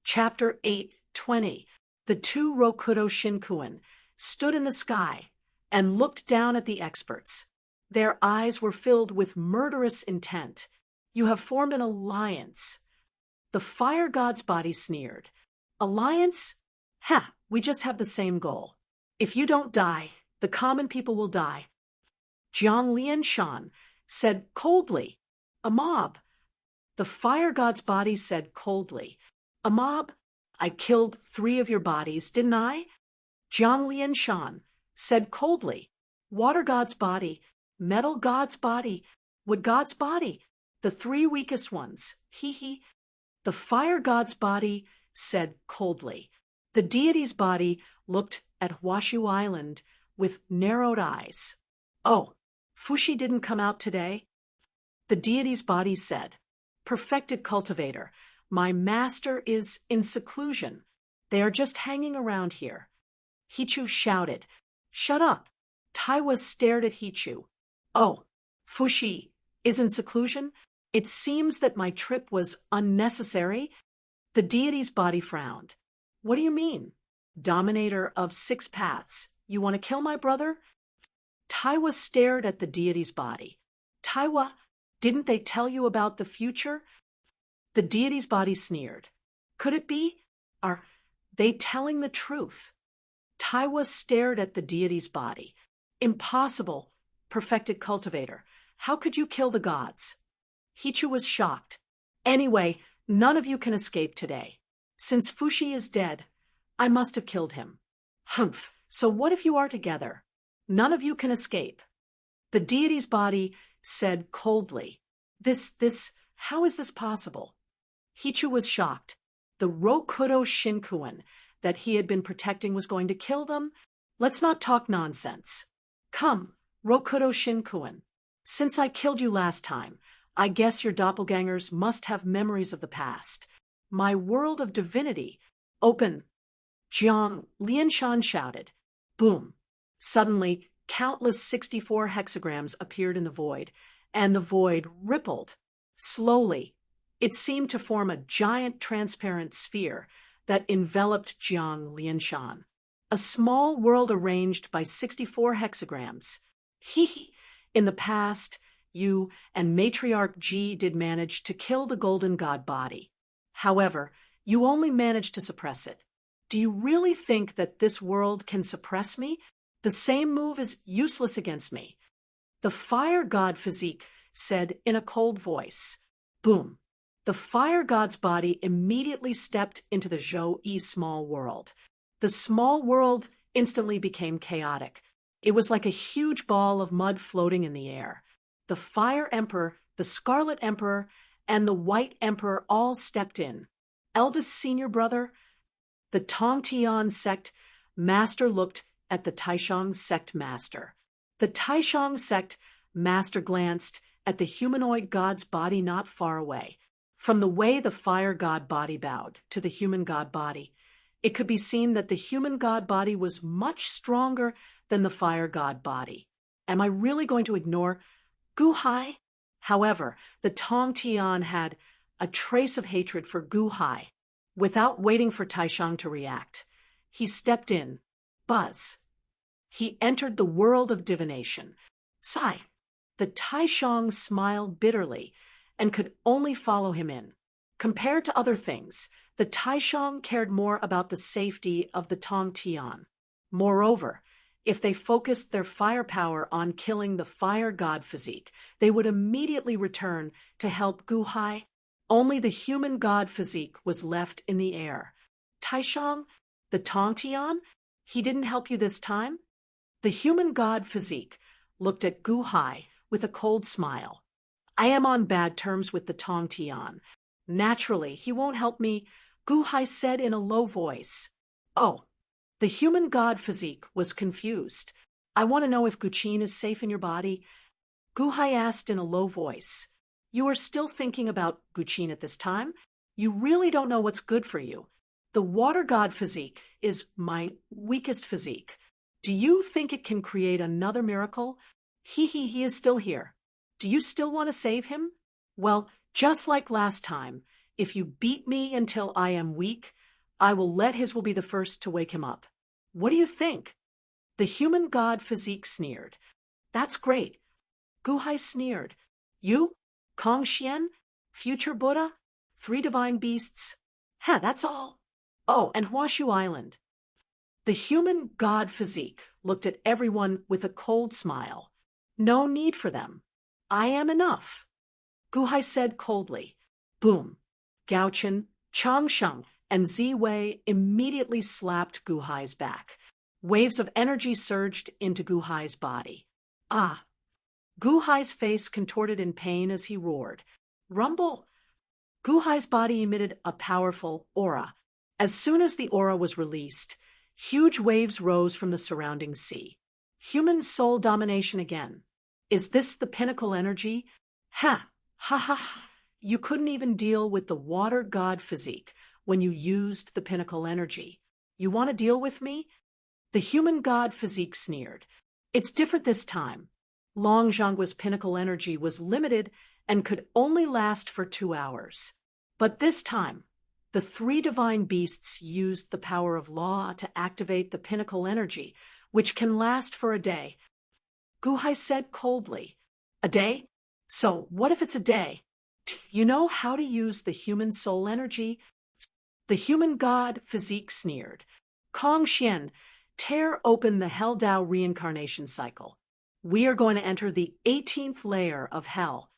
Chapter 8:20. The two Rokudo Shinkuen stood in the sky and looked down at the experts. Their eyes were filled with murderous intent. You have formed an alliance. The fire god's body sneered. Alliance? Ha, we just have the same goal. If you don't die, the common people will die. Jiang Lianshan said coldly. A mob. The fire god's body said coldly. A mob? I killed 3 of your bodies, didn't I? Jiang Lianshan said coldly. Water god's body, metal god's body, wood god's body, the 3 weakest ones. Hee. The fire god's body said coldly. The deity's body looked at Washu Island with narrowed eyes. Oh, Fushi didn't come out today? The deity's body said, Perfected cultivator, my master is in seclusion. They are just hanging around here. Hichu shouted, Shut up. Taiwa stared at Hichu. Oh, Fushi is in seclusion? It seems that my trip was unnecessary. The deity's body frowned. What do you mean? Dominator of 6 paths. You want to kill my brother? Taiwa stared at the deity's body. Taiwa, didn't they tell you about the future? The deity's body sneered. Could it be? Are they telling the truth? Taiwa stared at the deity's body. Impossible, perfected cultivator. How could you kill the gods? Hichu was shocked. Anyway, none of you can escape today. Since Fushi is dead, I must have killed him. Humph, so what if you are together? None of you can escape. The deity's body said coldly, how is this possible? Hichu was shocked. The Rokudo Shinkuen that he had been protecting was going to kill them? Let's not talk nonsense. Come, Rokudo Shinkuen. Since I killed you last time, I guess your doppelgangers must have memories of the past. My world of divinity. Open. Jiang Lianshan shouted. Boom. Suddenly, countless 64 hexagrams appeared in the void, and the void rippled. Slowly, it seemed to form a giant transparent sphere that enveloped Jiang Lianshan. A small world arranged by 64 hexagrams. In the past, you and Matriarch Ji did manage to kill the golden god body. However, you only managed to suppress it. Do you really think that this world can suppress me? The same move is useless against me. The fire god physique said in a cold voice. Boom. The fire god's body immediately stepped into the Zhou-Yi small world. The small world instantly became chaotic. It was like a huge ball of mud floating in the air. The Fire Emperor, the Scarlet Emperor, and the White Emperor all stepped in. Eldest senior brother, the Tongtian sect master looked at the Taishang sect master. The Taishang sect master glanced at the humanoid god's body not far away. From the way the fire god body bowed to the human god body, it could be seen that the human god body was much stronger than the fire god body. Am I really going to ignore Guhai? However, the Tongtian had a trace of hatred for Guhai. Without waiting for Taishang to react, he stepped in. Buzz. He entered the world of divination. Sigh. The Taishang smiled bitterly and could only follow him in. Compared to other things, the Taishang cared more about the safety of the Tongtian. Moreover, if they focused their firepower on killing the fire god physique, they would immediately return to help Guhai. Only the human god physique was left in the air. Taishang, the Tongtian, he didn't help you this time? The human god physique looked at Guhai with a cold smile. I am on bad terms with the Tongtian. Naturally, he won't help me, Guhai said in a low voice. Oh. The human god physique was confused. I want to know if Guqin is safe in your body. Guhai asked in a low voice. You are still thinking about Guqin at this time? You really don't know what's good for you. The water god physique is my weakest physique. Do you think it can create another miracle? He is still here. Do you still want to save him? Well, just like last time, If you beat me until I am weak, I will let his will be the first to wake him up. What do you think? The human god physique sneered. That's great. Guhai sneered. You? Kong Xian? Future Buddha? 3 divine beasts? That's all. Oh, and Huashu Island. The human god physique looked at everyone with a cold smile. No need for them. I am enough. Guhai said coldly. Boom. Gaochen, Changsheng, and Ziwei immediately slapped Guhai's back. Waves of energy surged into Guhai's body. Ah! Guhai's face contorted in pain as he roared. Rumble! Guhai's body emitted a powerful aura. As soon as the aura was released, huge waves rose from the surrounding sea. Human soul domination again. Is this the pinnacle energy? Ha! Ha ha ha! You couldn't even deal with the water god physique when you used the pinnacle energy. You want to deal with me? The human god physique sneered. It's different this time. Long Zhangguo's pinnacle energy was limited and could only last for 2 hours. But this time, the 3 divine beasts used the power of law to activate the pinnacle energy, which can last for a day. Guhai said coldly, A day? So what if it's a day? You know how to use the human soul energy? The human god physique sneered. Kong Xian, tear open the Hell Dao reincarnation cycle. We are going to enter the 18th layer of hell.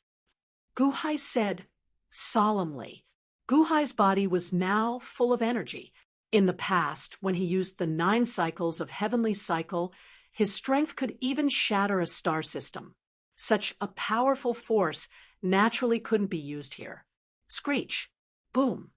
Guhai said solemnly. Guhai's body was now full of energy. In the past, when he used the 9 cycles of heavenly cycle, his strength could even shatter a star system. Such a powerful force naturally couldn't be used here. Screech. Boom.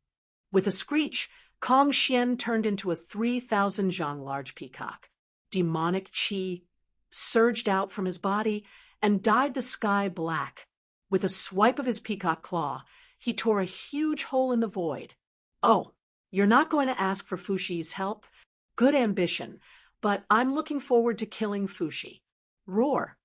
With a screech, Kong Xian turned into a 3,000 zhang large peacock. Demonic qi surged out from his body and dyed the sky black. With a swipe of his peacock claw, he tore a huge hole in the void. Oh, you're not going to ask for Fushi's help? Good ambition, but I'm looking forward to killing Fushi. Roar.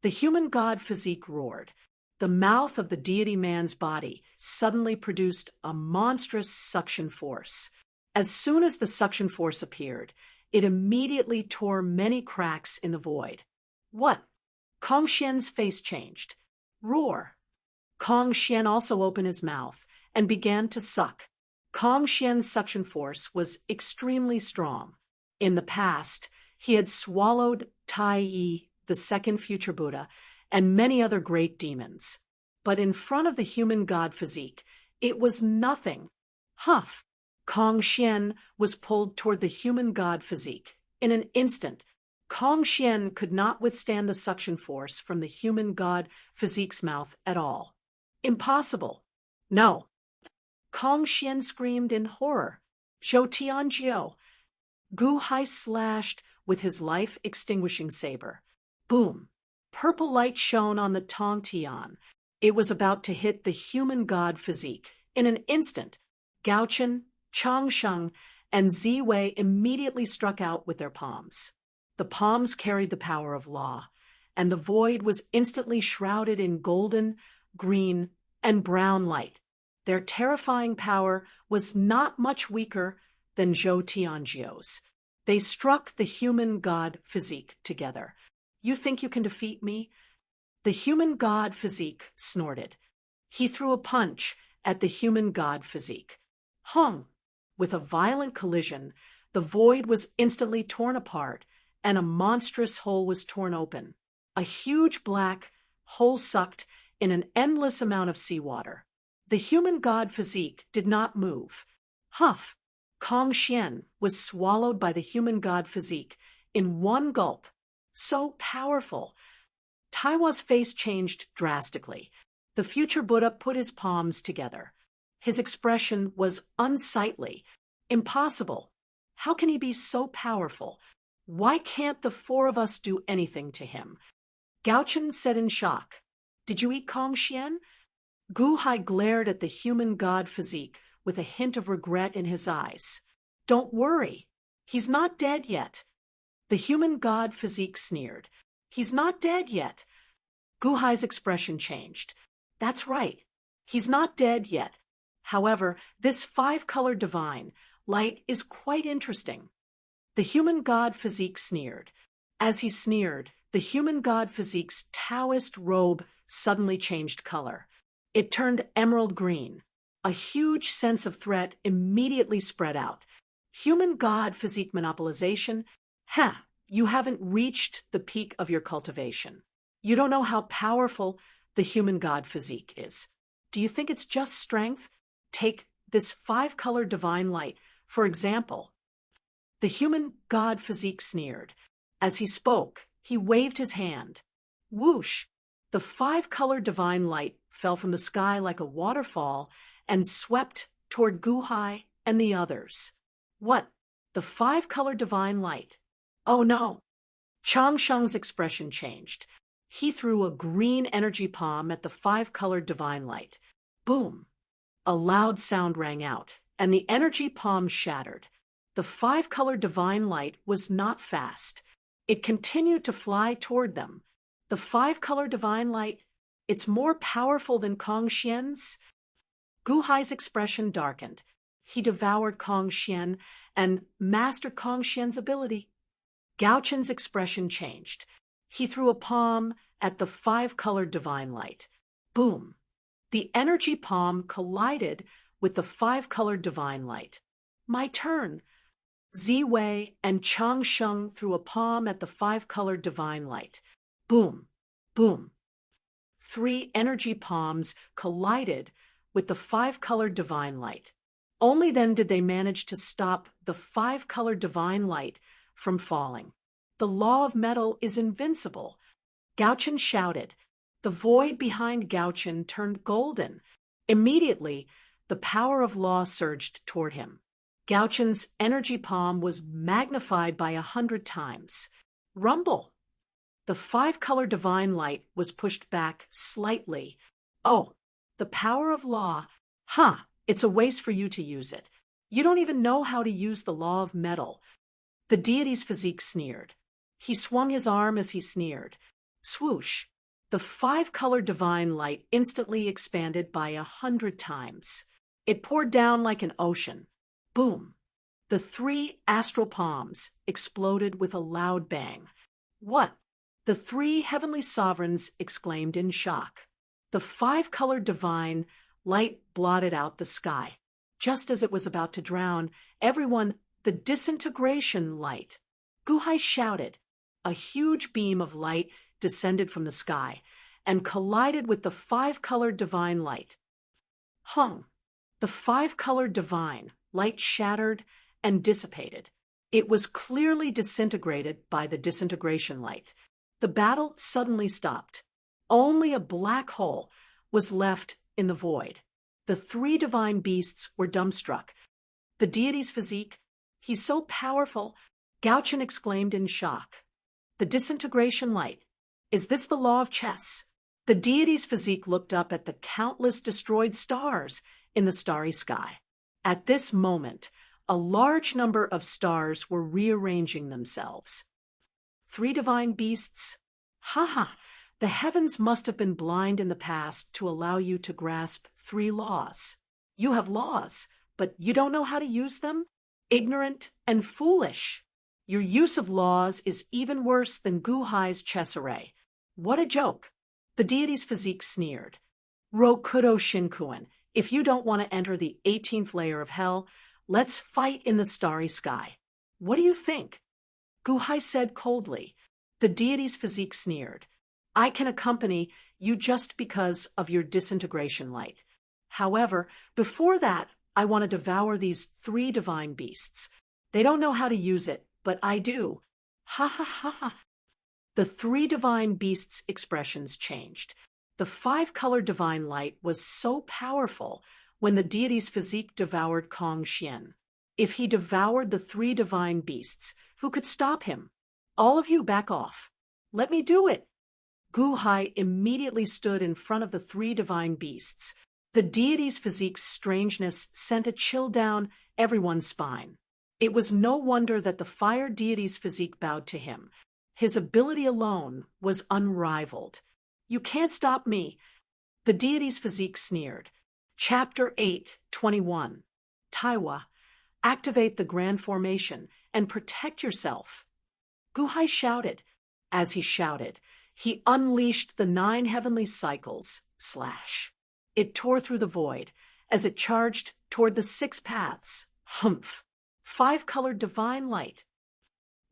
The human god physique roared. The mouth of the deity man's body suddenly produced a monstrous suction force. As soon as the suction force appeared, it immediately tore many cracks in the void. What? Kong Xian's face changed. Roar. Kong Xian also opened his mouth and began to suck. Kong Xian's suction force was extremely strong. In the past, he had swallowed Tai Yi, the second future Buddha, and many other great demons. But in front of the human god physique, it was nothing. Huff! Kong Xian was pulled toward the human god physique. In an instant, Kong Xian could not withstand the suction force from the human god physique's mouth at all. Impossible. No. Kong Xian screamed in horror. Zhou Tianjiu. Guhai slashed with his life-extinguishing saber. Boom. Purple light shone on the Tong Tian. It was about to hit the human god physique. In an instant, Gaochen, Changsheng, and Ziwei immediately struck out with their palms. The palms carried the power of law, and the void was instantly shrouded in golden, green, and brown light. Their terrifying power was not much weaker than Zhou Tianjiu's. They struck the human god physique together. You think you can defeat me? The human god physique snorted. He threw a punch at the human god physique. Hung! With a violent collision, the void was instantly torn apart, and a monstrous hole was torn open. A huge black hole sucked in an endless amount of seawater. The human god physique did not move. Huff! Kong Xian was swallowed by the human god physique in one gulp. So powerful. Taiwa's face changed drastically. The future Buddha put his palms together. His expression was unsightly. Impossible. How can he be so powerful? Why can't the 4 of us do anything to him? Gaochen said in shock. Did you eat Kong Xian? Guhai glared at the human god physique with a hint of regret in his eyes. Don't worry. He's not dead yet. The human god physique sneered. He's not dead yet. Guhai's expression changed. That's right. He's not dead yet. However, this five-color divine light is quite interesting. The human god physique sneered. As he sneered, the human god physique's Taoist robe suddenly changed color. It turned emerald green. A huge sense of threat immediately spread out. Human god physique monopolization? You haven't reached the peak of your cultivation. You don't know how powerful the human god physique is. Do you think it's just strength? Take this five-color divine light, for example. The human god physique sneered. As he spoke, he waved his hand. Whoosh! The five-color divine light fell from the sky like a waterfall and swept toward Guhai and the others. What? The five-color divine light? Oh no! Chang Sheng's expression changed. He threw a green energy palm at the five-colored divine light. Boom! A loud sound rang out, and the energy palm shattered. The five-colored divine light was not fast. It continued to fly toward them. The five-colored divine light, it's more powerful than Kong Xian's? Guhai's expression darkened. He devoured Kong Xian and mastered Kong Xian's ability. Gao Chen's expression changed. He threw a palm at the five-colored divine light. Boom! The energy palm collided with the five-colored divine light. My turn! Ziwei and Chang Sheng threw a palm at the five-colored divine light. Boom! Boom! 3 energy palms collided with the five-colored divine light. Only then did they manage to stop the five-colored divine light from falling. The law of metal is invincible. Gao Chen shouted. The void behind Gao Chen turned golden. Immediately, the power of law surged toward him. Gao Chen's energy palm was magnified by 100 times. Rumble! The five-color divine light was pushed back slightly. Oh, the power of law. It's a waste for you to use it. You don't even know how to use the law of metal. The deity's physique sneered. He swung his arm as he sneered. Swoosh! The five-color divine light instantly expanded by 100 times. It poured down like an ocean. Boom! The 3 astral palms exploded with a loud bang. What? The 3 heavenly sovereigns exclaimed in shock. The five-colored divine light blotted out the sky. Just as it was about to drown everyone, the disintegration light. Guhai shouted. A huge beam of light descended from the sky and collided with the five-colored divine light. The five-colored divine light shattered and dissipated. It was clearly disintegrated by the disintegration light. The battle suddenly stopped. Only a black hole was left in the void. The 3 divine beasts were dumbstruck. The deity's physique, he's so powerful, Gao Chen exclaimed in shock. The disintegration light. Is this the law of chess? The deity's physique looked up at the countless destroyed stars in the starry sky. At this moment, a large number of stars were rearranging themselves. 3 divine beasts? The heavens must have been blind in the past to allow you to grasp 3 laws. You have laws, but you don't know how to use them? Ignorant and foolish. Your use of laws is even worse than Guhai's chess array. What a joke! The deity's physique sneered. Rokudo Shinkuan, if you don't want to enter the 18th layer of hell, let's fight in the starry sky. What do you think? Guhai said coldly. The deity's physique sneered. I can accompany you just because of your disintegration light. However, before that, I want to devour these 3 divine beasts. They don't know how to use it, but I do. The 3 divine beasts' expressions changed. The five-color divine light was so powerful when the deity's physique devoured Kong Xian. If he devoured the 3 divine beasts, who could stop him? All of you back off. Let me do it. Guhai immediately stood in front of the 3 divine beasts. The deity's physique's strangeness sent a chill down everyone's spine. It was no wonder that the fire deity's physique bowed to him. His ability alone was unrivaled. You can't stop me. The deity's physique sneered. Chapter 8:21. Taiwa, activate the grand formation and protect yourself. Guhai shouted. As he shouted, he unleashed the 9 heavenly cycles. Slash. It tore through the void as it charged toward the 6 paths. Humph. 5-colored divine light.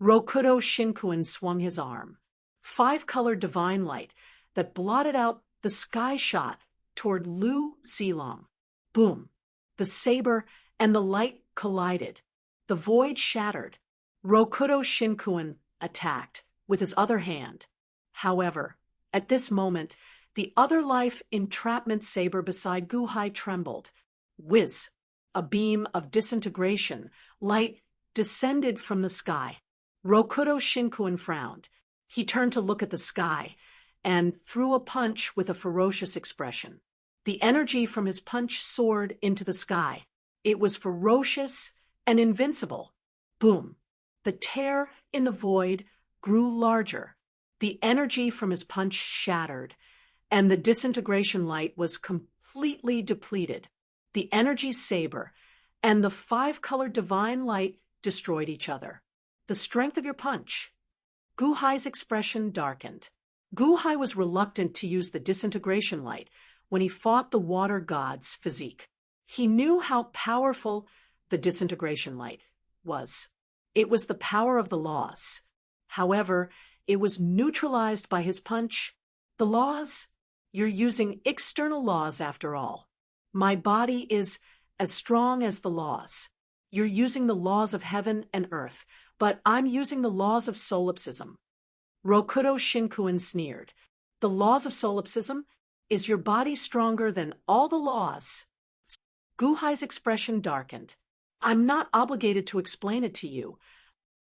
Rokudo Shinkuen swung his arm. 5-colored divine light that blotted out the sky shot toward Lu Zilong. Boom. The saber and the light collided. The void shattered. Rokudo Shinkuen attacked with his other hand. However, at this moment, the other life entrapment saber beside Guhai trembled. Whiz! A beam of disintegration light descended from the sky. Rokudo Shinkuen frowned. He turned to look at the sky and threw a punch with a ferocious expression. The energy from his punch soared into the sky. It was ferocious and invincible. Boom! The tear in the void grew larger. The energy from his punch shattered, and the disintegration light was completely depleted. The energy saber and the 5-colored divine light destroyed each other. The strength of your punch. Guhai's expression darkened. Guhai was reluctant to use the disintegration light when he fought the water god's physique. He knew how powerful the disintegration light was. It was the power of the laws. However, it was neutralized by his punch. The laws? You're using external laws after all. My body is as strong as the laws. You're using the laws of heaven and earth, but I'm using the laws of solipsism. Rokudo Shinkuen sneered. The laws of solipsism? Is your body stronger than all the laws? Guhai's expression darkened. I'm not obligated to explain it to you.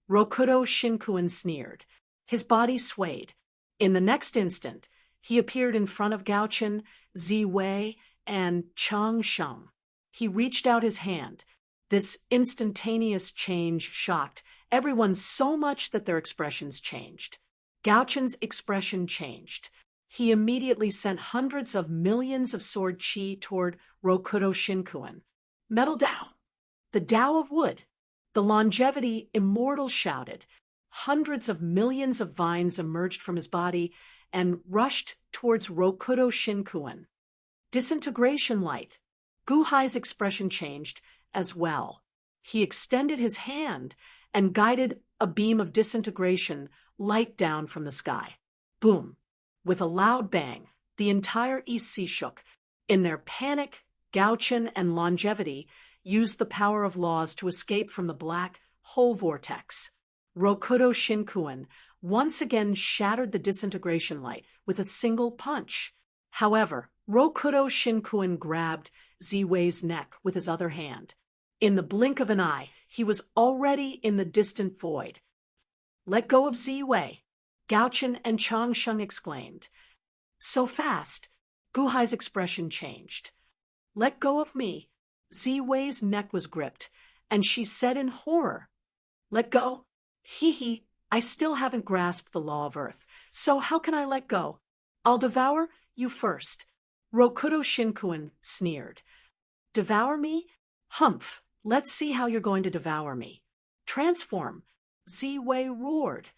Rokudo Shinkuen sneered. His body swayed. In the next instant, he appeared in front of Gaochen, Ziwei, and Chang Sheng. He reached out his hand. This instantaneous change shocked everyone so much that their expressions changed. Gaochen's expression changed. He immediately sent hundreds of millions of sword chi toward Rokudo Shinkuen. Metal Dao! The Dao of wood! The longevity Immortal shouted. Hundreds of millions of vines emerged from his body and rushed towards Rokudo Shinkuen. Disintegration light. Guhai's expression changed as well. He extended his hand and guided a beam of disintegration light down from the sky. Boom! With a loud bang, the entire East Sea shook. In their panic, Gaochen and longevity used the power of laws to escape from the black hole vortex. Rokudo Shinkuen once again shattered the disintegration light with a single punch. However, Rokudo Shinkuen grabbed Ziwei's neck with his other hand. In the blink of an eye, he was already in the distant void. Let go of Ziwei! Gaochen and Chang Sheng exclaimed. So fast! Guhai's expression changed. Let go of me! Ziwei's neck was gripped, and she said in horror. Let go? Hee, I still haven't grasped the law of earth, so how can I let go? I'll devour you first. Rokudo Shinkuen sneered. Devour me? Humph, let's see how you're going to devour me. Transform! Ziwei roared.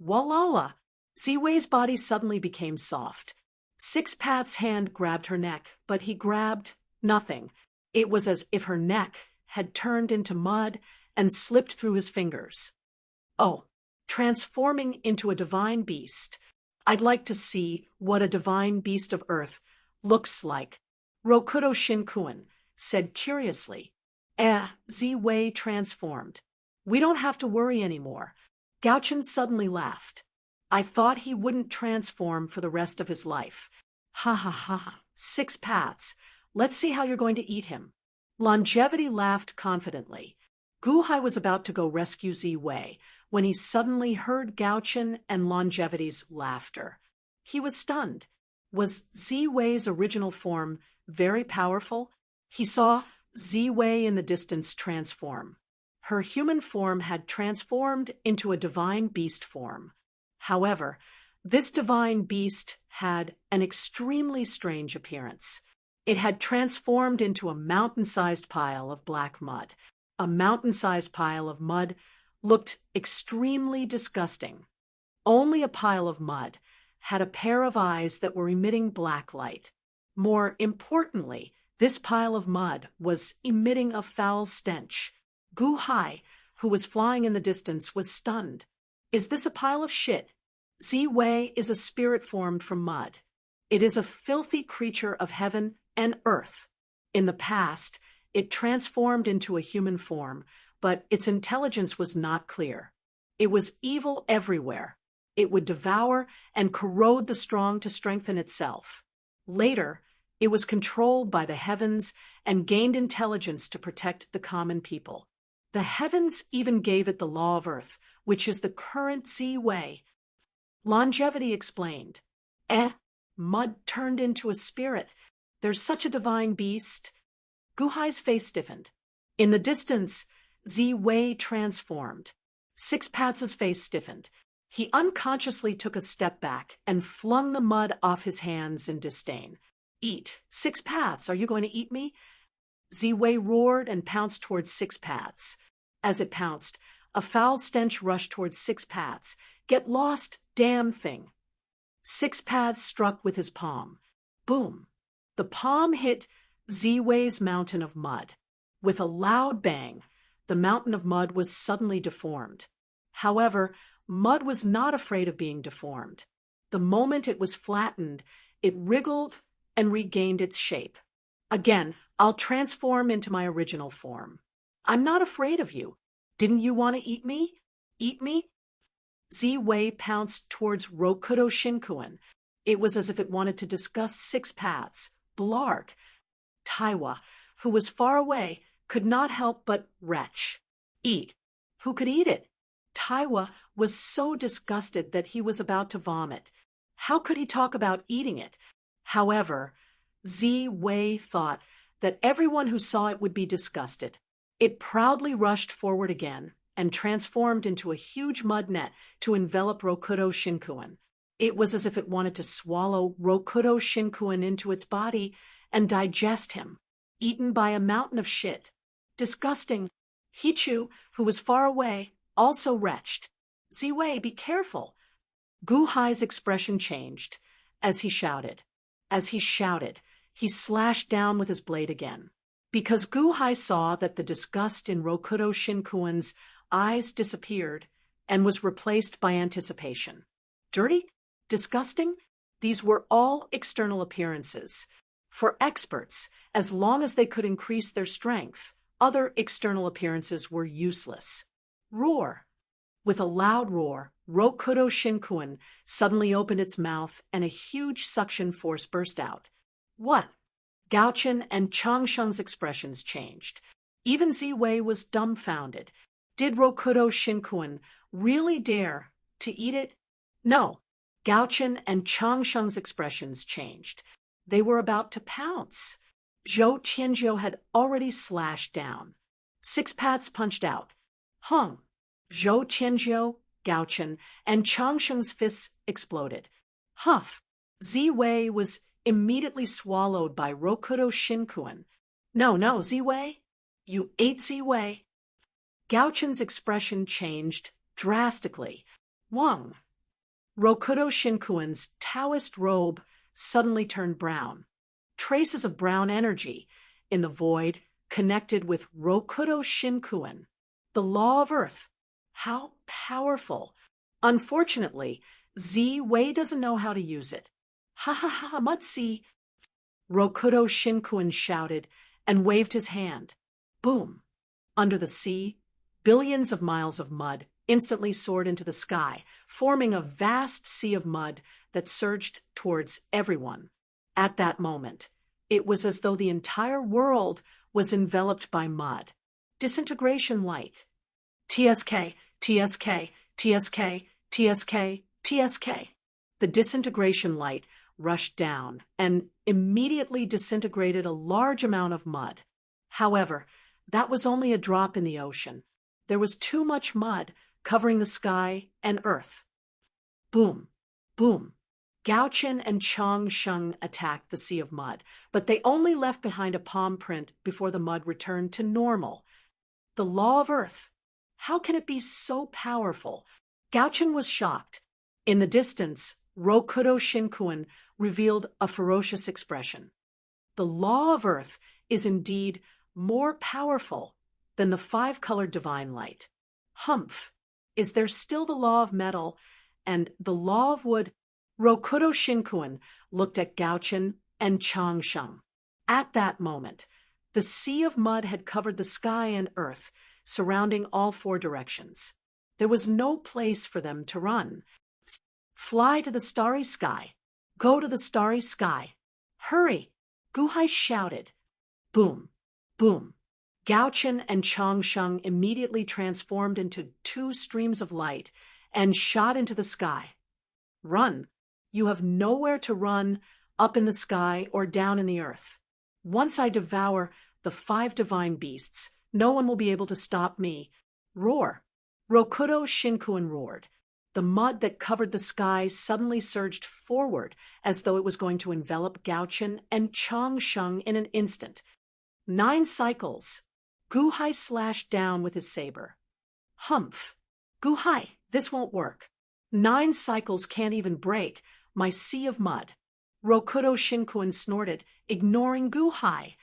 Walala! Ziwei's body suddenly became soft. Six Path's hand grabbed her neck, but he grabbed nothing. It was as if her neck had turned into mud and slipped through his fingers. Oh, transforming into a divine beast. I'd like to see what a divine beast of earth looks like. Rokudo Shinkuen said curiously. Ziwei transformed. We don't have to worry anymore. Gaochen suddenly laughed. I thought he wouldn't transform for the rest of his life. Ha ha ha. 6 Paths. Let's see how you're going to eat him. Longevity laughed confidently. Guhai was about to go rescue Ziwei when he suddenly heard Gaochen and Longevity's laughter. He was stunned. Was Ziwei's original form very powerful? He saw Ziwei in the distance transform. Her human form had transformed into a divine beast form. However, this divine beast had an extremely strange appearance. It had transformed into a mountain-sized pile of black mud. A mountain-sized pile of mud looked extremely disgusting. Only a pile of mud had a pair of eyes that were emitting black light. More importantly, this pile of mud was emitting a foul stench. Gu Hai, who was flying in the distance, was stunned. Is this a pile of shit? Ziwei is a spirit formed from mud. It is a filthy creature of heaven and earth. In the past, it transformed into a human form, but its intelligence was not clear. It was evil everywhere. It would devour and corrode the strong to strengthen itself. Later, it was controlled by the heavens and gained intelligence to protect the common people. The heavens even gave it the law of earth, which is the current Ziwei. Longevity explained. Mud turned into a spirit. There's such a divine beast. Gu Hai's face stiffened. In the distance, Ziwei transformed. Six Pats's face stiffened. He unconsciously took a step back and flung the mud off his hands in disdain. Eat. Six Paths, are you going to eat me? Ziwei roared and pounced towards Six Paths. As it pounced, a foul stench rushed towards Six Paths. Get lost, damn thing. Six Paths struck with his palm. Boom. The palm hit Ziwei's mountain of mud. With a loud bang, the mountain of mud was suddenly deformed. However, mud was not afraid of being deformed. The moment it was flattened, it wriggled and regained its shape. Again, I'll transform into my original form. I'm not afraid of you. Didn't you want to eat me? Eat me? Ziwei pounced towards Rokudo Shinkuin. It was as if it wanted to discuss Six Paths. Blarg. Taiwa, who was far away, could not help but retch. Eat. Who could eat it? Taiwa was so disgusted that he was about to vomit. How could he talk about eating it? However, Ziwei thought that everyone who saw it would be disgusted. It proudly rushed forward again and transformed into a huge mud net to envelop Rokudo Shinkuin. It was as if it wanted to swallow Rokudo Shinkuin into its body and digest him, eaten by a mountain of shit. Disgusting. Hichu, who was far away, also retched. Ziwei, be careful. Gu Hai's expression changed as he shouted. As he shouted, he slashed down with his blade again. Because Gu Hai saw that the disgust in Rokudo Shinkuin's eyes disappeared and was replaced by anticipation. Dirty? Disgusting? These were all external appearances. For experts, as long as they could increase their strength, other external appearances were useless. Roar! With a loud roar, Rokudo Shinkuin suddenly opened its mouth and a huge suction force burst out. What? Gaochen and Changsheng's expressions changed. Even Ziwei was dumbfounded. Did Rokudo Shinkuin really dare to eat it? No. Gaochen and Changsheng's expressions changed. They were about to pounce. Zhou Tianzhou had already slashed down. Six Paths punched out. Hung. Zhou Tianzhou, Gaochen, and Changsheng's fists exploded. Huff. Ziwei was immediately swallowed by Rokudo Shinkuin. No, Ziwei. You ate Ziwei. Gaochen's expression changed drastically. Wang. Rokudo Shinkuin's Taoist robe suddenly turned brown. Traces of brown energy in the void connected with Rokudo Shinkuin. The law of earth. How powerful. Unfortunately, Ziwei doesn't know how to use it. Ha ha ha, Mutsi! Rokudo Shinkuin shouted and waved his hand. Boom! Under the sea, billions of miles of mud instantly soared into the sky, forming a vast sea of mud that surged towards everyone. At that moment, it was as though the entire world was enveloped by mud. Disintegration light. TSK, TSK, TSK, TSK, TSK. The disintegration light rushed down and immediately disintegrated a large amount of mud. However, that was only a drop in the ocean. There was too much mud covering the sky and earth. Boom, boom. Gao-chen and Chang-sheng attacked the sea of mud, but they only left behind a palm print before the mud returned to normal. The law of Earth. How can it be so powerful? Gao-chen was shocked. In the distance, Rokudo Shinkuin revealed a ferocious expression. The law of Earth is indeed more powerful than the five-colored divine light. Humph! Is there still the law of metal and the law of wood? Rokudo Shinkuin looked at Gao-chen and Chang-sheng. At that moment, the sea of mud had covered the sky and earth, surrounding all four directions. There was no place for them to run. Fly to the starry sky. Go to the starry sky. Hurry! Guhai shouted. Boom! Boom! Gao-chen and Chang-sheng immediately transformed into two streams of light and shot into the sky. Run! You have nowhere to run, up in the sky or down in the earth. Once I devour the five divine beasts, no one will be able to stop me. Roar! Rokudo Shinkuin roared. The mud that covered the sky suddenly surged forward as though it was going to envelop Gao-chen and Chang-sheng in an instant. 9 cycles. Guhai slashed down with his saber. Humph! Guhai, this won't work. 9 cycles can't even break my sea of mud. Rokudo Shinkuin snorted, ignoring Guhai.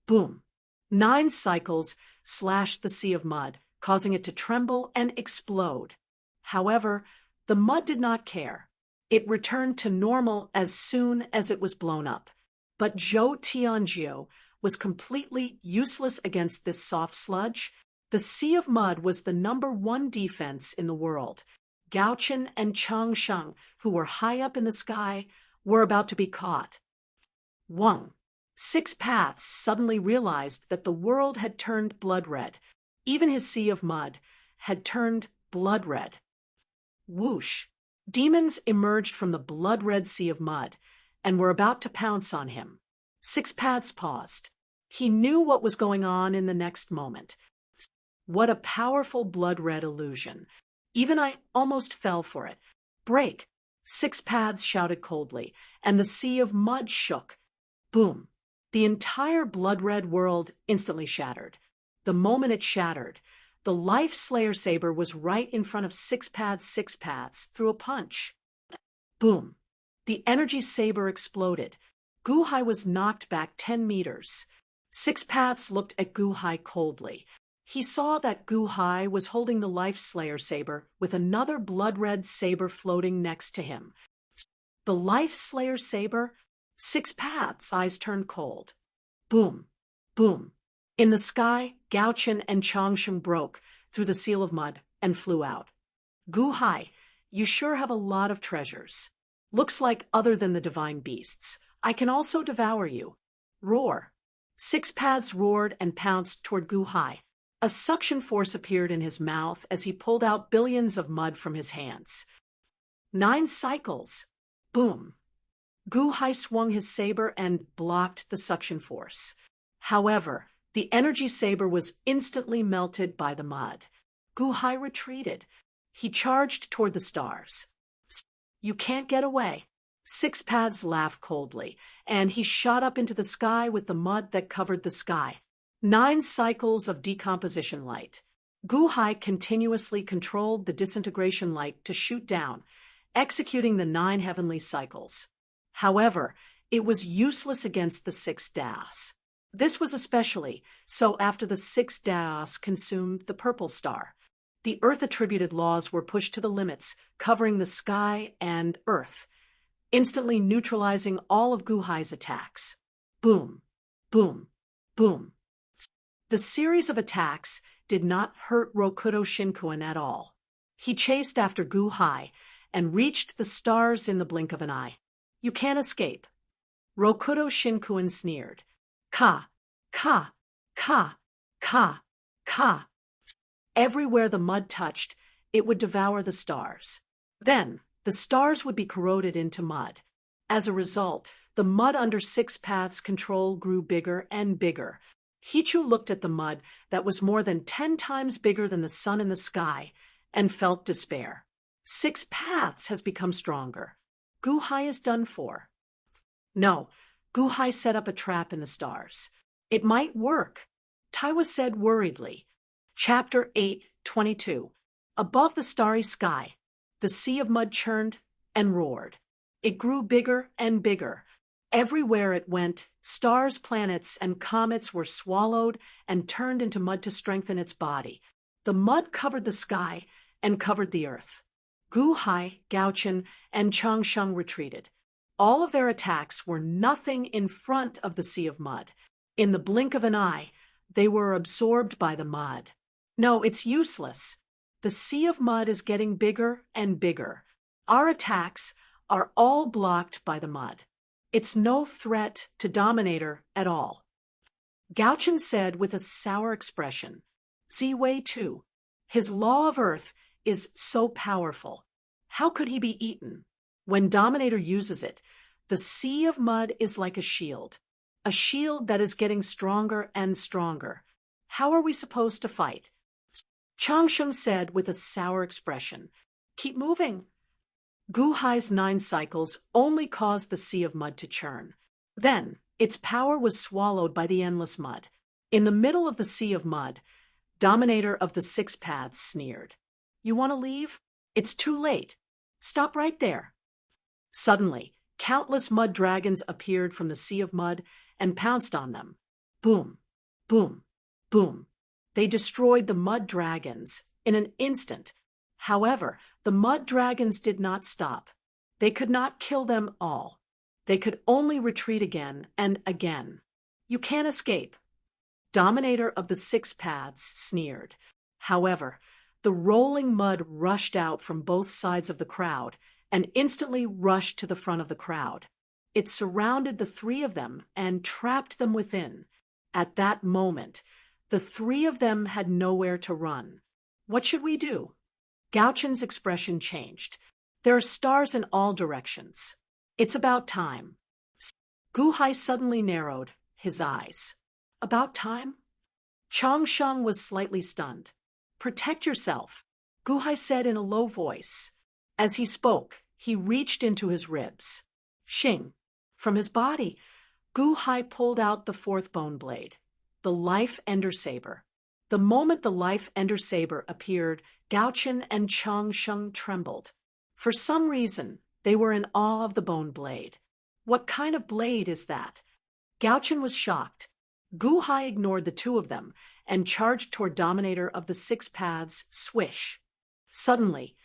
Boom! 9 cycles slashed the sea of mud, causing it to tremble and explode. However, the mud did not care. It returned to normal as soon as it was blown up. But Zhou Tianjiu was completely useless against this soft sludge. The sea of mud was the #1 defense in the world. Gao-chen and Chang-sheng, who were high up in the sky, were about to be caught. Wang. 6 Paths suddenly realized that the world had turned blood red. Even his sea of mud had turned blood red. Whoosh! Demons emerged from the blood-red sea of mud and were about to pounce on him. 6 Paths paused. He knew what was going on in the next moment. What a powerful blood-red illusion. Even I almost fell for it. Break! 6 Paths shouted coldly, and the sea of mud shook. Boom! The entire blood-red world instantly shattered. The moment it shattered, the Life Slayer saber was right in front of 6 Paths through a punch. Boom! The energy saber exploded. Guhai was knocked back 10 meters. 6 Paths looked at Guhai coldly. He saw that Guhai was holding the Life Slayer saber with another blood-red saber floating next to him. The Life Slayer saber? 6 Paths' eyes turned cold. Boom! Boom! In the sky, Gao-chen and Chang-sheng broke through the seal of mud and flew out. Guhai, you sure have a lot of treasures. Looks like other than the divine beasts, I can also devour you. Roar! 6 Paths roared and pounced toward Guhai. A suction force appeared in his mouth as he pulled out billions of mud from his hands. 9 cycles. Boom! Guhai swung his saber and blocked the suction force. However, the energy saber was instantly melted by the mud. Guhai retreated. He charged toward the stars. You can't get away. 6 Paths laughed coldly, and he shot up into the sky with the mud that covered the sky. 9 cycles of decomposition light. Guhai continuously controlled the disintegration light to shoot down, executing the 9 heavenly cycles. However, it was useless against the 6 Daos. This was especially so after the 6 Daos consumed the purple star. The Earth-attributed laws were pushed to the limits, covering the sky and Earth, instantly neutralizing all of Guhai's attacks. Boom! Boom! Boom! The series of attacks did not hurt Rokudo Shinkuin at all. He chased after Guhai and reached the stars in the blink of an eye. You can't escape. Rokudo Shinkuin sneered. Ka, ka, ka, ka, ka. Everywhere the mud touched, it would devour the stars. Then, the stars would be corroded into mud. As a result, the mud under 6 Paths' control grew bigger and bigger. Hichu looked at the mud that was more than 10 times bigger than the sun in the sky and felt despair. 6 Paths has become stronger. Guhai is done for. No, Guhai set up a trap in the stars. It might work, Taiwa said worriedly. Chapter 8:22. Above the starry sky, the sea of mud churned and roared. It grew bigger and bigger. Everywhere it went, stars, planets, and comets were swallowed and turned into mud to strengthen its body. The mud covered the sky and covered the earth. Gu Hai, Gao Chen, and Chang Sheng retreated. All of their attacks were nothing in front of the sea of mud. In the blink of an eye, they were absorbed by the mud. No, it's useless. The sea of mud is getting bigger and bigger. Our attacks are all blocked by the mud. It's no threat to Dominator at all. Gao Chen said with a sour expression. Ziwei too. His law of earth is so powerful. How could he be eaten? When Dominator uses it, the sea of mud is like a shield that is getting stronger and stronger. How are we supposed to fight? Chang Sheng said with a sour expression. Keep moving. Gu Hai's 9 cycles only caused the sea of mud to churn. Then, its power was swallowed by the endless mud. In the middle of the sea of mud, Dominator of the 6 paths sneered. You want to leave? It's too late. Stop right there. Suddenly, countless mud dragons appeared from the sea of mud and pounced on them. Boom, boom, boom. They destroyed the mud dragons in an instant. However, the mud dragons did not stop. They could not kill them all. They could only retreat again and again. You can't escape. Dominator of the 6 paths sneered. However, the rolling mud rushed out from both sides of the crowd and instantly rushed to the front of the crowd. It surrounded the 3 of them and trapped them within. At that moment, the 3 of them had nowhere to run. What should we do? Gao Chen's expression changed. There are stars in all directions. It's about time. Gu Hai suddenly narrowed his eyes. About time? Chang Sheng was slightly stunned. Protect yourself, Gu Hai said in a low voice. As he spoke, he reached into his ribs. Xing. From his body, Gu Hai pulled out the 4th bone blade, the Life Ender Saber. The moment the Life Ender Saber appeared, Gao Chen and Chang Sheng trembled. For some reason, they were in awe of the bone blade. What kind of blade is that? Gao Chen was shocked. Gu Hai ignored the 2 of them and charged toward Dominator of the 6 paths, swish. Suddenly,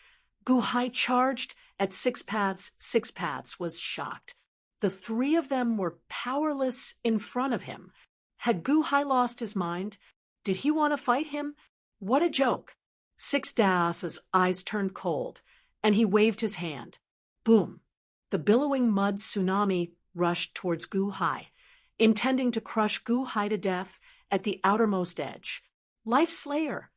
Gu Hai charged at 6 paths. 6 paths was shocked. The 3 of them were powerless in front of him. Had Gu Hai lost his mind? Did he want to fight him? What a joke. 6 Daos's eyes turned cold, and he waved his hand. Boom. The billowing mud tsunami rushed towards Gu Hai, intending to crush Gu Hai to death at the outermost edge. Life Slayer!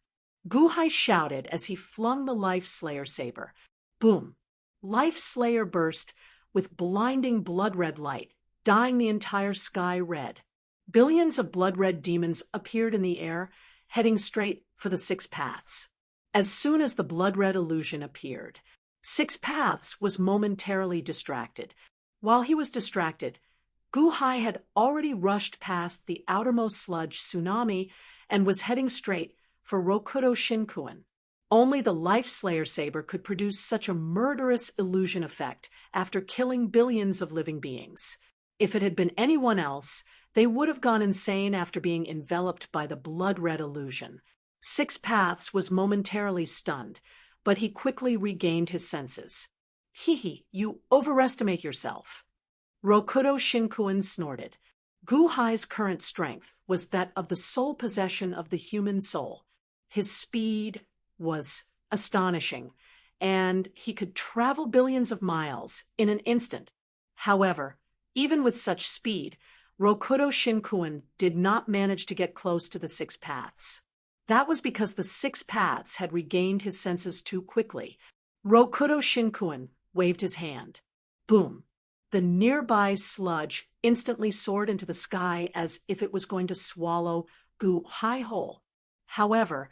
Gu Hai shouted as he flung the Life Slayer saber. Boom! Life Slayer burst with blinding blood-red light, dyeing the entire sky red. Billions of blood-red demons appeared in the air, heading straight for the 6 paths. As soon as the blood-red illusion appeared, 6 paths was momentarily distracted. While he was distracted, Gu Hai had already rushed past the outermost sludge tsunami and was heading straight for Rokudo Shinkuen. Only the Life Slayer saber could produce such a murderous illusion effect after killing billions of living beings. If it had been anyone else, they would have gone insane after being enveloped by the blood-red illusion. 6 paths was momentarily stunned, but he quickly regained his senses. Hee, you overestimate yourself. Rokudo Shinkuen snorted. Gu Hai's current strength was that of the sole possession of the human soul. His speed was astonishing, and he could travel billions of miles in an instant. However, even with such speed, Rokudo Shinkuen did not manage to get close to the 6 paths. That was because the 6 paths had regained his senses too quickly. Rokudo Shinkuen waved his hand. Boom! The nearby sludge instantly soared into the sky as if it was going to swallow Gu Hai whole. However,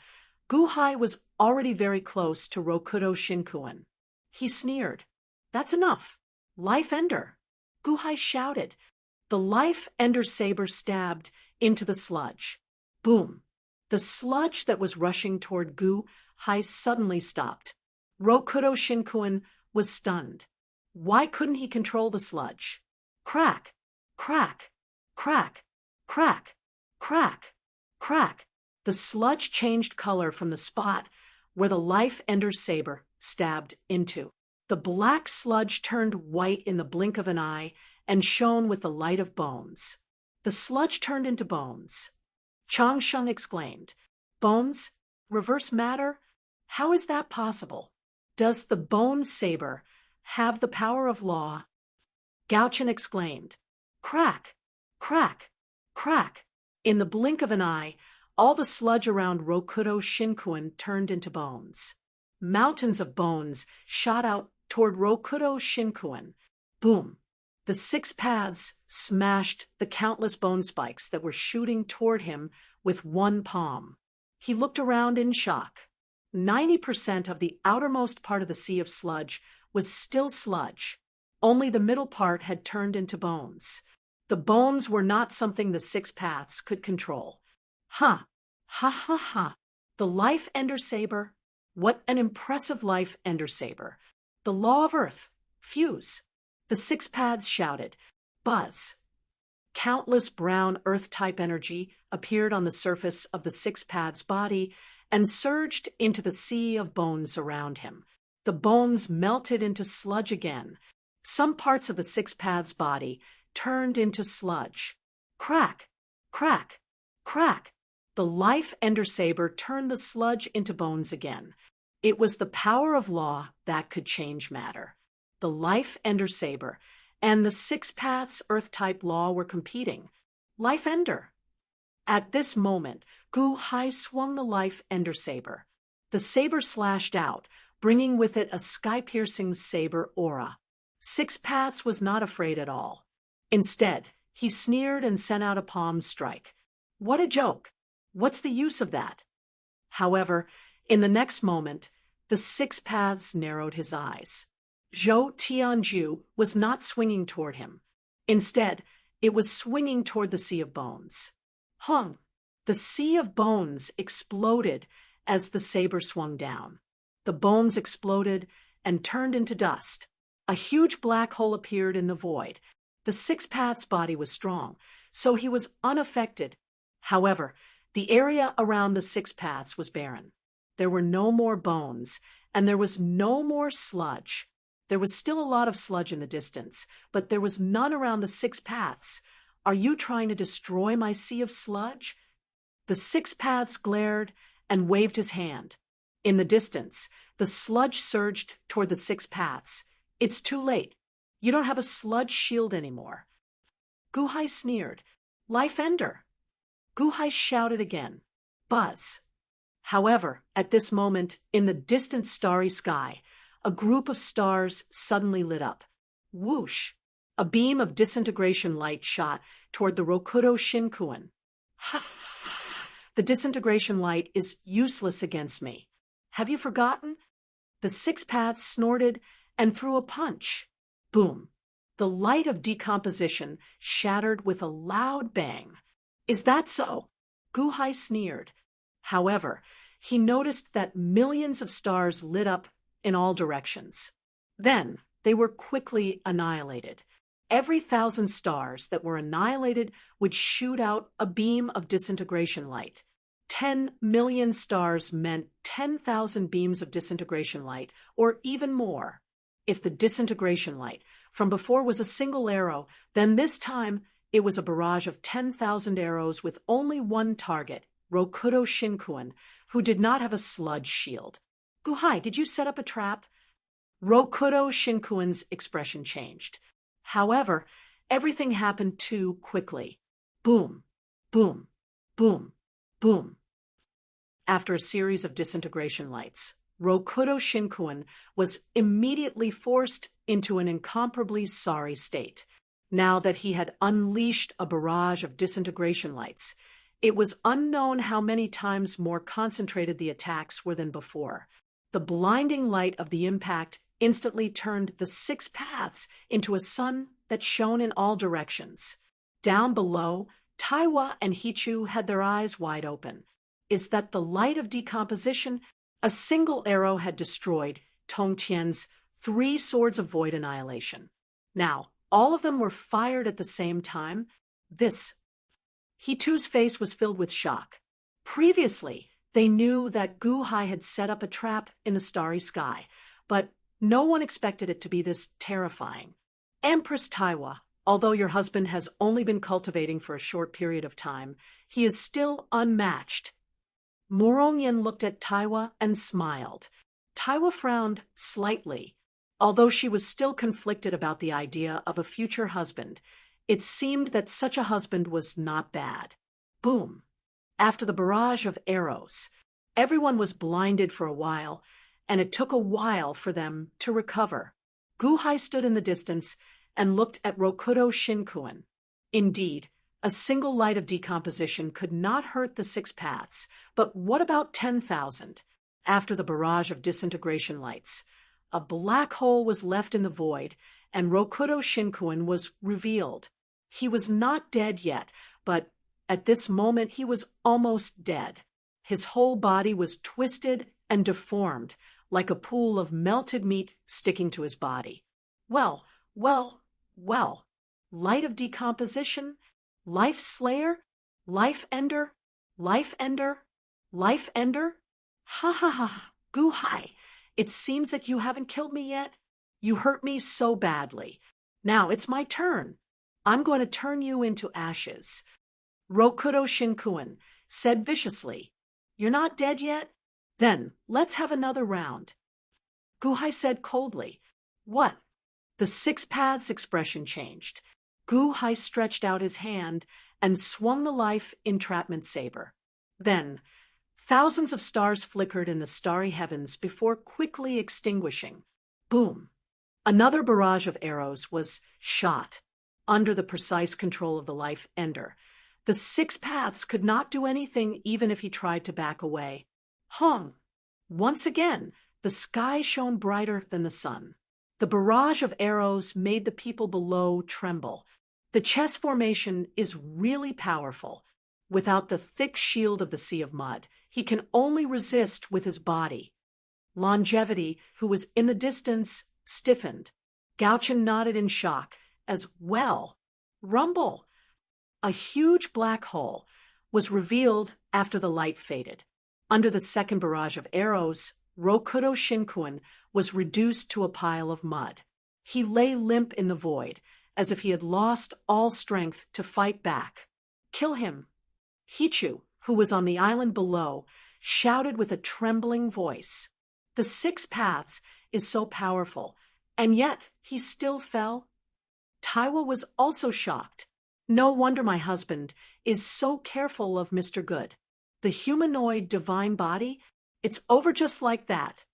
Gu Hai was already very close to Rokudo Shinkuen. He sneered. That's enough. Life Ender! Guhai shouted. The Life Ender saber stabbed into the sludge. Boom! The sludge that was rushing toward Guhai suddenly stopped. Rokudo Shinkuen was stunned. Why couldn't he control the sludge? Crack! Crack! Crack! Crack! Crack! Crack! The sludge changed color from the spot where the Life Ender's saber stabbed into. The black sludge turned white in the blink of an eye and shone with the light of bones. The sludge turned into bones. Chang Sheng exclaimed, "Bones? Reverse matter? How is that possible? Does the bone saber have the power of law?" Gao Chen exclaimed, "Crack! Crack! Crack!" In the blink of an eye, all the sludge around Rokudo Shinkuen turned into bones. Mountains of bones shot out toward Rokudo Shinkuen. Boom! The 6 paths smashed the countless bone spikes that were shooting toward him with one palm. He looked around in shock. 90% of the outermost part of the sea of sludge was still sludge. Only the middle part had turned into bones. The bones were not something the 6 paths could control. Ha! Ha ha ha! The Life Ender saber? What an impressive Life Ender saber! The law of Earth! Fuse! The 6 paths shouted. Buzz! Countless brown Earth-type energy appeared on the surface of the 6 paths' body and surged into the sea of bones around him. The bones melted into sludge again. Some parts of the 6 paths' body turned into sludge. Crack! Crack! Crack! The Life Ender saber turned the sludge into bones again. It was the power of law that could change matter. The Life Ender saber and the 6 paths Earth-type law were competing. Life Ender! At this moment, Guhai swung the Life Ender saber. The saber slashed out, bringing with it a sky-piercing saber aura. 6 paths was not afraid at all. Instead, he sneered and sent out a palm strike. What a joke! What's the use of that? However, in the next moment, the 6 paths narrowed his eyes. Zhou Tianju was not swinging toward him. Instead, it was swinging toward the sea of bones. Hung! The sea of bones exploded as the saber swung down. The bones exploded and turned into dust. A huge black hole appeared in the void. The 6 paths body was strong, so he was unaffected. However, the area around the 6 paths was barren. There were no more bones, and there was no more sludge. There was still a lot of sludge in the distance, but there was none around the 6 paths. Are you trying to destroy my sea of sludge? The 6 paths glared and waved his hand. In the distance, the sludge surged toward the 6 paths. It's too late. You don't have a sludge shield anymore. Guhai sneered. Life Ender! Guhai shouted again. Buzz! However, at this moment, in the distant starry sky, a group of stars suddenly lit up. Whoosh! A beam of disintegration light shot toward the Rokudo Shinkuen. Ha! The disintegration light is useless against me. Have you forgotten? The 6 paths snorted and threw a punch. Boom! The light of decomposition shattered with a loud bang. Is that so? Guhai sneered. However, he noticed that millions of stars lit up in all directions. Then they were quickly annihilated. Every 1,000 stars that were annihilated would shoot out a beam of disintegration light. 10 million stars meant 10,000 beams of disintegration light, or even more. If the disintegration light from before was a single arrow, then this time it was a barrage of 10,000 arrows with only one target, Rokudo Shinkuen, who did not have a sludge shield. Guhai, did you set up a trap? Rokudo Shinkuen's expression changed. However, everything happened too quickly. Boom, boom, boom, boom. After a series of disintegration lights, Rokudo Shinkuen was immediately forced into an incomparably sorry state. Now that he had unleashed a barrage of disintegration lights, it was unknown how many times more concentrated the attacks were than before. The blinding light of the impact instantly turned the 6 paths into a sun that shone in all directions. Down below, Taiwa and Hichu had their eyes wide open. Is that the light of decomposition? A single arrow had destroyed Tong Tian's 3 swords of void annihilation. Now, all of them were fired at the same time. Hichu's face was filled with shock. Previously, they knew that Gu Hai had set up a trap in the starry sky, but no one expected it to be this terrifying. Empress Taiwa, although your husband has only been cultivating for a short period of time, he is still unmatched. Morongyan looked at Taiwa and smiled. Taiwa frowned slightly. Although she was still conflicted about the idea of a future husband, it seemed that such a husband was not bad. Boom! After the barrage of arrows, everyone was blinded for a while, and it took a while for them to recover. Gu Hai stood in the distance and looked at Rokudo Shinkuen. Indeed, a single light of decomposition could not hurt the 6 paths, but what about 10,000? After the barrage of disintegration lights, a black hole was left in the void, and Rokudo Shinkuen was revealed. He was not dead yet, but at this moment he was almost dead. His whole body was twisted and deformed, like a pool of melted meat sticking to his body. Well, light of decomposition, life slayer, life ender, life ender, life ender? Ha ha ha, Gu Hai, it seems that you haven't killed me yet. You hurt me so badly. Now it's my turn. I'm going to turn you into ashes. Rokudo Shinkuen said viciously, You're not dead yet? Then let's have another round. Gu Hai said coldly, What? The 6 paths expression changed. Gu Hai stretched out his hand and swung the life entrapment saber. Then, thousands of stars flickered in the starry heavens before quickly extinguishing. Boom! Another barrage of arrows was shot under the precise control of the life ender. The 6 paths could not do anything even if he tried to back away. Hong! Once again, the sky shone brighter than the sun. The barrage of arrows made the people below tremble. The chess formation is really powerful. Without the thick shield of the Sea of Mud, he can only resist with his body. Longevity, who was in the distance, stiffened. Gauchen nodded in shock as well. Rumble! A huge black hole was revealed after the light faded. Under the second barrage of arrows, Rokudo Shinkuen was reduced to a pile of mud. He lay limp in the void, as if he had lost all strength to fight back. Kill him! Hichu, who was on the island below, shouted with a trembling voice. The 6 paths is so powerful, and yet he still fell. Taiwa was also shocked. No wonder my husband is so careful of Mr. Good. The humanoid divine body, it's over just like that.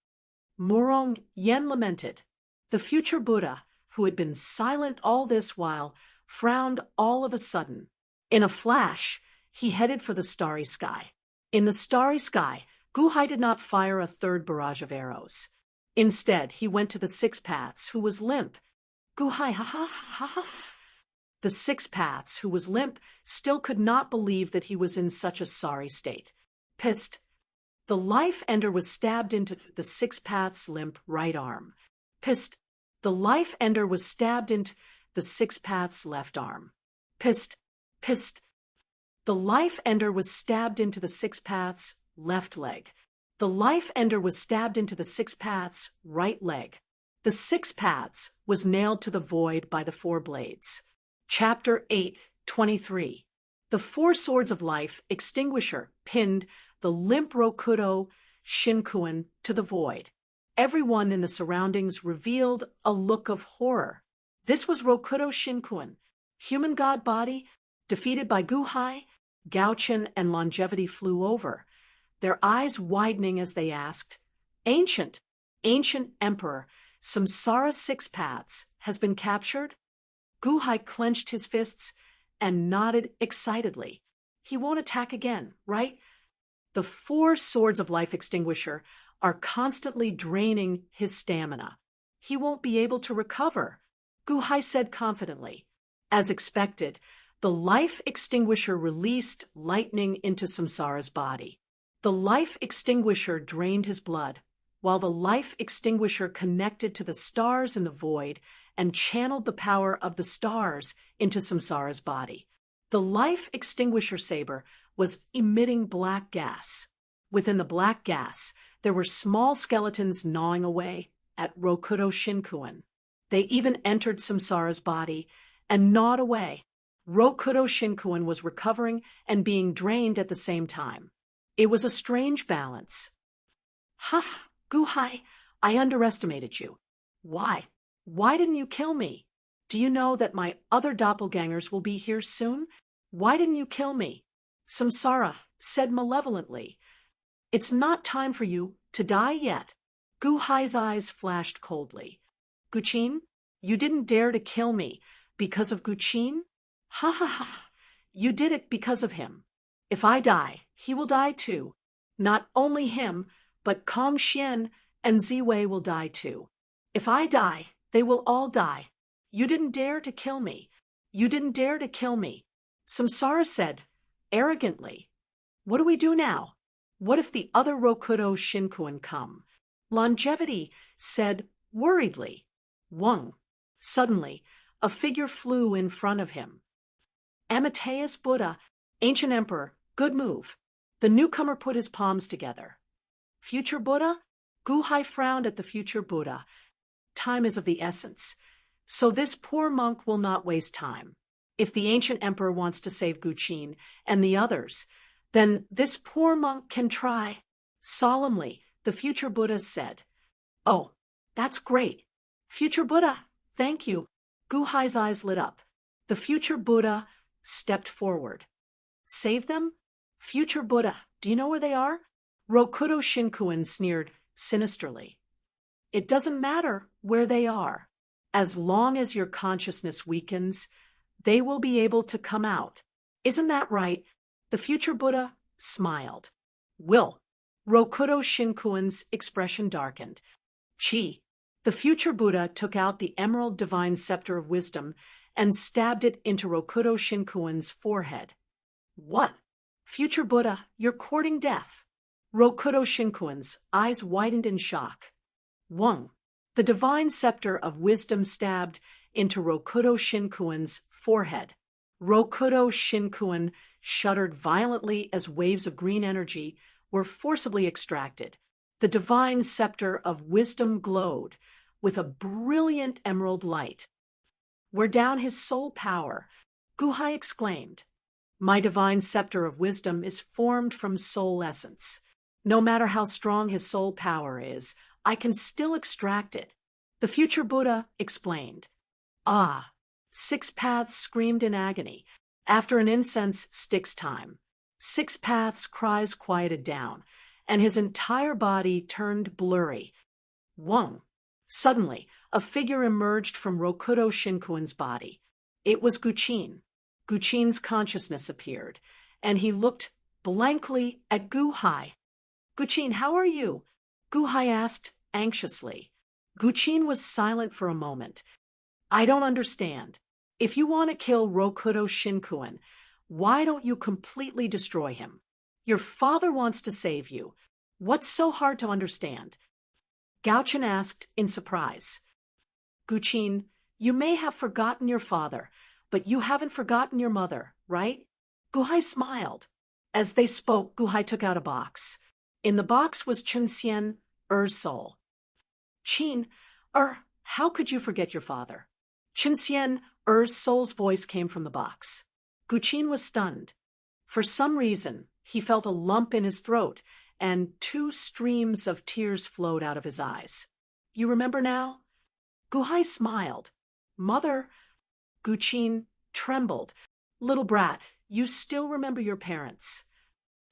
Murong Yen lamented. The future Buddha, who had been silent all this while, frowned all of a sudden. In a flash, he headed for the starry sky. In the starry sky, Gu Hai did not fire a third barrage of arrows. Instead, he went to the 6 paths, who was limp. Gu Hai, ha ha ha ha. The 6 paths, who was limp, still could not believe that he was in such a sorry state. Pissed. The life ender was stabbed into the 6 paths' limp right arm. Pissed. The life ender was stabbed into the 6 paths' left arm. Pissed. The life ender was stabbed into the 6 paths' left leg. The life ender was stabbed into the 6 paths' right leg. The 6 paths was nailed to the void by the 4 blades. Chapter 8:23. The 4 swords of life extinguisher pinned the limp Rokudo Shinkuen to the void. Everyone in the surroundings revealed a look of horror. This was Rokudo Shinkuen, human god body, defeated by Gu Hai. Gauchen and Longevity flew over, their eyes widening as they asked, Ancient Emperor, Samsara 6 paths has been captured? Gu Hai clenched his fists and nodded excitedly. He won't attack again, right? The 4 swords of life extinguisher are constantly draining his stamina. he won't be able to recover, Gu Hai said confidently. As expected, the life extinguisher released lightning into Samsara's body. The life extinguisher drained his blood, while the life extinguisher connected to the stars in the void and channeled the power of the stars into Samsara's body. The life extinguisher saber was emitting black gas. Within the black gas, there were small skeletons gnawing away at Rokudo Shinkuin. They even entered Samsara's body and gnawed away. Rokudo Shinkuin was recovering and being drained at the same time. It was a strange balance. Ha, Gu Hai, I underestimated you. Why? Why didn't you kill me? Do you know that my other doppelgangers will be here soon? Why didn't you kill me? Samsara said malevolently. It's not time for you to die yet. Gu Hai's eyes flashed coldly. Guqin, you didn't dare to kill me because of Guqin? Ha ha ha. You did it because of him. If I die, he will die too. Not only him, but Kong Xian and Ziwei will die too. If I die, they will all die. You didn't dare to kill me. You didn't dare to kill me. Samsara said, arrogantly. What do we do now? What if the other Rokudo Shinkuin come? Longevity said worriedly. Wang. Suddenly, a figure flew in front of him. Amateus Buddha, ancient emperor, good move. The newcomer put his palms together. Future Buddha? Gu Hai frowned at the future Buddha. Time is of the essence. So this poor monk will not waste time. If the ancient emperor wants to save Guqin and the others, then this poor monk can try. Solemnly, the future Buddha said, Oh, that's great. Future Buddha, thank you. Gu Hai's eyes lit up. The future Buddha stepped forward. Save them? Future Buddha, do you know where they are? Rokudo Shinkuin sneered sinisterly. It doesn't matter where they are. As long as your consciousness weakens, they will be able to come out. Isn't that right? The future Buddha smiled. Will. Rokudo Shinkuin's expression darkened. Chi. The future Buddha took out the emerald divine scepter of wisdom and stabbed it into Rokudo Shinkuin's forehead. What? Future Buddha, you're courting death. Rokudo Shinkuin's eyes widened in shock. Wang. The divine scepter of wisdom stabbed into Rokudo Shinkuin's forehead. Rokudo Shinkuin shuddered violently as waves of green energy were forcibly extracted. The divine scepter of wisdom glowed with a brilliant emerald light. We're down his soul power, Gu Hai exclaimed. My divine scepter of wisdom is formed from soul essence. No matter how strong his soul power is, I can still extract it. The future Buddha explained. Ah! 6 Paths screamed in agony. After an incense stick's time, 6 Paths' cries quieted down, and his entire body turned blurry. Wang. Suddenly, a figure emerged from Rokudo Shinkuin's body. It was Guqin. Guqin's consciousness appeared, and he looked blankly at Gu Hai. Guqin, how are you? Gu Hai asked anxiously. Guqin was silent for a moment. I don't understand. If you want to kill Rokudo Shinkuin, why don't you completely destroy him? Your father wants to save you. What's so hard to understand? Gaochen asked in surprise. Guqin, you may have forgotten your father, but you haven't forgotten your mother, right? Gu Hai smiled. As they spoke, Gu Hai took out a box. In the box was Chen Xian, Er's soul. Qin, how could you forget your father? Chen Xian, Er's soul's voice came from the box. Guqin was stunned. For some reason, he felt a lump in his throat, and 2 streams of tears flowed out of his eyes. You remember now? Gu Hai smiled. Mother. Guqin trembled. Little brat, you still remember your parents.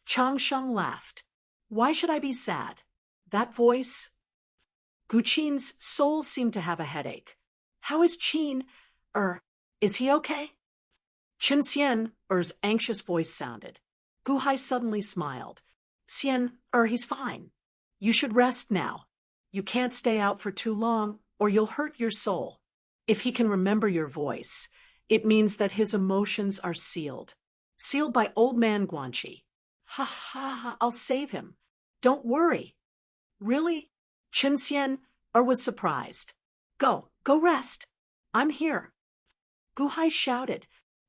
Chang Sheng laughed. Why should I be sad? That voice? Guqin's soul seemed to have a headache. How is Qin? Is he okay? Chen Xian, Er's anxious voice sounded. Gu Hai suddenly smiled. Xian, he's fine. You should rest now. You can't stay out for too long, or you'll hurt your soul. If he can remember your voice, it means that his emotions are sealed. Sealed by old man Guanxi. Ha ha ha, I'll save him. Don't worry. Really? Chen Xian was surprised. Go rest. I'm here. Gu Hai shouted.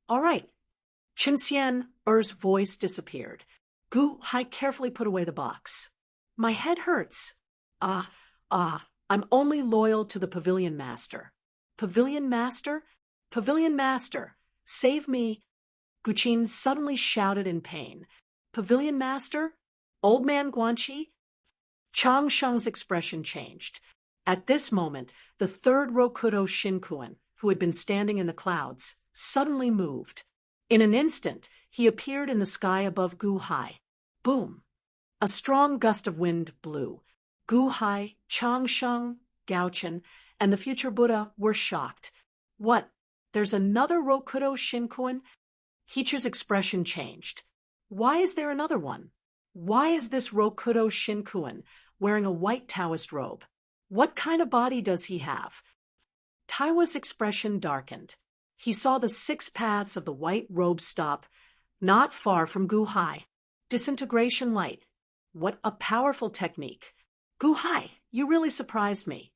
All right. Chen Xian's voice disappeared. Gu Hai carefully put away the box. My head hurts. I'm only loyal to the Pavilion Master. Pavilion Master? Pavilion Master, save me. Guqin suddenly shouted in pain. Pavilion Master? Old man Guanxi? Chang Sheng's expression changed. At this moment, the third Rokudo Shinkuan, who had been standing in the clouds, suddenly moved. In an instant, he appeared in the sky above Gu Hai. Boom! A strong gust of wind blew. Gu Hai, Chang Sheng, Gao Chen, and the future Buddha were shocked. What? There's another Rokudo Shinkuan? Hichu's expression changed. Why is there another one? Why is this Rokudo Shinkuan wearing a white Taoist robe? What kind of body does he have? Taiwa's expression darkened. He saw the 6 paths of the white robe stop, not far from Gu Hai. Disintegration light. What a powerful technique. Gu Hai, you really surprised me.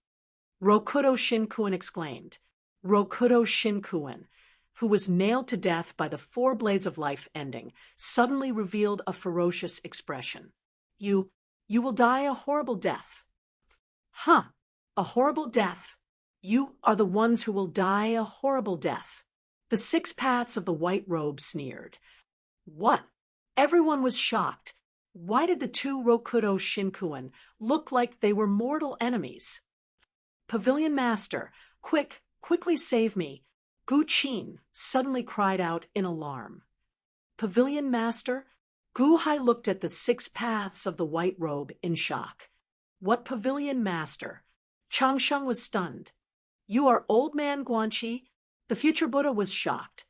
Rokudo Shinkuan exclaimed. Rokudo Shinkuan, who was nailed to death by the 4 blades of life ending, suddenly revealed a ferocious expression. You will die a horrible death. Huh, a horrible death. You are the ones who will die a horrible death. The 6 paths of the white robe sneered. What? Everyone was shocked. Why did the 2 Rokudo Shinkuan look like they were mortal enemies? Pavilion Master, quickly save me. Gu Qin suddenly cried out in alarm. Pavilion Master? Gu Hai looked at the 6 paths of the white robe in shock. What Pavilion Master? Chang Sheng was stunned. You are old man Guanxi? The future Buddha was shocked.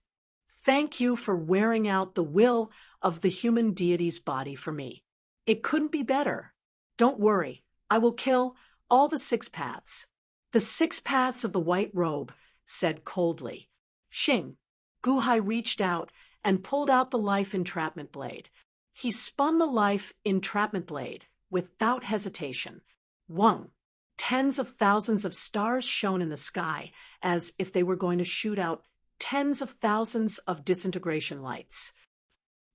Thank you for wearing out the will of the human deity's body for me. It couldn't be better. Don't worry, I will kill all the 6 paths. The 6 paths of the white robe said coldly. Xing. Gu Hai reached out and pulled out the life entrapment blade. He spun the life entrapment blade without hesitation. Wang. Tens of thousands of stars shone in the sky as if they were going to shoot out tens of thousands of disintegration lights.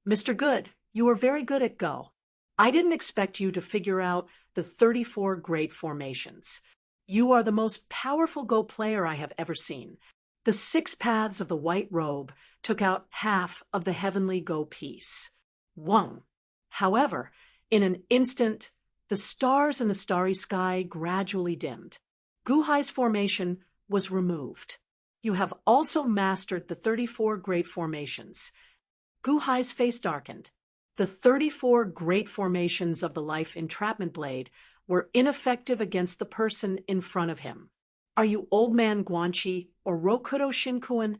Mr. Good, you are very good at Go. I didn't expect you to figure out the 34 great formations. You are the most powerful Go player I have ever seen. The 6 paths of the white robe took out half of the heavenly Go piece. Wang. However, in an instant, the stars in the starry sky gradually dimmed. Gu Hai's formation was removed. You have also mastered the 34 great formations. Gu Hai's face darkened. The 34 great formations of the life entrapment blade were ineffective against the person in front of him. Are you old man Guanxi or Rokudo Shinkuan?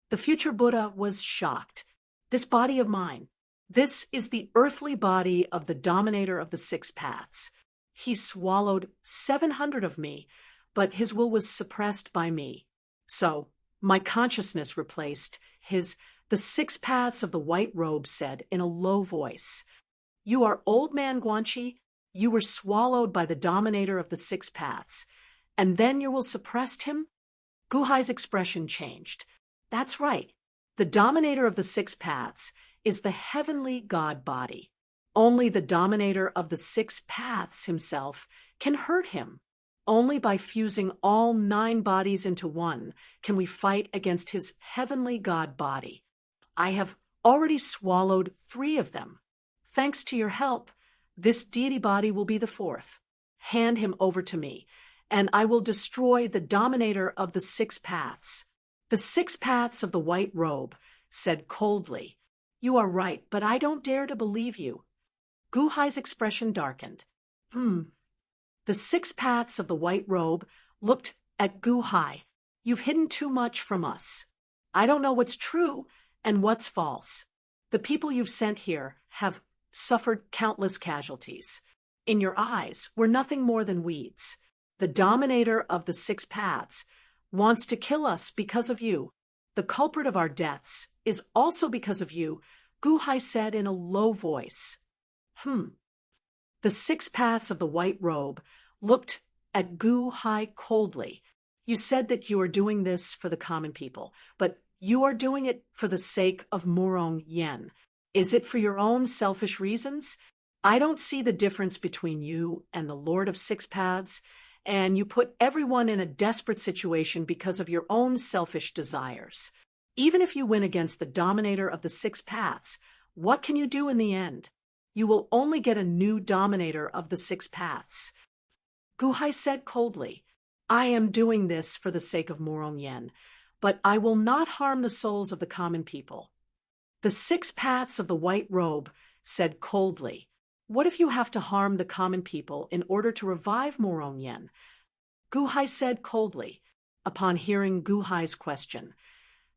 The future Buddha was shocked. This body of mine. This is the earthly body of the dominator of the 6 paths. He swallowed 700 of me, but his will was suppressed by me. So, my consciousness replaced his. The 6 paths of the white robe said in a low voice, You are old man Guanxi. You were swallowed by the dominator of the 6 paths, and then your will suppressed him? Gu Hai's expression changed. That's right. The dominator of the 6 paths is the heavenly God body. Only the dominator of the 6 paths himself can hurt him. Only by fusing all 9 bodies into one can we fight against his heavenly God body. I have already swallowed 3 of them. Thanks to your help, this deity body will be the 4th. Hand him over to me, and I will destroy the dominator of the 6 paths. The 6 paths of the white robe said coldly, You are right, but I don't dare to believe you. Gu Hai's expression darkened. The 6 paths of the white robe looked at Gu Hai. You've hidden too much from us. I don't know what's true and what's false. The people you've sent here have suffered countless casualties. In your eyes, we're nothing more than weeds. The dominator of the six paths wants to kill us because of you. The culprit of our deaths is also because of you, Guhai said in a low voice. The six paths of the white robe looked at Guhai coldly. You said that you are doing this for the common people, but you are doing it for the sake of Murong Yen. Is it for your own selfish reasons? I don't see the difference between you and the Lord of Six Paths, and you put everyone in a desperate situation because of your own selfish desires. Even if you win against the dominator of the six paths, what can you do in the end? You will only get a new dominator of the six paths. Guhai said coldly, I am doing this for the sake of Murong Yen, but I will not harm the souls of the common people. The six paths of the white robe said coldly, what if you have to harm the common people in order to revive Murong Yen? Guhai said coldly, upon hearing Guhai's question.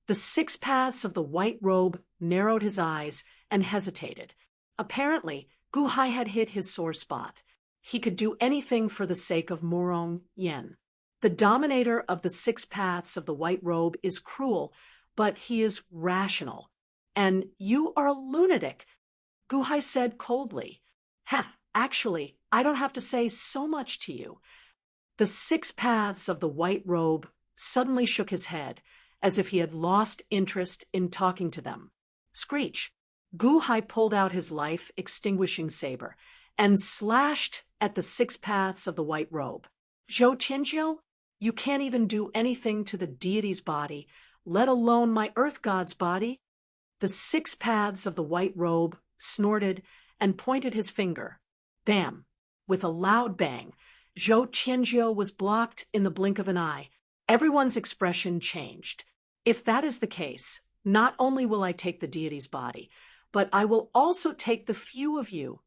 The six paths of the white robe narrowed his eyes and hesitated. Apparently, Guhai had hit his sore spot. He could do anything for the sake of Murong Yen. The dominator of the six paths of the white robe is cruel, but he is rational. And you are a lunatic, Guhai said coldly. Actually, I don't have to say so much to you. The six paths of the white robe suddenly shook his head, as if he had lost interest in talking to them. Screech! Guhai pulled out his life-extinguishing saber and slashed at the six paths of the white robe. Zhou Qinjiu, you can't even do anything to the deity's body, let alone my earth god's body. The six paths of the white robe snorted and pointed his finger. Bam! With a loud bang, Zhou Qianjiu was blocked in the blink of an eye. Everyone's expression changed. If that is the case, not only will I take the deity's body, but I will also take the few of you.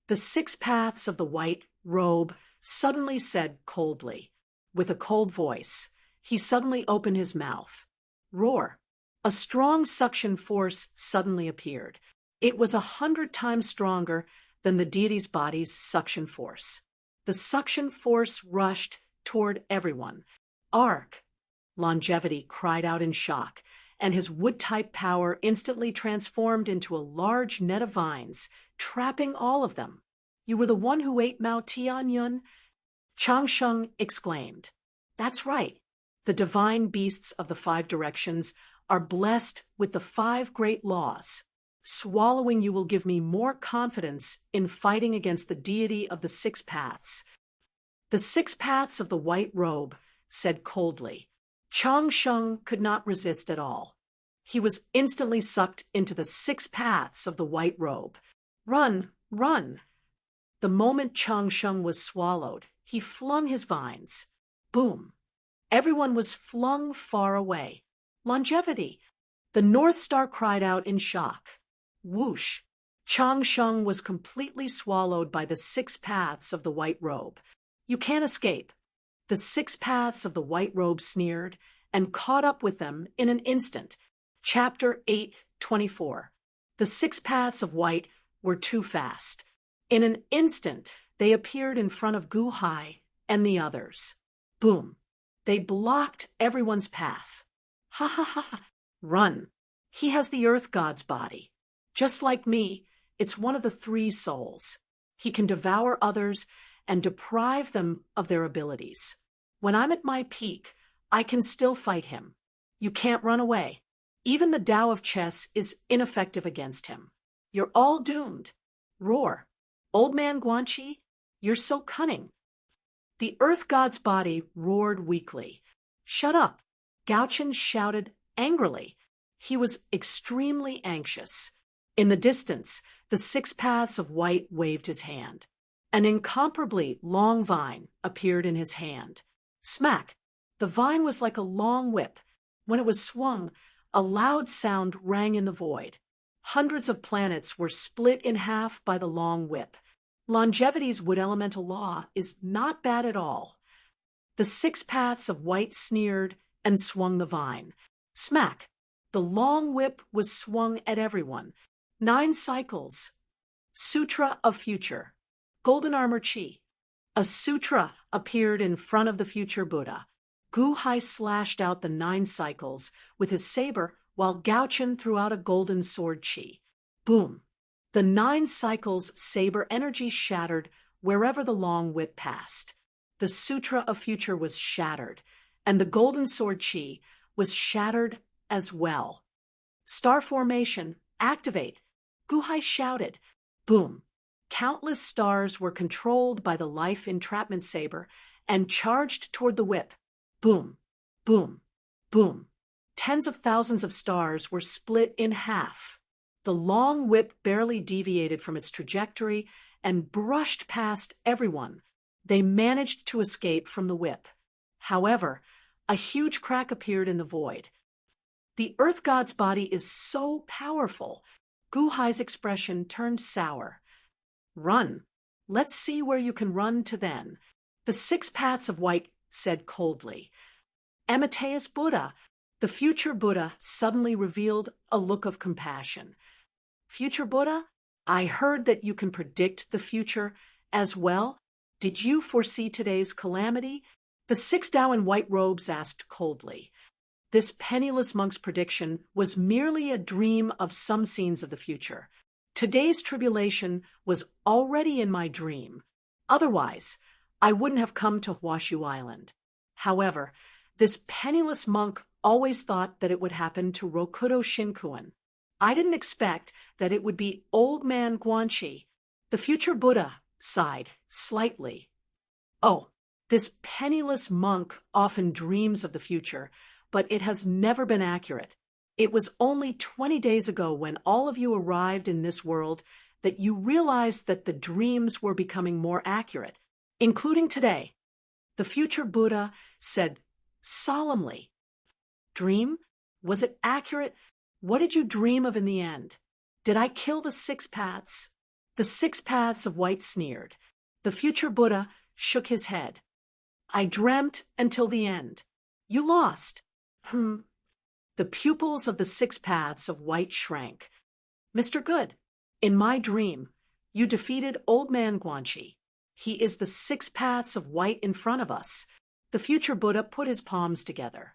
The six paths of the white robe suddenly said coldly. With a cold voice, he suddenly opened his mouth. Roar! A strong suction force suddenly appeared. It was 100 times stronger than the deity's body's suction force. The suction force rushed toward everyone. Ark! Longevity cried out in shock, and his wood-type power instantly transformed into a large net of vines, trapping all of them. You were the one who ate Mao Tianyun? Changsheng exclaimed. That's right. The divine beasts of the five directions are blessed with the five great laws. Swallowing you will give me more confidence in fighting against the deity of the six paths. The six paths of the white robe said coldly. Changsheng could not resist at all. He was instantly sucked into the six paths of the white robe. Run, run! The moment Changsheng was swallowed, he flung his vines. Boom! Everyone was flung far away. Longevity! The North Star cried out in shock. Whoosh! Changsheng was completely swallowed by the six paths of the white robe. You can't escape. The six paths of the white robe sneered and caught up with them in an instant. Chapter 8:24. The six paths of white were too fast. In an instant, they appeared in front of Guhai and the others. Boom! They blocked everyone's path. Ha ha ha! Run! He has the earth god's body. Just like me, it's one of the three souls. He can devour others and deprive them of their abilities. When I'm at my peak, I can still fight him. You can't run away. Even the Tao of chess is ineffective against him. You're all doomed. Roar. Old man Guanqi, you're so cunning. The earth god's body roared weakly. Shut up. Gauchen shouted angrily. He was extremely anxious. In the distance, the six paths of white waved his hand. An incomparably long vine appeared in his hand. Smack! The vine was like a long whip. When it was swung, a loud sound rang in the void. Hundreds of planets were split in half by the long whip. Longevity's wood elemental law is not bad at all. The six paths of white sneered and swung the vine. Smack! The long whip was swung at everyone. 9 cycles. Sutra of Future. Golden Armor Chi. A Sutra appeared in front of the future Buddha. Gu-hai slashed out the 9 cycles with his saber while Gaochen threw out a golden sword chi. Boom! The 9 cycles' saber energy shattered wherever the long whip passed. The Sutra of Future was shattered, and the golden sword chi was shattered as well. Star formation, activate! Gu-hai shouted. Boom! Countless stars were controlled by the life entrapment saber and charged toward the whip. Boom! Boom! Boom! Tens of thousands of stars were split in half. The long whip barely deviated from its trajectory and brushed past everyone. They managed to escape from the whip. However, a huge crack appeared in the void. The Earth God's body is so powerful. Gu-hai's expression turned sour. Run. Let's see where you can run to then. The 6 paths of white said coldly. Amateus Buddha. The future Buddha suddenly revealed a look of compassion. Future Buddha, I heard that you can predict the future as well. Did you foresee today's calamity? The 6 Tao in white robes asked coldly. This penniless monk's prediction was merely a dream of some scenes of the future. Today's tribulation was already in my dream. Otherwise, I wouldn't have come to Huashu Island. However, this penniless monk always thought that it would happen to Rokudo Shinkuan. I didn't expect that it would be Old Man Guanxi. The future Buddha sighed slightly. Oh, this penniless monk often dreams of the future, but it has never been accurate. It was only 20 days ago when all of you arrived in this world that you realized that the dreams were becoming more accurate, including today. The future Buddha said solemnly, Dream? Was it accurate? What did you dream of in the end? Did I kill the 6 paths? The 6 paths of white sneered. The future Buddha shook his head. I dreamt until the end. You lost. The pupils of the 6 paths of white shrank. Mr. Good, in my dream, you defeated Old Man Guanxi. He is the 6 paths of white in front of us. The future Buddha put his palms together.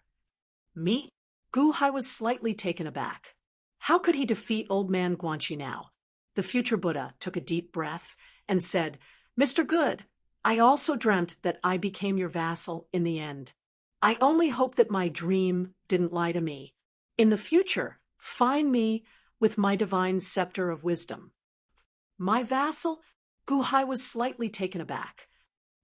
Me? Gu-hai was slightly taken aback. How could he defeat Old Man Guanxi now? The future Buddha took a deep breath and said, Mr. Good, I also dreamt that I became your vassal in the end. I only hope that my dream didn't lie to me. In the future, find me with my divine scepter of wisdom. My vassal? Gu-hai was slightly taken aback.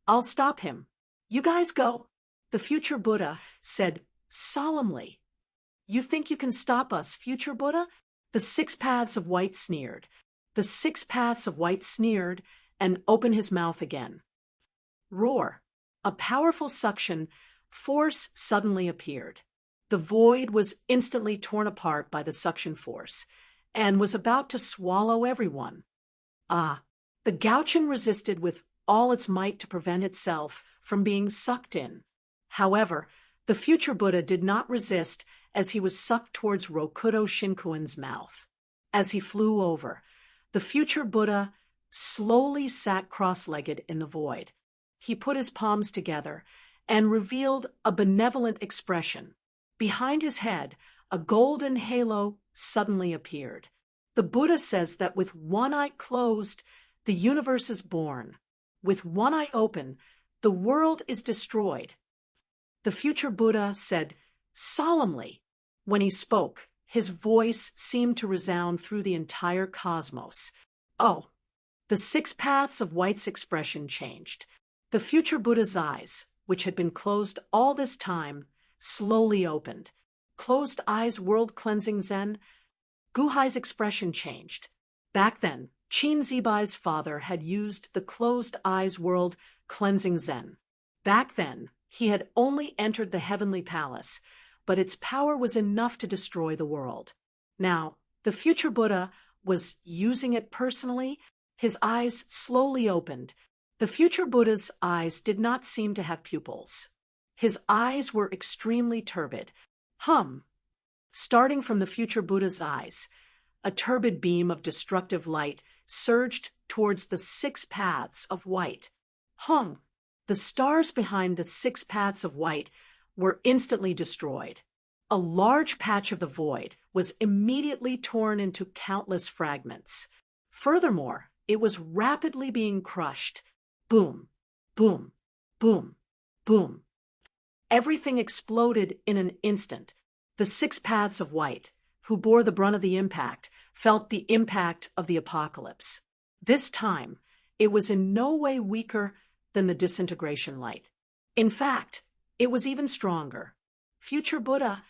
I'll stop him. You guys go. The future Buddha said solemnly. You think you can stop us, future Buddha? The 6 paths of white sneered. The 6 paths of white sneered and opened his mouth again. Roar. A powerful suction force suddenly appeared. The void was instantly torn apart by the suction force and was about to swallow everyone. The Gaochen resisted with all its might to prevent itself from being sucked in. However, the future Buddha did not resist as he was sucked towards Rokudo Shinkuan's mouth. As he flew over, the future Buddha slowly sat cross-legged in the void. He put his palms together and revealed a benevolent expression. Behind his head, a golden halo suddenly appeared. The Buddha says that with one eye closed, the universe is born. With one eye open, the world is destroyed. The future Buddha said solemnly. When he spoke, his voice seemed to resound through the entire cosmos. Oh, the 6 paths of white's expression changed. The future Buddha's eyes, which had been closed all this time, slowly opened. Closed eyes world-cleansing Zen. Gu-hai's expression changed. Back then, Qin Zibai's father had used the closed eyes world-cleansing Zen. Back then, he had only entered the heavenly palace, but its power was enough to destroy the world. Now, the future Buddha was using it personally. His eyes slowly opened. The future Buddha's eyes did not seem to have pupils. His eyes were extremely turbid. Starting from the future Buddha's eyes, a turbid beam of destructive light surged towards the 6 paths of white. The stars behind the 6 paths of white were instantly destroyed. A large patch of the void was immediately torn into countless fragments. Furthermore, it was rapidly being crushed. Boom, boom, boom, boom. Everything exploded in an instant. The 6 paths of white, who bore the brunt of the impact, felt the impact of the apocalypse. This time, it was in no way weaker than the disintegration light. In fact, it was even stronger. Future Buddha,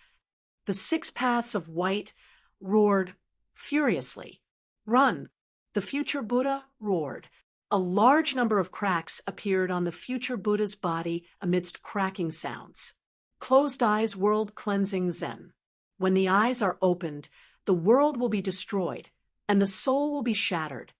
the 6 paths of white, roared furiously. Run! The future Buddha roared. A large number of cracks appeared on the future Buddha's body amidst cracking sounds. Closed eyes, world cleansing Zen. When the eyes are opened, the world will be destroyed, and the soul will be shattered.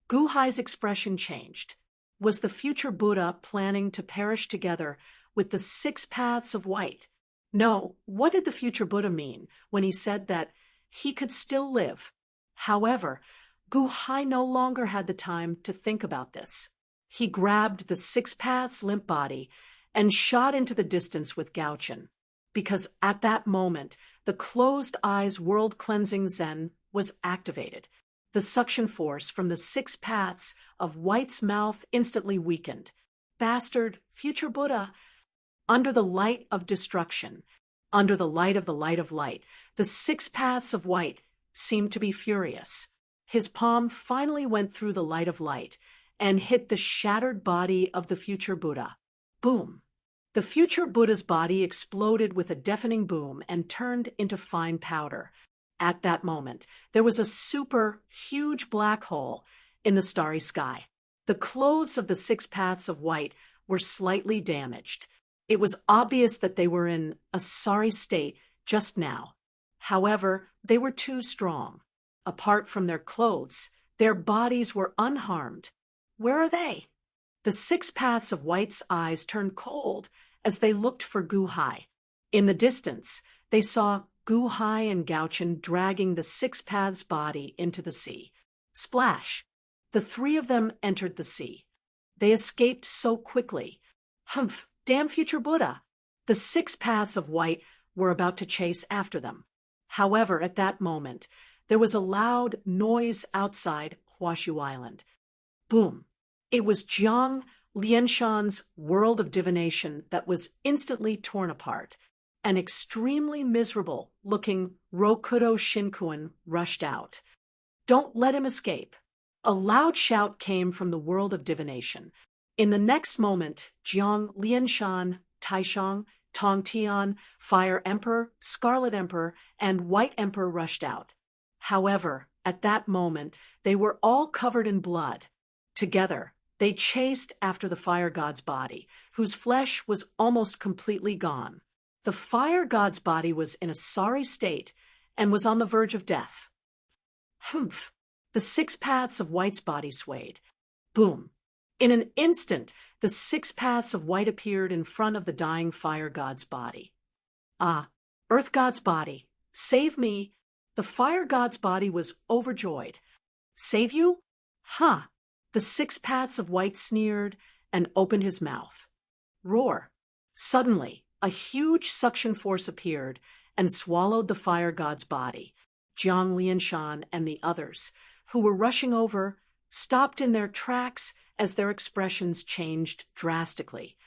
Guhai's expression changed. Was the future Buddha planning to perish together with the 6 paths of white? No, what did the future Buddha mean when he said that he could still live? However, Guhai no longer had the time to think about this. He grabbed the 6 paths limp body and shot into the distance with Gaochen, because at that moment, the closed eyes world-cleansing Zen was activated. The suction force from the 6 paths of white's mouth instantly weakened. Bastard, future Buddha, under the light of destruction, under the light of light, the 6 paths of white seemed to be furious. His palm finally went through the light of light and hit the shattered body of the future Buddha. Boom! The future Buddha's body exploded with a deafening boom and turned into fine powder. At that moment, there was a super huge black hole in the starry sky. The clothes of the 6 paths of white were slightly damaged. It was obvious that they were in a sorry state just now. However, they were too strong. Apart from their clothes, their bodies were unharmed. Where are they? The 6 paths of white's eyes turned cold as they looked for Guhai. In the distance, they saw Guhai and Gaochen dragging the 6 paths body into the sea. Splash! The 3 of them entered the sea. They escaped so quickly. Humph! Damn future Buddha! The 6 paths of white were about to chase after them. However, at that moment, there was a loud noise outside Huashu Island. Boom! It was Jiang Lianshan's world of divination that was instantly torn apart. An extremely miserable-looking Rokudo Shinkuin rushed out. Don't let him escape! A loud shout came from the world of divination. In the next moment, Jiang Lianshan, Taishang, Tongtian, Fire Emperor, Scarlet Emperor, and White Emperor rushed out. However, at that moment, they were all covered in blood. Together, they chased after the fire god's body, whose flesh was almost completely gone. The fire god's body was in a sorry state and was on the verge of death. Humph! The 6 paths of white's body swayed. Boom! In an instant, the 6 paths of white appeared in front of the dying fire god's body. Ah, earth god's body, save me! The fire god's body was overjoyed. Save you? Huh! The 6 paths of white sneered and opened his mouth. Roar! Suddenly, a huge suction force appeared and swallowed the fire god's body. Jiang Lianshan and the others, who were rushing over, stopped in their tracks as their expressions changed drastically.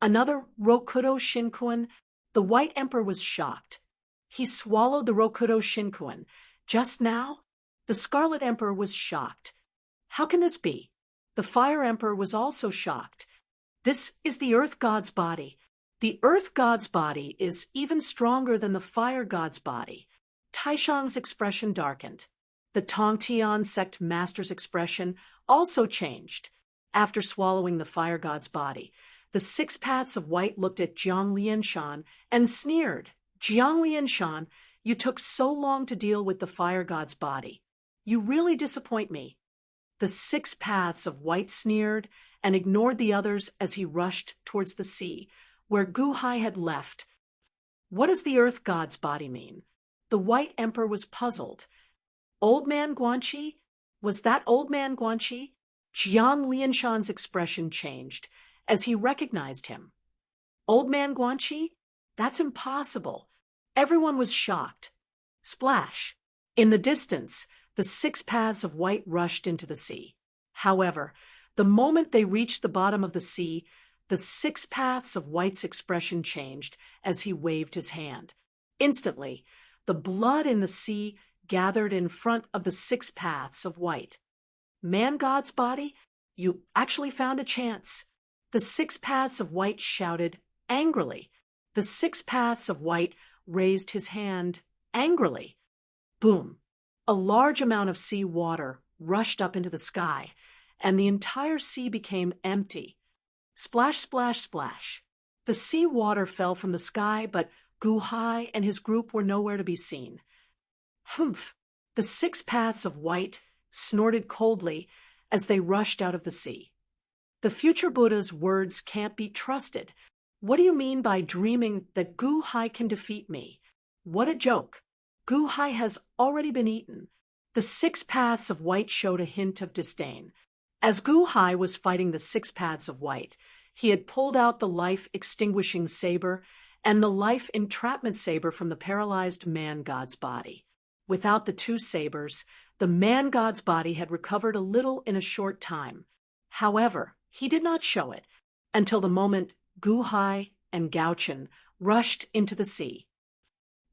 Another Rokudo Shinkuin, the White Emperor was shocked. He swallowed the Rokudo Shinkuin. Just now? The Scarlet Emperor was shocked. How can this be? The Fire Emperor was also shocked. This is the Earth God's body. The Earth God's body is even stronger than the Fire God's body. Taishang's expression darkened. The Tongtian sect master's expression also changed. After swallowing the fire god's body, the 6 paths of white looked at Jiang Lianshan and sneered. Jiang Lianshan, you took so long to deal with the fire god's body. You really disappoint me. The 6 paths of white sneered and ignored the others as he rushed towards the sea, where Guhai had left. What does the earth god's body mean? The White Emperor was puzzled. Old man Guanxi? Was that old man Guanxi? Jiang Lianshan's expression changed, as he recognized him. Old Man Guanxi? That's impossible. Everyone was shocked. Splash! In the distance, the 6 paths of white rushed into the sea. However, the moment they reached the bottom of the sea, the 6 paths of white's expression changed as he waved his hand. Instantly, the blood in the sea gathered in front of the 6 paths of white. Man God's body, you actually found a chance. The 6 paths of white shouted angrily. The 6 paths of white raised his hand angrily. Boom! A large amount of sea water rushed up into the sky, and the entire sea became empty. Splash, splash, splash. The sea water fell from the sky, but Gu Hai and his group were nowhere to be seen. Humph! The 6 paths of white snorted coldly as they rushed out of the sea. The future Buddha's words can't be trusted. What do you mean by dreaming that Gu Hai can defeat me? What a joke! Gu Hai has already been eaten. The 6 paths of white showed a hint of disdain. As Gu Hai was fighting the 6 paths of white, he had pulled out the life-extinguishing saber and the life-entrapment saber from the paralyzed man-god's body. Without the 2 sabers, the man-god's body had recovered a little in a short time. However, he did not show it until the moment Gu Hai and Gao-chen rushed into the sea.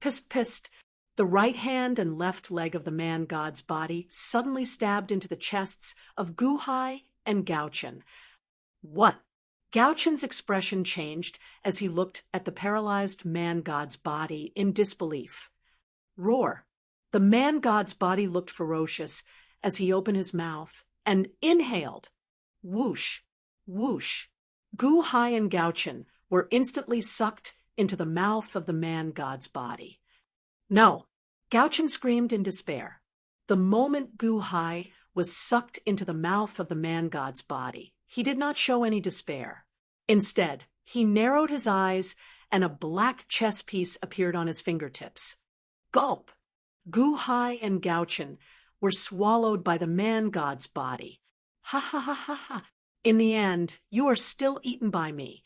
Pist, pist! The right hand and left leg of the man-god's body suddenly stabbed into the chests of Gu Hai and Gao-chen. What? Gao-chen's expression changed as he looked at the paralyzed man-god's body in disbelief. Roar! The man-god's body looked ferocious as he opened his mouth and inhaled. Whoosh! Whoosh! Gu Hai and Gao-chen were instantly sucked into the mouth of the man-god's body. No! Gao-chen screamed in despair. The moment Gu Hai was sucked into the mouth of the man-god's body, he did not show any despair. Instead, he narrowed his eyes and a black chess piece appeared on his fingertips. Gulp! Gu Hai and Gao-chen were swallowed by the man-god's body. Ha ha ha ha ha! In the end, you are still eaten by me.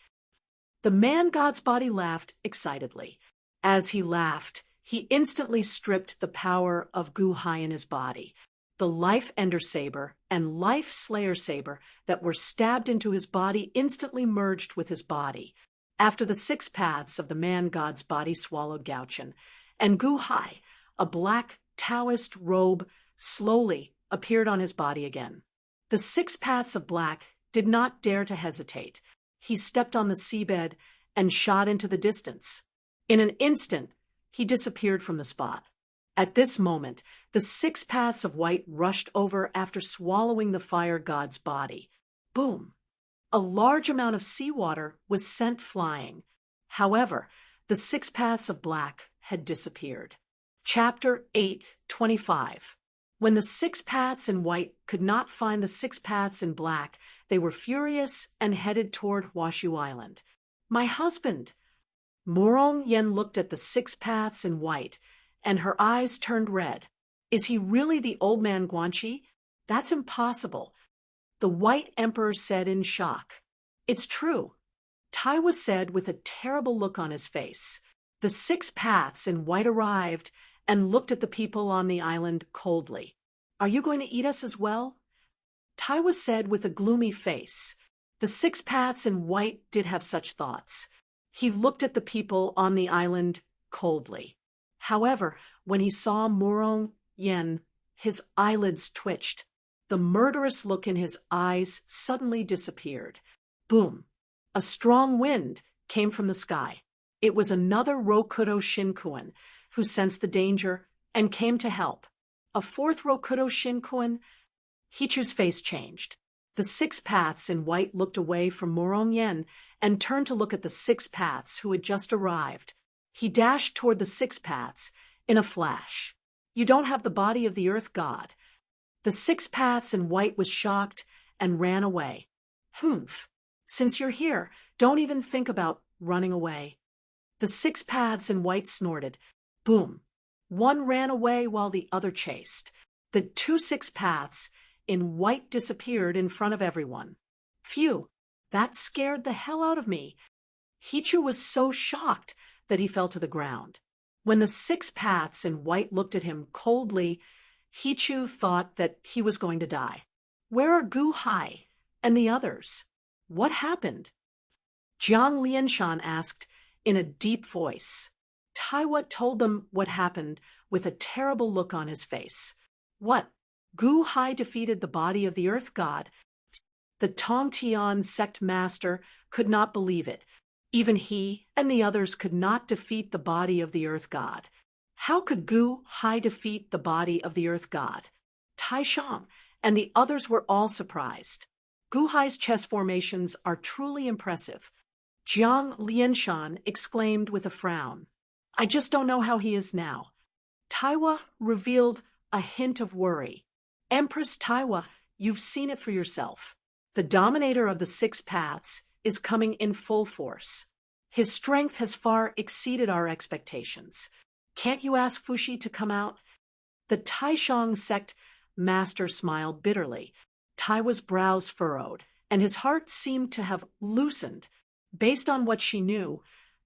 The man-god's body laughed excitedly. As he laughed, he instantly stripped the power of Gu Hai in his body. The Life Ender Saber and Life Slayer Saber that were stabbed into his body instantly merged with his body. After the 6 paths of the man-god's body swallowed Gao-chen, and Gu Hai, a black Taoist robe, slowly appeared on his body again. The 6 paths of black did not dare to hesitate. He stepped on the seabed and shot into the distance. In an instant, he disappeared from the spot. At this moment, the 6 paths of white rushed over after swallowing the fire god's body. Boom! A large amount of seawater was sent flying. However, the 6 paths of black had disappeared. Chapter 8:25. When the 6 paths in white could not find the 6 paths in black, they were furious and headed toward Washu Island. My husband! Morong Yen looked at the 6 paths in white, and her eyes turned red. Is he really the old man Guanxi? That's impossible. The White Emperor said in shock. It's true. Taiwa said with a terrible look on his face. The 6 paths in white arrived and looked at the people on the island coldly. Are you going to eat us as well? Taiwa said with a gloomy face. The 6 paths in white did have such thoughts. He looked at the people on the island coldly. However, when he saw Morong Yen, his eyelids twitched. The murderous look in his eyes suddenly disappeared. Boom! A strong wind came from the sky. It was another Rokudo Shinkuan who sensed the danger and came to help. A 4th Rokudo Shinkuan? Hichu's face changed. The 6 paths in white looked away from Morong Yen and turned to look at the 6 paths who had just arrived. He dashed toward the 6 paths in a flash. You don't have the body of the earth god. The 6 paths in white was shocked and ran away. Humph! Since you're here, don't even think about running away. The 6 paths in white snorted. Boom! One ran away while the other chased. The 2 6 paths in white disappeared in front of everyone. Phew! That scared the hell out of me. Hichu was so shocked that he fell to the ground. When the 6 paths in white looked at him coldly, Hichu thought that he was going to die. Where are Gu Hai and the others? What happened? Jiang Lianshan asked in a deep voice. Taiwa told them what happened with a terrible look on his face. What? Gu Hai defeated the body of the earth god. The Tongtian sect master could not believe it. Even he and the others could not defeat the body of the earth god. How could Gu Hai defeat the body of the earth god? Tai Shang and the others were all surprised. Gu Hai's chess formations are truly impressive. Jiang Lianshan exclaimed with a frown. I just don't know how he is now. Taiwa revealed a hint of worry. Empress Taiwa, you've seen it for yourself. The dominator of the 6 paths is coming in full force. His strength has far exceeded our expectations. Can't you ask Fushi to come out? The Taishang sect master smiled bitterly. Taiwa's brows furrowed, and his heart seemed to have loosened. Based on what she knew,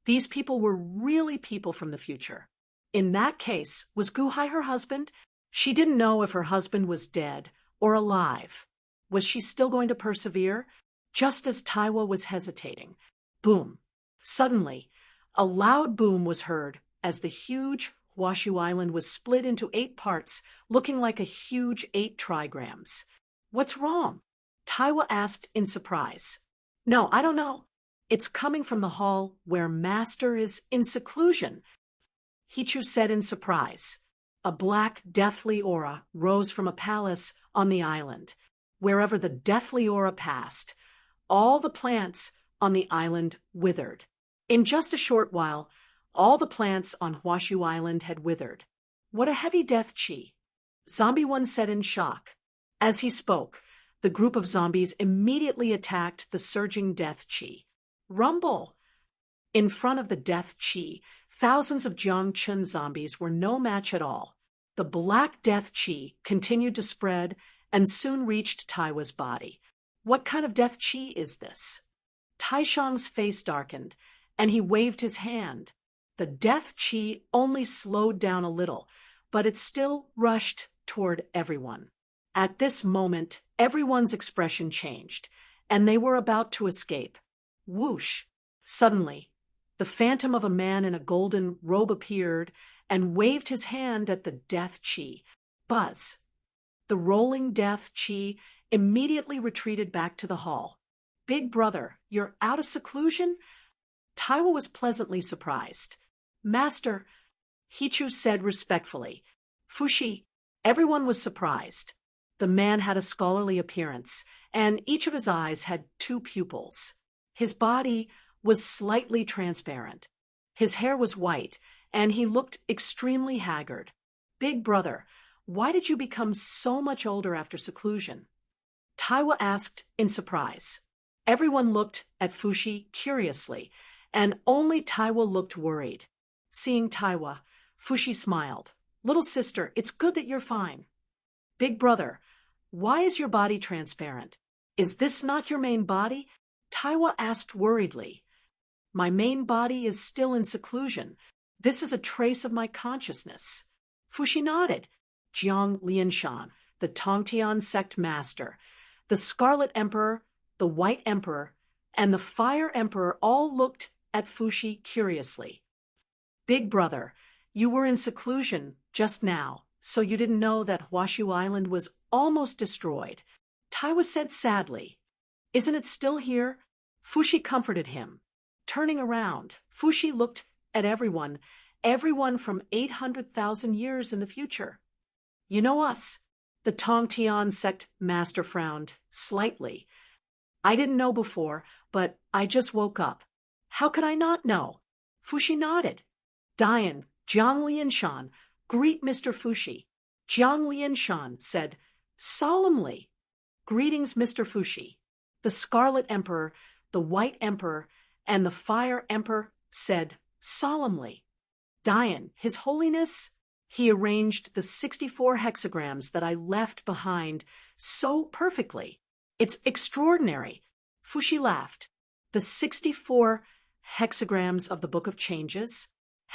these people were really people from the future. In that case, was Gu Hai her husband? She didn't know if her husband was dead or alive. Was she still going to persevere? Just as Taiwa was hesitating. Boom. Suddenly, a loud boom was heard as the huge Huashu Island was split into 8 parts, looking like a huge 8 trigrams. What's wrong? Taiwa asked in surprise. No, I don't know. It's coming from the hall where Master is in seclusion. Hichu said in surprise. A black, deathly aura rose from a palace on the island. Wherever the deathly aura passed, all the plants on the island withered. In just a short while, all the plants on Huashu Island had withered. What a heavy death chi! Zombie 1 said in shock. As he spoke, the group of zombies immediately attacked the surging death chi. Rumble! In front of the death chi, thousands of Jiangchun zombies were no match at all. The black death chi continued to spread and soon reached Taiwa's body. What kind of death chi is this? Taishang's face darkened, and he waved his hand. The death chi only slowed down a little, but it still rushed toward everyone. At this moment, everyone's expression changed, and they were about to escape. Whoosh! Suddenly, the phantom of a man in a golden robe appeared and waved his hand at the death chi. Buzz! The rolling death chi immediately retreated back to the hall. Big brother, you're out of seclusion? Taiwa was pleasantly surprised. Master, Hichu said respectfully. Fushi, everyone was surprised. The man had a scholarly appearance, and each of his eyes had 2 pupils. His body was slightly transparent. His hair was white, and he looked extremely haggard. Big brother, why did you become so much older after seclusion? Taiwa asked in surprise. Everyone looked at Fushi curiously, and only Taiwa looked worried. Seeing Taiwa, Fushi smiled. Little sister, it's good that you're fine. Big brother, why is your body transparent? Is this not your main body? Taiwa asked worriedly. My main body is still in seclusion. This is a trace of my consciousness. Fushi nodded. Jiang Lianshan, the Tongtian sect master, the Scarlet Emperor, the White Emperor, and the Fire Emperor all looked at Fushi curiously. Big brother, you were in seclusion just now, so you didn't know that Huashu Island was almost destroyed. Taiwa said sadly. Isn't it still here? Fushi comforted him. Turning around, Fushi looked at everyone from 800,000 years in the future. You know us. The Tongtian sect master frowned slightly. I didn't know before, but I just woke up. How could I not know? Fushi nodded. Dian, Jiang Lianshan, greet Mr. Fushi. Jiang Lianshan said solemnly, Greetings, Mr. Fushi. The Scarlet Emperor, the White Emperor, and the Fire Emperor said solemnly, Dian, His Holiness. He arranged the 64 hexagrams that I left behind so perfectly. It's extraordinary. Fushi laughed. The 64 hexagrams of the Book of Changes?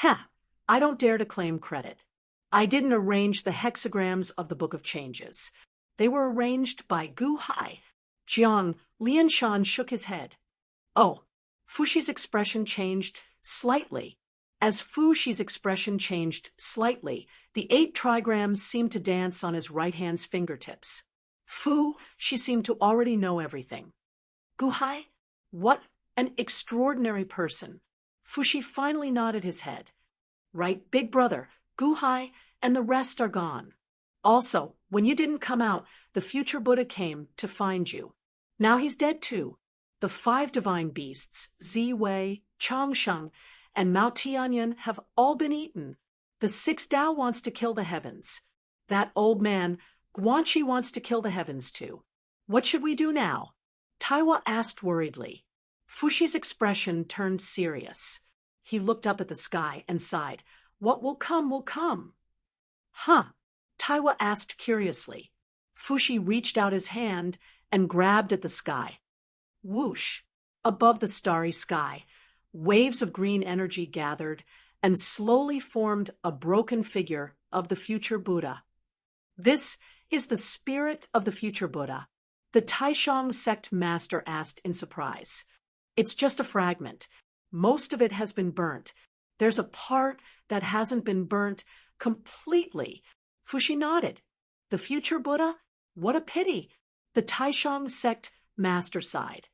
I don't dare to claim credit. I didn't arrange the hexagrams of the Book of Changes. They were arranged by Gu Hai. Jiang Lianshan shook his head. Oh, Fushi's expression changed slightly. As Fushi's expression changed slightly, the 8 trigrams seemed to dance on his right hand's fingertips. She seemed to already know everything. Gu Hai? What an extraordinary person. Fushi finally nodded his head. Right, big brother, Gu Hai and the rest are gone. Also, when you didn't come out, the future Buddha came to find you. Now he's dead too. The 5 divine beasts, Ziwei, Changsheng, and Mao Tianyan have all been eaten. The 6 Tao wants to kill the heavens. That old man, Guanxi, wants to kill the heavens too. What should we do now? Taiwa asked worriedly. Fushi's expression turned serious. He looked up at the sky and sighed. What will come will come. Taiwa asked curiously. Fushi reached out his hand and grabbed at the sky. Whoosh! Above the starry sky, waves of green energy gathered and slowly formed a broken figure of the future Buddha. This is the spirit of the future Buddha, the Taishang sect master asked in surprise. It's just a fragment. Most of it has been burnt. There's a part that hasn't been burnt completely. Fushi nodded. The future Buddha? What a pity. The Taishang sect master sighed.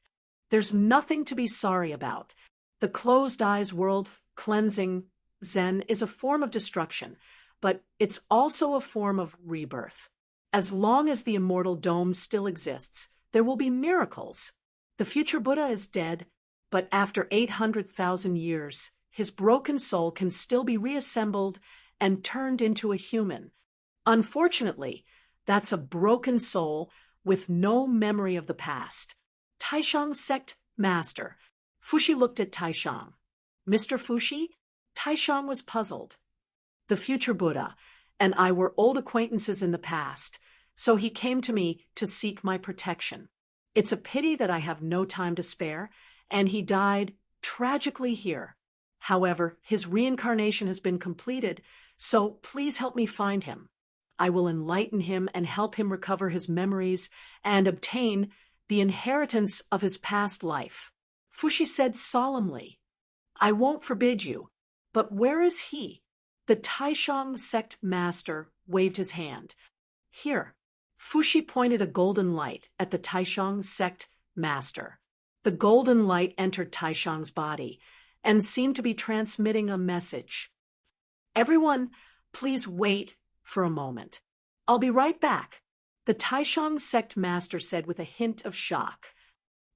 There's nothing to be sorry about. The closed eyes world, cleansing, Zen, is a form of destruction, but it's also a form of rebirth. As long as the immortal dome still exists, there will be miracles. The future Buddha is dead, but after 800,000 years, his broken soul can still be reassembled and turned into a human. Unfortunately, that's a broken soul with no memory of the past. Taishang sect master. Fushi looked at Taishang. Mr. Fushi? Taishang was puzzled. The future Buddha and I were old acquaintances in the past, so he came to me to seek my protection. It's a pity that I have no time to spare, and he died tragically here. However, his reincarnation has been completed, so please help me find him. I will enlighten him and help him recover his memories and obtain the inheritance of his past life. Fushi said solemnly, I won't forbid you, but where is he? The Taishang sect master waved his hand. Here. Fushi pointed a golden light at the Taishang sect master. The golden light entered Taishang's body and seemed to be transmitting a message. Everyone, please wait for a moment. I'll be right back, the Taishang sect master said with a hint of shock.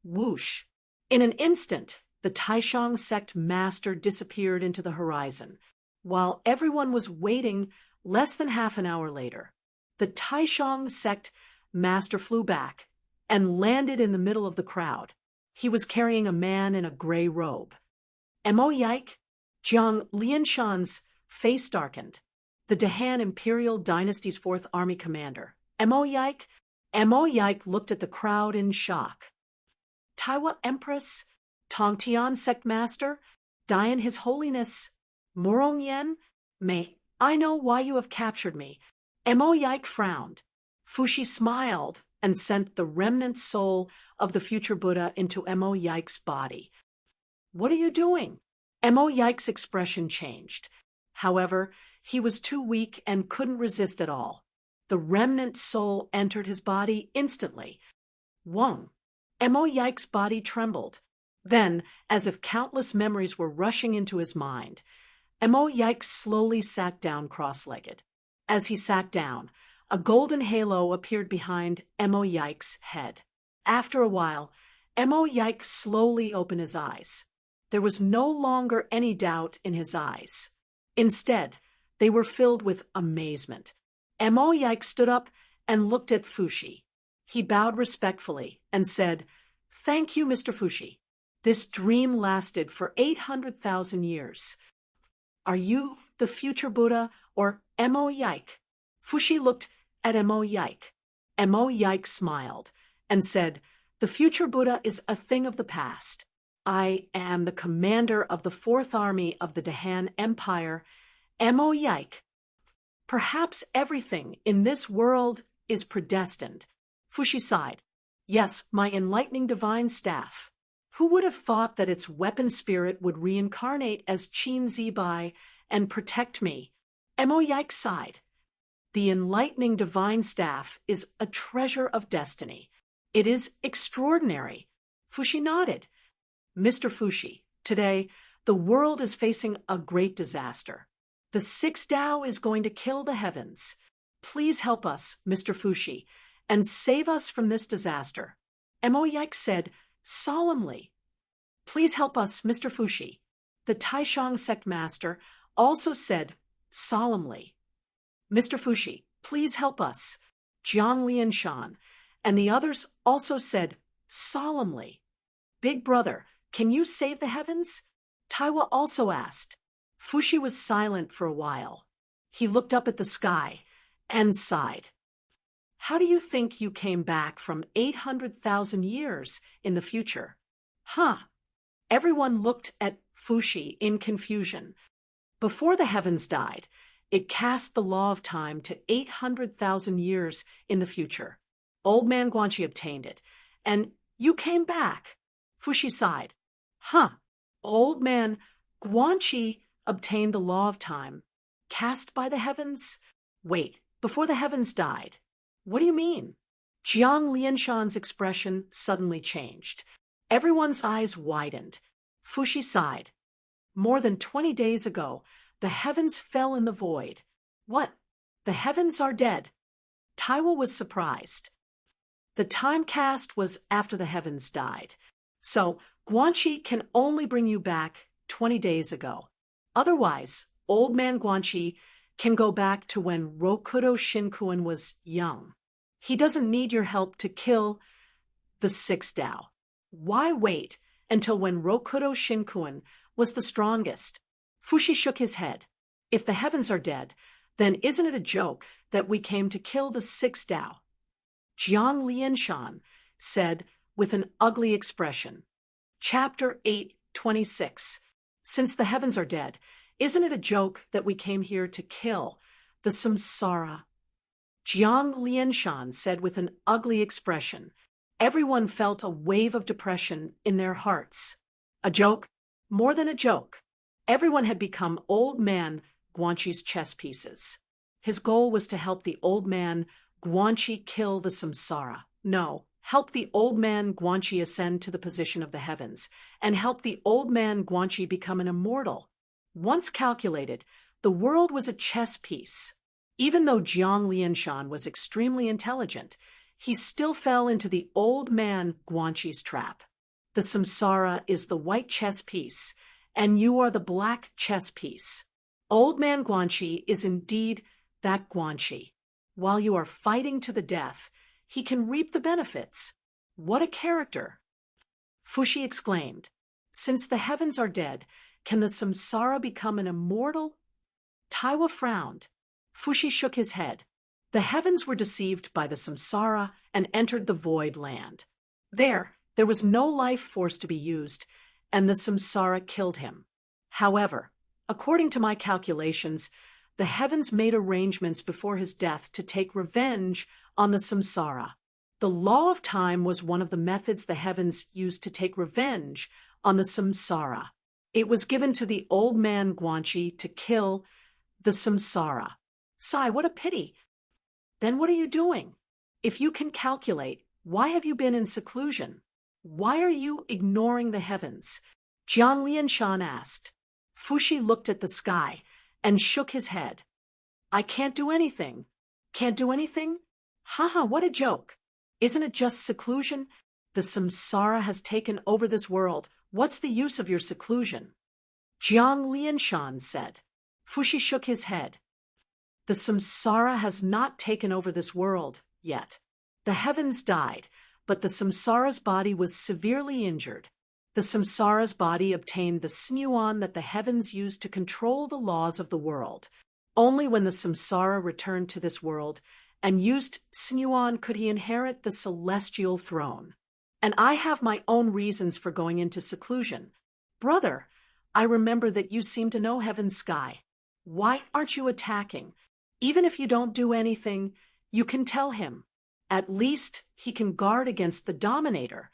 Whoosh! In an instant, the Taishang sect master disappeared into the horizon. While everyone was waiting, less than half an hour later, the Taishang sect master flew back and landed in the middle of the crowd. He was carrying a man in a gray robe. Mo Yike? Jiang Lianshan's face darkened. The Dahan Imperial Dynasty's 4th Army commander. Mo Yike? Mo Yike looked at the crowd in shock. Taiwa Empress? Tongtian sect master? Dian His Holiness? Morong Yen? May I know why you have captured me? Mo Yike frowned. Fushi smiled and sent the remnant soul of the future Buddha into Mo Yike's body. What are you doing? Mo Yike's expression changed. However, he was too weak and couldn't resist at all. The remnant soul entered his body instantly. Wong. Mo Yike's body trembled. Then, as if countless memories were rushing into his mind, Mo Yike slowly sat down cross-legged. As he sat down, a golden halo appeared behind Mo Yike's head. After a while, Mo Yike slowly opened his eyes. There was no longer any doubt in his eyes. Instead, they were filled with amazement. Mo Yike stood up and looked at Fushi. He bowed respectfully and said, Thank you, Mr. Fushi. This dream lasted for 800,000 years. Are you the future Buddha or Mo Yike? Fushi looked at Mo Yike. Mo Yike smiled and said, The future Buddha is a thing of the past. I am the commander of the Fourth Army of the Dahan Empire, Mo Yike. Perhaps everything in this world is predestined. Fushi sighed. Yes, my enlightening divine staff. Who would have thought that its weapon spirit would reincarnate as Qin Zibai and protect me? Mo Yike sighed. The enlightening divine staff is a treasure of destiny. It is extraordinary. Fushi nodded. Mr. Fushi, today, the world is facing a great disaster. The sixth Tao is going to kill the heavens. Please help us, Mr. Fushi, and save us from this disaster. Mo Yike said solemnly. Please help us, Mr. Fushi. The Taishang sect master also said solemnly. Mr. Fushi, please help us. Jiang Lianshan and the others also said solemnly. Big brother, can you save the heavens? Taiwa also asked. Fushi was silent for a while. He looked up at the sky and sighed. How do you think you came back from 800,000 years in the future? Huh. Everyone looked at Fushi in confusion. Before the heavens died, it cast the law of time to 800,000 years in the future. Old man Guanxi obtained it, and you came back. Fushi sighed. Huh. Old man Guanxi obtained the law of time, cast by the heavens? Wait, before the heavens died. What do you mean? Jiang Lianshan's expression suddenly changed. Everyone's eyes widened. Fushi sighed. More than 20 days ago, the heavens fell in the void. What? The heavens are dead. Taiwo was surprised. The time cast was after the heavens died. So, Guanxi can only bring you back 20 days ago. Otherwise, old man Guanxi can go back to when Rokudo Shinkuin was young. He doesn't need your help to kill the sixth Tao. Why wait until when Rokudo Shinkuin was the strongest? Fushi shook his head. If the heavens are dead, then isn't it a joke that we came to kill the sixth Tao? Jiang Lianshan said with an ugly expression. Chapter 8:26. Since the heavens are dead, isn't it a joke that we came here to kill the samsara? Jiang Lianshan said with an ugly expression. Everyone felt a wave of depression in their hearts. A joke? More than a joke. Everyone had become old man Guanxi's chess pieces. His goal was to help the old man Guanxi kill the samsara. No, help the old man Guanxi ascend to the position of the heavens, and help the old man Guanxi become an immortal. Once calculated, the world was a chess piece. Even though Jiang Lianshan was extremely intelligent, he still fell into the old man Guanxi's trap. The samsara is the white chess piece, and you are the black chess piece. Old man Guanxi is indeed that Guanxi. While you are fighting to the death, he can reap the benefits. What a character! Fushi exclaimed. Since the heavens are dead, can the samsara become an immortal? Taiwa frowned. Fushi shook his head. The heavens were deceived by the samsara and entered the void land. There was no life force to be used, and the samsara killed him. However, according to my calculations, the heavens made arrangements before his death to take revenge on the samsara. The law of time was one of the methods the heavens used to take revenge on the samsara. It was given to the old man Guanxi to kill the samsara. Sai, what a pity. Then what are you doing? If you can calculate, why have you been in seclusion? Why are you ignoring the heavens? Jiang Lianshan asked. Fushi looked at the sky and shook his head. I can't do anything. Can't do anything? Haha, what a joke. Isn't it just seclusion? The samsara has taken over this world. What's the use of your seclusion? Jiang Lianshan said. Fushi shook his head. The samsara has not taken over this world yet. The heavens died, but the samsara's body was severely injured. The samsara's body obtained the sinuan that the heavens used to control the laws of the world. Only when the samsara returned to this world and used sinuan could he inherit the celestial throne. And I have my own reasons for going into seclusion. Brother, I remember that you seem to know heaven's sky. Why aren't you attacking? Even if you don't do anything, you can tell him. At least he can guard against the Dominator.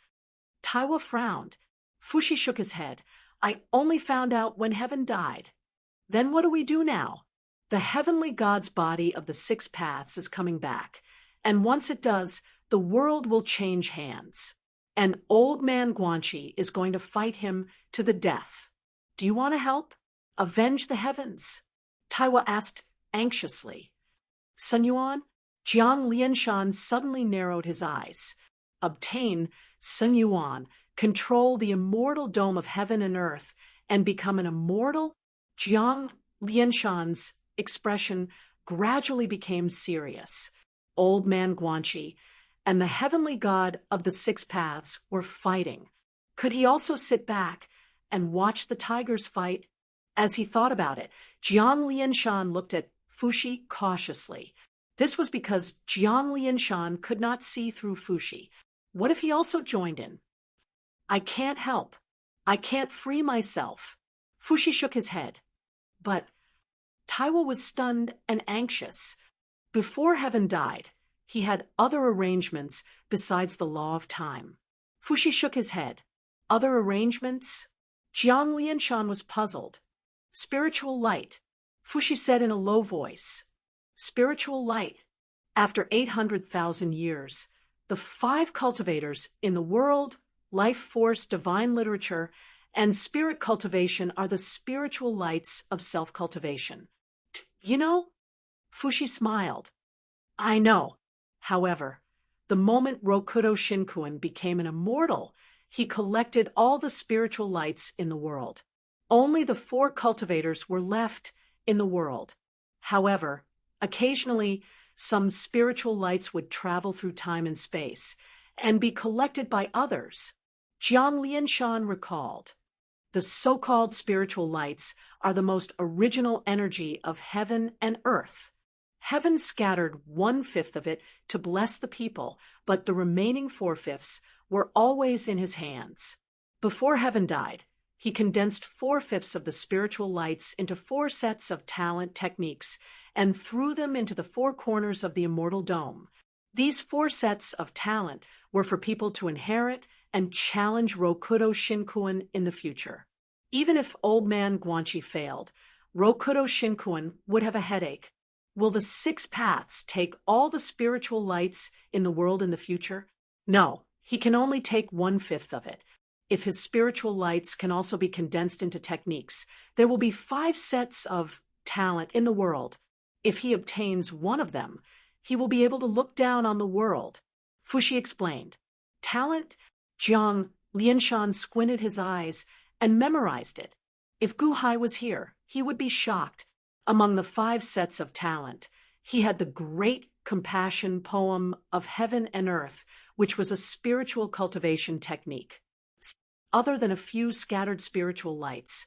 Taiwo frowned. Fushi shook his head. I only found out when heaven died. Then what do we do now? The heavenly God's body of the six paths is coming back, and once it does, the world will change hands. And old man Guanxi is going to fight him to the death. Do you want to help? Avenge the heavens? Taiwo asked anxiously. Sun Yuan? Jiang Lianshan suddenly narrowed his eyes. Obtain Sun Yuan, control the immortal dome of heaven and earth, and become an immortal? Jiang Lianshan's expression gradually became serious. Old man Guanxi and the heavenly god of the six paths were fighting. Could he also sit back and watch the tigers fight? As he thought about it, Jiang Lianshan looked at Fushi cautiously. This was because Jiang Lianshan could not see through Fushi. What if he also joined in? I can't help. I can't free myself. Fushi shook his head. But Taiwo was stunned and anxious. Before heaven died, he had other arrangements besides the law of time. Fushi shook his head. Other arrangements? Jiang Lianshan was puzzled. Spiritual light, Fushi said in a low voice. Spiritual light. After 800,000 years, the 5 cultivators in the world, life force, divine literature, and spirit cultivation are the spiritual lights of self-cultivation. You know? Fushi smiled. I know. However, the moment Rokudo Shinkuen became an immortal, he collected all the spiritual lights in the world. Only the 4 cultivators were left in the world. However, occasionally, some spiritual lights would travel through time and space and be collected by others. Jiang Lianshan recalled. The so-called spiritual lights are the most original energy of heaven and earth. Heaven scattered 1/5 of it to bless the people, but the remaining 4/5 were always in his hands. Before heaven died, he condensed 4/5 of the spiritual lights into 4 sets of talent techniques and threw them into the 4 corners of the immortal dome. These 4 sets of talent were for people to inherit and challenge Rokudo Shinkuen in the future. Even if old man Guanxi failed, Rokudo Shinkuen would have a headache. Will the 6 paths take all the spiritual lights in the world in the future? No, he can only take 1/5 of it. If his spiritual lights can also be condensed into techniques, there will be 5 sets of talent in the world. If he obtains one of them, he will be able to look down on the world. Fushi explained. Talent? Jiang Lianshan squinted his eyes and memorized it. If Gu Hai was here, he would be shocked. Among the 5 sets of talent, he had the great compassion poem of heaven and earth, which was a spiritual cultivation technique. Other than a few scattered spiritual lights,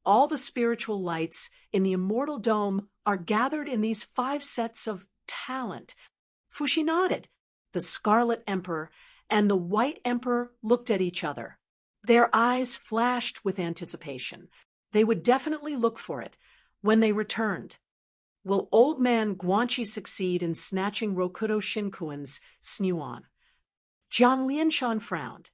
all the spiritual lights in the immortal dome are gathered in these 5 sets of talent. Fushi nodded. The Scarlet Emperor and the White Emperor looked at each other. Their eyes flashed with anticipation. They would definitely look for it when they returned. Will old man Guanxi succeed in snatching Rokudo Shinkuen's Snuan? Jiang Lianshan frowned.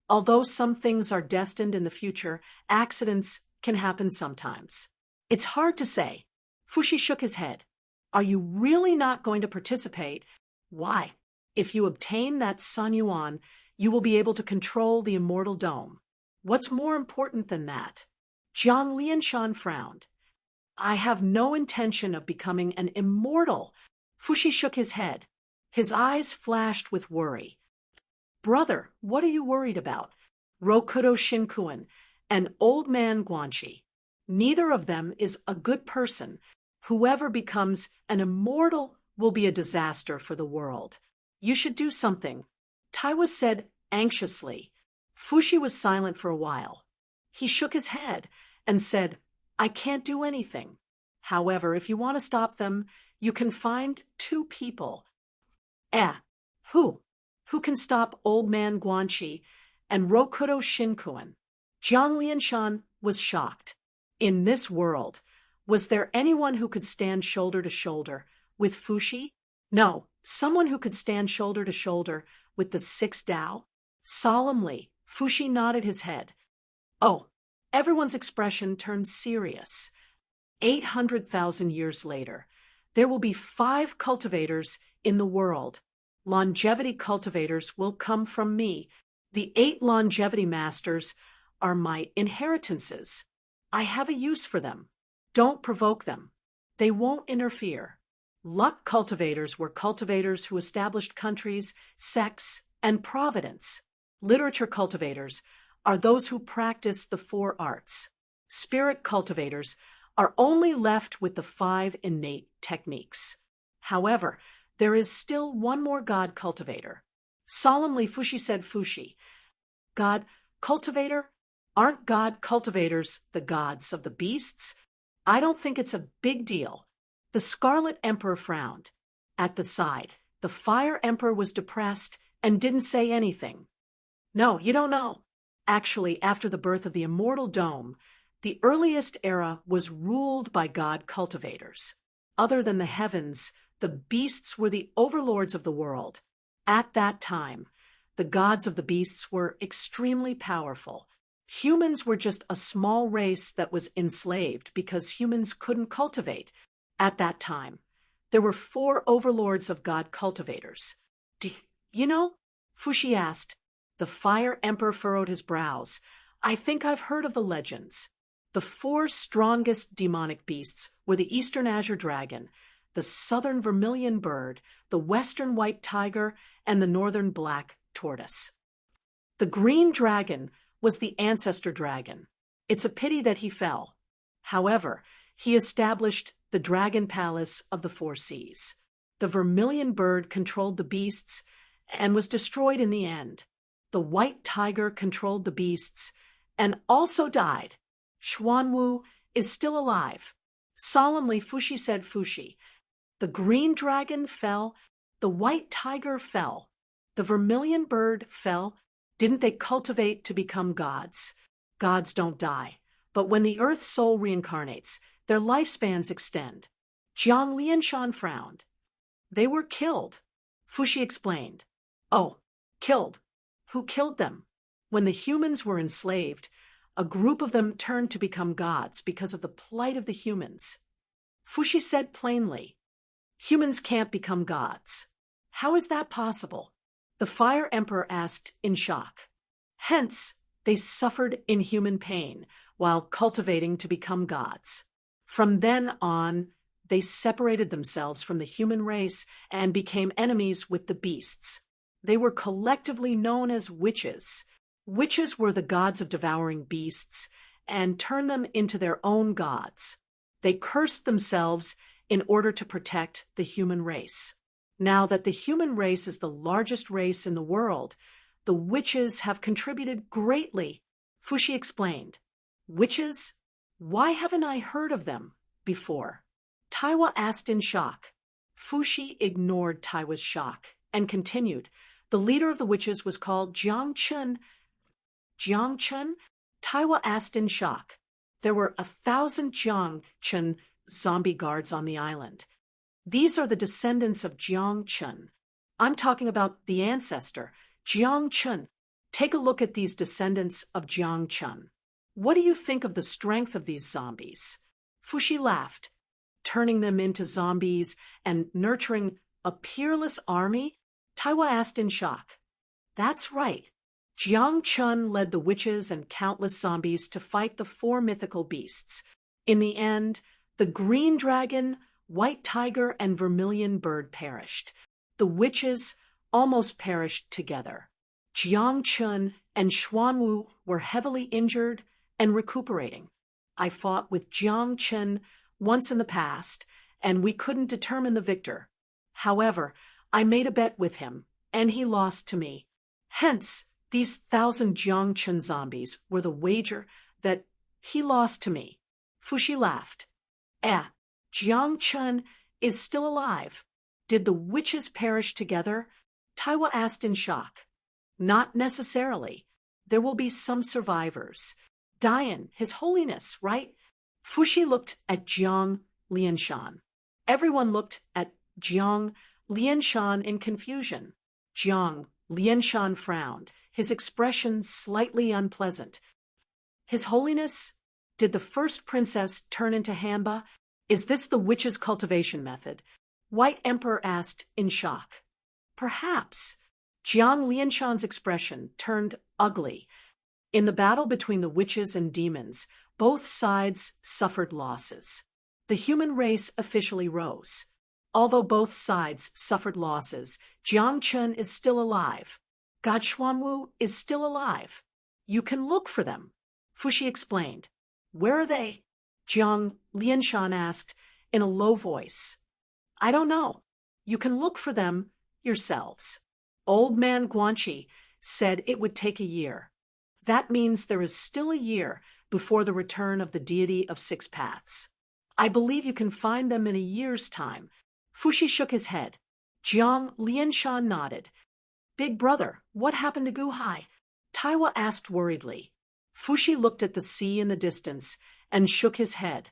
Although some things are destined in the future, accidents can happen sometimes. It's hard to say. Fushi shook his head. Are you really not going to participate? Why? If you obtain that Sun Yuan, you will be able to control the immortal dome. What's more important than that? Jiang Lianshan frowned. I have no intention of becoming an immortal. Fushi shook his head. His eyes flashed with worry. Brother, what are you worried about? Rokudo Shinkuen and old man Guanxi. Neither of them is a good person. Whoever becomes an immortal will be a disaster for the world. You should do something, Taiwo said anxiously. Fushi was silent for a while. He shook his head and said, I can't do anything. However, if you want to stop them, you can find 2 people. Who? Who can stop Old Man Guanxi and Rokudo Shinkuan? Jiang Lianshan was shocked. In this world, was there anyone who could stand shoulder to shoulder with Fuxi? No, someone who could stand shoulder to shoulder with the Six Tao? Solemnly, Fuxi nodded his head. Oh, everyone's expression turned serious. 800,000 years later, there will be 5 cultivators in the world. Longevity cultivators will come from me. The 8 longevity masters are my inheritances. I have a use for them. Don't provoke them. They won't interfere. Luck cultivators were cultivators who established countries, sects, and providence. Literature cultivators are those who practice the 4 arts. Spirit cultivators are only left with the 5 innate techniques. However, there is still one more God cultivator. Solemnly, Fuxi said, Fuxi, God cultivator? Aren't God cultivators the gods of the beasts? I don't think it's a big deal. The Scarlet Emperor frowned. At the side, the Fire Emperor was depressed and didn't say anything. No, you don't know. Actually, after the birth of the Immortal Dome, the earliest era was ruled by God cultivators. Other than the heavens, the beasts were the overlords of the world. At that time, the gods of the beasts were extremely powerful. Humans were just a small race that was enslaved because humans couldn't cultivate. At that time, there were 4 overlords of God cultivators. Do you know? Fuxi asked. The Fire Emperor furrowed his brows. I think I've heard of the legends. The 4 strongest demonic beasts were the Eastern Azure Dragon, the Southern Vermilion Bird, the Western White Tiger, and the Northern Black Tortoise. The Green Dragon was the ancestor dragon. It's a pity that he fell. However, he established the Dragon Palace of the 4 Seas. The Vermilion Bird controlled the beasts and was destroyed in the end. The White Tiger controlled the beasts and also died. Xuanwu is still alive. Solemnly, Fuxi said, Fuxi, the Green Dragon fell, the White Tiger fell, the Vermilion Bird fell. Didn't they cultivate to become gods? Gods don't die, but when the Earth soul reincarnates, their lifespans extend. Jiang Lianshan frowned. They were killed. Fuxi explained. Oh, killed. Who killed them? When the humans were enslaved, a group of them turned to become gods because of the plight of the humans. Fuxi said plainly, humans can't become gods. How is that possible? The Fire Emperor asked in shock. Hence, they suffered inhuman pain while cultivating to become gods. From then on, they separated themselves from the human race and became enemies with the beasts. They were collectively known as witches. Witches were the gods of devouring beasts and turned them into their own gods. They cursed themselves in order to protect the human race. Now that the human race is the largest race in the world, the witches have contributed greatly. Fuxi explained. Witches? Why haven't I heard of them before? Taiwa asked in shock. Fuxi ignored Taiwa's shock and continued. The leader of the witches was called Jiang Chun. Jiang Chun? Taiwa asked in shock. There were 1,000 Jiang Chun zombie guards on the island. These are the descendants of Jiang Chun. I'm talking about the ancestor, Jiang Chun. Take a look at these descendants of Jiang Chun. What do you think of the strength of these zombies? Fuxi laughed. Turning them into zombies and nurturing a peerless army? Taiwa asked in shock. That's right. Jiang Chun led the witches and countless zombies to fight the 4 mythical beasts. In the end, the Green Dragon, White Tiger, and Vermilion Bird perished. The witches almost perished together. Jiang Chun and Xuanwu were heavily injured and recuperating. I fought with Jiang Chun once in the past, and we couldn't determine the victor. However, I made a bet with him, and he lost to me. Hence, these 1,000 Jiang Chun zombies were the wager that he lost to me. Fuxi laughed. Jiang Chun is still alive. Did the witches perish together? Taiwa asked in shock. Not necessarily. There will be some survivors. Dian, His Holiness, right? Fuxi looked at Jiang Lianshan. Everyone looked at Jiang Lianshan in confusion. Jiang Lianshan frowned, his expression slightly unpleasant. His Holiness, did the first princess turn into Hanba? Is this the witch's cultivation method? White Emperor asked in shock. Perhaps. Jiang Lianshan's expression turned ugly. In the battle between the witches and demons, both sides suffered losses. The human race officially rose. Although both sides suffered losses, Jiang Chen is still alive. God Xuanwu is still alive. You can look for them. Fuxi explained. Where are they? Jiang Lianshan asked in a low voice. I don't know. You can look for them yourselves. Old man Guanxi said it would take a year. That means there is still a year before the return of the deity of six paths. I believe you can find them in a year's time. Fuxi shook his head. Jiang Lianshan nodded. Big brother, what happened to Guhai? Taiwa asked worriedly. Fuxi looked at the sea in the distance and shook his head.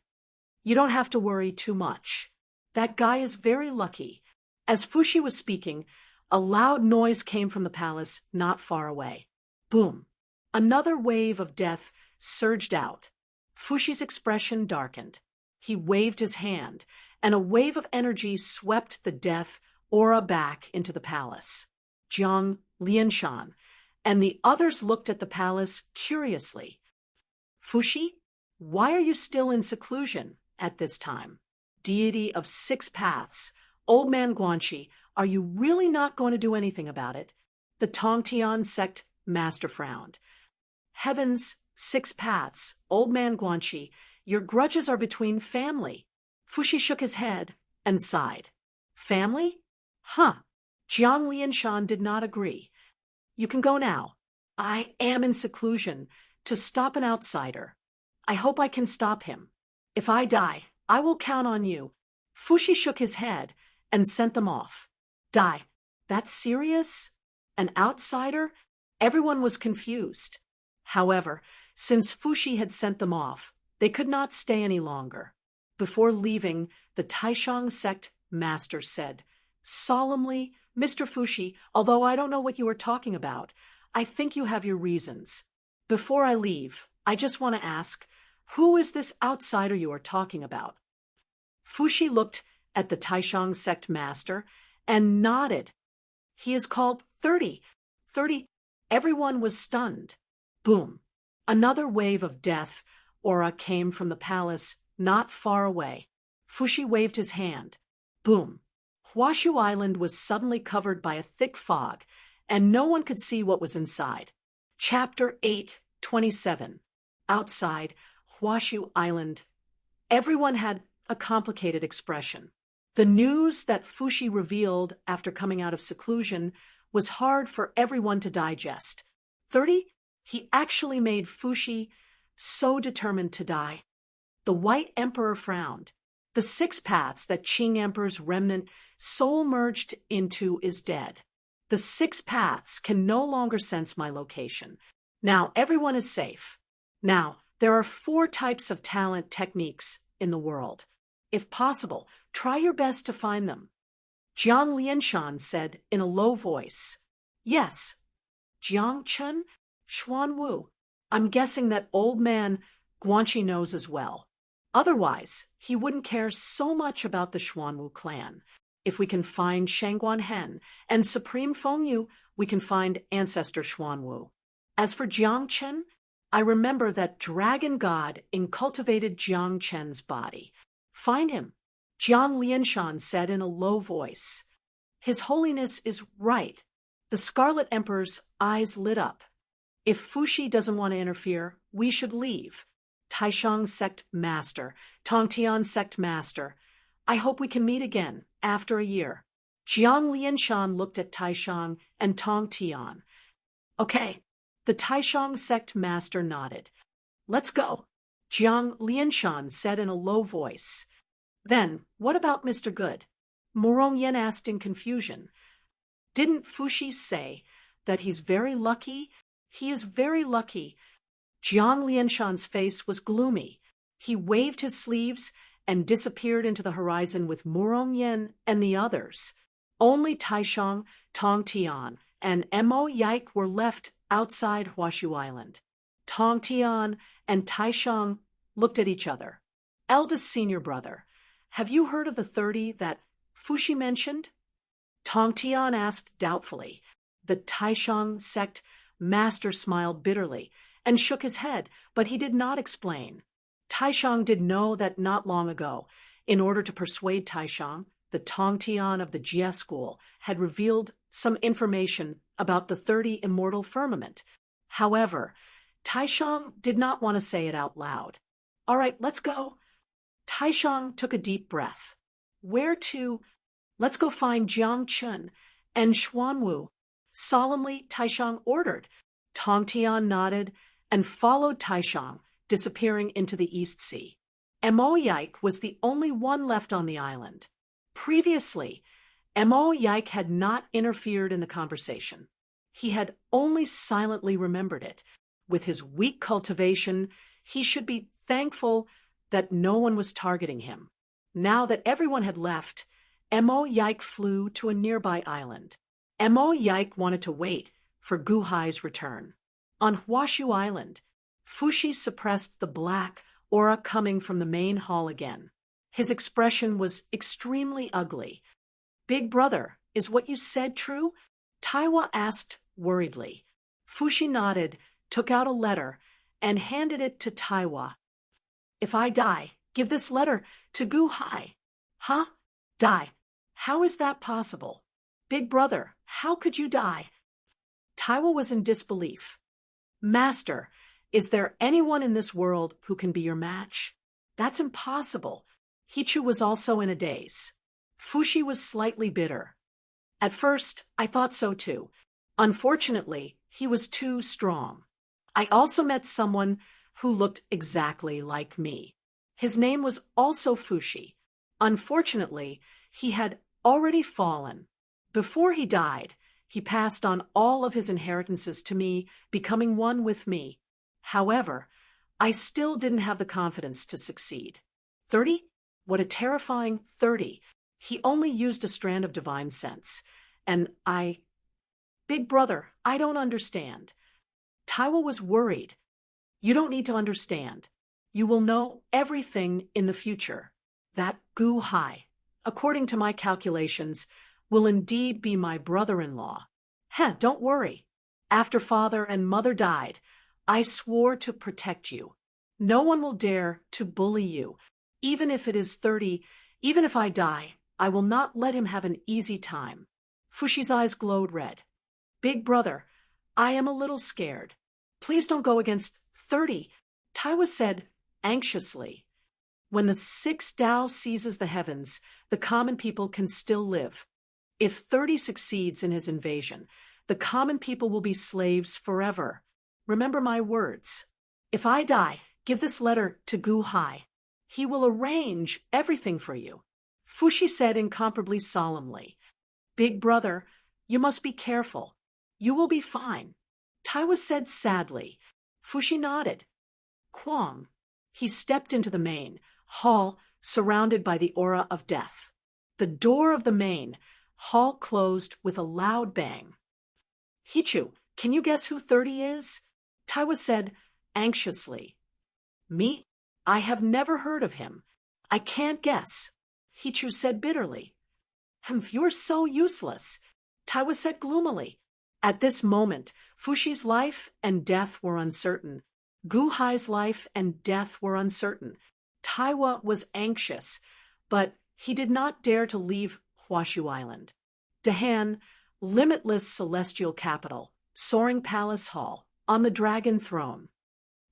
You don't have to worry too much. That guy is very lucky. As Fuxi was speaking, a loud noise came from the palace not far away. Boom! Another wave of death surged out. Fuxi's expression darkened. He waved his hand, and a wave of energy swept the death aura back into the palace. Jiang Lianshan and the others looked at the palace curiously. Fuxi, why are you still in seclusion at this time? Deity of six paths, old man Guanxi, are you really not going to do anything about it? The Tongtian sect master frowned. Heavens, six paths, old man Guanxi, your grudges are between family. Fuxi shook his head and sighed. Family? Huh. Jiang Lianshan did not agree. You can go now. I am in seclusion to stop an outsider. I hope I can stop him. If I die, I will count on you. Fuxi shook his head and sent them off. Die? That's serious? An outsider? Everyone was confused. However, since Fuxi had sent them off, they could not stay any longer. Before leaving, the Taishang sect master said, solemnly, Mr. Fuxi, although I don't know what you are talking about, I think you have your reasons. Before I leave, I just want to ask, who is this outsider you are talking about? Fuxi looked at the Taishang sect master and nodded. He is called 30. 30. Everyone was stunned. Boom. Another wave of death aura came from the palace not far away. Fuxi waved his hand. Boom. Huashu Island was suddenly covered by a thick fog, and no one could see what was inside. Chapter 8:27. Outside Huashu Island. Everyone had a complicated expression. The news that Fuxi revealed after coming out of seclusion was hard for everyone to digest. 30? He actually made Fuxi so determined to die. The White Emperor frowned. The six paths that Qing Emperor's remnant soul merged into is dead. The six paths can no longer sense my location. Now everyone is safe. Now, there are 4 types of talent techniques in the world. If possible, try your best to find them. Jiang Lianshan said in a low voice. Yes. Jiang Chen? Xuanwu. I'm guessing that old man Guanxi knows as well. Otherwise, he wouldn't care so much about the Xuanwu clan. If we can find Shangguan Hen and Supreme Fengyu, we can find Ancestor Xuanwu. As for Jiang Chen, I remember that dragon god incultivated Jiang Chen's body. Find him, Jiang Lianshan said in a low voice. His Holiness is right. The Scarlet Emperor's eyes lit up. If Fuxi doesn't want to interfere, we should leave. Taishang sect master, Tongtian sect master. I hope we can meet again after a year. Jiang Lianshan looked at Taishang and Tongtian. Okay. The Taishang sect master nodded. Let's go, Jiang Lianshan said in a low voice. Then, what about Mr. Good? Morong Yen asked in confusion. Didn't Fushi say that he's very lucky? He is very lucky. Jiang Lianshan's face was gloomy. He waved his sleeves and disappeared into the horizon with Murong Yen and the others. Only Taishang, Tong Tian, and Mo Yike were left outside Huashu Island. Tong Tian and Taishang looked at each other. Eldest senior brother, have you heard of the 30 that Fushi mentioned? Tong Tian asked doubtfully. The Taishang sect master smiled bitterly and shook his head, but he did not explain. Taishang did know that not long ago, in order to persuade Taishang, the Tong Tian of the Jie school had revealed some information about the 30 Immortal firmament. However, Taishang did not want to say it out loud. All right, let's go. Taishang took a deep breath. Where to? Let's go find Jiang Chun and Xuanwu. Solemnly, Taishang ordered. Tong Tian nodded and followed Taishang, disappearing into the East Sea. Mo Yike was the only one left on the island. Previously, Mo Yike had not interfered in the conversation. He had only silently remembered it. With his weak cultivation, he should be thankful that no one was targeting him. Now that everyone had left, Mo Yike flew to a nearby island. Mo Yike wanted to wait for Gu Hai's return. On Huashu Island, Fushi suppressed the black aura coming from the main hall again. His expression was extremely ugly. Big brother, is what you said true? Taiwa asked worriedly. Fushi nodded, took out a letter, and handed it to Taiwa. If I die, give this letter to Gu Hai. Huh? Die? How is that possible? Big brother, how could you die? Taiwa was in disbelief. Master, is there anyone in this world who can be your match? That's impossible. Hichu was also in a daze. Fushi was slightly bitter. At first, I thought so too. Unfortunately, he was too strong. I also met someone who looked exactly like me. His name was also Fushi. Unfortunately, he had already fallen. Before he died, he passed on all of his inheritances to me, becoming one with me. However, I still didn't have the confidence to succeed. 30? What a terrifying 30. He only used a strand of divine sense. And Big brother, I don't understand. Taiwa was worried. You don't need to understand. You will know everything in the future. That Gu Hai, according to my calculations, will indeed be my brother-in-law. Don't worry. After father and mother died, I swore to protect you. No one will dare to bully you. Even if it is 30, even if I die, I will not let him have an easy time. Fushi's eyes glowed red. Big brother, I am a little scared. Please don't go against 30, Taiwa said anxiously. When the 6th Tao seizes the heavens, the common people can still live. If 30 succeeds in his invasion, the common people will be slaves forever. Remember my words. If I die, give this letter to Gu Hai. He will arrange everything for you. Fushi said incomparably solemnly. Big brother, you must be careful. You will be fine. Taiwa said sadly. Fushi nodded. Quang. He stepped into the main hall, surrounded by the aura of death. The door of the main hall closed with a loud bang. Hichu, can you guess who 30 is? Taiwa said anxiously. Me? I have never heard of him. I can't guess. Hichu said bitterly. You're so useless. Taiwa said gloomily. At this moment, Fushi's life and death were uncertain. Gu Hai's life and death were uncertain. Taiwa was anxious, but he did not dare to leave Huashu Island. Dahan, limitless celestial capital, soaring palace hall, on the dragon throne.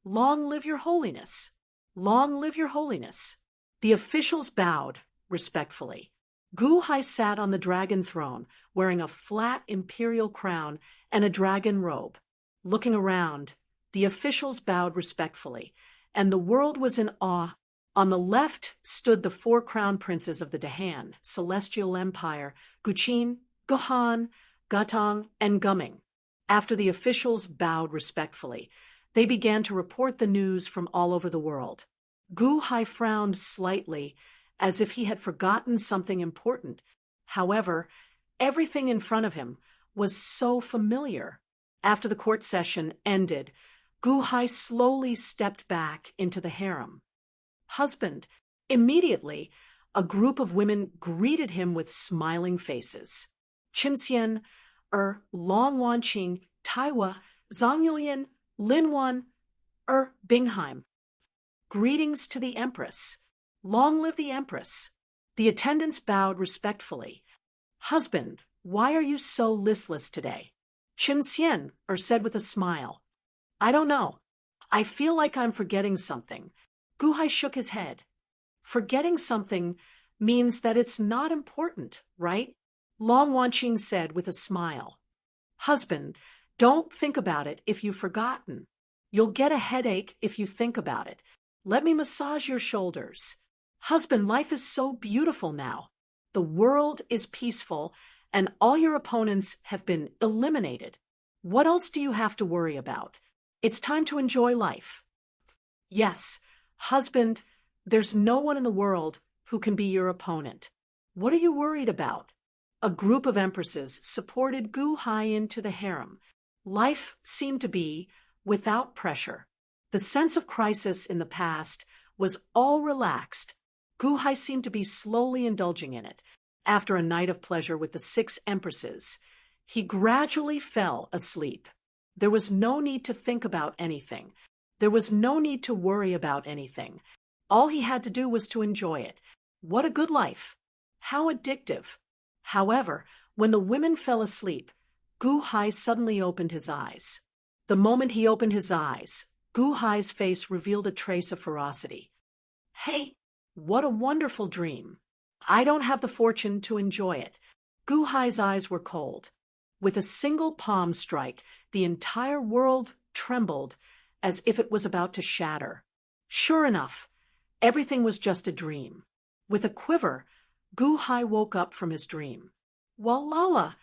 Long live your holiness. Long live your holiness. The officials bowed respectfully. Gu Hai sat on the dragon throne, wearing a flat imperial crown and a dragon robe. Looking around, the officials bowed respectfully, and the world was in awe. On the left stood the 4 crown princes of the Dahan, Celestial Empire, Guqin, Gohan, Gutong, and Gumming. After the officials bowed respectfully, they began to report the news from all over the world. Gu Hai frowned slightly, as if he had forgotten something important. However, everything in front of him was so familiar. After the court session ended, Gu Hai slowly stepped back into the harem. Husband. Immediately, a group of women greeted him with smiling faces. Qinxian, Long Wanqing, Taiwa, Zhang Yulian, Lin Wan, Bingheim. Greetings to the Empress. Long live the Empress. The attendants bowed respectfully. Husband, why are you so listless today? Qinxian, said with a smile. I don't know. I feel like I'm forgetting something. Gu Hai shook his head. Forgetting something means that it's not important, right? Long Wanqing said with a smile. Husband, don't think about it if you've forgotten. You'll get a headache if you think about it. Let me massage your shoulders. Husband, life is so beautiful now. The world is peaceful, and all your opponents have been eliminated. What else do you have to worry about? It's time to enjoy life. Yes, husband, there's no one in the world who can be your opponent. What are you worried about? A group of empresses supported Gu Hai into the harem. Life seemed to be without pressure. The sense of crisis in the past was all relaxed. Gu Hai seemed to be slowly indulging in it. After a night of pleasure with the 6 empresses, he gradually fell asleep. There was no need to think about anything. There was no need to worry about anything. All he had to do was to enjoy it. What a good life! How addictive! However, when the women fell asleep, Gu Hai suddenly opened his eyes. The moment he opened his eyes, Gu Hai's face revealed a trace of ferocity. Hey, what a wonderful dream! I don't have the fortune to enjoy it. Gu Hai's eyes were cold. With a single palm strike, the entire world trembled as if it was about to shatter. Sure enough, everything was just a dream. With a quiver, Gu Hai woke up from his dream. Walala!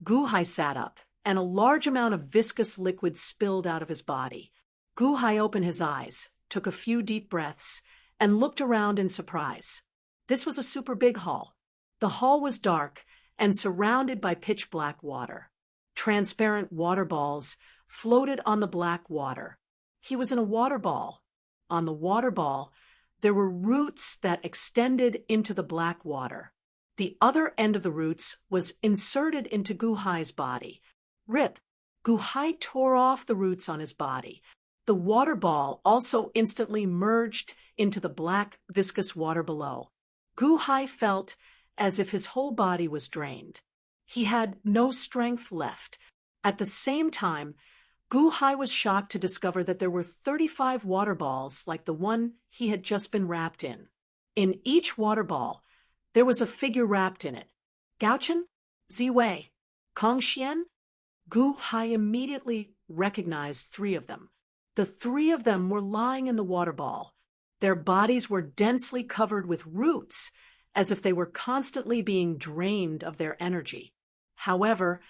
Gu Hai sat up, and a large amount of viscous liquid spilled out of his body. Gu Hai opened his eyes, took a few deep breaths, and looked around in surprise. This was a super big hall. The hall was dark and surrounded by pitch-black water. Transparent water balls floated on the black water. He was in a water ball. On the water ball, there were roots that extended into the black water. The other end of the roots was inserted into Gu Hai's body. Rip! Gu Hai tore off the roots on his body. The water ball also instantly merged into the black, viscous water below. Gu Hai felt as if his whole body was drained. He had no strength left. At the same time, Gu Hai was shocked to discover that there were 35 water balls like the one he had just been wrapped in. In each water ball, there was a figure wrapped in it. Gaochen? Ziwei? Kongxian? Gu Hai immediately recognized 3 of them. The 3 of them were lying in the water ball. Their bodies were densely covered with roots, as if they were constantly being drained of their energy. However,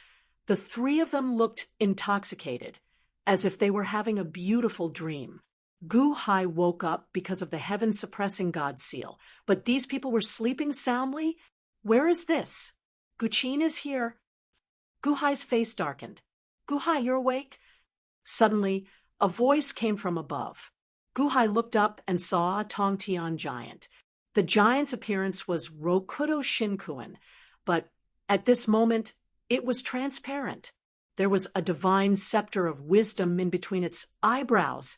the 3 of them looked intoxicated, as if they were having a beautiful dream. Gu Hai woke up because of the heaven-suppressing God seal, but these people were sleeping soundly? Where is this? Guqin is here. Gu Hai's face darkened. Gu Hai, you're awake? Suddenly, a voice came from above. Gu Hai looked up and saw a Tongtian giant. The giant's appearance was Rokudo Shinkuin, but at this moment, it was transparent. There was a divine scepter of wisdom in between its eyebrows,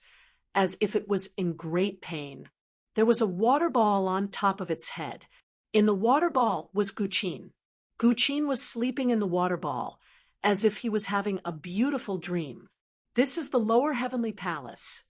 as if it was in great pain. There was a water ball on top of its head. In the water ball was Guqin. Guqin was sleeping in the water ball, as if he was having a beautiful dream. This is the lower heavenly palace.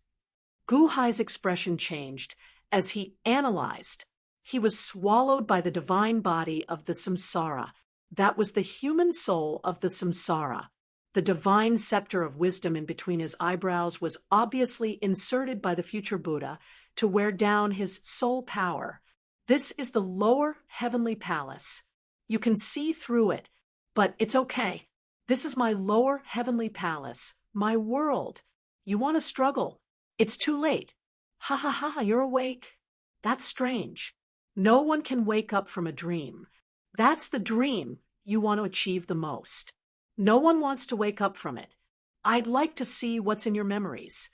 Gu Hai's expression changed as he analyzed. He was swallowed by the divine body of the samsara. That was the human soul of the samsara. The divine scepter of wisdom in between his eyebrows was obviously inserted by the future Buddha to wear down his soul power. This is the lower heavenly palace. You can see through it, but it's okay. This is my lower heavenly palace, my world. You want to struggle? It's too late. Ha ha ha, you're awake. That's strange. No one can wake up from a dream. That's the dream you want to achieve the most. No one wants to wake up from it. I'd like to see what's in your memories.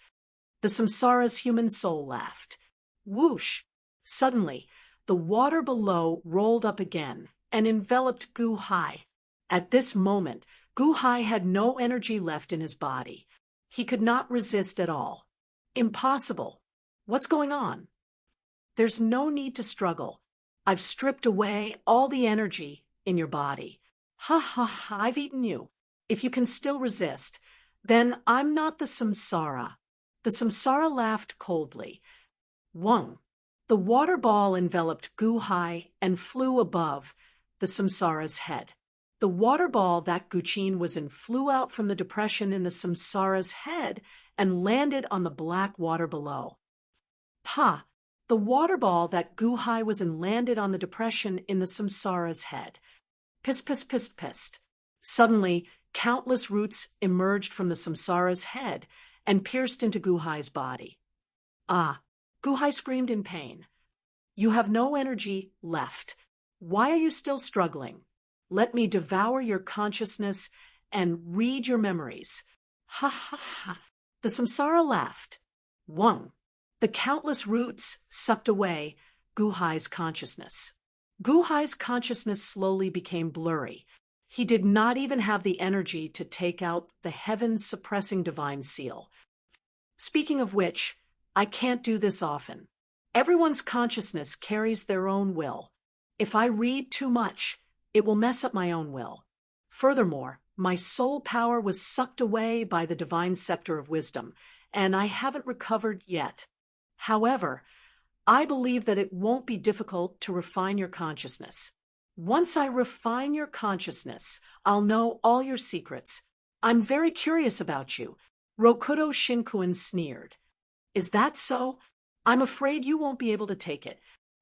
The samsara's human soul laughed. Whoosh! Suddenly, the water below rolled up again and enveloped Gu Hai. At this moment, Gu Hai had no energy left in his body. He could not resist at all. Impossible. What's going on? There's no need to struggle. I've stripped away all the energy in your body. Ha ha ha, I've eaten you. If you can still resist, then I'm not the samsara. The samsara laughed coldly. Wung. The water ball enveloped Gu Hai and flew above the samsara's head. The water ball that Guqin was in flew out from the depression in the samsara's head and landed on the black water below. Pa! The water ball that Gu Hai was in landed on the depression in the samsara's head. Pist, pist, pist, pist. Suddenly, countless roots emerged from the samsara's head and pierced into Gu Hai's body. Ah! Gu Hai screamed in pain. You have no energy left. Why are you still struggling? Let me devour your consciousness and read your memories. Ha ha ha. The samsara laughed. Wung. The countless roots sucked away Gu Hai's consciousness. Gu Hai's consciousness slowly became blurry. He did not even have the energy to take out the heaven-suppressing divine seal. Speaking of which, I can't do this often. Everyone's consciousness carries their own will. If I read too much, it will mess up my own will. Furthermore, my soul power was sucked away by the divine scepter of wisdom, and I haven't recovered yet. However, I believe that it won't be difficult to refine your consciousness. Once I refine your consciousness, I'll know all your secrets. I'm very curious about you. Rokudo Shinkuen sneered. Is that so? I'm afraid you won't be able to take it.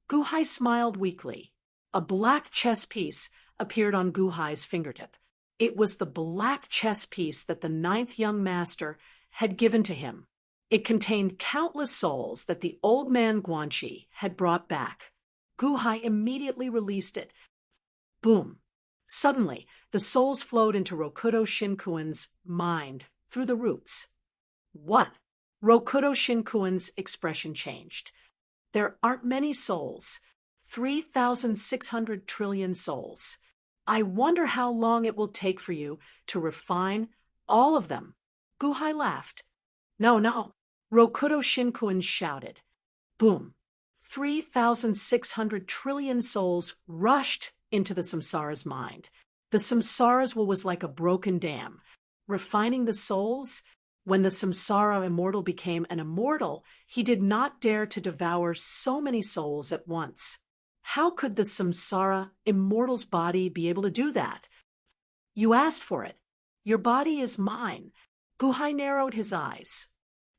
Gu Hai smiled weakly. A black chess piece appeared on Gu Hai's fingertip. It was the black chess piece that the 9th young master had given to him. It contained countless souls that the old man Guanxi had brought back. Gu Hai immediately released it. Boom! Suddenly, the souls flowed into Rokudo Shinkuen's mind through the roots. What? Rokudo Shinkuen's expression changed. There aren't many souls. 3,600 trillion souls. I wonder how long it will take for you to refine all of them. Gu Hai laughed. No. Rokudo Shinkuen shouted. Boom. 3,600 trillion souls rushed into the samsara's mind. The samsara's will was like a broken dam. Refining the souls? When the samsara immortal became an immortal, he did not dare to devour so many souls at once. How could the samsara immortal's body be able to do that? You asked for it. Your body is mine. Gu Hai narrowed his eyes.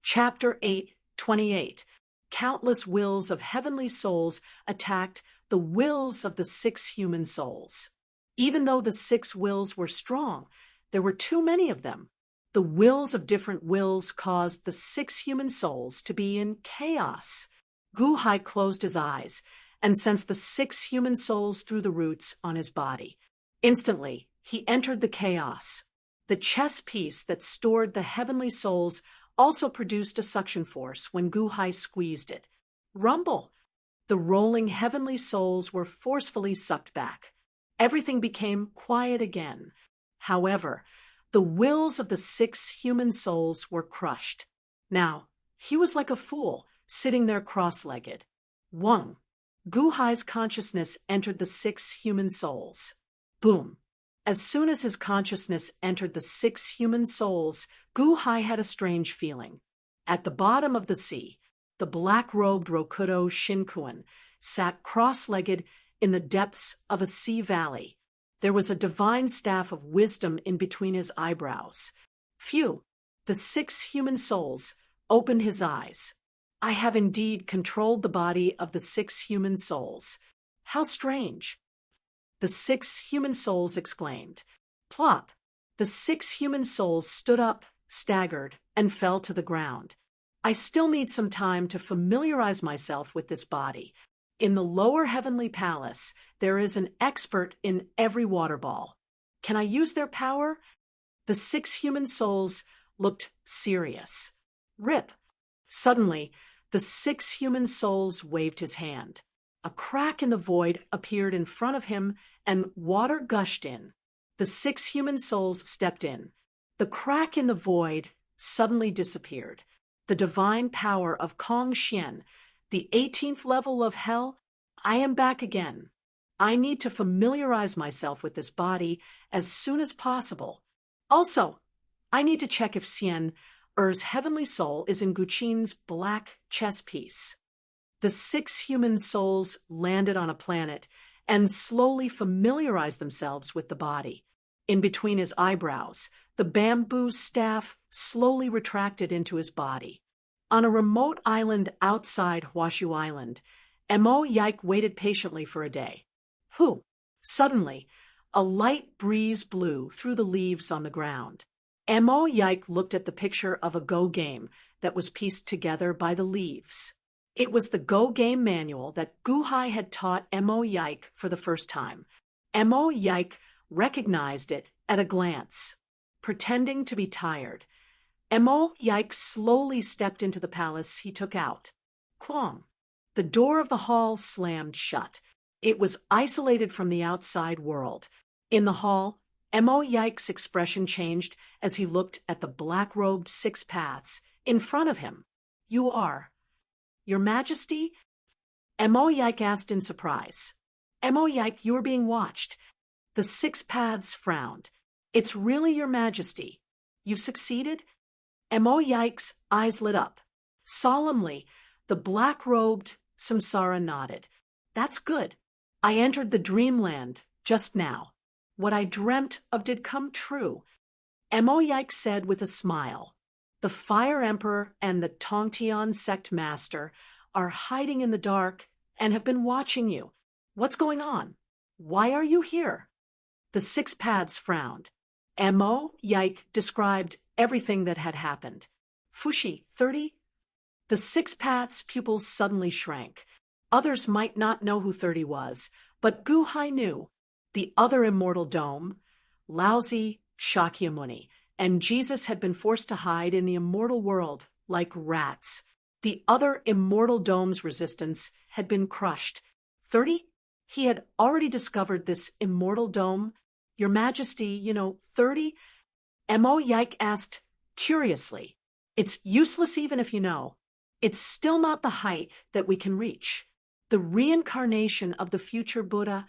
Chapter 8:28. Countless wills of heavenly souls attacked the wills of the 6 human souls. Even though the 6 wills were strong, there were too many of them. The wills of different wills caused the 6 human souls to be in chaos. Gu Hai closed his eyes and sensed the 6 human souls through the roots on his body. Instantly, he entered the chaos. The chess piece that stored the heavenly souls also produced a suction force when Gu Hai squeezed it. Rumble! The rolling heavenly souls were forcefully sucked back. Everything became quiet again. However, the wills of the 6 human souls were crushed. Now, he was like a fool, sitting there cross-legged. Wung! Gu Hai's consciousness entered the 6 human souls. Boom! As soon as his consciousness entered the 6 human souls, Gu Hai had a strange feeling. At the bottom of the sea, the black-robed Rokudo Shinkuen sat cross-legged in the depths of a sea valley. There was a divine staff of wisdom in between his eyebrows. Phew! The 6 human souls opened his eyes. I have indeed controlled the body of the 6 human souls. How strange! The 6 human souls exclaimed. Plop! The 6 human souls stood up, staggered, and fell to the ground. I still need some time to familiarize myself with this body. In the lower heavenly palace, there is an expert in every water ball. Can I use their power? The 6 human souls looked serious. Rip. Suddenly, the 6 human souls waved his hand. A crack in the void appeared in front of him, and water gushed in. The 6 human souls stepped in. The crack in the void suddenly disappeared. The divine power of Kong Xian, the 18th level of hell. I am back again. I need to familiarize myself with this body as soon as possible. Also, I need to check if Xian Er's heavenly soul is in Guqin's black chess piece. The 6 human souls landed on a planet and slowly familiarized themselves with the body. In between his eyebrows, the bamboo staff slowly retracted into his body. On a remote island outside Huashu Island, Mo Yike waited patiently for a day. Suddenly, a light breeze blew through the leaves on the ground. Mo Yike looked at the picture of a Go game that was pieced together by the leaves. It was the Go game manual that Guhai had taught Mo Yike for the first time. Mo Yike recognized it at a glance. Pretending to be tired, Mo Yike slowly stepped into the palace he took out. Quam. The door of the hall slammed shut. It was isolated from the outside world. In the hall, Mo Yike's expression changed as he looked at the black-robed 6 paths in front of him. You are, Your Majesty? Mo Yike asked in surprise. Mo Yike, you are being watched. The 6 paths frowned. It's really Your Majesty. You've succeeded? Mo Yike's eyes lit up. Solemnly, the black-robed Samsara nodded. That's good. I entered the dreamland just now. What I dreamt of did come true. Mo Yike said with a smile. The Fire Emperor and the Tongtian sect master are hiding in the dark and have been watching you. What's going on? Why are you here? The 6 paths frowned. Mo Yike described everything that had happened. Fushi, 30? The 6 paths' pupils suddenly shrank. Others might not know who 30 was, but Guhai knew. The other immortal dome, Laozi, Shakyamuni, and Jesus had been forced to hide in the immortal world like rats. The other immortal dome's resistance had been crushed. 30? He had already discovered this immortal dome. Your Majesty, 30? Mo Yike asked curiously. It's useless even if you know. It's still not the height that we can reach. The reincarnation of the future Buddha.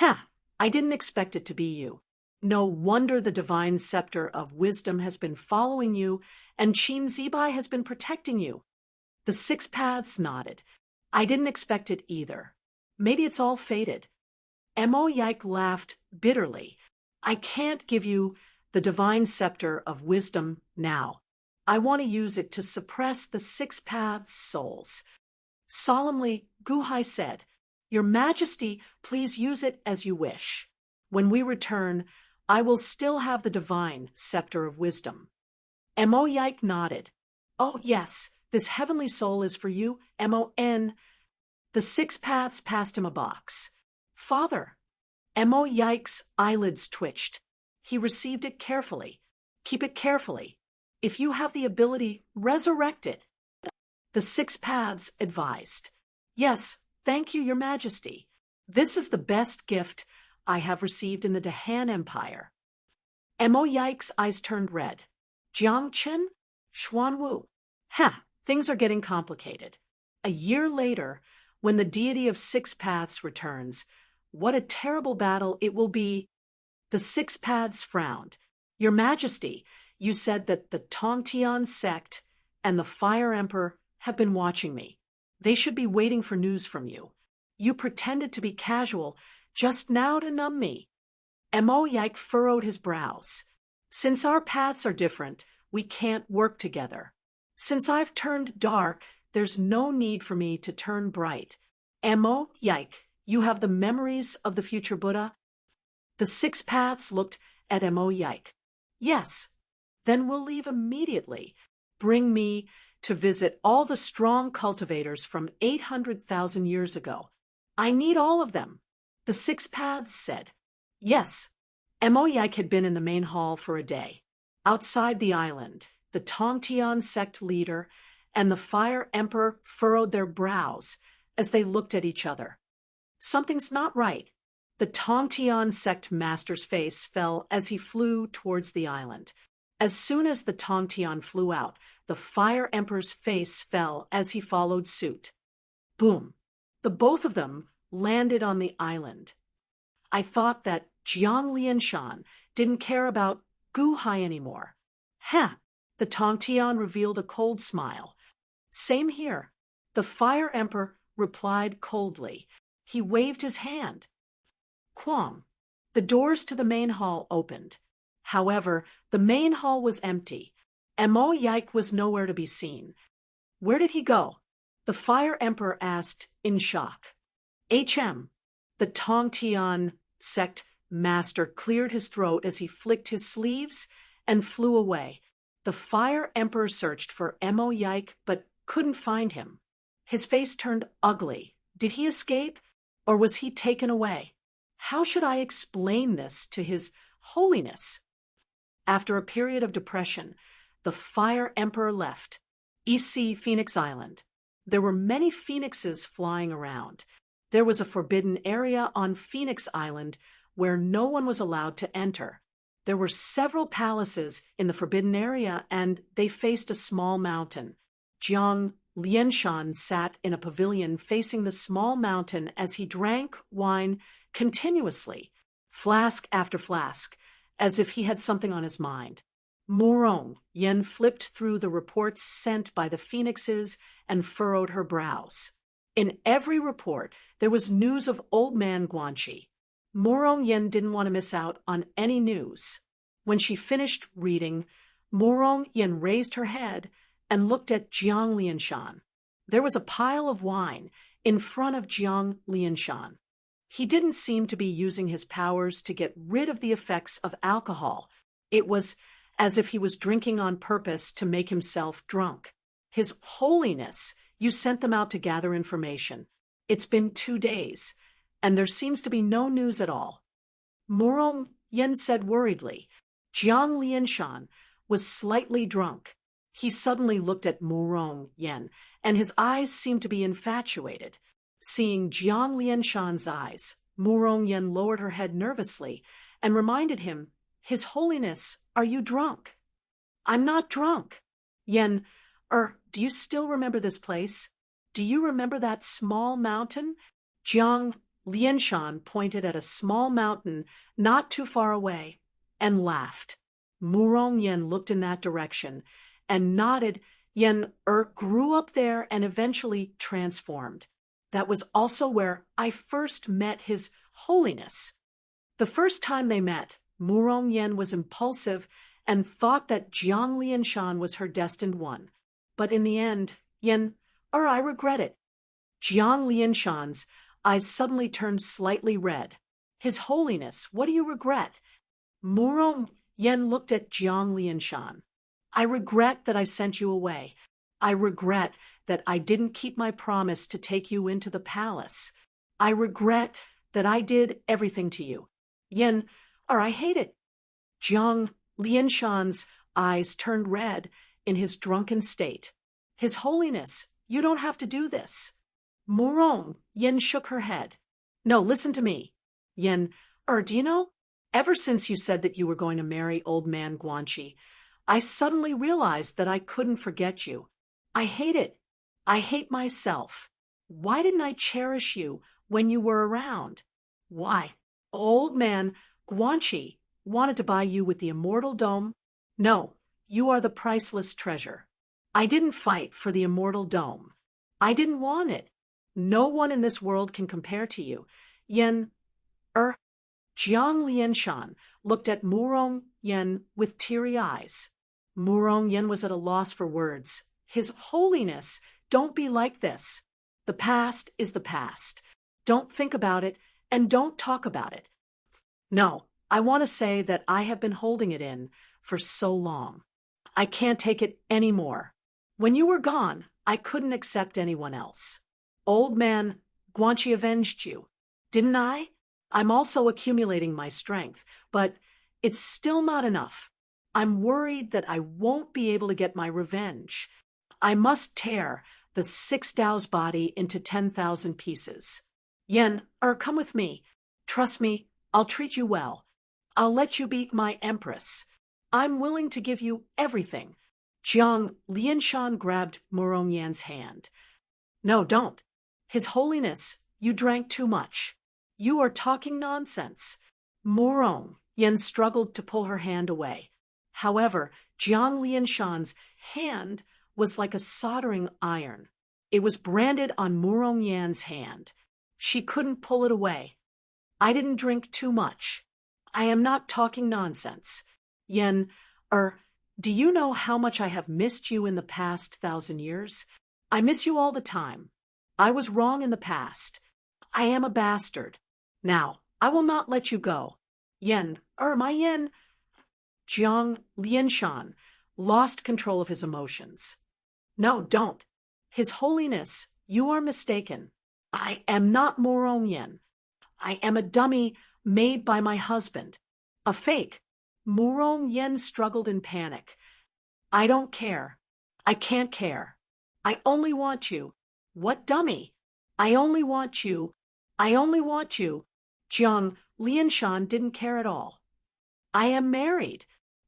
I didn't expect it to be you. No wonder the divine scepter of wisdom has been following you, and Qin Zibai has been protecting you. The 6 paths nodded. I didn't expect it either. Maybe it's all fated. Mo Yike laughed bitterly. I can't give you the divine scepter of wisdom now. I want to use it to suppress the 6 paths' souls. Solemnly, Guhai said, Your Majesty, please use it as you wish. When we return, I will still have the divine scepter of wisdom. Mo Yike nodded. Oh, yes, this heavenly soul is for you, Mon. The 6 paths passed him a box. Father. Mo Yike's eyelids twitched. He received it carefully. Keep it carefully. If you have the ability, resurrect it. The 6 paths advised. Yes, thank you, Your Majesty. This is the best gift I have received in the Dahan Empire. Mo Yike's eyes turned red. Jiangchen? Xuanwu. Things are getting complicated. A year later, when the deity of 6 paths returns, what a terrible battle it will be. The 6 paths frowned. Your Majesty, you said that the Tongtian sect and the Fire Emperor have been watching me. They should be waiting for news from you. You pretended to be casual just now to numb me. Mo Yike furrowed his brows. Since our paths are different, we can't work together. Since I've turned dark, there's no need for me to turn bright. Mo Yike, you have the memories of the future Buddha? The 6 paths looked at Mo Yike. Yes. Then we'll leave immediately. Bring me to visit all the strong cultivators from 800,000 years ago. I need all of them. The Six Paths said. Yes. Emoyike had been in the main hall for a day. Outside the island, the Tongtian sect leader and the Fire Emperor furrowed their brows as they looked at each other. Something's not right. The Tongtian sect master's face fell as he flew towards the island. As soon as the Tongtian flew out, the Fire Emperor's face fell as he followed suit. Boom! The both of them landed on the island. I thought that Jiang Lianshan didn't care about Guhai anymore. Heh! The Tongtian revealed a cold smile. Same here. The Fire Emperor replied coldly. He waved his hand. Quam. The doors to the main hall opened. However, the main hall was empty. Emoyike was nowhere to be seen. Where did he go? The Fire Emperor asked in shock. HM. The Tongtian sect master cleared his throat as he flicked his sleeves and flew away. The Fire Emperor searched for Emoyike but couldn't find him. His face turned ugly. Did he escape, or was he taken away? How should I explain this to His Holiness? After a period of depression, the Fire Emperor left. EC Phoenix Island. There were many phoenixes flying around. There was a forbidden area on Phoenix Island where no one was allowed to enter. There were several palaces in the forbidden area, and they faced a small mountain. Jiang Lianshan sat in a pavilion facing the small mountain as he drank wine continuously, flask after flask, as if he had something on his mind. Murong Yen flipped through the reports sent by the phoenixes and furrowed her brows. In every report, there was news of Old Man Guanxi. Murong Yen didn't want to miss out on any news. When she finished reading, Murong Yen raised her head and looked at Jiang Lianshan. There was a pile of wine in front of Jiang Lianshan. He didn't seem to be using his powers to get rid of the effects of alcohol. It was as if he was drinking on purpose to make himself drunk. His Holiness, you sent them out to gather information. It's been 2 days, and there seems to be no news at all. Murong Yen said worriedly. Jiang Lianshan was slightly drunk. He suddenly looked at Murong Yen, and his eyes seemed to be infatuated. Seeing Jiang Lianshan's eyes, Murong Yen lowered her head nervously and reminded him, His Holiness, are you drunk? I'm not drunk. Yen, do you still remember this place? Do you remember that small mountain? Jiang Lianshan pointed at a small mountain not too far away and laughed. Murong Yen looked in that direction and nodded. Yen grew up there and eventually transformed. That was also where I first met His Holiness. The first time they met, Murong Yen was impulsive and thought that Jiang Lianshan was her destined one. But in the end, Yen, I regret it. Jiang Lianshan's eyes suddenly turned slightly red. His Holiness, what do you regret? Murong Yen looked at Jiang Lianshan. I regret that I sent you away. I regret that I didn't keep my promise to take you into the palace. I regret that I did everything to you. Yen, I hate it. Jiang Lianshan's eyes turned red in his drunken state. His Holiness, you don't have to do this. Murong Yen shook her head. No, listen to me. Yen, do you know? Ever since you said that you were going to marry Old Man Guanxi, I suddenly realized that I couldn't forget you. I hate it. I hate myself. Why didn't I cherish you when you were around? Why? Old Man Guanxi wanted to buy you with the Immortal Dome. No, you are the priceless treasure. I didn't fight for the Immortal Dome. I didn't want it. No one in this world can compare to you. Yen, Jiang Lianshan looked at Murong Yen with teary eyes. Murong Yen was at a loss for words. His Holiness, don't be like this. The past is the past. Don't think about it and don't talk about it. No, I want to say that I have been holding it in for so long. I can't take it anymore. When you were gone, I couldn't accept anyone else. Old man Guanchi avenged you, didn't I? I'm also accumulating my strength, but it's still not enough. I'm worried that I won't be able to get my revenge. I must tear the 6 Dao's body into 10,000 pieces. Come with me. Trust me, I'll treat you well. I'll let you be my empress. I'm willing to give you everything. Jiang Lianshan grabbed Murong Yan's hand. No, don't. His Holiness, you drank too much. You are talking nonsense. Murong Yan struggled to pull her hand away. However, Jiang Lianshan's hand was like a soldering iron. It was branded on Murong Yan's hand. She couldn't pull it away. I didn't drink too much. I am not talking nonsense. Do you know how much I have missed you in the past 1,000 years? I miss you all the time. I was wrong in the past. I am a bastard. Now, I will not let you go. My Yen. Jiang Lianshan lost control of his emotions. No, don't. His Holiness, you are mistaken. I am not Murong Yen. I am a dummy made by my husband. A fake. Murong Yen struggled in panic. I don't care. I can't care. I only want you. What dummy? I only want you. I only want you. Jiang Lianshan didn't care at all. I am married.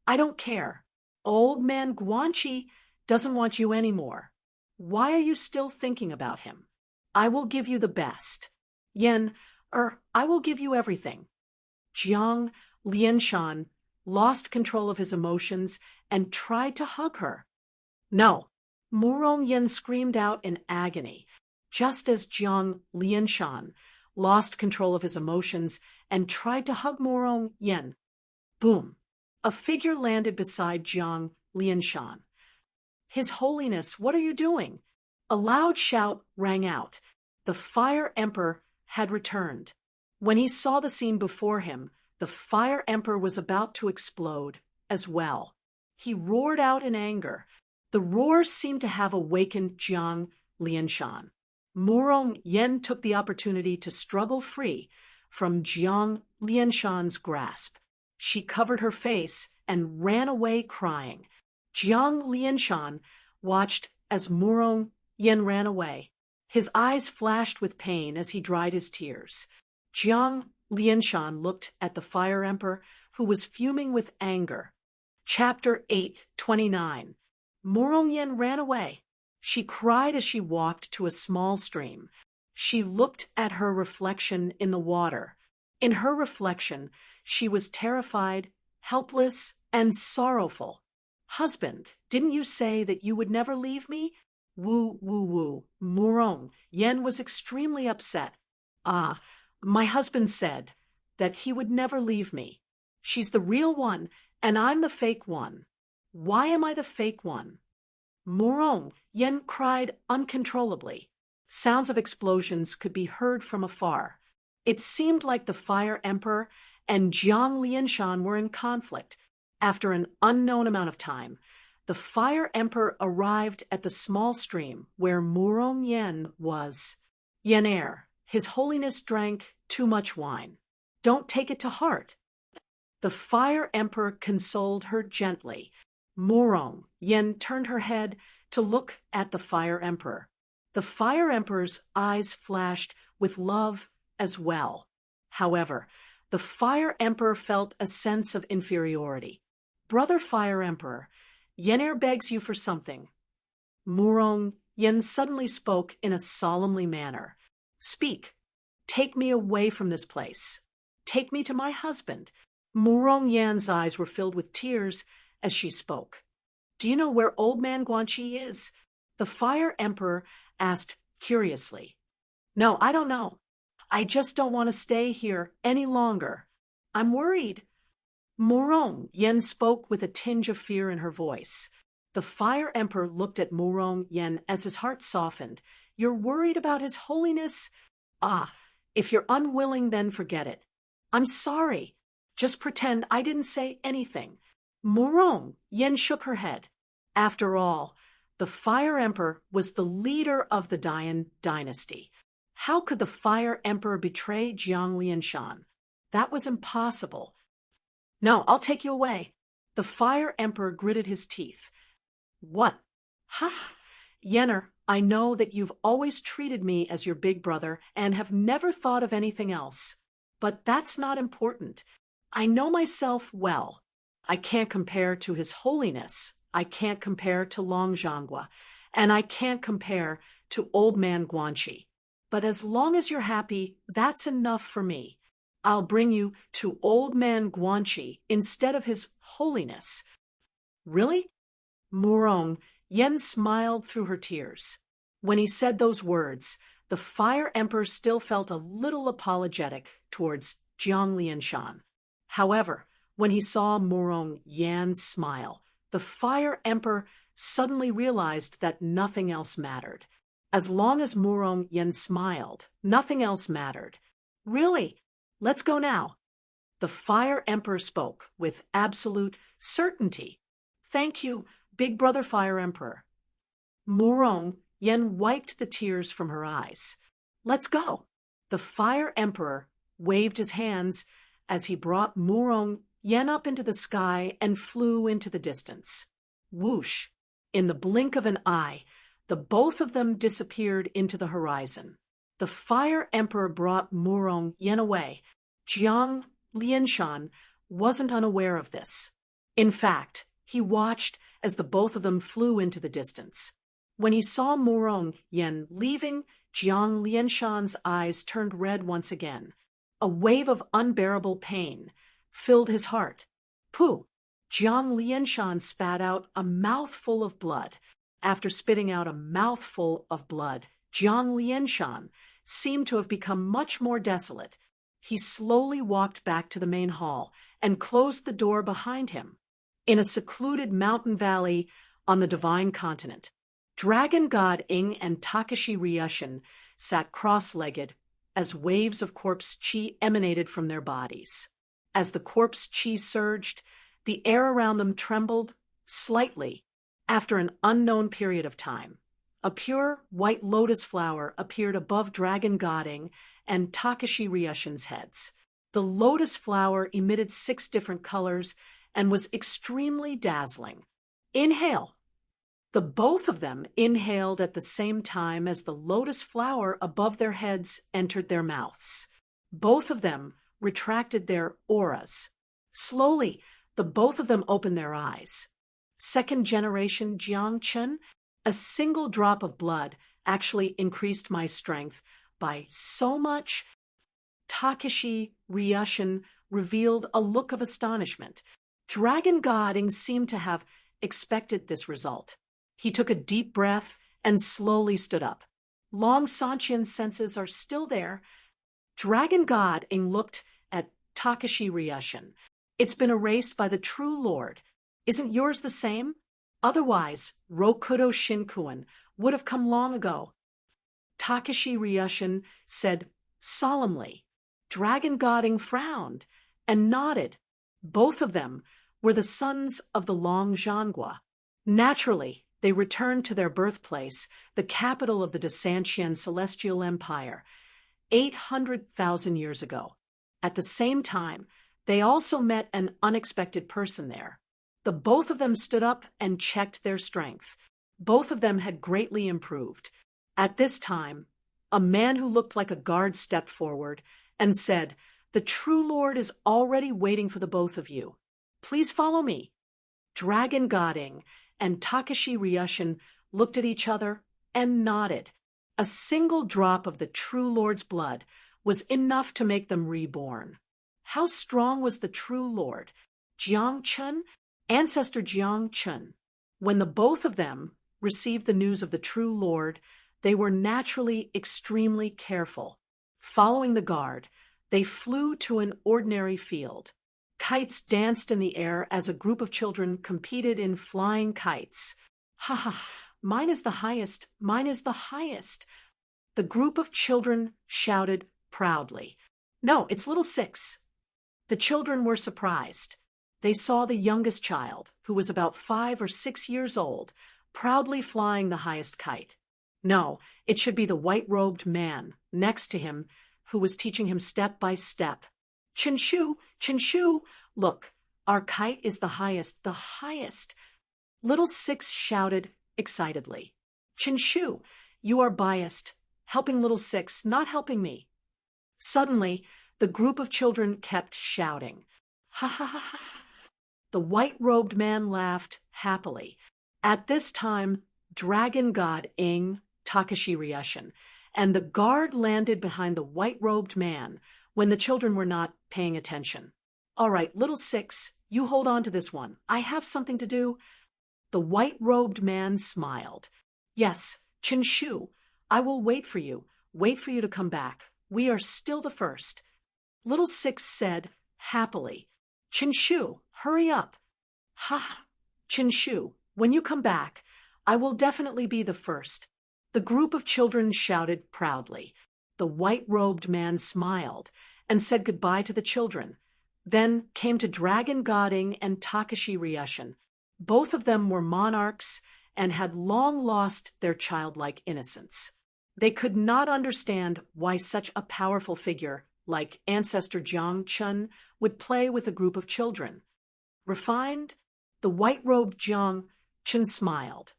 I don't care. Old man Guanchi doesn't want you anymore. Why are you still thinking about him? I will give you the best. I will give you everything. Jiang Lianshan lost control of his emotions and tried to hug her. No, Murong Yen screamed out in agony, just as Jiang Lianshan lost control of his emotions and tried to hug Murong Yen. Boom! A figure landed beside Jiang Lianshan. His Holiness, what are you doing? A loud shout rang out. The Fire Emperor had returned. When he saw the scene before him, the Fire Emperor was about to explode as well. He roared out in anger. The roar seemed to have awakened Jiang Lianshan. Murong Yen took the opportunity to struggle free from Jiang Lianshan's grasp. She covered her face and ran away crying. Jiang Lianshan watched as Murong Yen ran away. His eyes flashed with pain as he dried his tears. Jiang Lianshan looked at the Fire Emperor, who was fuming with anger. Chapter 8:29. Murong Yen ran away. She cried as she walked to a small stream. She looked at her reflection in the water. In her reflection, she was terrified, helpless, and sorrowful. Husband, didn't you say that you would never leave me? Woo, woo, woo. Murong Yen was extremely upset. My husband said that he would never leave me. She's the real one, and I'm the fake one. Why am I the fake one? Murong Yen cried uncontrollably. Sounds of explosions could be heard from afar. It seemed like the Fire Emperor and Jiang Lianshan were in conflict. After an unknown amount of time, the Fire Emperor arrived at the small stream where Murong Yen was. His Holiness drank too much wine. Don't take it to heart. The Fire Emperor consoled her gently. Murong Yen turned her head to look at the Fire Emperor. The Fire Emperor's eyes flashed with love as well. However, the Fire Emperor felt a sense of inferiority. Brother Fire Emperor, Yener begs you for something. Murong Yen suddenly spoke in a solemnly manner. Speak. Take me away from this place. Take me to my husband. Murong Yan's eyes were filled with tears as she spoke. Do you know where old man Guanchi is? The Fire Emperor asked curiously. No, I don't know. I just don't want to stay here any longer. I'm worried. Murong Yen spoke with a tinge of fear in her voice. The Fire Emperor looked at Murong Yen as his heart softened. You're worried about His Holiness? If you're unwilling, then forget it. I'm sorry. Just pretend I didn't say anything. Murong, Yen shook her head. After all, the Fire Emperor was the leader of the Dian dynasty. How could the Fire Emperor betray Jiang Lianshan? That was impossible. No, I'll take you away. The Fire Emperor gritted his teeth. What? Ha! Yenner, I know that you've always treated me as your big brother and have never thought of anything else. But that's not important. I know myself well. I can't compare to His Holiness. I can't compare to Long Zhanghua. And I can't compare to Old Man Guanxi. But as long as you're happy, that's enough for me. I'll bring you to Old Man Guanxi instead of His Holiness. Really? Murong, Yen smiled through her tears. When he said those words, the Fire Emperor still felt a little apologetic towards Jiang Lianshan. However, when he saw Murong Yan smile, the Fire Emperor suddenly realized that nothing else mattered. As long as Murong Yan smiled, nothing else mattered. Really? Let's go now. The Fire Emperor spoke with absolute certainty. Thank you, Big Brother Fire Emperor. Murong Yan wiped the tears from her eyes. Let's go. The Fire Emperor waved his hands as he brought Murong Yan up into the sky and flew into the distance. Whoosh! In the blink of an eye, the both of them disappeared into the horizon. The Fire Emperor brought Murong Yan away. Jiang Lianshan wasn't unaware of this. In fact, he watched as the both of them flew into the distance. When he saw Murong Yan leaving, Jiang Lianshan's eyes turned red once again. A wave of unbearable pain filled his heart. Pooh! Jiang Lianshan spat out a mouthful of blood. After spitting out a mouthful of blood, Jiang Lianshan seemed to have become much more desolate. He slowly walked back to the main hall and closed the door behind him. In a secluded mountain valley on the Divine Continent, Dragon God Ing and Takashi Ryushin sat cross-legged as waves of corpse chi emanated from their bodies. As the corpse chi surged, the air around them trembled slightly. After an unknown period of time, a pure white lotus flower appeared above Dragon God Ing and Takashi Ryushin's heads. The lotus flower emitted 6 different colors and was extremely dazzling. Inhale. The both of them inhaled at the same time as the lotus flower above their heads entered their mouths. Both of them retracted their auras. Slowly, the both of them opened their eyes. Second generation Jiang Chen, a single drop of blood actually increased my strength by so much. Takashi Ryushin revealed a look of astonishment. Dragon God Ing seemed to have expected this result. He took a deep breath and slowly stood up. Long Sanqian's senses are still there. Dragon God Ing looked at Takashi Ryushin. It's been erased by the true Lord. Isn't yours the same? Otherwise, Rokudo Shinkuin would have come long ago. Takashi Ryushin said solemnly. Dragon God Ing frowned and nodded. Both of them were the sons of the Long Zhanghua. Naturally, they returned to their birthplace, the capital of the Dasantian Celestial Empire, 800,000 years ago. At the same time, they also met an unexpected person there. The both of them stood up and checked their strength. Both of them had greatly improved. At this time, a man who looked like a guard stepped forward and said, "The true Lord is already waiting for the both of you. Please follow me." Dragon God Ing and Takashi Ryushin looked at each other and nodded. A single drop of the true Lord's blood was enough to make them reborn. How strong was the true Lord? Jiang Chen, ancestor Jiang Chen. When the both of them received the news of the true Lord, they were naturally extremely careful. Following the guard, they flew to an ordinary field. Kites danced in the air as a group of children competed in flying kites. Ha ha, mine is the highest, mine is the highest. The group of children shouted proudly. No, it's little 6. The children were surprised. they saw the youngest child, who was about 5 or 6 years old, proudly flying the highest kite. No, it should be the white-robed man next to him, who was teaching him step by step. Chinshu, Chinshu, look, our kite is the highest, the highest. Little Six shouted excitedly. Chinshu, you are biased, helping Little Six, not helping me. Suddenly, the group of children kept shouting. Ha ha ha ha. The white-robed man laughed happily. At this time, Dragon God Ing Takashi Ryushin and the guard landed behind the white-robed man when the children were not paying attention. All right, Little Six, you hold on to this one. I have something to do. The white-robed man smiled. Yes, Chinshu, I will wait for you to come back. We are still the first. Little Six said happily, Chinshu, hurry up. Ha! Chinshu, when you come back, I will definitely be the first. The group of children shouted proudly. The white-robed man smiled and said goodbye to the children. Then came to Dragon God Ing and Takashi Ryushin. Both of them were monarchs and had long lost their childlike innocence. They could not understand why such a powerful figure like ancestor Jiang Chun would play with a group of children. Refined, the white-robed Jiang Chun smiled.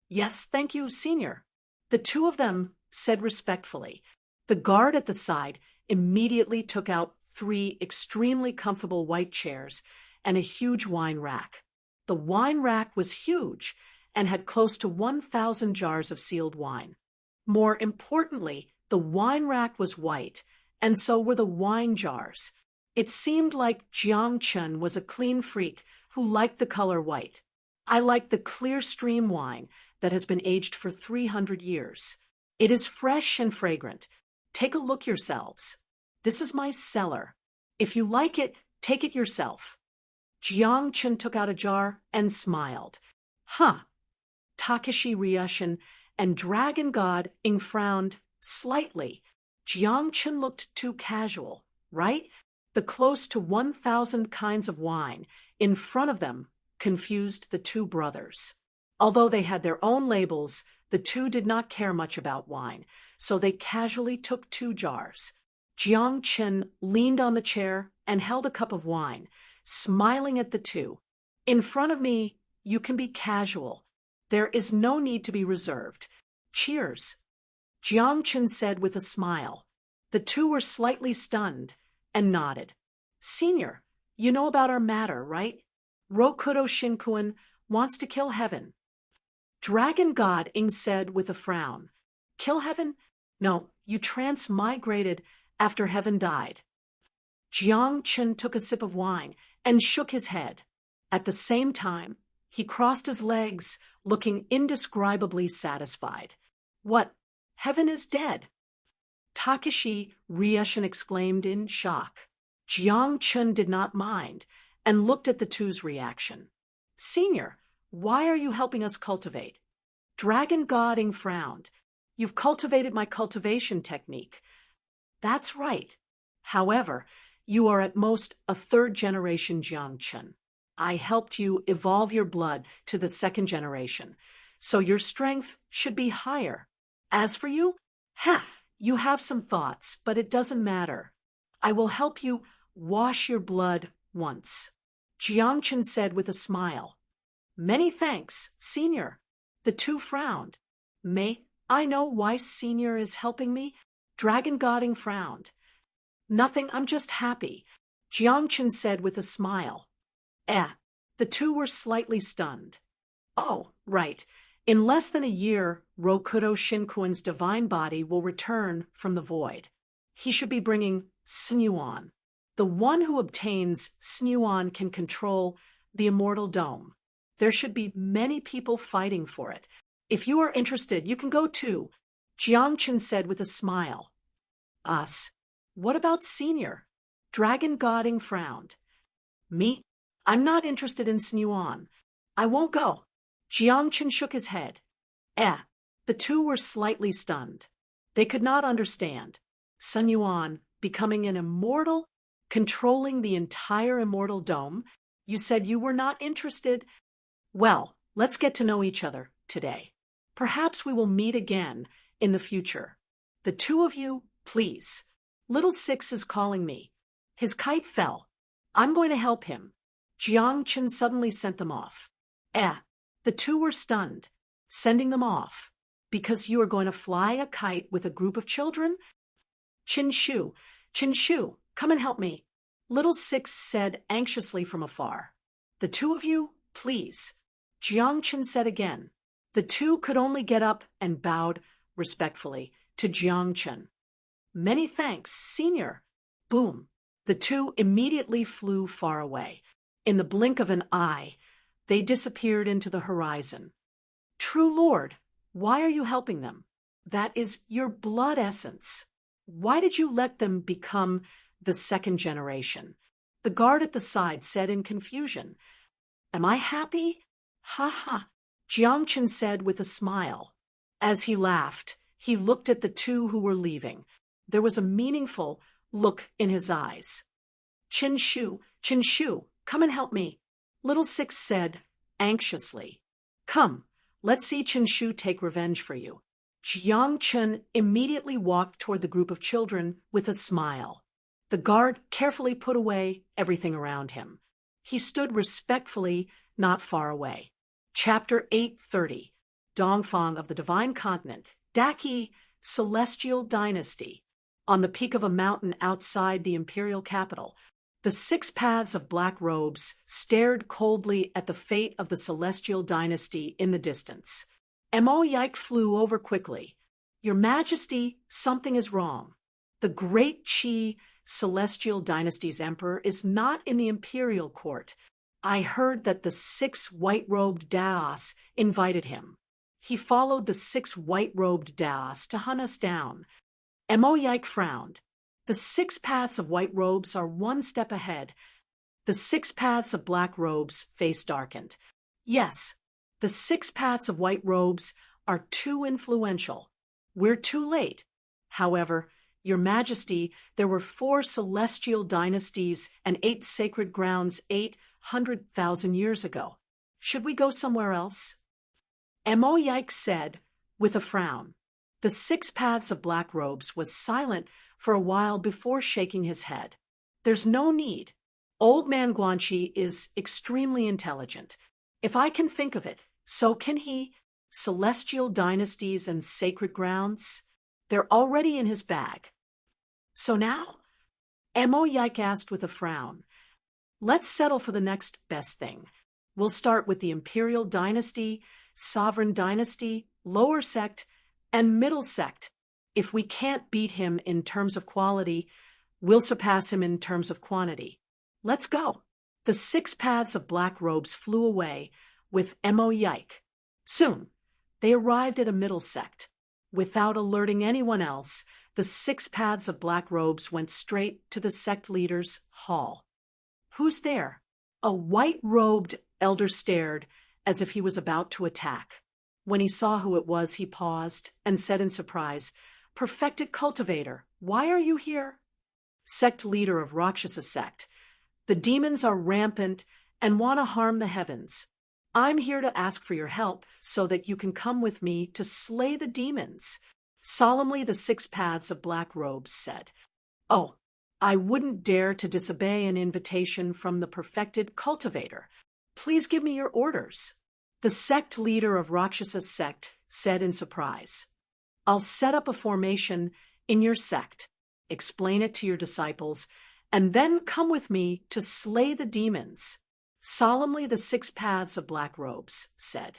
Yes, thank you, Senior. The two of them said respectfully. The guard at the side immediately took out 3 extremely comfortable white chairs and a huge wine rack. The wine rack was huge and had close to 1,000 jars of sealed wine. More importantly, the wine rack was white, and so were the wine jars. It seemed like Jiang Chun was a clean freak who liked the color white. I like the clear stream wine that has been aged for 300 years. It is fresh and fragrant. Take a look yourselves. This is my cellar. If you like it, take it yourself. Jiang Chun took out a jar and smiled. Huh. Takashi Ryushin and Dragon God Ing frowned slightly. Jiang Chun looked too casual, right? The close to 1,000 kinds of wine in front of them confused the two brothers. Although they had their own labels, the two did not care much about wine, so they casually took 2 jars. Jiang Chun leaned on the chair and held a cup of wine, smiling at the two. In front of me, you can be casual. There is no need to be reserved. Cheers. Jiang Chun said with a smile. The two were slightly stunned and nodded. Senior, you know about our matter, right? Rokudo Shinkuen wants to kill Heaven. Dragon God Ing said with a frown. Kill Heaven? No, you transmigrated after Heaven died. Jiang Chun took a sip of wine and shook his head. At the same time, he crossed his legs, looking indescribably satisfied. What? Heaven is dead. Takashi Ryushin exclaimed in shock. Jiang Chun did not mind and looked at the two's reaction. Senior, why are you helping us cultivate? Dragon God Ing frowned. You've cultivated my cultivation technique. That's right. However, you are at most a 3rd-generation Jiang Chun. I helped you evolve your blood to the 2nd generation, so your strength should be higher. As for you, you have some thoughts, but it doesn't matter. I will help you wash your blood once. Jiang Chun said with a smile. Many thanks, Senior. The two frowned. May I know why Senior is helping me? Dragon God Ing frowned. Nothing, I'm just happy, Jiang Chun said with a smile. The two were slightly stunned. Oh, right. In less than a year, Rokudo Shinkuen's divine body will return from the void. He should be bringing Sinuan. The one who obtains Sinuan can control the Immortal Dome. There should be many people fighting for it. If you are interested, you can go too, Jiang Chun said with a smile. Us? What about Senior? Dragon God Ing frowned. Me? I'm not interested in Sinuan. I won't go. Jiang Chun shook his head. The two were slightly stunned. They could not understand. Sun Yuan becoming an immortal, controlling the entire Immortal Dome. You said you were not interested. Well, let's get to know each other today. Perhaps we will meet again in the future. The two of you, please. Little Six is calling me. His kite fell. I'm going to help him. Jiang Chen suddenly sent them off. The two were stunned. Sending them off. Because you are going to fly a kite with a group of children? Chin Shu, come and help me. Little Six said anxiously from afar. The two of you, please. Jiang Chen said again. The two could only get up and bowed respectfully to Jiang Chen. Many thanks, Senior. Boom. The two immediately flew far away. In the blink of an eye, they disappeared into the horizon. True Lord, why are you helping them? That is your blood essence. Why did you let them become the second generation? The guard at the side said in confusion. Am I happy? Ha ha, Jiang Chen said with a smile. As he laughed, he looked at the two who were leaving. There was a meaningful look in his eyes. Chin Shu, come and help me. Little Six said anxiously. Come, let's see Chin Shu take revenge for you. Jiang Chen immediately walked toward the group of children with a smile. The guard carefully put away everything around him. He stood respectfully not far away. Chapter 830, Dongfang of the Divine Continent, Daqi, Celestial Dynasty. On the peak of a mountain outside the imperial capital, the 6 paths of black robes stared coldly at the fate of the Celestial Dynasty in the distance. Mo Yike flew over quickly. Your Majesty, something is wrong. The great Qi Celestial Dynasty's emperor is not in the imperial court. I heard that the 6 white-robed Daos invited him. He followed the 6 white-robed Daos to hunt us down. Mo Yike frowned. The 6 paths of white robes are one step ahead. The 6 paths of black robes face darkened. Yes, the 6 paths of white robes are too influential. We're too late. However, Your Majesty, there were 4 celestial dynasties and 8 sacred grounds 800,000 years ago. Should we go somewhere else? Mo Yike said, with a frown. The 6 paths of black robes was silent for a while before shaking his head. There's no need. Old man Guanxi is extremely intelligent. If I can think of it, so can he. Celestial dynasties and sacred grounds, they're already in his bag. So now? Mo Yike asked with a frown. Let's settle for the next best thing. We'll start with the Imperial Dynasty, Sovereign Dynasty, Lower Sect, and Middle Sect. If we can't beat him in terms of quality, we'll surpass him in terms of quantity. Let's go. The 6 paths of black robes flew away with Mo Yike. Soon, they arrived at a middle sect. Without alerting anyone else, the 6 paths of black robes went straight to the sect leader's hall. Who's there? A white-robed elder stared as if he was about to attack. When he saw who it was, he paused and said in surprise, Perfected cultivator, why are you here? Sect leader of Rakshasa sect. The demons are rampant and want to harm the heavens. I'm here to ask for your help so that you can come with me to slay the demons. Solemnly the 6 paths of black robes said. Oh, I wouldn't dare to disobey an invitation from the perfected cultivator. Please give me your orders. The sect leader of Rakshasa sect said in surprise. I'll set up a formation in your sect, explain it to your disciples, and then come with me to slay the demons. Solemnly the 6 paths of black robes said.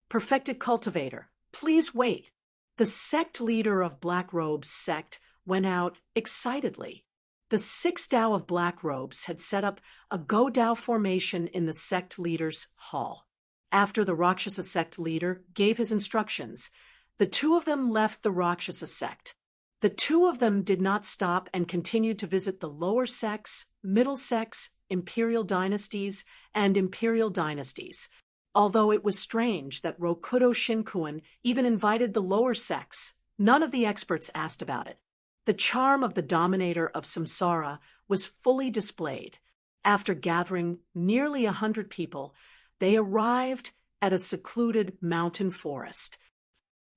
Perfected cultivator, please wait. The sect leader of black robes sect went out excitedly. The 6 Tao of black robes had set up a Go Tao formation in the sect leader's hall. After the Rakshasa sect leader gave his instructions, the 2 of them left the Rakshasa sect. The 2 of them did not stop and continued to visit the lower sects, middle sects, imperial dynasties, and imperial dynasties. Although it was strange that Rokudo Shinkuan even invited the lower sects, none of the experts asked about it. The charm of the dominator of samsara was fully displayed. After gathering nearly 100 people, they arrived at a secluded mountain forest.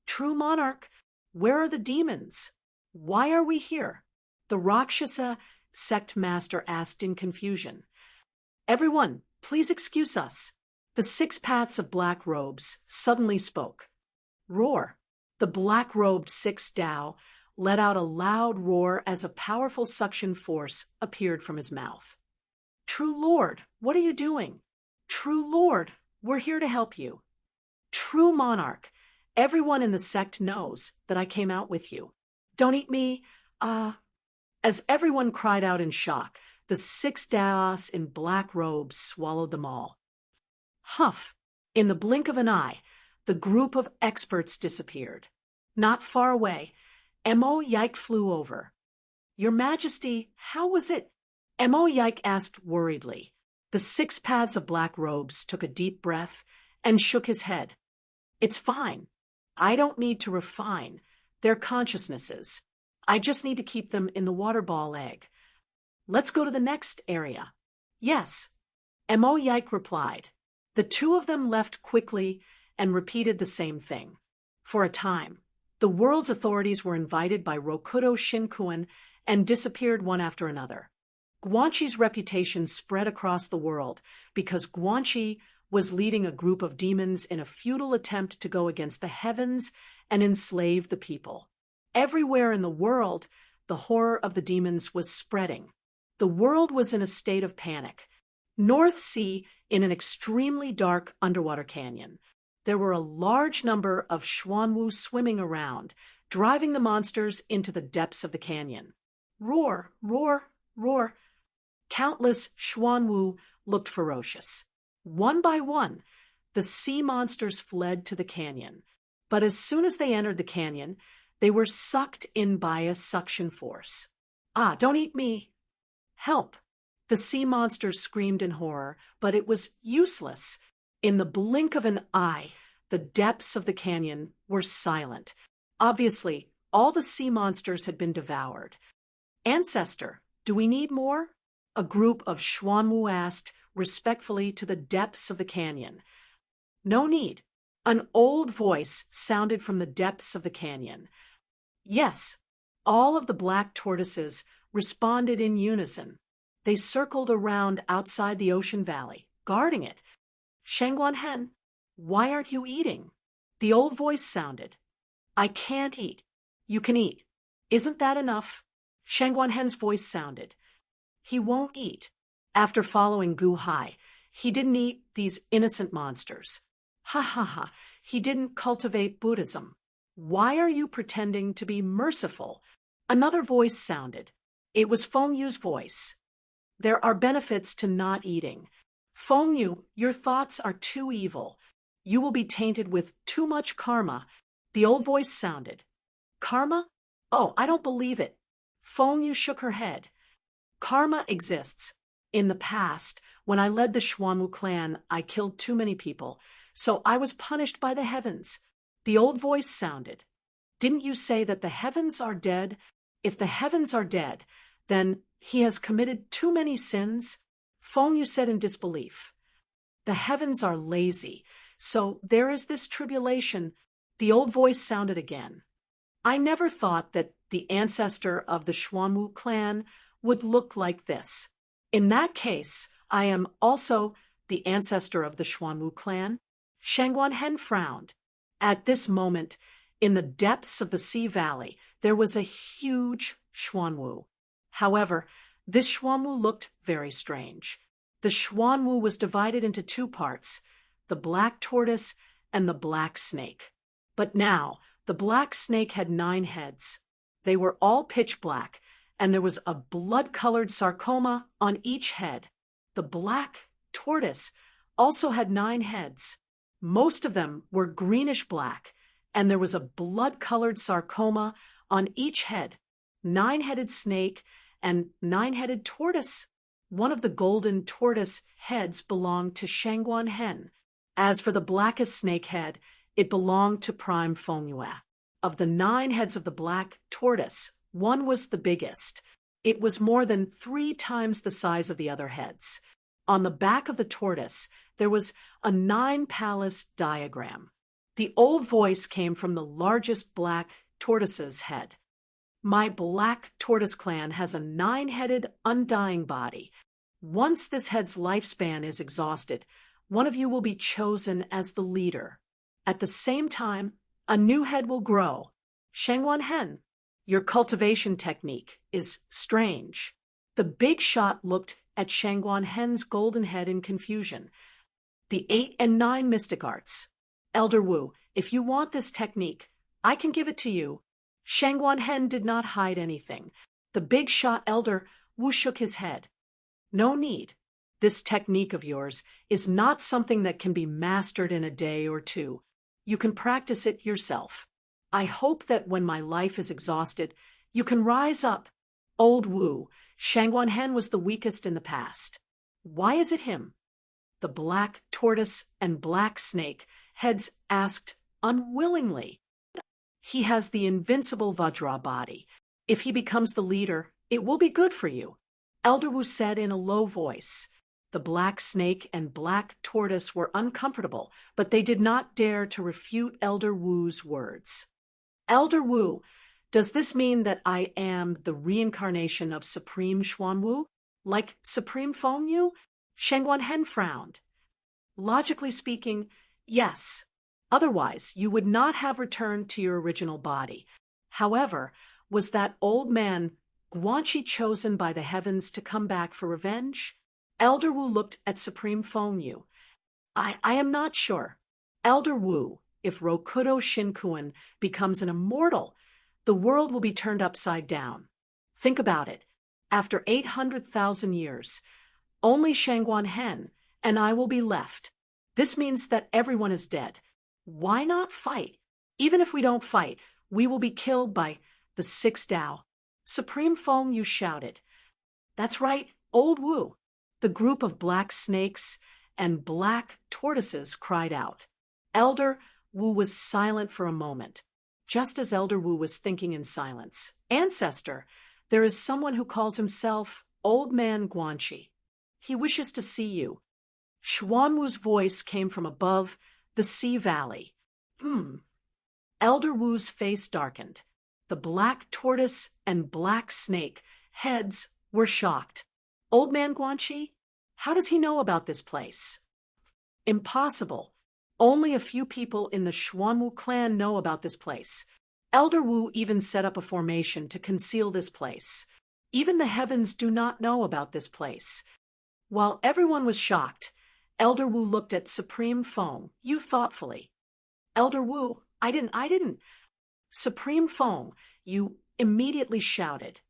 True monarch, where are the demons? Why are we here? The Rakshasa sect master asked in confusion. Everyone, please excuse us. The 6 paths of black robes suddenly spoke. Roar. The black-robed 6 Tao let out a loud roar as a powerful suction force appeared from his mouth. True Lord, what are you doing? True Lord, we're here to help you. True monarch, everyone in the sect knows that I came out with you. Don't eat me, As everyone cried out in shock, the 6 Taos in black robes swallowed them all. Huff! In the blink of an eye, the group of experts disappeared. Not far away, Mo Yike flew over. Your Majesty, how was it? Mo Yike asked worriedly. The 6 paths of black robes took a deep breath and shook his head. It's fine. I don't need to refine their consciousnesses. I just need to keep them in the water ball egg. Let's go to the next area. Yes. Mo Yike replied. The 2 of them left quickly and repeated the same thing. For a time, the world's authorities were invited by Rokudo Shinkuin and disappeared one after another. Guanxi's reputation spread across the world because Guanxi was leading a group of demons in a futile attempt to go against the heavens and enslave the people. Everywhere in the world, the horror of the demons was spreading. The world was in a state of panic. North Sea, in an extremely dark underwater canyon, there were a large number of Xuanwu swimming around, driving the monsters into the depths of the canyon. Roar, roar, roar. Countless Xuanwu looked ferocious. One by one, the sea monsters fled to the canyon. But as soon as they entered the canyon, they were sucked in by a suction force. Ah, don't eat me. Help. The sea monsters screamed in horror, but it was useless. In the blink of an eye, the depths of the canyon were silent. Obviously, all the sea monsters had been devoured. Ancestor, do we need more? A group of Xuanwu asked respectfully to the depths of the canyon. No need. An old voice sounded from the depths of the canyon. Yes, all of the black tortoises responded in unison. They circled around outside the ocean valley, guarding it. Shangguan, why aren't you eating? The old voice sounded. I can't eat. You can eat. Isn't that enough? Shangguan's voice sounded. He won't eat. After following Gu Hai, he didn't eat these innocent monsters. Ha ha ha, he didn't cultivate Buddhism. Why are you pretending to be merciful? Another voice sounded. It was Feng Yu's voice. There are benefits to not eating. Feng Yu, your thoughts are too evil. You will be tainted with too much karma. The old voice sounded. Karma? Oh, I don't believe it. Feng Yu shook her head. Karma exists. In the past, when I led the Xuanwu clan, I killed too many people, so I was punished by the heavens. The old voice sounded. Didn't you say that the heavens are dead? If the heavens are dead, then he has committed too many sins? Feng Yu said in disbelief. The heavens are lazy, so there is this tribulation. The old voice sounded again. I never thought that the ancestor of the Xuanwu clan would look like this. In that case, I am also the ancestor of the Xuanwu clan. Shangguan frowned. At this moment, in the depths of the sea valley, there was a huge Xuanwu. However, this Xuanwu looked very strange. The Xuanwu was divided into 2 parts, the black tortoise and the black snake. But now, the black snake had 9 heads. They were all pitch black, and there was a blood-colored sarcoma on each head. The black tortoise also had 9 heads. Most of them were greenish-black, and there was a blood-colored sarcoma on each head. 9-headed snake and 9-headed tortoise. One of the golden tortoise heads belonged to Shangguan. As for the blackest snake head, it belonged to Prime Feng Yue. Of the 9 heads of the black tortoise, one was the biggest. It was more than 3 times the size of the other heads. On the back of the tortoise, there was a 9-palace diagram. The old voice came from the largest black tortoise's head. My black tortoise clan has a 9-headed, undying body. Once this head's lifespan is exhausted, one of you will be chosen as the leader. At the same time, a new head will grow. Shangwan Hen, your cultivation technique is strange. The big shot looked at Shangwan Hen's golden head in confusion. The 8 and 9 mystic arts. Elder Wu, if you want this technique, I can give it to you. Shangwan Hen did not hide anything. The big shot Elder Wu shook his head. No need. This technique of yours is not something that can be mastered in a day or two. You can practice it yourself. I hope that when my life is exhausted, you can rise up. Old Wu, Shangwan Hen was the weakest in the past. Why is it him? The black tortoise and black snake heads asked unwillingly. He has the invincible Vajra body. If he becomes the leader, it will be good for you. Elder Wu said in a low voice. The black snake and black tortoise were uncomfortable, but they did not dare to refute Elder Wu's words. Elder Wu, does this mean that I am the reincarnation of Supreme Xuanwu? Like Supreme Fengyu? Shangwan Hen frowned. Logically speaking, yes. Otherwise, you would not have returned to your original body. However, was that old man Guanxi chosen by the heavens to come back for revenge? Elder Wu looked at Supreme Fengyu. I am not sure. Elder Wu, if Rokudo Shinkuan becomes an immortal, the world will be turned upside down. Think about it. After 800,000 years, only Shangwan Hen and I will be left. This means that everyone is dead. Why not fight? Even if we don't fight, we will be killed by the 6 Tao. Supreme Fengyu shouted. That's right, Old Wu. The group of black snakes and black tortoises cried out. Elder Wu was silent for a moment. Just as Elder Wu was thinking in silence, Ancestor, there is someone who calls himself Old Man Guanxi. He wishes to see you. Xuanwu's voice came from above the sea valley. Elder Wu's face darkened. The black tortoise and black snake heads were shocked. Old Man Guanxi? How does he know about this place? Impossible. Only a few people in the Xuanwu clan know about this place. Elder Wu even set up a formation to conceal this place. Even the heavens do not know about this place. While everyone was shocked, Elder Wu looked at Supreme Fengyu thoughtfully. Elder Wu, I didn't. Supreme Fengyu immediately shouted.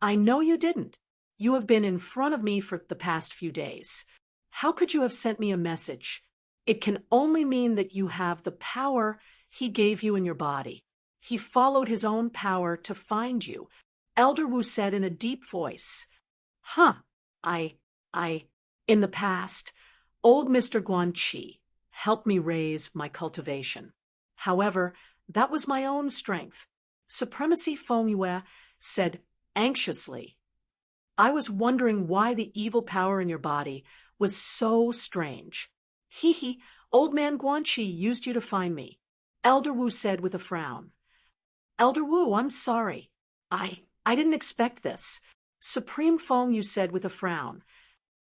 I know you didn't. You have been in front of me for the past few days. How could you have sent me a message? It can only mean that you have the power he gave you in your body. He followed his own power to find you. Elder Wu said in a deep voice. In the past, old Mr. Guanxi helped me raise my cultivation. However, that was my own strength. Supremacy Fengyu said anxiously. I was wondering why the evil power in your body was so strange. Old Man Guanxi used you to find me. Elder Wu said with a frown. Elder Wu, I'm sorry. I didn't expect this. Supreme Fengyu said with a frown.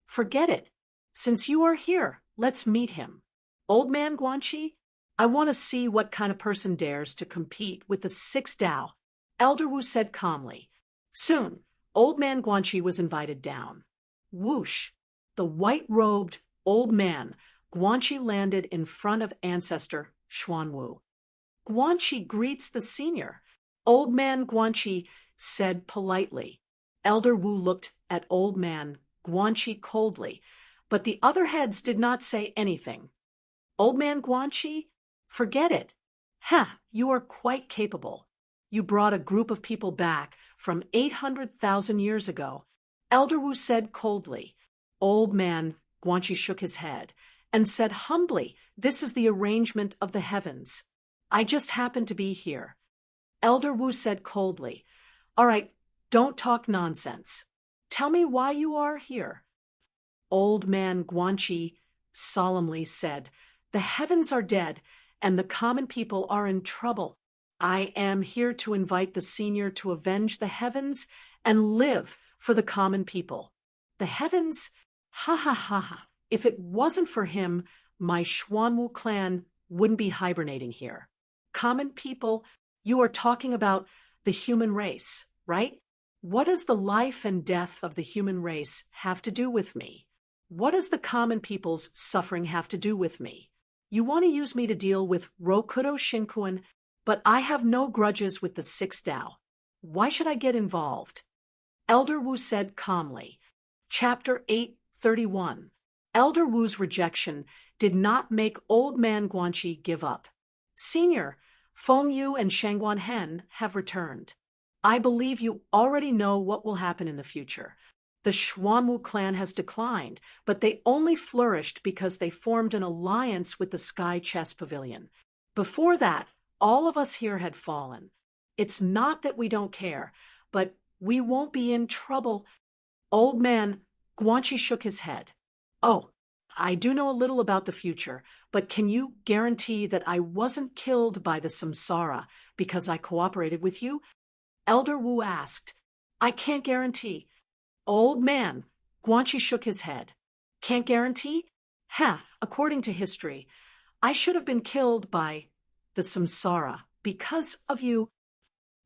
Forget it. Since you are here, let's meet him. Old Man Guanxi, I want to see what kind of person dares to compete with the 6 Tao. Elder Wu said calmly. Soon, Old Man Guanxi was invited down. Whoosh! The white-robed old man Guanxi landed in front of Ancestor Xuanwu. Guanxi greets the senior. Old Man Guanxi said politely. Elder Wu looked at Old Man Guanxi coldly, but the other heads did not say anything. Old Man Guanxi? Forget it. You are quite capable. You brought a group of people back from 800,000 years ago. Elder Wu said coldly. Old Man Guanxi shook his head and said humbly, this is the arrangement of the heavens. I just happened to be here. Elder Wu said coldly, all right, Don't talk nonsense. Tell me why you are here. Old man Guanxi solemnly said, "The heavens are dead, and the common people are in trouble. I am here to invite the senior to avenge the heavens and live for the common people. The heavens? Ha ha ha ha. If it wasn't for him, my Xuanwu clan wouldn't be hibernating here. Common people, you are talking about the human race, right? What does the life and death of the human race have to do with me? What does the common people's suffering have to do with me? You want to use me to deal with Rokudo Shinkuan, but I have no grudges with the Six Dao. Why should I get involved?" Elder Wu said calmly. Chapter 831. Elder Wu's rejection did not make Old Man Guanxi give up. "Senior, Feng Yu and Shangguan Hen have returned. I believe you already know what will happen in the future. The Xuanwu clan has declined, but they only flourished because they formed an alliance with the Sky Chess Pavilion. Before that, all of us here had fallen. It's not that we don't care, but we won't be in trouble." Old man Guanxi shook his head. "Oh, I do know a little about the future, but can you guarantee that I wasn't killed by the samsara because I cooperated with you?" Elder Wu asked. "I can't guarantee." Old man Guanxi shook his head. "Can't guarantee? According to history, I should have been killed by the samsara because of you."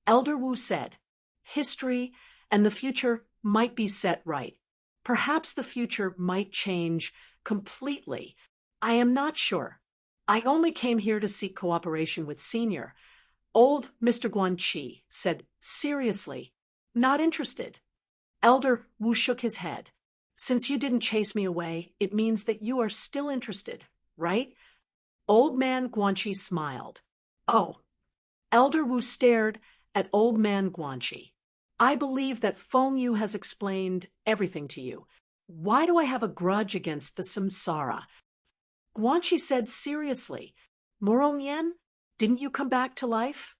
Elder Wu said, "History and the future might be set right. Perhaps the future might change completely. I am not sure. I only came here to seek cooperation with Senior." Old Mr. Guanxi said seriously, "Not interested." Elder Wu shook his head. "Since you didn't chase me away, it means that you are still interested, right?" Old man Guanxi smiled. "Oh." Elder Wu stared at Old man Guanxi. "I believe that Feng Yu has explained everything to you. Why do I have a grudge against the samsara?" Guanxi said seriously, "Morong Yen, didn't you come back to life?"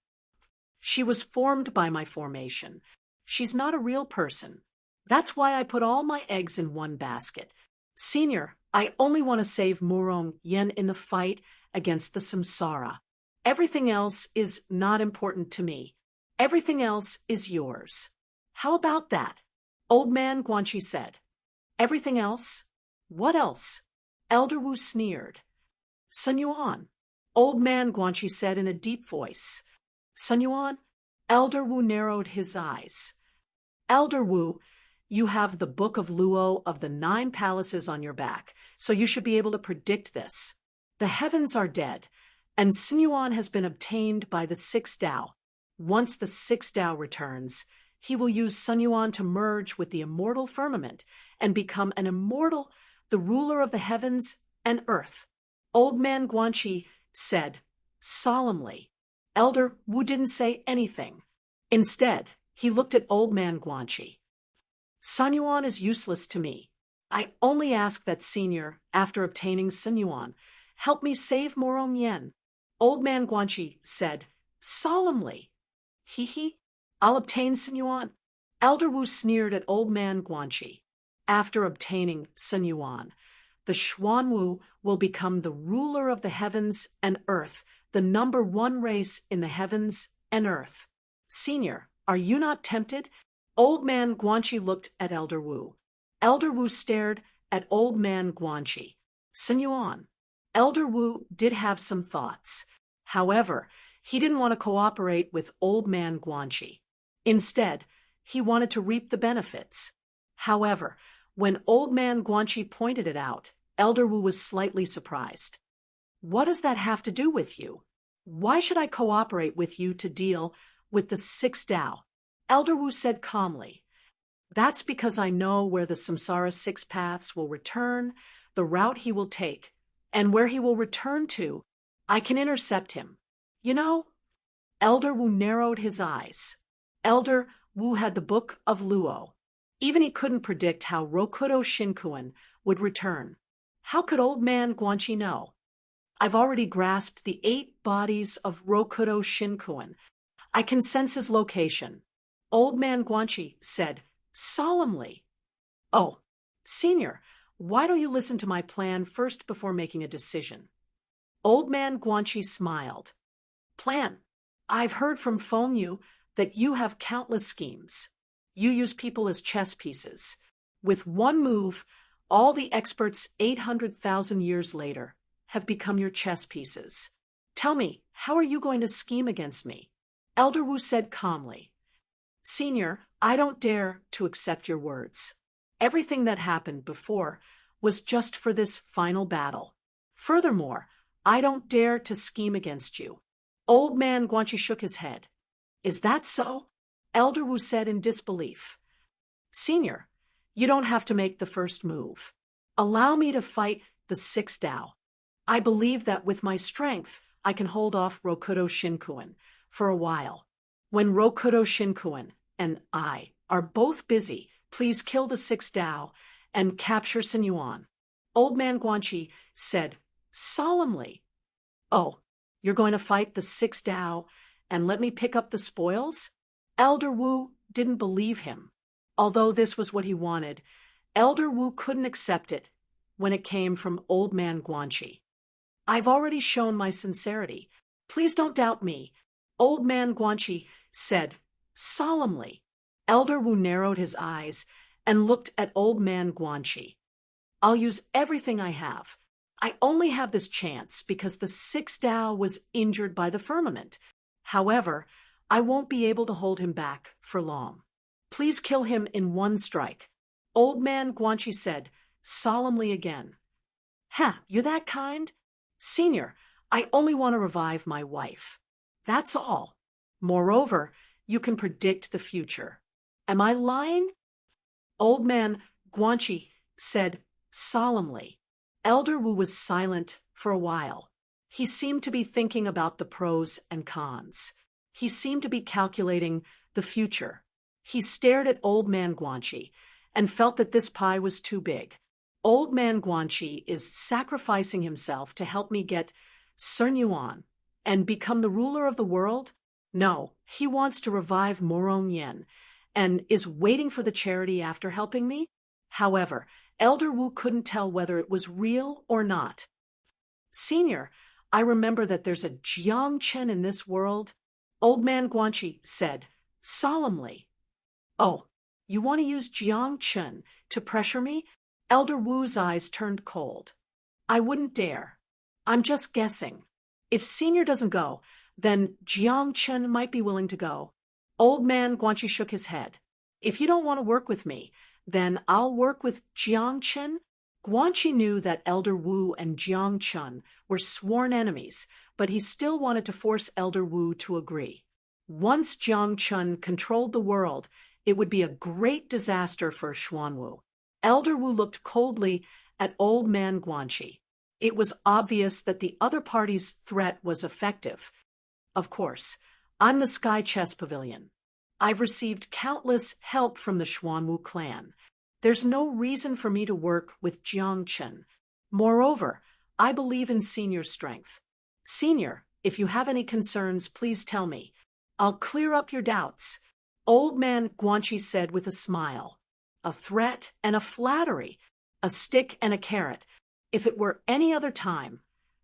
"She was formed by my formation. She's not a real person. That's why I put all my eggs in one basket. Senior, I only want to save Morong Yen in the fight against the samsara. Everything else is not important to me. Everything else is yours." "How about that?" Old man Guanxi said. "Everything else? What else?" Elder Wu sneered. "Sun Yuan," Old man Guanxi said in a deep voice. "Sun Yuan?" Elder Wu narrowed his eyes. "Elder Wu, you have the Book of Luo of the 9 Palaces on your back, so you should be able to predict this. The heavens are dead, and Sun Yuan has been obtained by the Six Dao. Once the Six Dao returns, he will use Sun Yuan to merge with the immortal firmament and become an immortal, the ruler of the heavens and earth." Old man Guanxi said solemnly. Elder Wu didn't say anything. Instead, he looked at Old man Guanxi. "Sun Yuan is useless to me. I only ask that Senior, after obtaining Sun Yuan, help me save Morong Yen." Old man Guanxi said solemnly. "He, I'll obtain Sun Yuan." Elder Wu sneered at Old man Guanxi. "After obtaining Sun Yuan, the Xuanwu will become the ruler of the heavens and earth, the #1 race in the heavens and earth. Senior, are you not tempted?" Old man Guanxi looked at Elder Wu. Elder Wu stared at Old man Guanxi. Sun Yuan. Elder Wu did have some thoughts. However, he didn't want to cooperate with Old man Guanxi. Instead, he wanted to reap the benefits. However, when Old man Guanxi pointed it out, Elder Wu was slightly surprised. "What does that have to do with you? Why should I cooperate with you to deal with the Six Dao?" Elder Wu said calmly. "That's because I know where the Samsara 6 paths will return, the route he will take, and where he will return to, I can intercept him. You know?" Elder Wu narrowed his eyes. Elder Wu had the Book of Luo. Even he couldn't predict how Rokudo Shinkuan would return. How could Old man Guanxi know? "I've already grasped the 8 bodies of Rokudo Shinkuan. I can sense his location. Old Man Guanxi said solemnly. Oh, Senior, why don't you listen to my plan first before making a decision? Old Man Guanxi smiled. Plan. I've heard from Feng Yu that you have countless schemes. You use people as chess pieces. With one move, all the experts 800,000 years later have become your chess pieces. Tell me, how are you going to scheme against me? Elder Wu said calmly. Senior, I don't dare to accept your words. Everything that happened before was just for this final battle. Furthermore, I don't dare to scheme against you. Old Man Guanxi shook his head. Is that so? Elder Wu said in disbelief. Senior, you don't have to make the first move. Allow me to fight the 6 Dao. I believe that with my strength, I can hold off Rokudo Shinkuin for a while. When Rokudo Shinkuin and I are both busy, please kill the 6 Dao and capture Sun Yuan. Old Man Guanxi said solemnly. Oh, you're going to fight the 6 Dao and let me pick up the spoils? Elder Wu didn't believe him. Although this was what he wanted, Elder Wu couldn't accept it when it came from Old Man Guanxi. I've already shown my sincerity. Please don't doubt me, Old Man Guanxi said solemnly. Elder Wu narrowed his eyes and looked at Old Man Guanxi. I'll use everything I have. I only have this chance because the 6 Dao was injured by the firmament. However, I won't be able to hold him back for long. Please kill him in one strike. Old Man Guanxi said solemnly again. You're that kind? Senior, I only want to revive my wife. That's all. Moreover, you can predict the future. Am I lying? Old Man Guanxi said solemnly. Elder Wu was silent for a while. He seemed to be thinking about the pros and cons. He seemed to be calculating the future. He stared at Old Man Guanxi and felt that this pie was too big. Old Man Guanxi is sacrificing himself to help me get Sun Yuan and become the ruler of the world? No, he wants to revive Morong Yen and is waiting for the charity after helping me? However, Elder Wu couldn't tell whether it was real or not. Senior, I remember that there's a Jiangchen in this world, Old Man Guanxi said solemnly. Oh, you want to use Jiangchen to pressure me? Elder Wu's eyes turned cold. I wouldn't dare. I'm just guessing. If Senior doesn't go, then Jiangchen might be willing to go. Old Man Guanxi shook his head. If you don't want to work with me, then I'll work with Jiangchen. Guanxi knew that Elder Wu and Jiangchen were sworn enemies, but he still wanted to force Elder Wu to agree. Once Jiangchen controlled the world, it would be a great disaster for Xuanwu. Elder Wu looked coldly at Old Man Guanxi. It was obvious that the other party's threat was effective. Of course, I'm the Sky Chess Pavilion. I've received countless help from the Xuanwu clan. There's no reason for me to work with Jiangchen. Moreover, I believe in Senior's strength. Senior, if you have any concerns, please tell me. I'll clear up your doubts. Old Man Guanxi said with a smile. A threat and a flattery, a stick and a carrot. If it were any other time,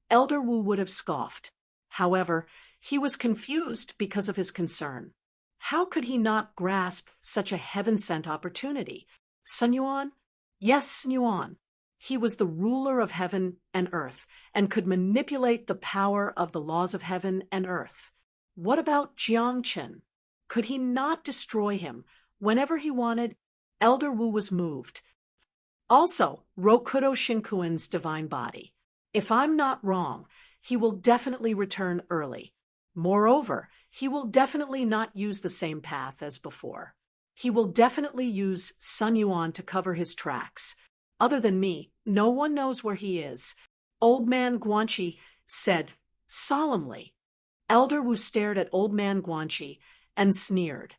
Elder Wu would have scoffed. However, he was confused because of his concern. How could he not grasp such a heaven-sent opportunity? Sun Yuan? Yes, Sun Yuan. He was the ruler of heaven and earth and could manipulate the power of the laws of heaven and earth. What about Jiangchen? Could he not destroy him whenever he wanted? Elder Wu was moved. Also, Rokudo Shinkuin's divine body. If I'm not wrong, he will definitely return early. Moreover, he will definitely not use the same path as before. He will definitely use Sun Yuan to cover his tracks. Other than me, no one knows where he is. Old Man Guanxi said solemnly. Elder Wu stared at Old Man Guanxi and sneered.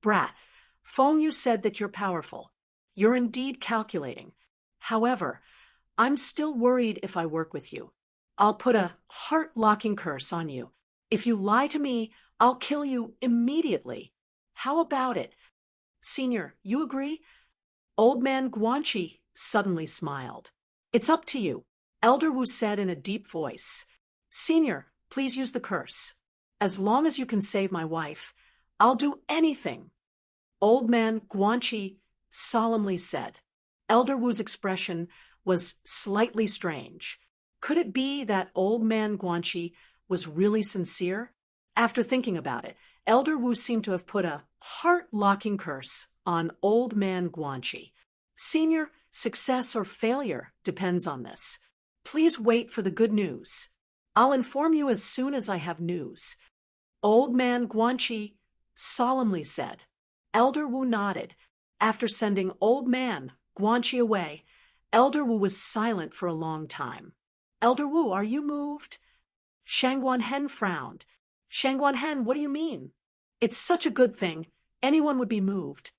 Brat, Feng Yu said that you're powerful. You're indeed calculating. However, I'm still worried if I work with you. I'll put a heart-locking curse on you. If you lie to me, I'll kill you immediately. How about it? Senior, you agree? Old man Guanchi suddenly smiled. It's up to you, Elder Wu said in a deep voice. Senior, please use the curse. As long as you can save my wife, I'll do anything. Old man Guanchi solemnly said. Elder Wu's expression was slightly strange. Could it be that old man Guanchi was really sincere? After thinking about it, Elder Wu seemed to have put a heart-locking curse on old man Guanchi. Senior, success or failure depends on this. Please wait for the good news. I'll inform you as soon as I have news. Old man Guanchi solemnly said. Elder Wu nodded. After sending old man Guanchi away, Elder Wu was silent for a long time. Elder Wu, are you moved? Shangguan Hen frowned. Shangguan Hen, what do you mean? It's such a good thing. Anyone would be moved.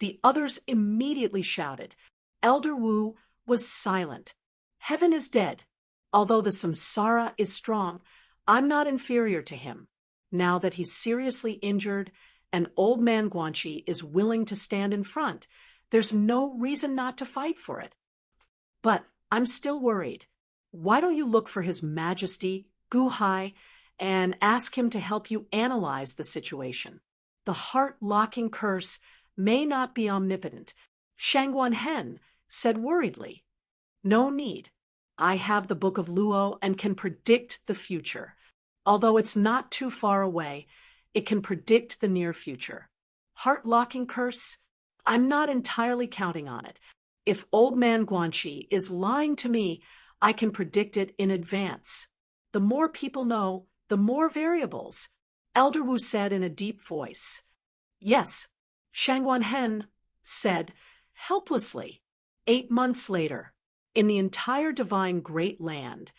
The others immediately shouted. Elder Wu was silent. Heaven is dead. Although the samsara is strong, I'm not inferior to him. Now that he's seriously injured and old man Guanchi is willing to stand in front, there's no reason not to fight for it. But I'm still worried. Why don't you look for His Majesty, Gu Hai, and ask him to help you analyze the situation? The heart-locking curse may not be omnipotent. Shangguan Hen said worriedly. No need. I have the Book of Luo and can predict the future. Although it's not too far away, it can predict the near future. Heart-locking curse? I'm not entirely counting on it. If old man Guanchi is lying to me, I can predict it in advance. The more people know, the more variables, Elder Wu said in a deep voice. Yes, Shangguan Hen said helplessly. 8 months later, in the entire divine Great Land,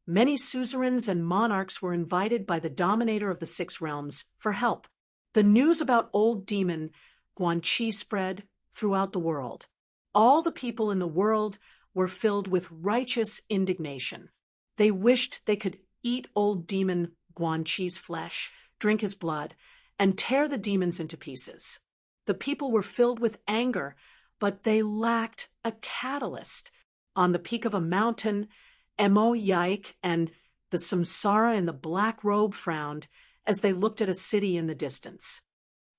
many suzerains and monarchs were invited by the dominator of the 6 realms for help. The news about old demon Guanchi spread throughout the world. All the people in the world were filled with righteous indignation. They wished they could eat old demon Guanchi's flesh, drink his blood, and tear the demons into pieces. The people were filled with anger, but they lacked a catalyst. On the peak of a mountain, Mo Yaik and the samsara in the black robe frowned as they looked at a city in the distance.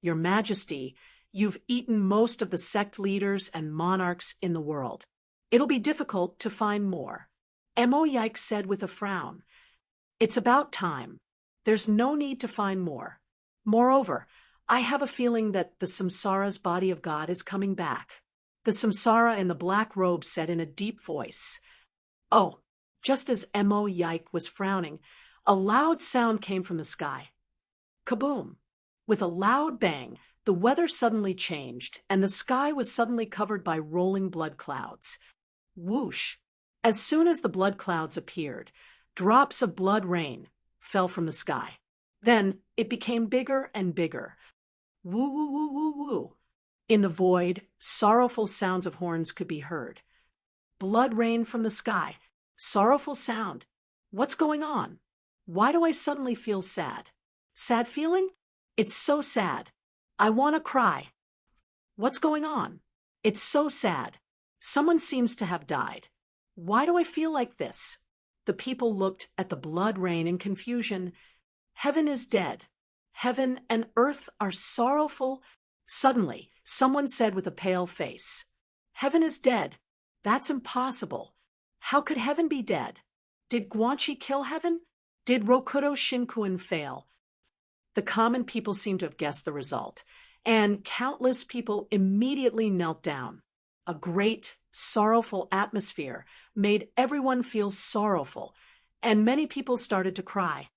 Your Majesty, you've eaten most of the sect leaders and monarchs in the world. It'll be difficult to find more. Mo Yaik said with a frown. It's about time. There's no need to find more. Moreover, I have a feeling that the samsara's body of God is coming back. The samsara in the black robe said in a deep voice. Oh, just as Mo Yaik was frowning, a loud sound came from the sky. Kaboom! With a loud bang, the weather suddenly changed, and the sky was suddenly covered by rolling blood clouds. Whoosh! As soon as the blood clouds appeared, drops of blood rain fell from the sky. Then it became bigger and bigger. Woo, woo, woo, woo, woo. In the void, sorrowful sounds of horns could be heard. Blood rain from the sky. Sorrowful sound. What's going on? Why do I suddenly feel sad? Sad feeling? It's so sad. I want to cry. What's going on? It's so sad. Someone seems to have died. Why do I feel like this? The people looked at the blood rain in confusion. Heaven is dead. Heaven and earth are sorrowful. Suddenly, someone said with a pale face, Heaven is dead. That's impossible. How could heaven be dead? Did Guanchi kill heaven? Did Rokudo Shinkuin fail? The common people seemed to have guessed the result, and countless people immediately knelt down. A great, sorrowful atmosphere made everyone feel sorrowful, and many people started to cry.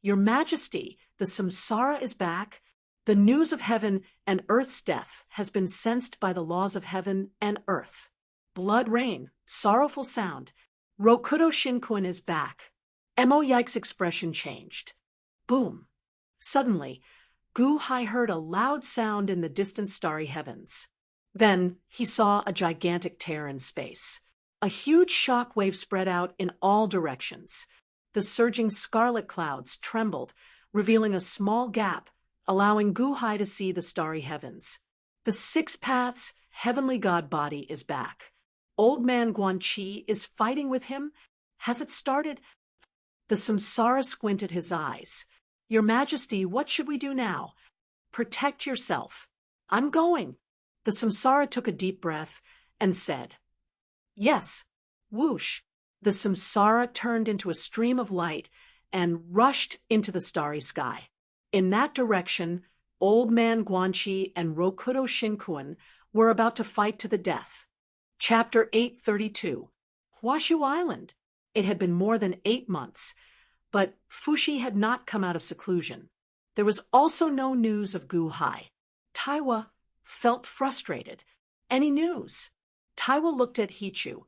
Your Majesty, the samsara is back. The news of heaven and earth's death has been sensed by the laws of heaven and earth. Blood rain, sorrowful sound. Rokudo Shinkuin is back. Mo Yaik's expression changed. Boom. Suddenly, Gu Hai heard a loud sound in the distant starry heavens. Then he saw a gigantic tear in space. A huge shock wave spread out in all directions. The surging scarlet clouds trembled, revealing a small gap, allowing Guhai to see the starry heavens. The Six Paths heavenly god body is back. Old man Guanqi is fighting with him? Has it started? The samsara squinted his eyes. Your Majesty, what should we do now? Protect yourself. I'm going. The samsara took a deep breath and said, Yes. Whoosh. The samsara turned into a stream of light and rushed into the starry sky. In that direction, Old Man Guanqi and Rokudo Shinkuan were about to fight to the death. Chapter 832. Huashu Island. It had been more than 8 months, but Fushi had not come out of seclusion. There was also no news of Guhai. Taiwa felt frustrated. Any news? Taiwa looked at Hichu.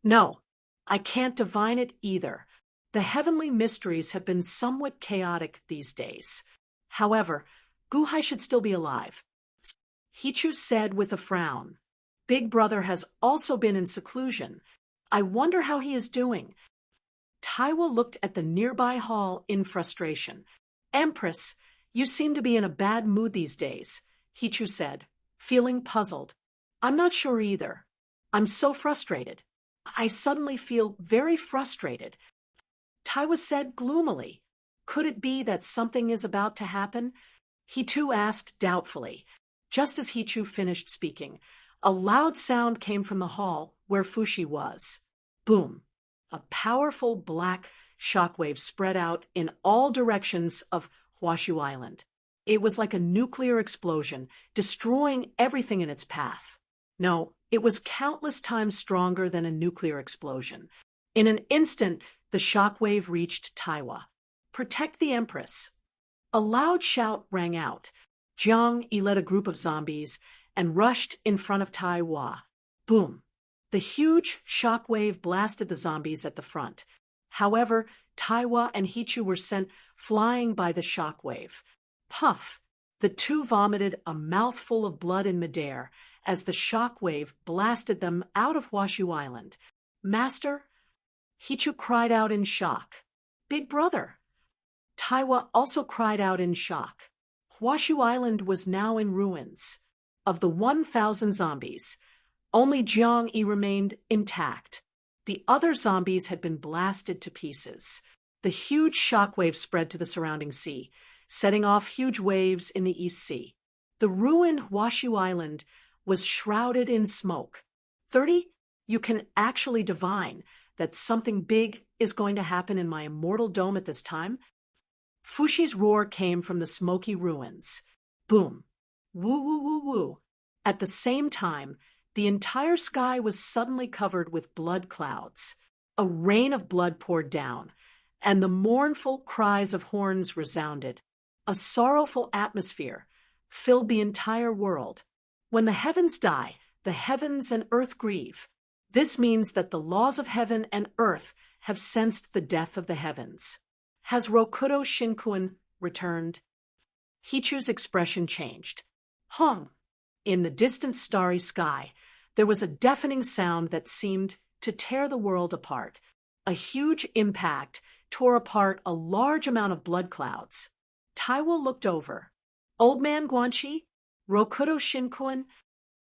No, I can't divine it either. The heavenly mysteries have been somewhat chaotic these days. However, Guhai should still be alive. Hichu said with a frown. Big Brother has also been in seclusion. I wonder how he is doing. Taiwa looked at the nearby hall in frustration. Empress, you seem to be in a bad mood these days, Hichu said, feeling puzzled. I'm not sure either. I'm so frustrated. I suddenly feel very frustrated. Taiwa said gloomily. Could it be that something is about to happen? Hichu asked doubtfully. Just as Hichu finished speaking, a loud sound came from the hall where Fushi was. Boom! A powerful black shockwave spread out in all directions of Huashu Island. It was like a nuclear explosion, destroying everything in its path. No, it was countless times stronger than a nuclear explosion. In an instant, the shockwave reached Taiwa. Protect the Empress. A loud shout rang out. Jiang Yi led a group of zombies and rushed in front of Taiwa. Boom! The huge shockwave blasted the zombies at the front. However, Taiwa and Hichu were sent flying by the shockwave. Puff! The two vomited a mouthful of blood in midair as the shockwave blasted them out of Huashu Island. Master? Hichu cried out in shock. Big Brother! Taiwa also cried out in shock. Huashu Island was now in ruins. Of the 1,000 zombies, only Jiang Yi remained intact. The other zombies had been blasted to pieces. The huge shockwave spread to the surrounding sea, setting off huge waves in the East Sea. The ruined Huashu Island was shrouded in smoke. 30, you can actually divine that something big is going to happen in my immortal dome at this time? Fushi's roar came from the smoky ruins. Boom! Woo woo woo woo! At the same time, the entire sky was suddenly covered with blood clouds. A rain of blood poured down, and the mournful cries of horns resounded. A sorrowful atmosphere filled the entire world. When the heavens die, the heavens and earth grieve. This means that the laws of heaven and earth have sensed the death of the heavens. Has Rokudo Shinkuan returned? Hichu's expression changed. Hung! In the distant starry sky, there was a deafening sound that seemed to tear the world apart. A huge impact tore apart a large amount of blood clouds. Taiwa looked over. Old Man Guanqi? Rokudo Shinkuan?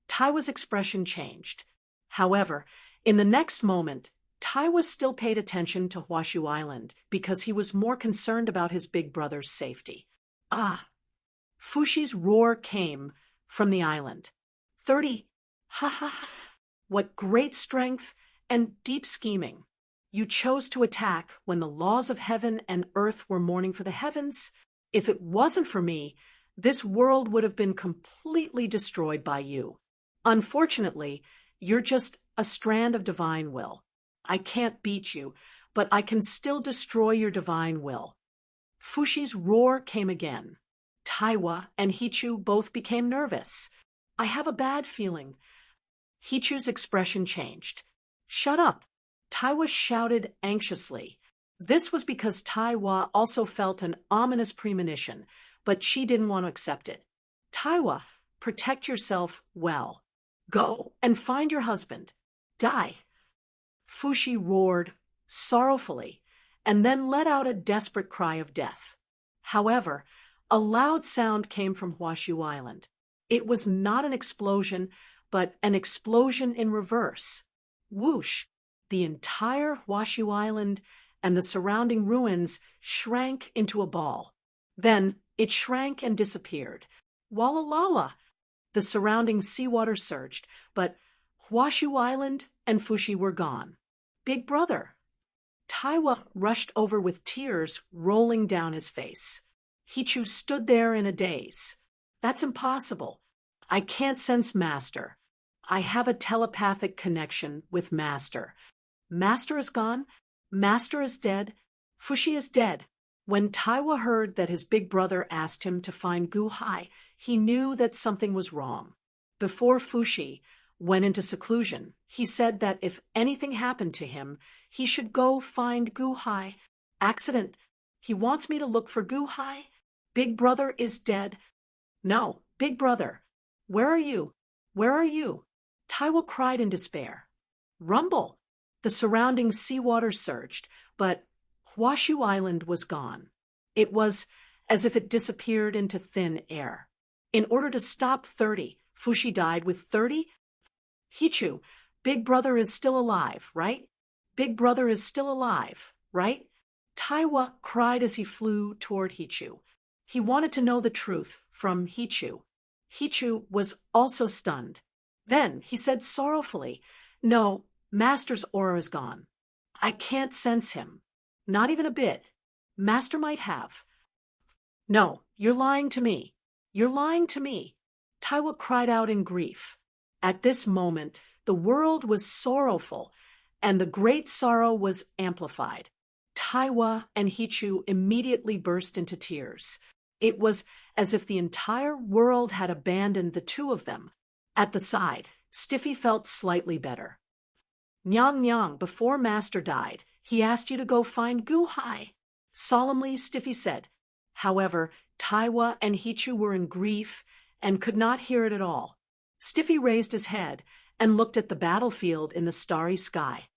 Taiwa's expression changed. However, in the next moment, Taiwa still paid attention to Huashu Island because he was more concerned about his big brother's safety. Ah! Fushi's roar came from the island. 30! Ha ha ha! What great strength and deep scheming! You chose to attack when the laws of heaven and earth were mourning for the heavens. If it wasn't for me, this world would have been completely destroyed by you. Unfortunately, you're just a strand of divine will. I can't beat you, but I can still destroy your divine will. Fushi's roar came again. Taiwa and Hichu both became nervous. I have a bad feeling. Hichu's expression changed. Shut up! Taiwa shouted anxiously. This was because Taiwa also felt an ominous premonition, but she didn't want to accept it. Taiwa, protect yourself well. Go and find your husband. Die. Fushi roared sorrowfully and then let out a desperate cry of death. However, A loud sound came from Huashu Island. It was not an explosion, but an explosion in reverse. Whoosh! The entire Huashu Island and the surrounding ruins shrank into a ball. Then it shrank and disappeared. Walla lala! The surrounding seawater surged, but Huashu Island and Fushi were gone. Big brother! Taiwa rushed over with tears rolling down his face. Hichu stood there in a daze. That's impossible. I can't sense Master. I have a telepathic connection with Master. Master is gone. Master is dead. Fushi is dead. When Taiwa heard that his big brother asked him to find Gu Hai, he knew that something was wrong. Before Fushi went into seclusion, he said that if anything happened to him, he should go find Gu Hai. Accident. He wants me to look for Gu Hai. Big brother is dead. No, big brother. Where are you? Where are you? Taiwa cried in despair. Rumble! The surrounding seawater surged, but Huashu Island was gone. It was as if it disappeared into thin air. In order to stop 30, Fushi died with 30? Hichu, big brother is still alive, right? Big brother is still alive, right? Taiwa cried as he flew toward Hichu. He wanted to know the truth from Hichu. Hichu was also stunned. Then he said sorrowfully, No, Master's aura is gone. I can't sense him. Not even a bit. Master might have. No, you're lying to me. You're lying to me. Taiwa cried out in grief. At this moment, the world was sorrowful, and the great sorrow was amplified. Taiwa and Hichu immediately burst into tears. It was as if the entire world had abandoned the two of them. At the side, Stiffy felt slightly better. Nyang Nyang, before Master died, he asked you to go find Gu Hai. Solemnly, Stiffy said. However, Taiwa and Hichu were in grief and could not hear it at all. Stiffy raised his head and looked at the battlefield in the starry sky.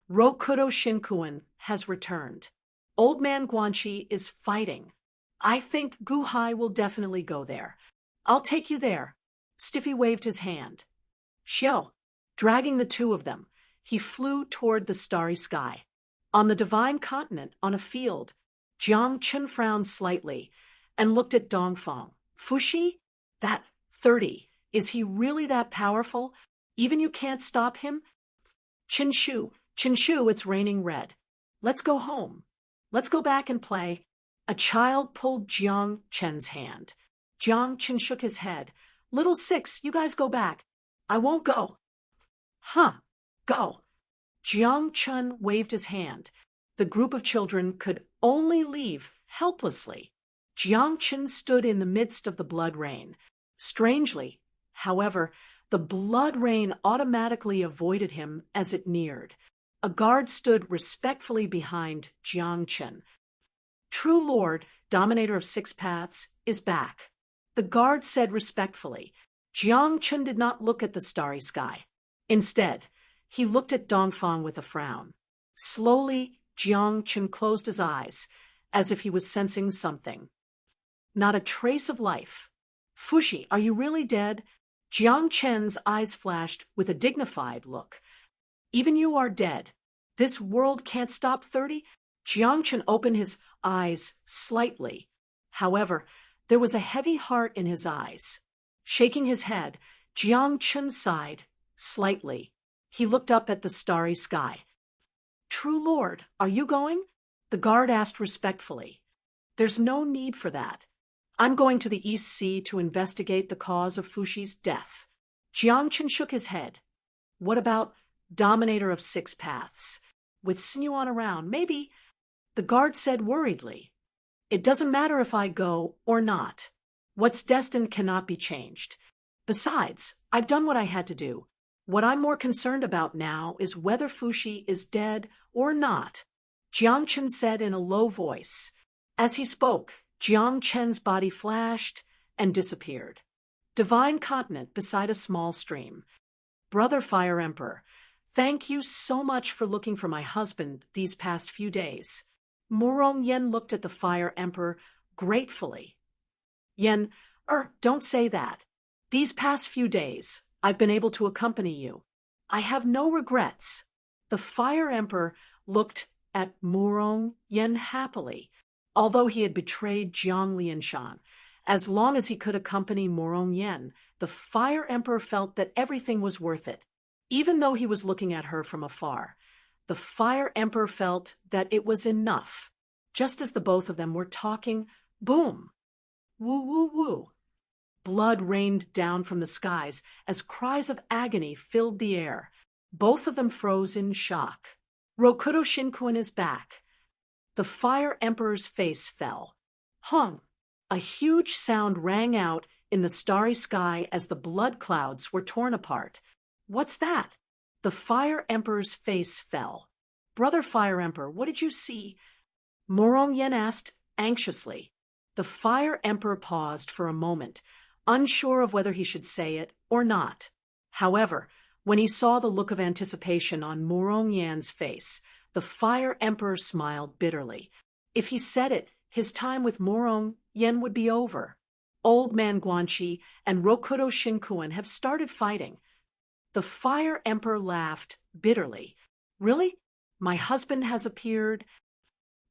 Rokudo Shinkuen has returned. Old Man Guanchi is fighting. I think Gu Hai will definitely go there. I'll take you there. Stiffy waved his hand. Xiao, dragging the two of them, he flew toward the starry sky. On the divine continent, on a field, Jiang Chun frowned slightly and looked at Dongfang. Fushi? That 30. Is he really that powerful? Even you can't stop him? Chinshu, it's raining red. Let's go home. Let's go back and play. A child pulled Jiang Chen's hand. Jiang Chen shook his head. Little Six, you guys go back. I won't go. Huh, go. Jiang Chen waved his hand. The group of children could only leave helplessly. Jiang Chen stood in the midst of the blood rain. Strangely, however, the blood rain automatically avoided him as it neared. A guard stood respectfully behind Jiang Chen. True Lord, Dominator of Six Paths, is back. The guard said respectfully. Jiang Chen did not look at the starry sky. Instead, he looked at Dongfang with a frown. Slowly, Jiang Chen closed his eyes, as if he was sensing something. Not a trace of life. Fushi, are you really dead? Jiang Chen's eyes flashed with a dignified look. Even you are dead. This world can't stop 30? Jiang Chen opened his eyes slightly. However, there was a heavy heart in his eyes. Shaking his head, Jiang Chen sighed slightly. He looked up at the starry sky. True Lord, are you going? The guard asked respectfully. There's no need for that. I'm going to the East Sea to investigate the cause of Fushi's death. Jiang Chen shook his head. What about Dominator of Six Paths? With Sinuan around, maybe. The guard said worriedly. It doesn't matter if I go or not. What's destined cannot be changed. Besides, I've done what I had to do. What I'm more concerned about now is whether Fushi is dead or not. Jiang Chen said in a low voice. As he spoke, Jiang Chen's body flashed and disappeared. Divine continent beside a small stream. Brother Fire Emperor, thank you so much for looking for my husband these past few days. Murong Yen looked at the Fire Emperor gratefully. Yen, don't say that. These past few days, I've been able to accompany you. I have no regrets. The Fire Emperor looked at Murong Yen happily, although he had betrayed Jiang Lianshan. As long as he could accompany Murong Yen, the Fire Emperor felt that everything was worth it. Even though he was looking at her from afar, the Fire Emperor felt that it was enough. Just as the both of them were talking, boom! Woo, woo, woo! Blood rained down from the skies as cries of agony filled the air. Both of them froze in shock. Rokudo Shinkun is back. The Fire Emperor's face fell. Hung! A huge sound rang out in the starry sky as the blood clouds were torn apart. What's that? The Fire Emperor's face fell. Brother Fire Emperor, what did you see? Murong Yen asked anxiously. The Fire Emperor paused for a moment, unsure of whether he should say it or not. However, when he saw the look of anticipation on Murong Yan's face, the Fire Emperor smiled bitterly. If he said it, his time with Murong Yen would be over. Old Man Guanxi and Rokudo Shinkun have started fighting. The Fire Emperor laughed bitterly. Really? My husband has appeared?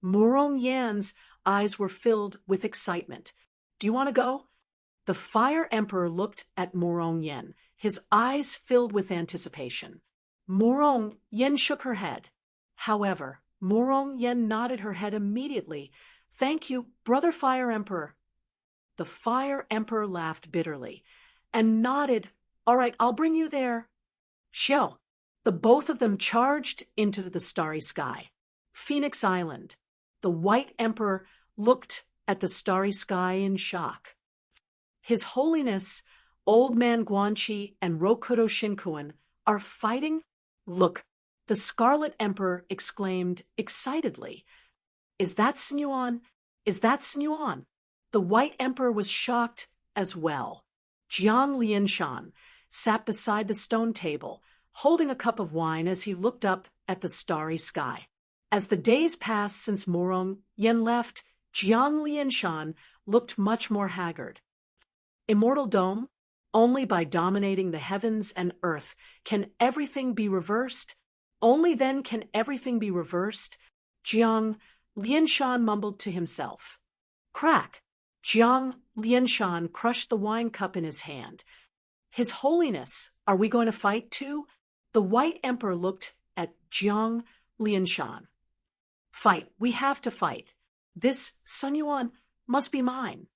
Murong Yan's eyes were filled with excitement. Do you want to go? The Fire Emperor looked at Murong Yen, his eyes filled with anticipation. Murong Yen shook her head. However, Murong Yen nodded her head immediately. Thank you, Brother Fire Emperor. The Fire Emperor laughed bitterly and nodded. All right, I'll bring you there. Xiao. The both of them charged into the starry sky. Phoenix Island. The White Emperor looked at the starry sky in shock. His Holiness, Old Man Guanxi and Rokudo Shinkun are fighting? Look, the Scarlet Emperor exclaimed excitedly. Is that Sinuan? Is that Sinuan? The White Emperor was shocked as well. Jiang Lianshan sat beside the stone table, holding a cup of wine as he looked up at the starry sky. As the days passed since Murong Yen left, Jiang Lianshan looked much more haggard. Immortal Dome? Only by dominating the heavens and earth can everything be reversed. Only then can everything be reversed. Jiang Lianshan mumbled to himself. Crack! Jiang Lianshan crushed the wine cup in his hand. His Holiness, are we going to fight too? The White Emperor looked at Jiang Lianshan. Fight, we have to fight. This Sun Yuan must be mine.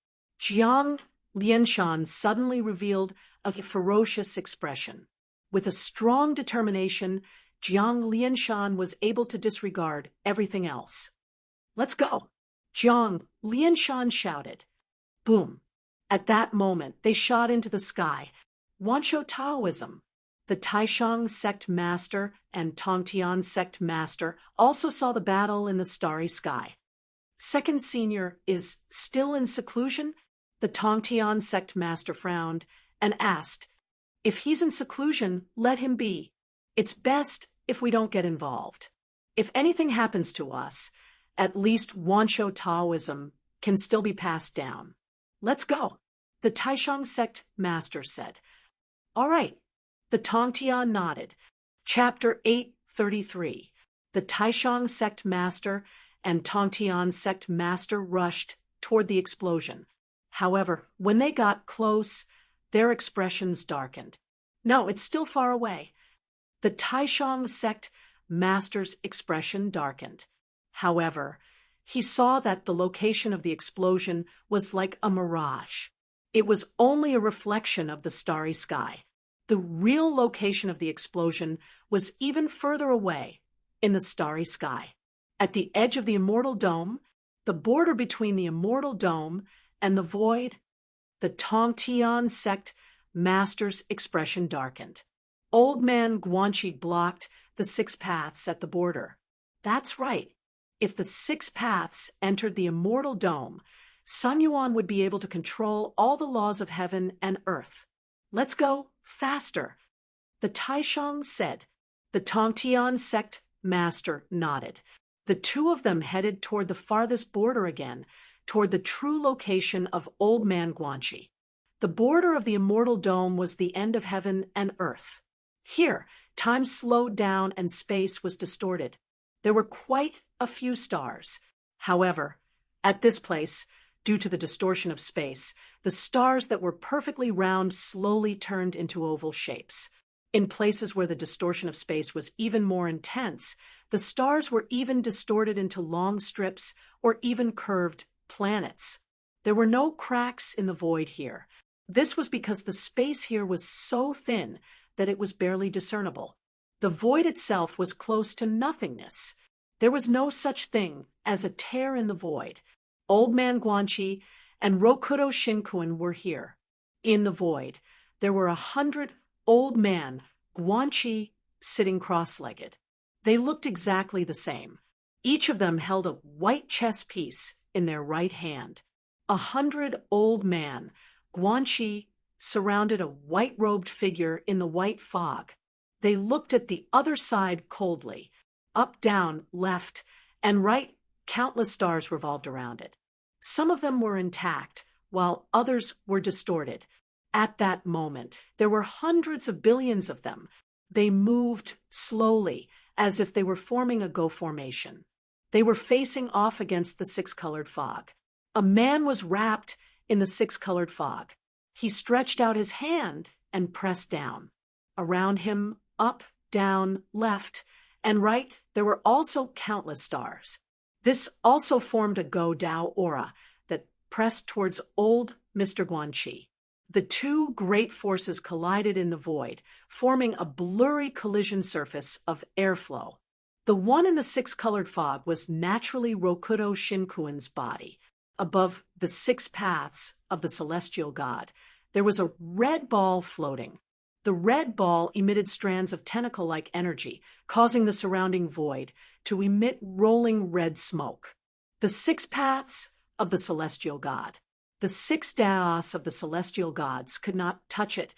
Jiang Lianshan suddenly revealed a ferocious expression. With a strong determination, Jiang Lianshan was able to disregard everything else. Let's go! Jiang Lianshan shouted. Boom! At that moment, they shot into the sky. Wanshou Taoism. The Taishang sect master and Tongtian sect master also saw the battle in the starry sky. Second senior is still in seclusion? The Tongtian sect master frowned and asked, If he's in seclusion, let him be. It's best if we don't get involved. If anything happens to us, at least Wanshou Taoism can still be passed down. Let's go, the Taishang sect master said. All right. The Tongtian nodded. Chapter 833. The Taishang sect master and Tongtian sect master rushed toward the explosion. However, when they got close, their expressions darkened. No, it's still far away. The Taishang sect master's expression darkened. However, he saw that the location of the explosion was like a mirage. It was only a reflection of the starry sky. The real location of the explosion was even further away, in the starry sky. At the edge of the Immortal Dome, the border between the Immortal Dome and the void, the Tongtian sect master's expression darkened. Old Man Guanxi blocked the 6 paths at the border. That's right. If the 6 paths entered the Immortal Dome, Sun Yuan would be able to control all the laws of heaven and earth. Let's go faster, the Taishang said. The Tongtian sect master nodded. The two of them headed toward the farthest border again, toward the true location of Old Man Guanxi. The border of the Immortal Dome was the end of heaven and earth. Here, time slowed down and space was distorted. There were quite a few stars. However, at this place, due to the distortion of space, the stars that were perfectly round slowly turned into oval shapes. In places where the distortion of space was even more intense, the stars were even distorted into long strips or even curved planets. There were no cracks in the void here. This was because the space here was so thin that it was barely discernible. The void itself was close to nothingness. There was no such thing as a tear in the void. Old Man Guanxi and Rokudo Shinkun were here. In the void, there were 100 Old Man Guanxi sitting cross-legged. They looked exactly the same. Each of them held a white chess piece in their right hand. 100 Old Man Guanxi surrounded a white-robed figure in the white fog. They looked at the other side coldly. Up, down, left, and right, countless stars revolved around it. Some of them were intact, while others were distorted. At that moment, there were hundreds of billions of them. They moved slowly, as if they were forming a Go formation. They were facing off against the six-colored fog. A man was wrapped in the six-colored fog. He stretched out his hand and pressed down. Around him, up, down, left, and right, there were also countless stars. This also formed a Go Dao aura that pressed towards old Mr. Guanxi. The two great forces collided in the void, forming a blurry collision surface of airflow. The one in the six-colored fog was naturally Rokudo Shinkun's body. Above the six paths of the celestial god, there was a red ball floating. The red ball emitted strands of tentacle-like energy, causing the surrounding void to emit rolling red smoke. The six paths of the celestial god. The six daos of the celestial gods could not touch it,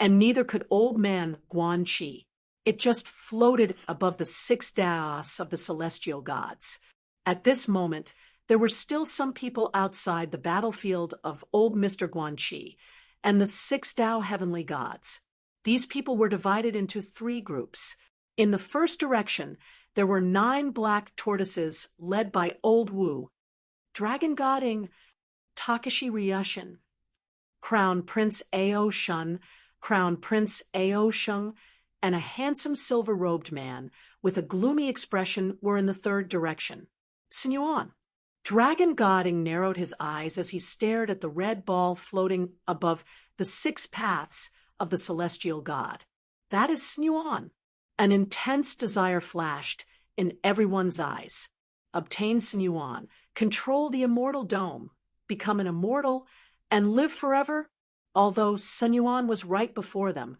and neither could Old Man Guanxi. It just floated above the six daos of the celestial gods. At this moment, there were still some people outside the battlefield of old Mr. Guanxi and the six Dao heavenly gods. These people were divided into three groups. In the first direction, there were 9 black tortoises led by Old Wu, Dragon Godding Takashi Ryushin, Crown Prince Ao Shun, Crown Prince Ao Shung, and a handsome silver-robed man with a gloomy expression were in the third direction. Sinuan. Dragon Godding narrowed his eyes as he stared at the red ball floating above the 6 paths of the celestial god. That is Sinuan. An intense desire flashed in everyone's eyes. Obtain Sinuan, control the Immortal Dome, become an immortal, and live forever? Although Sinuan was right before them,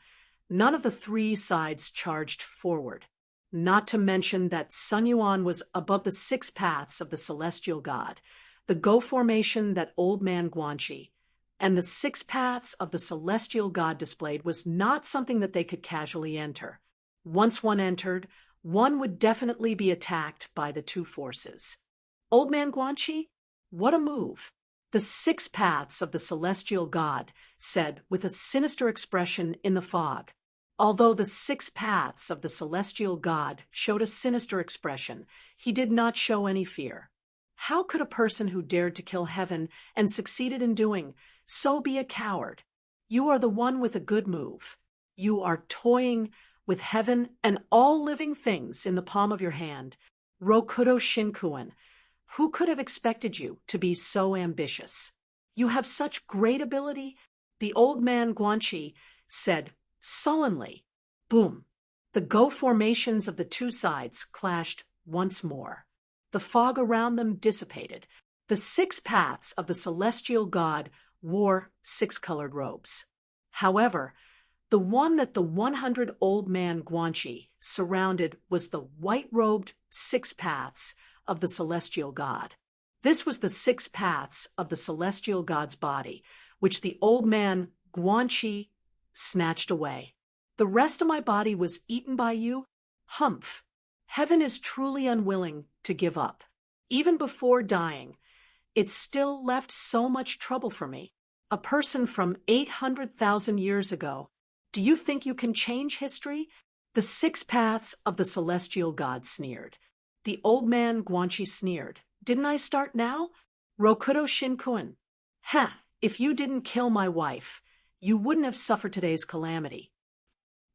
none of the 3 sides charged forward. Not to mention that Sinuan was above the 6 paths of the celestial god, the Go formation that Old Man Guanxi, and the 6 paths of the celestial god displayed was not something that they could casually enter. Once one entered, one would definitely be attacked by the 2 forces. Old Man Guanxi? What a move! The 6 paths of the celestial god said with a sinister expression in the fog. Although the 6 paths of the celestial god showed a sinister expression, he did not show any fear. How could a person who dared to kill heaven and succeeded in doing so be a coward? You are the one with a good move. You are toying with heaven and all living things in the palm of your hand. Rokudo Shinkun, who could have expected you to be so ambitious? You have such great ability, the Old Man Guanxi said sullenly. Boom. The Go formations of the 2 sides clashed once more. The fog around them dissipated. The 6 paths of the celestial god wore 6-colored robes. However, the one that the 100 Old Man Guanxi surrounded was the white-robed 6 paths of the celestial god. This was the 6 paths of the celestial god's body, which the Old Man Guanxi snatched away. The rest of my body was eaten by you? Humph! Heaven is truly unwilling to give up. Even before dying, it still left so much trouble for me. A person from 800,000 years ago. Do you think you can change history? The 6 paths of the celestial god sneered. The old man Guanxi sneered. Didn't I start now? Rokudo Shinkun. Ha! If you didn't kill my wife, you wouldn't have suffered today's calamity.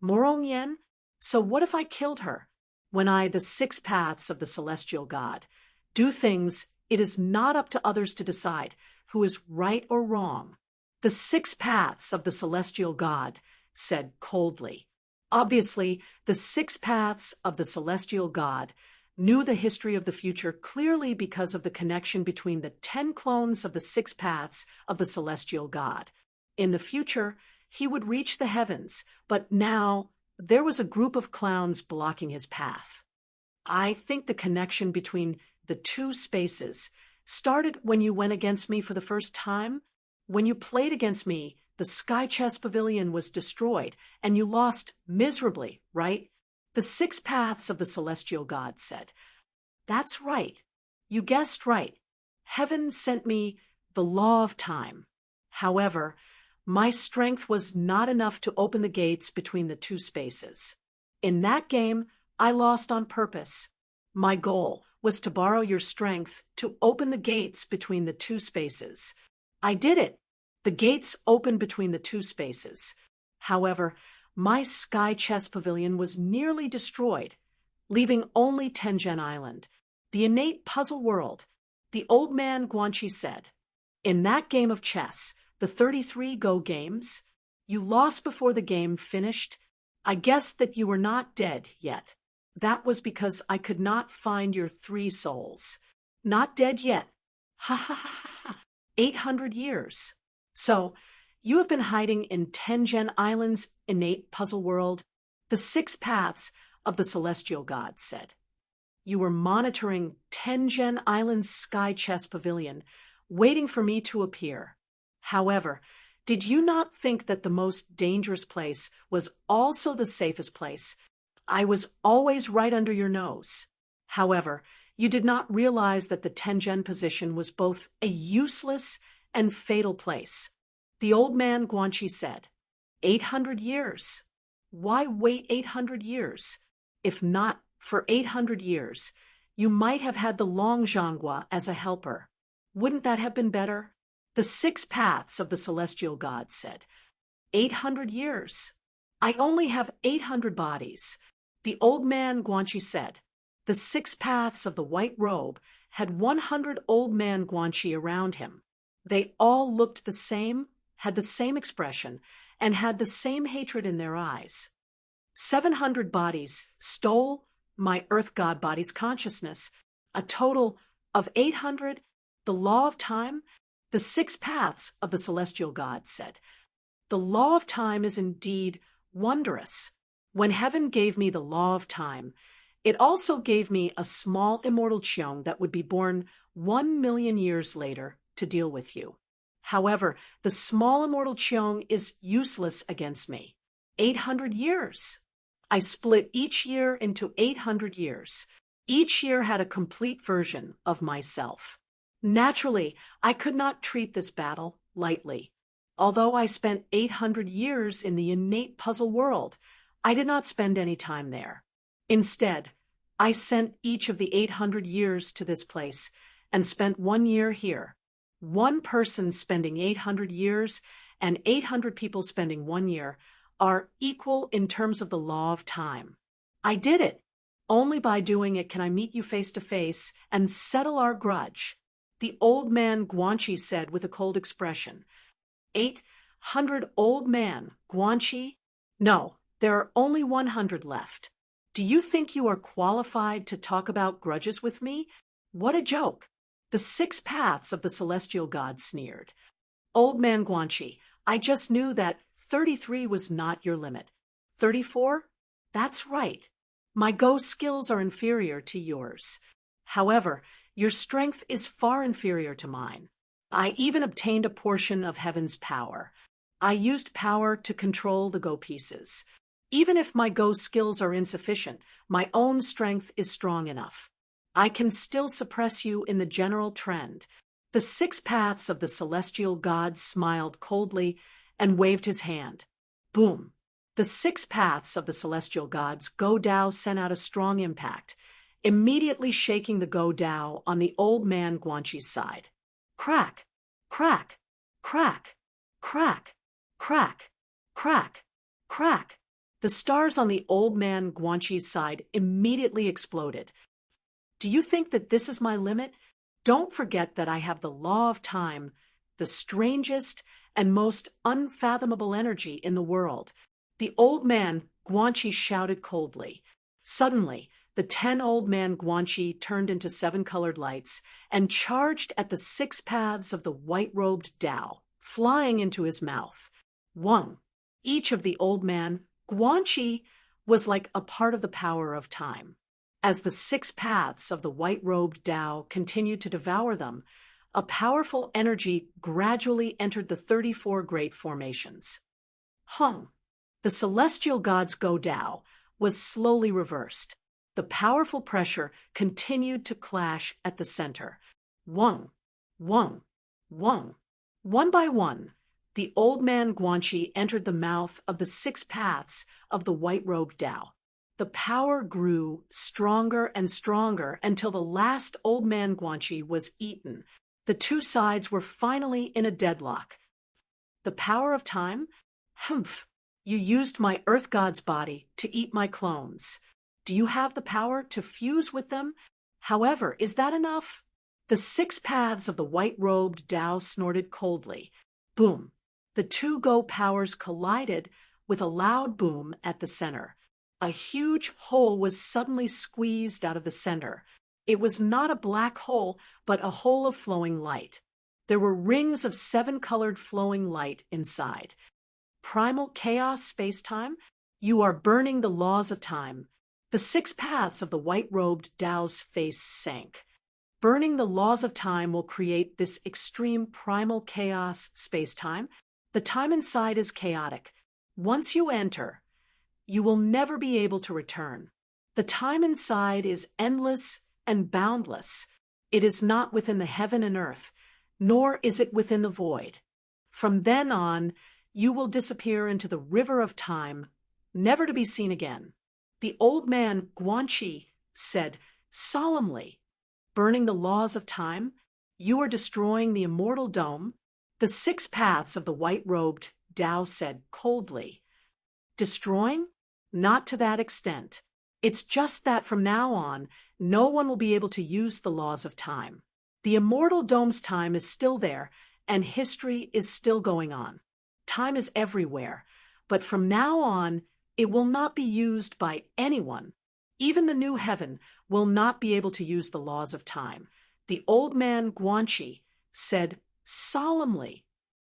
Morong Yen? So what if I killed her? When I, the 6 paths of the celestial god, do things, it is not up to others to decide who is right or wrong. The 6 paths of the celestial god said coldly. Obviously, the 6 paths of the celestial god knew the history of the future clearly because of the connection between the 10 clones of the 6 paths of the celestial god. In the future, he would reach the heavens, but now there was a group of clowns blocking his path. I think the connection between the 2 spaces started when you went against me for the first time. When you played against me, the Sky Chess Pavilion was destroyed, and you lost miserably, right? The 6 paths of the celestial god said. That's right. You guessed right. Heaven sent me the law of time. However, my strength was not enough to open the gates between the 2 spaces. In that game, I lost on purpose. My goal was to borrow your strength to open the gates between the 2 spaces. I did it. The gates opened between the 2 spaces. However, my Sky Chess Pavilion was nearly destroyed, leaving only Tengen Island, the innate puzzle world. The old man Guanxi said, in that game of chess, the 33 Go games, you lost before the game finished. I guessed that you were not dead yet. That was because I could not find your 3 souls. Not dead yet. Ha ha ha ha. 800 years. So, you have been hiding in Tengen Island's innate puzzle world, the 6 paths of the celestial god said. You were monitoring Tengen Island's Sky Chess Pavilion, waiting for me to appear. However, did you not think that the most dangerous place was also the safest place? I was always right under your nose. However, you did not realize that the Tengen position was both a useless and fatal place. The old man Guanxi said, 800 years. Why wait 800 years? If not for 800 years, you might have had the Long Zhanghua as a helper. Wouldn't that have been better? The 6 paths of the celestial god said, 800 years. I only have 800 bodies. The old man Guanxi said, the 6 paths of the white robe had 100 old man Guanxi around him. They all looked the same, had the same expression, and had the same hatred in their eyes. 700 bodies stole my earth god body's consciousness, a total of 800, the law of time, the 6 paths of the celestial god said. The law of time is indeed wondrous. When heaven gave me the law of time, it also gave me a small immortal Qiong that would be born 1 million years later to deal with you. However, the small immortal Qiong is useless against me. 800 years. I split each year into 800 years. Each year had a complete version of myself. Naturally, I could not treat this battle lightly. Although I spent 800 years in the innate puzzle world, I did not spend any time there. Instead, I sent each of the 800 years to this place and spent 1 year here. One person spending 800 years and 800 people spending 1 year are equal in terms of the law of time. I did it. Only by doing it can I meet you face to face and settle our grudge. The old man Guanxi said with a cold expression. 800 old man Guanxi? No, there are only 100 left. Do you think you are qualified to talk about grudges with me? What a joke. The 6 paths of the celestial god sneered. Old man Guanxi, I just knew that 33 was not your limit. 34? That's right. My Go skills are inferior to yours. However, your strength is far inferior to mine. I even obtained a portion of heaven's power. I used power to control the Go pieces. Even if my Go skills are insufficient, my own strength is strong enough. I can still suppress you in the general trend. The 6 paths of the celestial gods smiled coldly and waved his hand. Boom! The 6 paths of the celestial gods, Go Dao sent out a strong impact, immediately shaking the Go Dao on the old man Guanxi's side. Crack! Crack! Crack! Crack! Crack! Crack! Crack! The stars on the old man Guanxi's side immediately exploded. Do you think that this is my limit? Don't forget that I have the law of time, the strangest and most unfathomable energy in the world. The old man Guanxi shouted coldly. Suddenly, the 10 old man Guanxi turned into 7 colored lights and charged at the 6 paths of the white-robed Tao, flying into his mouth. 1. Each of the old man Guanxi was like a part of the power of time. As the 6 paths of the white-robed Tao continued to devour them, a powerful energy gradually entered the 34 great formations. Hung. The celestial god's Go Dao was slowly reversed. The powerful pressure continued to clash at the center. One. One by one, the old man Guanxi entered the mouth of the 6 paths of the white-robed Tao. The power grew stronger and stronger until the last old man Guanxi was eaten. The 2 sides were finally in a deadlock. The power of time? Humph! You used my earth god's body to eat my clones. Do you have the power to fuse with them? However, is that enough? The 6 paths of the white-robed Tao snorted coldly. Boom! The 2 Go powers collided with a loud boom at the center. A huge hole was suddenly squeezed out of the center. It was not a black hole, but a hole of flowing light. There were rings of 7-colored flowing light inside. Primal chaos space-time? You are burning the laws of time. The 6 paths of the white-robed Tao's face sank. Burning the laws of time will create this extreme primal chaos space-time. The time inside is chaotic. Once you enter, you will never be able to return. The time inside is endless and boundless. It is not within the heaven and earth, nor is it within the void. From then on, you will disappear into the river of time, never to be seen again. The old man Guanxi said solemnly, burning the laws of time, you are destroying the immortal dome. The 6 paths of the white-robed Tao said coldly, destroying? Not to that extent. It's just that from now on, no one will be able to use the laws of time. The immortal dome's time is still there, and history is still going on. Time is everywhere, but from now on, it will not be used by anyone. Even the new heaven will not be able to use the laws of time. The old man Guanxi said solemnly,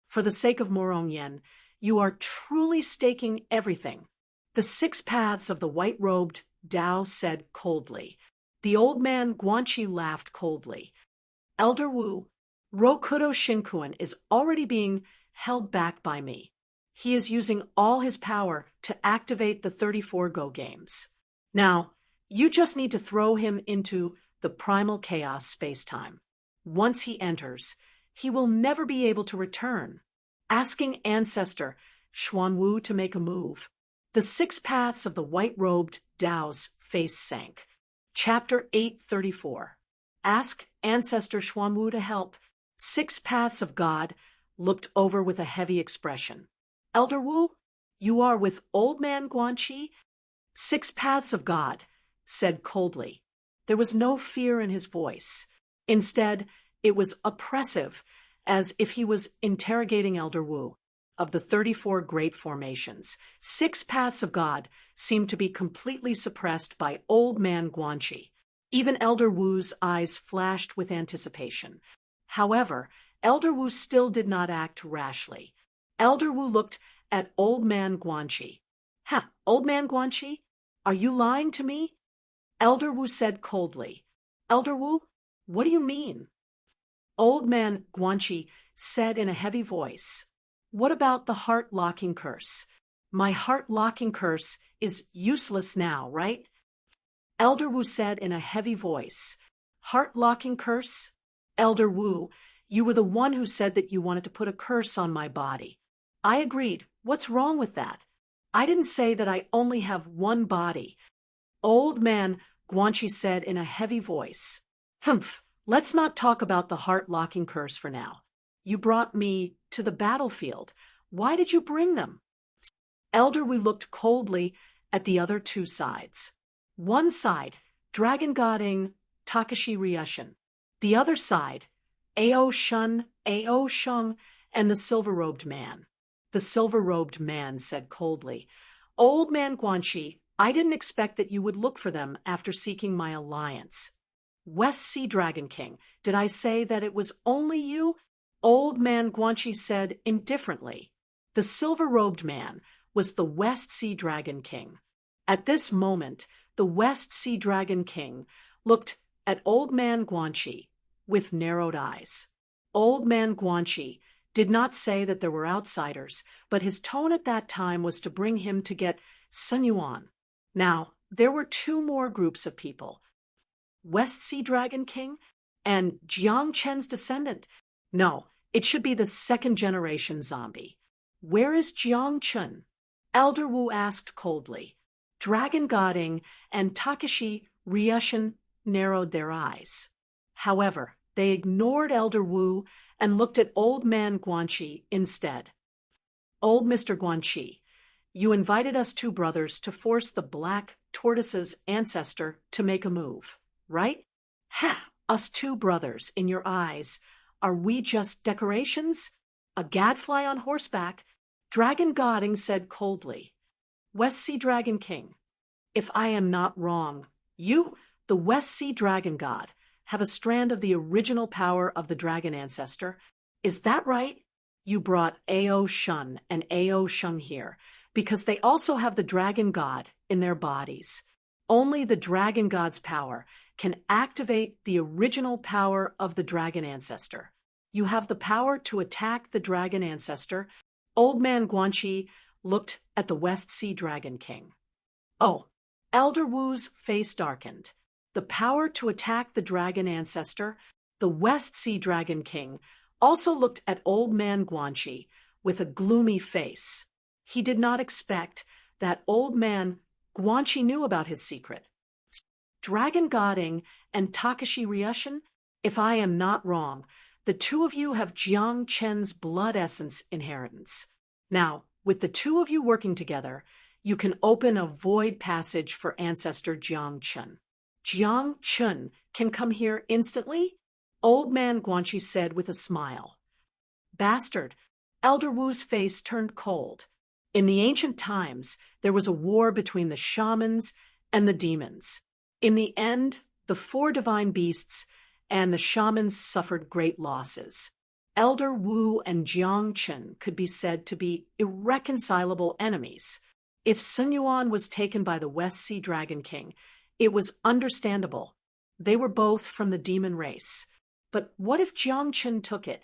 for the sake of Morongyen, you are truly staking everything. The 6 paths of the white-robed Tao said coldly. The old man Guanxi laughed coldly. Elder Wu, Rokudo Shinkuan is already being held back by me. He is using all his power to activate the 34 Go games. Now, you just need to throw him into the primal chaos space-time. Once he enters, he will never be able to return. Asking Ancestor Xuanwu to make a move. The 6 paths of the white-robed Tao's face sank. Chapter 834. Ask Ancestor Xuanwu to help. 6 paths of God looked over with a heavy expression. Elder Wu, you are with old man Guanxi? 6 paths of God said coldly. There was no fear in his voice. Instead, it was oppressive, as if he was interrogating Elder Wu. Of the 34 great formations, 6 paths of God seemed to be completely suppressed by old man Guanxi. Even Elder Wu's eyes flashed with anticipation. However, Elder Wu still did not act rashly. Elder Wu looked at old man Guanxi. Ha, old man Guanxi, are you lying to me? Elder Wu said coldly. Elder Wu, what do you mean? Old man Guanxi said in a heavy voice, what about the heart-locking curse? My heart-locking curse is useless now, right? Elder Wu said in a heavy voice, heart-locking curse? Elder Wu, You were the one who said that you wanted to put a curse on my body. I agreed. What's wrong with that? I didn't say that I only have one body. Old man Guanxi said in a heavy voice. Humph, let's not talk about the heart-locking curse for now. You brought me to the battlefield. Why did you bring them? Elder Wu looked coldly at the other two sides. One side, Dragon Godding Takashi Ryushin. The other side, Ao Shun, Ao Shung, and the silver-robed man. The silver-robed man said coldly, Old man Guanxi, I didn't expect that you would look for them after seeking my alliance. West Sea Dragon King, did I say that it was only you? Old man Guanxi said indifferently. The silver-robed man was the West Sea Dragon King. At this moment, the West Sea Dragon King looked at Old man Guanxi with narrowed eyes. Old man Guanxi did not say that there were outsiders, but his tone at that time was to bring him to get Sun Yuan. Now, there were two more groups of people. West Sea Dragon King and Jiang Chen's descendant. No, it should be the second-generation zombie. Where is Jiang Chen? Elder Wu asked coldly. Dragon Godding and Takashi Ryushin narrowed their eyes. However, they ignored Elder Wu and looked at Old Man Guanxi instead. Old Mr. Guanxi, you invited us two brothers to force the Black Tortoise's ancestor to make a move, right? Ha! Us two brothers, in your eyes, are we just decorations? A gadfly on horseback? Dragon Godding said coldly. West Sea Dragon King, if I am not wrong, you, the West Sea Dragon God, have a strand of the original power of the dragon ancestor. Is that right? You brought Ao Shun and Ao Shung here, because they also have the dragon god in their bodies. Only the dragon god's power can activate the original power of the dragon ancestor. You have the power to attack the dragon ancestor. Old man Guanxi looked at the West Sea Dragon King. Oh, Elder Wu's face darkened. The power to attack the dragon ancestor, the West Sea Dragon King, also looked at Old Man Guanxi with a gloomy face. He did not expect that Old Man Guanxi knew about his secret. Dragon Godding and Takashi Ryushin, if I am not wrong, the two of you have Jiang Chen's blood essence inheritance. Now, with the two of you working together, you can open a void passage for ancestor Jiang Chen. Jiang Chen can come here instantly? Old Man Guanxi said with a smile. Bastard! Elder Wu's face turned cold. In the ancient times, there was a war between the shamans and the demons. In the end, the four divine beasts and the shamans suffered great losses. Elder Wu and Jiang Chen could be said to be irreconcilable enemies. If Sun Yuan was taken by the West Sea Dragon King, it was understandable. They were both from the demon race. But what if Jiang Chen took it?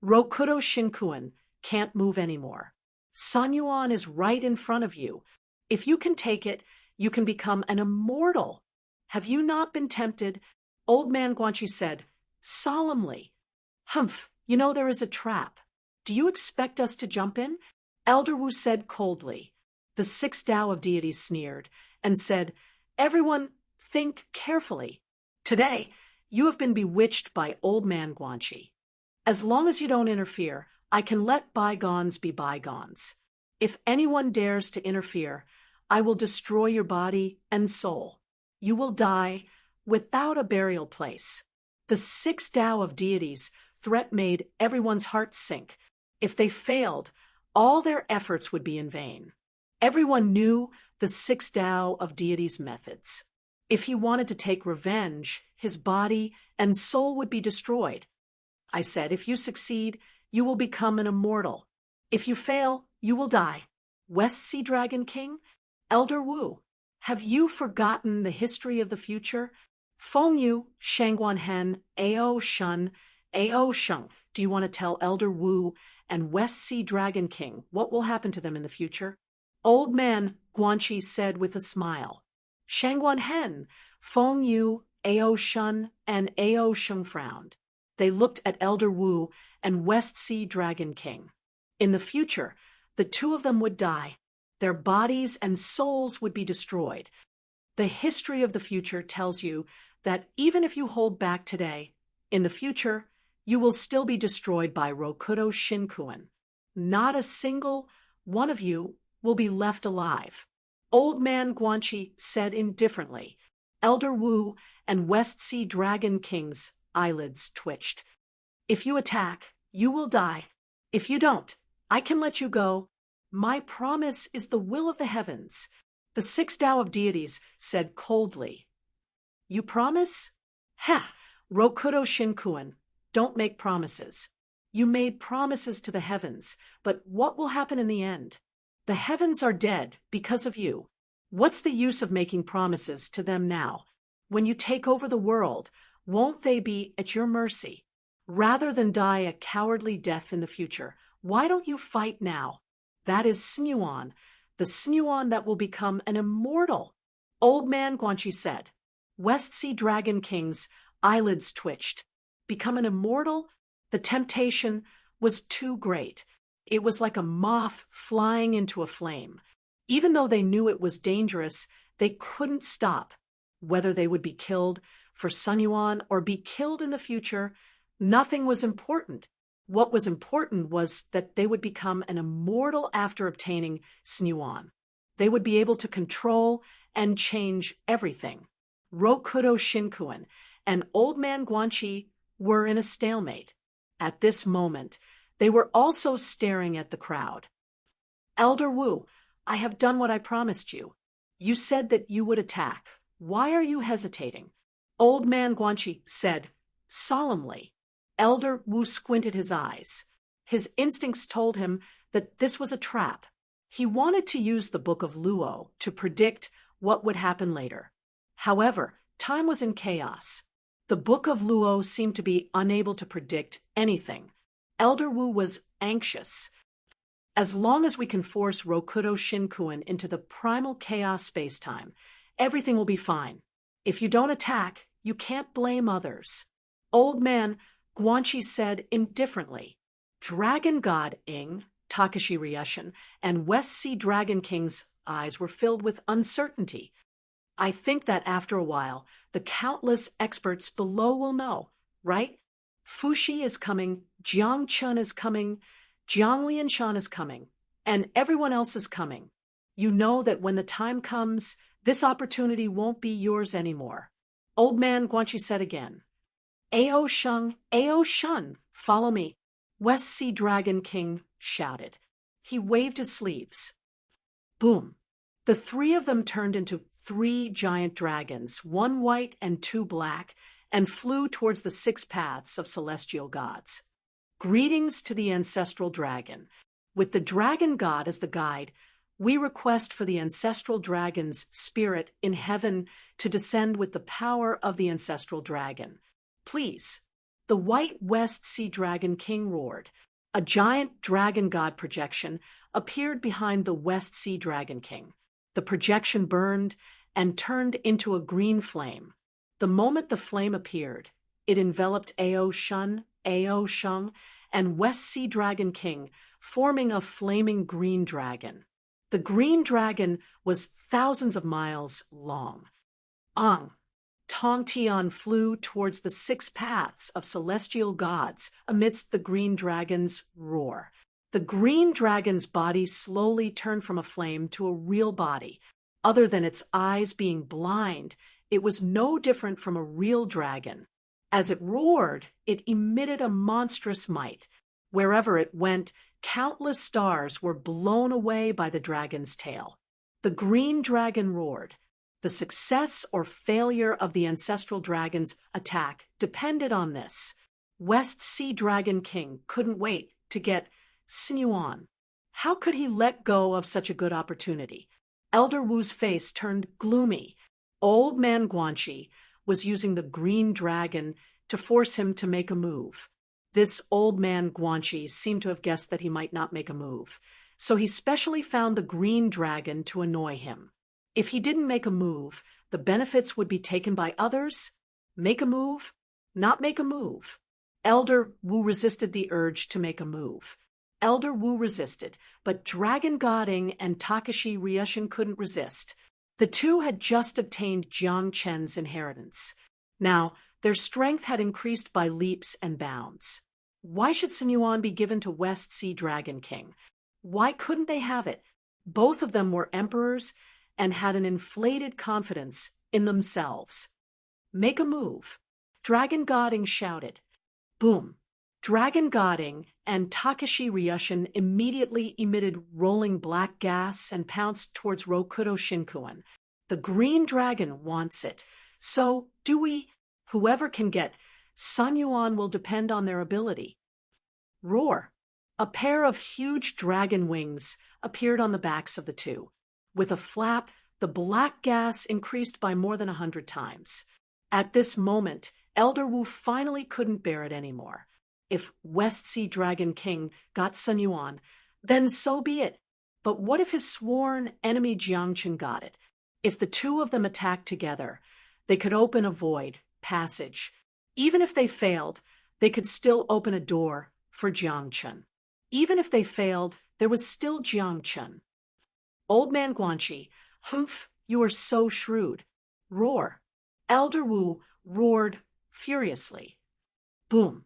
Rokudo Shinkuan can't move anymore. Sun Yuan is right in front of you. If you can take it, you can become an immortal. Have you not been tempted? Old Man Guanxi said, solemnly. Humph, you know there is a trap. Do you expect us to jump in? Elder Wu said coldly. The six Tao of deities sneered and said, Everyone, think carefully. Today, you have been bewitched by Old Man Guanxi. As long as you don't interfere, I can let bygones be bygones. If anyone dares to interfere, I will destroy your body and soul. You will die without a burial place. The six Tao of deities' threat made everyone's heart sink. If they failed, all their efforts would be in vain. Everyone knew the six Tao of deities' methods. If he wanted to take revenge, his body and soul would be destroyed. I said, if you succeed, you will become an immortal. If you fail, you will die. West Sea Dragon King, Elder Wu, have you forgotten the history of the future? Feng Yu, Shangguan Hen, Ao Shun, Ao Sheng. Do you want to tell Elder Wu and West Sea Dragon King what will happen to them in the future? Old Man Guanxi said with a smile. Shangguan Hen, Feng Yu, Ao Shun, and Ao Sheng frowned. They looked at Elder Wu and West Sea Dragon King. In the future, the two of them would die. Their bodies and souls would be destroyed. The history of the future tells you that even if you hold back today, in the future, you will still be destroyed by Rokudo Shinkuen. Not a single one of you will be left alive. Old Man Guanxi said indifferently. Elder Wu and West Sea Dragon King's eyelids twitched. If you attack, you will die. If you don't, I can let you go. My promise is the will of the heavens. The six Tao of deities said coldly. You promise? Ha! Rokudo Shinkuen, don't make promises. You made promises to the heavens, but what will happen in the end? The heavens are dead because of you. What's the use of making promises to them now? When you take over the world, won't they be at your mercy? Rather than die a cowardly death in the future, why don't you fight now? That is Sinuan, the Sinuan that will become an immortal. Old Man Guanxi said. West Sea Dragon King's eyelids twitched. Become an immortal? The temptation was too great. It was like a moth flying into a flame. Even though they knew it was dangerous, they couldn't stop. Whether they would be killed for Sunyuan or be killed in the future, nothing was important. What was important was that they would become an immortal after obtaining Sunyuan. They would be able to control and change everything. Rokudo Shinkuen and Old Man Guanxi were in a stalemate. At this moment, they were also staring at the crowd. Elder Wu, I have done what I promised you. You said that you would attack. Why are you hesitating? Old Man Guanxi said, solemnly. Elder Wu squinted his eyes. His instincts told him that this was a trap. He wanted to use the Book of Luo to predict what would happen later. However, time was in chaos. The Book of Luo seemed to be unable to predict anything. Elder Wu was anxious. As long as we can force Rokudo Shinkuen into the primal chaos space-time, everything will be fine. If you don't attack, you can't blame others. Old Man Guanxi said indifferently. Dragon God Ing, Takashi Ryushin, and West Sea Dragon King's eyes were filled with uncertainty. I think that after a while, the countless experts below will know, right? Fushi is coming, Jiang Chun is coming, Jiang Lianshan is coming, and everyone else is coming. You know that when the time comes, this opportunity won't be yours anymore. Old Man Guanxi said again. Ao Shun, follow me. West Sea Dragon King shouted. He waved his sleeves. Boom. The three of them turned into 3 giant dragons, 1 white and 2 black, and flew towards the 6 paths of celestial gods. Greetings to the ancestral dragon. With the dragon god as the guide, we request for the ancestral dragon's spirit in heaven to descend with the power of the ancestral dragon. Please. The white West Sea Dragon King roared. A giant dragon god projection appeared behind the West Sea Dragon King. The projection burned and turned into a green flame. The moment the flame appeared, it enveloped Ao Shun, Ao Sheng, and West Sea Dragon King, forming a flaming green dragon. The green dragon was thousands of miles long. Tong Tian flew towards the 6 paths of celestial gods amidst the green dragon's roar. The green dragon's body slowly turned from a flame to a real body. Other than its eyes being blind, it was no different from a real dragon. As it roared, it emitted a monstrous might. Wherever it went, countless stars were blown away by the dragon's tail. The green dragon roared. The success or failure of the ancestral dragon's attack depended on this. West Sea Dragon King couldn't wait to get Sinuan. How could he let go of such a good opportunity? Elder Wu's face turned gloomy. Old Man Guanxi was using the green dragon to force him to make a move. This Old Man Guanxi seemed to have guessed that he might not make a move, so he specially found the green dragon to annoy him. If he didn't make a move, the benefits would be taken by others. Make a move, not make a move. Elder Wu resisted the urge to make a move. Elder Wu resisted, but Dragon Goding and Takashi Ryushin couldn't resist. The two had just obtained Jiang Chen's inheritance. Now, their strength had increased by leaps and bounds. Why should Sun Yuan be given to West Sea Dragon King? Why couldn't they have it? Both of them were emperors and had an inflated confidence in themselves. Make a move. Dragon Goding shouted. Boom. Dragon Goding and Takashi Ryushin immediately emitted rolling black gas and pounced towards Rokudo Shinkuan. The green dragon wants it. So, do we? Whoever can get Sun Yuan will depend on their ability. Roar. A pair of huge dragon wings appeared on the backs of the two. With a flap, the black gas increased by more than 100 times. At this moment, Elder Wu finally couldn't bear it anymore. If West Sea Dragon King got Sun Yuan, then so be it. But what if his sworn enemy Jiangchen got it? If the two of them attacked together, they could open a void, passage. Even if they failed, they could still open a door for Jiangchen. Even if they failed, there was still Jiangchen. Old Man Guanxi, humph, you are so shrewd. Roar. Elder Wu roared furiously. Boom.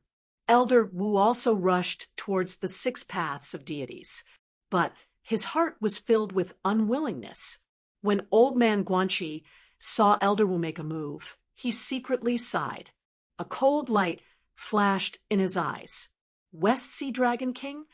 Elder Wu also rushed towards the 6 paths of deities, but his heart was filled with unwillingness. When Old Man Guanxi saw Elder Wu make a move, he secretly sighed. A cold light flashed in his eyes. West Sea Dragon King,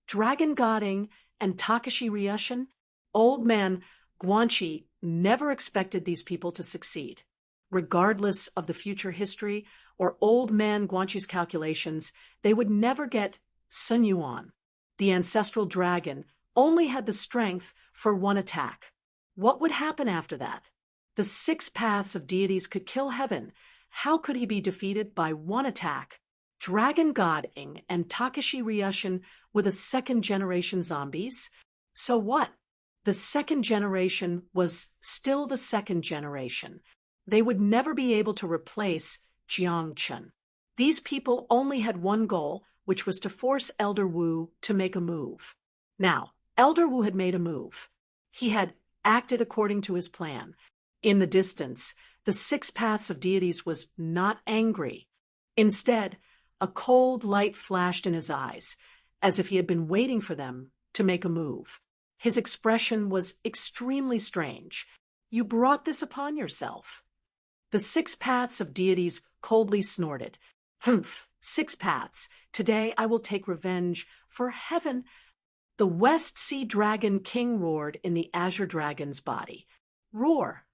Dragon Goding, and Takashi Ryushin, Old Man Guanxi never expected these people to succeed. Regardless of the future history or Old Man Guanxi's calculations, they would never get Sun Yuan. The ancestral dragon only had the strength for one attack. What would happen after that? The 6 paths of deities could kill heaven. How could he be defeated by one attack? Dragon Goding and Takashi Ryushin were the 2nd-generation zombies. So what? The 2nd generation was still the 2nd generation. They would never be able to replace Jiangchen. These people only had one goal, which was to force Elder Wu to make a move. Now, Elder Wu had made a move. He had acted according to his plan. In the distance, the 6 paths of deities was not angry. Instead, a cold light flashed in his eyes, as if he had been waiting for them to make a move. His expression was extremely strange. You brought this upon yourself. The 6 paths of deities coldly snorted. Humph, 6 paths. Today I will take revenge for heaven. The West Sea Dragon King roared in the Azure Dragon's body. Roar.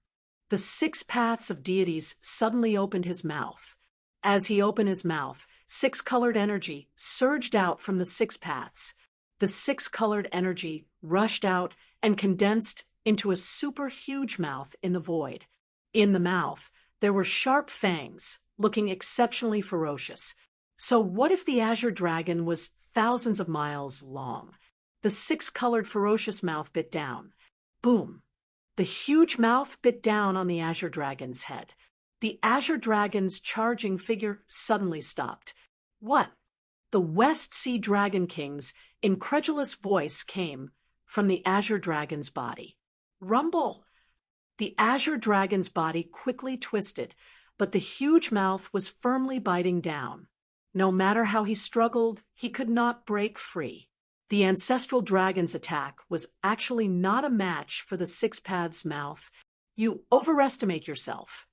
The 6 paths of deities suddenly opened his mouth. As he opened his mouth, 6-colored energy surged out from the 6 paths. The 6-colored energy rushed out and condensed into a super huge mouth in the void. In the mouth, there were sharp fangs, looking exceptionally ferocious. So what if the Azure Dragon was thousands of miles long? The 6-colored ferocious mouth bit down. Boom. The huge mouth bit down on the Azure Dragon's head. The Azure Dragon's charging figure suddenly stopped. What? The West Sea Dragon King's incredulous voice came from the Azure Dragon's body. Rumble! The Azure Dragon's body quickly twisted, but the huge mouth was firmly biting down. No matter how he struggled, he could not break free. The ancestral dragon's attack was actually not a match for the 6 paths mouth. You overestimate yourself.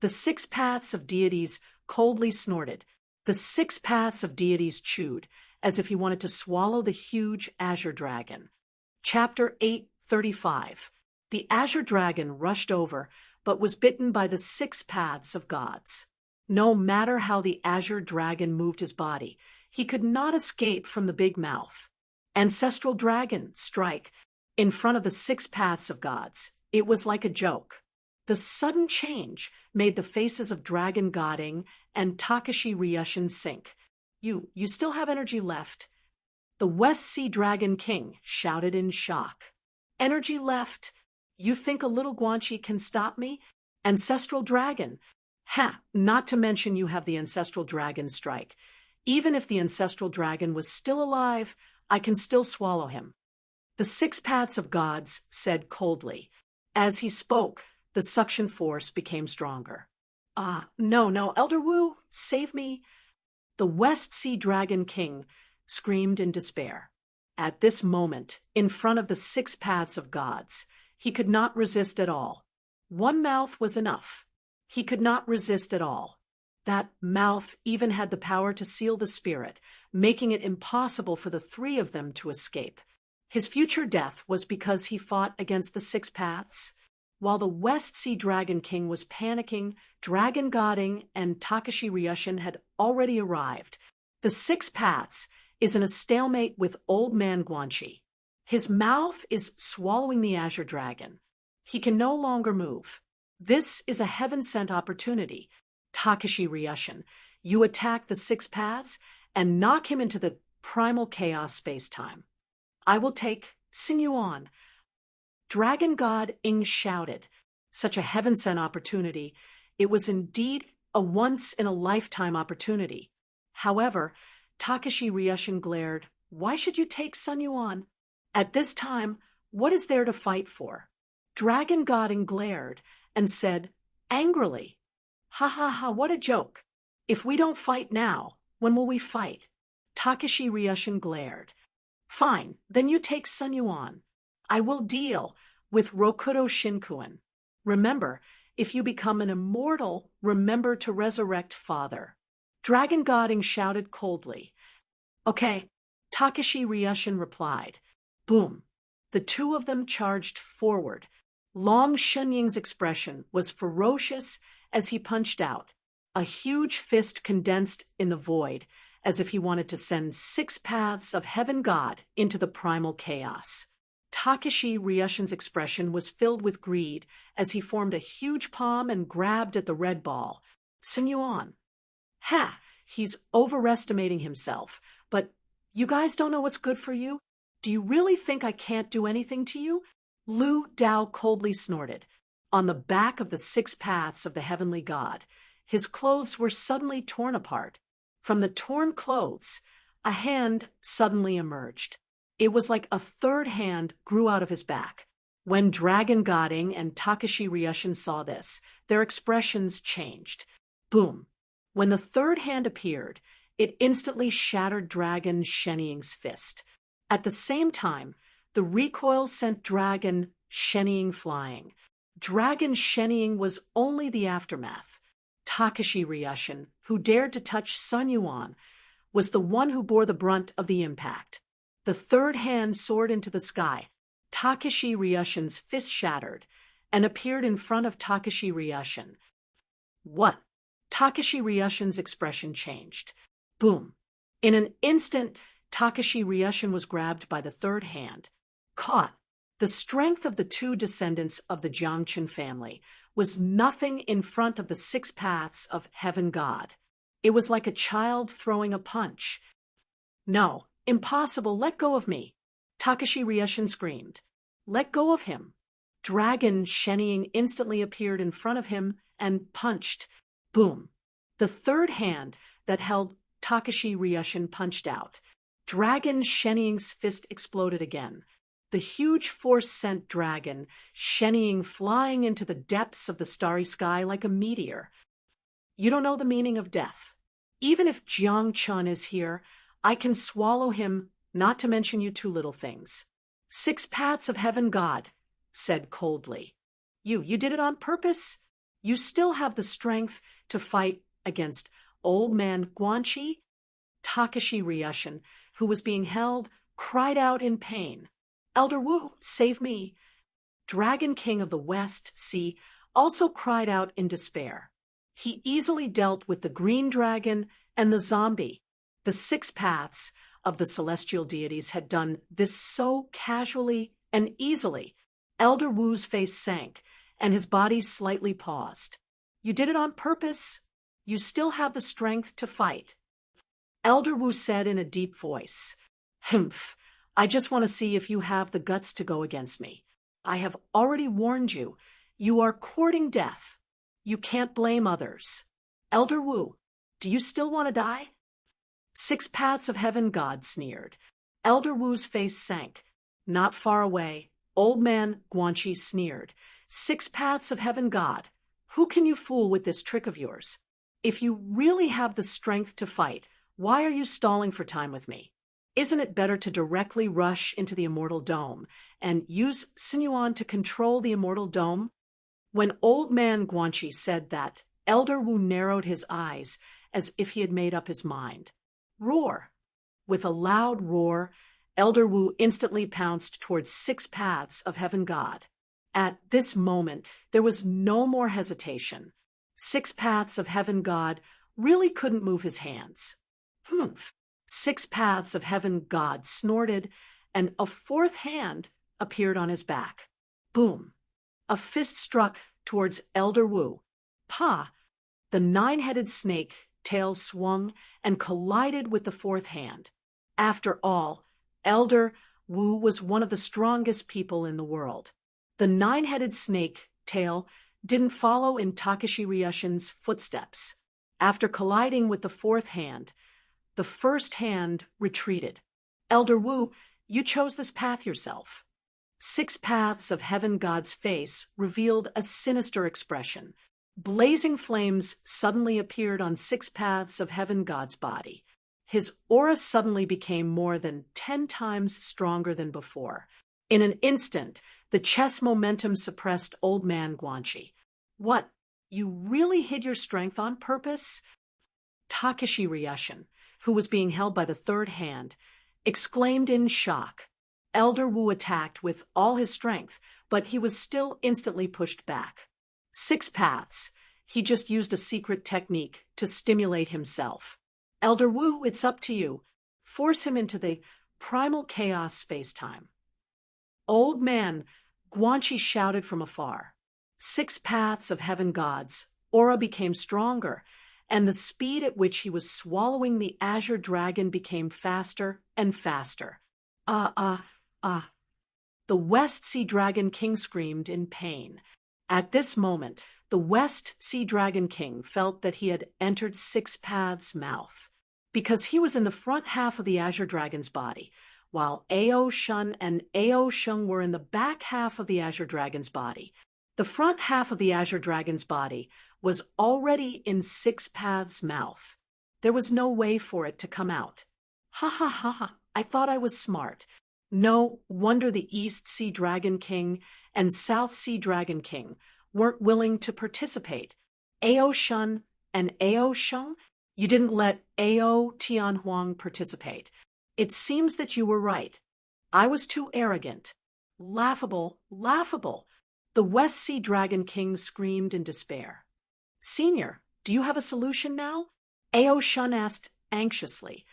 The 6 paths of deities coldly snorted. The 6 paths of deities chewed, as if he wanted to swallow the huge Azure Dragon. Chapter 8:35. The Azure Dragon rushed over, but was bitten by the 6 paths of gods. No matter how the Azure Dragon moved his body, he could not escape from the big mouth. Ancestral Dragon, strike, in front of the 6 paths of gods. It was like a joke. The sudden change made the faces of Dragon Goding and Takashi Ryushin sink. You still have energy left. The West Sea Dragon King shouted in shock. Energy left? You think a little Guanxi can stop me? Ancestral Dragon. Ha! Not to mention you have the Ancestral Dragon strike. Even if the ancestral dragon was still alive, I can still swallow him. The 6 paths of gods said coldly. As he spoke, the suction force became stronger. No, Elder Wu, save me. The West Sea Dragon King screamed in despair. At this moment, in front of the 6 paths of gods, he could not resist at all. One mouth was enough. He could not resist at all. That mouth even had the power to seal the spirit, making it impossible for the 3 of them to escape. His future death was because he fought against the 6 paths. While the West Sea Dragon King was panicking, Dragon Godding and Takashi Ryushin had already arrived. The 6 paths is in a stalemate with Old Man Guanchi. His mouth is swallowing the Azure Dragon. He can no longer move. This is a heaven-sent opportunity. Takashi Ryushin, you attack the 6 paths and knock him into the primal chaos space-time. I will take Sinuan. Dragon God Ing shouted. Such a heaven-sent opportunity. It was indeed a once-in-a-lifetime opportunity. However, Takashi Ryushin glared. Why should you take Sun Yuan? At this time, what is there to fight for? Dragon God glared and said, angrily, ha, what a joke. If we don't fight now, when will we fight? Takashi Ryushin glared. Fine, then you take Sun Yuan. I will deal with Rokudo Shinkuen. Remember, if you become an immortal, remember to resurrect Father. Dragon God shouted coldly. Okay, Takashi Ryushin replied. Boom. The 2 of them charged forward. Long Shenying's expression was ferocious as he punched out. A huge fist condensed in the void, as if he wanted to send 6 paths of Heaven God into the primal chaos. Takashi Ryushin's expression was filled with greed as he formed a huge palm and grabbed at the red ball. Sinuan. Ha! He's overestimating himself. But you guys don't know what's good for you? Do you really think I can't do anything to you? Lu Dao coldly snorted. On the back of the 6 paths of the heavenly god, his clothes were suddenly torn apart. From the torn clothes, a hand suddenly emerged. It was like a 3rd hand grew out of his back. When Dragon Godding and Takashi Ryushin saw this, their expressions changed. Boom. When the 3rd hand appeared, it instantly shattered Dragon Shenying's fist. At the same time, the recoil sent Dragon Shenying flying. Dragon Shenying was only the aftermath. Takashi Ryushin, who dared to touch Sun Yuan, was the one who bore the brunt of the impact. The 3rd hand soared into the sky. Takashi Ryushin's fist shattered and appeared in front of Takashi Ryushin. What? Takashi Ryushin's expression changed. Boom. In an instant, Takashi Ryushin was grabbed by the 3rd hand. Caught. The strength of the 2 descendants of the Jiangchen family was nothing in front of the 6 paths of Heaven God. It was like a child throwing a punch. No, impossible, let go of me. Takashi Ryushin screamed. Let go of him. Dragon Shenying instantly appeared in front of him and punched. Boom. The 3rd hand that held Takashi Ryushin punched out. Dragon Shenying's fist exploded again. The huge force sent Dragon Shenying flying into the depths of the starry sky like a meteor. You don't know the meaning of death. Even if Jiang Chun is here, I can swallow him, not to mention you 2 little things. 6 paths of Heaven God said coldly. You did it on purpose? You still have the strength to fight against Old Man Guanchi? Takashi Ryushin, who was being held, cried out in pain. Elder Wu, save me. Dragon King of the West Sea also cried out in despair. He easily dealt with the green dragon and the zombie. The 6 paths of the celestial deities had done this so casually and easily. Elder Wu's face sank, and his body slightly paused. You did it on purpose. You still have the strength to fight. Elder Wu said in a deep voice, Humph, I just want to see if you have the guts to go against me. I have already warned you. You are courting death. You can't blame others. Elder Wu, do you still want to die? Six paths of heaven, God sneered. Elder Wu's face sank. Not far away, old man Guanxi sneered. Six paths of heaven, God. Who can you fool with this trick of yours? If you really have the strength to fight, why are you stalling for time with me? Isn't it better to directly rush into the Immortal Dome and use Sinuan to control the Immortal Dome? When old man Guanxi said that, Elder Wu narrowed his eyes as if he had made up his mind. Roar! With a loud roar, Elder Wu instantly pounced towards six paths of heaven, God. At this moment, there was no more hesitation. Six paths of heaven, God really couldn't move his hands. Humph! Six paths of heaven, God snorted, and a fourth hand appeared on his back. Boom! A fist struck towards Elder Wu. Pa! The nine-headed snake tail swung and collided with the fourth hand. After all, Elder Wu was one of the strongest people in the world. The nine-headed snake tail didn't follow in Takashi Ryushin's footsteps. After colliding with the fourth hand, the first hand retreated. Elder Wu, you chose this path yourself. Six paths of heaven, God's face revealed a sinister expression. Blazing flames suddenly appeared on six paths of heaven, God's body. His aura suddenly became more than 10 times stronger than before. In an instant, the chess momentum suppressed old man Guanxi. What, you really hid your strength on purpose? Takashi Ryushin, who was being held by the third hand, exclaimed in shock. Elder Wu attacked with all his strength, but he was still instantly pushed back. Six paths. He just used a secret technique to stimulate himself. Elder Wu, it's up to you. Force him into the primal chaos space-time. Old man Guanxi shouted from afar. Six paths of heaven, God's aura became stronger, and the speed at which he was swallowing the azure dragon became faster and faster. The West Sea Dragon King screamed in pain. At this moment, the West Sea Dragon King felt that he had entered Six Paths' mouth, because he was in the front half of the Azure Dragon's body, while Ao Shun and Ao Sheng were in the back half of the Azure Dragon's body. The front half of the Azure Dragon's body was already in Six Paths' mouth. There was no way for it to come out. Ha ha ha, I thought I was smart. No wonder the East Sea Dragon King and South Sea Dragon King weren't willing to participate. Ao Shun and Ao Sheng, you didn't let Ao Tianhuang participate. It seems that you were right. I was too arrogant. Laughable, laughable. The West Sea Dragon King screamed in despair. Senior, do you have a solution now? Ao Shun asked anxiously.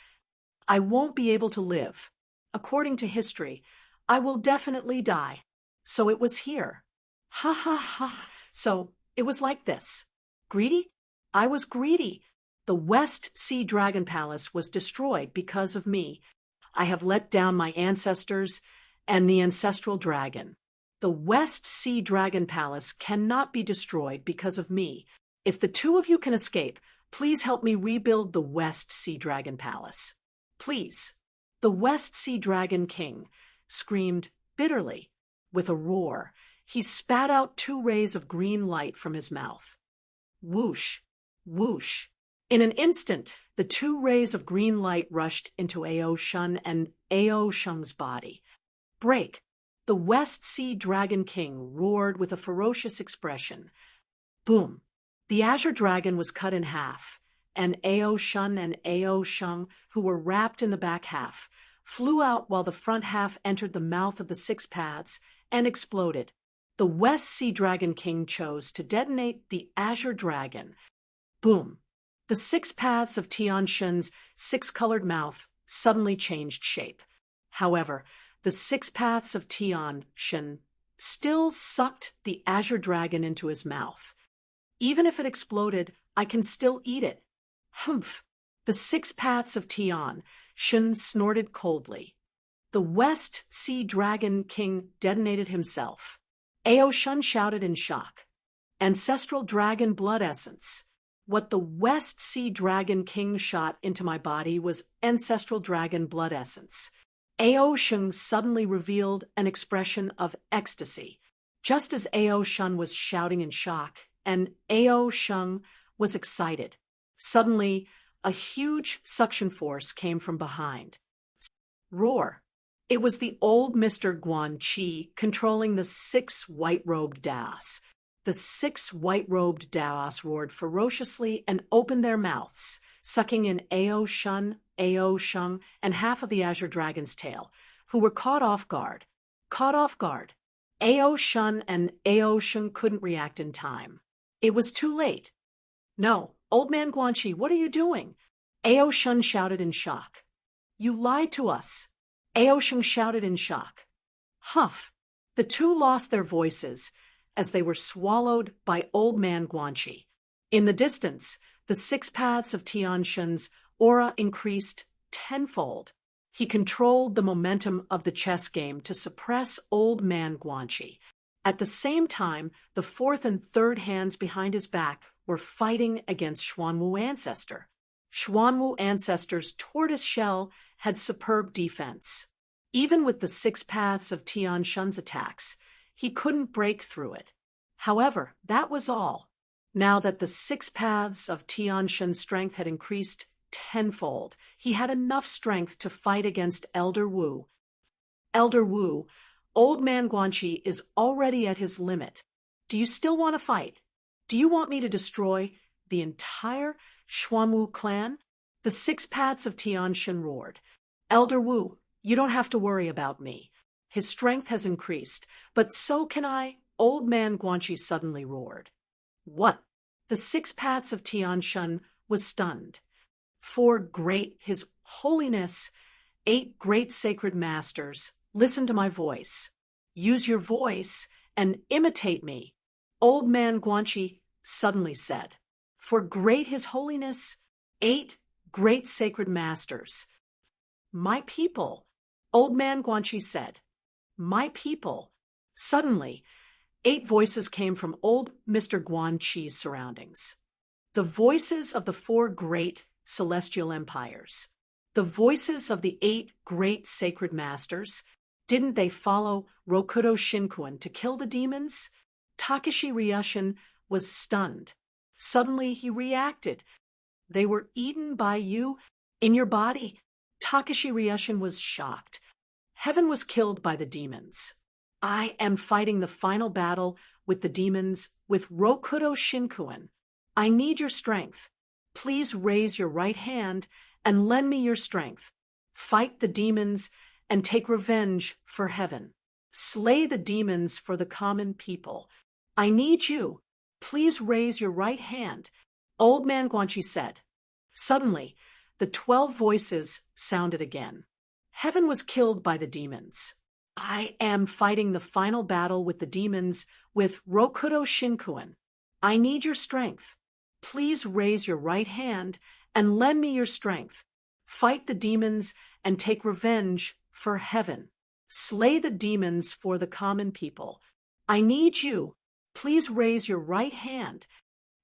I won't be able to live. According to history, I will definitely die. So it was here. Ha ha ha. So it was like this. Greedy? I was greedy. The West Sea Dragon Palace was destroyed because of me. I have let down my ancestors and the ancestral dragon. The West Sea Dragon Palace cannot be destroyed because of me. If the two of you can escape, please help me rebuild the West Sea Dragon Palace. Please. The West Sea Dragon King screamed bitterly. With a roar, he spat out 2 rays of green light from his mouth. Whoosh, whoosh. In an instant, the 2 rays of green light rushed into Ao Shun and Ao Sheng's body. Break! The West Sea Dragon King roared with a ferocious expression. Boom! The Azure Dragon was cut in half, and Ao Shun and Ao Sheng, who were wrapped in the back half, flew out while the front half entered the mouth of the Six Paths and exploded. The West Sea Dragon King chose to detonate the Azure Dragon. Boom! The Six Paths of Tianxin's 6-colored mouth suddenly changed shape. However, the Six Paths of Tianxin still sucked the Azure Dragon into his mouth. Even if it exploded, I can still eat it. Humph! The Six Paths of Tianxin snorted coldly. The West Sea Dragon King detonated himself. Ao Shun shouted in shock. Ancestral dragon blood essence. What the West Sea Dragon King shot into my body was ancestral dragon blood essence. Ao Shun suddenly revealed an expression of ecstasy, just as Ao Shun was shouting in shock, and Ao Shun was excited. Suddenly, a huge suction force came from behind. Roar. It was the old Mr. Guan Chi controlling the 6 white-robed Daos. The 6 white-robed Daos roared ferociously and opened their mouths, sucking in Ao Shun, and half of the Azure Dragon's tail, who were caught off guard. Ao Shun and Ao Shun couldn't react in time. It was too late. No, old man Guanxi, what are you doing? Ao Shun shouted in shock. You lied to us. Ao Shun shouted in shock. Huff. The two lost their voices as they were swallowed by old man Guanxi. In the distance, the 6 paths of Tianshun's aura increased tenfold. He controlled the momentum of the chess game to suppress old man Guanxi. At the same time, the 4th and 3rd hands behind his back were fighting against Xuanwu Ancestor. Xuanwu Ancestor's tortoise shell had superb defense. Even with the 6 paths of Tianshun's attacks, he couldn't break through it. However, that was all. Now that the 6 paths of Tianshun's strength had increased tenfold, he had enough strength to fight against Elder Wu. Elder Wu, old man Guanxi is already at his limit. Do you still want to fight? Do you want me to destroy the entire Xuanwu clan? The 6 paths of Tianshun roared. Elder Wu, you don't have to worry about me. His strength has increased, but so can I, old man Guanxi suddenly roared. What? The 6 paths of Tianshun was stunned. 4 great, His Holiness, 8 great sacred masters, listen to my voice. Use your voice and imitate me, old man Guanxi suddenly said. For great His Holiness, 8 great sacred masters. My people, old man Guanxi said. My people. Suddenly, 8 voices came from old Mr. Guanxi's surroundings. The voices of the 4 great celestial empires. The voices of the 8 great sacred masters. Didn't they follow Rokudo Shinkuan to kill the demons? Takeshi Ryushin was stunned. Suddenly he reacted. They were eaten by you in your body. Takeshi Ryushin was shocked. Heaven was killed by the demons. I am fighting the final battle with the demons with Rokudo Shinkuan. I need your strength. Please raise your right hand and lend me your strength. Fight the demons and take revenge for heaven. Slay the demons for the common people. I need you. Please raise your right hand, old man Guanxi said. Suddenly, the 12 voices sounded again. Heaven was killed by the demons. I am fighting the final battle with the demons with Rokudo Shinkuan. I need your strength. Please raise your right hand and lend me your strength. Fight the demons and take revenge for heaven. Slay the demons for the common people. I need you. Please raise your right hand.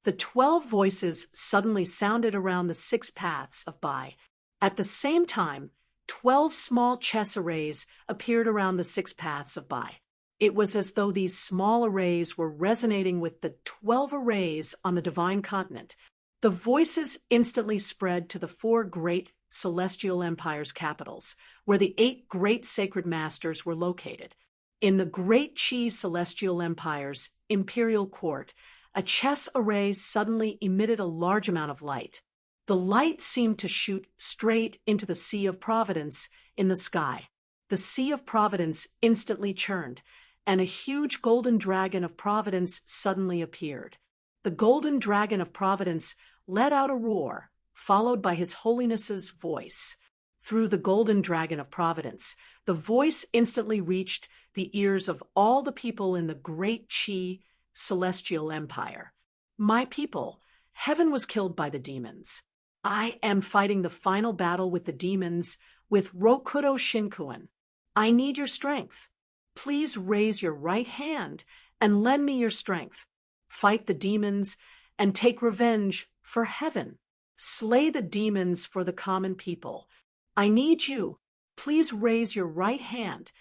The 12 voices suddenly sounded around the 6 paths of Bai. At the same time, 12 small chess arrays appeared around the 6 paths of Bai. It was as though these small arrays were resonating with the 12 arrays on the divine continent. The voices instantly spread to the 4 great celestial empires' capitals, where the 8 great sacred masters were located. In the Great Qi Celestial Empire's imperial court, a chess array suddenly emitted a large amount of light. The light seemed to shoot straight into the Sea of Providence in the sky. The Sea of Providence instantly churned, and a huge golden dragon of Providence suddenly appeared. The golden dragon of Providence let out a roar, followed by His Holiness's voice. Through the golden dragon of Providence, the voice instantly reached the ears of all the people in the Great Qi Celestial Empire. My people, heaven was killed by the demons. I am fighting the final battle with the demons with Rokudo Shinkuan. I need your strength. Please raise your right hand and lend me your strength. Fight the demons and take revenge for heaven. Slay the demons for the common people. I need you. Please raise your right hand."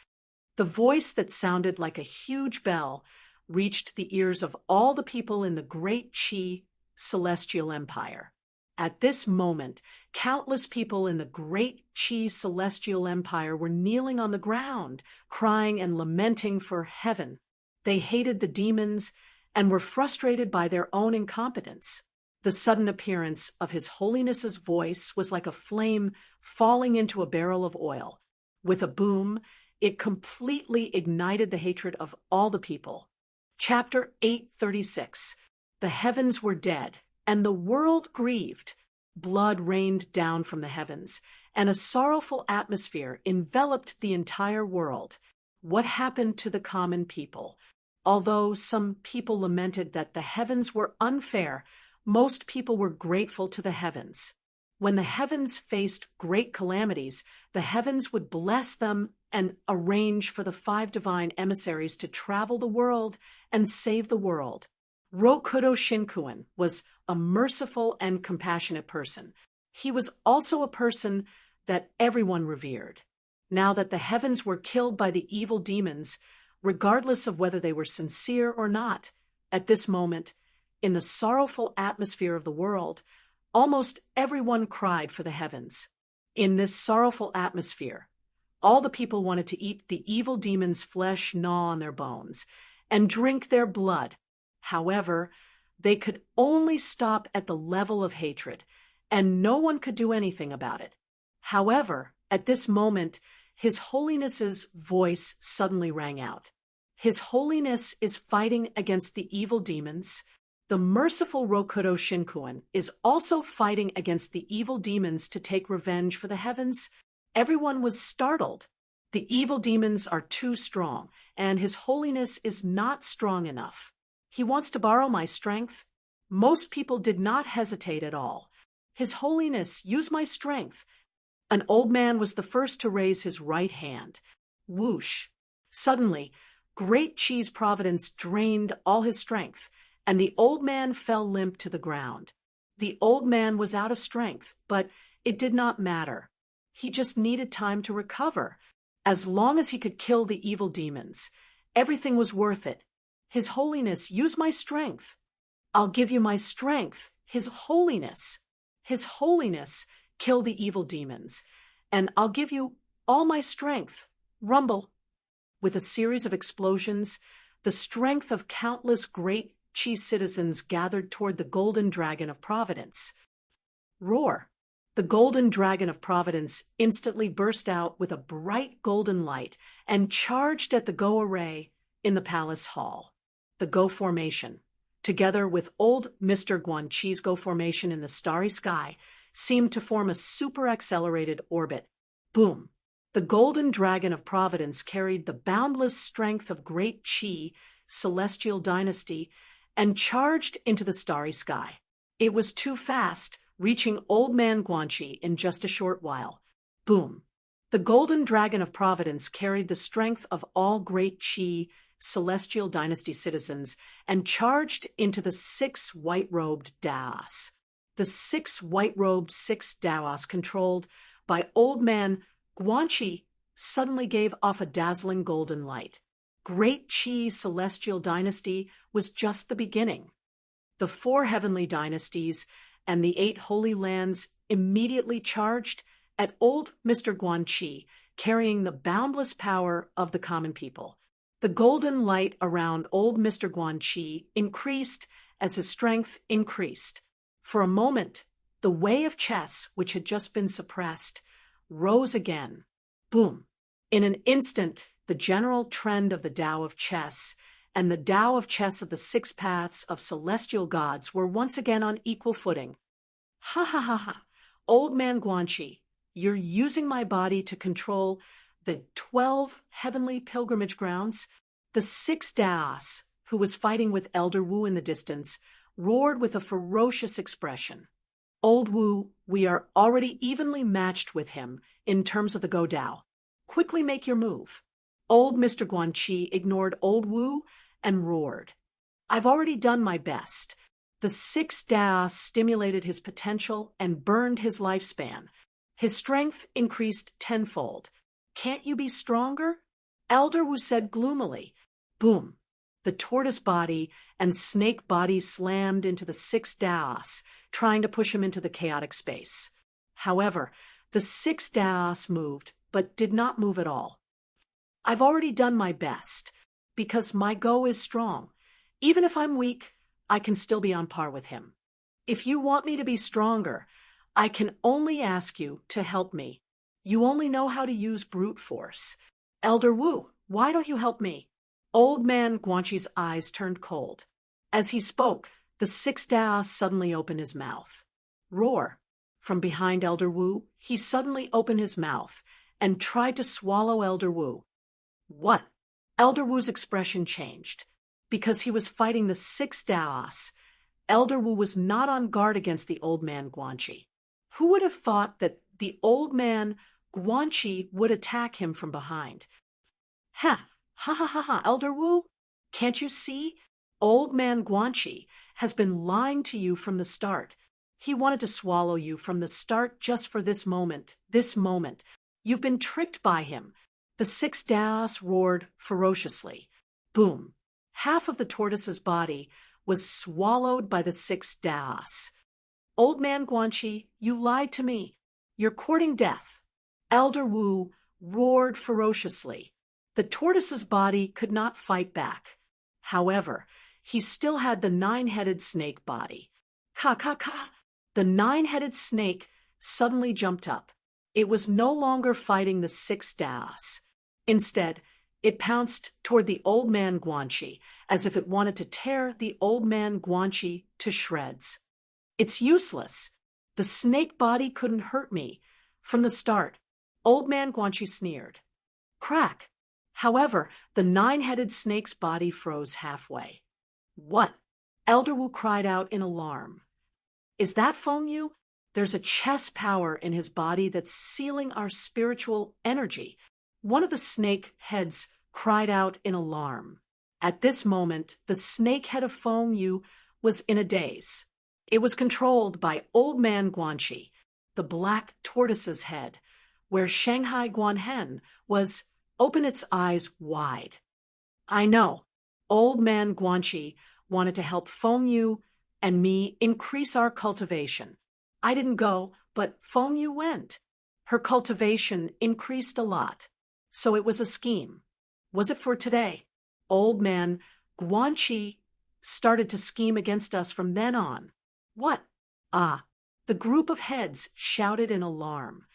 The voice that sounded like a huge bell reached the ears of all the people in the great Chi celestial empire. At this moment, countless people in the great Chi celestial empire were kneeling on the ground, crying and lamenting for heaven. They hated the demons and were frustrated by their own incompetence. The sudden appearance of His Holiness's voice was like a flame falling into a barrel of oil. With a boom, it completely ignited the hatred of all the people. Chapter 836. The heavens were dead, and the world grieved. Blood rained down from the heavens, and a sorrowful atmosphere enveloped the entire world. What happened to the common people? Although some people lamented that the heavens were unfair, most people were grateful to the heavens. When the heavens faced great calamities, the heavens would bless them and arrange for the 5 divine emissaries to travel the world and save the world. Rokudo Shinkuen was a merciful and compassionate person. He was also a person that everyone revered. Now that the heavens were killed by the evil demons, regardless of whether they were sincere or not, at this moment, in the sorrowful atmosphere of the world, almost everyone cried for the heavens. In this sorrowful atmosphere, all the people wanted to eat the evil demons' flesh, gnaw on their bones, and drink their blood. However, they could only stop at the level of hatred, and no one could do anything about it. However, at this moment, His Holiness's voice suddenly rang out. His Holiness is fighting against the evil demons. The merciful Rokudo Shinkuen is also fighting against the evil demons to take revenge for the heavens. Everyone was startled. The evil demons are too strong, and His Holiness is not strong enough. He wants to borrow my strength. Most people did not hesitate at all. His Holiness, use my strength. An old man was the first to raise his right hand. Whoosh! Suddenly, great Chi's providence drained all his strength, and the old man fell limp to the ground. The old man was out of strength, but it did not matter. He just needed time to recover. As long as he could kill the evil demons, everything was worth it. His Holiness, use my strength. I'll give you my strength. His Holiness. His Holiness, kill the evil demons, and I'll give you all my strength. Rumble. With a series of explosions, the strength of countless great Chi citizens gathered toward the golden dragon of Providence. Roar! The golden dragon of Providence instantly burst out with a bright golden light and charged at the Go array in the palace hall. The Go formation, together with old Mr. Guan Chi's Go formation in the starry sky, seemed to form a super-accelerated orbit. Boom! The golden dragon of Providence carried the boundless strength of great Chi, celestial dynasty, and charged into the starry sky. It was too fast, reaching Old Man Guanxi in just a short while. Boom! The golden dragon of Providence carried the strength of all great Chi, celestial dynasty citizens, and charged into the 6 white-robed Daos. The 6 white-robed 6 Daos controlled by Old Man Guanxi suddenly gave off a dazzling golden light. Great Chi celestial dynasty was just the beginning. The 4 heavenly dynasties and the 8 holy lands immediately charged at old Mr. Guanxi, carrying the boundless power of the common people. The golden light around old Mr. Guanxi increased as his strength increased. For a moment, the way of chess, which had just been suppressed, rose again. Boom! In an instant, the general trend of the Tao of chess and the Tao of chess of the 6 paths of celestial gods were once again on equal footing. Ha ha ha ha! Old Man Guanxi, you're using my body to control the 12 heavenly pilgrimage grounds. The 6 Daos, who was fighting with Elder Wu in the distance, roared with a ferocious expression. Old Wu, we are already evenly matched with him in terms of the Go Dao. Quickly make your move. Old Mr. Guanxi ignored Old Wu and roared. I've already done my best. The 6 stimulated his potential and burned his lifespan. His strength increased tenfold. Can't you be stronger? Elder Wu said gloomily. Boom. The tortoise body and snake body slammed into the 6 trying to push him into the chaotic space. However, the 6 moved, but did not move at all. I've already done my best, because my Go is strong. Even if I'm weak, I can still be on par with him. If you want me to be stronger, I can only ask you to help me. You only know how to use brute force. Elder Wu, why don't you help me? Old man Guanxi's eyes turned cold. As he spoke, the 6 suddenly opened his mouth. Roar! From behind Elder Wu, he suddenly opened his mouth and tried to swallow Elder Wu. What? Elder Wu's expression changed. Because he was fighting the 6 Elder Wu was not on guard against the old man Guanxi. Who would have thought that the old man Guanxi would attack him from behind? Ha! Ha ha ha ha, Elder Wu! Can't you see? Old man Guanxi has been lying to you from the start. He wanted to swallow you from the start just for this moment. You've been tricked by him. The 6 roared ferociously. Boom. Half of the tortoise's body was swallowed by the 6 Old man Guanxi, you lied to me. You're courting death. Elder Wu roared ferociously. The tortoise's body could not fight back. However, he still had the 9-headed snake body. Ka ka ka! The 9-headed snake suddenly jumped up. It was no longer fighting the 6 Instead, it pounced toward the old man Guanxi, as if it wanted to tear the old man Guanxi to shreds. It's useless. The snake body couldn't hurt me. From the start, old man Guanxi sneered. Crack! However, the 9-headed snake's body froze halfway. What? Elder Wu cried out in alarm. Is that Feng Yu? There's a chess power in his body that's sealing our spiritual energy. One of the snake heads cried out in alarm. At this moment, the snake head of Feng Yu was in a daze. It was controlled by old man Guanxi, the black tortoise's head, where Shanghai Guanhen was. Open its eyes wide. I know. Old man Guanxi wanted to help Feng Yu and me increase our cultivation. I didn't go, but Feng Yu went. Her cultivation increased a lot. So it was a scheme. Was it for today? Old man Guanxi started to scheme against us from then on. What? Ah, the group of heads shouted in alarm.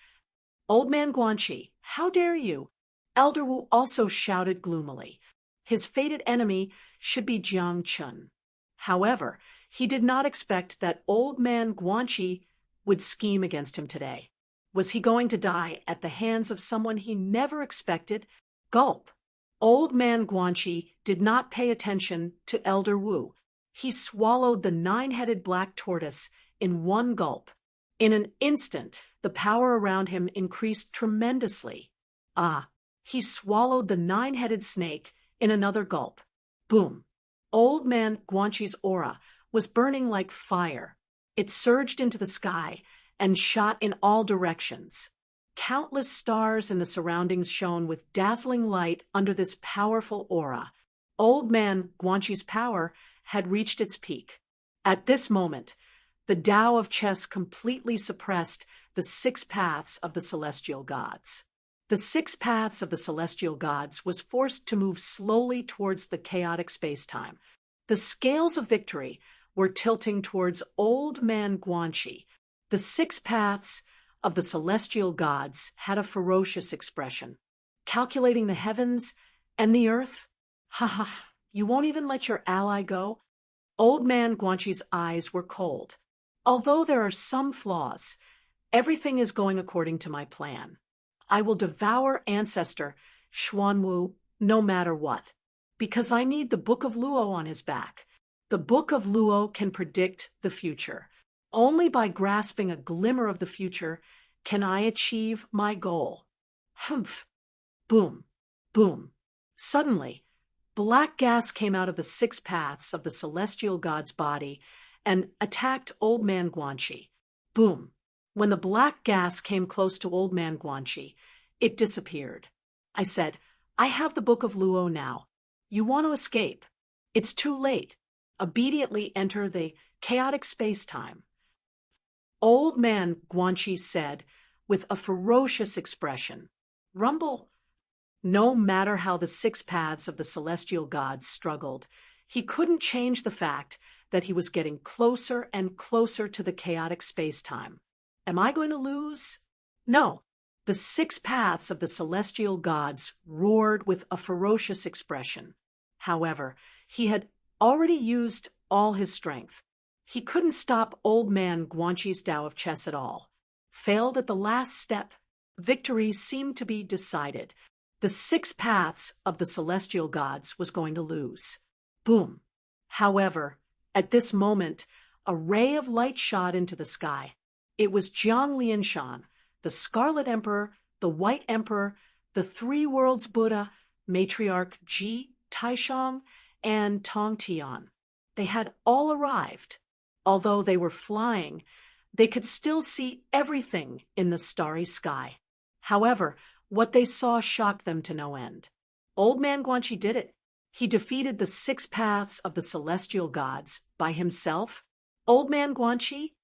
Old man Guanxi, how dare you? Elder Wu also shouted gloomily. His fated enemy should be Jiang Chun. However, he did not expect that old man Guanxi would scheme against him today. Was he going to die at the hands of someone he never expected? Gulp. Old man Guanxi did not pay attention to Elder Wu. He swallowed the 9-headed black tortoise in one gulp. In an instant, the power around him increased tremendously. Ah! He swallowed the 9-headed snake in another gulp. Boom! Old man Guanxi's aura was burning like fire. It surged into the sky and shot in all directions. Countless stars in the surroundings shone with dazzling light under this powerful aura. Old man Guanxi's power had reached its peak. At this moment, the Tao of chess completely suppressed the 6 paths of the celestial gods. The 6 paths of the celestial gods was forced to move slowly towards the chaotic space-time. The scales of victory were tilting towards old man Guanxi. The 6 paths of the celestial gods had a ferocious expression. Calculating the heavens and the earth? Ha ha, you won't even let your ally go? Old man Guanxi's eyes were cold. Although there are some flaws, everything is going according to my plan. I will devour ancestor Xuanwu no matter what, because I need the Book of Luo on his back. The Book of Luo can predict the future. Only by grasping a glimmer of the future can I achieve my goal. Humph! Boom! Boom! Suddenly, black gas came out of the 6 paths of the celestial god's body and attacked Old Man Guanxi. Boom! When the black gas came close to Old Man Guanxi, it disappeared. I said, I have the Book of Luo now. You want to escape? It's too late. Obediently enter the chaotic space-time. Old Man Guanxi said, with a ferocious expression, Rumble. No matter how the 6 paths of the celestial gods struggled, he couldn't change the fact that he was getting closer and closer to the chaotic space-time. Am I going to lose? No. The 6 paths of the celestial gods roared with a ferocious expression. However, he had already used all his strength. He couldn't stop Old Man Guanxi's Tao of chess at all. Failed at the last step. Victory seemed to be decided. The 6 paths of the celestial gods was going to lose. Boom. However, at this moment, a ray of light shot into the sky. It was Jiang Lianshan, the Scarlet Emperor, the White Emperor, the 3 Worlds Buddha, Matriarch Ji, Taishang, and Tong Tian. They had all arrived. Although they were flying, they could still see everything in the starry sky. However, what they saw shocked them to no end. Old Man Guanxi did it. He defeated the 6 paths of the celestial gods by himself. Old Man Guanxi?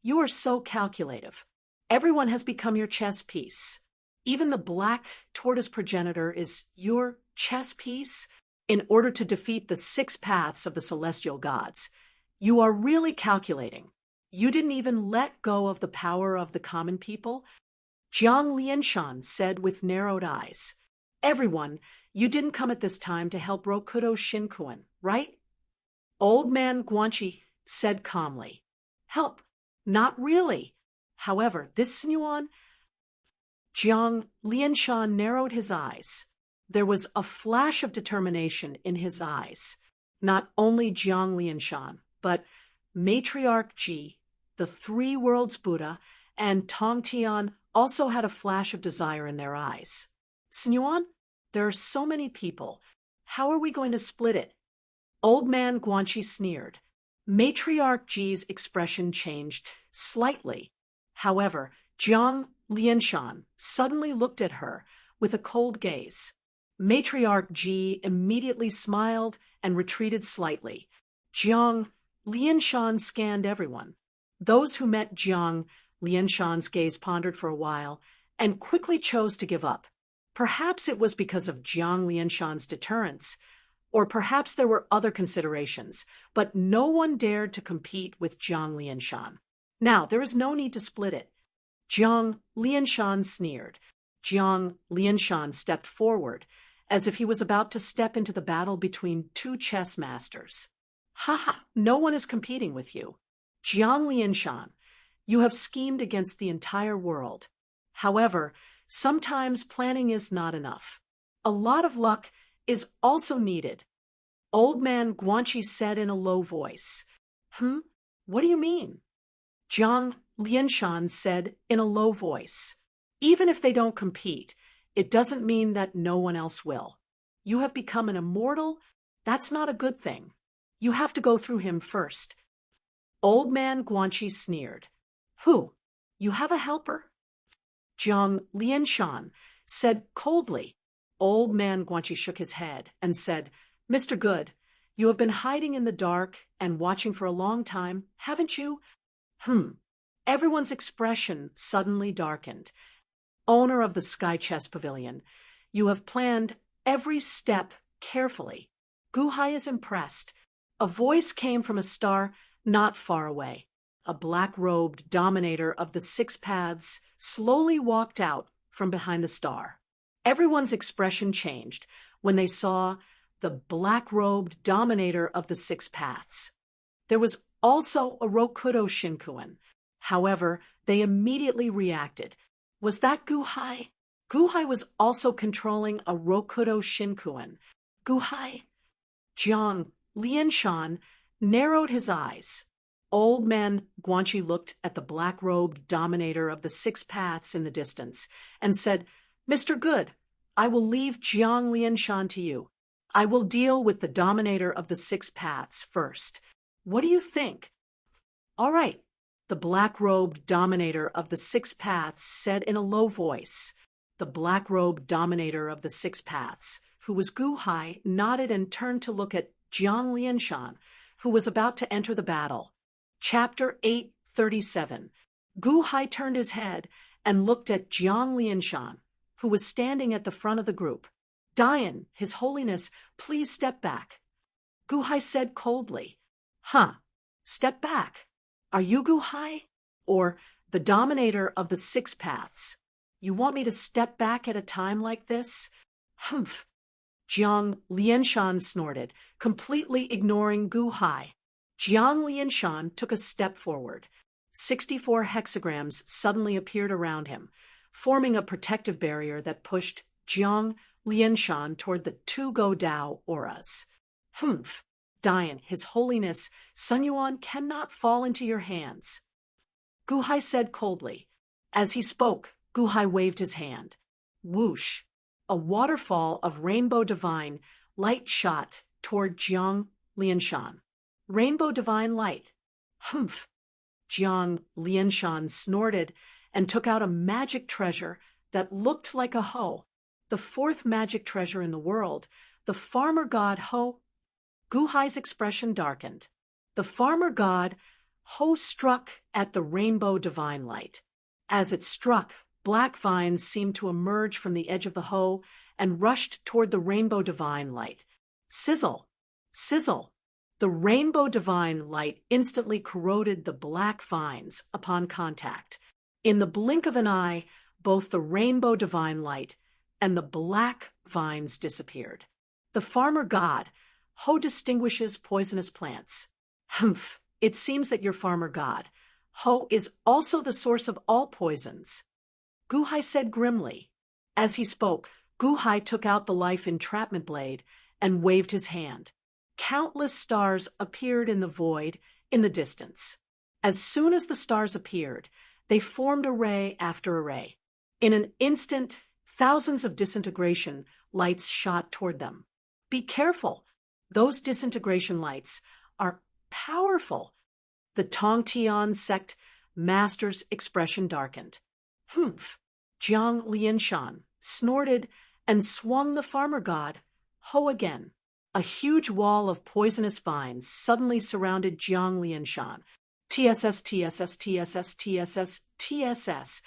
You are so calculative. Everyone has become your chess piece. Even the black tortoise progenitor is your chess piece in order to defeat the 6 paths of the celestial gods. You are really calculating. You didn't even let go of the power of the common people. Jiang Lianshan said with narrowed eyes, Everyone, you didn't come at this time to help Rokudo Shinkuan, right? Old Man Guanxi said calmly, Help, not really. However, this Sinuan. Jiang Lianshan narrowed his eyes. There was a flash of determination in his eyes. Not only Jiang Lianshan, but Matriarch Ji, the 3 Worlds Buddha, and Tong Tian also had a flash of desire in their eyes. Sinuan, there are so many people. How are we going to split it? Old Man Guanxi sneered. Matriarch Ji's expression changed slightly. However, Jiang Lianshan suddenly looked at her with a cold gaze. Matriarch Ji immediately smiled and retreated slightly. Jiang Lianshan scanned everyone. Those who met Jiang Lianshan's gaze pondered for a while and quickly chose to give up. Perhaps it was because of Jiang Lianshan's deterrence, or perhaps there were other considerations, but no one dared to compete with Jiang Lianshan. Now, there is no need to split it. Jiang Lianshan sneered. Jiang Lianshan stepped forward, as if he was about to step into the battle between 2 chess masters. No one is competing with you. Jiang Lianshan, you have schemed against the entire world. However, sometimes planning is not enough. A lot of luck is also needed. Old Man Guanxi said in a low voice. What do you mean? Jiang Lianshan said in a low voice. Even if they don't compete, it doesn't mean that no one else will. You have become an immortal. That's not a good thing. You have to go through him first. Old Man Guanxi sneered. Who? You have a helper? Jiang Lianshan said coldly. Old Man Guanxi shook his head and said, Mr. Good, you have been hiding in the dark and watching for a long time, haven't you? Everyone's expression suddenly darkened. Owner of the Sky Chess Pavilion, you have planned every step carefully. Guhai is impressed. A voice came from a star not far away. A black-robed dominator of the 6 paths slowly walked out from behind the star. Everyone's expression changed when they saw the black-robed dominator of the 6 paths. There was also a Rokudo Shinkuan. However, they immediately reacted. Was that Guhai? Guhai was also controlling a Rokudo Shinkuan. Guhai? Jiang Lianshan narrowed his eyes. Old Man Guanxi looked at the black-robed dominator of the 6 paths in the distance and said, Mr. Good, I will leave Jiang Lianshan to you. I will deal with the dominator of the 6 paths first. What do you think? All right, the black-robed dominator of the Six Paths said in a low voice. The black-robed dominator of the Six Paths, who was Gu Hai, nodded and turned to look at Jiang Lianshan, who was about to enter the battle. Chapter 837. Gu Hai turned his head and looked at Jiang Lianshan, who was standing at the front of the group. Dian, His Holiness, please step back. Gu Hai said coldly. Huh, step back. Are you Gu Hai? Or the dominator of the Six Paths? You want me to step back at a time like this? Humph. Jiang Lianshan snorted, completely ignoring Gu Hai. Jiang Lianshan took a step forward. 64 hexagrams suddenly appeared around him, forming a protective barrier that pushed Jiang Lianshan toward the two Go Dao auras. Humph. Dian, His Holiness, Sun Yuan cannot fall into your hands. Gu Hai said coldly. As he spoke, Gu Hai waved his hand. Whoosh! A waterfall of rainbow divine light shot toward Jiang Lianshan. Rainbow divine light. Humph! Jiang Lianshan snorted and took out a magic treasure that looked like a hoe. The fourth magic treasure in the world, the farmer god Ho. Gu Hai's expression darkened. The farmer god Ho struck at the rainbow divine light. As it struck, black vines seemed to emerge from the edge of the hoe and rushed toward the rainbow divine light. Sizzle! Sizzle! The rainbow divine light instantly corroded the black vines upon contact. In the blink of an eye, both the rainbow divine light and the black vines disappeared. The farmer god, Ho, distinguishes poisonous plants. Humph, it seems that your farmer god, Ho, is also the source of all poisons. Gu Hai said grimly. As he spoke, Gu Hai took out the life entrapment blade and waved his hand. Countless stars appeared in the void in the distance. As soon as the stars appeared, they formed array after array. In an instant, thousands of disintegration lights shot toward them. Be careful! Those disintegration lights are powerful. The Tongtian sect master's expression darkened. Humph! Jiang Lianshan snorted and swung the farmer god, Ho, again. A huge wall of poisonous vines suddenly surrounded Jiang Lianshan. TSS, TSS, TSS, TSS, TSS.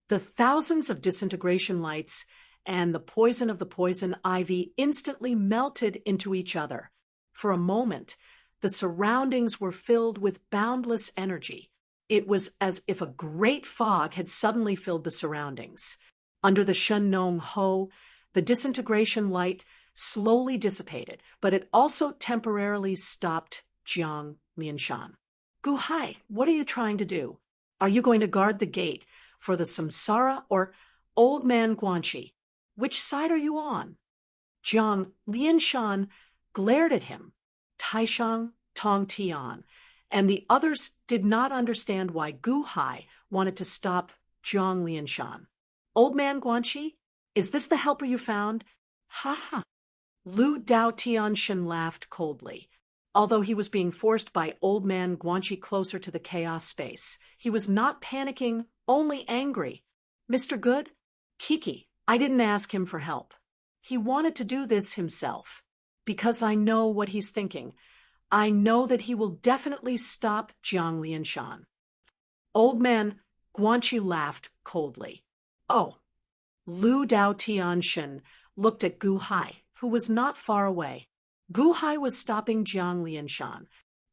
The thousands of disintegration lights and the poison of the poison ivy instantly melted into each other. For a moment, the surroundings were filled with boundless energy. It was as if a great fog had suddenly filled the surroundings. Under the Shen Nong Ho, the disintegration light slowly dissipated, but it also temporarily stopped Jiang Lianshan. Gu Hai, what are you trying to do? Are you going to guard the gate for the Samsara or Old Man Guanxi? Which side are you on? Jiang Lianshan glared at him. Taishang, Tong Tian, and the others did not understand why Gu Hai wanted to stop Jiang Lianshan. Old Man Guanxi, is this the helper you found? Ha ha. Lu Dao Tianshan laughed coldly. Although he was being forced by Old Man Guanxi closer to the chaos space, he was not panicking, only angry. Mr. Good? Kiki, I didn't ask him for help. He wanted to do this himself. Because I know what he's thinking. I know that he will definitely stop Jiang Lianshan. Old Man Guanxi laughed coldly. Oh. Lu Dao Tianshan looked at Gu Hai, who was not far away. Gu Hai was stopping Jiang Lianshan.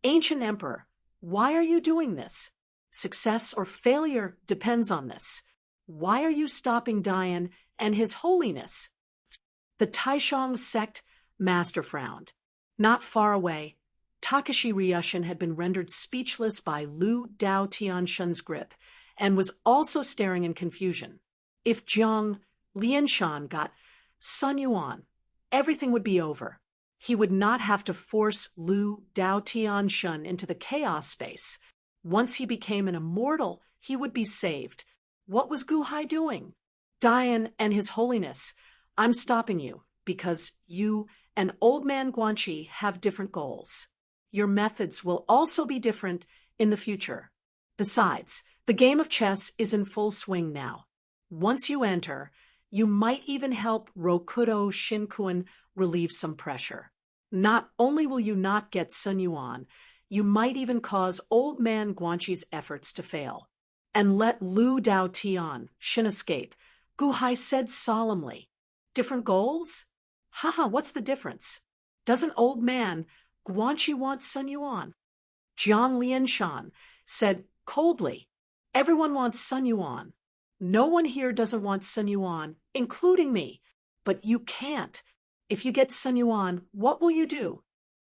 Ancient Emperor, why are you doing this? Success or failure depends on this. Why are you stopping Dian and His Holiness? The Taishang sect master frowned. Not far away, Takashi Ryushin had been rendered speechless by Lu Dao Tianshan's grip and was also staring in confusion. If Jiang Lianshan got Sun Yuan, everything would be over. He would not have to force Lu Dao Tianshan into the chaos space. Once he became an immortal, he would be saved. What was Gu Hai doing? Dian and His Holiness, I'm stopping you because you and Old Man Guanxi have different goals. Your methods will also be different in the future. Besides, the game of chess is in full swing now. Once you enter, you might even help Rokudo Shinkun relieve some pressure. Not only will you not get Sun Yuan, you might even cause Old Man Guanxi's efforts to fail. And let Lu Dao Tian Shin escape, Gu Hai said solemnly. Different goals? Haha, what's the difference? Doesn't Old Man Guanxi want Sun Yuan? Jiang Lianshan said coldly, everyone wants Sun Yuan. No one here doesn't want Sun Yuan, including me. But you can't. If you get Sun Yuan, what will you do?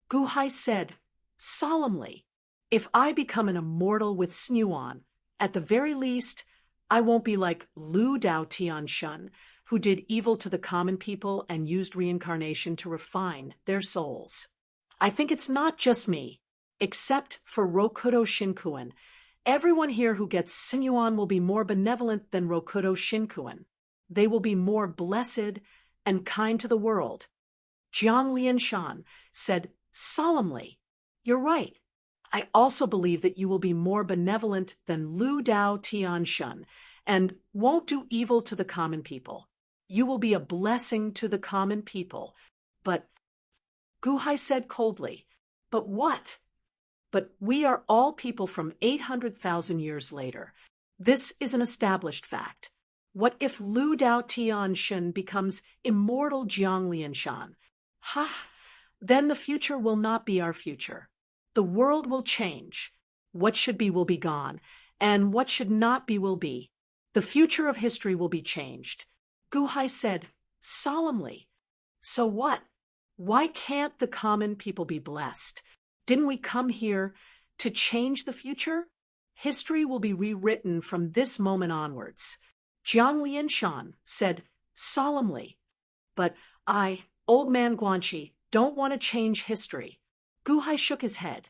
Gu Hai said solemnly, if I become an immortal with Sun Yuan, at the very least, I won't be like Lu Dao Tianshun, who did evil to the common people and used reincarnation to refine their souls. I think it's not just me. Except for Rokudo Shinkun, everyone here who gets Sun Yuan will be more benevolent than Rokudo Shinkun. They will be more blessed and kind to the world. Jiang Lianshan said solemnly, you're right. I also believe that you will be more benevolent than Lu Dao Tianshun and won't do evil to the common people. You will be a blessing to the common people. But, Gu Hai said coldly, but what? But we are all people from 800,000 years later. This is an established fact. What if Lu Dao Tianshun becomes immortal Jiang Lianshan? Ha! Then the future will not be our future. The world will change. What should be will be gone, and what should not be will be. The future of history will be changed. Gu Hai said solemnly. So what? Why can't the common people be blessed? Didn't we come here to change the future? History will be rewritten from this moment onwards. Jiang Lianshan said solemnly, but I, Old Man Guanxi, don't want to change history. Gu Hai shook his head.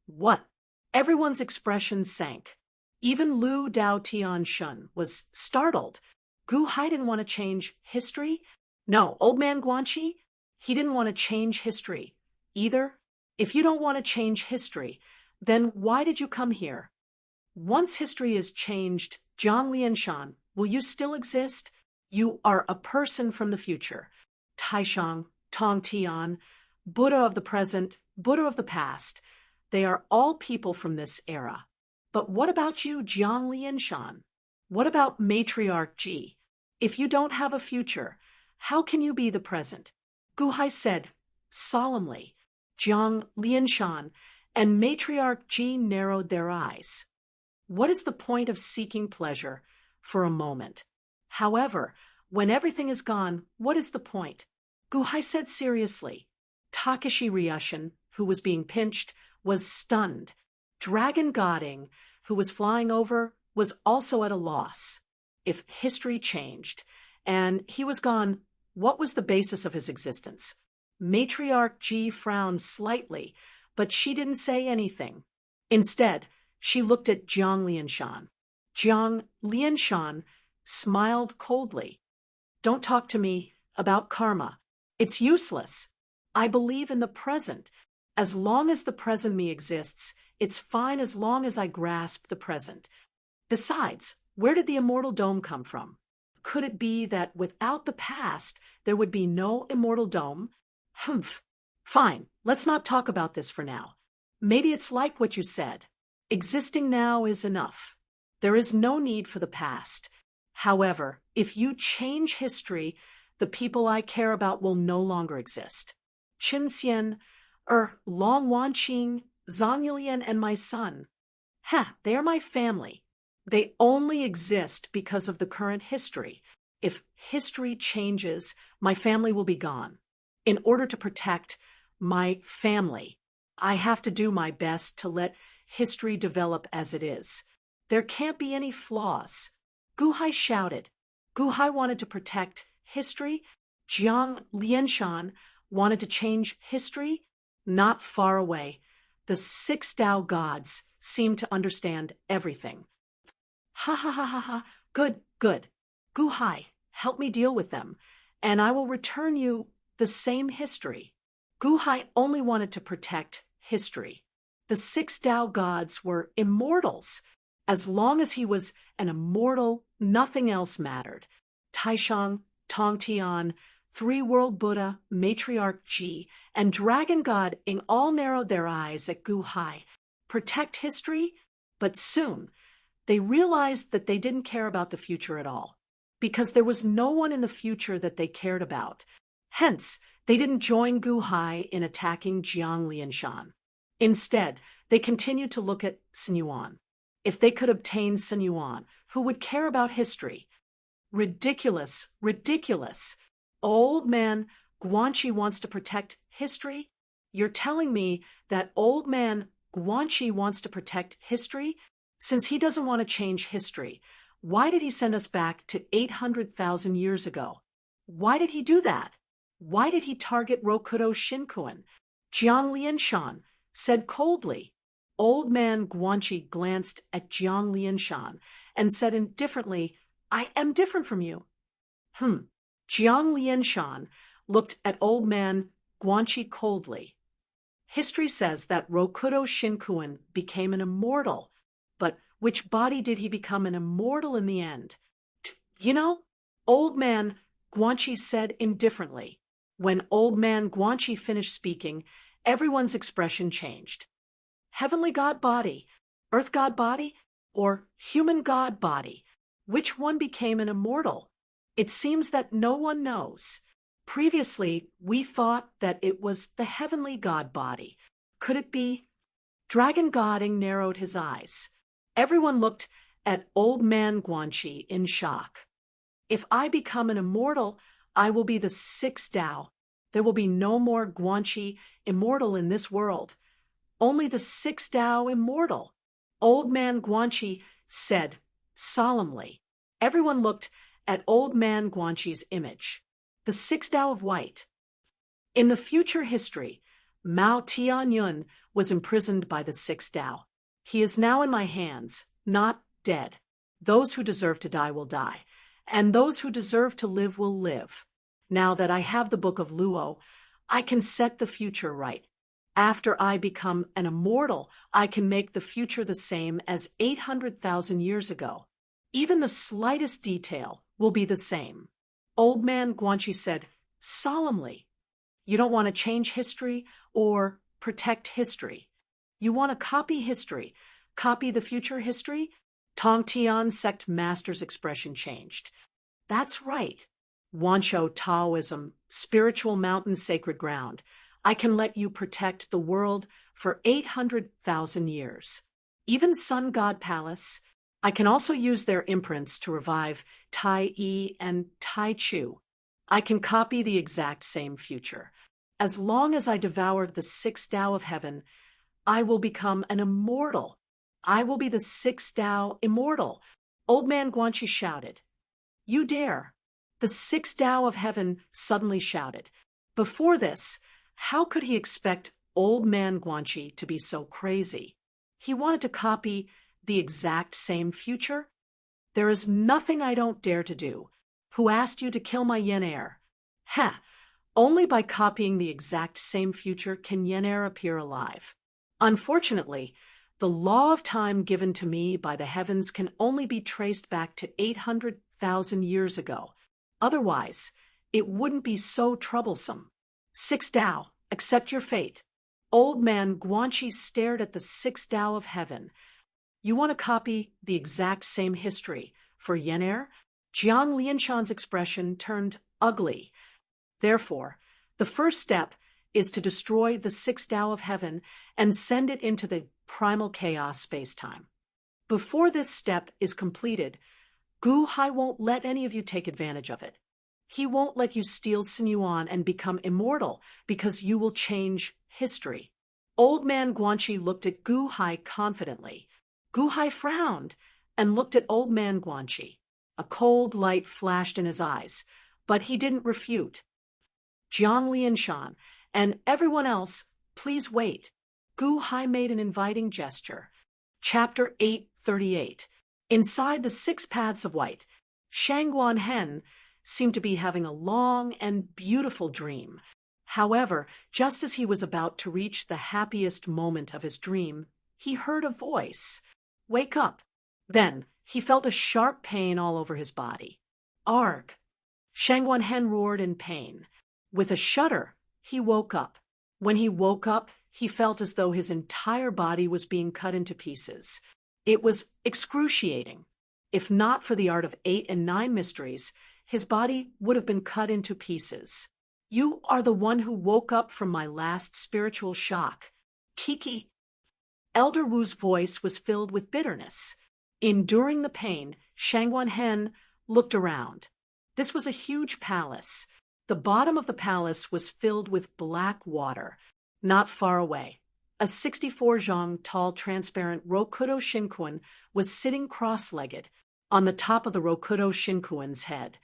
What? Everyone's expression sank. Even Lu Dao Tianshun was startled. Gu Hai didn't want to change history? No, Old Man Guanxi, he didn't want to change history either. If you don't want to change history, then why did you come here? Once history is changed, Jiang Lianshan, will you still exist? You are a person from the future. Taishang, Tong Tian, Buddha of the present, Buddha of the past. They are all people from this era. But what about you, Jiang Lianshan? What about Matriarch Ji? If you don't have a future, how can you be the present? Gu Hai said solemnly. Jiang Lianshan and Matriarch Ji narrowed their eyes. What is the point of seeking pleasure for a moment? However, when everything is gone, what is the point? Gu Hai said seriously. Takeshi Ryushin, who was being pinched, was stunned. Dragon Godding, who was flying over, was also at a loss. If history changed, and he was gone, what was the basis of his existence? Matriarch Ji frowned slightly, but she didn't say anything. Instead, she looked at Jiang Lianshan. Jiang Lianshan smiled coldly. Don't talk to me about karma. It's useless. I believe in the present. As long as the present me exists, it's fine as long as I grasp the present. Besides, where did the immortal dome come from? Could it be that without the past, there would be no immortal dome? Humph. Fine, let's not talk about this for now. Maybe it's like what you said. Existing now is enough. There is no need for the past. However, if you change history, the people I care about will no longer exist. Qin Xian, Long Wanqing, Zhang Yulian, and my son. They are my family. They only exist because of the current history. If history changes, my family will be gone. In order to protect my family, I have to do my best to let history develop as it is. There can't be any flaws. Gu Hai shouted. Gu Hai wanted to protect history. Jiang Lianshan wanted to change history. Not far away, the 6 Tao gods seemed to understand everything. Ha ha ha ha ha. Good, good. Gu Hai, help me deal with them, and I will return you the same history. Gu Hai only wanted to protect history. The 6 Tao gods were immortals. As long as he was an immortal, nothing else mattered. Taishang, Tongtian, Three-World Buddha, Matriarch Ji, and Dragon God Ing all narrowed their eyes at Gu Hai. Protect history? But soon, they realized that they didn't care about the future at all, because there was no one in the future that they cared about. Hence, they didn't join Gu Hai in attacking Jiang Lianshan. Instead, they continued to look at Sun Yuan. If they could obtain Sun Yuan, who would care about history? Ridiculous, ridiculous. Old man Guanxi wants to protect history? You're telling me that old man Guanxi wants to protect history? Since he doesn't want to change history, why did he send us back to 800,000 years ago? Why did he do that? Why did he target Rokudo Shinkuan? Jiang Lianshan said coldly. Old man Guanxi glanced at Jiang Lianshan and said indifferently, I am different from you. Jiang Lianshan looked at old man Guanxi coldly. History says that Rokudo Shinkuan became an immortal, but which body did he become an immortal in the end? Old man Guanxi said indifferently. When old man Guanxi finished speaking, everyone's expression changed. Heavenly God body, earth God body, or human God body? Which one became an immortal? It seems that no one knows. Previously, we thought that it was the heavenly God body. Could it be? Dragon Godding narrowed his eyes. Everyone looked at old man Guanxi in shock. If I become an immortal, I will be the 6 Tao. There will be no more Guanxi immortal in this world. Only the 6 Tao immortal. Old man Guanxi said solemnly. Everyone looked at old man Guanxi's image. The 6 Tao of white. In the future history, Mao Tianyun was imprisoned by the 6 Tao. He is now in my hands, not dead. Those who deserve to die will die, and those who deserve to live will live. Now that I have the Book of Luo, I can set the future right. After I become an immortal, I can make the future the same as 800,000 years ago. Even the slightest detail will be the same. Old man Guanxi said solemnly, you don't want to change history or protect history. You want to copy history, copy the future history? Tongtian sect master's expression changed. That's right. Wanshou Taoism, spiritual mountain sacred ground. I can let you protect the world for 800,000 years. Even Sun God Palace. I can also use their imprints to revive Tai Yi and Tai Chu. I can copy the exact same future. As long as I devour the 6 Tao of heaven, I will become an immortal. I will be the 6 Tao immortal. Old man Guanxi shouted. You dare. The 6 Tao of heaven suddenly shouted. Before this, how could he expect old man Guanxi to be so crazy? He wanted to copy the exact same future? There is nothing I don't dare to do. Who asked you to kill my yen heir? Only by copying the exact same future can yen heir appear alive. Unfortunately, the law of time given to me by the heavens can only be traced back to 800,000 years ago. Otherwise, it wouldn't be so troublesome. 6 Tao, accept your fate. Old man Guanxi stared at the 6 Tao of heaven. You want to copy the exact same history for yen heir? Jiang Lianshan's expression turned ugly. Therefore, the first step is to destroy the 6 Tao of heaven and send it into the primal chaos space-time. Before this step is completed, Gu Hai won't let any of you take advantage of it. He won't let you steal Sun Yuan and become immortal because you will change history. Old man Guanxi looked at Gu Hai confidently. Gu Hai frowned and looked at old man Guanxi. A cold light flashed in his eyes, but he didn't refute. Jiang Lianshan and everyone else, please wait. Gu Hai made an inviting gesture. Chapter 838. Inside the 6 paths of white, Shangguan Hen seemed to be having a long and beautiful dream. However, just as he was about to reach the happiest moment of his dream, he heard a voice. "Wake up." Then, he felt a sharp pain all over his body. "Arg!" Shangguan Hen roared in pain. With a shudder, he woke up. When he woke up, he felt as though his entire body was being cut into pieces. It was excruciating. If not for the art of 8 and 9 mysteries, his body would have been cut into pieces. "You are the one who woke up from my last spiritual shock. Kiki." Elder Wu's voice was filled with bitterness. Enduring the pain, Shangguan Hen looked around. This was a huge palace. The bottom of the palace was filled with black water. Not far away, a 64 zhang tall transparent Rokudo Shinkuan was sitting cross-legged on the top of the Rokudo Shinkuan's head.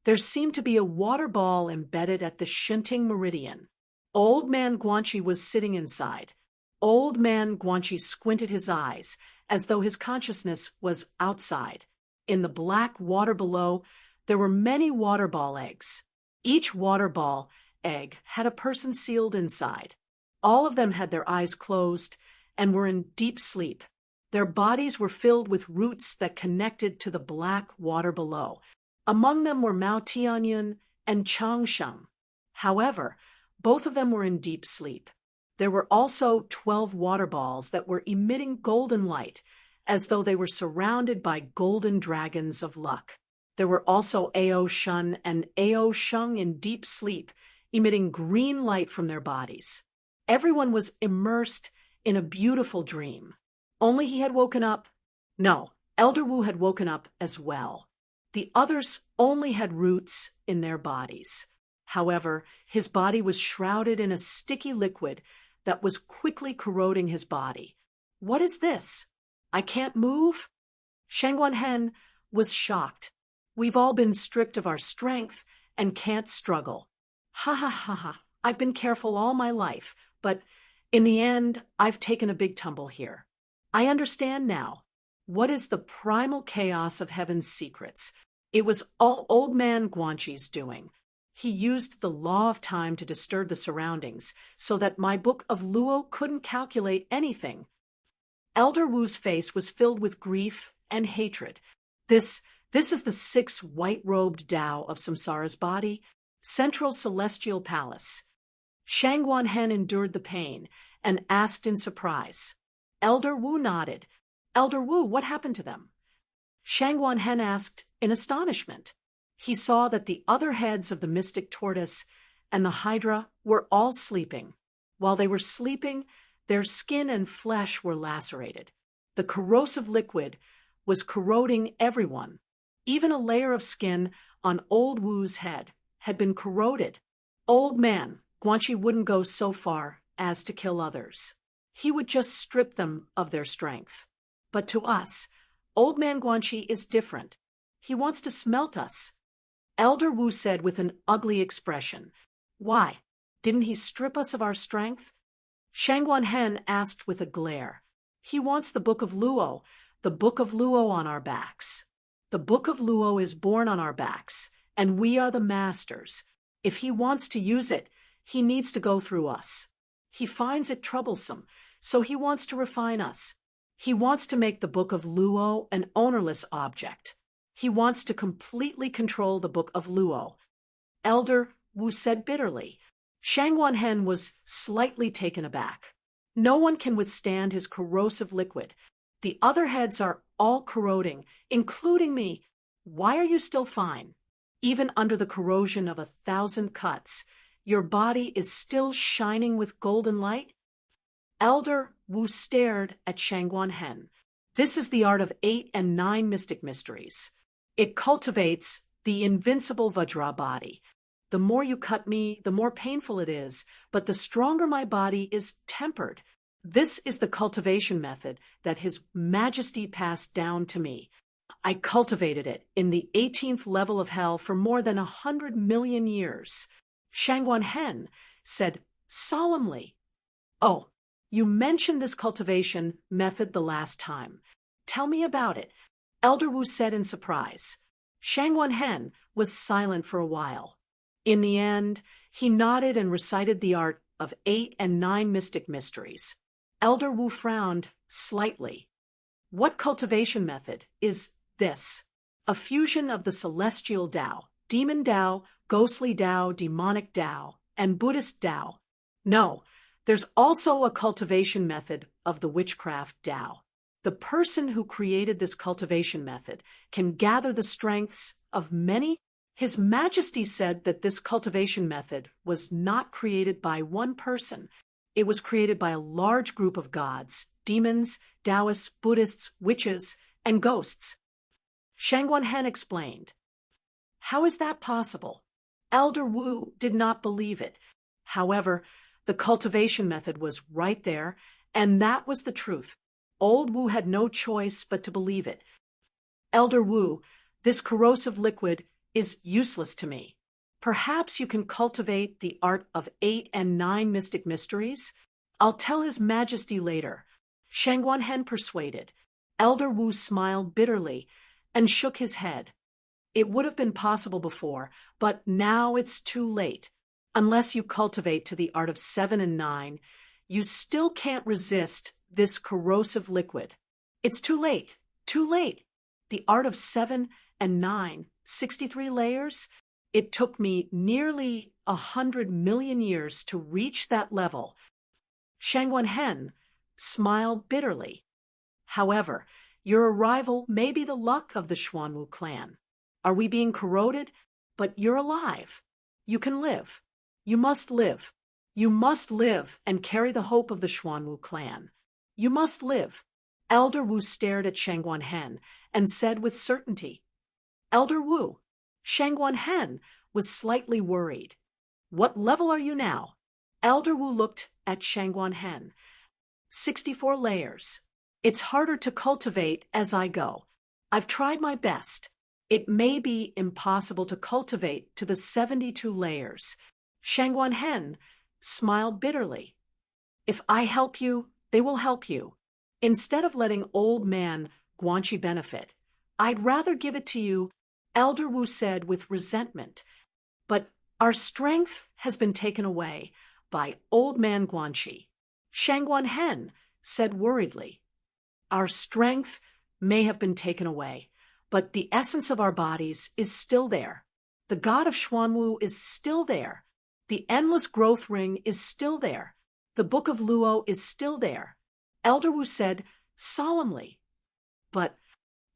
There seemed to be a water ball embedded at the shunting meridian. Old Man Guanxi was sitting inside. Old Man Guanxi squinted his eyes, as though his consciousness was outside. In the black water below, there were many water ball eggs. Each water ball egg had a person sealed inside. All of them had their eyes closed and were in deep sleep. Their bodies were filled with roots that connected to the black water below. Among them were Mao Tianyun and Changsheng. However, both of them were in deep sleep. There were also 12 water balls that were emitting golden light, as though they were surrounded by golden dragons of luck. There were also Ao Shun and Ao Sheng in deep sleep, emitting green light from their bodies. Everyone was immersed in a beautiful dream. Only he had woken up. No, Elder Wu had woken up as well. The others only had roots in their bodies. However, his body was shrouded in a sticky liquid that was quickly corroding his body. "What is this? I can't move?" Shangguan Hen was shocked. "We've all been stripped of our strength and can't struggle. Ha ha ha ha. I've been careful all my life, but in the end, I've taken a big tumble here. I understand now. What is the primal chaos of heaven's secrets? It was all Old Man Guanxi's doing. He used the law of time to disturb the surroundings so that my book of Luo couldn't calculate anything." Elder Wu's face was filled with grief and hatred. This is the 6 white-robed Tao of Samsara's body, Central Celestial Palace. Shangguan Hen endured the pain and asked in surprise. Elder Wu nodded. "Elder Wu, what happened to them?" Shangguan Hen asked in astonishment. He saw that the other heads of the mystic tortoise and the hydra were all sleeping. While they were sleeping, their skin and flesh were lacerated. The corrosive liquid was corroding everyone. Even a layer of skin on Old Wu's head had been corroded. Old Man Guanxi wouldn't go so far as to kill others. He would just strip them of their strength. But to us, Old Man Guanxi is different. He wants to smelt us. Elder Wu said with an ugly expression. "Why? Didn't he strip us of our strength?" Shangguan Hen asked with a glare. "He wants the Book of Luo, the Book of Luo on our backs. The Book of Luo is born on our backs, and we are the masters. If he wants to use it, he needs to go through us. He finds it troublesome, so he wants to refine us. He wants to make the Book of Luo an ownerless object. He wants to completely control the Book of Luo." Elder Wu said bitterly. Shangguan Hen was slightly taken aback. "No one can withstand his corrosive liquid. The other heads are all corroding, including me. Why are you still fine? Even under the corrosion of 1,000 cuts, your body is still shining with golden light?" Elder Wu stared at Shangguan Hen. "This is the art of 8 and 9 mystic mysteries. It cultivates the invincible Vajra body. The more you cut me, the more painful it is, but the stronger my body is tempered. This is the cultivation method that His Majesty passed down to me. I cultivated it in the 18th level of hell for more than 100 million years." Shangguan Hen said solemnly. "Oh, you mentioned this cultivation method the last time. Tell me about it," Elder Wu said in surprise. Shangguan Hen was silent for a while. In the end, he nodded and recited the art of 8 and 9 mystic mysteries. Elder Wu frowned slightly. What cultivation method is this? A fusion of the celestial Tao, demon Tao, ghostly Tao, demonic Tao, and Buddhist Tao. No, there's also a cultivation method of the witchcraft Tao. The person who created this cultivation method can gather the strengths of many. His Majesty said that this cultivation method was not created by one person. It was created by a large group of gods, demons, Taoists, Buddhists, witches, and ghosts. Shangguanhen explained. How is that possible? Elder Wu did not believe it. However, the cultivation method was right there, and that was the truth. Old Wu had no choice but to believe it. Elder Wu, this corrosive liquid is useless to me. Perhaps you can cultivate the art of 8 and 9 mystic mysteries? I'll tell His Majesty later. Shangguanhen persuaded. Elder Wu smiled bitterly and shook his head. It would have been possible before, but now it's too late. Unless you cultivate to the art of 7 and 9, you still can't resist this corrosive liquid. It's too late, too late. The art of 7 and 9, 63 layers? It took me nearly 100 million years to reach that level. Shangguanhen smiled bitterly. However, your arrival may be the luck of the Xuanwu clan. Are we being corroded? But you're alive. You can live. You must live. You must live and carry the hope of the Xuanwu clan. You must live. Elder Wu stared at Shangguanhen and said with certainty, Elder Wu. Shangguanhen was slightly worried. What level are you now? Elder Wu looked at Shangguanhen. 64 layers. It's harder to cultivate as I go. I've tried my best. It may be impossible to cultivate to the 72 layers. Shangguanhen smiled bitterly. If I help you, they will help you. Instead of letting old man Guanxi benefit, I'd rather give it to you, Elder Wu said with resentment. But our strength has been taken away by old man Guanxi. Shangguanhen said worriedly. Our strength may have been taken away, but the essence of our bodies is still there. The god of Xuanwu is still there. The endless growth ring is still there. The book of Luo is still there. Elder Wu said solemnly. But,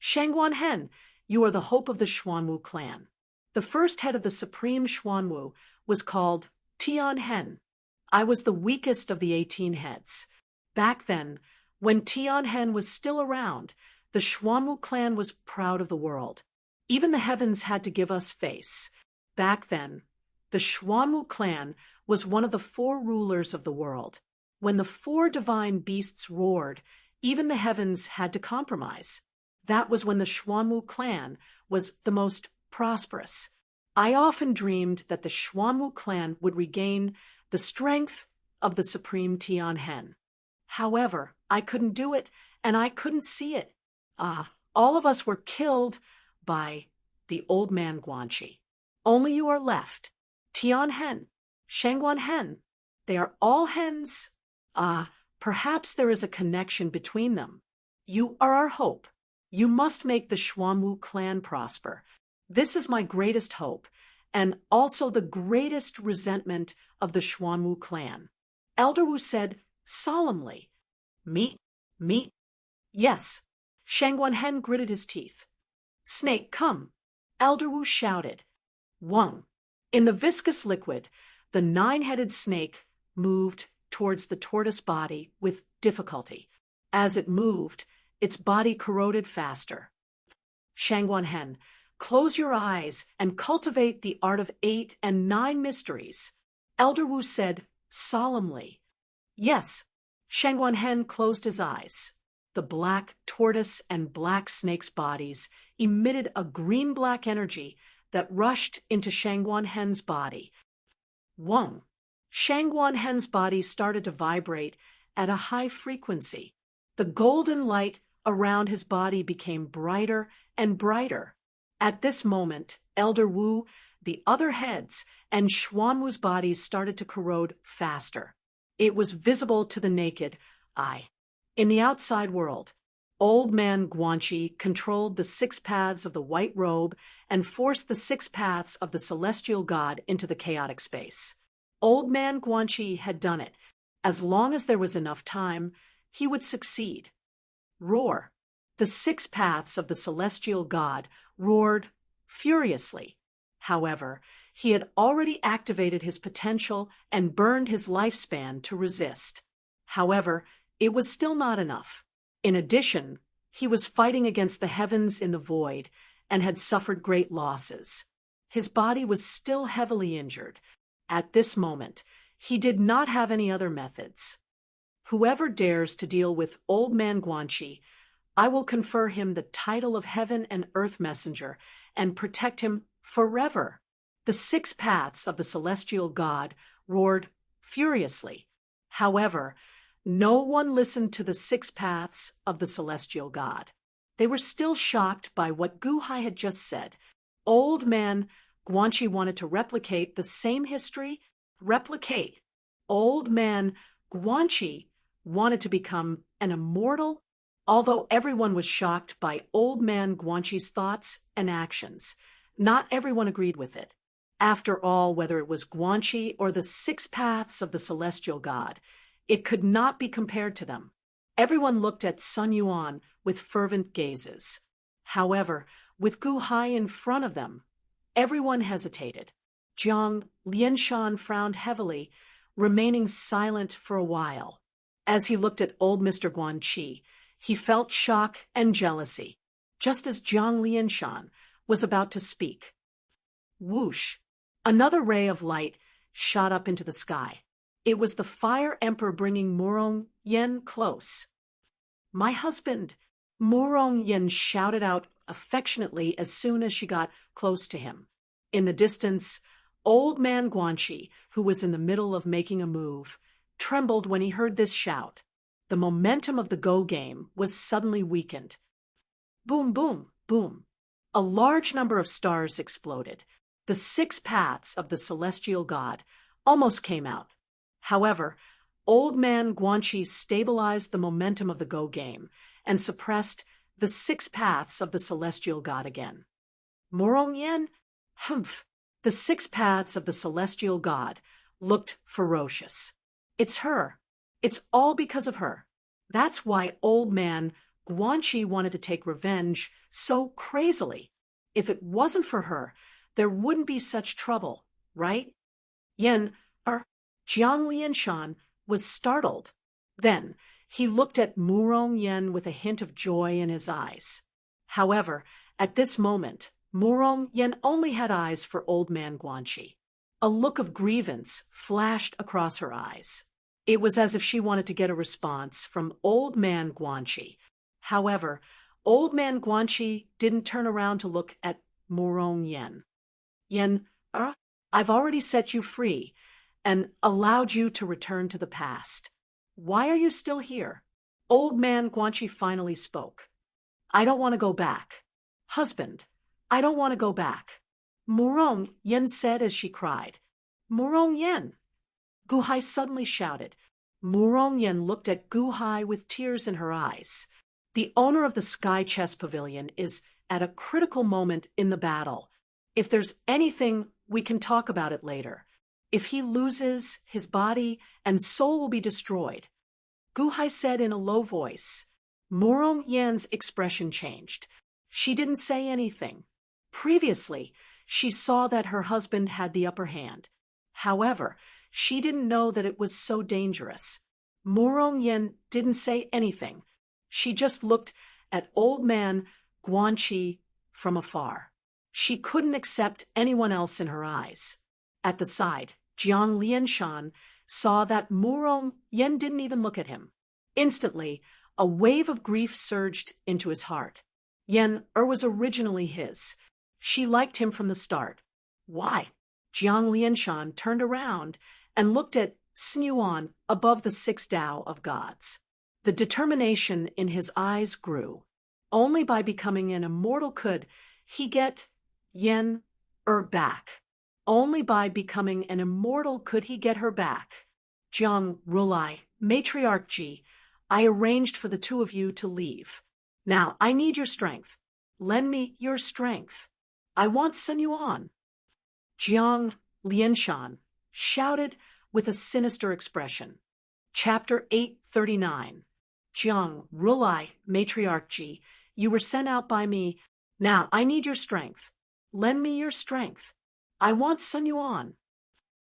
Shangguanhen, you are the hope of the Xuanwu clan. The first head of the supreme Xuanwu was called Tianhen. I was the weakest of the 18 heads. Back then, when Tianhen was still around, the Xuanwu clan was proud of the world. Even the heavens had to give us face. Back then, the Xuanwu clan was one of the 4 rulers of the world. When the 4 divine beasts roared, even the heavens had to compromise. That was when the Xuanwu clan was the most prosperous. I often dreamed that the Xuanwu clan would regain the strength of the supreme Tianhen. However, I couldn't do it, and I couldn't see it. All of us were killed by the old man Guanxi. Only you are left. Tianhen, Shangguanhen, they are all hens. Perhaps there is a connection between them. You are our hope. You must make the Xuanwu clan prosper. This is my greatest hope, and also the greatest resentment of the Xuanwu clan. Elder Wu said solemnly, Meat? Yes. Shangguanhen gritted his teeth. Snake, come. Elder Wu shouted. Wang. In the viscous liquid, the 9-headed snake moved towards the tortoise body with difficulty. As it moved, its body corroded faster. Shangguanhen, close your eyes and cultivate the art of 8 and 9 mysteries. Elder Wu said solemnly. Yes. Shangguanhen closed his eyes. The black tortoise and black snake's bodies emitted a green-black energy that rushed into Shangguanhen's body. Wang. Shangguanhen's body started to vibrate at a high frequency. The golden light around his body became brighter and brighter. At this moment, Elder Wu, the other heads, and Xuanwu's bodies started to corrode faster. It was visible to the naked eye. In the outside world, Old Man Guanxi controlled the 6 paths of the white robe and forced the 6 paths of the celestial god into the chaotic space. Old Man Guanxi had done it. As long as there was enough time, he would succeed. Roar. The 6 paths of the celestial god roared furiously. However, he had already activated his potential and burned his lifespan to resist. However, it was still not enough. In addition, he was fighting against the heavens in the void and had suffered great losses. His body was still heavily injured. At this moment, he did not have any other methods. Whoever dares to deal with Old Man Guanxi, I will confer him the title of Heaven and Earth Messenger and protect him forever. The 6 paths of the celestial god roared furiously. However, no one listened to the 6 paths of the celestial god. They were still shocked by what Gu Hai had just said. Old Man Guanxi wanted to replicate the same history. Replicate. Old Man Guanxi wanted to become an immortal. Although everyone was shocked by Old Man Guanxi's thoughts and actions, not everyone agreed with it. After all, whether it was Guanxi or the 6 paths of the celestial god, it could not be compared to them. Everyone looked at Sun Yuan with fervent gazes. However, with Gu Hai in front of them, everyone hesitated. Jiang Lianshan frowned heavily, remaining silent for a while. As he looked at old Mr. Guanxi, he felt shock and jealousy, just as Jiang Lianshan was about to speak. Whoosh! Another ray of light shot up into the sky. It was the Fire Emperor bringing Murong Yen close. "My husband!" Murong Yen shouted out affectionately as soon as she got close to him. In the distance, Old Man Guanxi, who was in the middle of making a move, trembled when he heard this shout. The momentum of the Go game was suddenly weakened. Boom, boom, boom. A large number of stars exploded. The 6 paths of the celestial god almost came out. However, Old Man Guanxi stabilized the momentum of the Go game and suppressed the 6 paths of the celestial god again. Murong Yen? Humph! The 6 paths of the celestial god looked ferocious. It's her. It's all because of her. That's why Old Man Guanxi wanted to take revenge so crazily. If it wasn't for her, there wouldn't be such trouble, right? Jiang Lianshan was startled. Then he looked at Murong Yen with a hint of joy in his eyes. However, at this moment, Murong Yen only had eyes for Old Man Guanxi. A look of grievance flashed across her eyes. It was as if she wanted to get a response from Old Man Guanxi. However, Old Man Guanxi didn't turn around to look at Murong Yen. I've already set you free and allowed you to return to the past. Why are you still here? Old Man Guanxi finally spoke. I don't want to go back. Husband, I don't want to go back. Murong Yen said as she cried. Murong Yen! Gu Hai suddenly shouted. Murong Yen looked at Gu Hai with tears in her eyes. The owner of the Sky Chess Pavilion is at a critical moment in the battle. If there's anything, we can talk about it later. If he loses, his body and soul will be destroyed. Gu Hai said in a low voice. Murong Yen's expression changed. She didn't say anything. Previously, she saw that her husband had the upper hand. However, she didn't know that it was so dangerous. Murong Yen didn't say anything. She just looked at Old Man Guanxi from afar. She couldn't accept anyone else in her eyes. At the side, Jiang Lianshan saw that Murong Yen didn't even look at him. Instantly, a wave of grief surged into his heart. Yen was originally his. She liked him from the start. Why? Jiang Lianshan turned around and looked at Sun Yuan above the 6 Tao of gods. The determination in his eyes grew. Only by becoming an immortal could he get Yen back. Only by becoming an immortal could he get her back. Jiang Rulai, Matriarch Ji, I arranged for the two of you to leave. Now, I need your strength. Lend me your strength. I want Sun Yuan. Jiang Lianshan shouted with a sinister expression. Chapter 839. Jiang Rulai, Matriarch Ji, you were sent out by me. Now, I need your strength. Lend me your strength. I want Sun Yuan.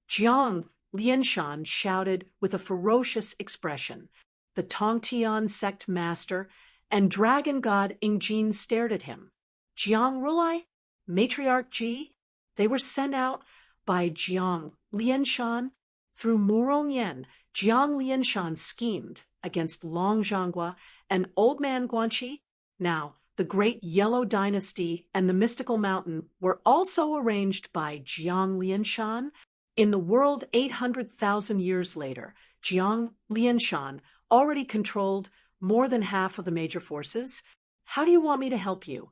Jiang Lianshan shouted with a ferocious expression. The Tongtian sect master and dragon god Ingjin stared at him. Jiang Rulai, Matriarch Ji, they were sent out by Jiang Lianshan. Through Murongyan, Jiang Lianshan schemed against Long Zhanghua and Old Man Guanqi. Now, the great Yellow Dynasty and the Mystical Mountain were also arranged by Jiang Lianshan. In the world 800,000 years later, Jiang Lianshan already controlled more than half of the major forces. How do you want me to help you?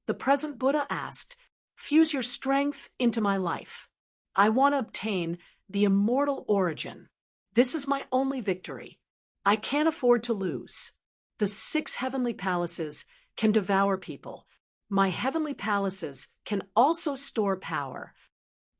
The present Buddha asked, fuse your strength into my life. I want to obtain the immortal origin. This is my only victory. I can't afford to lose. The 6 heavenly palaces can devour people. My heavenly palaces can also store power.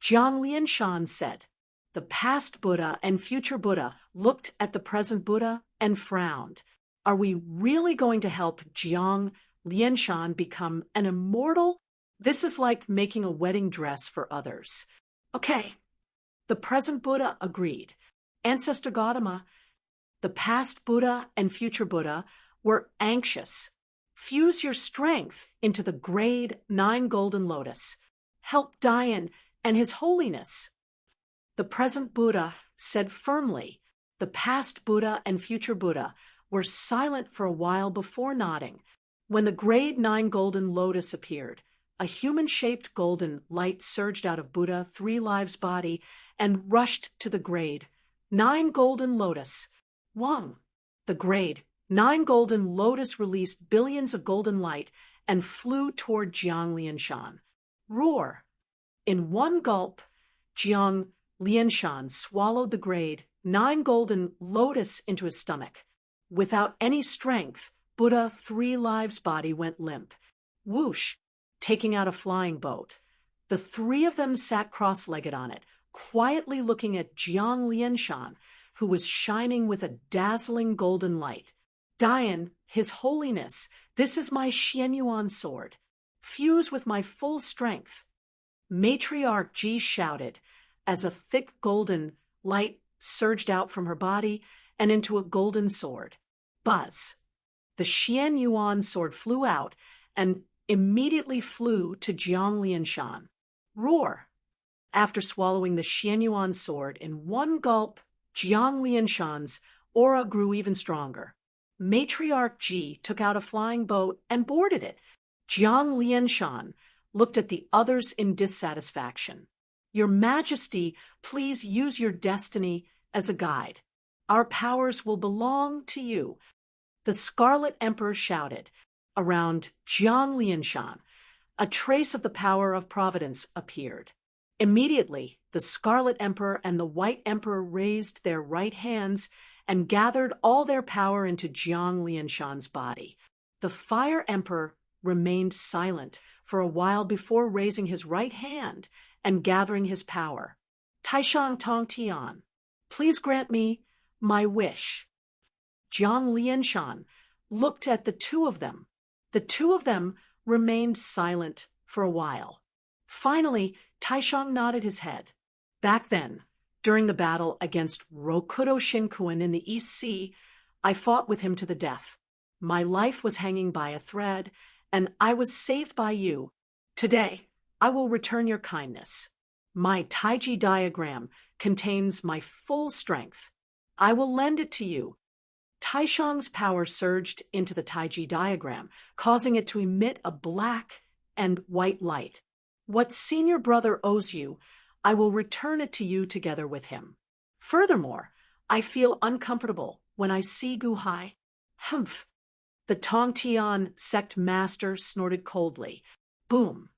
Jiang Lianshan said. The past Buddha and future Buddha looked at the present Buddha and frowned. Are we really going to help Jiang Lianshan become an immortal? This is like making a wedding dress for others. Okay. The present Buddha agreed. Ancestor Gautama, the past Buddha and future Buddha were anxious. Fuse your strength into the grade 9 golden lotus. Help Dayan and his holiness. The present Buddha said firmly. The past Buddha and future Buddha were silent for a while before nodding. When the grade 9 golden lotus appeared, a human-shaped golden light surged out of Buddha 3 Lives' body and rushed to the grade 9 golden lotus. Wang, the grade 9 golden lotus released billions of golden light and flew toward Jiang Lianshan. Roar! In one gulp, Jiang Lianshan swallowed the grade 9 golden lotus into his stomach. Without any strength, Buddha 3 Lives' body went limp. Whoosh! Taking out a flying boat. The 3 of them sat cross-legged on it, quietly looking at Jiang Lianshan, who was shining with a dazzling golden light. Dayan, his holiness, this is my Xianyuan sword. Fuse with my full strength. Matriarch Ji shouted as a thick golden light surged out from her body and into a golden sword. Buzz! The Xianyuan sword flew out and immediately flew to Jiang Lianshan. Roar! After swallowing the Xianyuan sword in one gulp, Jiang Lianshan's aura grew even stronger. Matriarch Ji took out a flying boat and boarded it. Jiang Lianshan looked at the others in dissatisfaction. Your Majesty, please use your destiny as a guide. Our powers will belong to you. The Scarlet Emperor shouted. Around Jiang Lianshan, a trace of the power of providence appeared. Immediately, the Scarlet Emperor and the White Emperor raised their right hands and gathered all their power into Jiang Lianshan's body. The Fire Emperor remained silent for a while before raising his right hand and gathering his power. Taishang Tongtian, please grant me my wish. Jiang Lianshan looked at the 2 of them. The 2 of them remained silent for a while. Finally, Taishang nodded his head. Back then, during the battle against Rokudo Shinkuin in the East Sea, I fought with him to the death. My life was hanging by a thread, and I was saved by you. Today, I will return your kindness. My Taiji diagram contains my full strength. I will lend it to you. Taishang's power surged into the Taiji diagram, causing it to emit a black and white light. What senior brother owes you, I will return it to you together with him. Furthermore, I feel uncomfortable when I see Guhai. Humph! The Tongtian sect master snorted coldly. Boom!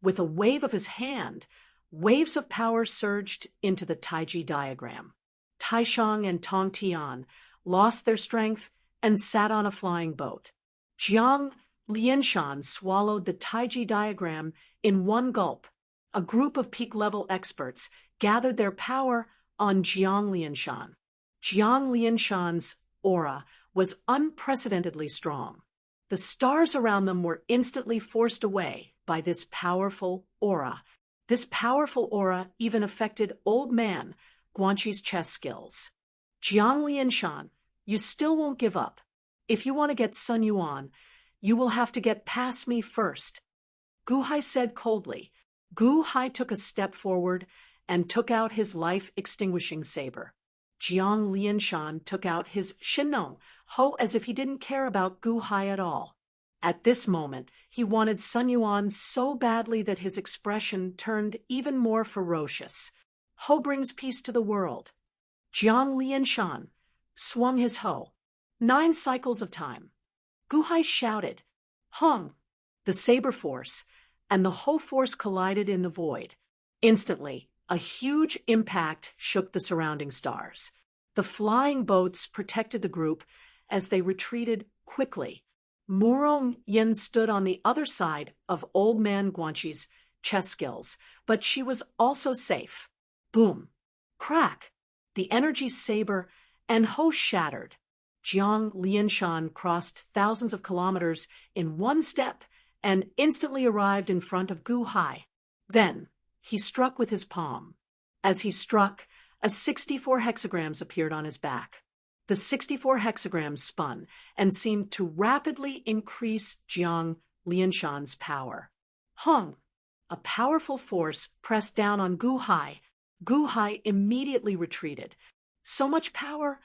With a wave of his hand, Waves of power surged into the Taiji diagram. Taishang and Tong Tian lost their strength and sat on a flying boat. Jiang Lianshan swallowed the Taiji diagram in one gulp. A group of peak-level experts gathered their power on Jiang Lianshan. Jiang Lianshan's aura was unprecedentedly strong. The stars around them were instantly forced away by this powerful aura. This powerful aura even affected Old Man Guanqi's chess skills. Jiang Lianshan, you still won't give up. If you want to get Sun Yuan, you will have to get past me first. Gu Hai said coldly. Gu Hai took a step forward and took out his life-extinguishing saber. Jiang Lianshan took out his Shinong Ho as if he didn't care about Gu Hai at all. At this moment, he wanted Sun Yuan so badly that his expression turned even more ferocious. Ho brings peace to the world. Jiang Lianshan swung his Ho. 9 cycles of time. Gu Hai shouted, Hung! The saber force and the Ho force collided in the void. Instantly, a huge impact shook the surrounding stars. The flying boats protected the group as they retreated quickly. Murong Yin stood on the other side of Old Man Guanqi's chess skills, but she was also safe. Boom! Crack! The energy saber and Ho shattered. Jiang Lianshan crossed thousands of kilometers in one step and instantly arrived in front of Gu Hai. Then, he struck with his palm. As he struck, a 64 hexagrams appeared on his back. The 64 hexagrams spun and seemed to rapidly increase Jiang Lianshan's power. Hung! A powerful force pressed down on Gu Hai. Gu Hai immediately retreated. So much power!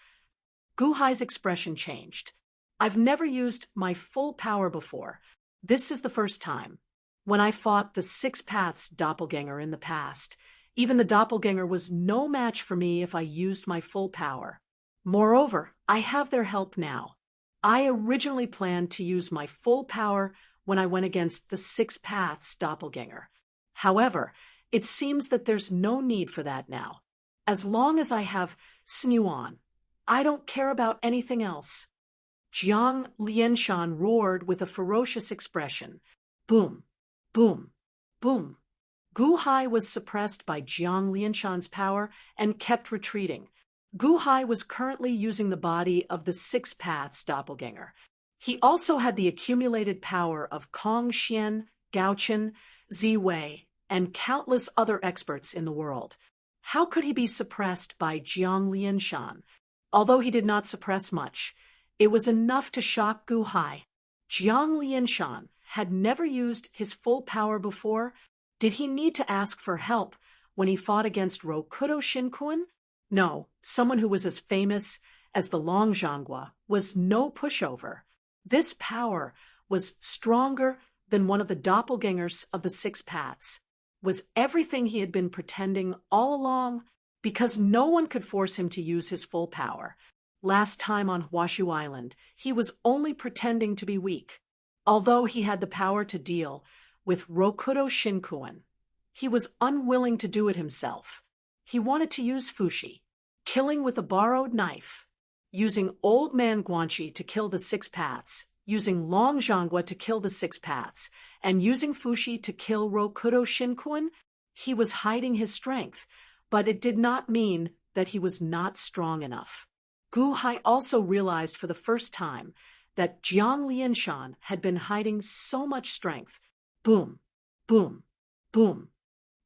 Gu Hai's expression changed. I've never used my full power before. This is the first time. When I fought the 6 Paths doppelganger in the past, even the doppelganger was no match for me if I used my full power. Moreover, I have their help now. I originally planned to use my full power when I went against the 6 Paths doppelganger. However, it seems that there's no need for that now. As long as I have Sun Yuan, I don't care about anything else. Jiang Lianshan roared with a ferocious expression. Boom, boom, boom. Gu Hai was suppressed by Jiang Lianshan's power and kept retreating. Gu Hai was currently using the body of the 6 Paths doppelganger. He also had the accumulated power of Kong Xian, Gao Qin, Zi Wei, and countless other experts in the world. How could he be suppressed by Jiang Lianshan? Although he did not suppress much, it was enough to shock Gu Hai. Jiang Lianshan had never used his full power before. Did he need to ask for help when he fought against Rokudo Shinkuan? No, someone who was as famous as the Long Zhanghua was no pushover. This power was stronger than one of the doppelgangers of the 6 Paths. Was everything he had been pretending all along? Because no one could force him to use his full power. Last time on Huashu Island, he was only pretending to be weak. Although he had the power to deal with Rokudo Shinkuan, he was unwilling to do it himself. He wanted to use Fushi, killing with a borrowed knife, using Old Man Guanqi to kill the 6 Paths, using Long Zhanghua to kill the 6 Paths, and using Fushi to kill Rokudo Shinkuan. He was hiding his strength, but it did not mean that he was not strong enough. Gu Hai also realized for the first time that Jiang Lianshan had been hiding so much strength. Boom, boom, boom.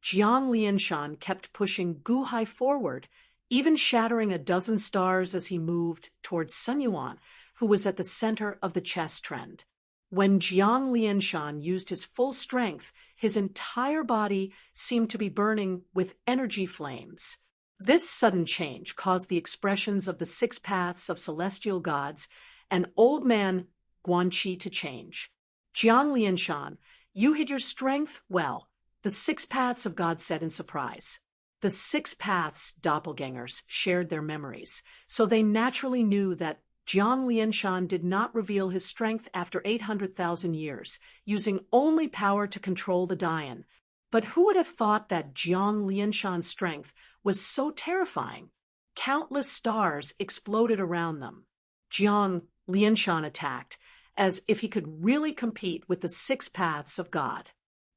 Jiang Lianshan kept pushing Gu Hai forward, even shattering a dozen stars as he moved towards Sun Yuan, who was at the center of the chess trend. When Jiang Lianshan used his full strength, his entire body seemed to be burning with energy flames. This sudden change caused the expressions of the 6 Paths of celestial gods and Old Man Guanqi to change. Jiang Lianshan, you hid your strength well, the 6 Paths of God said in surprise. The 6 Paths doppelgangers shared their memories, so they naturally knew that Jiang Lianshan did not reveal his strength after 800,000 years, using only power to control the Dian. But who would have thought that Jiang Lianshan's strength was so terrifying? Countless stars exploded around them. Jiang Lianshan attacked, as if he could really compete with the 6 paths of God.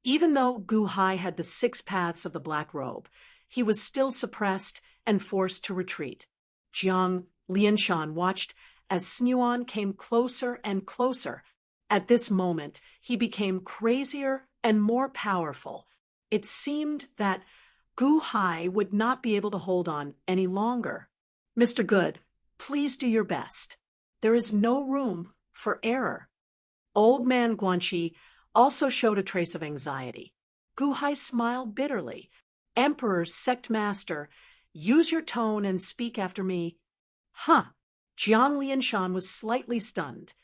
Even though Gu Hai had the 6 paths of the black robe, he was still suppressed and forced to retreat. Jiang Lianshan watched as Snyuan came closer and closer. At this moment, he became crazier and more powerful. It seemed that Gu Hai would not be able to hold on any longer. "Mr. Good, please do your best. There is no room for error." Old man Guanxi also showed a trace of anxiety. Gu Hai smiled bitterly. "Emperor, sect master, use your tone and speak after me." "Huh." Jiang Lianshan was slightly stunned.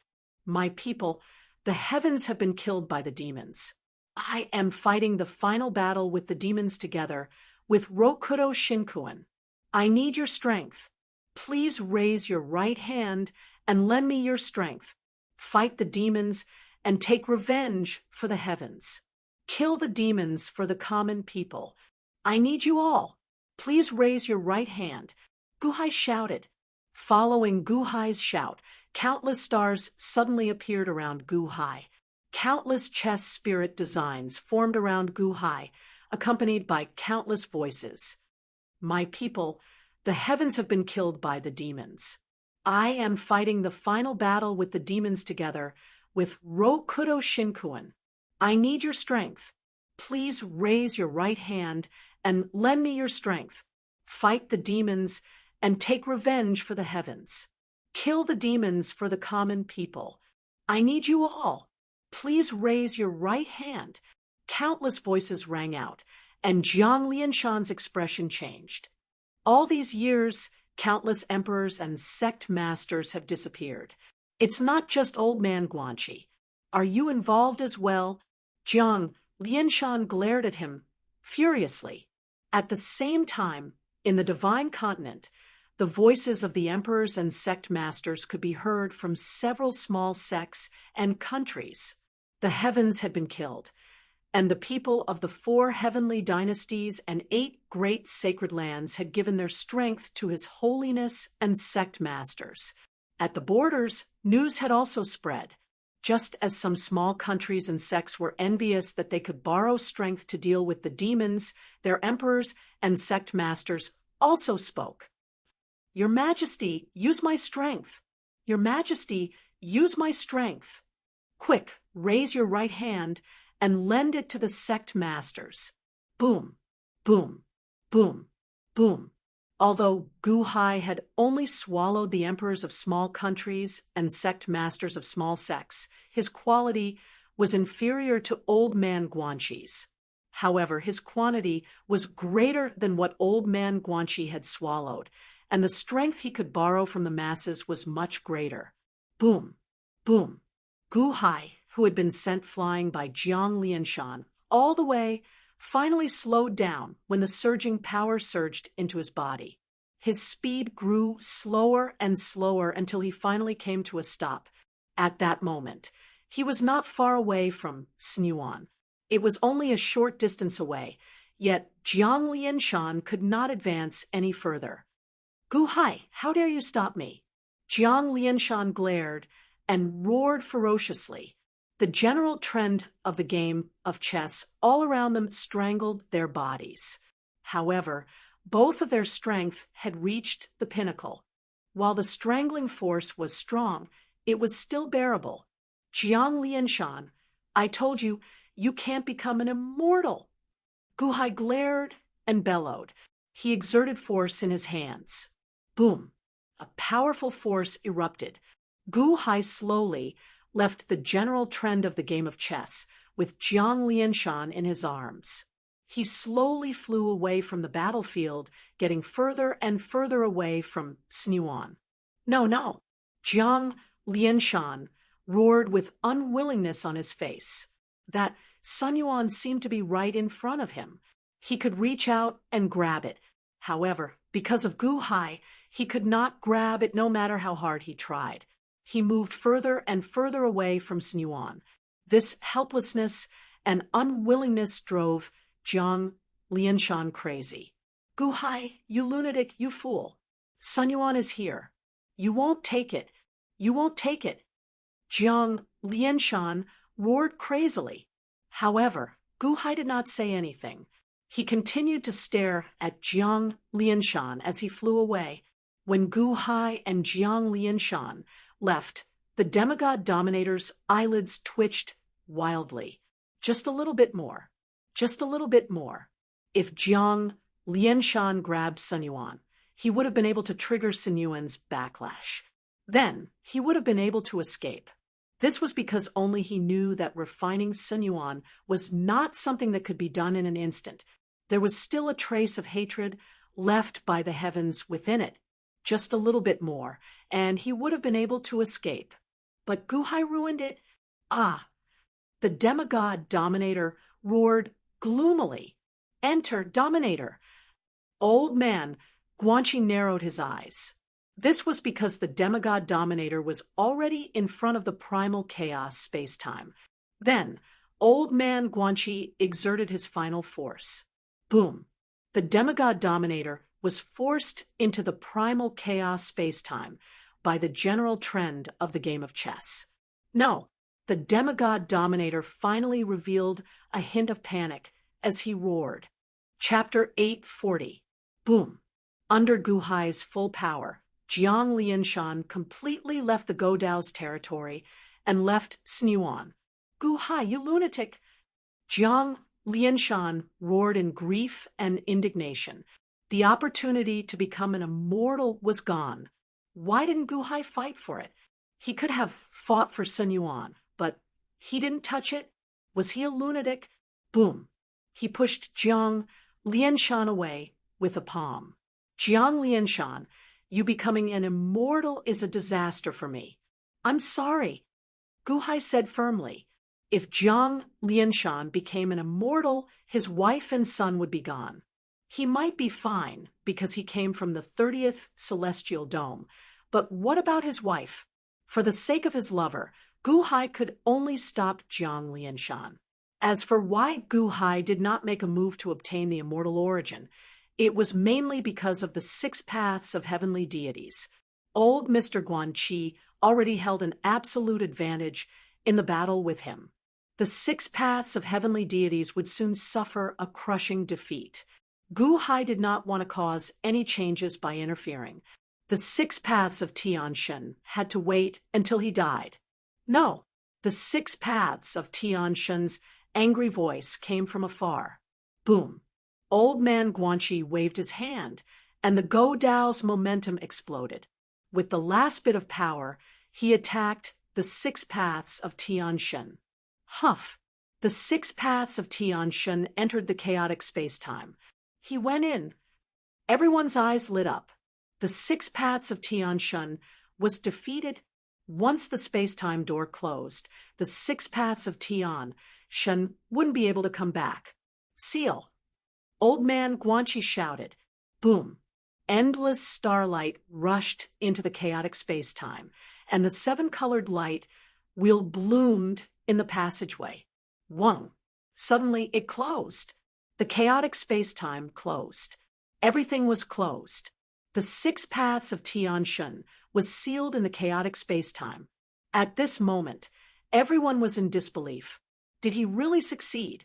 "My people, the heavens have been killed by the demons. I am fighting the final battle with the demons together, with Rokudo Shinkuen. I need your strength. Please raise your right hand and lend me your strength. Fight the demons and take revenge for the heavens. Kill the demons for the common people. I need you all. Please raise your right hand." Gu Hai shouted. Following Gu Hai's shout, countless stars suddenly appeared around Gu Hai. Countless chess spirit designs formed around Gu Hai, accompanied by countless voices. "My people, the heavens have been killed by the demons. I am fighting the final battle with the demons together, with Rokudo Shinkuen. I need your strength. Please raise your right hand and lend me your strength. Fight the demons and take revenge for the heavens. Kill the demons for the common people. I need you all. Please raise your right hand." Countless voices rang out, and Jiang Lianshan's expression changed. All these years, countless emperors and sect masters have disappeared. It's not just old man Guanxi. Are you involved as well? Jiang Lianshan glared at him furiously. At the same time, in the divine continent, the voices of the emperors and sect masters could be heard from several small sects and countries. The heavens had been killed, and the people of the 4 heavenly dynasties and 8 great sacred lands had given their strength to His Holiness and sect masters. At the borders, news had also spread. Just as some small countries and sects were envious that they could borrow strength to deal with the demons, their emperors and sect masters also spoke. "Your Majesty, use my strength. Your Majesty, use my strength. Quick, raise your right hand and lend it to the sect masters." Boom, boom, boom, boom. Although Gu Hai had only swallowed the emperors of small countries and sect masters of small sects, his quality was inferior to old man Guanxi's. However, his quantity was greater than what old man Guanxi had swallowed, and the strength he could borrow from the masses was much greater. Boom, boom. Gu Hai, who had been sent flying by Jiang Lianshan all the way, finally slowed down when the surging power surged into his body. His speed grew slower and slower until he finally came to a stop. At that moment, he was not far away from Snyuan. It was only a short distance away, yet Jiang Lianshan could not advance any further. "Gu Hai, how dare you stop me?" Jiang Lianshan glared and roared ferociously. The general trend of the game of chess all around them strangled their bodies. However, both of their strength had reached the pinnacle. While the strangling force was strong, it was still bearable. "Jiang Lianshan, I told you, you can't become an immortal." Gu Hai glared and bellowed. He exerted force in his hands. Boom! A powerful force erupted. Gu Hai slowly left the general trend of the game of chess, with Jiang Lianshan in his arms. He slowly flew away from the battlefield, getting further and further away from Snyuan. "No, no!" Jiang Lianshan roared with unwillingness on his face. That Sanyuan seemed to be right in front of him. He could reach out and grab it. However, because of Gu Hai, he could not grab it no matter how hard he tried. He moved further and further away from Snyuan. This helplessness and unwillingness drove Jiang Lianshan crazy. Gu Hai, you lunatic, you fool. Sun Yuan is here. You won't take it. You won't take it. Jiang Lianshan roared crazily. However, Gu Hai did not say anything. He continued to stare at Jiang Lianshan as he flew away. When Gu Hai and Jiang Lianshan left, the demigod dominator's eyelids twitched wildly. Just a little bit more. Just a little bit more. If Jiang Lianshan grabbed Sun Yuan, he would have been able to trigger Sun Yuan's backlash. Then, he would have been able to escape. This was because only he knew that refining Sun Yuan was not something that could be done in an instant. There was still a trace of hatred left by the heavens within it. Just a little bit more, and he would have been able to escape. But Gu Hai ruined it. Ah! The demigod dominator roared gloomily. Enter, dominator! Old man Guanxi narrowed his eyes. This was because the demigod dominator was already in front of the primal chaos space-time. Then, old man Guanxi exerted his final force. Boom! The demigod dominator was forced into the primal chaos space-time by the general trend of the game of chess. No, the demigod dominator finally revealed a hint of panic as he roared. Chapter 840. Boom! Under Gu Hai's full power, Jiang Lianshan completely left the Godao's territory and left Sun Yuan. Gu Hai, you lunatic! Jiang Lianshan roared in grief and indignation. The opportunity to become an immortal was gone. Why didn't Gu Hai fight for it? He could have fought for Sun Yuan, but he didn't touch it. Was he a lunatic? Boom! He pushed Jiang Lianshan away with a palm. Jiang Lianshan, you becoming an immortal is a disaster for me. I'm sorry, Gu Hai said firmly. If Jiang Lianshan became an immortal, his wife and son would be gone. He might be fine because he came from the 30th celestial dome, but what about his wife? For the sake of his lover, Gu Hai could only stop Jiang Lianshan. As for why Gu Hai did not make a move to obtain the immortal origin, it was mainly because of the 6 paths of heavenly deities. Old Mr. Guanxi already held an absolute advantage in the battle with him. The 6 paths of heavenly deities would soon suffer a crushing defeat. Gu Hai did not want to cause any changes by interfering. The 6 paths of Tianshan had to wait until he died. No, the 6 paths of Tianshan's angry voice came from afar. Boom! Old man Guanxi waved his hand, and the Godao's momentum exploded. With the last bit of power, he attacked the 6 paths of Tianshan. Huff! The 6 paths of Tianshan entered the chaotic space-time. He went in. Everyone's eyes lit up. The 6 paths of Tianshan was defeated. Once the space-time door closed, the 6 paths of Tianshan wouldn't be able to come back. Seal! Old man Guanxi shouted. Boom! Endless starlight rushed into the chaotic space-time, and the 7-colored light wheel bloomed in the passageway. Whong! Suddenly it closed. The chaotic space-time closed. Everything was closed. The 6 paths of Tianshan was sealed in the chaotic space-time. At this moment, everyone was in disbelief. Did he really succeed?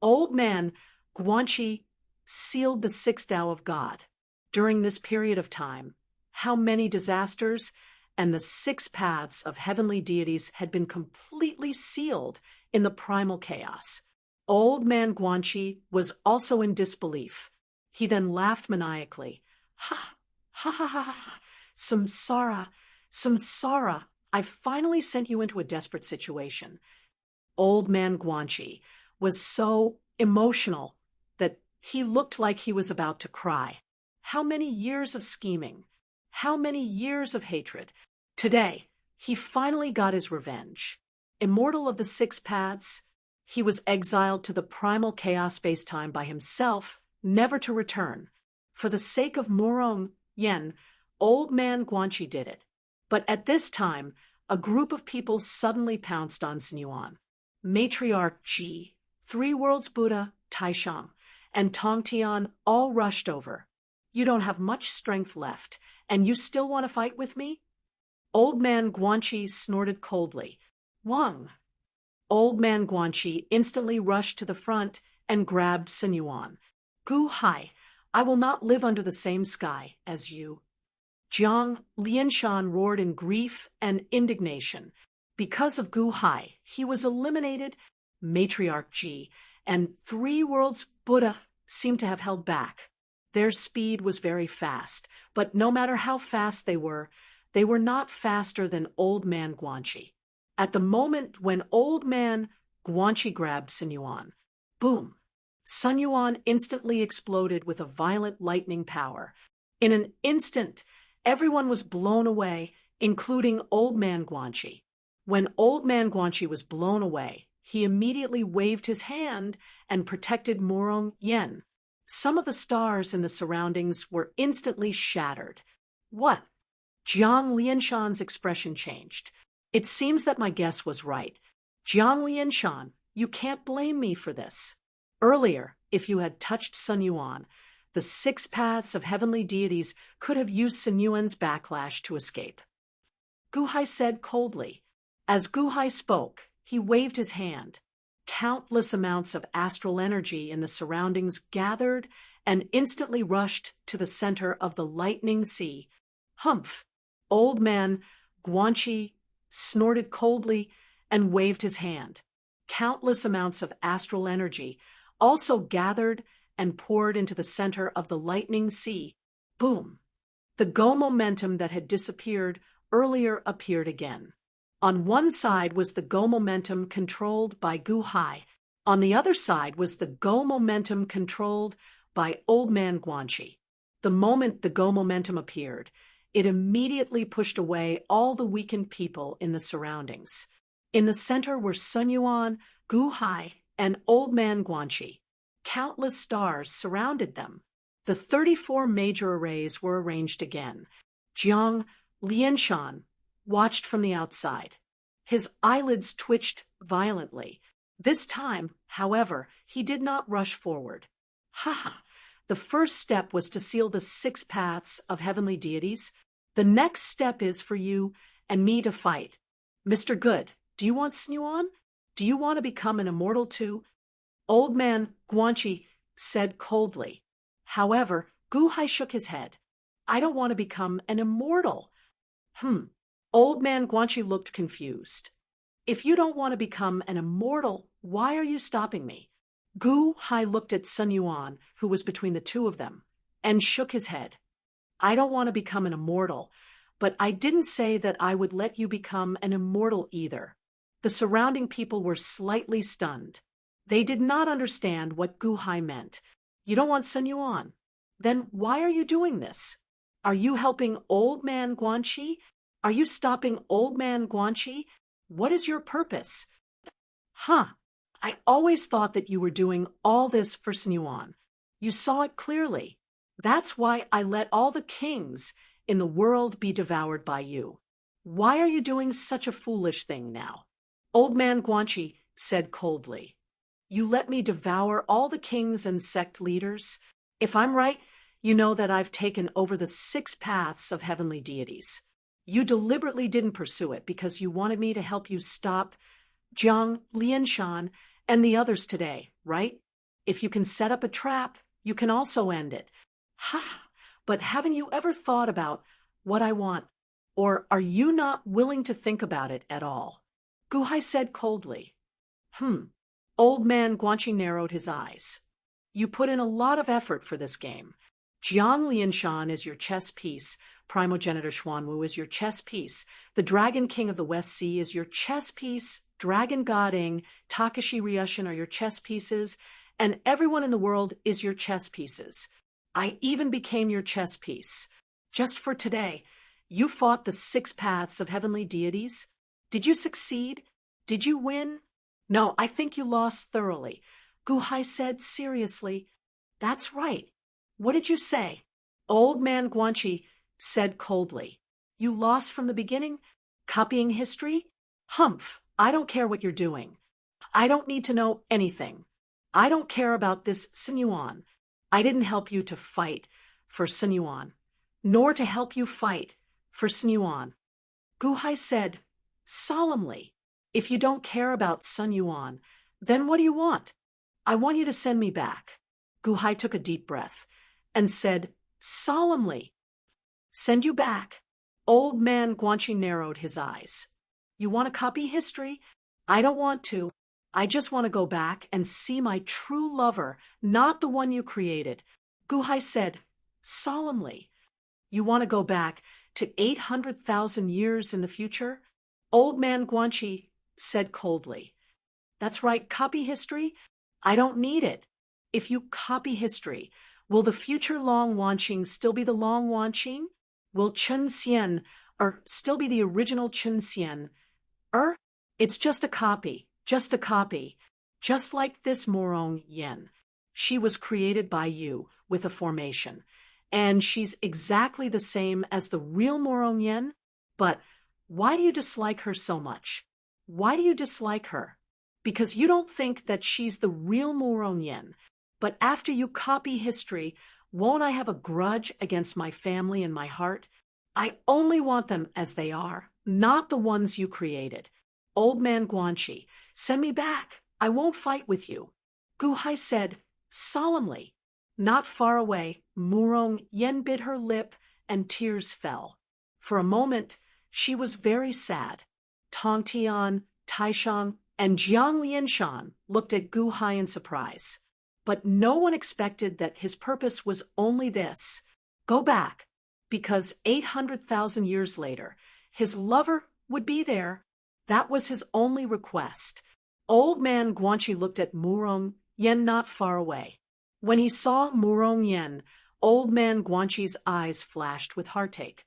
Old man Guanxi sealed the 6th Tao of God. During this period of time, how many disasters and the 6 paths of heavenly deities had been completely sealed in the primal chaos. Old man Guanxi was also in disbelief. He then laughed maniacally. Ha! Ha ha ha ha! Samsara! Samsara! I finally sent you into a desperate situation. Old man Guanxi was so emotional that he looked like he was about to cry. How many years of scheming? How many years of hatred? Today, he finally got his revenge. Immortal of the 6 paths, he was exiled to the primal chaos space-time by himself, never to return. For the sake of Murong Yen, old man Guanxi did it. But at this time, a group of people suddenly pounced on Sun Yuan. Matriarch Ji, 3 Worlds Buddha, Taishang, and Tong Tian all rushed over. You don't have much strength left, and you still want to fight with me? Old man Guanxi snorted coldly. Wang. Old man Guanxi instantly rushed to the front and grabbed Sun Yuan. Gu Hai, I will not live under the same sky as you. Jiang Lianshan roared in grief and indignation. Because of Gu Hai, he was eliminated. Matriarch Ji and 3 worlds Buddha seemed to have held back. Their speed was very fast, but no matter how fast they were not faster than Old Man Guanxi. At the moment when Old Man Guanxi grabbed Sun Yuan, boom! Sun Yuan instantly exploded with a violent lightning power. In an instant, everyone was blown away, including Old Man Guanxi. When Old Man Guanxi was blown away, he immediately waved his hand and protected Morong Yen. Some of the stars in the surroundings were instantly shattered. What? Jiang Lianshan's expression changed. It seems that my guess was right. Jiang Lianshan, you can't blame me for this. Earlier, if you had touched Sun Yuan, the 6 paths of heavenly deities could have used Sun Yuan's backlash to escape. Gu Hai said coldly. As Gu Hai spoke, he waved his hand. Countless amounts of astral energy in the surroundings gathered and instantly rushed to the center of the lightning sea. Humph! Old man Guanxi snorted coldly and waved his hand. Countless amounts of astral energy also gathered and poured into the center of the lightning sea. Boom! The Go momentum that had disappeared earlier appeared again. On one side was the Go momentum controlled by Gu Hai. On the other side was the Go momentum controlled by Old Man Guanxi. The moment the Go momentum appeared, it immediately pushed away all the weakened people in the surroundings. In the center were Sun Yuan, Gu Hai, and Old Man Guanxi. Countless stars surrounded them. The 34 major arrays were arranged again. Jiang Lianshan watched from the outside. His eyelids twitched violently. This time, however, he did not rush forward. Ha! The first step was to seal the 6 paths of heavenly deities. The next step is for you and me to fight. Mr. Good, do you want Sun Yuan? Do you want to become an immortal too? Old Man Guanxi said coldly. However, Gu Hai shook his head. I don't want to become an immortal. Old Man Guanxi looked confused. If you don't want to become an immortal, why are you stopping me? Gu Hai looked at Sun Yuan, who was between the two of them, and shook his head. I don't want to become an immortal, but I didn't say that I would let you become an immortal either. The surrounding people were slightly stunned. They did not understand what Gu Hai meant. You don't want Sun Yuan? Then why are you doing this? Are you helping Old Man Guanxi? Are you stopping Old Man Guanxi? What is your purpose? I always thought that you were doing all this for Sun Yuan. You saw it clearly. That's why I let all the kings in the world be devoured by you. Why are you doing such a foolish thing now? Old Man Guanxi said coldly. You let me devour all the kings and sect leaders? If I'm right, you know that I've taken over the 6 paths of heavenly deities. You deliberately didn't pursue it because you wanted me to help you stop Jiang Lianshan and the others today, right? If you can set up a trap, you can also end it. But haven't you ever thought about what I want? Or are you not willing to think about it at all? Gu Hai said coldly. Old Man Guanxi narrowed his eyes. You put in a lot of effort for this game. Jiang Lianshan is your chess piece. Primogenitor Xuanwu is your chess piece. The Dragon King of the West Sea is your chess piece. Dragon God Ing, Takashi Ryushin are your chess pieces. And everyone in the world is your chess pieces. I even became your chess piece. Just for today, you fought the 6 paths of heavenly deities. Did you succeed? Did you win? No, I think you lost thoroughly. Gu Hai said seriously. That's right. What did you say? Old Man Guanxi said coldly. You lost from the beginning? Copying history? I don't care what you're doing. I don't need to know anything. I don't care about this Sinuan. I didn't help you to fight for Sinuan, nor to help you fight for Sinuan. Guhai said, solemnly, if you don't care about Sun Yuan, then what do you want? I want you to send me back. Guhai took a deep breath and said, solemnly, send you back. Old man Guanxi narrowed his eyes. You want to copy history? I don't want to. I just want to go back and see my true lover, not the one you created. Guhai said, solemnly, you want to go back to 800,000 years in the future? Old man Guanxi said coldly. That's right, copy history? I don't need it. If you copy history, will the future Long Wanqing still be the Long Wanqing? Will Chen Xian still be the original Chen Xian? It's just a copy, just a copy. Just like this Morong Yen. She was created by you with a formation. And she's exactly the same as the real Morong Yen. But why do you dislike her so much? Why do you dislike her? Because you don't think that she's the real Morong Yen. But after you copy history, won't I have a grudge against my family and my heart? I only want them as they are, not the ones you created. Old man Guanxi, send me back. I won't fight with you. Guhai said, solemnly. Not far away, Murong Yen bit her lip and tears fell. For a moment, she was very sad. Tong Tian, Taishang, and Jiang Lianshan looked at Guhai in surprise. But no one expected that his purpose was only this: go back, because 800,000 years later, his lover would be there. That was his only request. Old man Guanxi looked at Murong Yen not far away. When he saw Murong Yen, old man Guanxi's eyes flashed with heartache.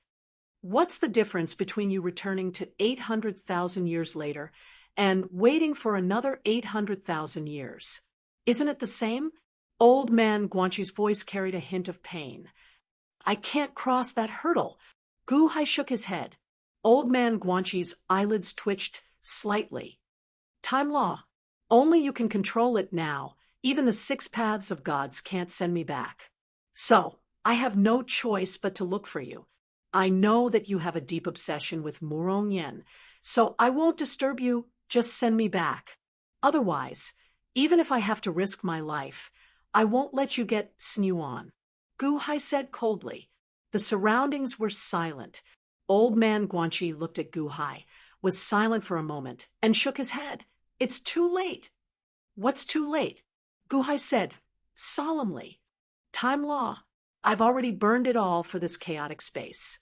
What's the difference between you returning to 800,000 years later and waiting for another 800,000 years? Isn't it the same? Old man Guanxi's voice carried a hint of pain. I can't cross that hurdle. Guhai shook his head. Old man Guanxi's eyelids twitched slightly. Time law. Only you can control it now. Even the 6 paths of gods can't send me back. So, I have no choice but to look for you. I know that you have a deep obsession with Murong Yen, so I won't disturb you, just send me back. Otherwise, even if I have to risk my life, I won't let you get Sinuan. Guhai said coldly. The surroundings were silent. Old man Guanxi looked at Guhai, was silent for a moment, and shook his head. It's too late. What's too late? Guhai said, solemnly. Time law. I've already burned it all for this chaotic space.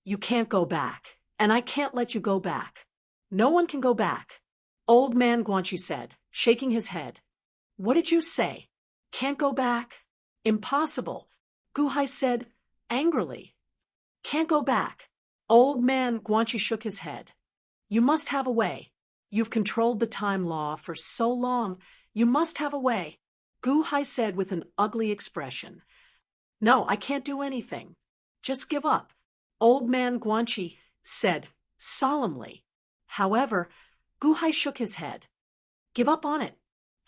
You can't go back, and I can't let you go back. No one can go back. Old man Guanxi said, shaking his head. What did you say? Can't go back? Impossible. Guhai said, angrily. Can't go back. Old man Guanxi shook his head. You must have a way. You've controlled the time law for so long. You must have a way. Guhai said with an ugly expression. No, I can't do anything. Just give up. Old man Guanxi said solemnly. However, Guhai shook his head. Give up on it.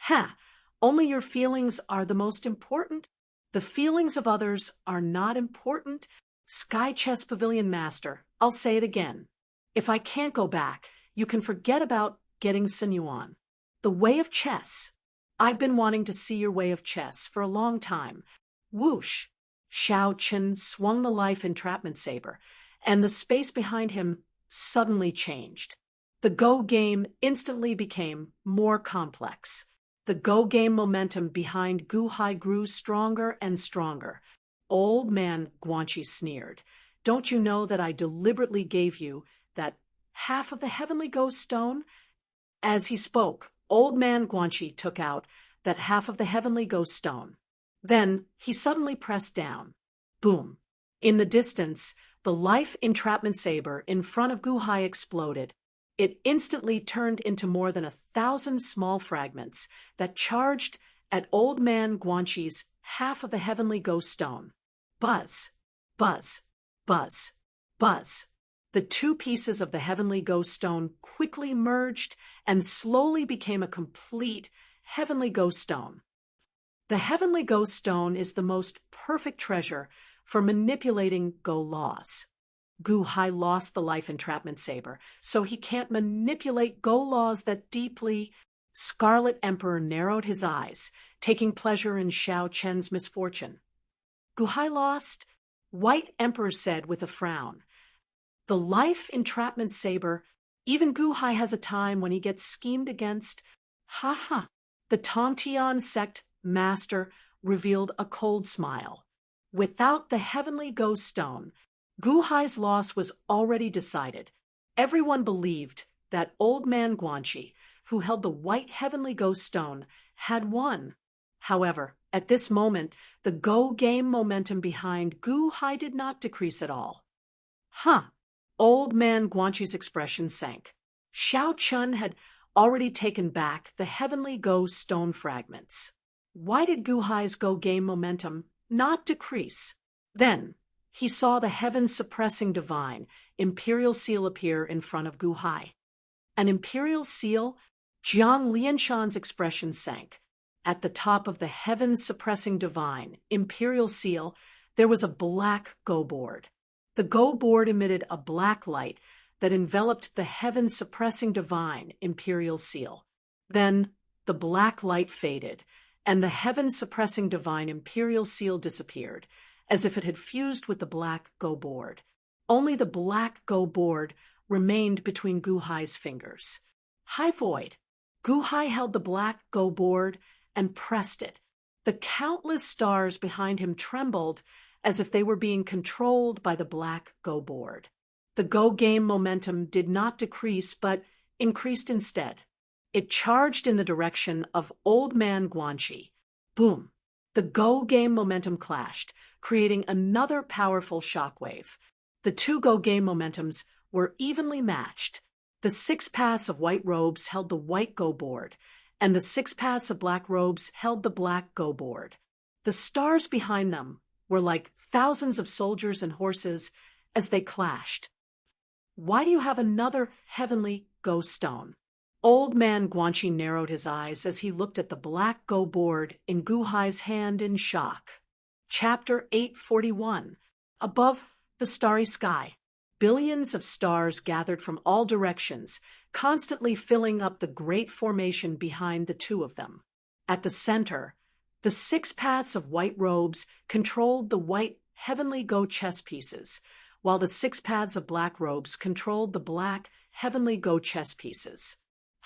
Ha! Only your feelings are the most important. The feelings of others are not important. Sky Chess Pavilion Master, I'll say it again. If I can't go back, you can forget about getting Sinuan. The way of chess. I've been wanting to see your way of chess for a long time. Whoosh! Xiao Chen swung the life entrapment saber, and the space behind him suddenly changed. The Go game instantly became more complex. The Go game momentum behind Guhai grew stronger and stronger. Old man Guanxi sneered. Don't you know that I deliberately gave you that half of the heavenly ghost stone? As he spoke, old man Guanxi took out that half of the heavenly ghost stone. Then he suddenly pressed down. Boom. In the distance, the life entrapment saber in front of Guhai exploded. It instantly turned into more than 1,000 small fragments that charged at old man Guanxi's half of the heavenly ghost stone. Buzz, buzz, buzz, buzz. The 2 pieces of the heavenly ghost stone quickly merged and slowly became a complete heavenly ghost stone. The Heavenly Ghost Stone is the most perfect treasure for manipulating Go laws. Gu Hai lost the life entrapment saber, so he can't manipulate Go laws that deeply. Scarlet Emperor narrowed his eyes, taking pleasure in Xiao Chen's misfortune. Gu Hai lost? White Emperor said with a frown. The life entrapment saber, even Gu Hai has a time when he gets schemed against. Ha ha. The Tongtian sect master revealed a cold smile. Without the Heavenly Ghost Stone, Gu Hai's loss was already decided. Everyone believed that old man Guanxi, who held the white Heavenly Ghost Stone, had won. However, at this moment, the Go game momentum behind Gu Hai did not decrease at all. Huh. Old man Guanxi's expression sank. Xiao Chun had already taken back the Heavenly Ghost Stone fragments. Why did Gu Hai's Go game momentum not decrease? Then, he saw the heaven-suppressing divine imperial seal appear in front of Gu Hai. An imperial seal? Jiang Lianshan's expression sank. At the top of the heaven-suppressing divine imperial seal, there was a black Go board. The Go board emitted a black light that enveloped the heaven-suppressing divine imperial seal. Then, the black light faded, and the heaven-suppressing divine imperial seal disappeared, as if it had fused with the black Go board. Only the black Go board remained between Gu Hai's fingers. High void. Gu Hai held the black Go board and pressed it. The countless stars behind him trembled as if they were being controlled by the black Go board. The Go game momentum did not decrease, but increased instead. It charged in the direction of old man Guanxi. Boom! The Go game momentum clashed, creating another powerful shockwave. The two Go game momentums were evenly matched. The 6 paths of white robes held the white Go board, and the 6 paths of black robes held the black Go board. The stars behind them were like thousands of soldiers and horses as they clashed. Why do you have another Heavenly Ghost Stone? Old man Guanxi narrowed his eyes as he looked at the black Go board in Gu Hai's hand in shock. Chapter 841. Above the starry sky, billions of stars gathered from all directions, constantly filling up the great formation behind the two of them. At the center, the 6 paths of white robes controlled the white Heavenly Go chess pieces, while the 6 paths of black robes controlled the black Heavenly Go chess pieces.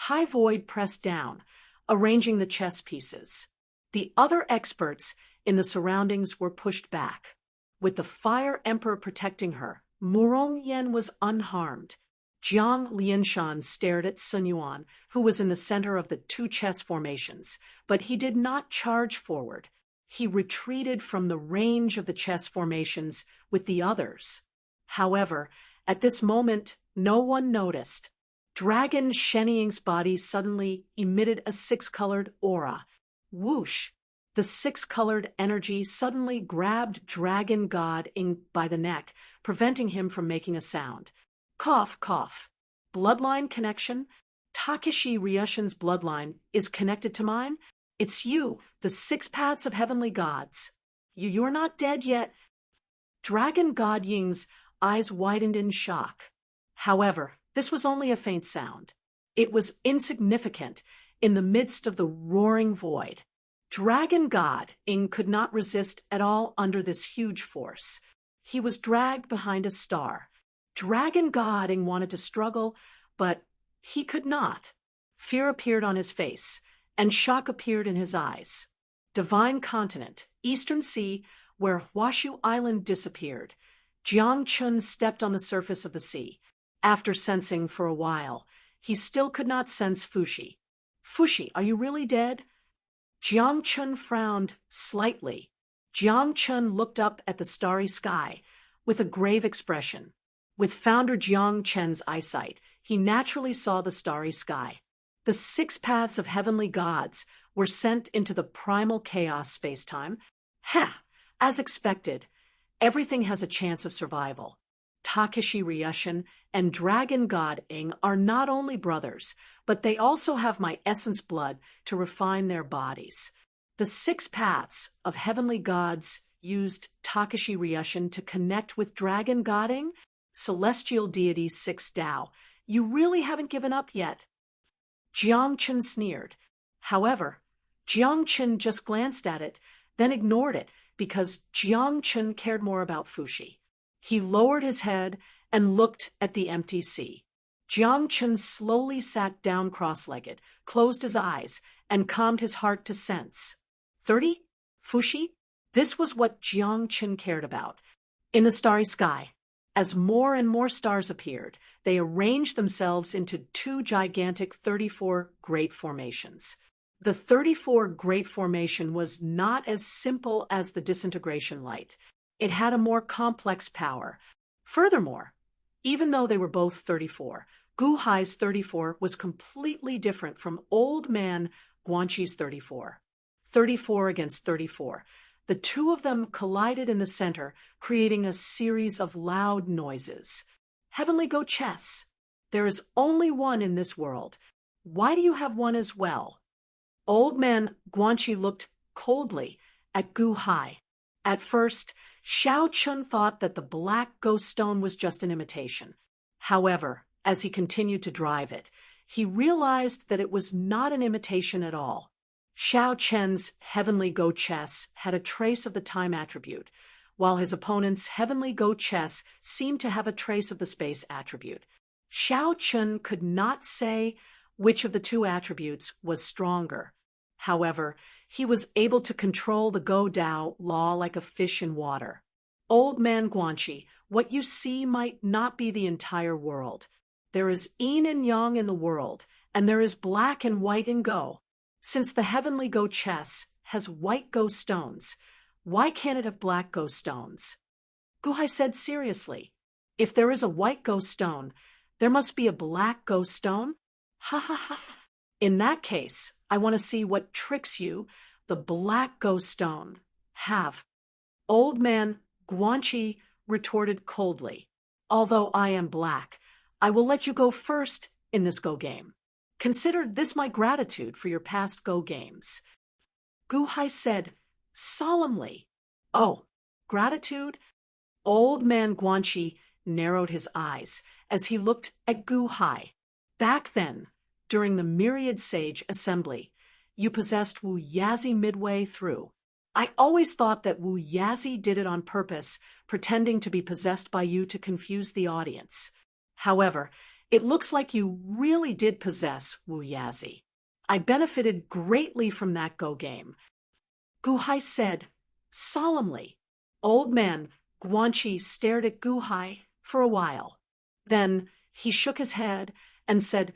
High void pressed down, arranging the chess pieces. The other experts in the surroundings were pushed back. With the Fire Emperor protecting her, Murong Yen was unharmed. Jiang Lianshan stared at Sun Yuan, who was in the center of the 2 chess formations, but he did not charge forward. He retreated from the range of the chess formations with the others. However, at this moment, no one noticed. Dragon Shenying's body suddenly emitted a 6-colored aura. Whoosh! The 6-colored energy suddenly grabbed Dragon God Ing by the neck, preventing him from making a sound. Cough, cough. Bloodline connection? Takeshi Ryushin's bloodline is connected to mine? It's you, the 6 paths of heavenly gods. You're not dead yet. Dragon God Ying's eyes widened in shock. However, this was only a faint sound. It was insignificant in the midst of the roaring void. Dragon God Ing could not resist at all under this huge force. He was dragged behind a star. Dragon God Ing wanted to struggle, but he could not. Fear appeared on his face, and shock appeared in his eyes. Divine Continent, Eastern Sea, where Huashu Island disappeared. Jiang Chun stepped on the surface of the sea. After sensing for a while, he still could not sense Fushi. Fushi, are you really dead? Jiang Chun frowned slightly. Jiang Chun looked up at the starry sky with a grave expression. With founder Jiang Chen's eyesight, he naturally saw the starry sky. The 6 paths of heavenly gods were sent into the primal chaos space-time. As expected, everything has a chance of survival. Takeshi Ryushin and Dragon God Ing are not only brothers, but they also have my essence blood to refine their bodies. The 6 paths of heavenly gods used Takashi Ryushin to connect with dragon godding, celestial deities 6 Tao. You really haven't given up yet. Jiangchen sneered. However, Jiangchen just glanced at it, then ignored it, because Jiangchen cared more about Fushi. He lowered his head and looked at the empty sea. Jiangchen slowly sat down cross-legged, closed his eyes, and calmed his heart to sense. 30? Fushi? This was what Jiangchen cared about. In the starry sky, as more and more stars appeared, they arranged themselves into 2 gigantic 34 Great Formations. The 34 Great Formation was not as simple as the disintegration light. It had a more complex power. Furthermore, even though they were both 34, Guhai's 34 was completely different from Old Man Guanqi's 34. 34 against 34. The 2 of them collided in the center, creating a series of loud noises. Heavenly Go chess. There is only one in this world. Why do you have one as well? Old Man Guanqi looked coldly at Gu Hai. At first, Xiao Chun thought that the black ghost stone was just an imitation. However, as he continued to drive it, he realized that it was not an imitation at all. Xiao Chen's Heavenly Go chess had a trace of the time attribute, while his opponent's Heavenly Go chess seemed to have a trace of the space attribute. Xiao Chun could not say which of the 2 attributes was stronger. However, he was able to control the Go Dao law like a fish in water. Old Man Guanqi, what you see might not be the entire world. There is yin and yang in the world, and there is black and white in Go. Since the Heavenly Go chess has white Go stones, why can't it have black Go stones? Guhai said seriously, if there is a white Go stone, there must be a black Go stone? Ha ha ha. In that case, I want to see what tricks you, the black Go stone, have. Old Man Guanqi retorted coldly, although I am black, I will let you go first in this Go game. Consider this my gratitude for your past Go games. Guhai said solemnly, oh, gratitude? Old Man Guanqi narrowed his eyes as he looked at Guhai. Back then, during the Myriad Sage Assembly, you possessed Wu Yazi midway through. I always thought that Wu Yazi did it on purpose, pretending to be possessed by you to confuse the audience. However, it looks like you really did possess Wu Yazi. I benefited greatly from that Go game. Guhai said solemnly. Old Man Guanqi stared at Guhai for a while. Then he shook his head and said,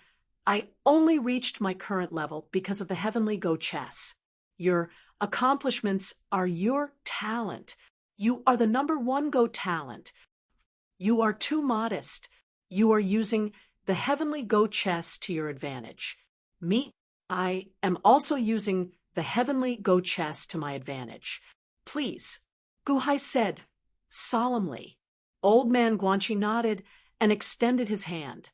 I only reached my current level because of the Heavenly Go chess. Your accomplishments are your talent. You are the #1 Go talent. You are too modest. You are using the Heavenly Go chess to your advantage. Me, I am also using the Heavenly Go chess to my advantage. Please, Guhai said solemnly. Old Man Guanqi nodded and extended his hand.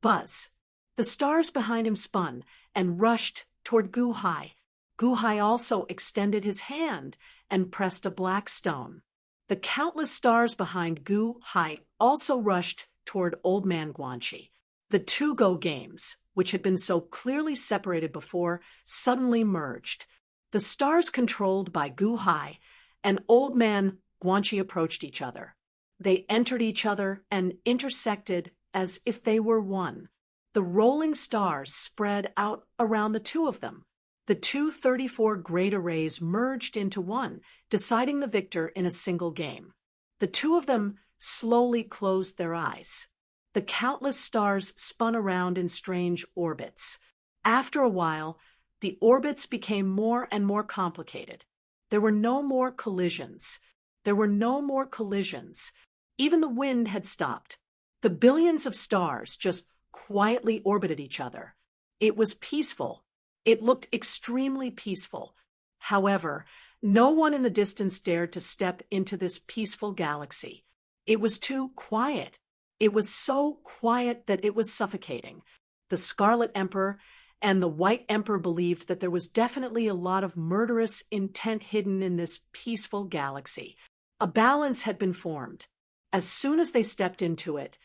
Buzz. The stars behind him spun and rushed toward Guhai. Guhai also extended his hand and pressed a black stone. The countless stars behind Guhai also rushed toward Old Man Guanqi. The 2 Go games, which had been so clearly separated before, suddenly merged. The stars controlled by Guhai and Old Man Guanqi approached each other. They entered each other and intersected as if they were one. The rolling stars spread out around the 2 of them. The 2 34 great arrays merged into one, deciding the victor in a single game. The 2 of them slowly closed their eyes. The countless stars spun around in strange orbits. After a while, the orbits became more and more complicated. There were no more collisions. Even the wind had stopped. The billions of stars just quietly orbited each other. It was peaceful. It looked extremely peaceful. However, no one in the distance dared to step into this peaceful galaxy. It was too quiet. It was so quiet that it was suffocating. The Scarlet Emperor and the White Emperor believed that there was definitely a lot of murderous intent hidden in this peaceful galaxy. A balance had been formed. As soon as they stepped into it,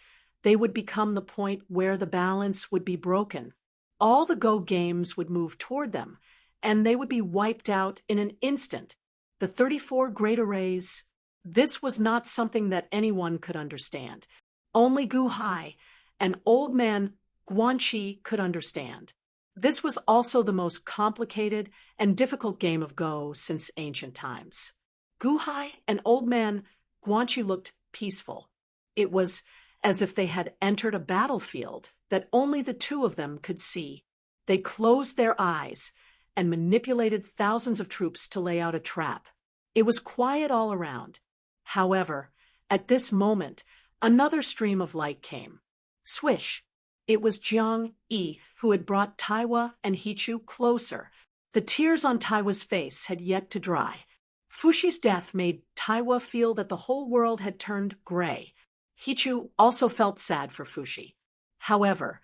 they would become the point where the balance would be broken. All the Go games would move toward them, and they would be wiped out in an instant. The 34 great arrays. This was not something that anyone could understand. Only Gu Hai and Old Man Guanxi could understand. This was also the most complicated and difficult game of Go since ancient times. Gu Hai and Old Man Guanxi looked peaceful. It was as if they had entered a battlefield that only the two of them could see. They closed their eyes and manipulated thousands of troops to lay out a trap. It was quiet all around. However, at this moment, another stream of light came. Swish! It was Jiang Yi who had brought Taiwa and Hichu closer. The tears on Taiwa's face had yet to dry. Fushi's death made Taiwa feel that the whole world had turned gray. Hichu also felt sad for Fushi. However,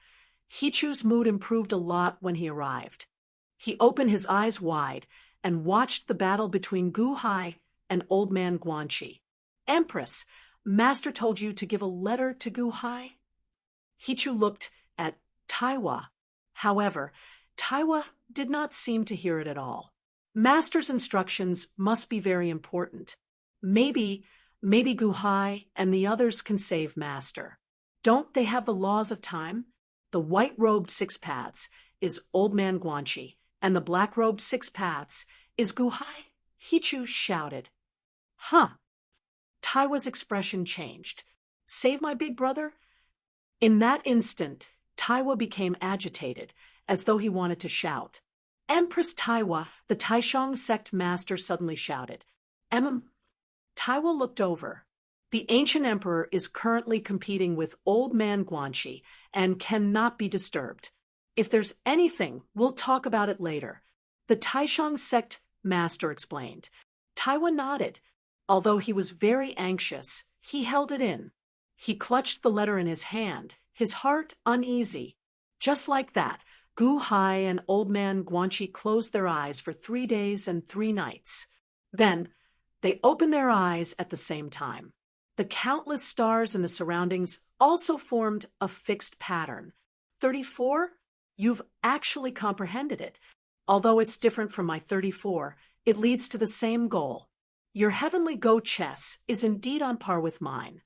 Hichu's mood improved a lot when he arrived. He opened his eyes wide and watched the battle between Gu Hai and Old Man Guanxi. Empress, Master told you to give a letter to Gu Hai? Hichu looked at Taiwa. However, Taiwa did not seem to hear it at all. Master's instructions must be very important. Maybe Gu Hai and the others can save Master. Don't they have the laws of time? The white-robed six paths is Old Man Guanxi, and the black-robed six paths is Gu Hai. Hichu shouted. Huh. Taiwa's expression changed. Save my big brother? In that instant, Taiwa became agitated, as though he wanted to shout. Empress Taiwa, the Taishang sect master, suddenly shouted. Taiwa looked over. The ancient emperor is currently competing with Old Man Guanxi and cannot be disturbed. If there's anything, we'll talk about it later. The Taishang sect master explained. Taiwa nodded. Although he was very anxious, he held it in. He clutched the letter in his hand, his heart uneasy. Just like that, Gu Hai and Old Man Guanxi closed their eyes for 3 days and 3 nights. Then, they opened their eyes at the same time. The countless stars in the surroundings also formed a fixed pattern. 34? You've actually comprehended it. Although it's different from my 34, it leads to the same goal. Your heavenly Go chess is indeed on par with mine.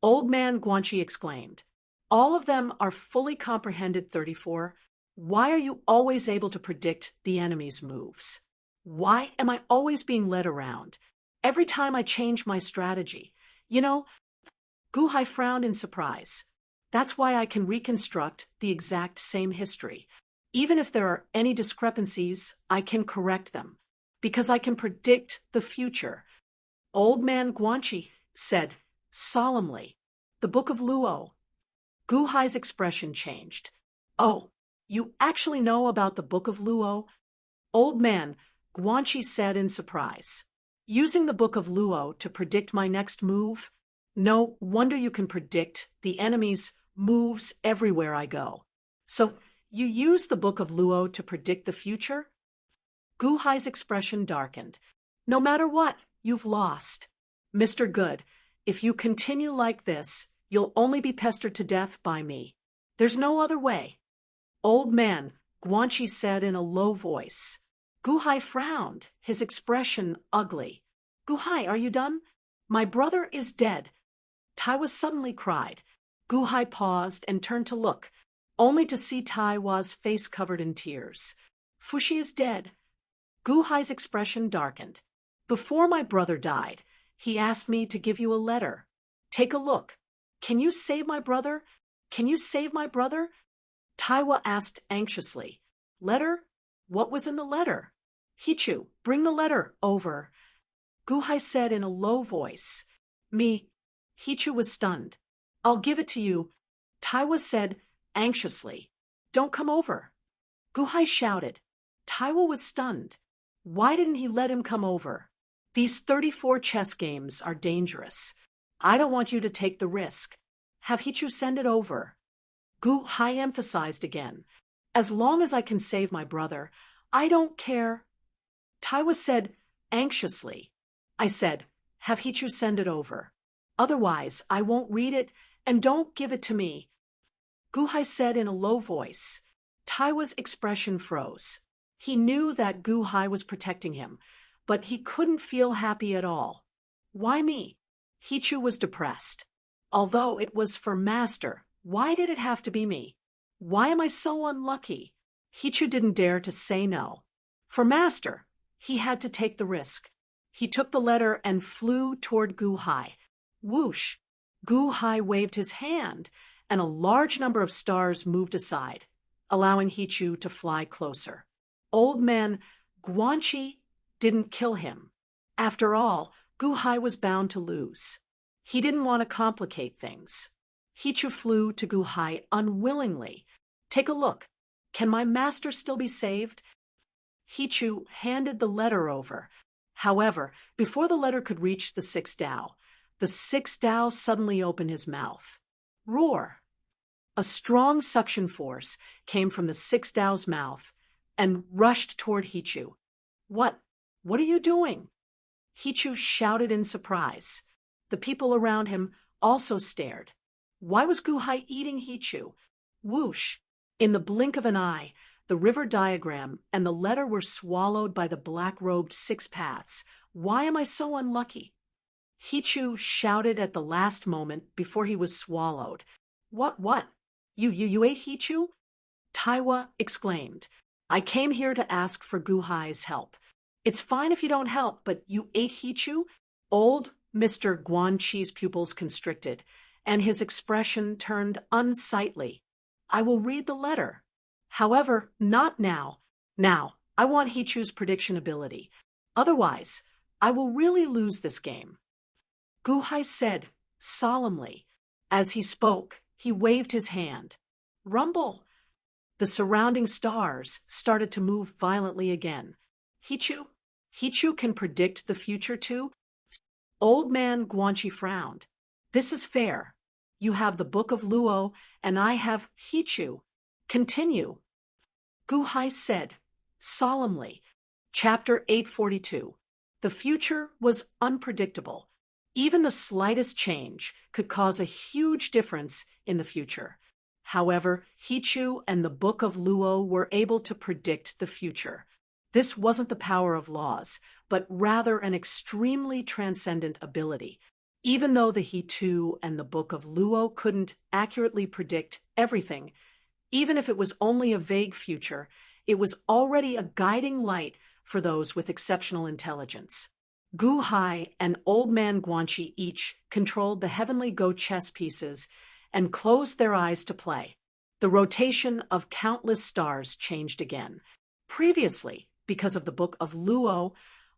Old Man Guanxi exclaimed. All of them are fully comprehended, 34. Why are you always able to predict the enemy's moves? Why am I always being led around? Every time I change my strategy. You know, Gu Hai frowned in surprise. That's why I can reconstruct the exact same history. Even if there are any discrepancies, I can correct them. Because I can predict the future. Old Man Guanxi said solemnly. The Book of Luo. Gu Hai's expression changed. Oh, you actually know about the Book of Luo? Old Man Guanxi said in surprise. Using the Book of Luo to predict my next move? No wonder you can predict the enemy's moves everywhere I go. So, you use the Book of Luo to predict the future? Gu Hai's expression darkened. No matter what, you've lost. Mr. Good, if you continue like this, you'll only be pestered to death by me. There's no other way. Old Man Guanxi said in a low voice. Gu Hai frowned, his expression ugly. Gu Hai, are you done? My brother is dead. Taiwa suddenly cried. Gu Hai paused and turned to look, only to see Taiwa's face covered in tears. Fushi is dead. Gu Hai's expression darkened. Before my brother died, he asked me to give you a letter. Take a look. Can you save my brother? Can you save my brother? Taiwa asked anxiously. Letter? What was in the letter? Hichu, bring the letter over. Gu Hai said in a low voice. Me. Hichu was stunned. I'll give it to you. Taiwa said anxiously. Don't come over. Gu Hai shouted. Taiwa was stunned. Why didn't he let him come over? These 34 chess games are dangerous. I don't want you to take the risk. Have Hichu send it over. Gu Hai emphasized again. As long as I can save my brother, I don't care. Taiwa said anxiously. I said, have Hichu send it over. Otherwise, I won't read it, and don't give it to me. Guhai said in a low voice. Taiwa's expression froze. He knew that Guhai was protecting him, but he couldn't feel happy at all. Why me? Hichu was depressed. Although it was for Master, why did it have to be me? Why am I so unlucky? Hichu didn't dare to say no. For Master, he had to take the risk. He took the letter and flew toward Guhai. Whoosh! Guhai waved his hand, and a large number of stars moved aside, allowing Hichu to fly closer. Old man Guanchi didn't kill him. After all, Guhai was bound to lose. He didn't want to complicate things. Hichu flew to Guhai unwillingly. Take a look. Can my master still be saved? Hichu handed the letter over. However, before the letter could reach the sixth Tao, the sixth Tao suddenly opened his mouth. Roar! A strong suction force came from the sixth Tao's mouth and rushed toward Hichu. What are you doing? Hichu shouted in surprise. The people around him also stared. Why was Guhai eating Hichu? Whoosh! In the blink of an eye, the river diagram and the letter were swallowed by the black-robed six paths. Why am I so unlucky? Hichu shouted at the last moment before he was swallowed. What? You ate Hichu? Taiwa exclaimed. I came here to ask for Guhai's help. It's fine if you don't help, but you ate Hichu? Old Mr. Guanchi's pupils constricted, and his expression turned unsightly. I will read the letter. However, not now. Now, I want Hichu's prediction ability. Otherwise, I will really lose this game. Guhai said solemnly. As he spoke, he waved his hand. Rumble! The surrounding stars started to move violently again. Hichu can predict the future too? Old man Guanchi frowned. This is fair. You have the Book of Luo, and I have Hichu. Continue. Guhai said, solemnly. Chapter 842. The future was unpredictable. Even the slightest change could cause a huge difference in the future. However, Hichu and the Book of Luo were able to predict the future. This wasn't the power of laws, but rather an extremely transcendent ability. Even though the Hichu and the Book of Luo couldn't accurately predict everything, even if it was only a vague future, it was already a guiding light for those with exceptional intelligence. Guhai and Old Man Guanchi each controlled the heavenly go chess pieces and closed their eyes to play. The rotation of countless stars changed again. Previously, because of the Book of Luo,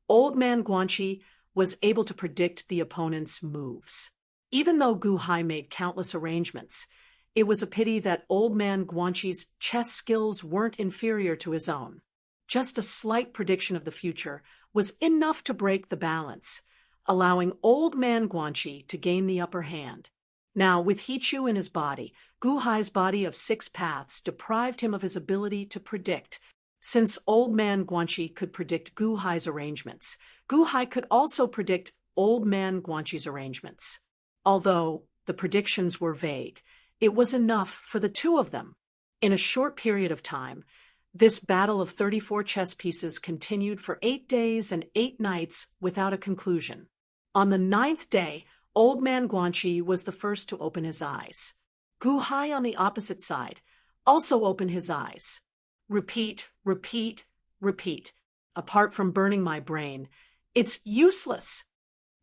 Old Man Guanchi was able to predict the opponent's moves. Even though Guhai made countless arrangements, it was a pity that Old Man Guanchi's chess skills weren't inferior to his own. Just a slight prediction of the future was enough to break the balance, allowing Old Man Guanchi to gain the upper hand. Now, with Hichu in his body, Guhai's body of six paths deprived him of his ability to predict. Since Old Man Guanchi could predict Guhai's arrangements, Guhai could also predict Old Man Guanchi's arrangements. Although the predictions were vague, it was enough for the two of them. In a short period of time, this battle of 34 chess pieces continued for 8 days and 8 nights without a conclusion. On the 9th day, Old Man Guanchi was the first to open his eyes. Guhai on the opposite side also opened his eyes. Repeat, repeat, repeat. Apart from burning my brain, it's useless.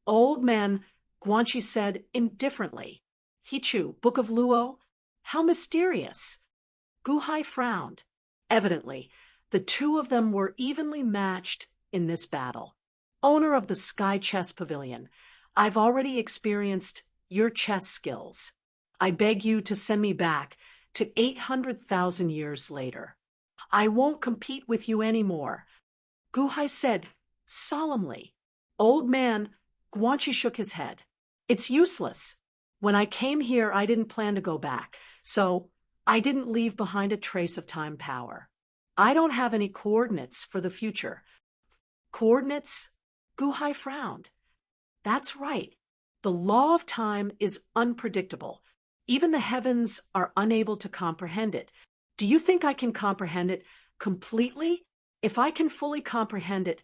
Old Man Guanchi said indifferently. Hichu, Book of Luo? How mysterious. Guhai frowned. Evidently, the two of them were evenly matched in this battle. Owner of the Sky Chess Pavilion, I've already experienced your chess skills. I beg you to send me back to 800,000 years later. I won't compete with you anymore. Guhai said solemnly. Old Man Guanchi shook his head. It's useless. When I came here, I didn't plan to go back, so I didn't leave behind a trace of time power. I don't have any coordinates for the future. Coordinates? Guhai frowned. That's right. The law of time is unpredictable. Even the heavens are unable to comprehend it. Do you think I can comprehend it completely? If I can fully comprehend it,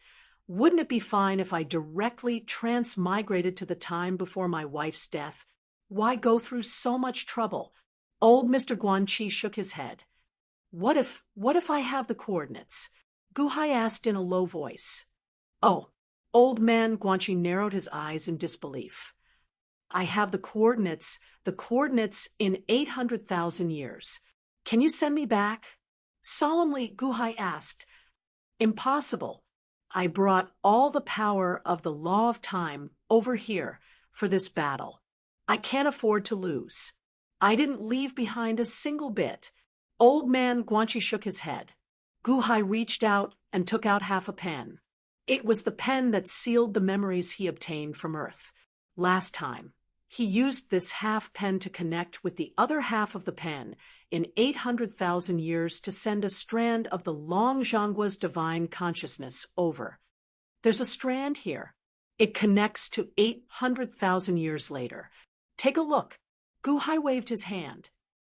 wouldn't it be fine if I directly transmigrated to the time before my wife's death? Why go through so much trouble? Old Mr. Guanqi shook his head. What if I have the coordinates? Guhai asked in a low voice. Oh, old man Guanqi narrowed his eyes in disbelief. I have the coordinates in 800,000 years. Can you send me back? Solemnly, Guhai asked. Impossible. I brought all the power of the law of time over here for this battle. I can't afford to lose. I didn't leave behind a single bit. Old man Guanqi shook his head. Guhai reached out and took out half a pen. It was the pen that sealed the memories he obtained from Earth. Last time, he used this half pen to connect with the other half of the pen in 800,000 years to send a strand of the Long Zhanggua's divine consciousness over. There's a strand here. It connects to 800,000 years later. Take a look. Guhai waved his hand.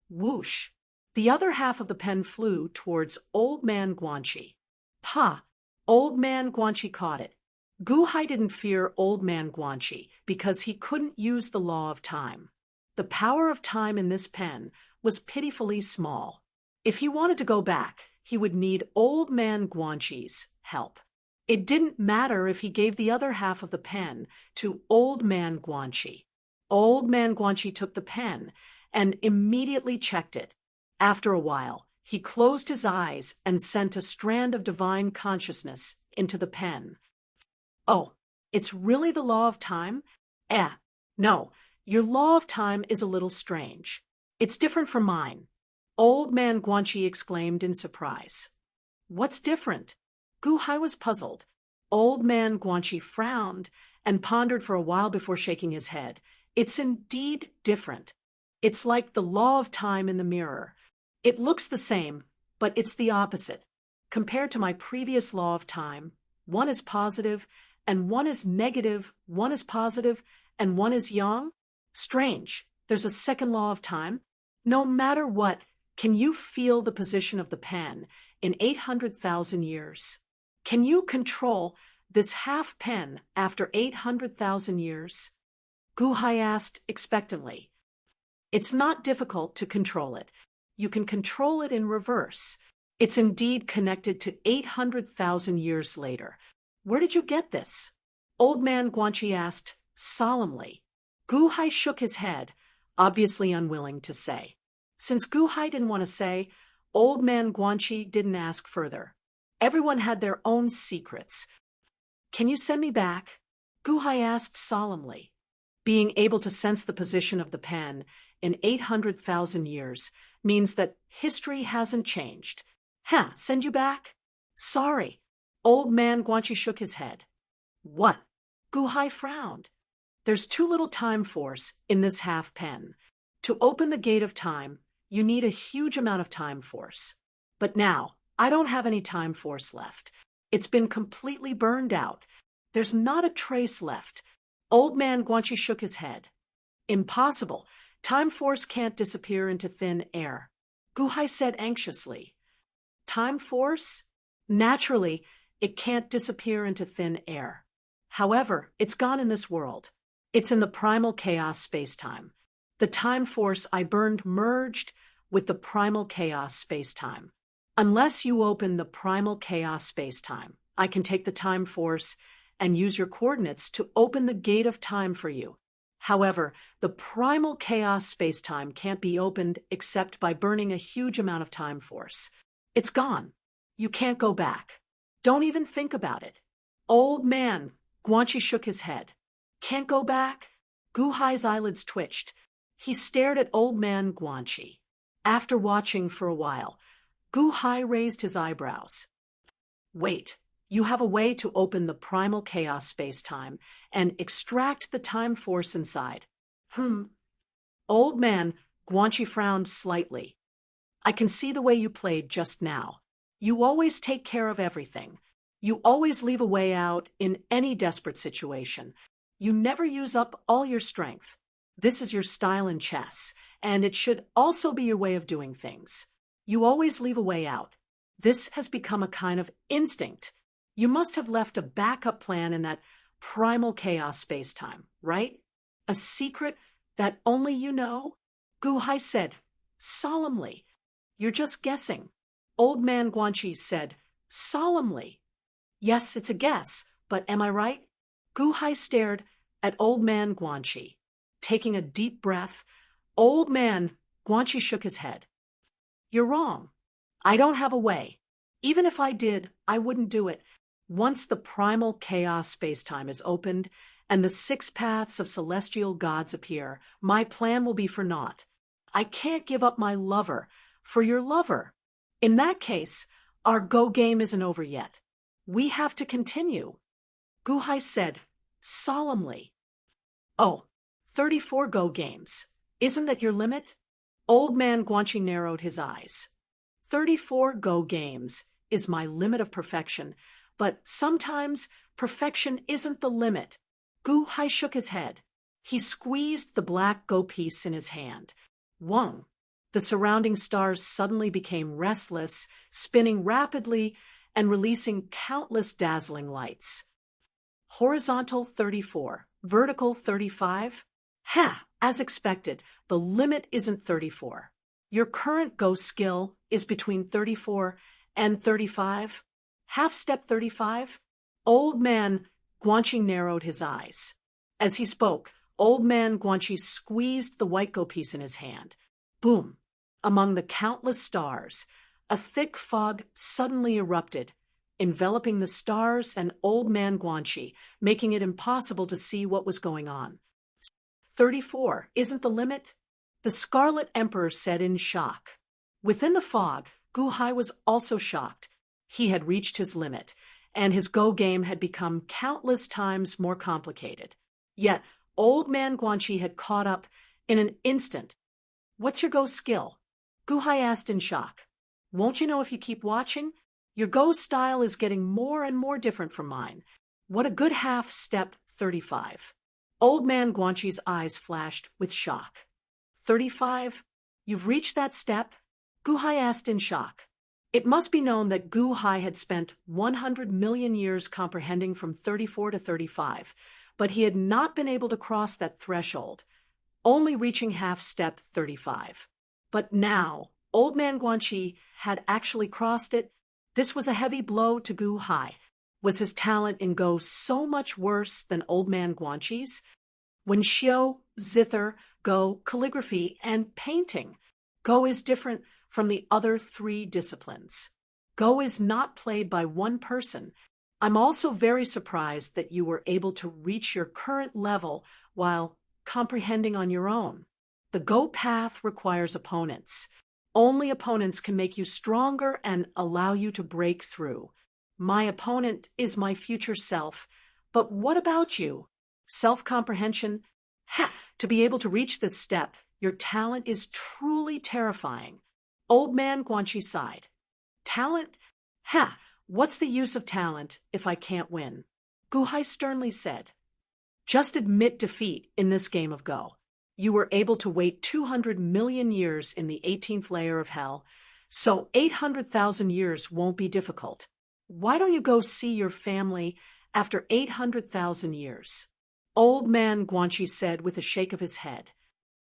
Whoosh! The other half of the pen flew towards Old Man Guanqi. Pa! Old Man Guanqi caught it. Guhai didn't fear Old Man Guanqi because he couldn't use the law of time. The power of time in this pen was pitifully small. If he wanted to go back, he would need Old Man Guanqi's help. It didn't matter if he gave the other half of the pen to Old Man Guanqi. Old Man Guanqi took the pen and immediately checked it. After a while, he closed his eyes and sent a strand of divine consciousness into the pen. Oh, it's really the law of time? No, your law of time is a little strange. It's different from mine. Old Man Guanqi exclaimed in surprise. What's different? Guhai was puzzled. Old Man Guanqi frowned and pondered for a while before shaking his head. It's indeed different. It's like the law of time in the mirror. It looks the same, but it's the opposite. Compared to my previous law of time, one is positive and one is negative, one is positive and one is yang. Strange. There's a second law of time. No matter what, can you feel the position of the pen in 800,000 years? Can you control this half pen after 800,000 years? Guhai asked expectantly. It's not difficult to control it. You can control it in reverse. It's indeed connected to 800,000 years later. Where did you get this? Old Man Guanqi asked solemnly. Guhai shook his head, obviously unwilling to say. Since Guhai didn't want to say, Old Man Guanqi didn't ask further. Everyone had their own secrets. Can you send me back? Guhai asked solemnly. Being able to sense the position of the pen in 800,000 years means that history hasn't changed. Send you back? Sorry. Old Man Guanqi shook his head. What? Guhai frowned. There's too little time force in this half pen. To open the gate of time, you need a huge amount of time force. But now, I don't have any time force left. It's been completely burned out. There's not a trace left. Old Man Guanqi shook his head. Impossible. Time force can't disappear into thin air. Guhai said anxiously. Time force? Naturally, it can't disappear into thin air. However, it's gone in this world. It's in the primal chaos spacetime. The time force I burned merged with the primal chaos spacetime. Unless you open the primal chaos spacetime, I can take the time force and use your coordinates to open the gate of time for you. However, the primal chaos spacetime can't be opened except by burning a huge amount of time force. It's gone. You can't go back. Don't even think about it. Old Man Guanqi shook his head. Can't go back? Guhai's eyelids twitched. He stared at Old Man Guanqi. After watching for a while, Guhai raised his eyebrows. Wait, you have a way to open the primal chaos spacetime and extract the time force inside. Old Man Guanqi frowned slightly. I can see the way you played just now. You always take care of everything. You always leave a way out in any desperate situation. You never use up all your strength. This is your style in chess, and it should also be your way of doing things. You always leave a way out. This has become a kind of instinct. You must have left a backup plan in that primal chaos space-time, right? A secret that only you know? Gu Hai said, solemnly. You're just guessing. Old man Guanxi said, solemnly. Yes, it's a guess, but am I right? Gu Hai stared at old man Guanxi. Taking a deep breath, old man Guanxi shook his head. You're wrong. I don't have a way. Even if I did, I wouldn't do it. Once the primal chaos space-time is opened and the 6 paths of celestial gods appear, my plan will be for naught. I can't give up my lover for your lover. In that case, our Go game isn't over yet. We have to continue. Gu Hai said, solemnly. Oh, 34 Go games. Isn't that your limit? Old man Guanxi narrowed his eyes. 34 Go games is my limit of perfection, but sometimes perfection isn't the limit. Gu Hai shook his head. He squeezed the black Go piece in his hand. Wong. The surrounding stars suddenly became restless, spinning rapidly and releasing countless dazzling lights. Horizontal 34, vertical 35. Ha! As expected, the limit isn't 34. Your current Go skill is between 34 and 35. Half step 35? Old man Guanxi narrowed his eyes. As he spoke, old man Guanxi squeezed the white Go piece in his hand. Boom! Among the countless stars, a thick fog suddenly erupted, enveloping the stars and old man Guanxi, making it impossible to see what was going on. 34 isn't the limit? The Scarlet Emperor said in shock. Within the fog, Gu Hai was also shocked. He had reached his limit, and his Go game had become countless times more complicated. Yet, old man Guanxi had caught up in an instant. What's your Go skill? Gu Hai asked in shock. Won't you know if you keep watching? Your Go style is getting more and more different from mine. What a good half step 35. Old man Guanxi's eyes flashed with shock. 35? You've reached that step? Gu Hai asked in shock. It must be known that Gu Hai had spent 100 million years comprehending from 34 to 35, but he had not been able to cross that threshold, only reaching half step 35. But now, old man Guanxi had actually crossed it. This was a heavy blow to Gu Hai. Was his talent in Go so much worse than old man Guanxi's? When Xiao, zither, Go, calligraphy, and painting. Go is different from the other 3 disciplines. Go is not played by one person. I'm also very surprised that you were able to reach your current level while comprehending on your own. The Go path requires opponents. Only opponents can make you stronger and allow you to break through. My opponent is my future self. But what about you? Self-comprehension? Ha! To be able to reach this step, your talent is truly terrifying. Old man Guanxi sighed. Talent? Ha! What's the use of talent if I can't win? Gu Hai sternly said. Just admit defeat in this game of Go. You were able to wait 200 million years in the 18th layer of hell, so 800,000 years won't be difficult. Why don't you go see your family after 800,000 years? Old man Guanxi said with a shake of his head.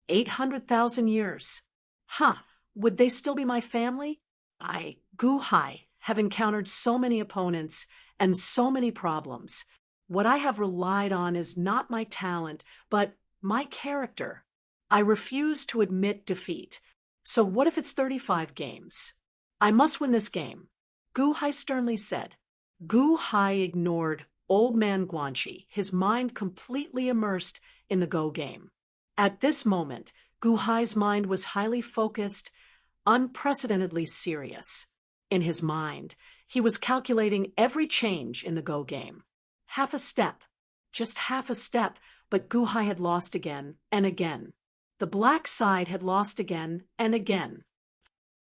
800,000 years. Huh, would they still be my family? I, Gu Hai, have encountered so many opponents and so many problems. What I have relied on is not my talent, but my character. I refuse to admit defeat. So what if it's 35 games? I must win this game. Gu Hai sternly said. Gu Hai ignored old man Guanxi, his mind completely immersed in the Go game. At this moment, Gu Hai's mind was highly focused, unprecedentedly serious. In his mind, he was calculating every change in the Go game. Half a step, just half a step, but Gu Hai had lost again and again. The black side had lost again and again.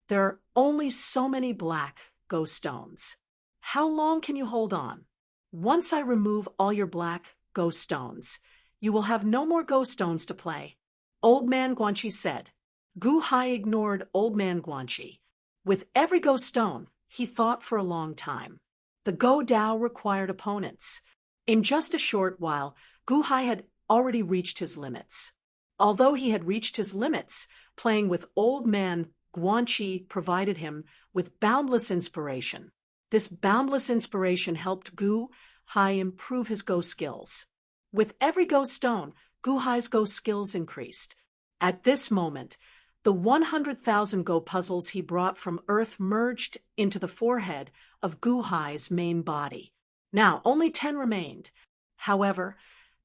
There are only so many black ghost stones. How long can you hold on? Once I remove all your black ghost stones, you will have no more ghost stones to play, Old Man Guanxi said. Gu Hai ignored Old Man Guanxi. With every ghost stone, he thought for a long time. The Go Dao required opponents. In just a short while, Gu Hai had already reached his limits. Although he had reached his limits, playing with Old Man Guanxi provided him with boundless inspiration. This boundless inspiration helped Gu Hai improve his Go skills. With every Go stone, Gu Hai's Go skills increased. At this moment, the 100,000 Go puzzles he brought from Earth merged into the forehead of Gu Hai's main body. Now, only 10 remained. However,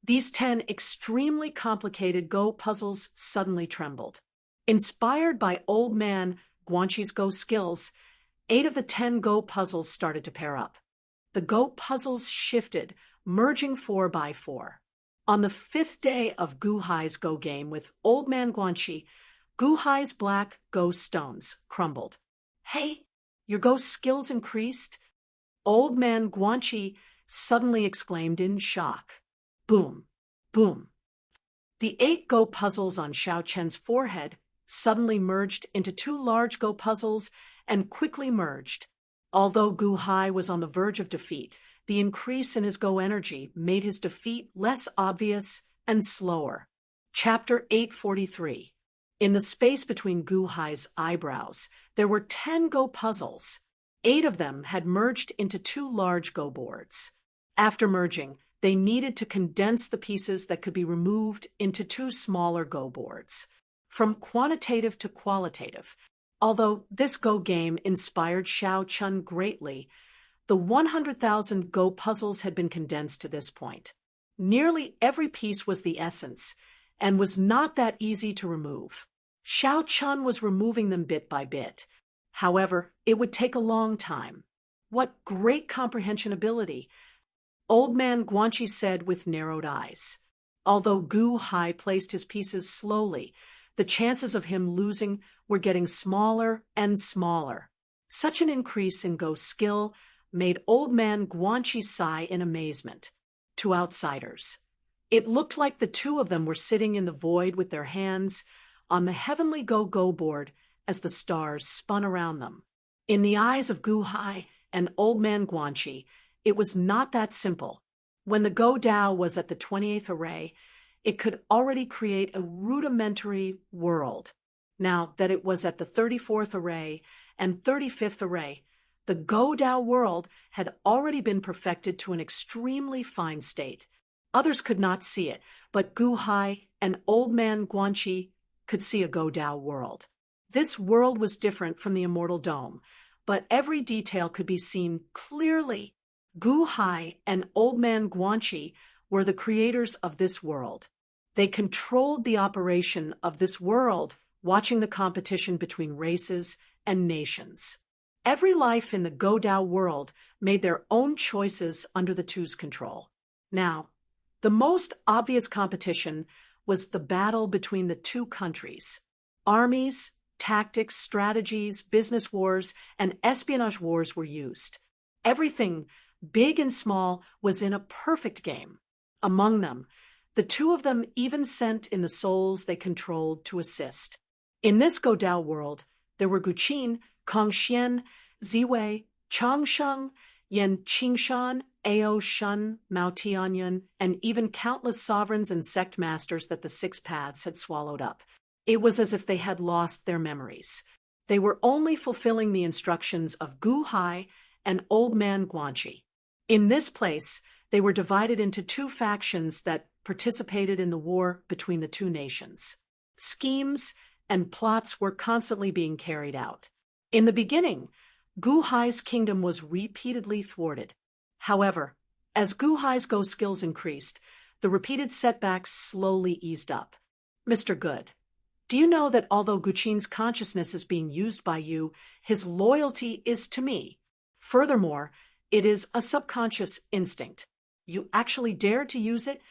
these 10 extremely complicated Go puzzles suddenly trembled. Inspired by Old Man Guanxi's Go skills, 8 of the 10 Go puzzles started to pair up. The Go puzzles shifted, merging 4 by 4. On the 5th day of Gu Hai's Go game with Old Man Guanxi, Gu Hai's black Go stones crumbled. Hey, your Go skills increased? Old Man Guanxi suddenly exclaimed in shock. Boom, boom. The 8 Go puzzles on Xiao Chen's forehead suddenly merged into 2 large Go puzzles and quickly merged. Although Gu Hai was on the verge of defeat, the increase in his Go energy made his defeat less obvious and slower. Chapter 843. In the space between Gu Hai's eyebrows, there were 10 Go puzzles. 8 of them had merged into 2 large Go boards. After merging, they needed to condense the pieces that could be removed into 2 smaller Go boards. From quantitative to qualitative, although this Go game inspired Xiao Chun greatly, the 100,000 Go puzzles had been condensed to this point. Nearly every piece was the essence, and was not that easy to remove. Xiao Chun was removing them bit by bit. However, it would take a long time. What great comprehension ability! Old Man Guanxi said with narrowed eyes. Although Gu Hai placed his pieces slowly, the chances of him losing were getting smaller and smaller. Such an increase in Go skill made Old Man Guanxi sigh in amazement. To outsiders, it looked like the 2 of them were sitting in the void with their hands on the heavenly Go board as the stars spun around them. In the eyes of Gu Hai and Old Man Guanxi, it was not that simple. When the Go Dao was at the 28th array, it could already create a rudimentary world. Now that it was at the 34th array and 35th array, the Go Dao world had already been perfected to an extremely fine state. Others could not see it, but Gu Hai and Old Man Guanxi could see a Go Dao world. This world was different from the Immortal Dome, but every detail could be seen clearly. Gu Hai and Old Man Guanxi were the creators of this world. They controlled the operation of this world, watching the competition between races and nations. Every life in the Go Dao world made their own choices under the 2's control. Now, the most obvious competition was the battle between the 2 countries. Armies, tactics, strategies, business wars, and espionage wars were used. Everything, big and small, was in a perfect game. Among them, the 2 of them even sent in the souls they controlled to assist. In this Go Dao world, there were Guqin, Kongxian, Ziwei, Changsheng, Yan Qingshan, Ao Shun, Mao Tianyun, and even countless sovereigns and sect masters that the 6 paths had swallowed up. It was as if they had lost their memories. They were only fulfilling the instructions of Gu Hai and Old Man Guanxi. In this place, they were divided into 2 factions that participated in the war between the 2 nations. Schemes and plots were constantly being carried out. In the beginning, Gu Hai's kingdom was repeatedly thwarted. However, as Gu Hai's Go skills increased, the repeated setbacks slowly eased up. Mr. Good, do you know that although Guqin's consciousness is being used by you, his loyalty is to me? Furthermore, it is a subconscious instinct. You actually dared to use it?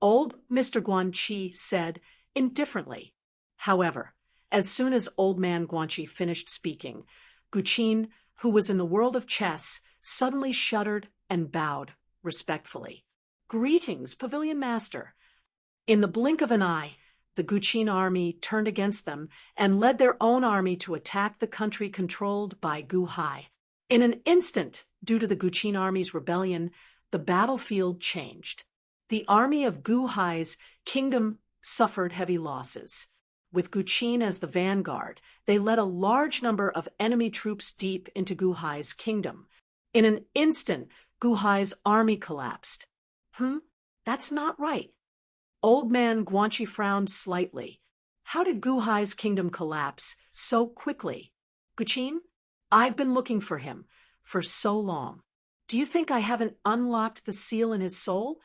Old Mr. Guanxi said indifferently. However, As soon as Old Man Guanxi finished speaking, Guqin, who was in the world of chess, suddenly shuddered and bowed respectfully. "Greetings, Pavilion Master." In the blink of an eye, the Guqin army turned against them and led their own army to attack the country controlled by Gu Hai. In an instant, due to the Guqin army's rebellion, the battlefield changed. The army of Gu Hai's kingdom suffered heavy losses. With Guqin as the vanguard, they led a large number of enemy troops deep into Gu Hai's kingdom. In an instant, Gu Hai's army collapsed. That's not right. Old Man Guanxi frowned slightly. How did Gu Hai's kingdom collapse so quickly? Guqin, I've been looking for him for so long. Do you think I haven't unlocked the seal in his soul?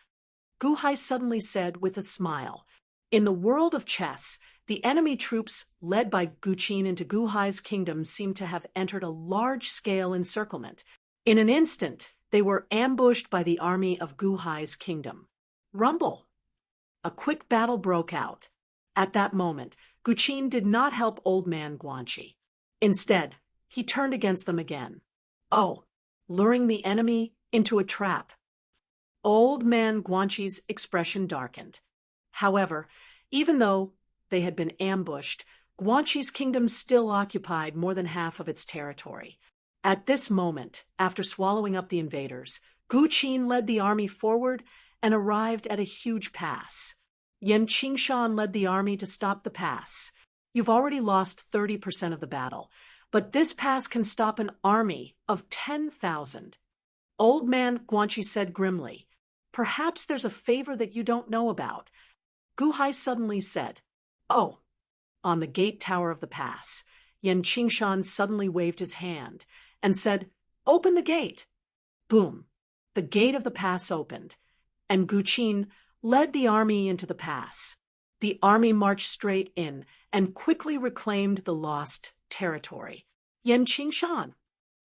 Gu Hai suddenly said with a smile. In the world of chess, the enemy troops led by Guqin into Gu Hai's kingdom seemed to have entered a large-scale encirclement. In an instant, they were ambushed by the army of Gu Hai's kingdom. Rumble! A quick battle broke out. At that moment, Guqin did not help Old Man Guanxi. Instead, he turned against them again. Oh, luring the enemy into a trap. Old Man Guanxi's expression darkened. However, even though they had been ambushed, Guanxi's kingdom still occupied more than half of its territory. At this moment, after swallowing up the invaders, Guqin led the army forward and arrived at a huge pass. Yan Qingshan led the army to stop the pass. You've already lost 30% of the battle, but this pass can stop an army of 10,000. Old Man Guanxi said grimly, "Perhaps there's a favor that you don't know about." Gu Hai suddenly said, "Oh." On the gate tower of the pass, Yan Qingshan suddenly waved his hand and said, "Open the gate." Boom. The gate of the pass opened, and Guqin led the army into the pass. The army marched straight in and quickly reclaimed the lost territory. Yan Qingshan.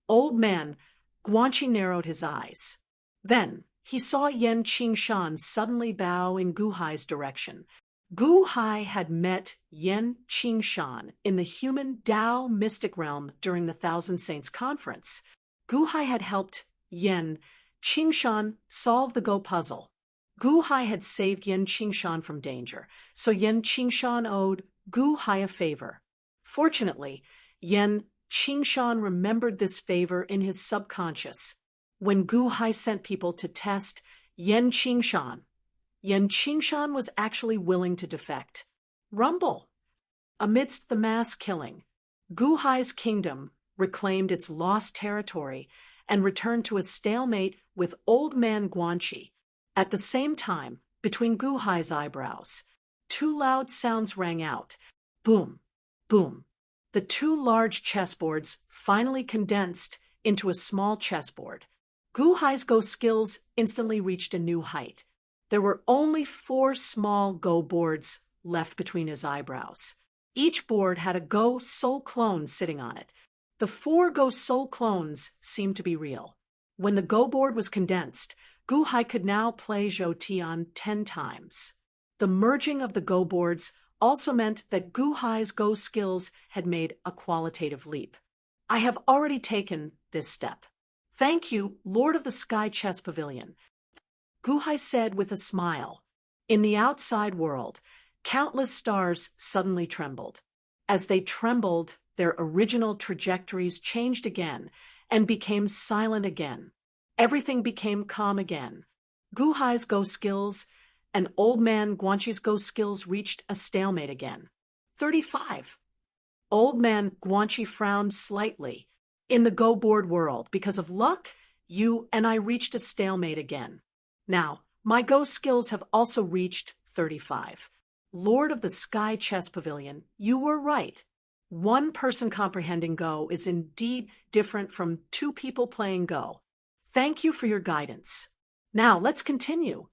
Old Man Guanxi narrowed his eyes. Then he saw Yan Qingshan suddenly bow in Gu Hai's direction. Gu Hai had met Yan Qingshan in the human Tao mystic realm during the Thousand Saints Conference. Gu Hai had helped Yan Qingshan solve the Go puzzle. Gu Hai had saved Yan Qingshan from danger, so Yan Qingshan owed Gu Hai a favor. Fortunately, Yan Qingshan remembered this favor in his subconscious. When Gu Hai sent people to test Yan Qingshan was actually willing to defect. Rumble! Amidst the mass killing, Gu Hai's kingdom reclaimed its lost territory and returned to a stalemate with Old Man Guanxi. At the same time, between Gu Hai's eyebrows, two loud sounds rang out. Boom, boom. The two large chessboards finally condensed into a small chessboard. Gu Hai's Go skills instantly reached a new height. There were only 4 small Go boards left between his eyebrows. Each board had a Go soul clone sitting on it. The 4 Go soul clones seemed to be real. When the Go board was condensed, Gu Hai could now play Zhou Tian 10 times. The merging of the Go boards also meant that Gu Hai's Go skills had made a qualitative leap. I have already taken this step. Thank you, Lord of the Sky Chess Pavilion. Gu Hai said with a smile. In the outside world, countless stars suddenly trembled. As they trembled, their original trajectories changed again and became silent again. Everything became calm again. Gu Hai's Go skills and Old Man Guanxi's Go skills reached a stalemate again. 35. Old Man Guanxi frowned slightly. In the Go board world, because of luck, you and I reached a stalemate again. Now, my Go skills have also reached 35. Lord of the Sky Chess Pavilion, you were right. One person comprehending Go is indeed different from 2 people playing Go. Thank you for your guidance. Now, let's continue.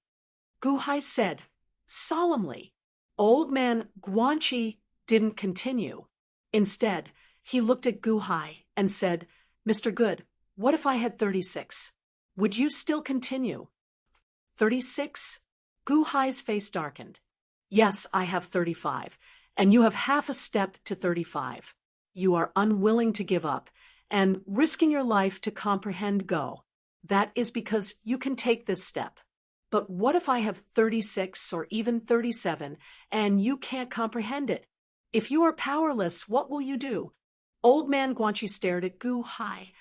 Gu Hai said, solemnly. Old Man Guanxi didn't continue. Instead, he looked at Gu Hai and said, Mr. Good, what if I had 36? Would you still continue? 36? Gu Hai's face darkened. Yes, I have 35, and you have half a step to 35. You are unwilling to give up, and risking your life to comprehend go. That is because you can take this step. But what if I have 36 or even 37, and you can't comprehend it? If you are powerless, what will you do? Old man Guanxi stared at Gu Hai.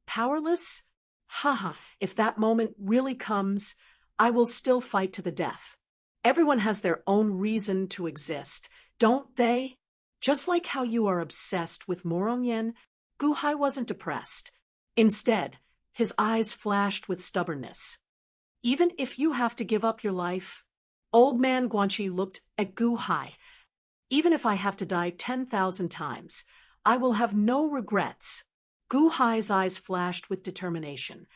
Powerless? Haha, if that moment really comes, I will still fight to the death. Everyone has their own reason to exist, don't they? Just like how you are obsessed with Morongyen, Gu Hai wasn't depressed. Instead, his eyes flashed with stubbornness. Even if you have to give up your life, old man Guanxi looked at Gu Hai. Even if I have to die 10,000 times, I will have no regrets. Gu Hai's eyes flashed with determination.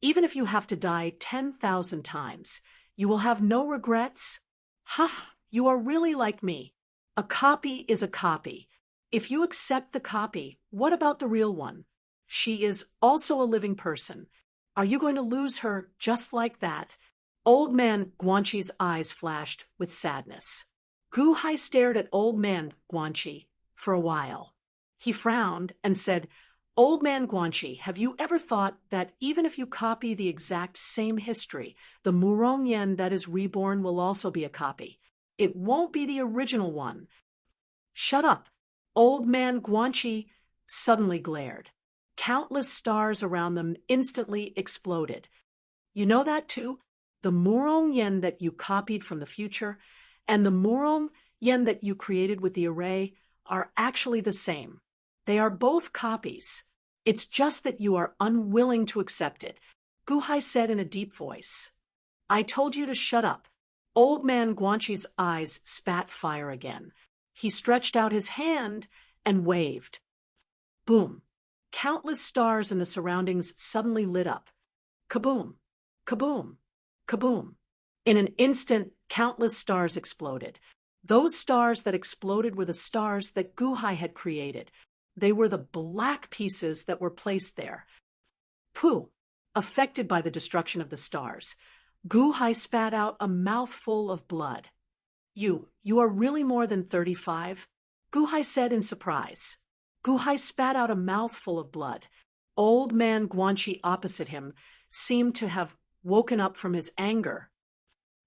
Even if you have to die 10,000 times, you will have no regrets? Ha! You are really like me. A copy is a copy. If you accept the copy, what about the real one? She is also a living person. Are you going to lose her just like that? Old man Guanxi's eyes flashed with sadness. Gu Hai stared at old man Guanxi for a while. He frowned and said, Old man Guanxi, have you ever thought that even if you copy the exact same history, the Morongyen that is reborn will also be a copy? It won't be the original one. Shut up. Old man Guanxi suddenly glared. Countless stars around them instantly exploded. You know that too? The Morongyen that you copied from the future and the Morongyen that you created with the array are actually the same. They are both copies. It's just that you are unwilling to accept it, Gu Hai said in a deep voice. I told you to shut up. Old man Guanxi's eyes spat fire again. He stretched out his hand and waved. Boom! Countless stars in the surroundings suddenly lit up. Kaboom! Kaboom! Kaboom! In an instant, countless stars exploded. Those stars that exploded were the stars that Gu Hai had created. They were the black pieces that were placed there. Pooh! Affected by the destruction of the stars, Gu Hai spat out a mouthful of blood. You are really more than 35? Gu Hai said in surprise. Gu Hai spat out a mouthful of blood. Old man Guanxi opposite him seemed to have woken up from his anger.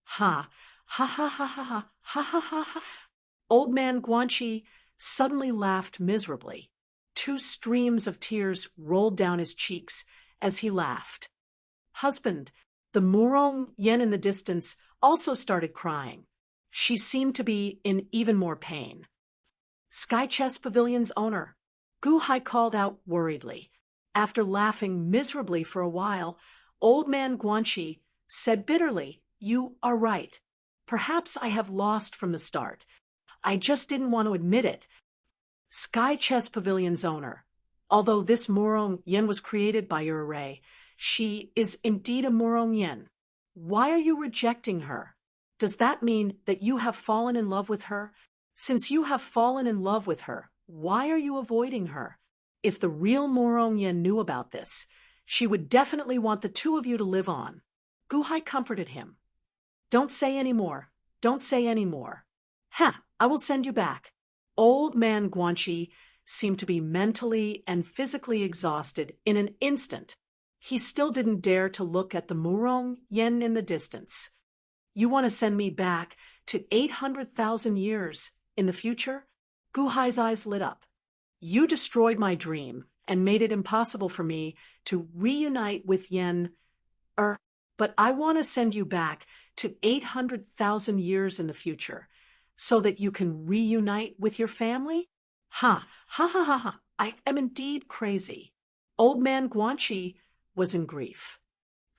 Ha! Ha ha ha ha ha ha ha ha ha! Old man Guanxi suddenly laughed miserably. 2 streams of tears rolled down his cheeks as he laughed. Husband, the Morongyen in the distance also started crying. She seemed to be in even more pain. Sky Chess Pavilion's owner, Gu Hai called out worriedly. After laughing miserably for a while, old man Guanxi said bitterly, You are right. Perhaps I have lost from the start. I just didn't want to admit it. Sky Chess Pavilion's owner, although this Morongyen was created by your array, she is indeed a Morongyen. Why are you rejecting her? Does that mean that you have fallen in love with her? Since you have fallen in love with her, why are you avoiding her? If the real Morongyen knew about this, she would definitely want the 2 of you to live on. Gu Hai comforted him. Don't say any more. Don't say any more. Ha! I will send you back. Old man Guanxi seemed to be mentally and physically exhausted in an instant. He still didn't dare to look at the Morongyen in the distance. You want to send me back to 800,000 years in the future? Gu Hai's eyes lit up. You destroyed my dream and made it impossible for me to reunite with Yen. But I want to send you back to 800,000 years in the future, so that you can reunite with your family? Ha, ha ha ha ha, I am indeed crazy. Old man Guanxi was in grief.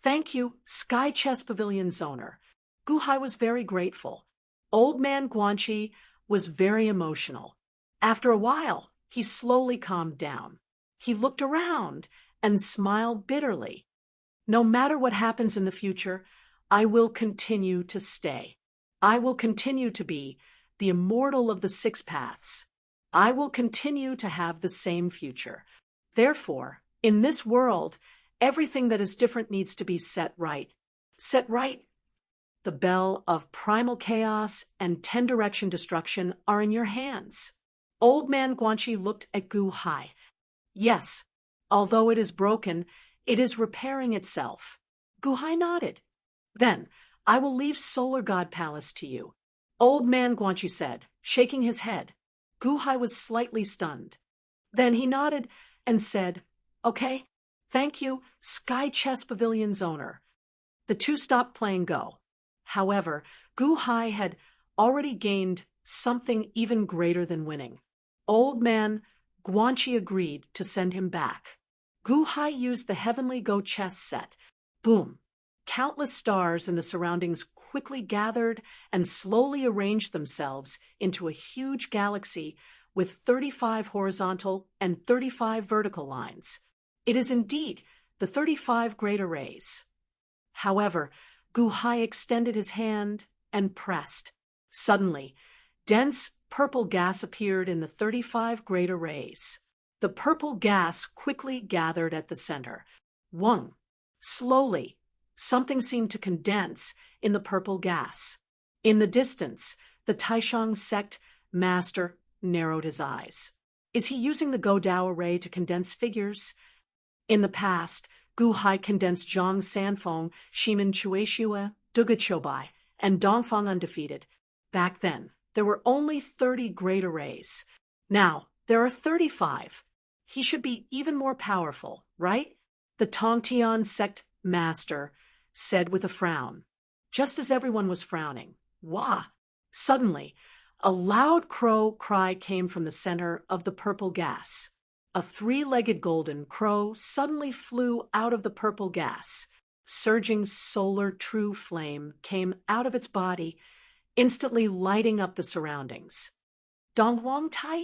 Thank you, Sky Chess Pavilion's owner. Gu Hai was very grateful. Old man Guanxi was very emotional. After a while, he slowly calmed down. He looked around and smiled bitterly. No matter what happens in the future, I will continue to stay. I will continue to be the immortal of the 6 paths. I will continue to have the same future. Therefore, in this world, everything that is different needs to be set right. Set right? The bell of primal chaos and 10-direction destruction are in your hands. Old Man Guanxi looked at Gu Hai. Yes, although it is broken, it is repairing itself. Gu Hai nodded. Then, I will leave Solar God Palace to you. Old Man Guanxi said, shaking his head. Gu Hai was slightly stunned. Then he nodded and said, Okay, thank you, Sky Chess Pavilion's owner. The two stopped playing Go. However, Gu Hai had already gained something even greater than winning. Old Man Guanxi agreed to send him back. Gu Hai used the Heavenly Go chess set. Boom! Countless stars in the surroundings quickly gathered and slowly arranged themselves into a huge galaxy with 35 horizontal and 35 vertical lines. It is indeed the 35 great arrays. However, Gu Hai extended his hand and pressed. Suddenly, dense purple gas appeared in the 35 great arrays. The purple gas quickly gathered at the center. Wung! Slowly, something seemed to condense in the purple gas. In the distance, the Taishang sect master narrowed his eyes. Is he using the Godao array to condense figures? In the past, Gu Hai condensed Zhang Sanfeng, Shimin Chueshua, Duga Chobai, and Dongfang undefeated. Back then, there were only 30 great arrays. Now, there are 35. He should be even more powerful, right? The Tongtian sect master said with a frown. Just as everyone was frowning. Wah! Suddenly, a loud crow cry came from the center of the purple gas. A three-legged golden crow suddenly flew out of the purple gas. Surging solar true flame came out of its body, instantly lighting up the surroundings. Donghuang Tai,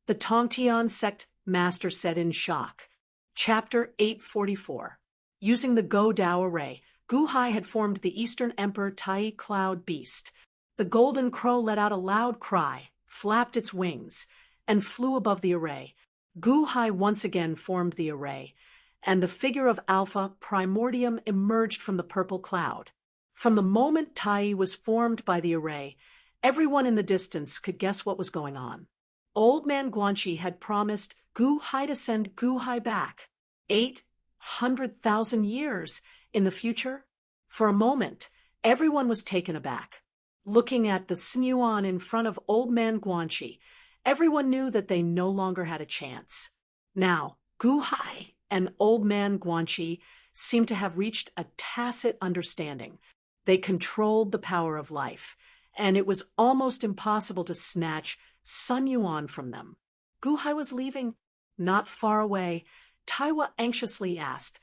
the Tongtian sect master said in shock. Chapter 844. Using the Go Dao array, Gu Hai had formed the Eastern Emperor Tai Cloud Beast. The golden crow let out a loud cry, flapped its wings, and flew above the array. Gu Hai once again formed the array, and the figure of Alpha Primordium emerged from the purple cloud. From the moment Tai was formed by the array, everyone in the distance could guess what was going on. Old Man Guanxi had promised Gu Hai to send Gu Hai back 800,000 years in the future. For a moment, everyone was taken aback. Looking at the Sinuan in front of Old Man Guanxi, everyone knew that they no longer had a chance. Now, Gu Hai and Old Man Guanxi seemed to have reached a tacit understanding. They controlled the power of life, and it was almost impossible to snatch Sun Yuan from them. Gu Hai was leaving. Not far away, Taiwa anxiously asked,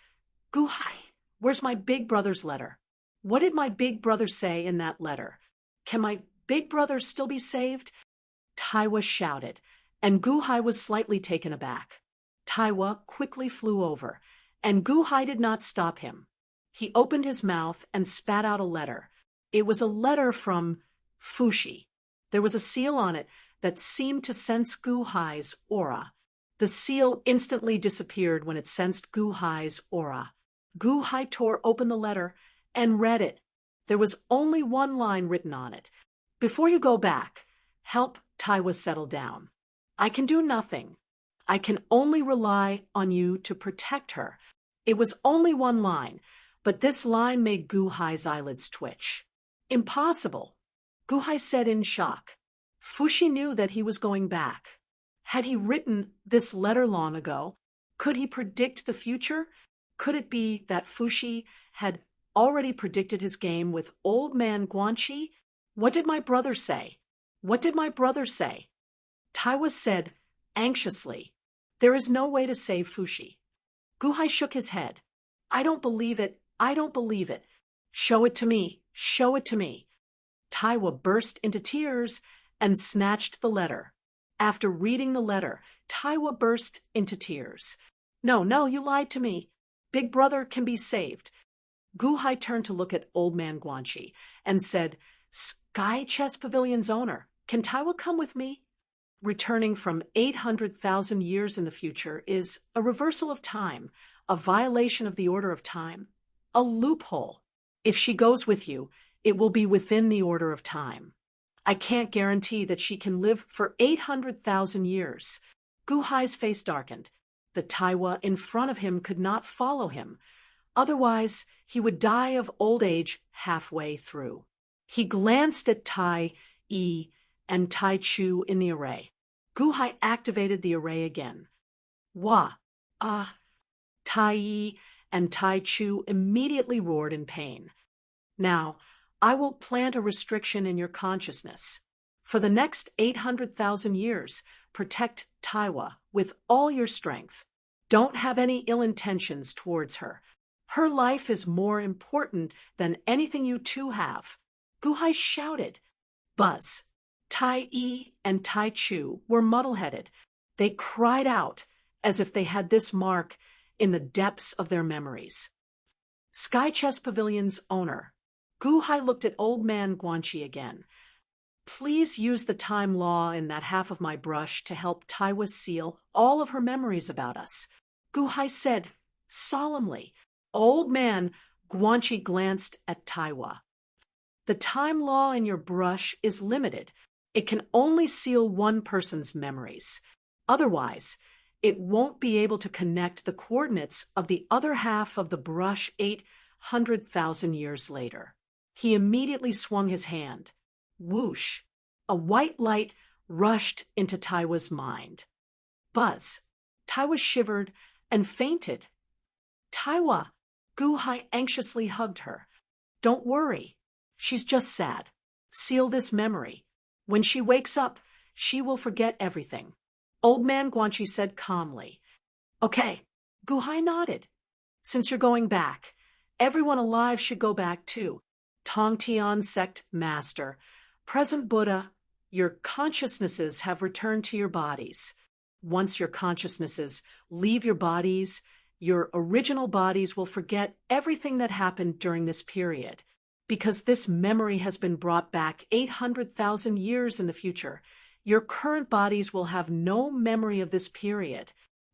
Gu Hai, where's my big brother's letter? What did my big brother say in that letter? Can my big brother still be saved? Taiwa shouted, and Gu Hai was slightly taken aback. Taiwa quickly flew over, and Gu Hai did not stop him. He opened his mouth and spat out a letter. It was a letter from Fushi. There was a seal on it that seemed to sense Gu Hai's aura. The seal instantly disappeared when it sensed Gu Hai's aura. Gu Hai tore open the letter and read it. There was only one line written on it. Before you go back, help Taiwa settle down. I can do nothing. I can only rely on you to protect her. It was only one line, but this line made Gu Hai's eyelids twitch. Impossible, Gu Hai said in shock. Fushi knew that he was going back. Had he written this letter long ago? Could he predict the future? Could it be that Fushi had already predicted his game with Old Man Guanxi? What did my brother say? What did my brother say? Taiwa said anxiously, There is no way to save Fushi. Gu Hai shook his head. I don't believe it. I don't believe it. Show it to me. Show it to me. Taiwa burst into tears and snatched the letter. After reading the letter, Taiwa burst into tears. No, you lied to me. Big brother can be saved. Gu Hai turned to look at Old Man Guanxi and said, Sky Chess Pavilion's owner, can Taiwa come with me? Returning from 800,000 years in the future is a reversal of time, a violation of the order of time, a loophole. If she goes with you, it will be within the order of time. I can't guarantee that she can live for 800,000 years. Gu Hai's face darkened. The Taiwa in front of him could not follow him. Otherwise, he would die of old age halfway through. He glanced at Tai Yi and Tai Chu in the array. Gu Hai activated the array again. Wah! Ah! Tai Yi and Tai Chu immediately roared in pain. Now, I will plant a restriction in your consciousness. For the next 800,000 years, protect Taiwa with all your strength. Don't have any ill intentions towards her. Her life is more important than anything you two have. Gu Hai shouted. Buzz! Tai Yi and Tai Chu were muddle-headed. They cried out as if they had this mark in the depths of their memories. Sky Chess Pavilion's owner. Gu Hai looked at old man Guanxi again. Please use the time law in that half of my brush to help Taiwa seal all of her memories about us. Gu Hai said solemnly. Old man Guanxi glanced at Taiwa. The time law in your brush is limited. It can only seal one person's memories. Otherwise, it won't be able to connect the coordinates of the other half of the brush 800,000 years later. He immediately swung his hand. Whoosh! A white light rushed into Taiwa's mind. Buzz! Taiwa shivered and fainted. Taiwa! Gu Hai anxiously hugged her. Don't worry. She's just sad. Seal this memory. When she wakes up, she will forget everything. Old man Guanxi said calmly. Okay. Gu Hai nodded. Since you're going back, everyone alive should go back too. Tongtian sect master. Present Buddha, your consciousnesses have returned to your bodies. Once your consciousnesses leave your bodies, your original bodies will forget everything that happened during this period. Because this memory has been brought back 800,000 years in the future, your current bodies will have no memory of this period.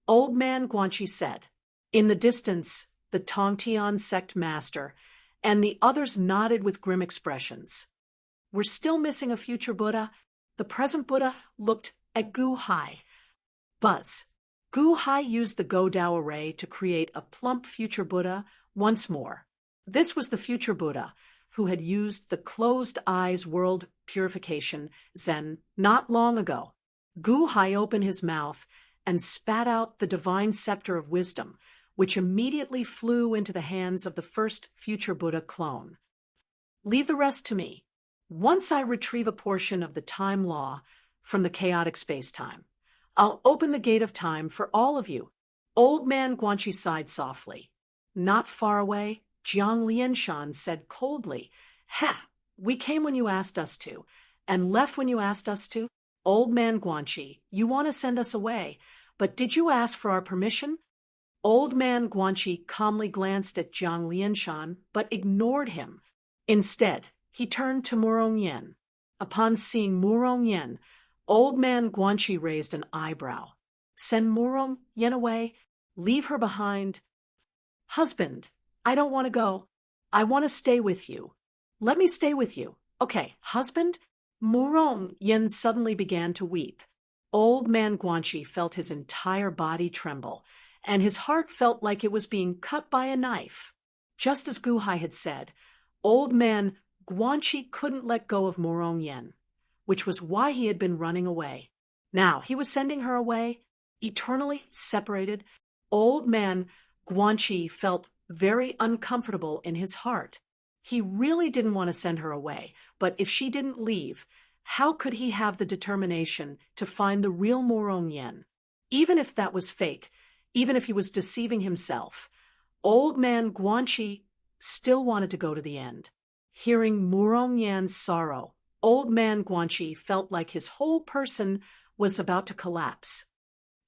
Old man Guanxi said. In the distance, the Tongtian sect master and the others nodded with grim expressions. We're still missing a future Buddha. The present Buddha looked at Gu Hai. Buzz! Gu Hai used the Go Dao array to create a plump future Buddha once more. This was the future Buddha, who had used the closed eyes world purification Zen not long ago. Gu Hai opened his mouth and spat out the divine scepter of wisdom, which immediately flew into the hands of the first future Buddha clone. Leave the rest to me. Once I retrieve a portion of the time law from the chaotic space-time, I'll open the gate of time for all of you. Old man Guanxi sighed softly. Not far away, Jiang Lianshan said coldly, Ha! We came when you asked us to, and left when you asked us to. Old man Guanxi, you want to send us away, but did you ask for our permission? Old man Guanxi calmly glanced at Jiang Lianshan, but ignored him. Instead, he turned to Murong Yen. Upon seeing Murong Yen, old man Guanxi raised an eyebrow. Send Murong Yen away? Leave her behind? Husband, I don't want to go. I want to stay with you. Let me stay with you. Okay, husband? Murong Yen suddenly began to weep. Old man Guanxi felt his entire body tremble, and his heart felt like it was being cut by a knife. Just as Gu Hai had said, old man Guanxi couldn't let go of Murong Yen, which was why he had been running away. Now he was sending her away, eternally separated. Old man Guanxi felt very uncomfortable in his heart. He really didn't want to send her away, but if she didn't leave, how could he have the determination to find the real Murong Yen? Even if that was fake, even if he was deceiving himself, old man Guanxi still wanted to go to the end. Hearing Murong Yen's sorrow, old man Guanxi felt like his whole person was about to collapse.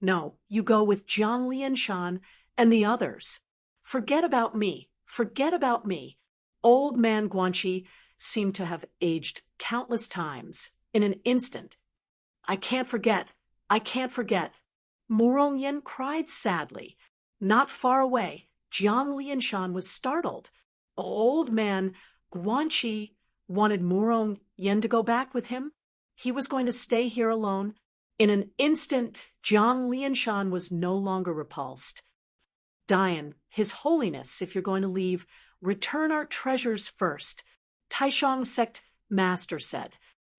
No, you go with Jiang Lianshan and the others. Forget about me. Forget about me. Old man Guanxi seemed to have aged countless times in an instant. I can't forget. I can't forget. Murong Yen cried sadly. Not far away, Jiang Lianshan was startled. Old man Guanxi Wanted Murong Yen to go back with him? He was going to stay here alone? In an instant, Jiang Lianshan was no longer repulsed. Dian, His Holiness, if you're going to leave, return our treasures first, Taishang sect master said.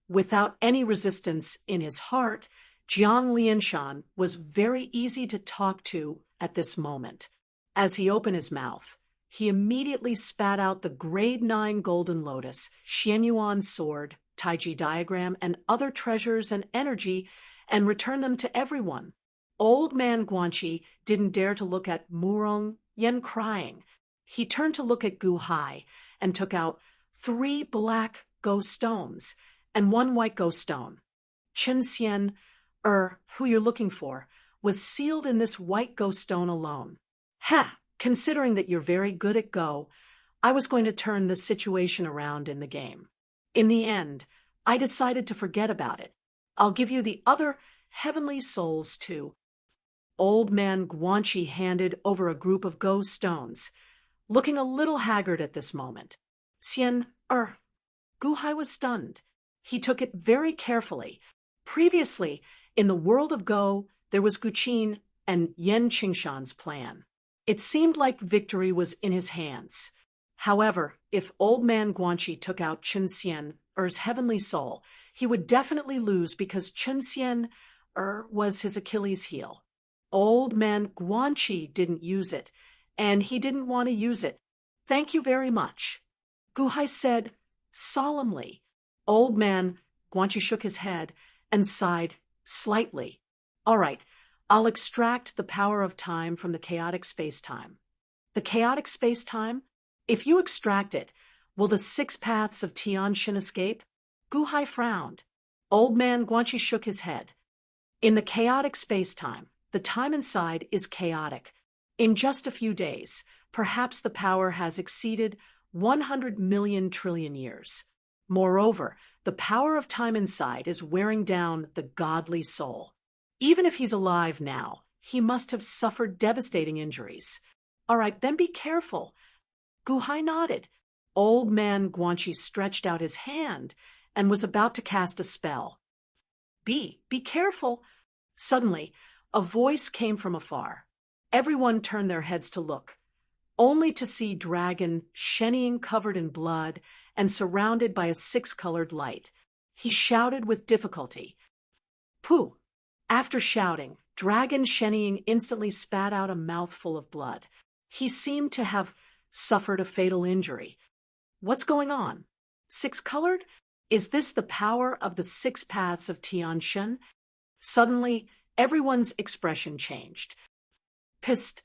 Without any resistance in his heart, Jiang Lianshan was very easy to talk to at this moment. As he opened his mouth, he immediately spat out the grade 9 golden lotus, Xianyuan sword, Taiji diagram, and other treasures and energy, and returned them to everyone. Old man Guanxi didn't dare to look at Murong Yen crying. He turned to look at Gu Hai and took out 3 black ghost stones and 1 white ghost stone. Chen Xian, who you're looking for, was sealed in this white ghost stone alone. Considering that you're very good at Go, I was going to turn the situation around in the game. In the end, I decided to forget about it. I'll give you the other heavenly souls too. Old man Guanxi handed over a group of Go stones, looking a little haggard at this moment. Gu Hai was stunned. He took it very carefully. Previously, in the world of Go, there was Guqin and Yan Qingshan's plan. It seemed like victory was in his hands. However, if old man Guanxi took out Chen Xian's heavenly soul, he would definitely lose because Chen Xian was his Achilles heel. Old man Guanxi didn't use it, and he didn't want to use it. Thank you very much, Gu Hai said solemnly. Old man Guanxi shook his head and sighed slightly. All right, I'll extract the power of time from the chaotic space-time. The chaotic space-time? If you extract it, will the 6 paths of Tianshan escape? Gu Hai frowned. Old man Guanxi shook his head. In the chaotic space-time, the time inside is chaotic. In just a few days, perhaps the power has exceeded 100 million trillion years. Moreover, the power of time inside is wearing down the godly soul. Even if he's alive now, he must have suffered devastating injuries. All right, then be careful. Gu Hai nodded. Old man Guanxi stretched out his hand and was about to cast a spell. Be careful. Suddenly, a voice came from afar. Everyone turned their heads to look, only to see Dragon shennying covered in blood and surrounded by a 6-colored light. He shouted with difficulty. Pooh! After shouting, Dragon shennying instantly spat out a mouthful of blood. He seemed to have suffered a fatal injury. What's going on? 6-colored? Is this the power of the 6 paths of Tianshan? Suddenly, everyone's expression changed. Pissed.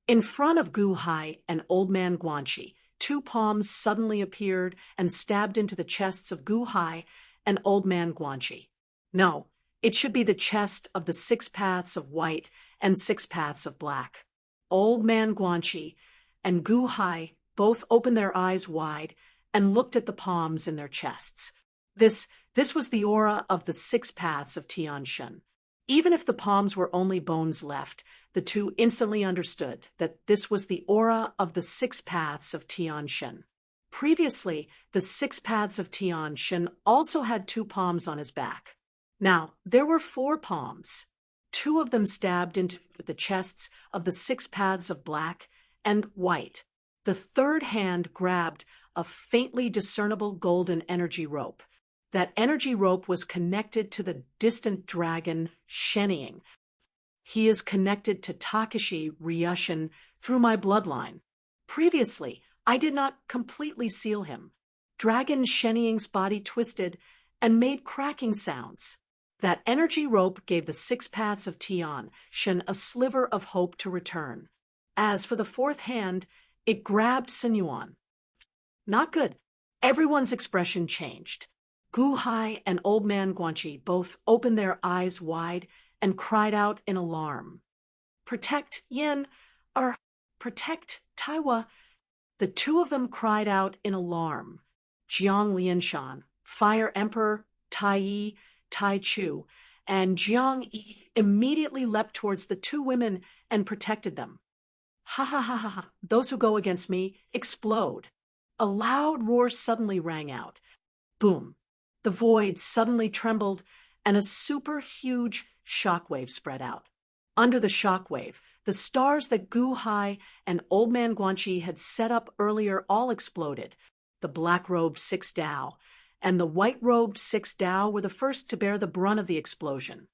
In front of Gu Hai and old man Guanxi, 2 palms suddenly appeared and stabbed into the chests of Gu Hai and old man Guanxi. No, it should be the chest of the 6 paths of white and 6 paths of black. Old man Guanxi and Gu Hai both opened their eyes wide and looked at the palms in their chests. This was the aura of the 6 paths of Tianshan. Even if the palms were only bones left, the two instantly understood that this was the aura of the 6 paths of Tianshan. Previously, the 6 paths of Tianshan also had 2 palms on his back. Now, there were 4 palms. 2 of them stabbed into the chests of the 6 paths of black and white. The 3rd hand grabbed a faintly discernible golden energy rope. That energy rope was connected to the distant dragon shennying. He is connected to Takashi Ryushin through my bloodline. Previously, I did not completely seal him. Dragon shennying's body twisted and made cracking sounds. That energy rope gave the 6 paths of Tianshan a sliver of hope to return. As for the 4th hand, it grabbed Sinyuan. Not good. Everyone's expression changed. Gu Hai and old man Guanxi both opened their eyes wide and cried out in alarm. Protect Yen, protect Taiwa. The 2 of them cried out in alarm. Jiang Lianshan, Fire Emperor, Tai Yi, Tai Chu, and Jiang Yi immediately leapt towards the 2 women and protected them. Ha ha ha ha ha, those who go against me, explode. A loud roar suddenly rang out. Boom! The void suddenly trembled, and a super huge shockwave spread out. Under the shockwave, the stars that Gu Hai and Old Man Guanxi had set up earlier all exploded. The black-robed 6 Dao and the white-robed 6 Dao were the first to bear the brunt of the explosion.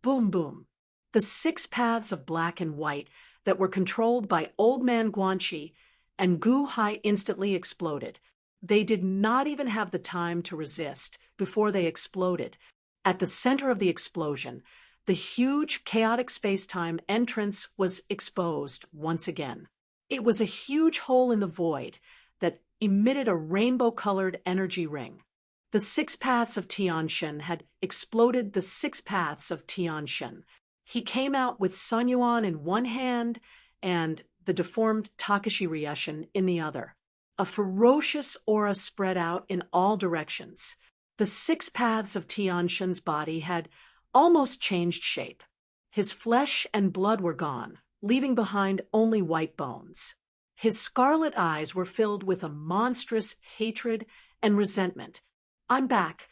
Boom, boom. The 6 paths of black and white that were controlled by Old Man Guanxi and Gu Hai instantly exploded. They did not even have the time to resist before they exploded. At the center of the explosion, the huge chaotic space-time entrance was exposed once again. It was a huge hole in the void that emitted a rainbow-colored energy ring. The 6 paths of Tianshan had exploded the 6 paths of Tianshan. He came out with Sun Yuan in one hand and the deformed Takashi Ryushin in the other. A ferocious aura spread out in all directions. The 6 paths of Tianshan's body had almost changed shape. His flesh and blood were gone, leaving behind only white bones. His scarlet eyes were filled with a monstrous hatred and resentment. I'm back,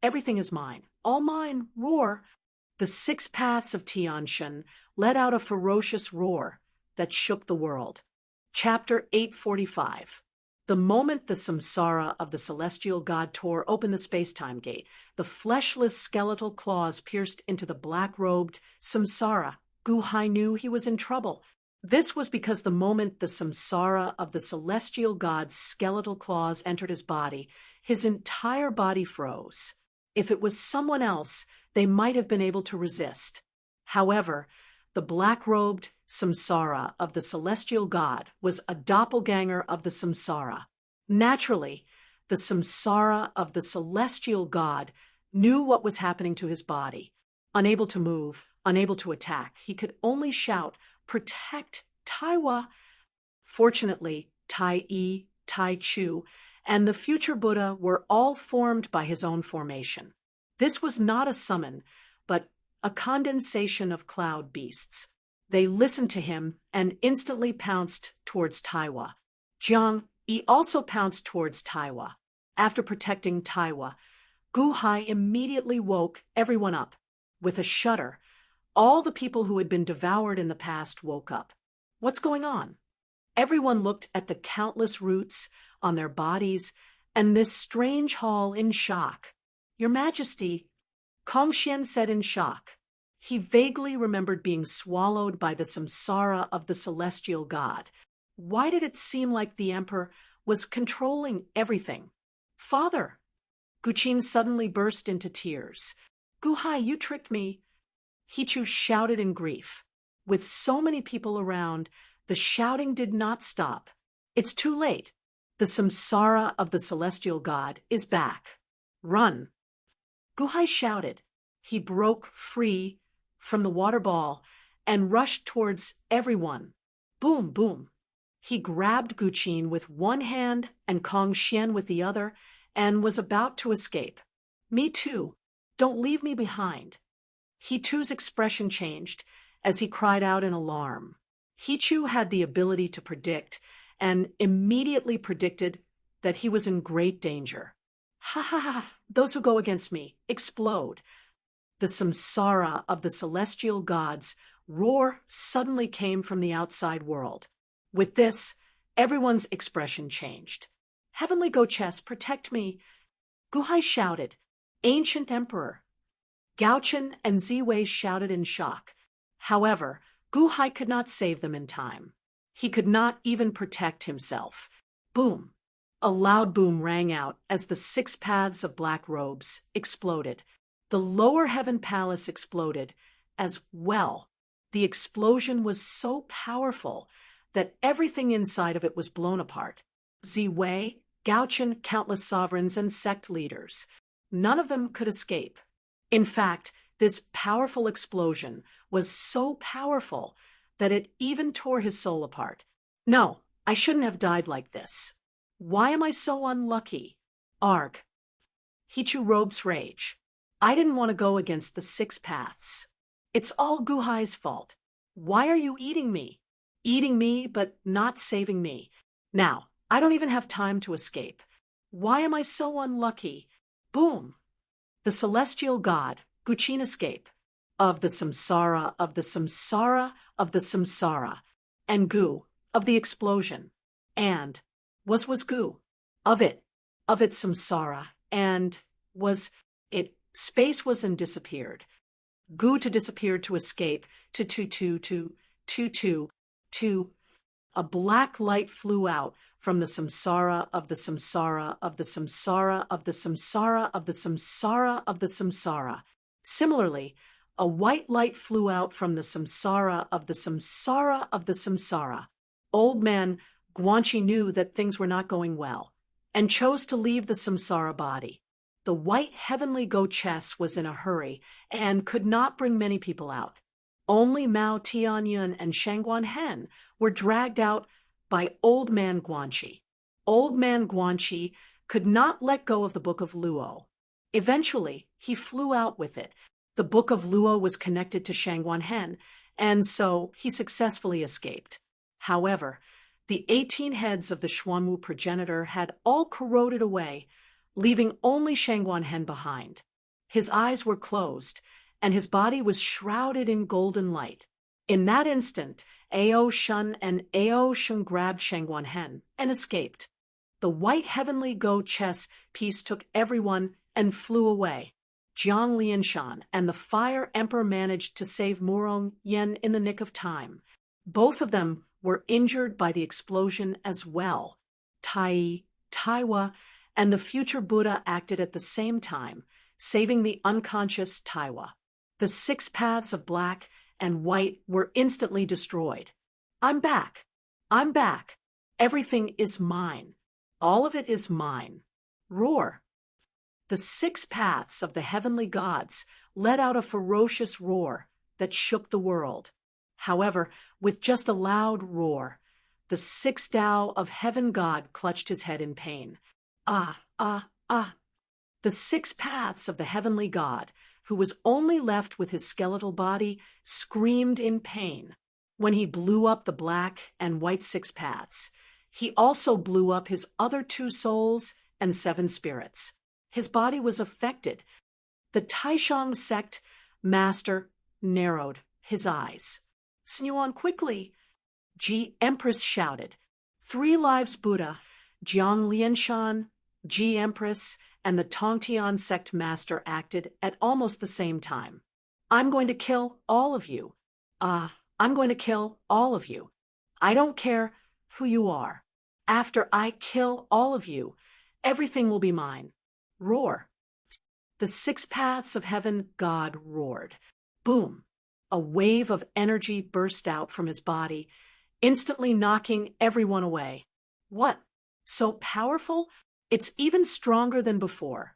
everything is mine, all mine, roar. The 6 paths of Tianshan let out a ferocious roar that shook the world. Chapter 845. The moment the samsara of the celestial god tore open the space-time gate, the fleshless skeletal claws pierced into the black-robed samsara. Gu Hai knew he was in trouble. This was because the moment the samsara of the celestial god's skeletal claws entered his body, his entire body froze. If it was someone else, they might have been able to resist. However, the black-robed samsara of the celestial god was a doppelganger of the samsara. Naturally, the samsara of the celestial god knew what was happening to his body. Unable to move, unable to attack, he could only shout, "Protect Taiwa!" Fortunately, Tai Yi, Tai Chu, and the future Buddha were all formed by his own formation. This was not a summon, but a condensation of cloud beasts. They listened to him and instantly pounced towards Taiwa. Jiang Yi also pounced towards Taiwa. After protecting Taiwa, Gu Hai immediately woke everyone up. With a shudder, all the people who had been devoured in the past woke up. What's going on? Everyone looked at the countless roots on their bodies and this strange hall in shock. Your Majesty, Kong Xian said in shock. He vaguely remembered being swallowed by the samsara of the celestial god. Why did it seem like the emperor was controlling everything? Father! Guqin suddenly burst into tears. Gu Hai, you tricked me. Hichu shouted in grief. With so many people around, the shouting did not stop. It's too late. The samsara of the celestial god is back. Run! Gu Hai shouted. He broke free from the water ball and rushed towards everyone. Boom, boom. He grabbed Guqin with one hand and Kong Xian with the other and was about to escape. Me too. Don't leave me behind. Hichu's expression changed as he cried out in alarm. Hichu had the ability to predict and immediately predicted that he was in great danger. Ha ha ha! Those who go against me, explode! The samsara of the celestial gods' roar suddenly came from the outside world. With this, everyone's expression changed. Heavenly Go-Chess, protect me! Gu Hai shouted. Ancient Emperor! Gao-Chen and Ziwei shouted in shock. However, Gu Hai could not save them in time. He could not even protect himself. Boom! A loud boom rang out as the 6 paths of black robes exploded. The lower heaven palace exploded as well. The explosion was so powerful that everything inside of it was blown apart. Ziwei, Gao-Chen, countless sovereigns, and sect leaders. None of them could escape. In fact, this powerful explosion was so powerful that it even tore his soul apart. No, I shouldn't have died like this. Why am I so unlucky? Arg. Hichu Robe's rage. I didn't want to go against the 6 paths. It's all Gu Hai's fault. Why are you eating me? Eating me, but not saving me. Now, I don't even have time to escape. Why am I so unlucky? Boom! The celestial god, Guchin escape. Of the samsara, of the samsara, of the samsara. And gu, of the explosion. And was gu. Of it samsara. And was it, space was and disappeared. Gu to disappear to escape, to. A black light flew out from the samsara of the samsara of the samsara of the samsara of the samsara of the samsara. Similarly, a white light flew out from the samsara of the samsara of the samsara. Old man Guanchi knew that things were not going well, and chose to leave the samsara body. The white heavenly go-chess was in a hurry and could not bring many people out. Only Mao Tianyun and Shangguan Hen were dragged out by Old Man Guanchi. Old Man Guanchi could not let go of the Book of Luo. Eventually, he flew out with it. The Book of Luo was connected to Shangguan Hen, and so he successfully escaped. However, the 18 heads of the Xuanwu progenitor had all corroded away, leaving only Shangguan Hen behind. His eyes were closed, and his body was shrouded in golden light. In that instant, Ao Shun and Ao Shun grabbed Shangguan Hen and escaped. The white heavenly go chess piece took everyone and flew away. Jiang Lianshan and the Fire Emperor managed to save Murong Yen in the nick of time. Both of them were injured by the explosion as well. Taiwa, and the future Buddha acted at the same time, saving the unconscious Taiwa. The 6 paths of black and white were instantly destroyed. I'm back. I'm back. Everything is mine. All of it is mine. Roar. The 6 paths of the heavenly gods let out a ferocious roar that shook the world. However, with just a loud roar, the 6 Tao of heaven god clutched his head in pain. Ah. The 6 paths of the heavenly god, who was only left with his skeletal body, screamed in pain. When he blew up the black and white 6 paths, he also blew up his other 2 souls and 7 spirits. His body was affected. The Taishang sect master narrowed his eyes. Sinuan, quickly! Ji Empress shouted. 3 lives Buddha, Jiang Lianshan, Ji Empress, and the Tongtian sect master acted at almost the same time. I'm going to kill all of you. I'm going to kill all of you. I don't care who you are. After I kill all of you, everything will be mine. Roar. The 6 paths of heaven god roared. Boom. A wave of energy burst out from his body, instantly knocking everyone away. What? So powerful? It's even stronger than before.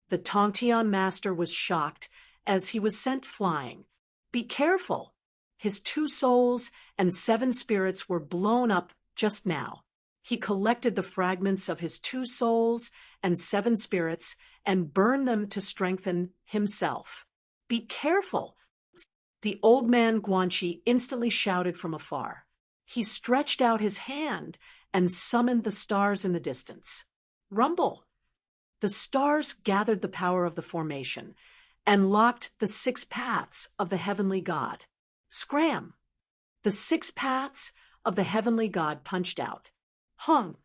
The Tongtian master was shocked as he was sent flying. Be careful! His 2 souls and 7 spirits were blown up just now. He collected the fragments of his 2 souls and 7 spirits and burned them to strengthen himself. Be careful! The old man Guanchi instantly shouted from afar. He stretched out his hand and summoned the stars in the distance. Rumble! The stars gathered the power of the formation and locked the 6 paths of the heavenly god. Scram! The 6 paths of the heavenly god punched out. Hung!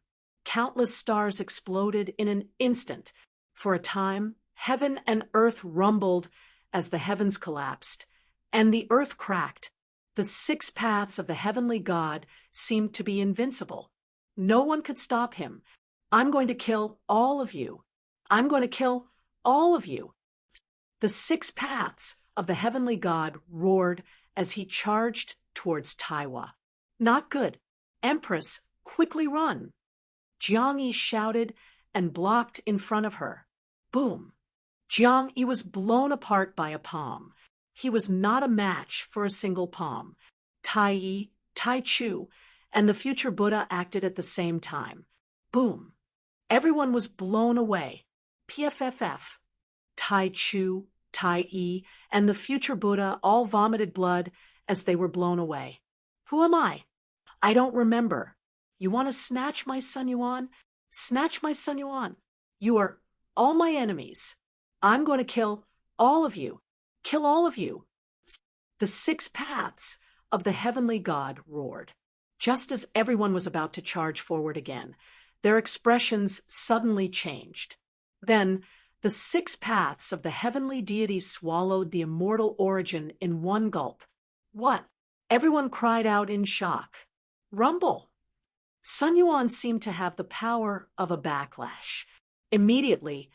Countless stars exploded in an instant. For a time, heaven and earth rumbled as the heavens collapsed, and the earth cracked. The 6 paths of the heavenly god seemed to be invincible. No one could stop him. I'm going to kill all of you. I'm going to kill all of you. The 6 paths of the heavenly god roared as he charged towards Taiwa. Not good. Empress, quickly run. Jiang Yi shouted and blocked in front of her. Boom. Jiang Yi was blown apart by a palm. He was not a match for a single palm. Tai Yi, Tai Chu, and the future Buddha acted at the same time. Boom. Everyone was blown away. PFFF. Tai Chu, Tai Yi, and the future Buddha all vomited blood as they were blown away. Who am I? I don't remember. You want to snatch my Sun Yuan? Snatch my Sun Yuan. You are all my enemies. I'm going to kill all of you. Kill all of you. The 6 paths of the heavenly god roared. Just as everyone was about to charge forward again, their expressions suddenly changed. Then, the 6 paths of the heavenly deity swallowed the immortal origin in one gulp. What? Everyone cried out in shock. Rumble! Sun Yuan seemed to have the power of a backlash. Immediately,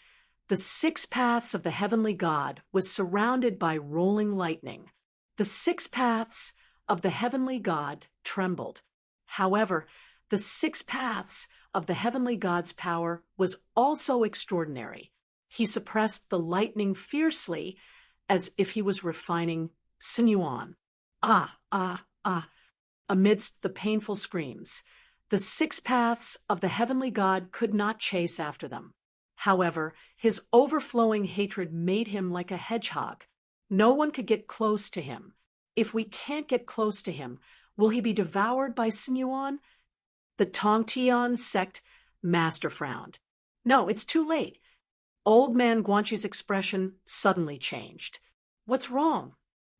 the 6 paths of the heavenly god was surrounded by rolling lightning. The 6 paths of the heavenly god trembled. However, the 6 paths of the heavenly god's power was also extraordinary. He suppressed the lightning fiercely, as if he was refining Sun Yuan. Ah, ah, ah. Amidst the painful screams, the 6 paths of the heavenly god could not chase after them. However, his overflowing hatred made him like a hedgehog. No one could get close to him. If we can't get close to him, will he be devoured by Sun Yuan? The Tongtian sect master frowned. No, it's too late. Old man Guanxi's expression suddenly changed. What's wrong?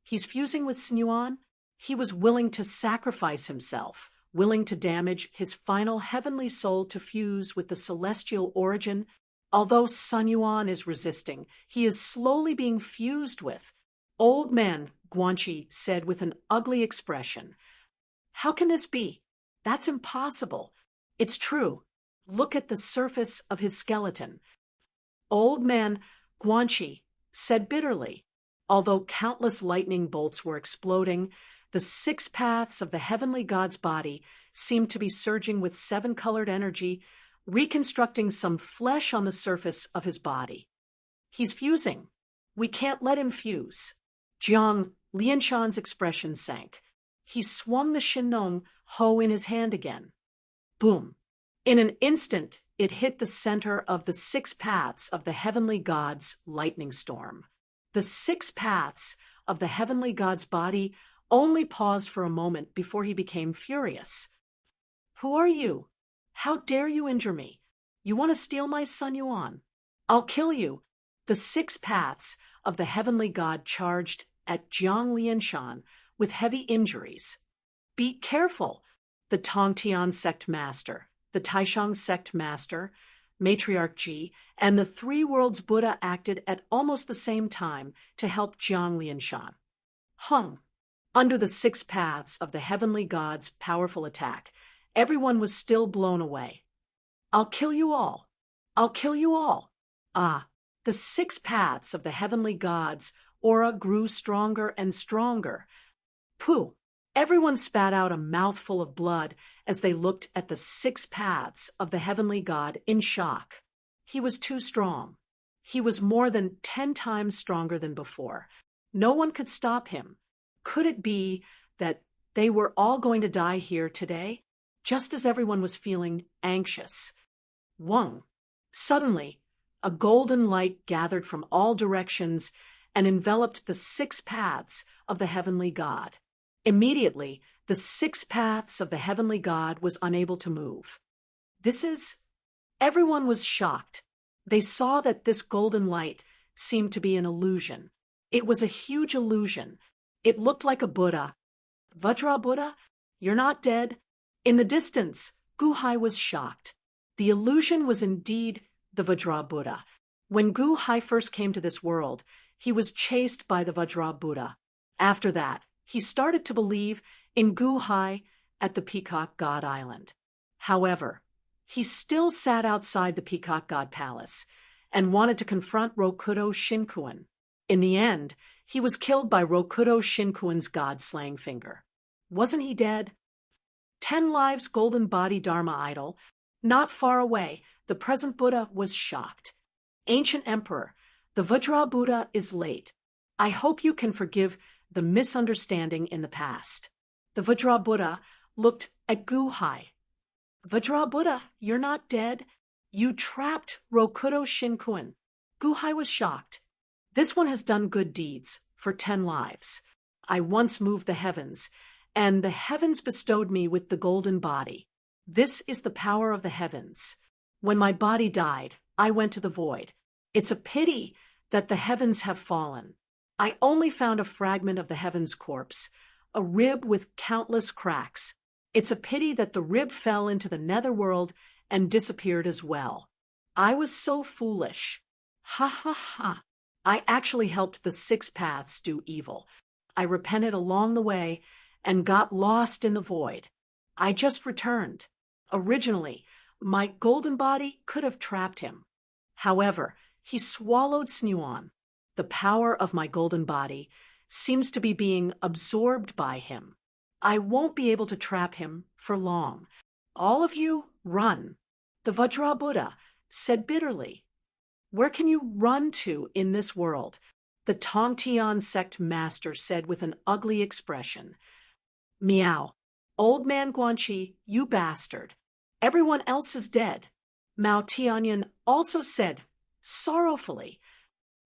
He's fusing with Sun Yuan? He was willing to sacrifice himself, willing to damage his final heavenly soul to fuse with the celestial origin. Although Sun Yuan is resisting, he is slowly being fused with. Old man Guanxi said with an ugly expression. How can this be? That's impossible. It's true. Look at the surface of his skeleton. Old man Guanxi said bitterly. Although countless lightning bolts were exploding, the 6 paths of the heavenly god's body seemed to be surging with 7-colored energy, reconstructing some flesh on the surface of his body. He's fusing. We can't let him fuse. Jiang Lianshan's expression sank. He swung the Shinong hoe in his hand again. Boom. In an instant, it hit the center of the 6 paths of the heavenly god's lightning storm. The 6 paths of the heavenly god's body only paused for a moment before he became furious. Who are you? How dare you injure me? You want to steal my Sun Yuan? I'll kill you. The 6 paths of the heavenly god charged at Jiang Lianshan with heavy injuries. Be careful, the Tongtian sect master, the Taishang sect master, Matriarch Ji, and the 3 worlds Buddha acted at almost the same time to help Jiang Lianshan. Hung. Under the 6 paths of the heavenly god's powerful attack, everyone was still blown away. I'll kill you all. I'll kill you all. Ah, the 6 paths of the heavenly god's aura grew stronger and stronger. Pooh! Everyone spat out a mouthful of blood as they looked at the 6 paths of the heavenly god in shock. He was too strong. He was more than 10 times stronger than before. No one could stop him. Could it be that they were all going to die here today? Just as everyone was feeling anxious. Wang. Suddenly, a golden light gathered from all directions and enveloped the 6 paths of the heavenly god. Immediately, the 6 paths of the heavenly god was unable to move. Everyone was shocked. They saw that this golden light seemed to be an illusion. It was a huge illusion. It looked like a Buddha. Vajra Buddha? You're not dead? In the distance, Gu Hai was shocked. The illusion was indeed the Vajra Buddha. When Gu Hai first came to this world, he was chased by the Vajra Buddha. After that, he started to believe in Gu Hai at the Peacock God Island. However, he still sat outside the Peacock God Palace and wanted to confront Rokudo Shinkuan. In the end, he was killed by Rokudo Shinkuan's god-slaying finger. Wasn't he dead? 10 Lives Golden Body Dharma Idol. Not far away, the present Buddha was shocked. Ancient Emperor, the Vajra Buddha is late. I hope you can forgive the misunderstanding in the past. The Vajra Buddha looked at Gu Hai. Vajra Buddha, you're not dead. You trapped Rokudo Shinkuan. Gu Hai was shocked. This one has done good deeds for 10 lives. I once moved the heavens, and the heavens bestowed me with the golden body. This is the power of the heavens. When my body died, I went to the void. It's a pity that the heavens have fallen. I only found a fragment of the heavens corpse, a rib with countless cracks. It's a pity that the rib fell into the netherworld and disappeared as well. I was so foolish. Ha ha ha. I actually helped the 6 paths do evil. I repented along the way and got lost in the void. I just returned. Originally, my golden body could have trapped him. However, he swallowed Snuon. The power of my golden body seems to be being absorbed by him. I won't be able to trap him for long. All of you, run. The Vajra Buddha said bitterly. Where can you run to in this world? The Tongtian sect master said with an ugly expression. Meow. Old man Guanxi, you bastard. Everyone else is dead. Mao Tianyan also said, sorrowfully.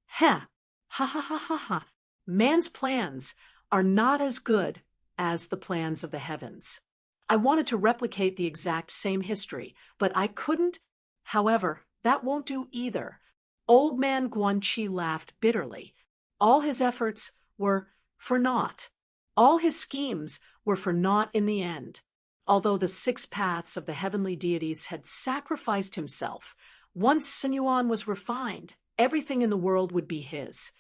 Heh. Ha ha ha ha ha. Man's plans are not as good as the plans of the heavens. I wanted to replicate the exact same history, but I couldn't. However, that won't do either. Old man Guanxi laughed bitterly. All his efforts were for naught. All his schemes were for naught in the end. Although the 6 paths of the heavenly deities had sacrificed himself, once Sinuan was refined, everything in the world would be his.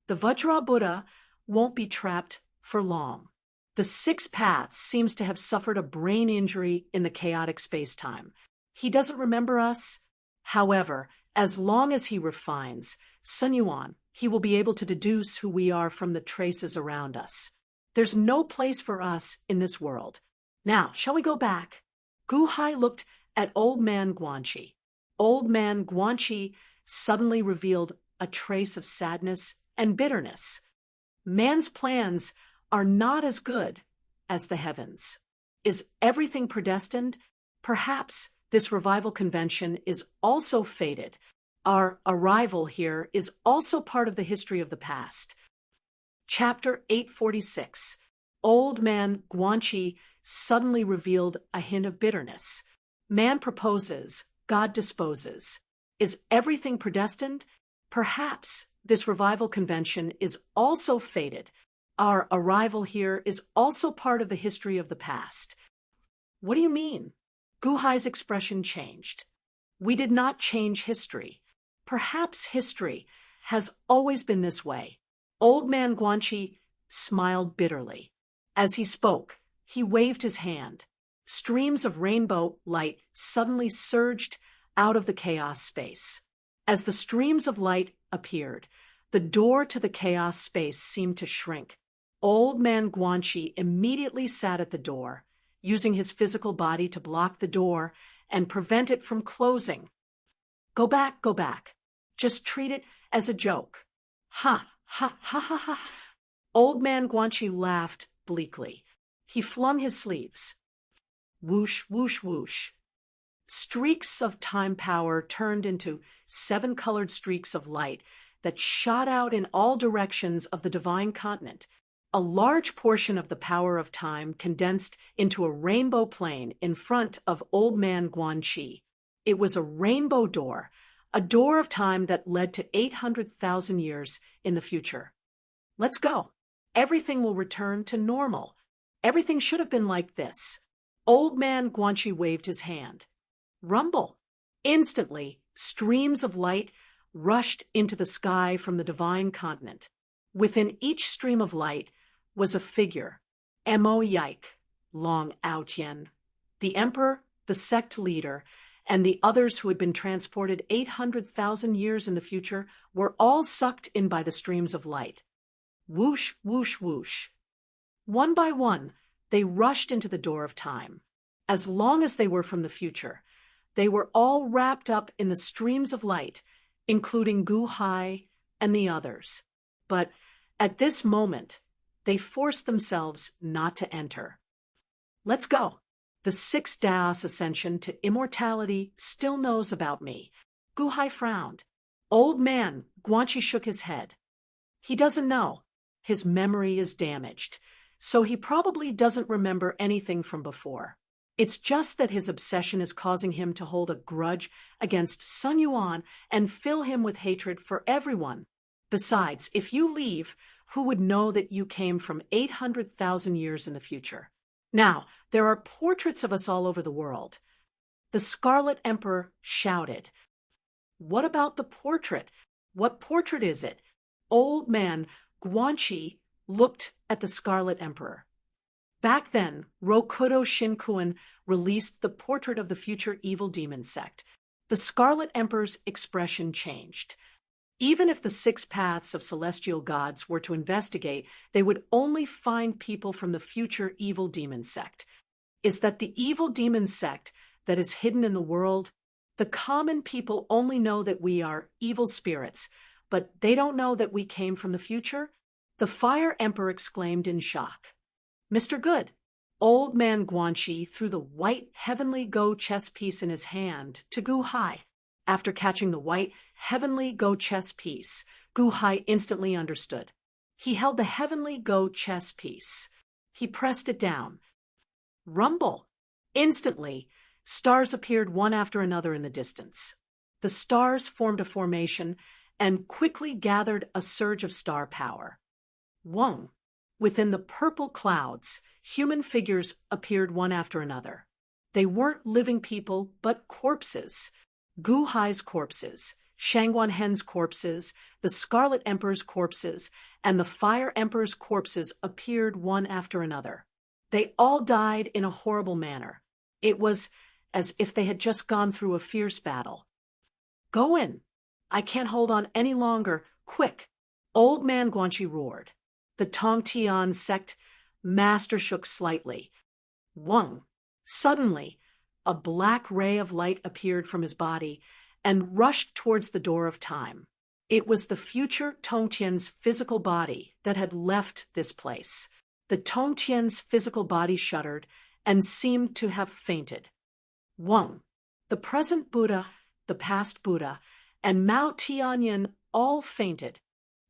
The Vajra Buddha won't be trapped for long. The 6 paths seems to have suffered a brain injury in the chaotic space-time. He doesn't remember us. However, as long as he refines Sinuan, he will be able to deduce who we are from the traces around us. There's no place for us in this world. Now, shall we go back? Gu Hai looked at Old Man Guanxi. Old Man Guanxi suddenly revealed a trace of sadness and bitterness. Man's plans are not as good as the heavens. Is everything predestined? Perhaps this revival convention is also fated. Our arrival here is also part of the history of the past. Chapter 846. Old Man Guanxi suddenly revealed a hint of bitterness. Man proposes, God disposes. Is everything predestined? Perhaps this revival convention is also fated. Our arrival here is also part of the history of the past. What do you mean? Gu Hai's expression changed. We did not change history. Perhaps history has always been this way. Old Man Guanxi smiled bitterly. As he spoke, he waved his hand. Streams of rainbow light suddenly surged out of the chaos space. As the streams of light appeared, the door to the chaos space seemed to shrink. Old Man Guanxi immediately sat at the door, using his physical body to block the door and prevent it from closing. Go back, go back. Just treat it as a joke. Ha, ha, ha, ha, ha. Old Man Guanxi laughed bleakly. He flung his sleeves. Whoosh, whoosh, whoosh. Streaks of time power turned into 7-colored streaks of light that shot out in all directions of the divine continent. A large portion of the power of time condensed into a rainbow plane in front of Old Man Guanxi. It was a rainbow door, a door of time that led to 800,000 years in the future. Let's go. Everything will return to normal. Everything should have been like this. Old Man Guanxi waved his hand. Rumble. Instantly, streams of light rushed into the sky from the divine continent. Within each stream of light was a figure. Mo Yike, Long Aotian, the emperor, the sect leader, and the others who had been transported 800,000 years in the future were all sucked in by the streams of light. Whoosh, whoosh, whoosh. One by one, they rushed into the door of time. As long as they were from the future, they were all wrapped up in the streams of light, including Gu Hai and the others. But at this moment, they forced themselves not to enter. Let's go. The 6th Daos ascension to immortality still knows about me. Gu Hai frowned. Old Man Guanxi shook his head. He doesn't know. His memory is damaged, so he probably doesn't remember anything from before. It's just that his obsession is causing him to hold a grudge against Sun Yuan and fill him with hatred for everyone. Besides, if you leave, who would know that you came from 800,000 years in the future? Now, there are portraits of us all over the world. The Scarlet Emperor shouted. What about the portrait? What portrait is it? Old man Guanxi looked at the Scarlet Emperor. Back then, Rokudo Shinkuin released the portrait of the future evil demon sect. The Scarlet Emperor's expression changed. Even if the 6 paths of celestial gods were to investigate, they would only find people from the future evil demon sect. Is that the evil demon sect that is hidden in the world? The common people only know that we are evil spirits, but they don't know that we came from the future? The Fire Emperor exclaimed in shock. Mr. Good. Old man Guanxi threw the white heavenly go chess piece in his hand to Gu Hai. After catching the white heavenly go chess piece, Gu Hai instantly understood. He held the heavenly go chess piece. He pressed it down. Rumble! Instantly, stars appeared one after another in the distance. The stars formed a formation and quickly gathered a surge of star power. Wong! Within the purple clouds, human figures appeared one after another. They weren't living people, but corpses. Gu Hai's corpses, Shangguan Hen's corpses, the Scarlet Emperor's corpses, and the Fire Emperor's corpses appeared one after another. They all died in a horrible manner. It was as if they had just gone through a fierce battle. Go in. I can't hold on any longer. Quick! Old man Guanxi roared. The Tongtian sect master shook slightly. Wong! Suddenly, a black ray of light appeared from his body and rushed towards the door of time. It was the future Tongtian's physical body that had left this place. The Tongtian's physical body shuddered and seemed to have fainted. Wong! The present Buddha, the past Buddha, and Mao Tianyin all fainted.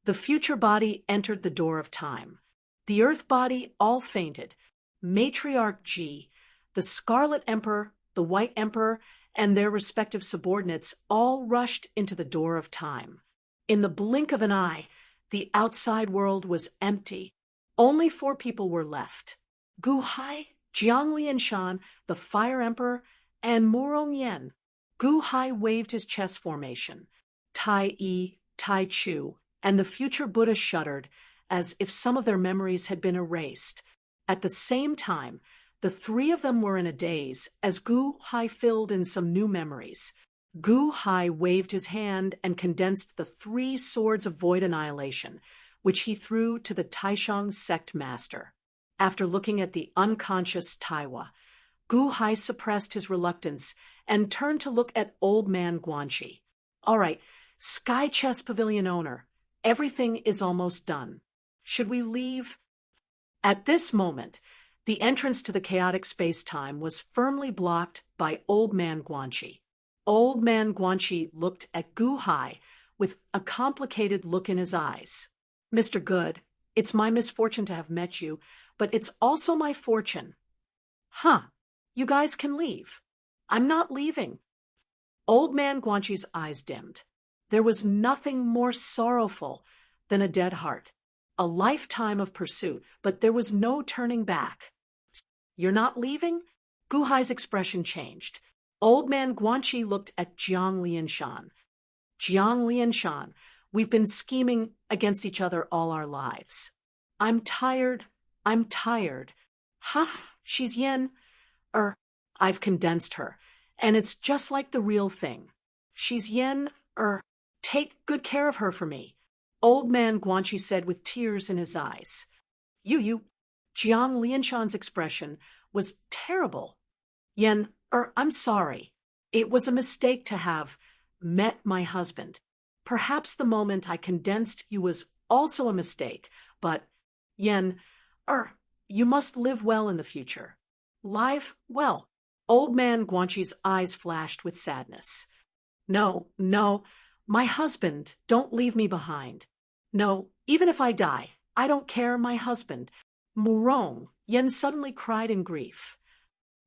The future body entered the door of time. The earth body all fainted. Matriarch Ji, the Scarlet Emperor, the White Emperor, and their respective subordinates all rushed into the door of time. In the blink of an eye, the outside world was empty. Only 4 people were left. Gu Hai, Jiang Lianshan, the Fire Emperor, and Murong Yen. Gu Hai waved his chess formation. Tai Yi, Tai Chu, and the future Buddha shuddered, as if some of their memories had been erased. At the same time, the 3 of them were in a daze as Gu Hai filled in some new memories. Gu Hai waved his hand and condensed the 3 swords of void annihilation, which he threw to the Taishang sect master. After looking at the unconscious Taiwa, Gu Hai suppressed his reluctance and turned to look at old man Guanxi. All right, Sky Chess Pavilion owner, everything is almost done. Should we leave? At this moment, the entrance to the chaotic space-time was firmly blocked by Old Man Guanxi. Old Man Guanxi looked at Gu Hai with a complicated look in his eyes. Mr. Good, it's my misfortune to have met you, but it's also my fortune. Huh, you guys can leave. I'm not leaving. Old Man Guanxi's eyes dimmed. There was nothing more sorrowful than a dead heart. A lifetime of pursuit, but there was no turning back. You're not leaving? Gu Hai's expression changed. Old Man Guanxi looked at Jiang Lianshan. Jiang Lianshan, we've been scheming against each other all our lives. I'm tired. Ha, she's Yen. I've condensed her, and it's just like the real thing. She's Yen. Take good care of her for me. Old Man Guanxi said with tears in his eyes. You. Jiang Lianshan's expression was terrible. Yen, I'm sorry. It was a mistake to have met my husband. Perhaps the moment I condensed you was also a mistake, but, Yen, you must live well in the future. Live well. Old Man Guanxi's eyes flashed with sadness. No, my husband, don't leave me behind. No, even if I die, I don't care, my husband. Murong, Yen suddenly cried in grief.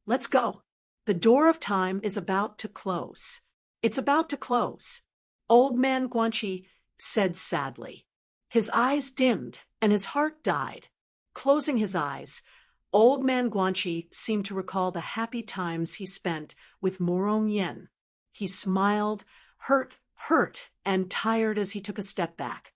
Let's go. The door of time is about to close. It's about to close. Old man Guanxi said sadly. His eyes dimmed and his heart died. Closing his eyes, old man Guanxi seemed to recall the happy times he spent with Murong Yen. He smiled, hurt, and tired as he took a step back.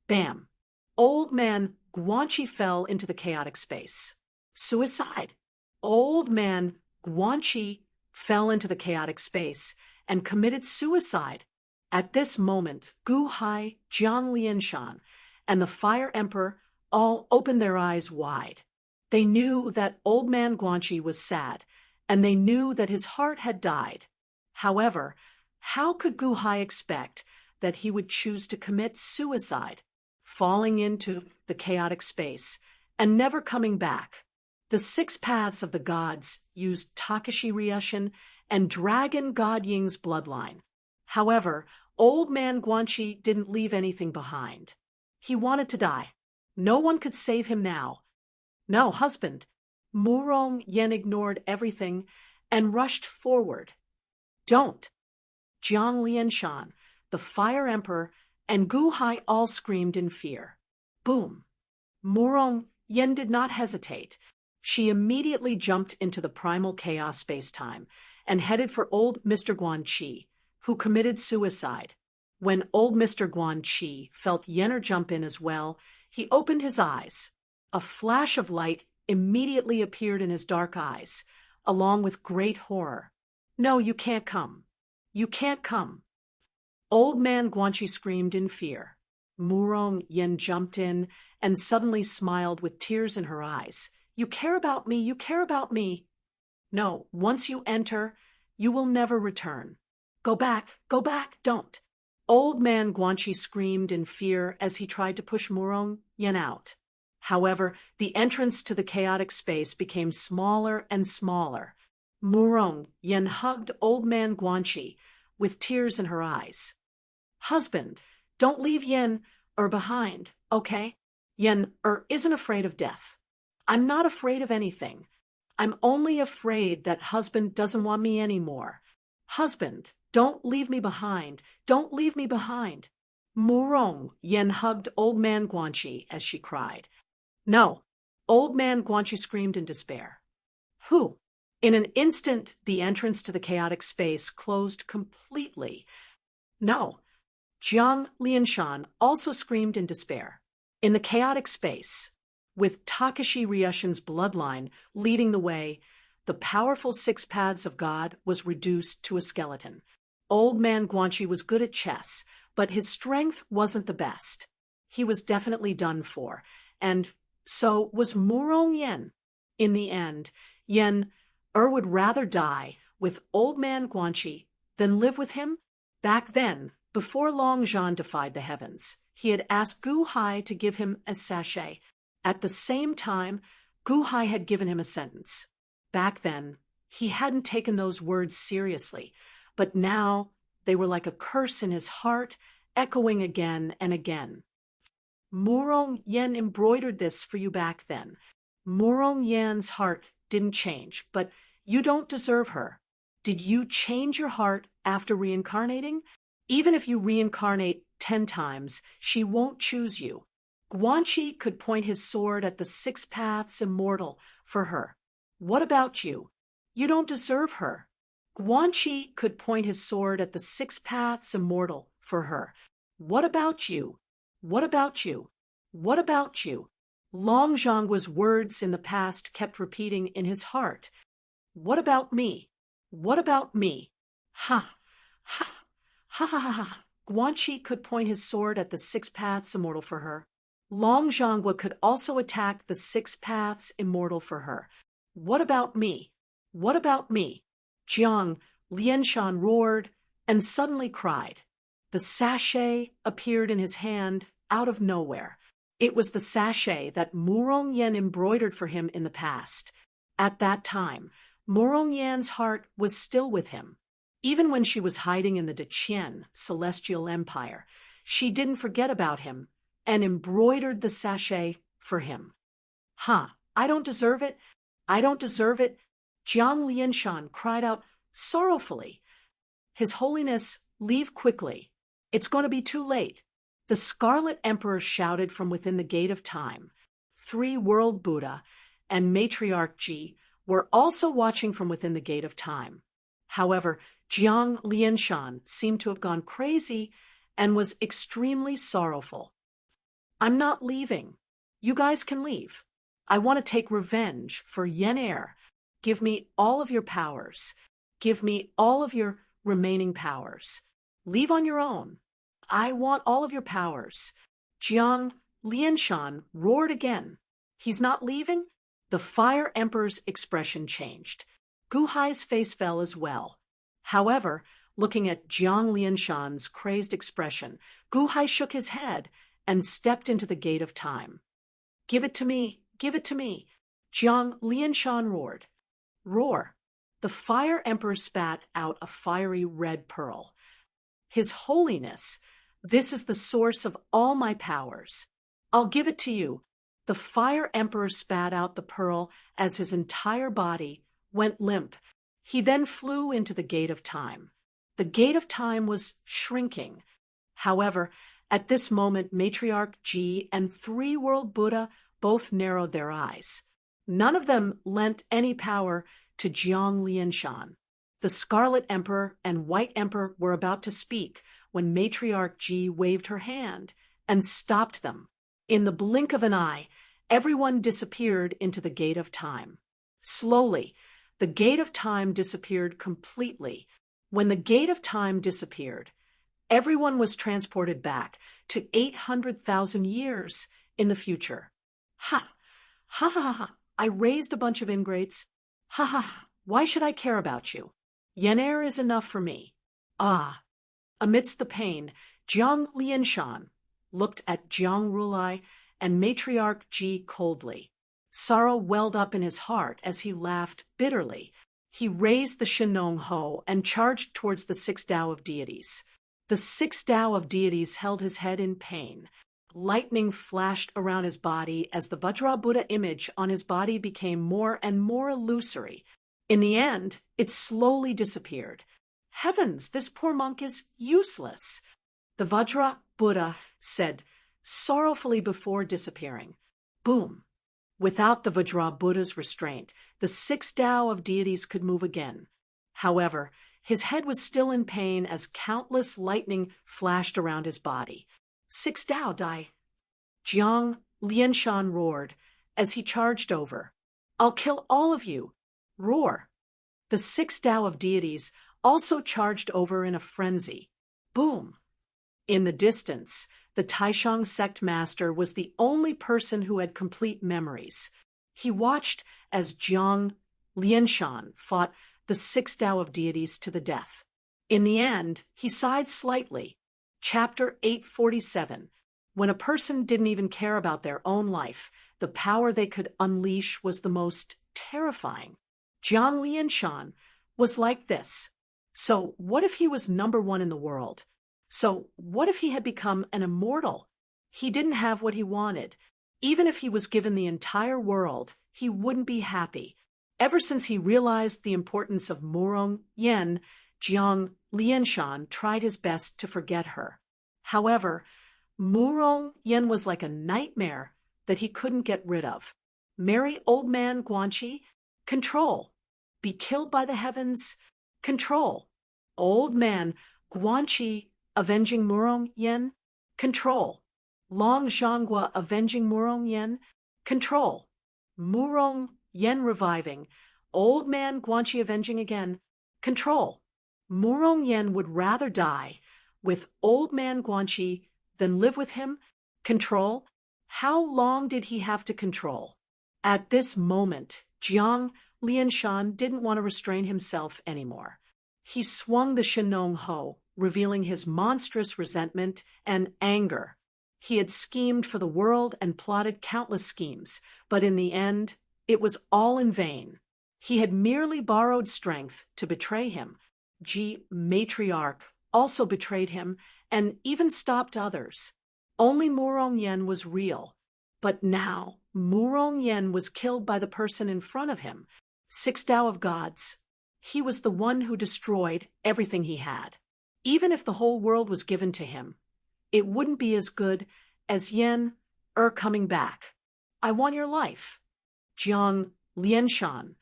Bam! Old man Guanxi fell into the chaotic space. Suicide. Old man Guanxi fell into the chaotic space and committed suicide. At this moment, Gu Hai, Jiang Lianshan, and the Fire Emperor all opened their eyes wide. They knew that old man Guanxi was sad, and they knew that his heart had died. However, how could Gu Hai expect that he would choose to commit suicide, falling into the chaotic space and never coming back? The 6 paths of the gods used Takashi Ryushin and Dragon God Ying's bloodline. However, old man Guanxi didn't leave anything behind. He wanted to die. No one could save him now. No, husband. Murong Yen ignored everything and rushed forward. Don't. Jiang Lianshan, the Fire Emperor, and Gu Hai all screamed in fear. Boom. Murong Yen did not hesitate. She immediately jumped into the primal chaos space-time and headed for old Mr. Guanxi, who committed suicide. When old Mr. Guanxi felt Yenner jump in as well, he opened his eyes. A flash of light immediately appeared in his dark eyes, along with great horror. No, you can't come. You can't come. Old man Guanxi screamed in fear. Murong Yen jumped in and suddenly smiled with tears in her eyes. You care about me, you care about me. No, once you enter, you will never return. Go back, don't. Old man Guanxi screamed in fear as he tried to push Murong Yen out. However, the entrance to the chaotic space became smaller and smaller. Murong Yen hugged old man Guanxi with tears in her eyes. Husband, don't leave Yen behind, okay? Yen isn't afraid of death. I'm not afraid of anything. I'm only afraid that husband doesn't want me anymore. Husband, don't leave me behind. Don't leave me behind. Murong Yen hugged old man Guanxi as she cried. No. Old man Guanxi screamed in despair. Who? In an instant, the entrance to the chaotic space closed completely. No. Jiang Lianshan also screamed in despair. In the chaotic space, with Takashi Ryushin's bloodline leading the way, the powerful 6 paths of God was reduced to a skeleton. Old man Guanxi was good at chess, but his strength wasn't the best. He was definitely done for, and so was Murong Yen. In the end, Yen would rather die with old man Guanxi than live with him. Back then, before Long Zhan defied the heavens, he had asked Gu Hai to give him a sachet. At the same time, Gu Hai had given him a sentence. Back then, he hadn't taken those words seriously, but now they were like a curse in his heart, echoing again and again. Murong Yen embroidered this for you back then. Murong Yen's heart didn't change, but you don't deserve her. Did you change your heart after reincarnating? Even if you reincarnate 10 times, she won't choose you. Guanxi could point his sword at the 6 paths immortal for her. What about you? You don't deserve her. Guanxi could point his sword at the 6 paths immortal for her. What about you? What about you? What about you? Long Zhangguo's words in the past kept repeating in his heart. What about me? What about me? Ha! Ha! Ha ha ha ha! Guanxi could point his sword at the 6 paths immortal for her. Long Zhangguo could also attack the 6 paths immortal for her. What about me? What about me? Jiang Lianshan roared and suddenly cried. The sachet appeared in his hand out of nowhere. It was the sachet that Murong Yen embroidered for him in the past. At that time, Murong Yan's heart was still with him. Even when she was hiding in the Deqian celestial empire, she didn't forget about him and embroidered the sachet for him. I don't deserve it. I don't deserve it. Jiang Lianshan cried out sorrowfully, "His Holiness, leave quickly. It's going to be too late." The Scarlet Emperor shouted from within the Gate of Time. Three-World Buddha and Matriarch Ji were also watching from within the Gate of Time. However, Jiang Lianshan seemed to have gone crazy and was extremely sorrowful. "I'm not leaving. You guys can leave. I want to take revenge for Yen Air. Give me all of your powers. Give me all of your remaining powers. Leave on your own. I want all of your powers." Jiang Lianshan roared again. "He's not leaving?" The Fire Emperor's expression changed. Gu Hai's face fell as well. However, looking at Jiang Lianshan's crazed expression, Gu Hai shook his head and stepped into the Gate of Time. "Give it to me! Give it to me!" Jiang Lianshan roared. Roar! The Fire Emperor spat out a fiery red pearl. "His Holiness, this is the source of all my powers. I'll give it to you." The Fire Emperor spat out the pearl as his entire body went limp. He then flew into the Gate of Time. The Gate of Time was shrinking. However, at this moment, Matriarch Ji and Three-World Buddha both narrowed their eyes. None of them lent any power to Jiang Lianshan. The Scarlet Emperor and White Emperor were about to speak when Matriarch Ji waved her hand and stopped them. In the blink of an eye, everyone disappeared into the Gate of Time. Slowly, the Gate of Time disappeared completely. When the Gate of Time disappeared, everyone was transported back to 800,000 years in the future. Ha! Ha ha ha! I raised a bunch of ingrates. Ha ha ha! Why should I care about you? Yen Air is enough for me. Ah! Amidst the pain, Jiang Lianshan looked at Jiang Rulai and Matriarch Ji coldly. Sorrow welled up in his heart as he laughed bitterly. He raised the Shenong Ho and charged towards the six Tao of deities. The six Tao of deities held his head in pain. Lightning flashed around his body as the Vajra Buddha image on his body became more and more illusory. In the end, it slowly disappeared. Heavens, this poor monk is useless, the Vajra Buddha said sorrowfully before disappearing. Boom! Without the Vajra Buddha's restraint, the six Tao of deities could move again. However, his head was still in pain as countless lightning flashed around his body. Six Tao die. Jiang Lianshan roared as he charged over. "I'll kill all of you!" Roar! The six Tao of deities also charged over in a frenzy. Boom! In the distance, the Taishang sect master was the only person who had complete memories. He watched as Jiang Lianshan fought the six Tao of deities to the death. In the end, he sighed slightly. Chapter 847. When a person didn't even care about their own life, the power they could unleash was the most terrifying. Jiang Lianshan was like this. So what if he was #1 in the world? So what if he had become an immortal? He didn't have what he wanted. Even if he was given the entire world, he wouldn't be happy. Ever since he realized the importance of Murong Yen, Jiang Lianshan tried his best to forget her. However, Murong Yen was like a nightmare that he couldn't get rid of. Marry old man Guanxi? Control. Be killed by the heavens? Control. Old man Guanxi avenging Murong Yen? Control. Long Zhanghua avenging Murong Yen? Control. Murong Yen reviving. Old man Guanxi avenging again? Control. Murong Yen would rather die with old man Guanxi than live with him? Control. How long did he have to control? At this moment, Jiang Lianshan didn't want to restrain himself anymore. He swung the Shenong Ho, revealing his monstrous resentment and anger. He had schemed for the world and plotted countless schemes, but in the end, it was all in vain. He had merely borrowed strength to betray him. Ji Matriarch also betrayed him and even stopped others. Only Murong Yen was real. But now, Murong Yen was killed by the person in front of him. Six Tao of Gods. He was the one who destroyed everything he had. Even if the whole world was given to him, it wouldn't be as good as coming back. I want your life. Jiang Lianshan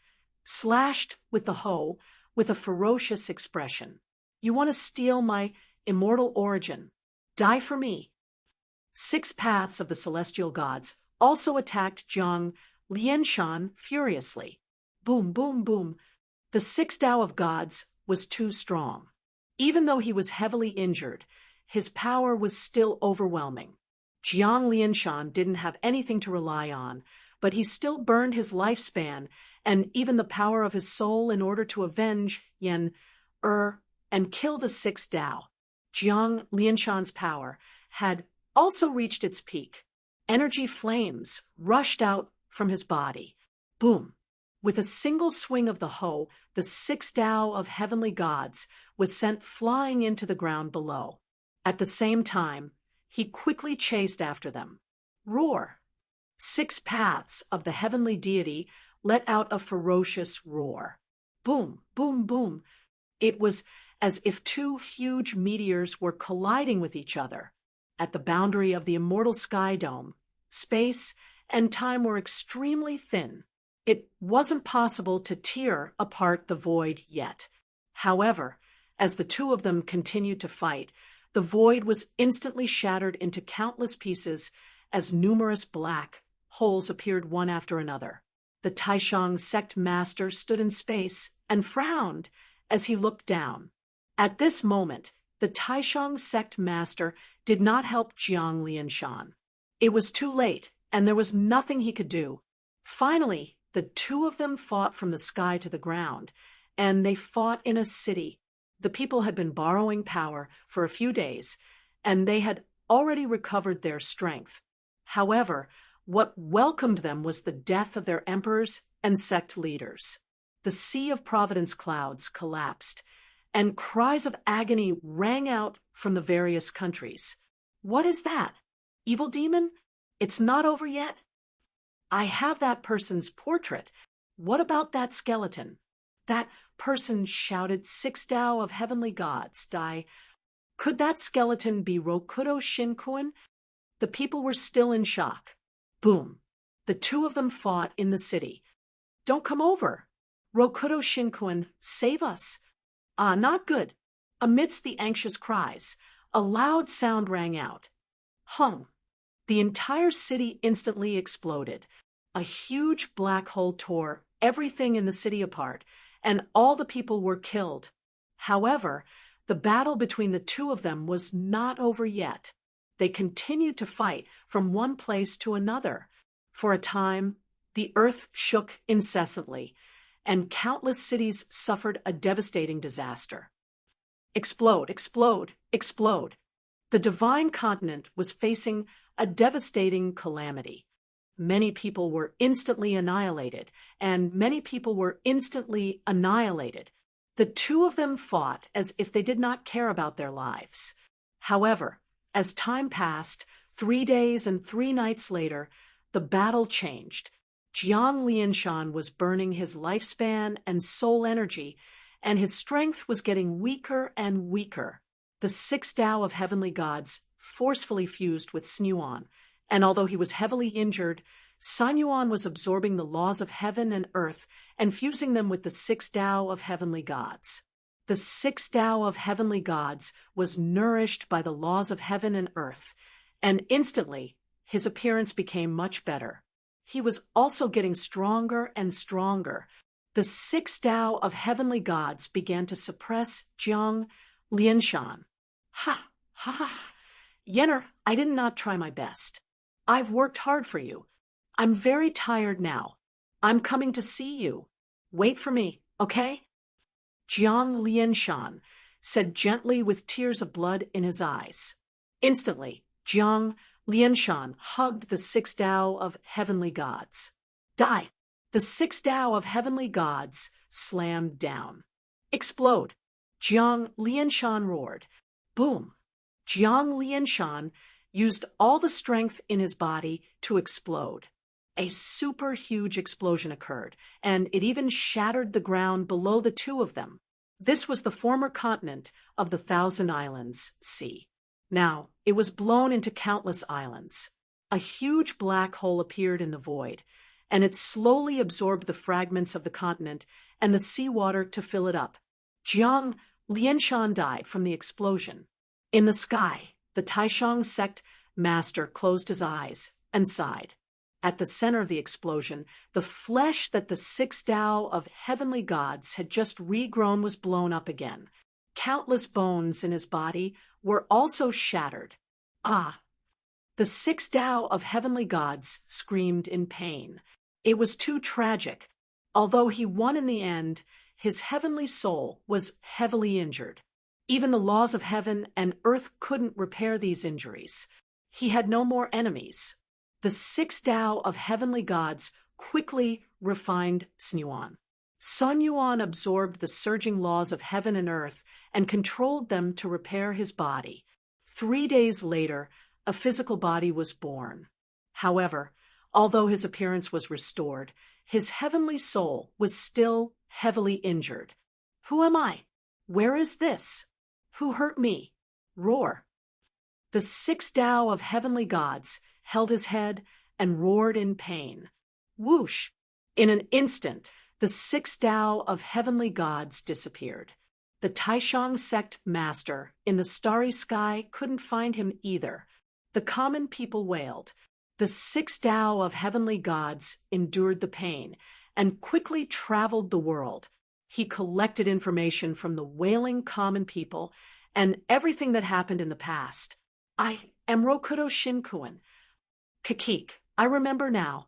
slashed with the hoe with a ferocious expression. You want to steal my immortal origin? Die for me. Six paths of the celestial gods also attacked Jiang Lianshan furiously. Boom, boom, boom. The six Tao of gods was too strong. Even though he was heavily injured, his power was still overwhelming. Jiang Lianshan didn't have anything to rely on, but he still burned his lifespan and even the power of his soul in order to avenge and kill the six Tao. Jiang Lianshan's power had also reached its peak. Energy flames rushed out from his body. Boom! With a single swing of the hoe, the six Tao of heavenly gods was sent flying into the ground below. At the same time, he quickly chased after them. Roar! Six paths of the heavenly deity let out a ferocious roar. Boom, boom, boom. It was as if two huge meteors were colliding with each other. At the boundary of the immortal sky dome, space and time were extremely thin. It wasn't possible to tear apart the void yet. However, as the two of them continued to fight, the void was instantly shattered into countless pieces as numerous black holes appeared one after another. The Taishang sect master stood in space and frowned as he looked down. At this moment, the Taishang sect master did not help Jiang Lianshan. It was too late, and there was nothing he could do. Finally, the two of them fought from the sky to the ground, and they fought in a city. The people had been borrowing power for a few days, and they had already recovered their strength. However, what welcomed them was the death of their emperors and sect leaders. The sea of providence clouds collapsed, and cries of agony rang out from the various countries. What is that? Evil demon? It's not over yet? I have that person's portrait. What about that skeleton? That person shouted, six Tao of heavenly gods, die. Could that skeleton be Rokudo Shinkuin? The people were still in shock. Boom. The two of them fought in the city. Don't come over. Rokudo Shinkuin, save us. Ah, not good. Amidst the anxious cries, a loud sound rang out. Hung. The entire city instantly exploded. A huge black hole tore everything in the city apart, and all the people were killed. However, the battle between the two of them was not over yet. They continued to fight from one place to another. For a time, the earth shook incessantly, and countless cities suffered a devastating disaster. Explode, explode, explode. The divine continent was facing a devastating calamity. Many people were instantly annihilated, and many people were instantly annihilated. The two of them fought as if they did not care about their lives. However, as time passed, 3 days and 3 nights later, the battle changed. Jiang Lianshan was burning his lifespan and soul energy, and his strength was getting weaker and weaker. The six Tao of heavenly gods forcefully fused with Sanyuan, and although he was heavily injured, Sanyuan was absorbing the laws of heaven and earth and fusing them with the six Tao of heavenly gods. The six Tao of heavenly gods was nourished by the laws of heaven and earth, and instantly his appearance became much better. He was also getting stronger and stronger. The six Tao of heavenly gods began to suppress Jiang Lianshan. Ha, ha, ha. Yenner, I did not try my best. I've worked hard for you. I'm very tired now. I'm coming to see you. Wait for me, okay? Jiang Lianshan said gently with tears of blood in his eyes. Instantly, Jiang Lianshan hugged the six Tao of heavenly gods. Die! The six Tao of heavenly gods slammed down. Explode! Jiang Lianshan roared. Boom! Jiang Lianshan used all the strength in his body to explode. A super huge explosion occurred, and it even shattered the ground below the two of them. This was the former continent of the Thousand Islands Sea. Now, it was blown into countless islands. A huge black hole appeared in the void, and it slowly absorbed the fragments of the continent and the seawater to fill it up. Jiang Lianshan died from the explosion. In the sky, the Taishang sect master closed his eyes and sighed. At the center of the explosion, the flesh that the 6 Tao of heavenly gods had just regrown was blown up again. Countless bones in his body were also shattered. Ah! The 6 Tao of heavenly gods screamed in pain. It was too tragic. Although he won in the end, his heavenly soul was heavily injured. Even the laws of heaven and earth couldn't repair these injuries. He had no more enemies. The 6 Tao of heavenly gods quickly refined Sun Yuan. Sun Yuan absorbed the surging laws of heaven and earth and controlled them to repair his body. 3 days later, a physical body was born. However, although his appearance was restored, his heavenly soul was still heavily injured. Who am I? Where is this? Who hurt me? Roar. The 6 Tao of heavenly gods held his head and roared in pain. Whoosh! In an instant, the 6 Tao of heavenly gods disappeared. The Taishang sect master in the starry sky couldn't find him either. The common people wailed. The 6 Tao of heavenly gods endured the pain and quickly traveled the world. He collected information from the wailing common people and everything that happened in the past. I am Rokudo Shinkuin. Kakik, I remember now.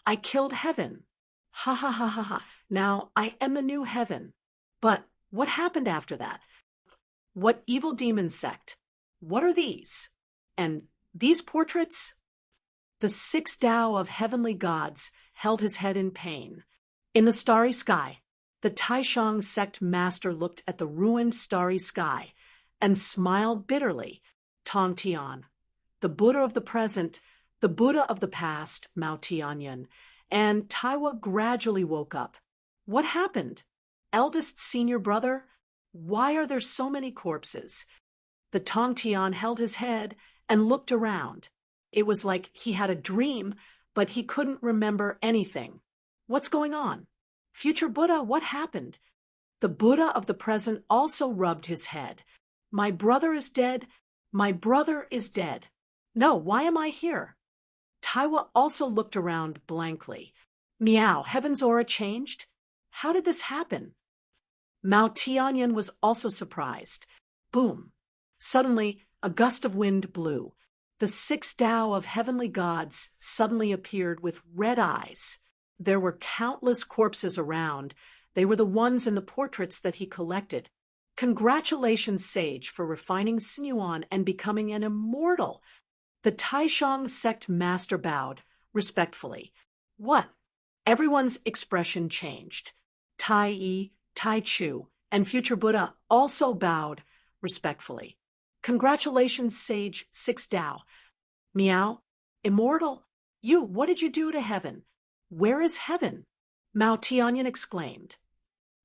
I killed heaven. Ha ha ha ha ha. Now I am the new heaven. But what happened after that? What evil demon sect? What are these? And these portraits? The 6 Tao of heavenly gods held his head in pain. In the starry sky, the Taishang sect master looked at the ruined starry sky and smiled bitterly. Tong Tian, the Buddha of the present, the Buddha of the past, Mao Tianyan, and Taiwa gradually woke up. What happened? Eldest senior brother? Why are there so many corpses? The Tong Tian held his head and looked around. It was like he had a dream, but he couldn't remember anything. What's going on? Future Buddha, what happened? The Buddha of the present also rubbed his head. My brother is dead. My brother is dead. No, why am I here? Taiwa also looked around blankly. Meow, heaven's aura changed? How did this happen? Mao Tianyan was also surprised. Boom. Suddenly, a gust of wind blew. The 6 Tao of heavenly gods suddenly appeared with red eyes. There were countless corpses around. They were the ones in the portraits that he collected. Congratulations, Sage, for refining Sun Yuan and becoming an immortal. The Taishang sect master bowed respectfully. What? Everyone's expression changed. Tai Yi, Tai Chu, and future Buddha also bowed respectfully. Congratulations, Sage 6 Tao. Meow, Immortal, what did you do to heaven? Where is heaven? Mao Tianyan exclaimed.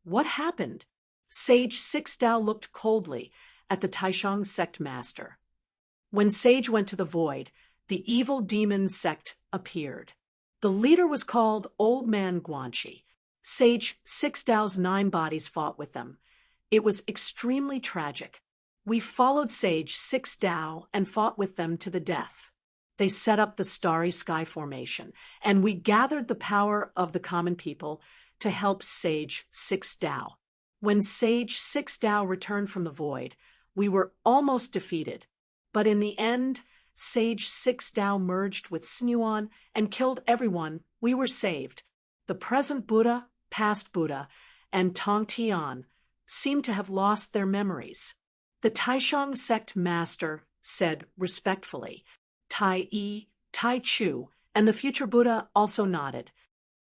What happened? Sage 6 Tao looked coldly at the Taishang sect master. When Sage went to the void, the evil demon sect appeared. The leader was called Old Man Guanxi. Sage 6 Tao's 9 bodies fought with them. It was extremely tragic. We followed Sage 6 Tao and fought with them to the death. They set up the starry sky formation, and we gathered the power of the common people to help Sage 6 Tao. When Sage 6 Tao returned from the void, we were almost defeated. But in the end, Sage 6 Tao merged with Sun Yuan and killed everyone. We were saved. The present Buddha, past Buddha, and Tong Tian seemed to have lost their memories. The Taishang sect master said respectfully. Tai Yi, Tai Chu, and the future Buddha also nodded.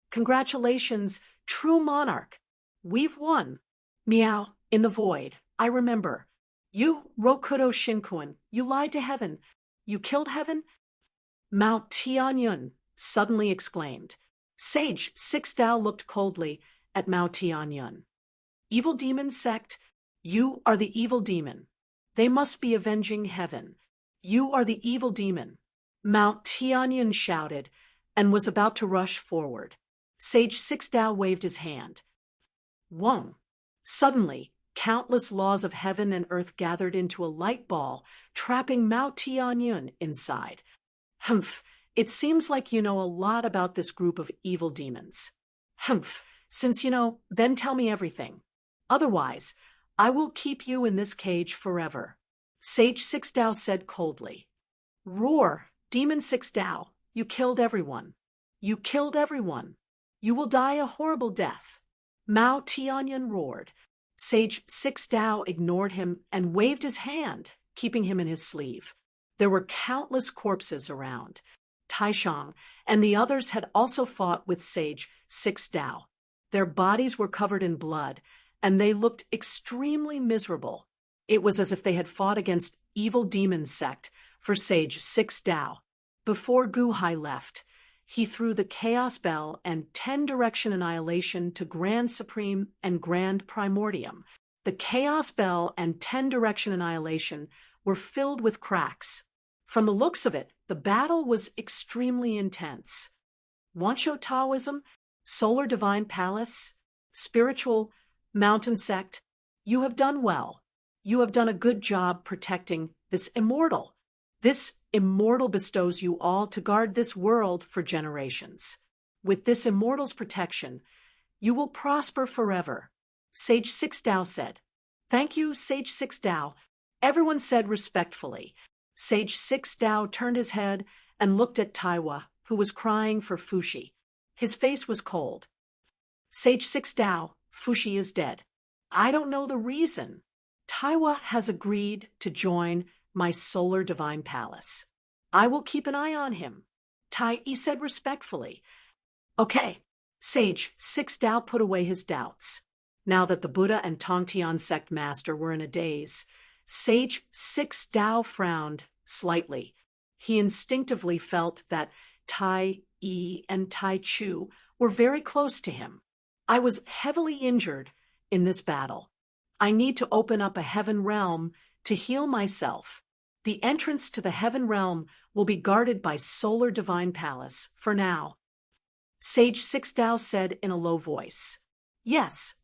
Congratulations, true monarch. We've won. Meow, in the void, I remember. You, Rokudo Shinkuin, you lied to heaven. You killed heaven? Mao Tianyan suddenly exclaimed. Sage 6 Dao looked coldly at Mao Tianyun. Evil demon sect, you are the evil demon. They must be avenging heaven. You are the evil demon. Mao Tianyun shouted and was about to rush forward. Sage 6 Dao waved his hand. Wong. Suddenly, countless laws of heaven and earth gathered into a light ball, trapping Mao Tianyun inside. Humph, it seems like you know a lot about this group of evil demons. Humph, since you know, then tell me everything. Otherwise, I will keep you in this cage forever. Sage 6 Dao said coldly. Roar, Demon 6 Dao, you killed everyone. You killed everyone. You will die a horrible death. Mao Tianyun roared. Sage 6 Dao ignored him and waved his hand, keeping him in his sleeve. There were countless corpses around. Taishang and the others had also fought with Sage 6 Dao. Their bodies were covered in blood, and they looked extremely miserable. It was as if they had fought against evil demon sect for Sage 6 Dao. Before Gu Hai left, he threw the Chaos Bell and 10-direction annihilation to Grand Supreme and Grand Primordium. The Chaos Bell and 10-direction annihilation were filled with cracks. From the looks of it, the battle was extremely intense. Wanshou Taoism, Solar Divine Palace, Spiritual Mountain Sect, you have done well. You have done a good job protecting this immortal. This immortal bestows you all to guard this world for generations. With this immortal's protection, you will prosper forever. Sage 6 Dao said. Thank you, Sage 6 Dao. Everyone said respectfully. Sage 6 Dao turned his head and looked at Taiwa, who was crying for Fushi. His face was cold. Sage 6 Dao, Fushi is dead. I don't know the reason. Taiwa has agreed to join my Solar Divine Palace. I will keep an eye on him. Tai Yi said respectfully. Okay. Sage 6 Dao put away his doubts. Now that the Buddha and Tongtian sect master were in a daze, Sage 6 Dao frowned slightly. He instinctively felt that Tai Yi and Tai Chu were very close to him. I was heavily injured in this battle. I need to open up a heaven realm to heal myself. The entrance to the heaven realm will be guarded by Solar Divine Palace for now. Sage 6 Dao said in a low voice. Yes.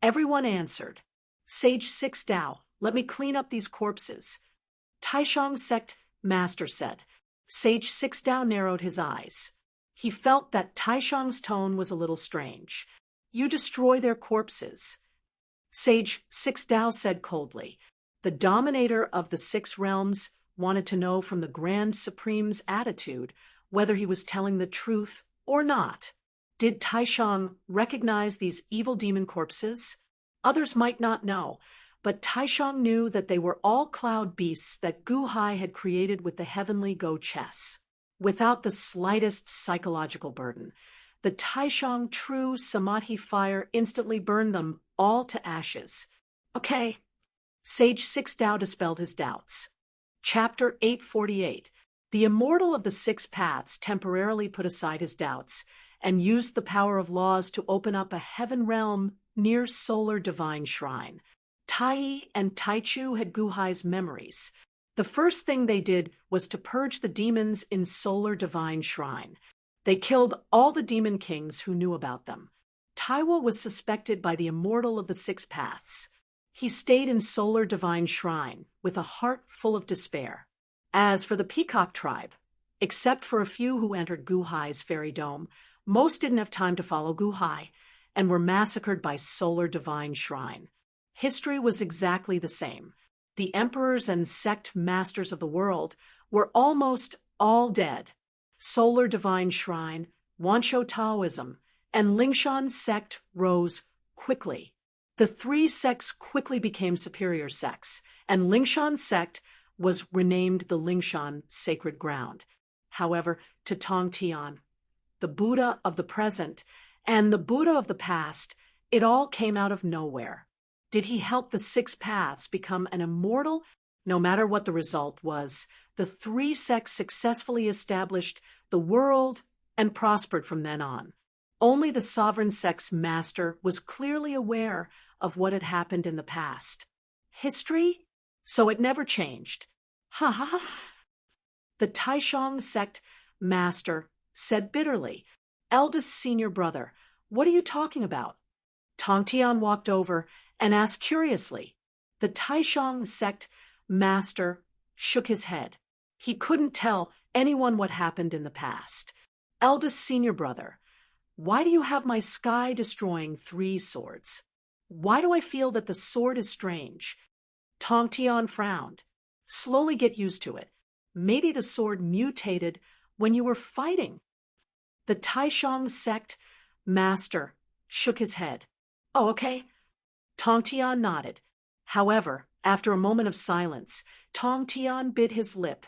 Everyone answered. Sage 6 Dao, let me clean up these corpses. Taishang sect master said. Sage 6 Dao narrowed his eyes. He felt that Taishang's tone was a little strange. You destroy their corpses. Sage 6 Dao said coldly. The dominator of the 6 realms wanted to know from the Grand Supreme's attitude whether he was telling the truth or not. Did Taishang recognize these evil demon corpses? Others might not know, but Taishang knew that they were all cloud beasts that Gu Hai had created with the heavenly Go chess. Without the slightest psychological burden, the Taishang true Samadhi fire instantly burned them all to ashes. Okay. Sage 6 Dao dispelled his doubts. Chapter 848. The Immortal of the 6 Paths temporarily put aside his doubts and used the power of laws to open up a heaven realm near Solar Divine Shrine. Tai Yi and Tai Chu had Gu Hai's memories. The first thing they did was to purge the demons in Solar Divine Shrine. They killed all the demon kings who knew about them. Taiwa was suspected by the Immortal of the 6 Paths. He stayed in Solar Divine Shrine with a heart full of despair. As for the Peacock tribe, except for a few who entered Gu Hai's fairy dome, most didn't have time to follow Gu Hai and were massacred by Solar Divine Shrine. History was exactly the same. The emperors and sect masters of the world were almost all dead. Solar Divine Shrine, Wanshou Taoism, and Lingshan sect rose quickly. The 3 sects quickly became superior sects, and Lingshan sect was renamed the Lingshan Sacred Ground. However, to Tongtian, the Buddha of the present, and the Buddha of the past, it all came out of nowhere. Did he help the 6 paths become an immortal? No matter what the result was, the 3 sects successfully established the world and prospered from then on. Only the sovereign sect's master was clearly aware of what had happened in the past. History? So it never changed. Ha ha ha. The Taishong sect master said bitterly, "Eldest senior brother, what are you talking about?" Tong Tian walked over and asked curiously. The Taishong sect master shook his head. He couldn't tell anyone what happened in the past. "Eldest senior brother, why do you have my sky-destroying 3 swords? Why do I feel that the sword is strange?" Tong Tian frowned. "Slowly get used to it. Maybe the sword mutated when you were fighting." The Taishong sect master shook his head. "Oh, okay." Tong Tian nodded. However, after a moment of silence, Tong Tian bit his lip.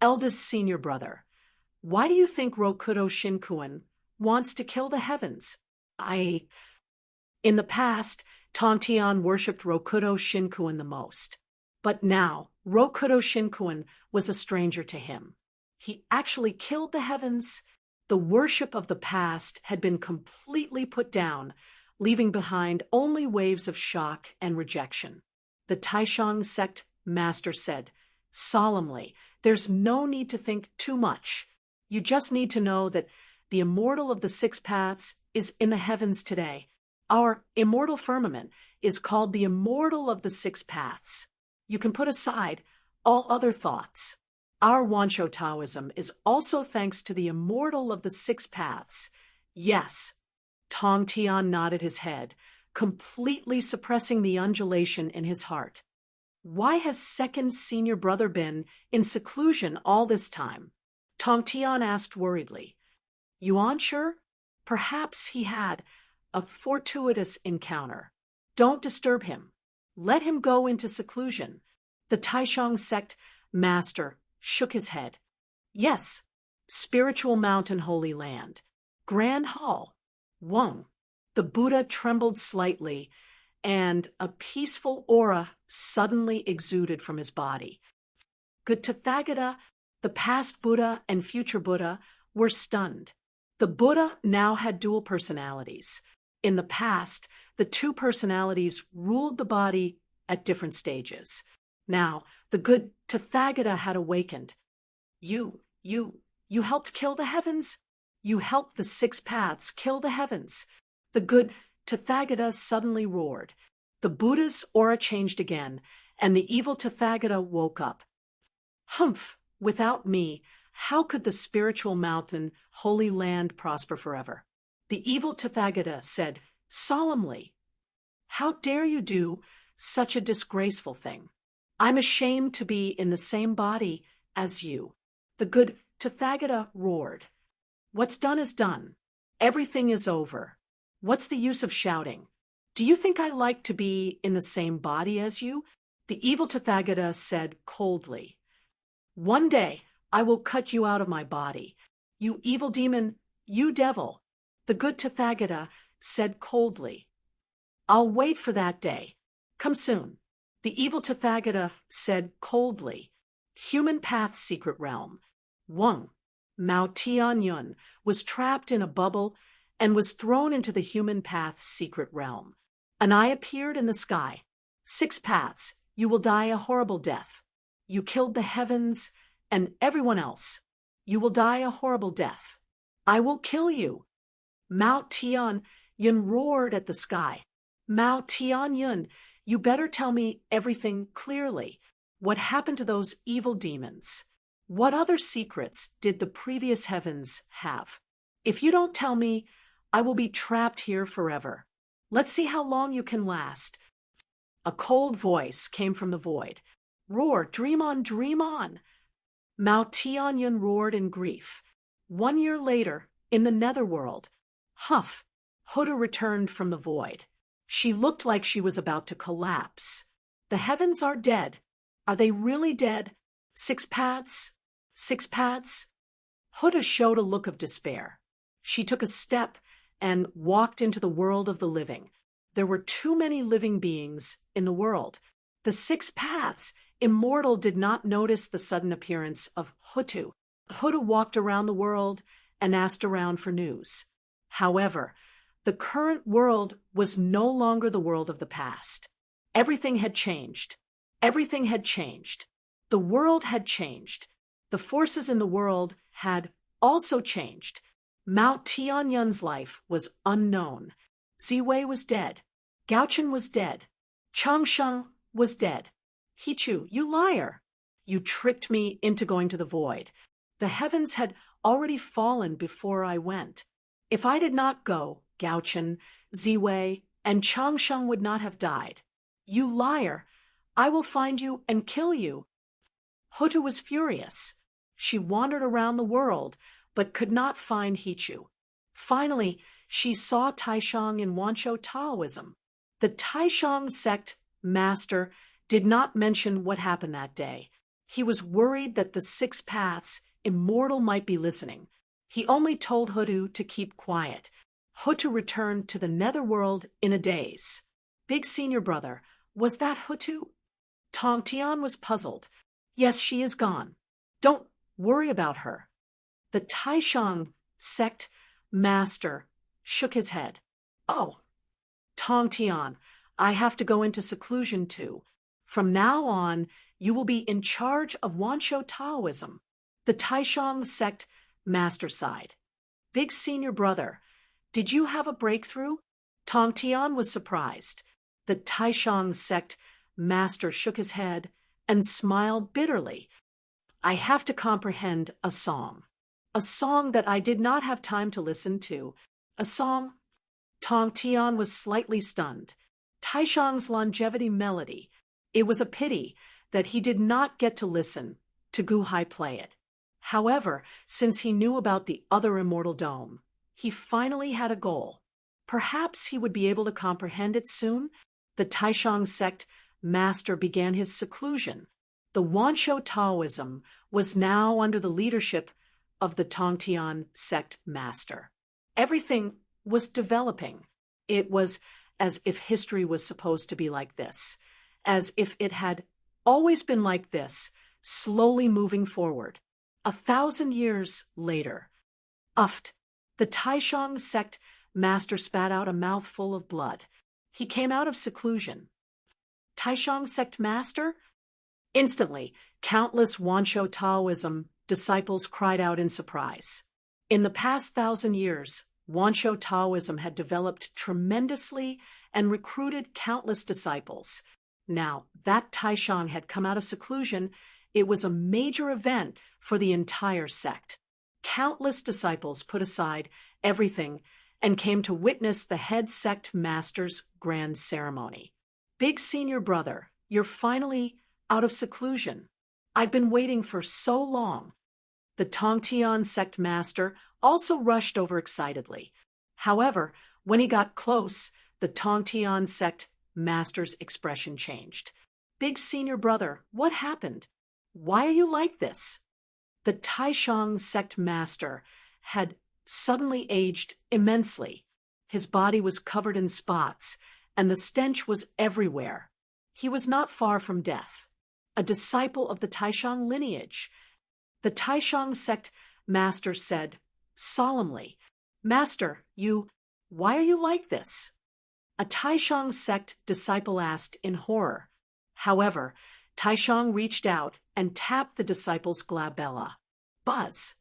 "Eldest senior brother, why do you think Rokudo Shinkuan wants to kill the heavens?" In the past, Tong Tian worshipped Rokudo Shinkuan the most. But now, Rokudo Shinkuan was a stranger to him. He actually killed the heavens. The worship of the past had been completely put down, leaving behind only waves of shock and rejection. The Taishong sect master said, solemnly, "There's no need to think too much. You just need to know that the immortal of the 6 paths is in the heavens today. Our immortal firmament is called the immortal of the 6 paths. You can put aside all other thoughts. Our Wansho Taoism is also thanks to the immortal of the 6 paths." "Yes." Tong Tian nodded his head, completely suppressing the undulation in his heart. "Why has second senior brother been in seclusion all this time?" Tong Tian asked worriedly. "Yuan sure? Perhaps he had a fortuitous encounter. Don't disturb him. Let him go into seclusion." The Taishong sect master shook his head. "Yes, spiritual mountain holy land. Grand hall. Wong." The Buddha trembled slightly, and a peaceful aura suddenly exuded from his body. Good Tathagata, the past Buddha and future Buddha, were stunned. The Buddha now had dual personalities. In the past, the 2 personalities ruled the body at different stages. Now, the good Tathagata had awakened. You helped kill the heavens? You helped the 6 paths kill the heavens." The good Tathagata suddenly roared. The Buddha's aura changed again, and the evil Tathagata woke up. "Humph! Without me, how could the spiritual mountain, holy land prosper forever?" The evil Tathagata said solemnly, "How dare you do such a disgraceful thing? I'm ashamed to be in the same body as you." The good Tathagata roared. "What's done is done. Everything is over. What's the use of shouting? Do you think I like to be in the same body as you?" The evil Tathagata said coldly, "One day I will cut you out of my body. You evil demon, you devil." The good Tathagata said coldly, "I'll wait for that day. Come soon." The evil Tathagata said coldly, "Human path secret realm. Wong." Mao Tianyun was trapped in a bubble and was thrown into the human path secret realm. An eye appeared in the sky. "6 paths, you will die a horrible death. You killed the heavens and everyone else. You will die a horrible death. I will kill you." Mao Tianyun roared at the sky. "Mao Tianyun, you better tell me everything clearly. What happened to those evil demons? What other secrets did the previous heavens have? If you don't tell me, I will be trapped here forever. Let's see how long you can last." A cold voice came from the void. "Roar, dream on, dream on." Mao Tianyun roared in grief. 1 year later, in the netherworld, Huff, Huda returned from the void. She looked like she was about to collapse. "The heavens are dead. Are they really dead? 6 paths? 6 paths?" Huda showed a look of despair. She took a step and walked into the world of the living. There were too many living beings in the world. The 6 paths. Immortal did not notice the sudden appearance of Hutu. Huda walked around the world and asked around for news. However, the current world was no longer the world of the past. Everything had changed. Everything had changed. The world had changed. The forces in the world had also changed. Mao Tianyun's life was unknown. Ziwei was dead. Gaochen was dead. Changsheng was dead. Hichu, you liar! You tricked me into going to the void. The heavens had already fallen before I went. If I did not go, Gaochen, Ziwei, and Changsheng would not have died. You liar! I will find you and kill you. Hutu was furious. She wandered around the world, but could not find Hichu. Finally, she saw Taishang in Wanshou Taoism. The Taishang sect master did not mention what happened that day. He was worried that the Six Paths, Immortal, might be listening. He only told Hutu to keep quiet. Hutu returned to the netherworld in a daze. Big senior brother, was that Hutu? Tong Tian was puzzled. Yes, she is gone. Don't worry about her. The Taishang sect master shook his head. Oh, Tong Tian, I have to go into seclusion too. From now on, you will be in charge of Wanshou Taoism. The Taishang sect master sighed. Big senior brother, did you have a breakthrough? Tong Tian was surprised. The Taishang sect master shook his head and smiled bitterly. I have to comprehend a song that I did not have time to listen to. A song? Tong Tian was slightly stunned. Taishang's longevity melody. It was a pity that he did not get to listen to Guhai play it. However, since he knew about the other immortal dome, he finally had a goal. Perhaps he would be able to comprehend it soon. The Taishang sect master began his seclusion. The Wanshou Taoism was now under the leadership of the Tongtian sect master. Everything was developing. It was as if history was supposed to be like this, as if it had always been like this, slowly moving forward. 1,000 years later, the Taishang sect master spat out a mouthful of blood. He came out of seclusion. Taishang sect master? Instantly, countless Wanshou Taoism disciples cried out in surprise. In the past 1,000 years, Wanshou Taoism had developed tremendously and recruited countless disciples. Now that Taishang had come out of seclusion, it was a major event for the entire sect. Countless disciples put aside everything and came to witness the head sect master's grand ceremony. Big senior brother, you're finally out of seclusion. I've been waiting for so long. The Tongtian sect master also rushed over excitedly. However, when he got close, the Tongtian sect master's expression changed. Big senior brother, what happened? Why are you like this? The Taishang sect master had suddenly aged immensely. His body was covered in spots, and the stench was everywhere. He was not far from death. A disciple of the Taishang lineage. The Taishang sect master said solemnly, Master, why are you like this? A Taishang sect disciple asked in horror. However, Taishang reached out and tapped the disciple's glabella. Buzz.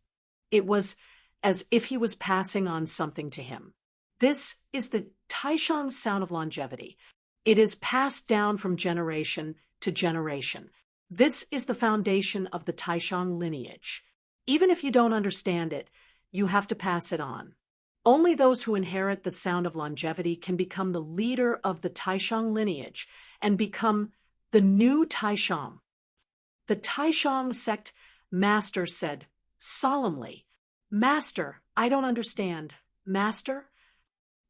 It was as if he was passing on something to him. This is the Taishang sound of longevity. It is passed down from generation to generation. This is the foundation of the Taishang lineage. Even if you don't understand it, you have to pass it on. Only those who inherit the sound of longevity can become the leader of the Taishang lineage and become the new Taishang. The Taishang sect master said solemnly, Master, I don't understand. Master?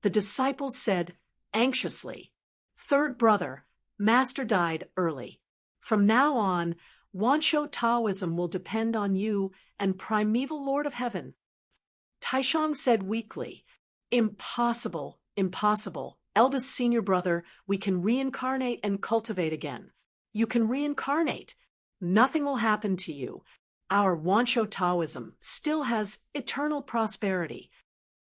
The disciples said anxiously, Third brother, Master died early. From now on, Wanshou Taoism will depend on you and primeval Lord of Heaven. Taishang said weakly, Impossible, impossible. Eldest senior brother, we can reincarnate and cultivate again. You can reincarnate. Nothing will happen to you. Our Wansho Taoism still has eternal prosperity.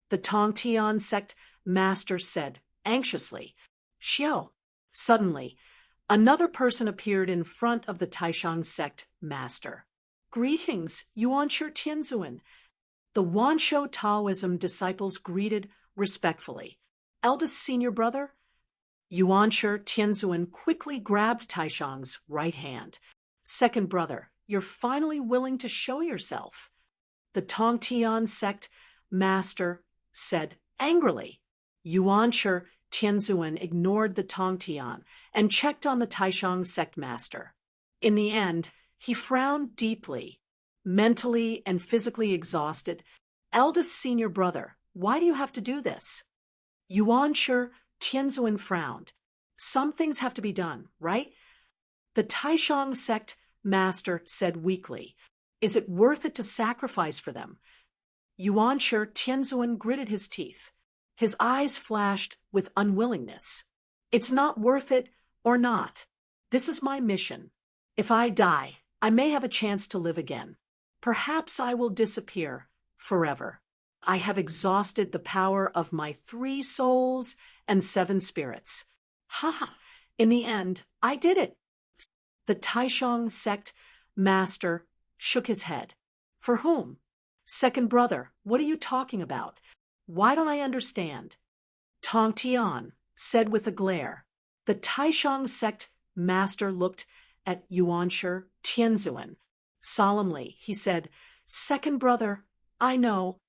The Tongtian sect master said anxiously. Xiao. Suddenly, another person appeared in front of the Taishang sect master. Greetings, Yuanshi Tianzuan. The Wansho Taoism disciples greeted respectfully. Eldest senior brother? Yuanshi Tianzuan quickly grabbed Taishang's right hand. Second brother, you're finally willing to show yourself. The Tongtian sect master said angrily. Yuanshi Tianzuan ignored the Tongtian and checked on the Taishang sect master. In the end, he frowned deeply. Mentally and physically exhausted. Eldest senior brother, why do you have to do this? Yuanshi Tianzuan frowned. Some things have to be done, right? The Taishang sect master said weakly. Is it worth it to sacrifice for them? Yuanshi Tianzuan gritted his teeth. His eyes flashed with unwillingness. It's not worth it or not. This is my mission. If I die, I may have a chance to live again. Perhaps I will disappear forever. I have exhausted the power of my 3 souls and 7 spirits. Ha ha! In the end, I did it. The Taishang sect master shook his head. For whom? Second brother, what are you talking about? Why don't I understand? Tongtian said with a glare. The Taishang sect master looked at Yuanshi Tianzuan. Solemnly, he said, Second brother, I know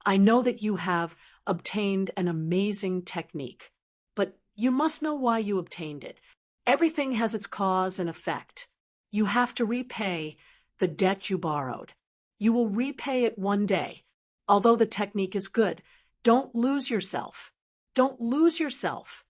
that you have obtained an amazing technique. But you must know why you obtained it. Everything has its cause and effect. You have to repay the debt you borrowed. You will repay it one day. Although the technique is good, don't lose yourself. Don't lose yourself.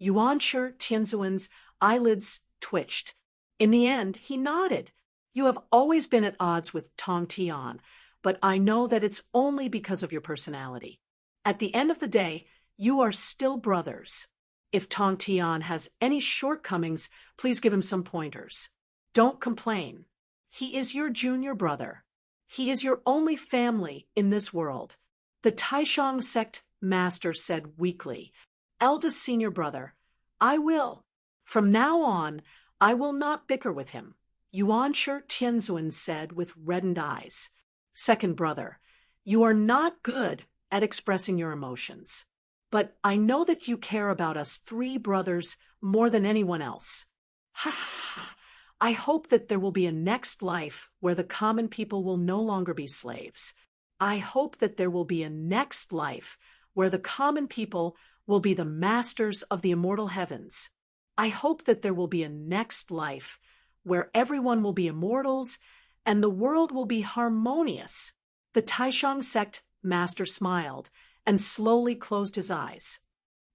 Yuanshi Tianzuan's eyelids twitched. In the end, he nodded. You have always been at odds with Tongtian, but I know that it's only because of your personality. At the end of the day, you are still brothers. If Tongtian has any shortcomings, please give him some pointers. Don't complain. He is your junior brother. He is your only family in this world. The Taishang sect master said weakly. Eldest senior brother, I will. From now on, I will not bicker with him. Yuanshi Tianzuan said with reddened eyes. Second brother, you are not good at expressing your emotions. But I know that you care about us 3 brothers more than anyone else. Ha ha ha. I hope that there will be a next life where the common people will no longer be slaves. I hope that there will be a next life where the common people will be the masters of the immortal heavens. I hope that there will be a next life where everyone will be immortals and the world will be harmonious. The Taishang sect master smiled and slowly closed his eyes.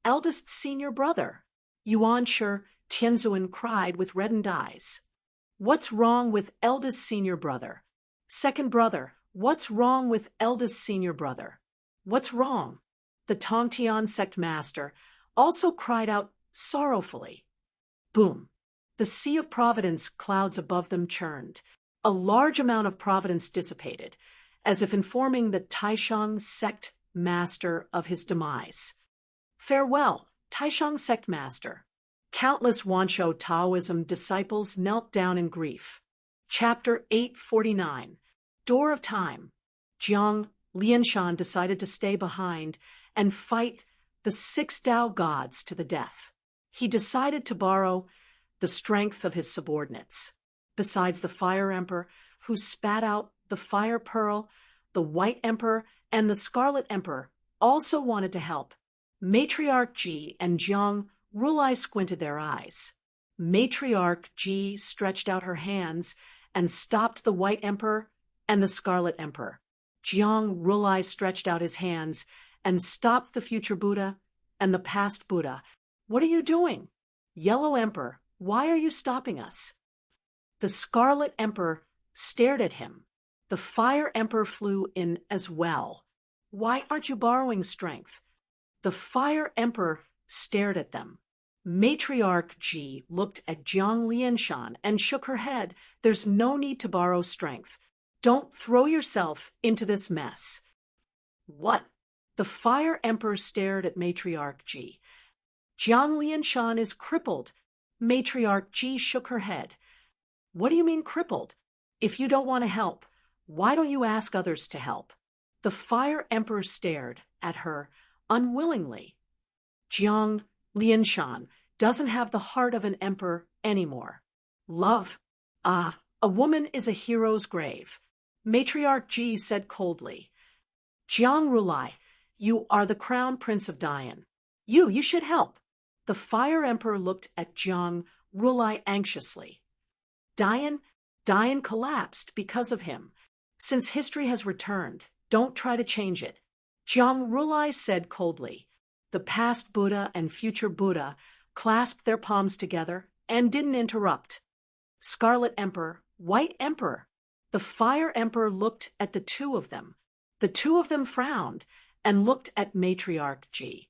Eldest senior brother, Yuanshi Tianzuan cried with reddened eyes. What's wrong with eldest senior brother? Second brother, what's wrong with eldest senior brother? What's wrong? The Tongtian sect master also cried out sorrowfully. Boom. The sea of providence clouds above them churned. A large amount of providence dissipated, as if informing the Taishang sect master of his demise. Farewell, Taishang sect master. Countless Wansho Taoism disciples knelt down in grief. Chapter 849. Door of Time. Jiang Lianshan decided to stay behind and fight the 6 Tao gods to the death. He decided to borrow the strength of his subordinates. Besides the Fire Emperor, who spat out the Fire Pearl, the White Emperor, and the Scarlet Emperor also wanted to help. Matriarch Ji and Jiang Rulai squinted their eyes. Matriarch Ji stretched out her hands and stopped the White Emperor and the Scarlet Emperor. Jiang Rulai stretched out his hands and stopped the future Buddha and the past Buddha. What are you doing? Yellow Emperor, why are you stopping us? The Scarlet Emperor stared at him. The Fire Emperor flew in as well. Why aren't you borrowing strength? The Fire Emperor stared at them. Matriarch Ji looked at Jiang Lianshan and shook her head. There's no need to borrow strength. Don't throw yourself into this mess. What? The Fire Emperor stared at Matriarch Ji. Jiang Lianshan is crippled. Matriarch Ji shook her head. What do you mean crippled? If you don't want to help, why don't you ask others to help? The Fire Emperor stared at her unwillingly. Jiang Lianshan doesn't have the heart of an emperor anymore. Love? A woman is a hero's grave. Matriarch Ji said coldly. Jiang Rulai, you are the crown prince of Dian. You should help. The Fire Emperor looked at Jiang Rulai anxiously. Dian collapsed because of him. Since history has returned, don't try to change it. Jiang Rulai said coldly. The past Buddha and future Buddha clasped their palms together and didn't interrupt. Scarlet Emperor, White Emperor. The Fire Emperor looked at the two of them. The two of them frowned and looked at Matriarch Ji.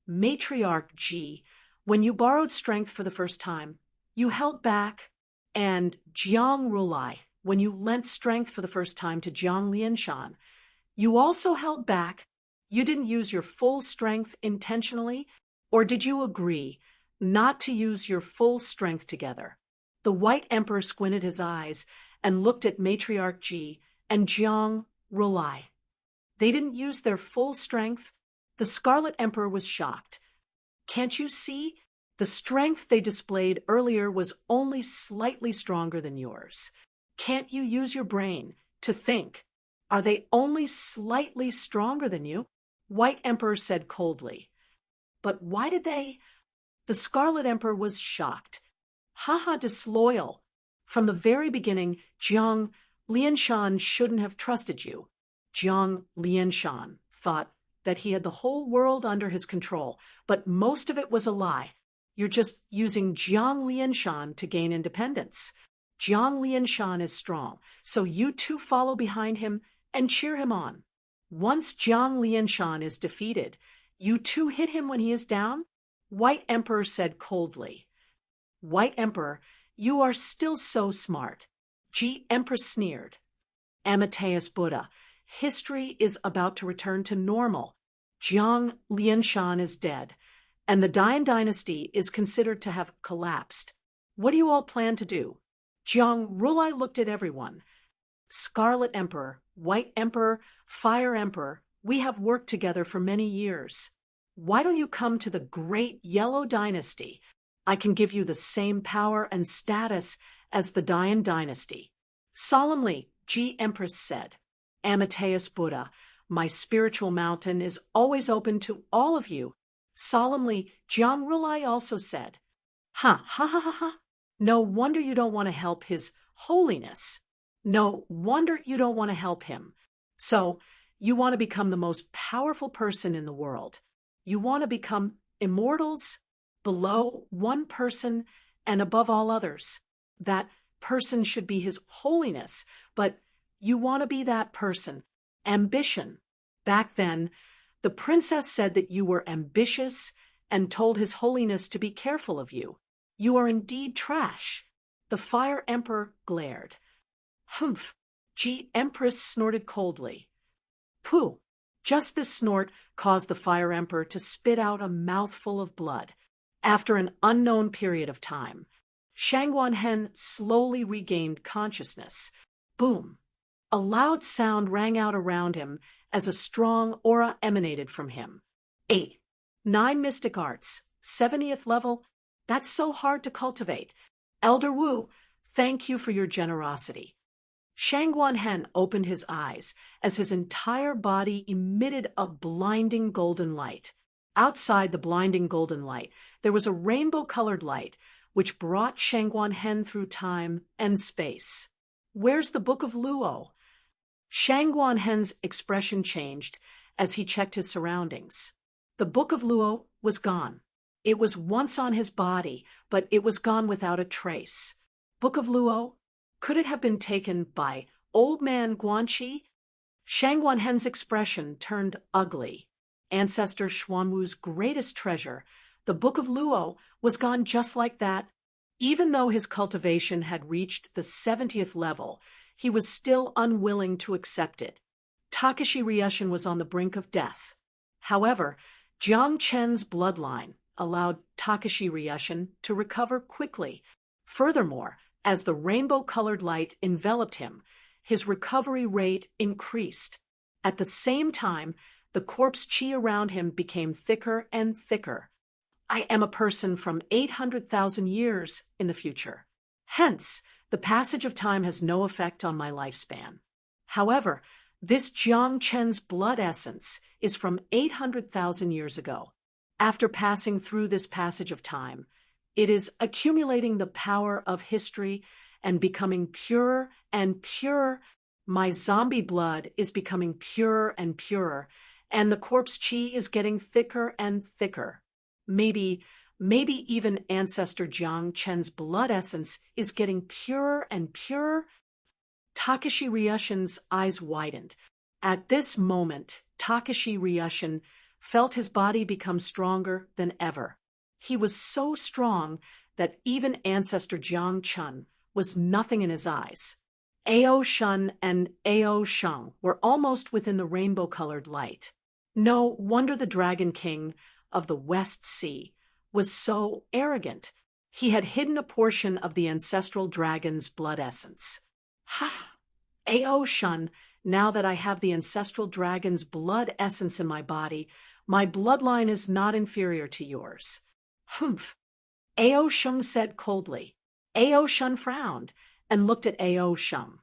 Matriarch Ji, when you borrowed strength for the first time, you held back, and Jiang Rulai, when you lent strength for the first time to Jiang Lianshan, you also held back. You didn't use your full strength intentionally, or did you agree not to use your full strength together? The White Emperor squinted his eyes and looked at Matriarch Ji and Jiang Rulai. They didn't use their full strength. The Scarlet Emperor was shocked. Can't you see? The strength they displayed earlier was only slightly stronger than yours. Can't you use your brain to think? Are they only slightly stronger than you? White Emperor said coldly. But why did they? The Scarlet Emperor was shocked. Haha, disloyal. From the very beginning, Jiang Lianshan shouldn't have trusted you. Jiang Lianshan thought that he had the whole world under his control, but most of it was a lie. You're just using Jiang Lianshan to gain independence. Jiang Lianshan is strong, so you two follow behind him and cheer him on. Once Jiang Lianshan is defeated, you two hit him when he is down? White Emperor said coldly. White Emperor, you are still so smart. Ji Empress sneered. Amateus Buddha, history is about to return to normal. Jiang Lianshan is dead, and the Dian dynasty is considered to have collapsed. What do you all plan to do? Jiang Rulai looked at everyone. Scarlet Emperor, White Emperor, Fire Emperor, we have worked together for many years. Why don't you come to the great Yellow Dynasty? I can give you the same power and status as the Dian dynasty. Solemnly, Ji Empress said. Amateus Buddha, my spiritual mountain is always open to all of you. Solemnly, Jiang Rulai also said. Ha, ha, ha, ha, ha. No wonder you don't want to help His Holiness. No wonder you don't want to help him. So, you want to become the most powerful person in the world. You want to become immortals, below one person and above all others. That person should be His Holiness, but you want to be that person. Ambition. Back then, the princess said that you were ambitious and told His Holiness to be careful of you. You are indeed trash. The Fire Emperor glared. Humph! Ji Empress snorted coldly. Pooh! Just this snort caused the Fire Emperor to spit out a mouthful of blood. After an unknown period of time, Shangguan Hen slowly regained consciousness. Boom! A loud sound rang out around him as a strong aura emanated from him. 8. 9 mystic arts, 70th level. That's so hard to cultivate. Elder Wu, thank you for your generosity. Shangguan Hen opened his eyes as his entire body emitted a blinding golden light. Outside the blinding golden light, there was a rainbow-colored light, which brought Shangguan Hen through time and space. Where's the Book of Luo? Shangguan Hen's expression changed as he checked his surroundings. The Book of Luo was gone. It was once on his body, but it was gone without a trace. Book of Luo? Could it have been taken by Old Man Guanxi? Shangguan Hen's expression turned ugly. Ancestor Xuanwu's greatest treasure, the Book of Luo, was gone just like that. Even though his cultivation had reached the 70th level, he was still unwilling to accept it. Takashi Ryushin was on the brink of death. However, Jiang Chen's bloodline allowed Takashi Ryushin to recover quickly. Furthermore, as the rainbow-colored light enveloped him, his recovery rate increased. At the same time, the corpse chi around him became thicker and thicker. I am a person from 800,000 years in the future. Hence, the passage of time has no effect on my lifespan. However, this Jiang Chen's blood essence is from 800,000 years ago. After passing through this passage of time, it is accumulating the power of history and becoming purer and purer. My zombie blood is becoming purer and purer, and the corpse chi is getting thicker and thicker. Maybe even Ancestor Jiang Chen's blood essence is getting purer and purer. Takashi Ryushin's eyes widened. At this moment, Takashi Ryushin felt his body become stronger than ever. He was so strong that even Ancestor Jiang Chen was nothing in his eyes. Ao Shun and Ao Sheng were almost within the rainbow-colored light. No wonder the Dragon King of the West Sea was so arrogant. He had hidden a portion of the ancestral dragon's blood essence. Ha! Ao Shun, now that I have the ancestral dragon's blood essence in my body, my bloodline is not inferior to yours. Humph! Ao Sheng said coldly. Ao Shun frowned and looked at Ao Sheng.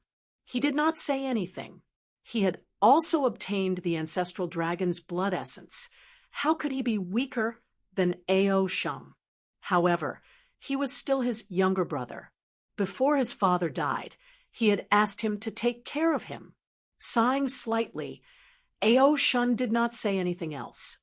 He did not say anything. He had also obtained the ancestral dragon's blood essence. How could he be weaker than Ao Sheng? However, he was still his younger brother. Before his father died, he had asked him to take care of him. Sighing slightly, Ao Shun did not say anything else.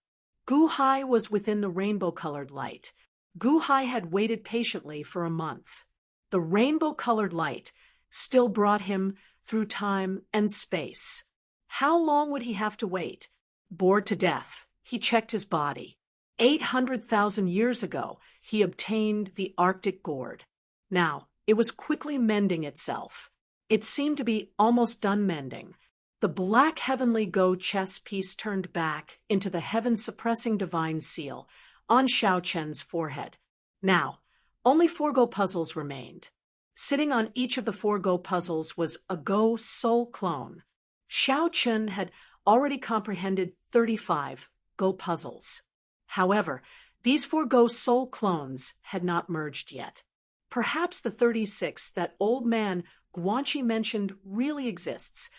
Gu Hai was within the rainbow-colored light. Gu Hai had waited patiently for a month. The rainbow-colored light still brought him through time and space. How long would he have to wait? Bored to death, he checked his body. 800,000 years ago, he obtained the Arctic gourd. Now, it was quickly mending itself. It seemed to be almost done mending. The black heavenly go chess piece turned back into the heaven-suppressing divine seal on Xiao Chen's forehead. Now, only 4 go puzzles remained. Sitting on each of the 4 go puzzles was a go soul clone. Xiao Chen had already comprehended 35 go puzzles. However, these 4 go soul clones had not merged yet. Perhaps the 36 that old man Guanxi mentioned really exists.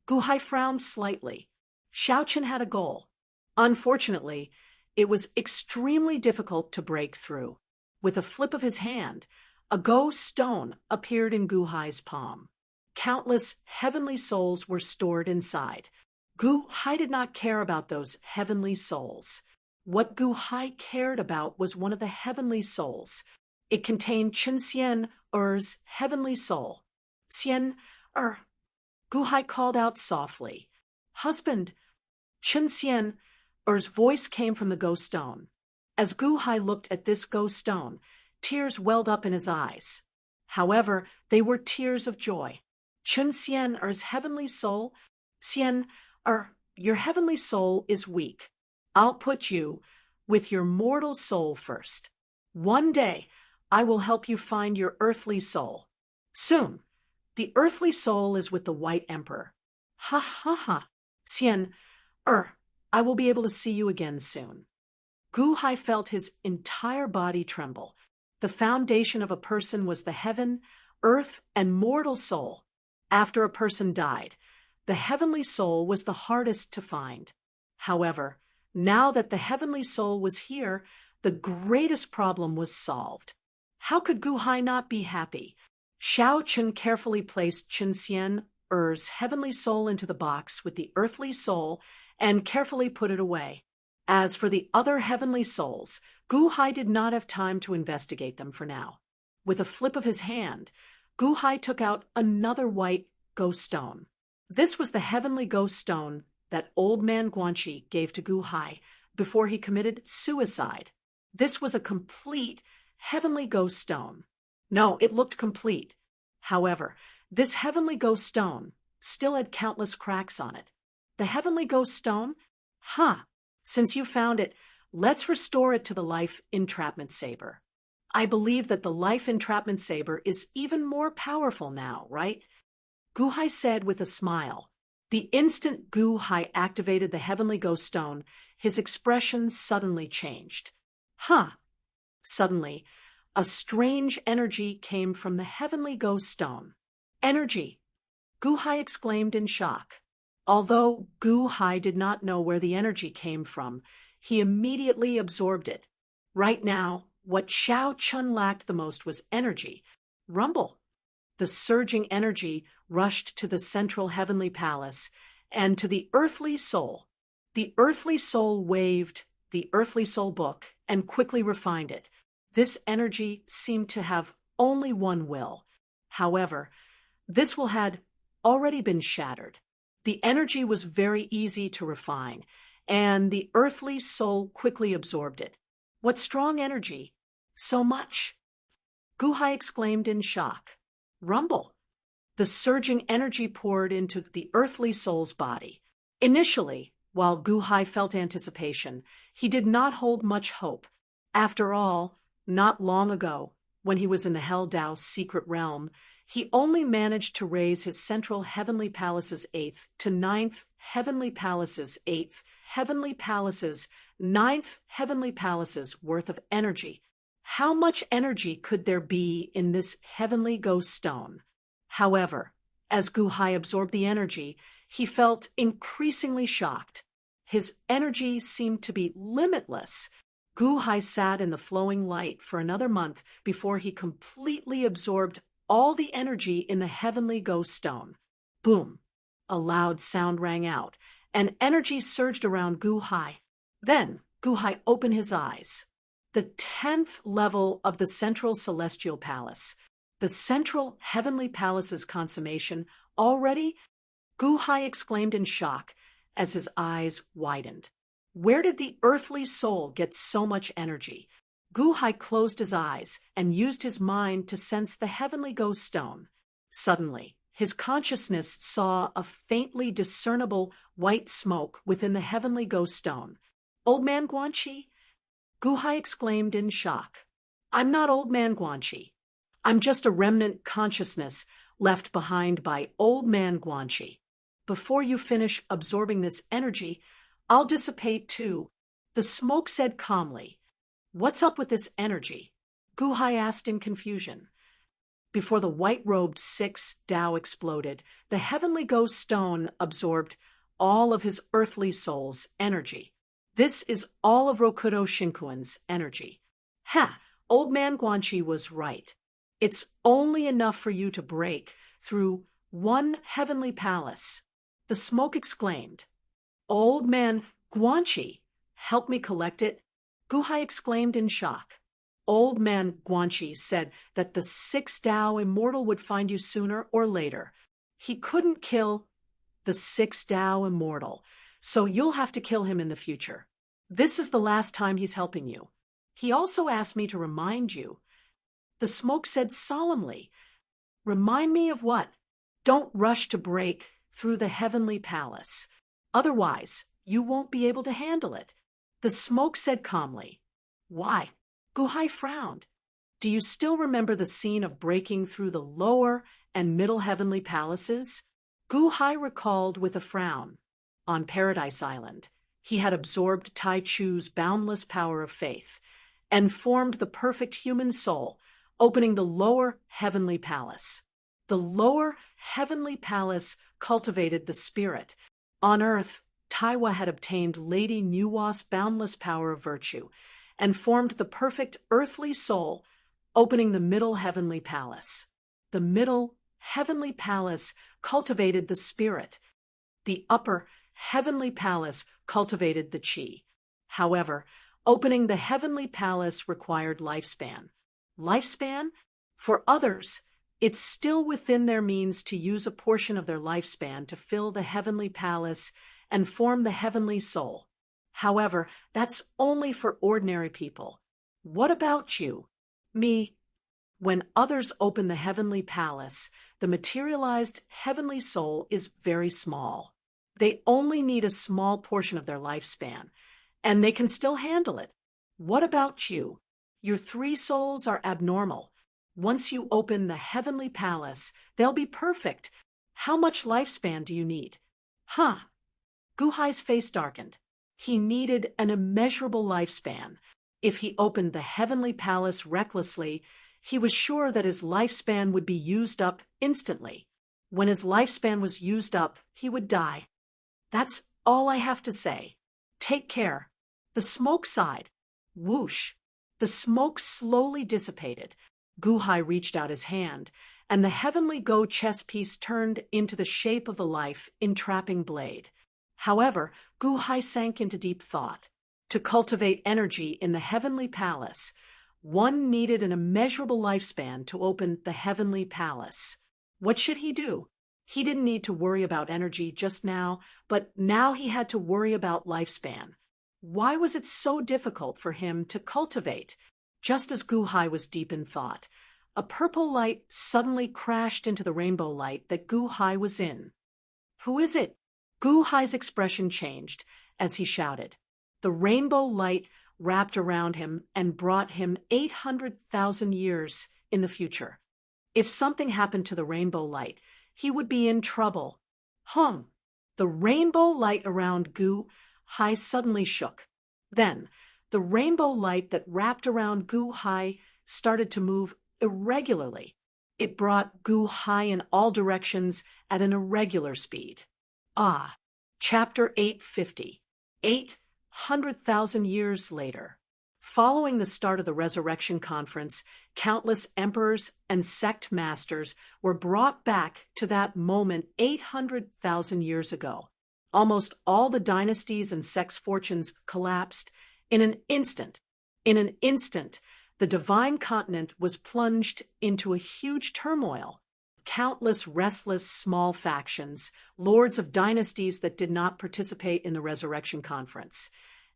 Gu Hai frowned slightly. Xiao Chen had a goal. Unfortunately, it was extremely difficult to break through. With a flip of his hand, a go stone appeared in Gu Hai's palm. Countless heavenly souls were stored inside. Gu Hai did not care about those heavenly souls. What Gu Hai cared about was one of the heavenly souls. It contained Chen Xian Er's heavenly soul. Xian Er, Gu Hai called out softly. Husband! Chen Xian Er's voice came from the go stone. As Gu Hai looked at this go stone, tears welled up in his eyes. However, they were tears of joy. Chen Xian Er's heavenly soul, Xian Er, your heavenly soul is weak. I'll put you with your mortal soul first. One day, I will help you find your earthly soul. Soon, the earthly soul is with the White Emperor. Ha ha ha. Xian Er, I will be able to see you again soon. Gu Hai felt his entire body tremble. The foundation of a person was the heaven, earth, and mortal soul. After a person died, the heavenly soul was the hardest to find. However, now that the heavenly soul was here, the greatest problem was solved. How could Gu Hai not be happy? Xiao Chen carefully placed Chen Xian Er's heavenly soul into the box with the earthly soul and carefully put it away. As for the other heavenly souls, Gu Hai did not have time to investigate them for now. With a flip of his hand, Gu Hai took out another white ghost stone. This was the heavenly ghost stone that old man Guanxi gave to Gu Hai before he committed suicide. This was a complete heavenly ghost stone. No, it looked complete. However, This heavenly ghost stone still had countless cracks on it. The heavenly ghost stone? Huh. Since you found it, let's restore it to the life entrapment saber. I believe that the life entrapment saber is even more powerful now, right? Guhai said with a smile. The instant Guhai activated the heavenly ghost stone, his expression suddenly changed. Huh. Suddenly, a strange energy came from the heavenly ghost stone. Energy! Guhai exclaimed in shock. Although Guhai did not know where the energy came from, he immediately absorbed it. Right now, what Xiao Chun lacked the most was energy. Rumble! The surging energy rushed to the central heavenly palace and to the earthly soul. The earthly soul waved the earthly soul book and quickly refined it. This energy seemed to have only one will. However, this will had already been shattered. The energy was very easy to refine, and the earthly soul quickly absorbed it. What strong energy! So much! Guhai exclaimed in shock. Rumble! The surging energy poured into the earthly soul's body. Initially, while Guhai felt anticipation, he did not hold much hope. After all, not long ago, when he was in the Hell Dao's secret realm, he only managed to raise his central heavenly palace's 8th to 9th heavenly palace's 8th heavenly palace's 9th heavenly palace's worth of energy. How much energy could there be in this heavenly ghost stone? However, as Guhai absorbed the energy, he felt increasingly shocked. His energy seemed to be limitless. Guhai sat in the flowing light for another month before he completely absorbed all the energy in the heavenly ghost stone. Boom! A loud sound rang out, and energy surged around Guhai. Then Guhai opened his eyes. The 10th level of the Central Celestial Palace. The Central Heavenly Palace's consummation already? Guhai exclaimed in shock as his eyes widened. Where did the earthly soul get so much energy? Guhai closed his eyes and used his mind to sense the heavenly ghost stone. Suddenly, his consciousness saw a faintly discernible white smoke within the heavenly ghost stone. Old Man Guanxi? Guhai exclaimed in shock. I'm not Old Man Guanxi. I'm just a remnant consciousness left behind by Old Man Guanxi. Before you finish absorbing this energy, I'll dissipate too. The smoke said calmly. What's up with this energy? Guhai asked in confusion. Before the white-robed 6 Dao exploded, the heavenly ghost stone absorbed all of his earthly soul's energy. This is all of Rokudo Shinkuen's energy. Ha! Old Man Guanxi was right. It's only enough for you to break through one heavenly palace. The smoke exclaimed. Old Man Guanxi, help me collect it. Guhai exclaimed in shock. Old Man Guanxi said that the 6 Dao Immortal would find you sooner or later. He couldn't kill the 6 Dao Immortal, so you'll have to kill him in the future. This is the last time he's helping you. He also asked me to remind you. The smoke said solemnly. Remind me of what? Don't rush to break through the heavenly palace. Otherwise, you won't be able to handle it. The smoke said calmly. Why? Guhai frowned. Do you still remember the scene of breaking through the lower and middle heavenly palaces? Guhai recalled with a frown. On Paradise Island, he had absorbed Tai Chu's boundless power of faith and formed the perfect human soul, opening the lower heavenly palace. The lower heavenly palace cultivated the spirit. On earth, Taiwa had obtained Lady Nuwa's boundless power of virtue and formed the perfect earthly soul, opening the middle heavenly palace. The middle heavenly palace cultivated the spirit. The upper heavenly palace cultivated the qi. However, opening the heavenly palace required lifespan. Lifespan? For others, it's still within their means to use a portion of their lifespan to fill the heavenly palace and form the heavenly soul. However, that's only for ordinary people. What about you? Me? When others open the heavenly palace, the materialized heavenly soul is very small. They only need a small portion of their lifespan, and they can still handle it. What about you? Your 3 souls are abnormal. Once you open the heavenly palace, they'll be perfect. How much lifespan do you need? Huh. Guhai's face darkened. He needed an immeasurable lifespan. If he opened the heavenly palace recklessly, he was sure that his lifespan would be used up instantly. When his lifespan was used up, he would die. That's all I have to say. Take care. The smoke sighed. Whoosh. The smoke slowly dissipated. Guhai reached out his hand, and the heavenly go chess piece turned into the shape of a life-entrapping blade. However, Guhai sank into deep thought. To cultivate energy in the heavenly palace, one needed an immeasurable lifespan to open the heavenly palace. What should he do? He didn't need to worry about energy just now, but now he had to worry about lifespan. Why was it so difficult for him to cultivate? Just as Guhai was deep in thought, a purple light suddenly crashed into the rainbow light that Guhai was in. Who is it? Guhai's expression changed as he shouted. The rainbow light wrapped around him and brought him 800,000 years in the future. If something happened to the rainbow light, he would be in trouble. The rainbow light around Guhai suddenly shook. Then, the rainbow light that wrapped around Guhai started to move irregularly. It brought Guhai in all directions at an irregular speed. Chapter 850. 800,000 years later. Following the start of the Resurrection Conference, countless emperors and sect masters were brought back to that moment 800,000 years ago. Almost all the dynasties and sects' fortunes collapsed in an instant. In an instant, the divine continent was plunged into a huge turmoil. Countless restless small factions, lords of dynasties that did not participate in the Resurrection Conference,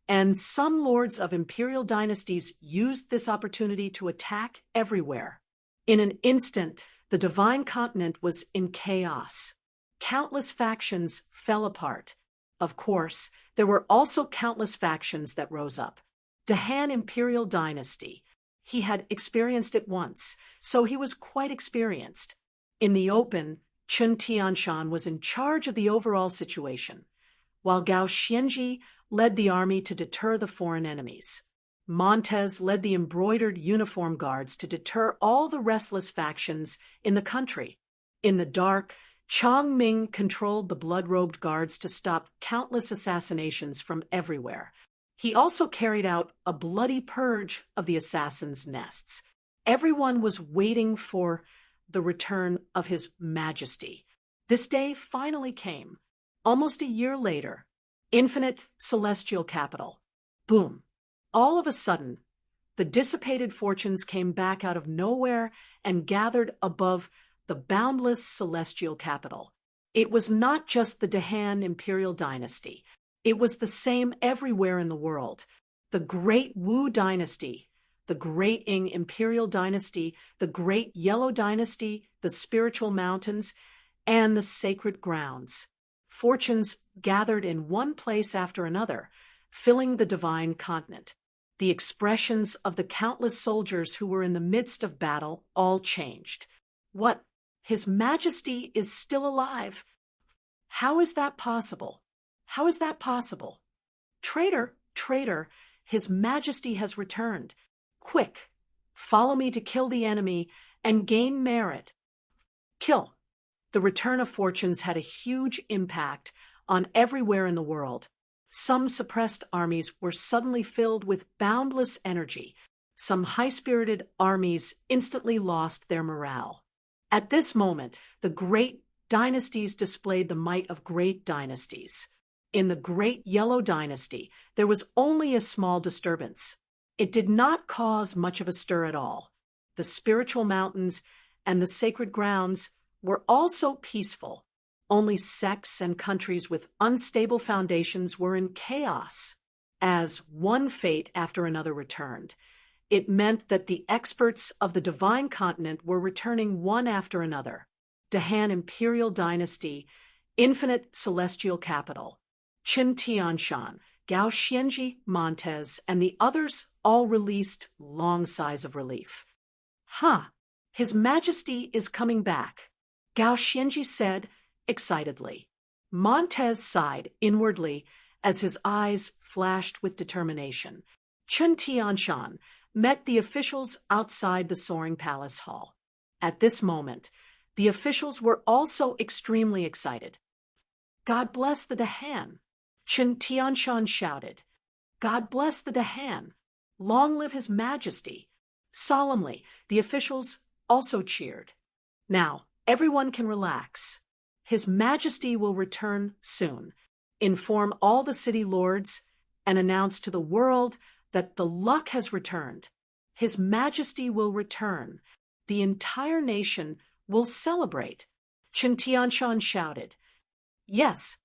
and some lords of imperial dynasties used this opportunity to attack everywhere. In an instant, the divine continent was in chaos. Countless factions fell apart. Of course, there were also countless factions that rose up. The Han imperial dynasty. He had experienced it once, so he was quite experienced. In the open, Chun Tianshan was in charge of the overall situation, while Gao Xianji led the army to deter the foreign enemies. Montez led the embroidered uniform guards to deter all the restless factions in the country. In the dark, Chang Ming controlled the blood-robed guards to stop countless assassinations from everywhere. He also carried out a bloody purge of the assassins' nests. Everyone was waiting for the return of His Majesty. This day finally came. Almost a year later, infinite celestial capital. Boom. All of a sudden, the dissipated fortunes came back out of nowhere and gathered above the boundless celestial capital. It was not just the Han imperial dynasty. It was the same everywhere in the world. The Great Wu dynasty, the Great Ing imperial dynasty, the Great Yellow dynasty, the spiritual mountains, and the sacred grounds. Fortunes gathered in one place after another, filling the divine continent. The expressions of the countless soldiers who were in the midst of battle all changed. What? His Majesty is still alive. How is that possible? How is that possible? Traitor, traitor, His Majesty has returned. Quick, follow me to kill the enemy and gain merit. Kill. The return of fortunes had a huge impact on everywhere in the world. Some suppressed armies were suddenly filled with boundless energy. Some high-spirited armies instantly lost their morale. At this moment, the great dynasties displayed the might of great dynasties. In the Great Yellow Dynasty, there was only a small disturbance. It did not cause much of a stir at all. The spiritual mountains and the sacred grounds were also peaceful. Only sects and countries with unstable foundations were in chaos. As one fate after another returned, It meant that the experts of the divine continent were returning one after another. Dahan Imperial Dynasty, Infinite Celestial Capital, Qin Tianshan, Gao Xianji Montez, and the others all released long sighs of relief. Huh, His Majesty is coming back, Gao Xianji said excitedly. Montez sighed inwardly as his eyes flashed with determination. Qin Tianshan met the officials outside the soaring palace hall. At this moment, the officials were also extremely excited. God bless the Dahan, Qin Tianshan shouted. God bless the Dahan. Long live His Majesty. Solemnly, the officials also cheered. Now, everyone can relax. His Majesty will return soon. Inform all the city lords and announce to the world that the luck has returned. His Majesty will return. The entire nation will celebrate. Qin Tianshan shouted. Yes,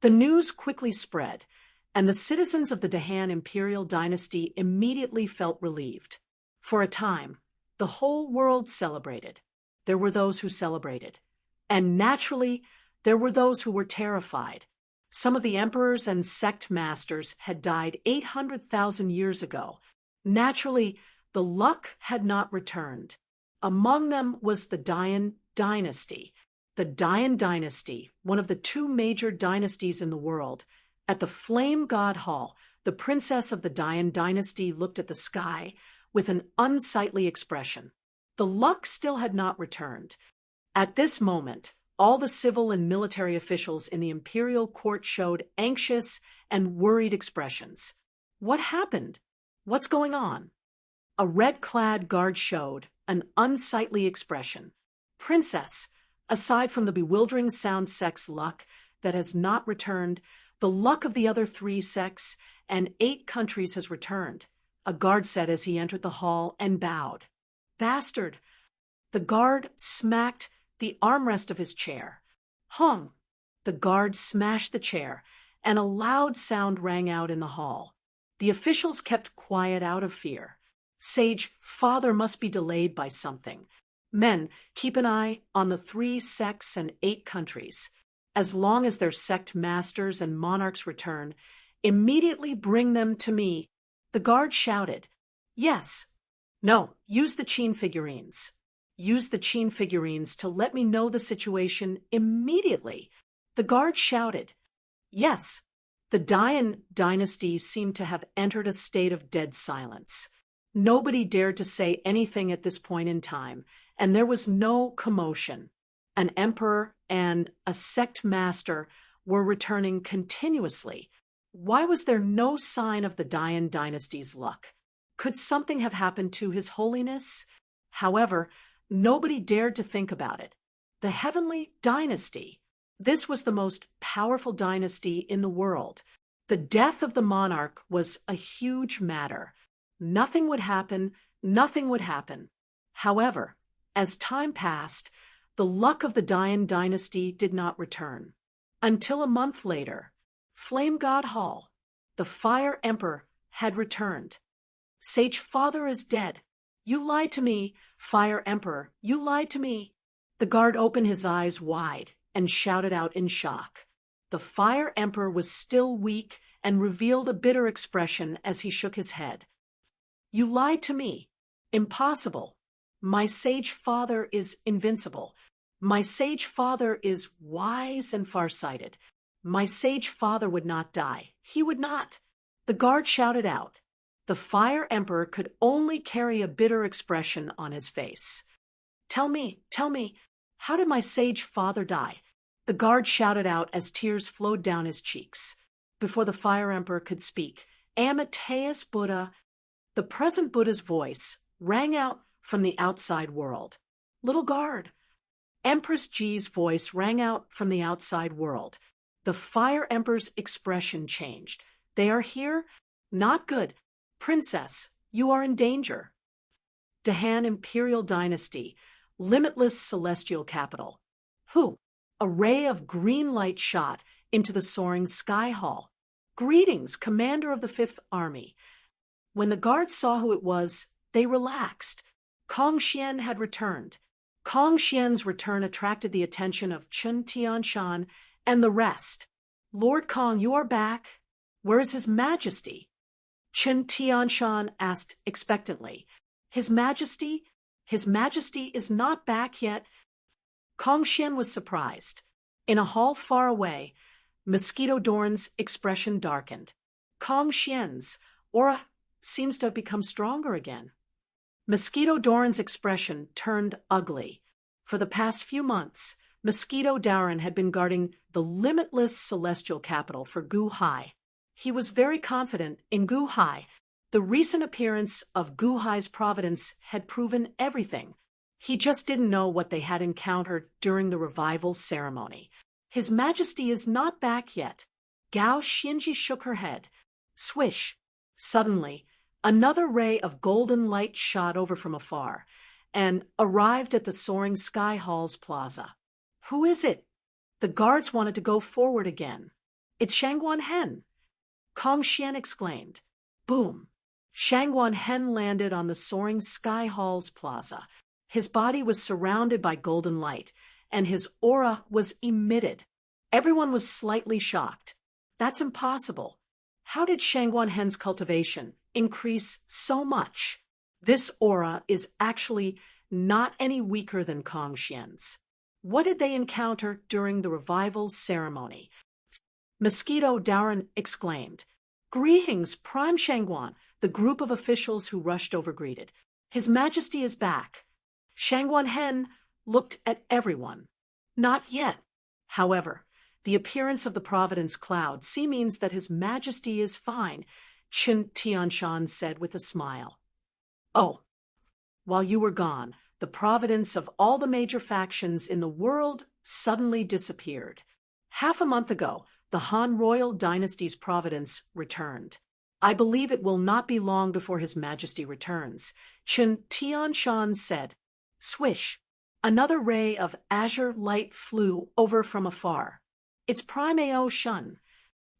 the news quickly spread, and the citizens of the Dahan Imperial Dynasty immediately felt relieved. For a time, the whole world celebrated. There were those who celebrated. And naturally, there were those who were terrified. Some of the emperors and sect masters had died 800,000 years ago. Naturally, the luck had not returned. Among them was the Dayan dynasty. The Dayan dynasty, one of the two major dynasties in the world. At the Flame God Hall, the princess of the Dayan dynasty looked at the sky with an unsightly expression. The luck still had not returned. At this moment, all the civil and military officials in the imperial court showed anxious and worried expressions. What happened? What's going on? A red-clad guard showed an unsightly expression. Princess, aside from the bewildering sound sect's luck that has not returned, the luck of the other 3 sects and 8 countries has returned, a guard said as he entered the hall and bowed. Bastard! The guard smacked the armrest of his chair. Hung! The guard smashed the chair, and a loud sound rang out in the hall. The officials kept quiet out of fear. Sage Father must be delayed by something. Men, keep an eye on the 3 sects and 8 countries. As long as their sect masters and monarchs return, immediately bring them to me. The guard shouted. Yes. No, use the Qin figurines. Use the Qin figurines to let me know the situation immediately. The guard shouted. Yes. The Dayan dynasty seemed to have entered a state of dead silence. Nobody dared to say anything at this point in time, and there was no commotion. An emperor and a sect master were returning continuously. Why was there no sign of the Dayan dynasty's luck? Could something have happened to His Holiness? However, nobody dared to think about it. The Heavenly Dynasty. This was the most powerful dynasty in the world. The death of the monarch was a huge matter. Nothing would happen, nothing would happen. However, as time passed, the luck of the Dayan dynasty did not return. Until a month later, Flame God Hall, the Fire Emperor, had returned. Sage Father is dead. You lied to me, Fire Emperor, you lied to me. The guard opened his eyes wide and shouted out in shock. The Fire Emperor was still weak and revealed a bitter expression as he shook his head. You lied to me. Impossible. My Sage Father is invincible. My Sage Father is wise and farsighted. My Sage Father would not die. He would not. The guard shouted out. The Fire Emperor could only carry a bitter expression on his face. Tell me, how did my Sage Father die? The guard shouted out as tears flowed down his cheeks. Before the Fire Emperor could speak, Amateus Buddha, the present Buddha's voice, rang out from the outside world. Little guard. Empress Ji's voice rang out from the outside world. The Fire Emperor's expression changed. They are here? Not good. Princess, you are in danger. Dahan Imperial Dynasty, Limitless Celestial Capital. Who? A ray of green light shot into the soaring sky hall. Greetings, Commander of the 5th Army. When the guard saw who it was, they relaxed. Kong Xian had returned. Kong Xian's return attracted the attention of Chen Tianshan and the rest. "Lord Kong, you are back. Where is His Majesty?" Chen Tianshan asked expectantly. His Majesty is not back yet." Kong Xian was surprised. In a hall far away, Mosquito Doran's expression darkened. Kong Xian's aura seems to have become stronger again. Mosquito Doran's expression turned ugly. For the past few months, Mosquito Doran had been guarding the limitless celestial capital for Gu Hai. He was very confident in Gu Hai. The recent appearance of Gu Hai's providence had proven everything. He just didn't know what they had encountered during the revival ceremony. His Majesty is not back yet. Gao Xinji shook her head. Swish! Suddenly, another ray of golden light shot over from afar and arrived at the soaring Sky Hall's plaza. "Who is it?" The guards wanted to go forward again. "It's Shangguan Hen!" Kong Xian exclaimed. Boom! Shangguan Hen landed on the soaring Sky Hall's plaza. His body was surrounded by golden light, and his aura was emitted. Everyone was slightly shocked. That's impossible. How did Shangguan Hen's cultivation increase so much? This aura is actually not any weaker than Kong Xian's. What did they encounter during the revival ceremony? Mosquito Doran exclaimed. "Greetings, Prime Shangguan," the group of officials who rushed over greeted. "His Majesty is back." Shangguan Hen looked at everyone. Not yet. However, the appearance of the Providence Cloud means that His Majesty is fine, Chen Tianshan said with a smile. "Oh, while you were gone, the providence of all the major factions in the world suddenly disappeared. Half a month ago, the Han royal dynasty's providence returned. I believe it will not be long before His Majesty returns," Chen Tianshan said. Swish! Another ray of azure light flew over from afar. "It's Prime Ao Shun."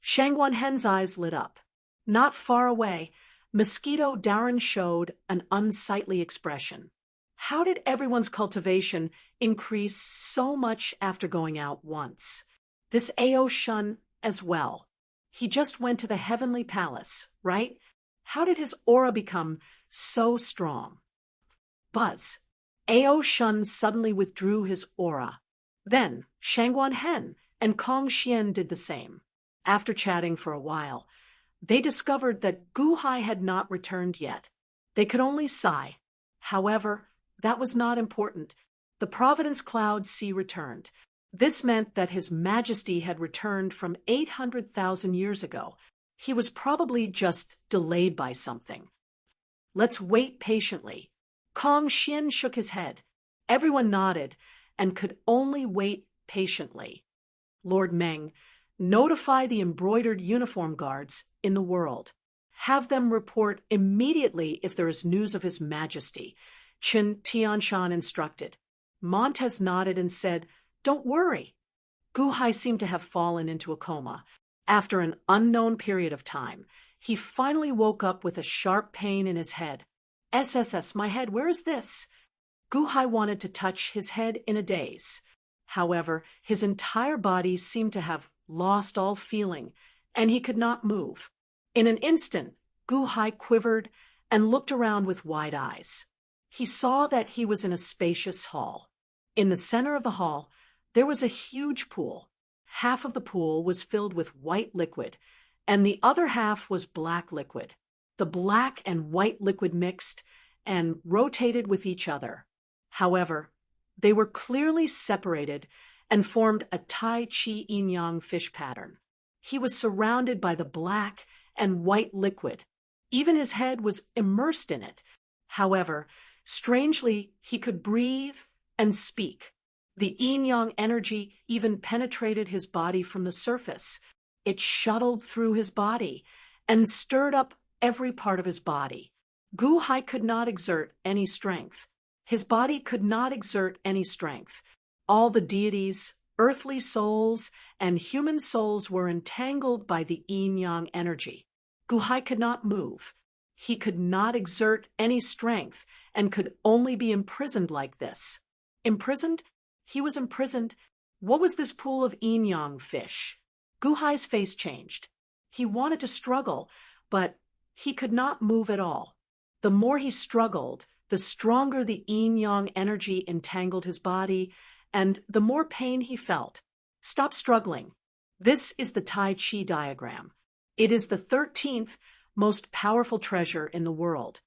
Shangguan Hen's eyes lit up. Not far away, Mosquito Doran showed an unsightly expression. How did everyone's cultivation increase so much after going out once? This Ao Shun as well. He just went to the heavenly palace, right? How did his aura become so strong? Buzz. Ao Shun suddenly withdrew his aura. Then Shangguan Hen and Kong Xian did the same. After chatting for a while, they discovered that Gu Hai had not returned yet. They could only sigh. However, that was not important. The Providence Cloud returned. This meant that His Majesty had returned from 800,000 years ago. He was probably just delayed by something. "Let's wait patiently." Kong Xian shook his head. Everyone nodded and could only wait patiently. "Lord Meng, notify the embroidered uniform guards in the world. Have them report immediately if there is news of His Majesty," Chen Tianshan instructed. Montez nodded and said, "Don't worry." Gu Hai seemed to have fallen into a coma. After an unknown period of time, he finally woke up with a sharp pain in his head. "SSS, my head, where is this?" Gu Hai wanted to touch his head in a daze. However, his entire body seemed to have lost all feeling, and he could not move. In an instant, Gu Hai quivered and looked around with wide eyes. He saw that he was in a spacious hall. In the center of the hall, there was a huge pool. Half of the pool was filled with white liquid, and the other half was black liquid. The black and white liquid mixed and rotated with each other. However, they were clearly separated and formed a Tai Chi yin-yang fish pattern. He was surrounded by the black and white liquid. Even his head was immersed in it. However, strangely, he could breathe and speak. The yin-yang energy even penetrated his body from the surface. It shuttled through his body and stirred up every part of his body. Gu Hai could not exert any strength. His body could not exert any strength. All the deities, earthly souls, and human souls were entangled by the yin-yang energy. Gu Hai could not move. He could not exert any strength and could only be imprisoned like this. Imprisoned? He was imprisoned. What was this pool of yin-yang fish? Gu Hai's face changed. He wanted to struggle, but he could not move at all. The more he struggled, the stronger the yin-yang energy entangled his body, and the more pain he felt. Stop struggling. This is the Tai Chi diagram. It is the 13th most powerful treasure in the world.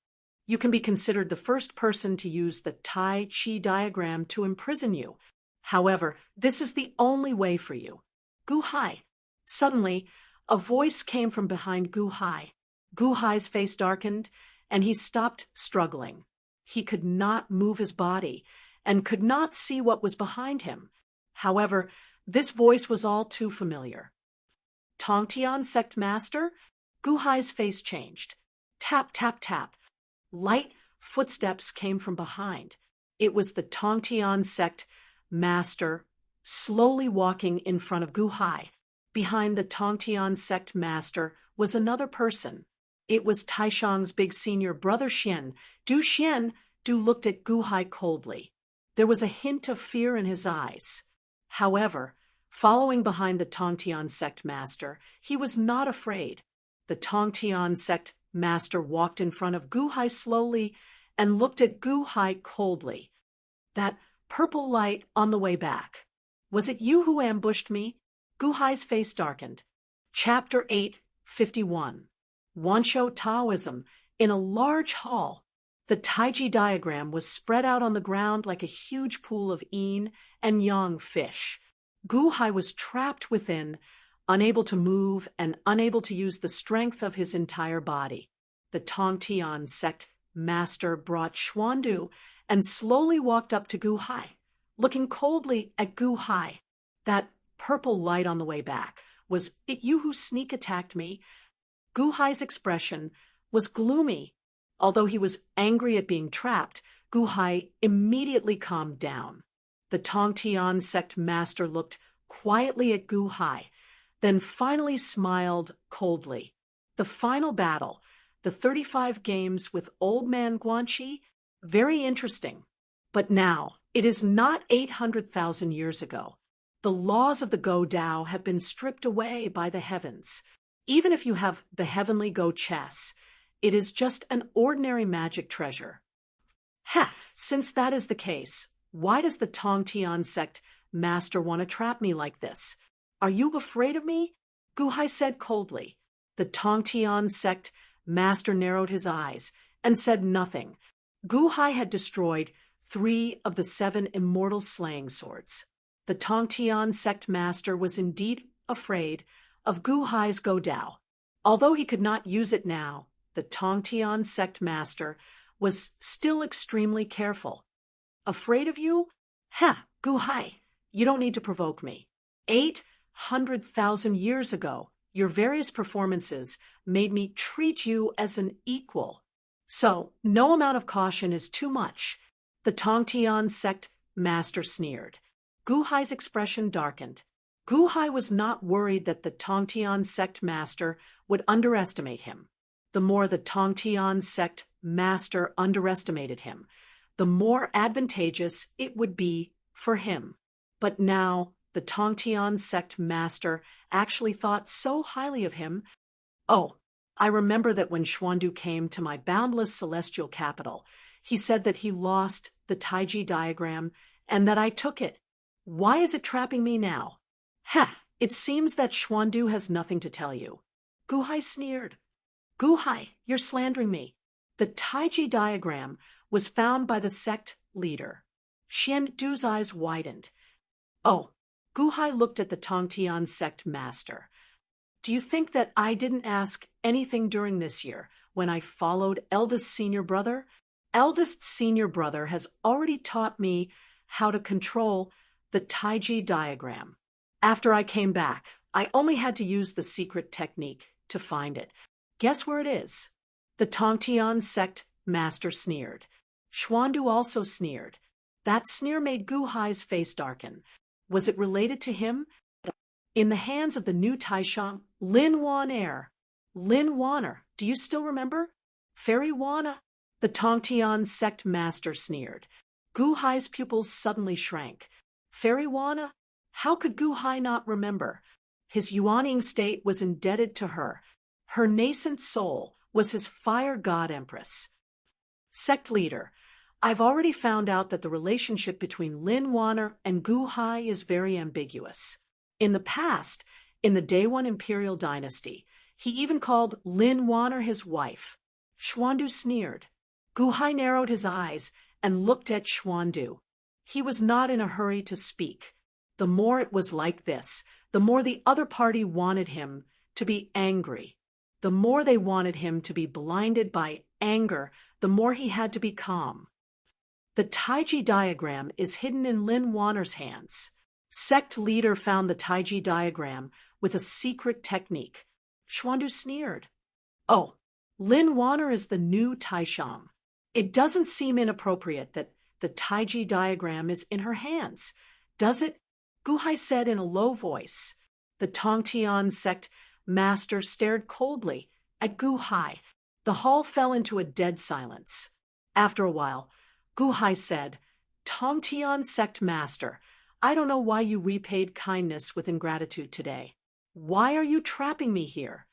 You can be considered the first person to use the Tai Chi diagram to imprison you. However, this is the only way for you. Gu Hai. Suddenly, a voice came from behind Gu Hai. Gu Hai's face darkened, and he stopped struggling. He could not move his body and could not see what was behind him. However, this voice was all too familiar. Tongtian Sect Master? Gu Hai's face changed. Tap, tap, tap. Light footsteps came from behind. It was the Tongtian Sect Master, slowly walking in front of Gu Hai. Behind the Tongtian Sect Master was another person. It was Taishang's big senior brother Xian. Du looked at Gu Hai coldly. There was a hint of fear in his eyes. However, following behind the Tongtian Sect Master, he was not afraid. The Tongtian Sect Master walked in front of Gu Hai slowly and looked at Gu Hai coldly. That purple light on the way back. Was it you who ambushed me? Gu Hai's face darkened. Chapter 8:51. Wanshou Taoism. In a large hall, the Taiji diagram was spread out on the ground like a huge pool of yin and yang fish. Gu Hai was trapped within, unable to move and unable to use the strength of his entire body. The Tongtian Sect Master brought Xuandu and slowly walked up to Gu Hai, looking coldly at Gu Hai. That purple light on the way back. Was it you who sneak attacked me? Gu Hai's expression was gloomy. Although he was angry at being trapped, Gu Hai immediately calmed down. The Tongtian Sect Master looked quietly at Gu Hai, then finally smiled coldly. The final battle, the 35 games with Old Man Guanxi, very interesting. But now, it is not 800,000 years ago. The laws of the Go Dao have been stripped away by the heavens. Even if you have the heavenly Go chess, it is just an ordinary magic treasure. Since that is the case, why does the Tongtian Sect Master want to trap me like this? Are you afraid of me? Gu Hai said coldly. The Tongtian Sect Master narrowed his eyes and said nothing. Gu Hai had destroyed 3 of the 7 immortal slaying swords. The Tongtian Sect Master was indeed afraid of Gu Hai's Go Dao. Although he could not use it now, the Tongtian Sect Master was still extremely careful. Afraid of you? Gu Hai, you don't need to provoke me. 800,000 years ago, your various performances made me treat you as an equal. So, no amount of caution is too much. The Tongtian Sect Master sneered. Gu Hai's expression darkened. Gu Hai was not worried that the Tongtian Sect Master would underestimate him. The more the Tongtian Sect Master underestimated him, the more advantageous it would be for him. But now, the Tongtian Sect Master actually thought so highly of him. Oh, I remember that when Xuandu came to my boundless celestial capital, he said that he lost the Taiji diagram and that I took it. Why is it trapping me now? It seems that Xuandu has nothing to tell you. Gu Hai sneered. Gu Hai, you're slandering me. The Taiji diagram was found by the sect leader. Xuandu's eyes widened. Oh, Gu Hai looked at the Tongtian Sect Master. Do you think that I didn't ask anything during this year when I followed eldest senior brother? Eldest senior brother has already taught me how to control the Taiji diagram. After I came back, I only had to use the secret technique to find it. Guess where it is? The Tongtian Sect Master sneered. Xuandu also sneered. That sneer made Gu Hai's face darken. Was it related to him? In the hands of the new Taishang, Lin Wan heir. Lin Waner, do you still remember? Fairy Wana? The Tongtian sect master sneered. Gu Hai's pupils suddenly shrank. Fairy Wana? How could Gu Hai not remember? His Yuaning state was indebted to her. Her nascent soul was his fire god empress. Sect leader, I've already found out that the relationship between Lin Waner and Gu Hai is very ambiguous. In the past, in the Daewon Imperial Dynasty, he even called Lin Waner his wife. Xuandu sneered. Gu Hai narrowed his eyes and looked at Xuandu. He was not in a hurry to speak. The more it was like this, the more the other party wanted him to be angry. The more they wanted him to be blinded by anger, the more he had to be calm. The Taiji diagram is hidden in Lin Waner's hands. Sect leader found the Taiji diagram with a secret technique. Xuandu sneered. Oh, Lin Waner is the new Taishang. It doesn't seem inappropriate that the Taiji diagram is in her hands, does it? Gu Hai said in a low voice. The Tongtian sect master stared coldly at Gu Hai. The hall fell into a dead silence. After a while, Gu Hai said, Tongtian sect master, I don't know why you repaid kindness with ingratitude today. Why are you trapping me here?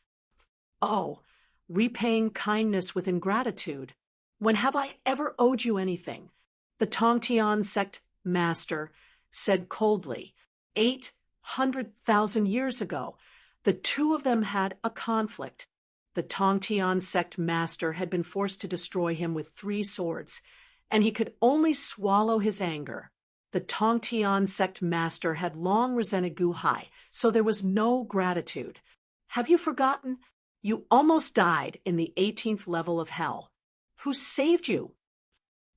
Oh, repaying kindness with ingratitude. When have I ever owed you anything? The Tongtian sect master said coldly. 800,000 years ago, the two of them had a conflict. The Tongtian sect master had been forced to destroy him with 3 swords, and he could only swallow his anger. The Tongtian sect master had long resented Gu Hai, so there was no gratitude. Have you forgotten? You almost died in the 18th level of hell. Who saved you?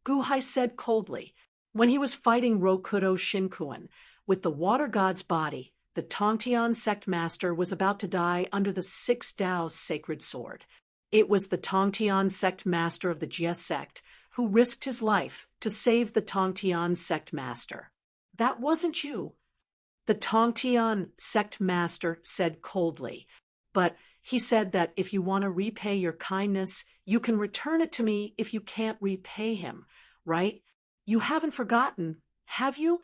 Gu Hai said coldly. When he was fighting Rokudo Shinkuan with the water god's body, the Tongtian sect master was about to die under the 6 Dao's sacred sword. It was the Tongtian sect master of the Jie sect who risked his life to save the Tongtian sect master. That wasn't you. The Tongtian sect master said coldly, but he said that if you want to repay your kindness, you can return it to me if you can't repay him, right? You haven't forgotten, have you?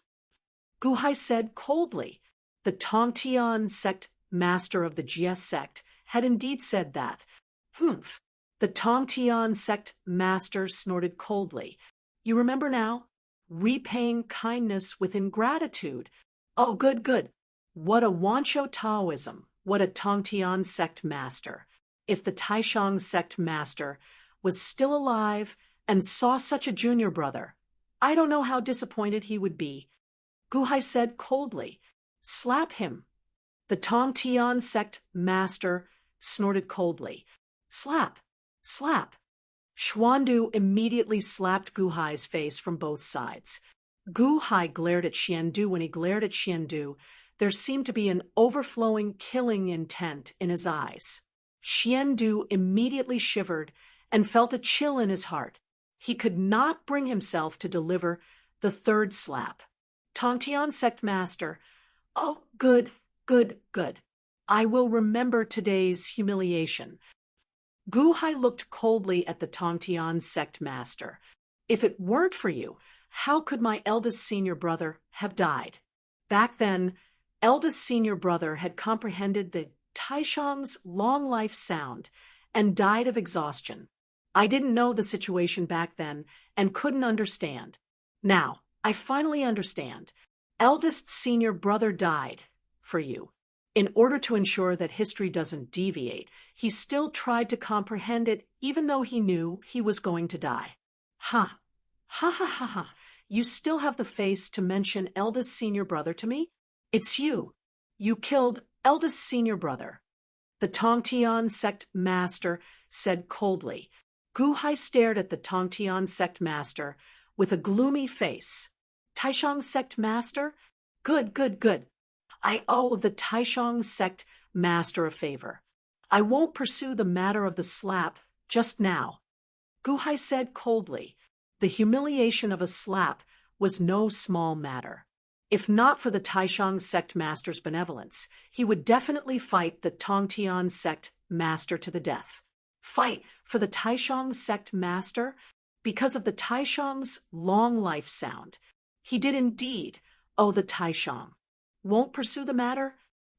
Gu Hai said coldly. The Tongtian sect master of the Jie sect had indeed said that. Humph. The Tongtian sect master snorted coldly. You remember now? Repaying kindness with ingratitude. Oh, good, good. What a Wancho Taoism. What a Tongtian sect master. If the Taishang sect master was still alive and saw such a junior brother, I don't know how disappointed he would be. Gu Hai said coldly. Slap him. The Tongtian sect master snorted coldly. Slap. Slap. Xuandu immediately slapped Gu Hai's face from both sides. Gu Hai glared at Xiandu. When he glared at Xiandu, there seemed to be an overflowing killing intent in his eyes. Xiandu immediately shivered and felt a chill in his heart. He could not bring himself to deliver the 3rd slap. Tongtian sect master, oh, good, good, good. I will remember today's humiliation. Gu Hai looked coldly at the Tongtian sect master. If it weren't for you, how could my eldest senior brother have died? Back then, eldest senior brother had comprehended the Taishang's long life sound and died of exhaustion. I didn't know the situation back then and couldn't understand. Now, I finally understand. Eldest senior brother died for you. In order to ensure that history doesn't deviate, he still tried to comprehend it even though he knew he was going to die. Ha! Ha ha ha ha! You still have the face to mention eldest senior brother to me? It's you. You killed eldest senior brother. The Tongtian sect master said coldly. Gu Hai stared at the Tongtian sect master with a gloomy face. Taishang sect master? Good, good, good. I owe the Taishang sect master a favor. I won't pursue the matter of the slap just now. Gu Hai said coldly. The humiliation of a slap was no small matter. If not for the Taishang sect master's benevolence, he would definitely fight the Tongtian sect master to the death. Fight for the Taishang sect master because of the Taishang's long life sound. He did indeed owe the Taishang. Won't pursue the matter?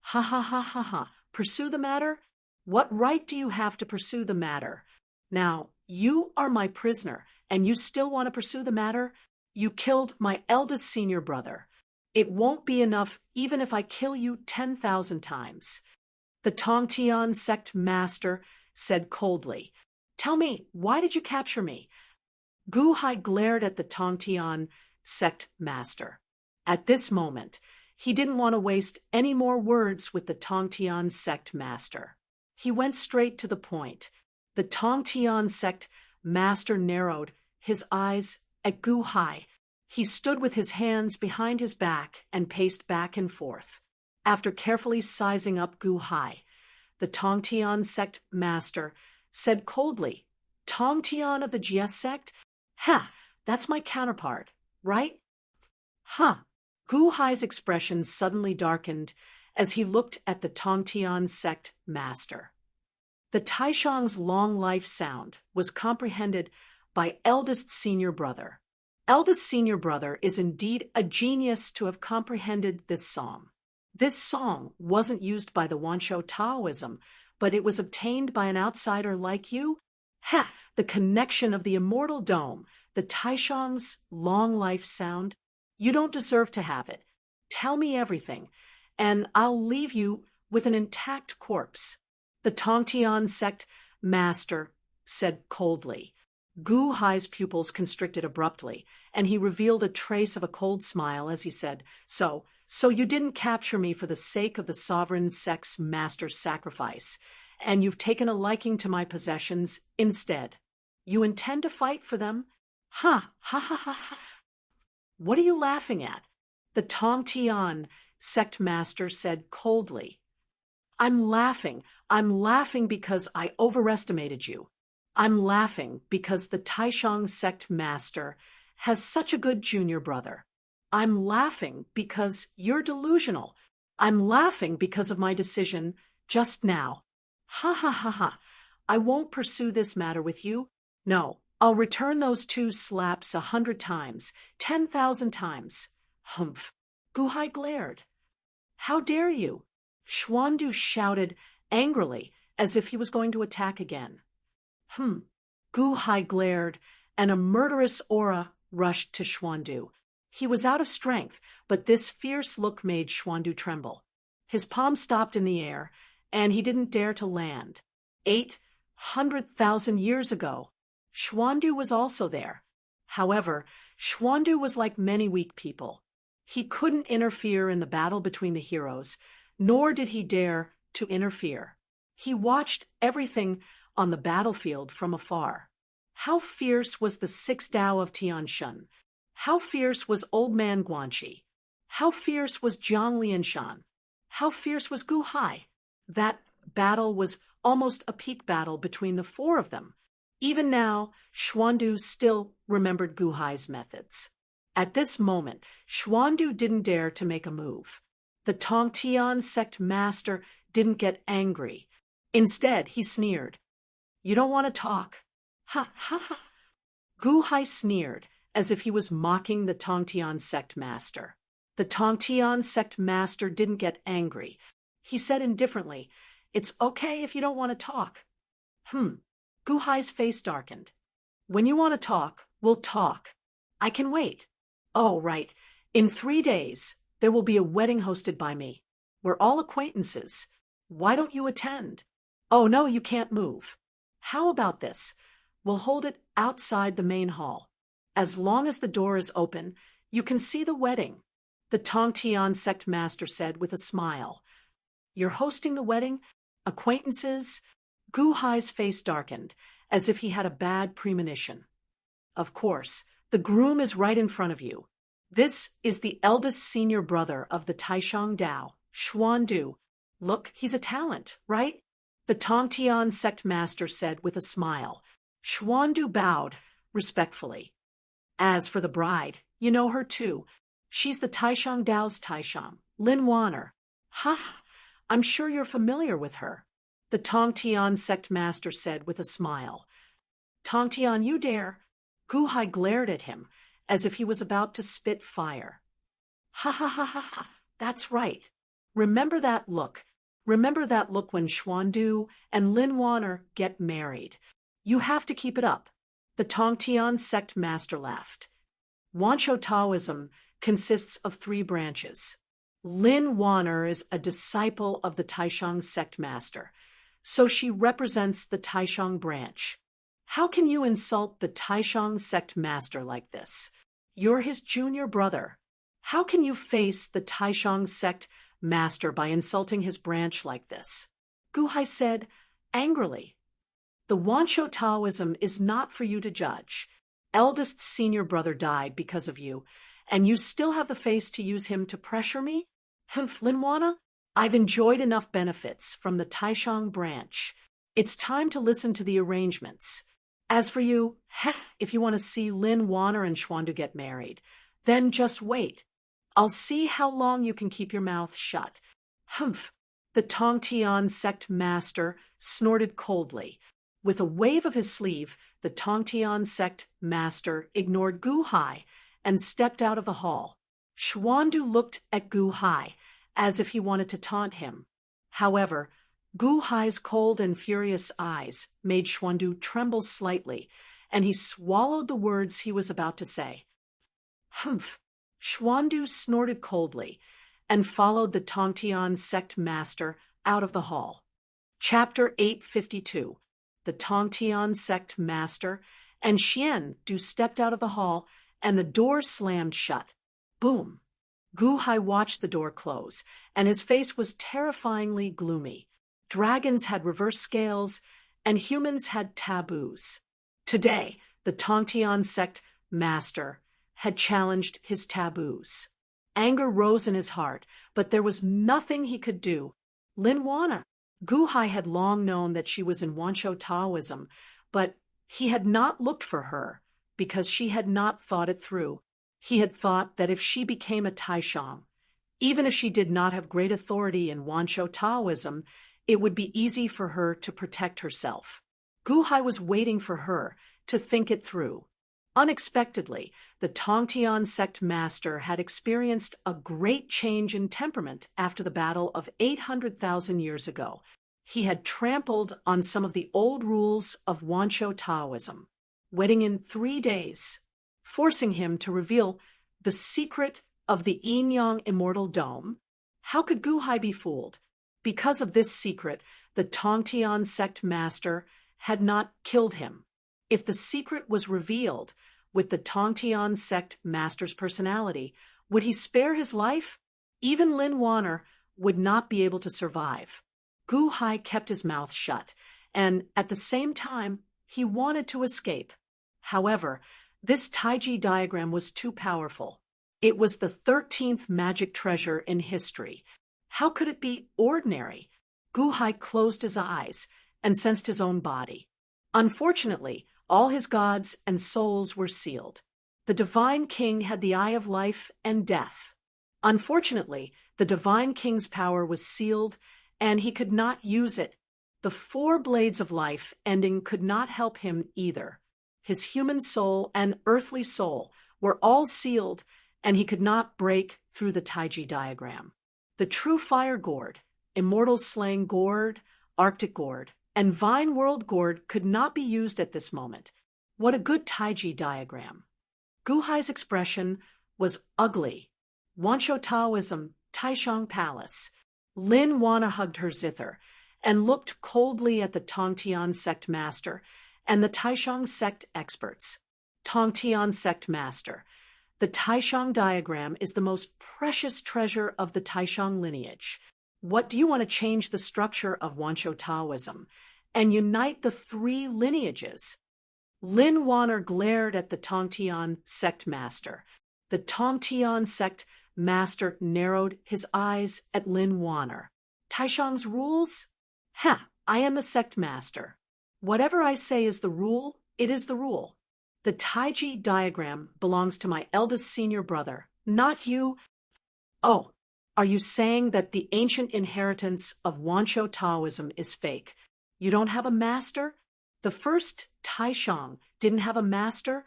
Ha ha ha ha ha. Pursue the matter? What right do you have to pursue the matter? Now, you are my prisoner, and you still want to pursue the matter? You killed my eldest senior brother. It won't be enough even if I kill you 10,000 times. The Tongtian sect master said coldly, "Tell me, why did you capture me?" Gu Hai glared at the Tongtian sect master. At this moment, he didn't want to waste any more words with the Tongtian sect master. He went straight to the point. The Tongtian sect master narrowed his eyes at Gu Hai. He stood with his hands behind his back and paced back and forth. After carefully sizing up Gu Hai, the Tongtian sect master said coldly, "Tongtian of the GS sect? Ha, that's my counterpart, right?" Huh. Gu Hai's expression suddenly darkened as he looked at the Tongtian sect master. The Taishang's long life sound was comprehended by eldest senior brother. Eldest senior brother is indeed a genius to have comprehended this song. This song wasn't used by the Wanshou Taoism, but it was obtained by an outsider like you. Ha! The connection of the immortal dome, the Taishang's long life sound. You don't deserve to have it. Tell me everything, and I'll leave you with an intact corpse. The Tongtian sect master said coldly. Gu Hai's pupils constricted abruptly, and he revealed a trace of a cold smile as he said, So you didn't capture me for the sake of the sovereign sect's master sacrifice, and you've taken a liking to my possessions instead. You intend to fight for them? Ha, ha, ha, ha, ha. What are you laughing at? The Tongtian sect master said coldly. I'm laughing because I overestimated you. I'm laughing because the Taishang sect master has such a good junior brother. I'm laughing because you're delusional. I'm laughing because of my decision just now. Ha ha ha ha. I won't pursue this matter with you. No, I'll return those 2 slaps 100 times, 10,000 times. Humph. Gu Hai glared. How dare you? Xuandu shouted angrily as if he was going to attack again. Gu Hai glared, and a murderous aura rushed to Xuandu. He was out of strength, but this fierce look made Xuandu tremble. His palm stopped in the air, and he didn't dare to land. 800,000 years ago, Xuandu was also there. However, Xuandu was like many weak people. He couldn't interfere in the battle between the heroes, nor did he dare to interfere. He watched everything on the battlefield from afar. How fierce was the 6th Tao of Tianshan? How fierce was Old Man Guanxi? How fierce was Jiang Lianshan? How fierce was Gu Hai? That battle was almost a peak battle between the 4 of them. Even now, Xuandu still remembered Gu Hai's methods. At this moment, Xuandu didn't dare to make a move. The Tongtian sect master didn't get angry. Instead, he sneered. You don't want to talk? Ha ha ha. Gu Hai sneered as if he was mocking the Tongtian sect master. The Tongtian sect master didn't get angry. He said indifferently, It's okay if you don't want to talk. Gu Hai's face darkened. When you want to talk, we'll talk. I can wait. Oh, right. In 3 days, there will be a wedding hosted by me. We're all acquaintances. Why don't you attend? Oh, no, you can't move. How about this? We'll hold it outside the main hall. As long as the door is open, you can see the wedding, the Tongtian sect master said with a smile. You're hosting the wedding? Acquaintances? Gu Hai's face darkened, as if he had a bad premonition. Of course, the groom is right in front of you. This is the eldest senior brother of the Taishang Dao, Xuandu. Look, he's a talent, right? The Tongtian sect master said with a smile. Xuandu bowed respectfully. As for the bride, you know her too. She's the Taishang Dao's Taishang, Lin Wanner. Ha! I'm sure you're familiar with her. the Tongtian sect master said with a smile. Tongtian, you dare? Gu Hai glared at him, as if he was about to spit fire. Ha ha ha ha ha, that's right. Remember that look. Remember that look when Xuandu and Lin Wan'er get married. You have to keep it up. The Tongtian sect master laughed. Wanshou Taoism consists of 3 branches. Lin Wan'er is a disciple of the Taishang sect master, so she represents the Taishang branch. How can you insult the Taishang sect master like this? You're his junior brother. How can you face the Taishang sect master by insulting his branch like this? Gu Hai said angrily. The Wanshou Taoism is not for you to judge. Eldest senior brother died because of you, and you still have the face to use him to pressure me? Lin Wan'er, I've enjoyed enough benefits from the Taishang branch. It's time to listen to the arrangements. As for you, if you want to see Lin Wan'er and Xuandu get married, then just wait. I'll see how long you can keep your mouth shut. The Tongtian sect master snorted coldly. With a wave of his sleeve, the Tongtian sect master ignored Gu Hai and stepped out of the hall. Xuandu looked at Gu Hai as if he wanted to taunt him. However, Gu Hai's cold and furious eyes made Xuandu tremble slightly, and he swallowed the words he was about to say. Xuandu snorted coldly and followed the Tongtian sect master out of the hall. Chapter 852. The Tongtian sect master and Xian Du stepped out of the hall, and the door slammed shut. Boom! Gu Hai watched the door close, and his face was terrifyingly gloomy. Dragons had reverse scales, and humans had taboos. Today, the Tongtian sect master had challenged his taboos. Anger rose in his heart, but there was nothing he could do. Lin Wan'er. Gu Hai had long known that she was in Wanshou Taoism, but he had not looked for her because she had not thought it through. He had thought that if she became a Taishang, even if she did not have great authority in Wanshou Taoism, it would be easy for her to protect herself. Gu Hai was waiting for her to think it through. Unexpectedly, the Tongtian sect master had experienced a great change in temperament after the battle of 800,000 years ago. He had trampled on some of the old rules of Wanshou Taoism, waiting in 3 days, forcing him to reveal the secret of the Yin-Yang Immortal Dome. How could Gu Hai be fooled? Because of this secret, the Tongtian sect master had not killed him. If the secret was revealed with the Tongtian sect master's personality, would he spare his life? Even Lin Wan'er would not be able to survive. Gu Hai kept his mouth shut, and at the same time, he wanted to escape. However, this Taiji diagram was too powerful. It was the 13th magic treasure in history. How could it be ordinary? Gu Hai closed his eyes and sensed his own body. Unfortunately, all his gods and souls were sealed. The Divine King had the Eye of Life and Death. Unfortunately, the Divine King's power was sealed, and he could not use it. The 4 blades of life ending could not help him either. His human soul and earthly soul were all sealed, and he could not break through the Taiji diagram. The true fire gourd, Immortal slaying gourd, Arctic gourd, and Vine World gourd could not be used at this moment. What a good Taiji diagram. Gu Hai's expression was ugly. Wanshou Taoism, Taishang Palace. Lin Wan'er hugged her zither and looked coldly at the Tongtian sect master and the Taishang sect experts. Tongtian sect master. The Taishang diagram is the most precious treasure of the Taishang lineage. What do you want to change the structure of Wanshou Taoism and unite the 3 lineages? Lin Wan'er glared at the Tongtian sect master. The Tongtian sect master narrowed his eyes at Lin Wan'er. Taishang's rules? I am the sect master. Whatever I say is the rule, it is the rule. The Taiji diagram belongs to my eldest senior brother, not you. Oh, are you saying that the ancient inheritance of Wanshou Taoism is fake? You don't have a master? The first Taishang didn't have a master?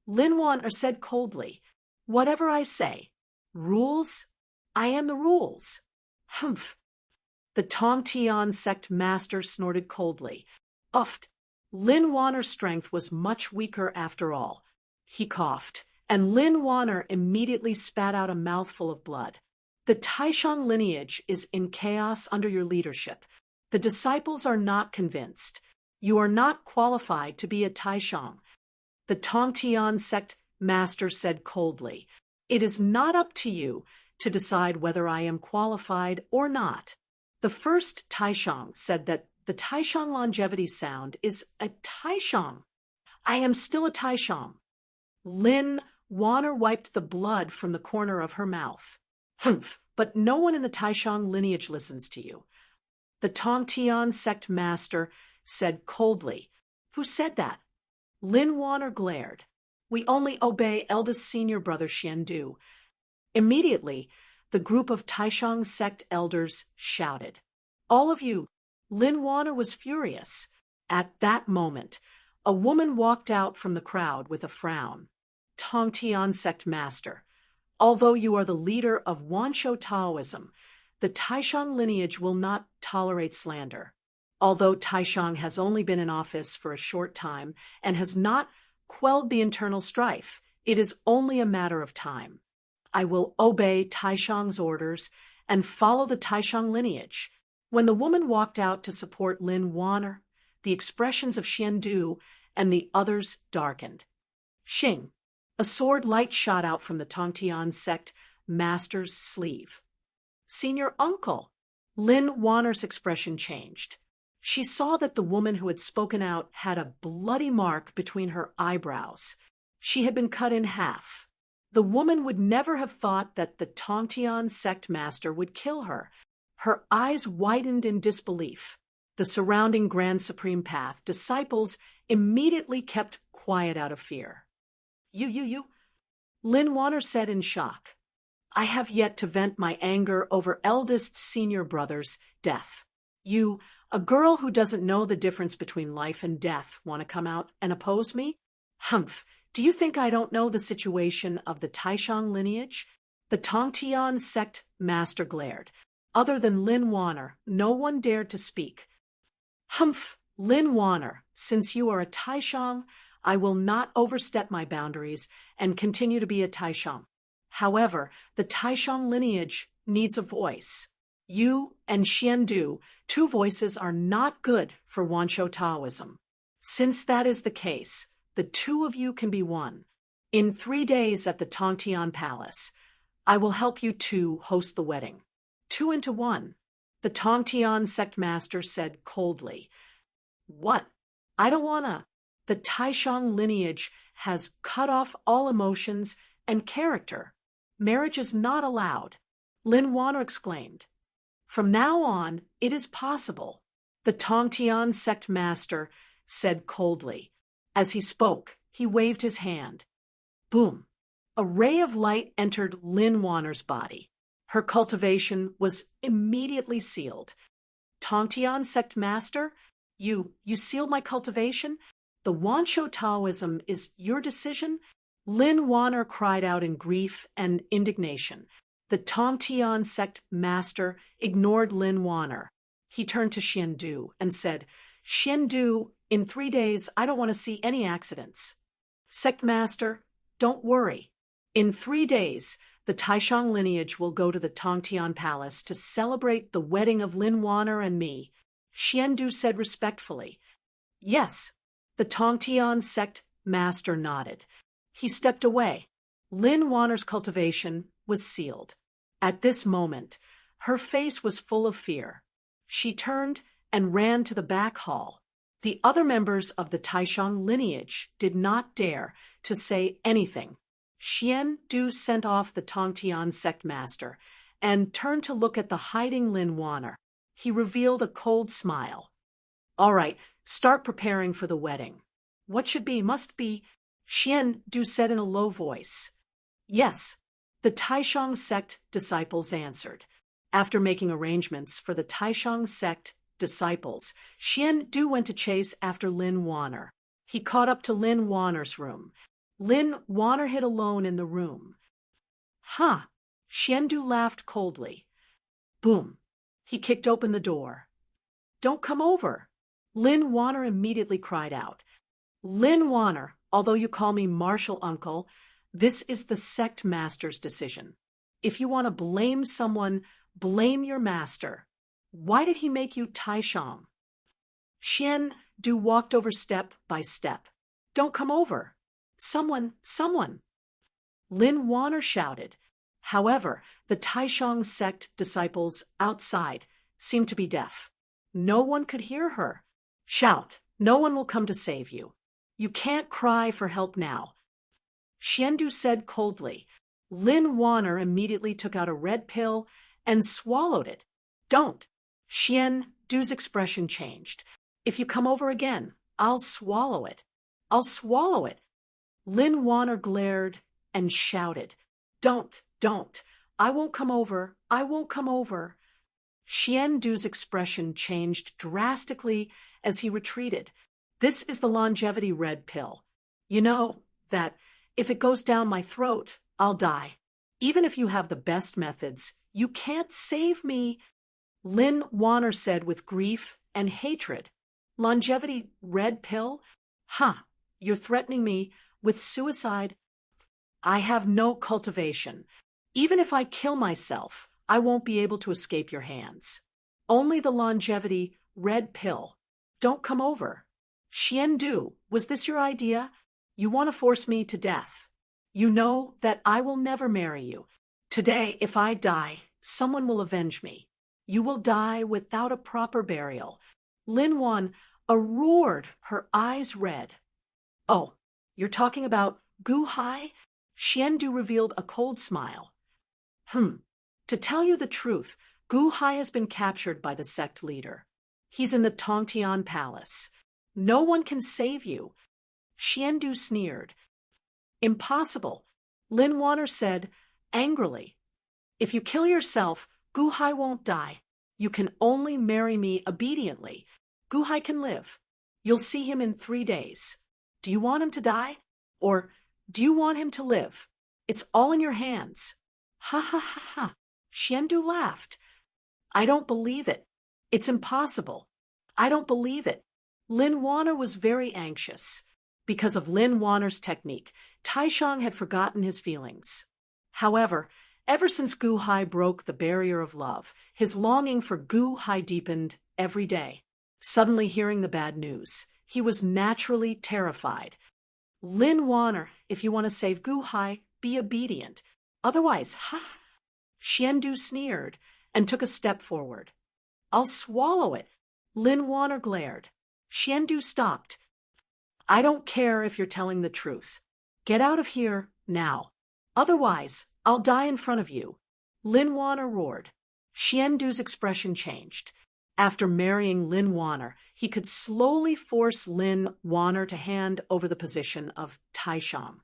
Lin Waner said coldly, Whatever I say. Rules? I am the rules. Humph. The Tongtian sect master snorted coldly. Uffed. Lin Waner's strength was much weaker after all. He coughed, and Lin Waner immediately spat out a mouthful of blood. The Taishang lineage is in chaos under your leadership. The disciples are not convinced. You are not qualified to be a Taishang. The Tongtian sect master said coldly, It is not up to you to decide whether I am qualified or not. The first Taishang said that the Taishang longevity sound is a Taishang. I am still a Taishang. Lin Waner wiped the blood from the corner of her mouth. Humph, but no one in the Taishang lineage listens to you. The Tongtian sect master said coldly, Who said that? Lin Waner glared. We only obey eldest senior brother Xiandu. Immediately, the group of Taishang sect elders shouted, All of you! Lin Waner was furious. At that moment, a woman walked out from the crowd with a frown. Tongtian sect master, although you are the leader of Wanshou Taoism, the Taishang lineage will not tolerate slander. Although Taishang has only been in office for a short time and has not quelled the internal strife, it is only a matter of time. I will obey Taishang's orders and follow the Taishang lineage. When the woman walked out to support Lin Waner, the expressions of Xiandu and the others darkened. Xing. A sword light shot out from the Tongtian sect master's sleeve. Senior uncle. Lin Waner's expression changed. She saw that the woman who had spoken out had a bloody mark between her eyebrows. She had been cut in half. The woman would never have thought that the Tongtian sect master would kill her. Her eyes widened in disbelief. The surrounding Grand Supreme Path disciples immediately kept quiet out of fear. You. Lin Waner said in shock. I have yet to vent my anger over eldest senior brother's death. You, a girl who doesn't know the difference between life and death, want to come out and oppose me? Humph, do you think I don't know the situation of the Taishang lineage? The Tongtian sect master glared. Other than Lin Waner, no one dared to speak. Humph, Lin Waner, since you are a Taishang, I will not overstep my boundaries and continue to be a Taishang. However, the Taishang lineage needs a voice. You and Xiandu, two voices are not good for Wanshou Taoism. Since that is the case, the two of you can be one. In 3 days at the Tongtian Palace, I will help you two host the wedding. 2 into 1. The Tongtian sect master said coldly. What? I don't wanna. The Taishang lineage has cut off all emotions and character. Marriage is not allowed. Lin Waner exclaimed. From now on, it is possible. The Tongtian sect master said coldly. As he spoke, he waved his hand. Boom! A ray of light entered Lin Waner's body. Her cultivation was immediately sealed. Tongtian sect master, you sealed my cultivation? The Wanshou Taoism is your decision? Lin Waner cried out in grief and indignation. The Tongtian sect master ignored Lin Waner. He turned to Xiandu and said, Xiandu, in 3 days, I don't want to see any accidents. Sect master, don't worry. In 3 days, the Taishang lineage will go to the Tongtian Palace to celebrate the wedding of Lin Waner and me. Xiandu said respectfully. Yes. The Tongtian sect master nodded. He stepped away. Lin Waner's cultivation was sealed. At this moment, her face was full of fear. She turned and ran to the back hall. The other members of the Taishang lineage did not dare to say anything. Xiandu sent off the Tongtian sect master and turned to look at the hiding Lin Waner. He revealed a cold smile. All right, start preparing for the wedding. What should be must be, Xiandu said in a low voice. Yes, the Taishang sect disciples answered. After making arrangements for the Taishang sect disciples, Xian Du went to chase after Lin Wanner. He caught up to Lin Wanner's room. Lin Wanner hid alone in the room. Huh. Xian Du laughed coldly. Boom. He kicked open the door. Don't come over. Lin Wanner immediately cried out. Lin Wanner, although you call me Martial Uncle, this is the sect master's decision. If you want to blame someone, blame your master. Why did he make you Taishang? Xian Du walked over step by step. Don't come over. Someone. Lin Wanner shouted. However, the Taishang sect disciples outside seemed to be deaf. No one could hear her. Shout. No one will come to save you. You can't cry for help now. Xian Du said coldly. Lin Wanner immediately took out a red pill and swallowed it. Don't. Xian Du's expression changed. If you come over again, I'll swallow it. I'll swallow it. Lin Wanner glared and shouted. Don't. I won't come over. I won't come over. Xian Du's expression changed drastically as he retreated. This is the longevity red pill. You know that if it goes down my throat, I'll die. Even if you have the best methods, you can't save me. Lin Wanner said with grief and hatred. Longevity red pill? Huh, you're threatening me with suicide. I have no cultivation. Even if I kill myself, I won't be able to escape your hands. Only the longevity red pill. Don't come over. Xian Du, was this your idea? You want to force me to death. You know that I will never marry you. Today, if I die, someone will avenge me. You will die without a proper burial. Lin Wan roared, her eyes red. Oh, you're talking about Gu Hai? Xian Du revealed a cold smile. To tell you the truth, Gu Hai has been captured by the sect leader. He's in the Tongtian Palace. No one can save you. Xian Du sneered. Impossible, Lin Wanner said angrily. If you kill yourself, Gu Hai won't die. You can only marry me obediently. Gu Hai can live. You'll see him in 3 days. Do you want him to die? Or do you want him to live? It's all in your hands. Ha ha ha ha. Xian Du laughed. I don't believe it. It's impossible. I don't believe it. Lin Wanner was very anxious. Because of Lin Wanner's technique, Taishang had forgotten his feelings. However, ever since Gu Hai broke the barrier of love, his longing for Gu Hai deepened every day. Suddenly hearing the bad news, he was naturally terrified. Lin Wanner, if you want to save Gu Hai, be obedient. Otherwise, Xian Du sneered and took a step forward. I'll swallow it. Lin Wanner glared. Xian Du stopped. I don't care if you're telling the truth. Get out of here now. Otherwise, I'll die in front of you. Lin Wanner roared. Xian Du's expression changed. After marrying Lin Wanner, he could slowly force Lin Wanner to hand over the position of Taishang.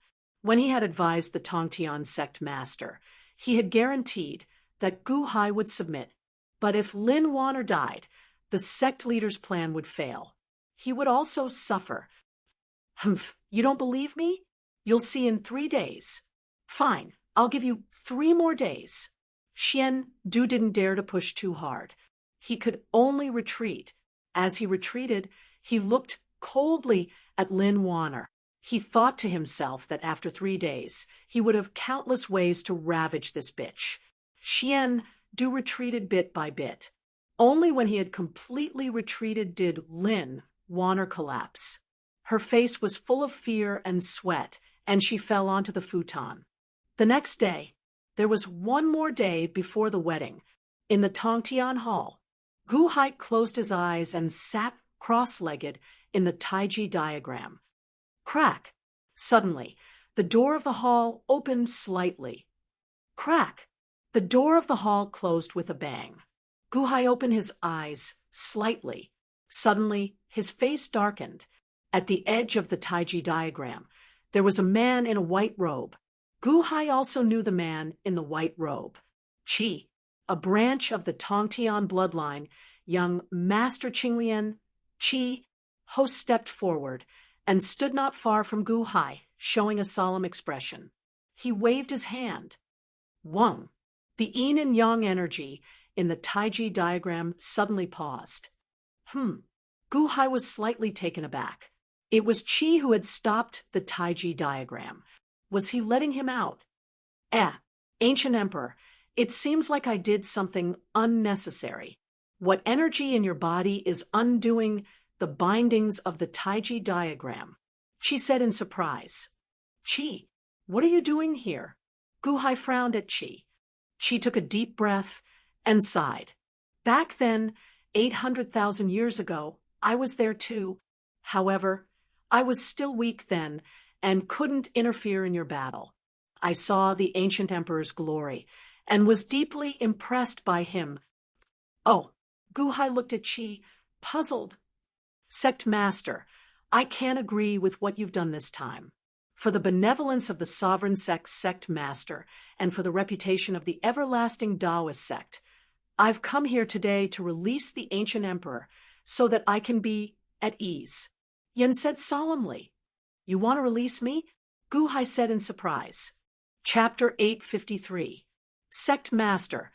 When he had advised the Tongtian sect master, he had guaranteed that Gu Hai would submit. But if Lin Wanner died, the sect leader's plan would fail. He would also suffer. You don't believe me? You'll see in 3 days. Fine, I'll give you 3 more days. Xian Du didn't dare to push too hard. He could only retreat. As he retreated, he looked coldly at Lin Wanner. He thought to himself that after 3 days, he would have countless ways to ravage this bitch. Xian Du retreated bit by bit. Only when he had completely retreated did Lin Wanner collapse. Her face was full of fear and sweat, and she fell onto the futon. The next day, there was 1 more day before the wedding. In the Tongtian Hall, Gu Hai closed his eyes and sat cross-legged in the Taiji diagram. Crack! Suddenly, the door of the hall opened slightly. Crack! The door of the hall closed with a bang. Gu Hai opened his eyes slightly. Suddenly, his face darkened. At the edge of the Taiji diagram, there was a man in a white robe. Gu Hai also knew the man in the white robe. Qi, a branch of the Tongtian bloodline, young Master Qinglian, Qi, host stepped forward and stood not far from Gu Hai, showing a solemn expression. He waved his hand. Wang, the yin and yang energy in the Taiji diagram suddenly paused. Gu Hai was slightly taken aback. It was Qi who had stopped the Taiji diagram. Was he letting him out? Ancient Emperor, it seems like I did something unnecessary. What energy in your body is undoing the bindings of the Taiji diagram? Qi said in surprise. Qi, what are you doing here? Gu Hai frowned at Qi. Qi took a deep breath and sighed. Back then, 800,000 years ago, I was there too. However, I was still weak then and couldn't interfere in your battle. I saw the ancient emperor's glory and was deeply impressed by him. Oh, Gu Hai looked at Qi, puzzled. Sect Master, I can't agree with what you've done this time. For the benevolence of the sovereign sect Master and for the reputation of the everlasting Taoist sect, I've come here today to release the ancient emperor so that I can be at ease. Yen said solemnly. You want to release me? Gu Hai said in surprise. Chapter 853. Sect Master,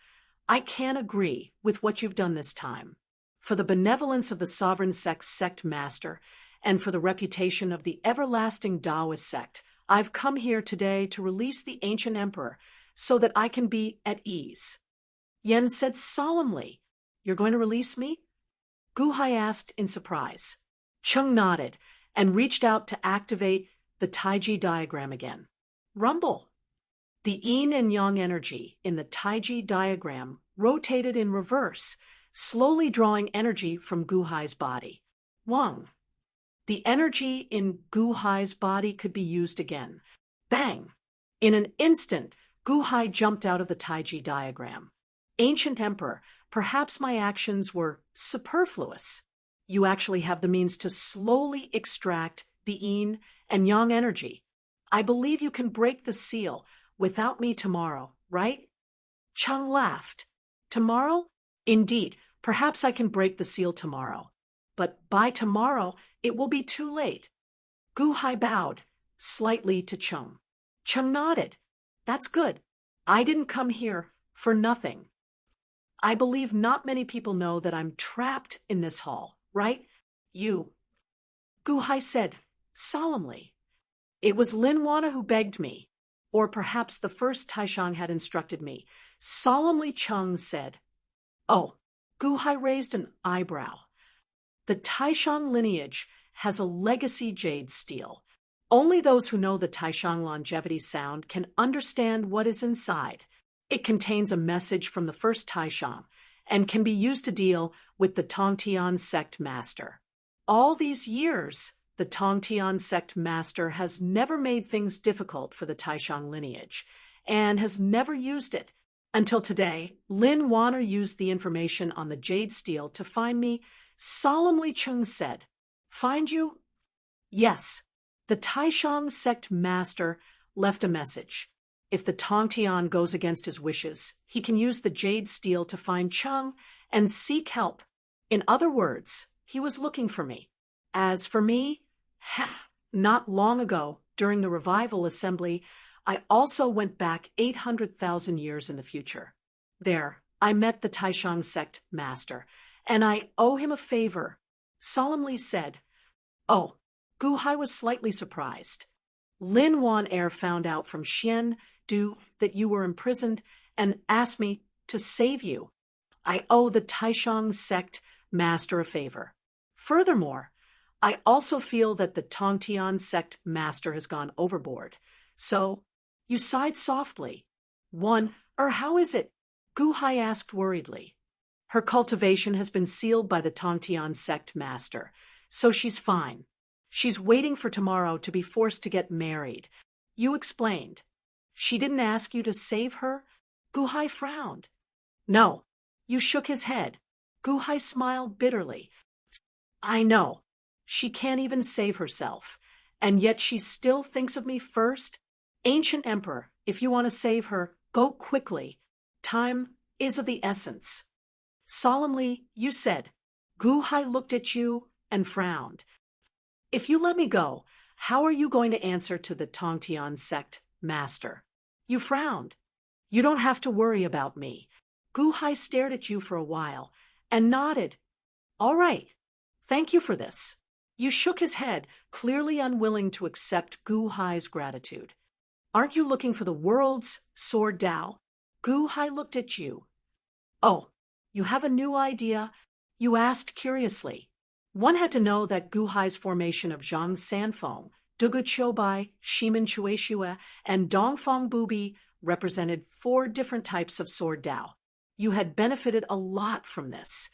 I can't agree with what you've done this time. For the benevolence of the sovereign sect Master and for the reputation of the everlasting Taoist sect, I've come here today to release the ancient emperor so that I can be at ease. Yen said solemnly. You're going to release me? Gu Hai asked in surprise. Cheng nodded and reached out to activate the Taiji diagram again. Rumble. The yin and yang energy in the Taiji diagram rotated in reverse, slowly drawing energy from Gu Hai's body. Wang. The energy in Gu Hai's body could be used again. Bang! In an instant, Gu Hai jumped out of the Taiji diagram. Ancient Emperor, perhaps my actions were superfluous. You actually have the means to slowly extract the yin and yang energy. I believe you can break the seal without me tomorrow, right? Cheng laughed. Tomorrow? Indeed, perhaps I can break the seal tomorrow. But by tomorrow, it will be too late. Gu Hai bowed slightly to Cheng. Cheng nodded. That's good. I didn't come here for nothing. I believe not many people know that I'm trapped in this hall, right? You. Gu Hai said solemnly. It was Lin Wana who begged me, or perhaps the first Taishang had instructed me. Solemnly Cheng said. Oh, Gu Hai raised an eyebrow. The Taishang lineage has a legacy jade steel. Only those who know the Taishang longevity sound can understand what is inside. It contains a message from the first Taishang and can be used to deal with the Tongtian sect master. All these years, the Tongtian sect master has never made things difficult for the Taishang lineage and has never used it. Until today, Lin Wana used the information on the jade steel to find me. Solemnly Cheng said. Find you? Yes. The Taishang sect master left a message. If the Tongtian goes against his wishes, he can use the jade steel to find Cheng and seek help. In other words, he was looking for me. As for me, not long ago, during the revival assembly, I also went back 800,000 years in the future. There, I met the Taishang sect master, and I owe him a favor. Solemnly said. Oh, Gu Hai was slightly surprised. Lin Wan Air found out from Xian Du that you were imprisoned and asked me to save you. I owe the Taishang sect master a favor. Furthermore, I also feel that the Tongtian sect master has gone overboard. So, you sighed softly. How is it? Gu Hai asked worriedly. Her cultivation has been sealed by the Tongtian sect master, so she's fine. She's waiting for tomorrow to be forced to get married. You explained. She didn't ask you to save her? Gu Hai frowned. No. You shook his head. Gu Hai smiled bitterly. I know. She can't even save herself. And yet she still thinks of me first? Ancient Emperor, if you want to save her, go quickly. Time is of the essence. Solemnly, you said. Gu Hai looked at you and frowned. If you let me go, how are you going to answer to the Tongtian sect master? You frowned. You don't have to worry about me. Gu Hai stared at you for a while and nodded. All right. Thank you for this. You shook his head, clearly unwilling to accept Gu Hai's gratitude. Aren't you looking for the world's sword Dao? Gu Hai looked at you. Oh, you have a new idea? You asked curiously. One had to know that Gu Hai's formation of Zhang Sanfeng, Dugu Choubai, Shimen Chueshue, and Dongfang Bubi represented 4 different types of sword Dao. You had benefited a lot from this.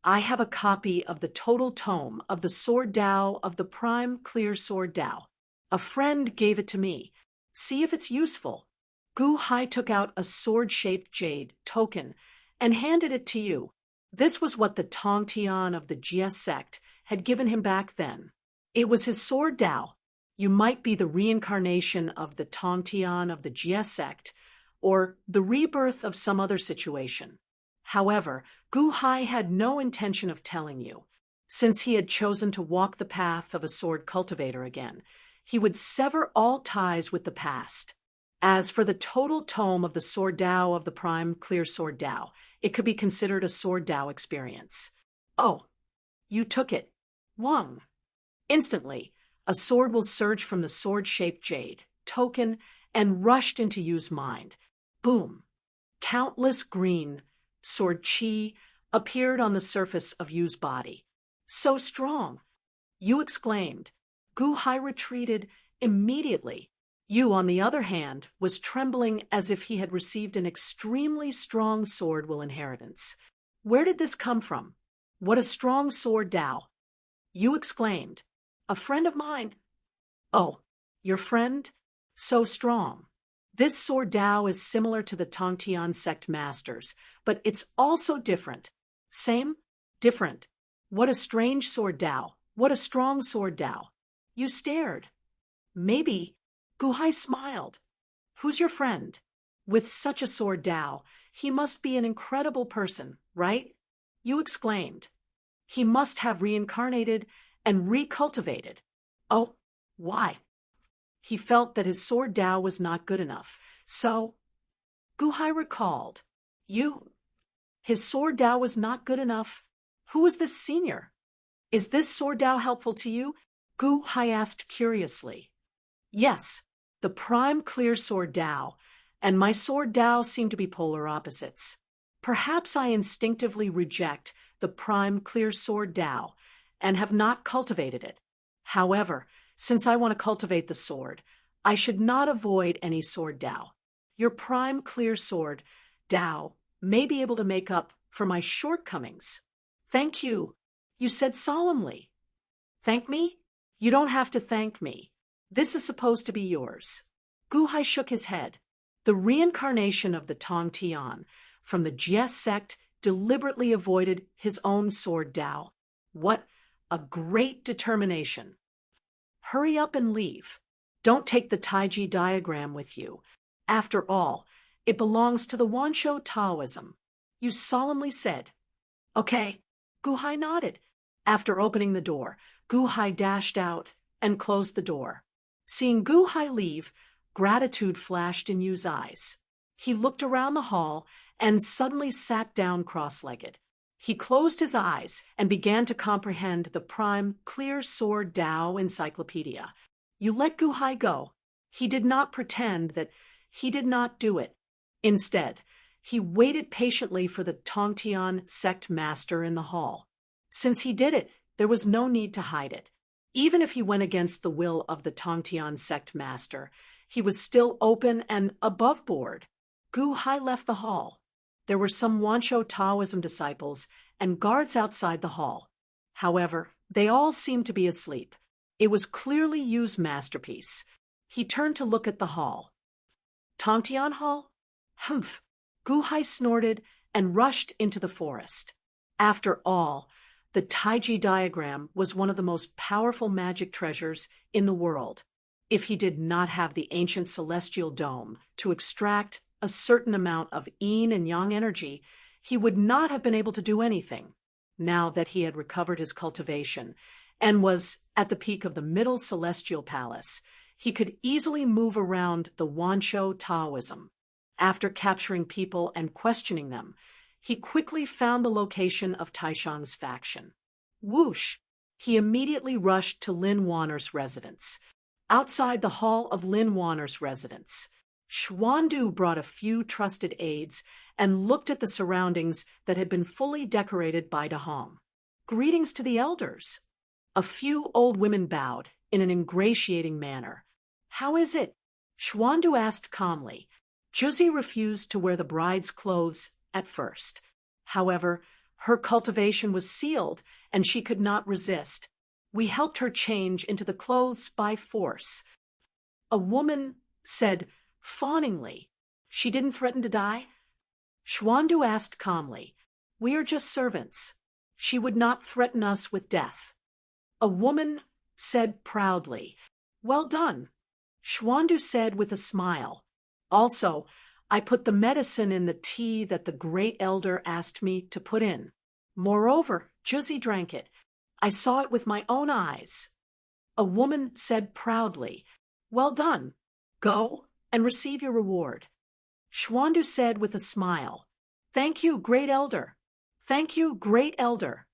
I have a copy of the total tome of the Sword Dao of the Prime Clear Sword Dao. A friend gave it to me. See if it's useful. Gu Hai took out a sword-shaped jade token and handed it to you. This was what the Tongtian of the Jie sect had given him back then. It was his sword Dao. You might be the reincarnation of the Tongtian of the Jie sect, or the rebirth of some other situation. However, Gu Hai had no intention of telling you. Since he had chosen to walk the path of a sword cultivator again, he would sever all ties with the past. As for the total tome of the Sword Dao of the Prime Clear Sword Dao, it could be considered a Sword Dao experience. Oh, you took it. Wang. Instantly, a sword will surge from the sword-shaped jade token and rushed into Yu's mind. Boom. Countless green sword chi appeared on the surface of Yu's body. So strong! Yu exclaimed. Gu Hai retreated immediately. Yu, on the other hand, was trembling as if he had received an extremely strong sword will inheritance. Where did this come from? What a strong sword Dao! Yu exclaimed. A friend of mine. Oh, your friend? So strong. This sword Dao is similar to the Tongtian sect masters, but it's also different. Same? Different. What a strange sword Dao. What a strong sword Dao. You stared. Maybe. Gu Hai smiled. Who's your friend? With such a sword Dao, he must be an incredible person, right? You exclaimed. He must have reincarnated and recultivated. Oh, why? He felt that his sword Dao was not good enough, so Gu Hai recalled. His sword Dao was not good enough. Who was this senior? Is this sword Dao helpful to you? Gu Hai asked curiously. Yes, the prime clear sword Dao and my sword Dao seem to be polar opposites. Perhaps I instinctively reject the prime clear sword Dao and have not cultivated it. However, since I want to cultivate the sword, I should not avoid any sword Dao. Your prime clear sword Dao may be able to make up for my shortcomings. Thank you, you said solemnly. Thank me? You don't have to thank me. This is supposed to be yours. Gu Hai shook his head. The reincarnation of the Tongtian from the Jie sect deliberately avoided his own sword Dao. What a great determination. Hurry up and leave. Don't take the Taiji diagram with you. After all, it belongs to the Wanshou Taoism. You solemnly said. Okay. Gu Hai nodded. After opening the door, Gu Hai dashed out and closed the door. Seeing Gu Hai leave, gratitude flashed in Yu's eyes. He looked around the hall and suddenly sat down cross-legged. He closed his eyes and began to comprehend the prime clear sword Dao encyclopedia. You let Gu Hai go. He did not pretend that he did not do it. Instead, he waited patiently for the Tongtian sect master in the hall. Since he did it, there was no need to hide it. Even if he went against the will of the Tongtian sect master, he was still open and above board. Gu Hai left the hall. There were some Wanshou Taoism disciples and guards outside the hall. However, they all seemed to be asleep. It was clearly Yu's masterpiece. He turned to look at the hall. Tongtian Hall? Humph! Gu Hai snorted and rushed into the forest. After all, the Taiji diagram was one of the most powerful magic treasures in the world. If he did not have the ancient celestial dome to extract a certain amount of yin and yang energy, he would not have been able to do anything, now that he had recovered his cultivation, and was at the peak of the Middle Celestial Palace. He could easily move around the Wancho Taoism. After capturing people and questioning them, he quickly found the location of Taishang's faction. Whoosh! He immediately rushed to Lin Warner's residence. Outside the hall of Lin Warner's residence, Xuandu brought a few trusted aides and looked at the surroundings that had been fully decorated by Dahong. Greetings to the elders. A few old women bowed in an ingratiating manner. How is it? Xuandu asked calmly. Juzi refused to wear the bride's clothes at first. However, her cultivation was sealed and she could not resist. We helped her change into the clothes by force. A woman said fawningly. She didn't threaten to die? Xuandu asked calmly. We are just servants. She would not threaten us with death. A woman said proudly. Well done. Xuandu said with a smile. Also, I put the medicine in the tea that the great elder asked me to put in. Moreover, Juzi drank it. I saw it with my own eyes. A woman said proudly, Well done. Go and receive your reward. Xuandu said with a smile, Thank you, great elder. Thank you, great elder.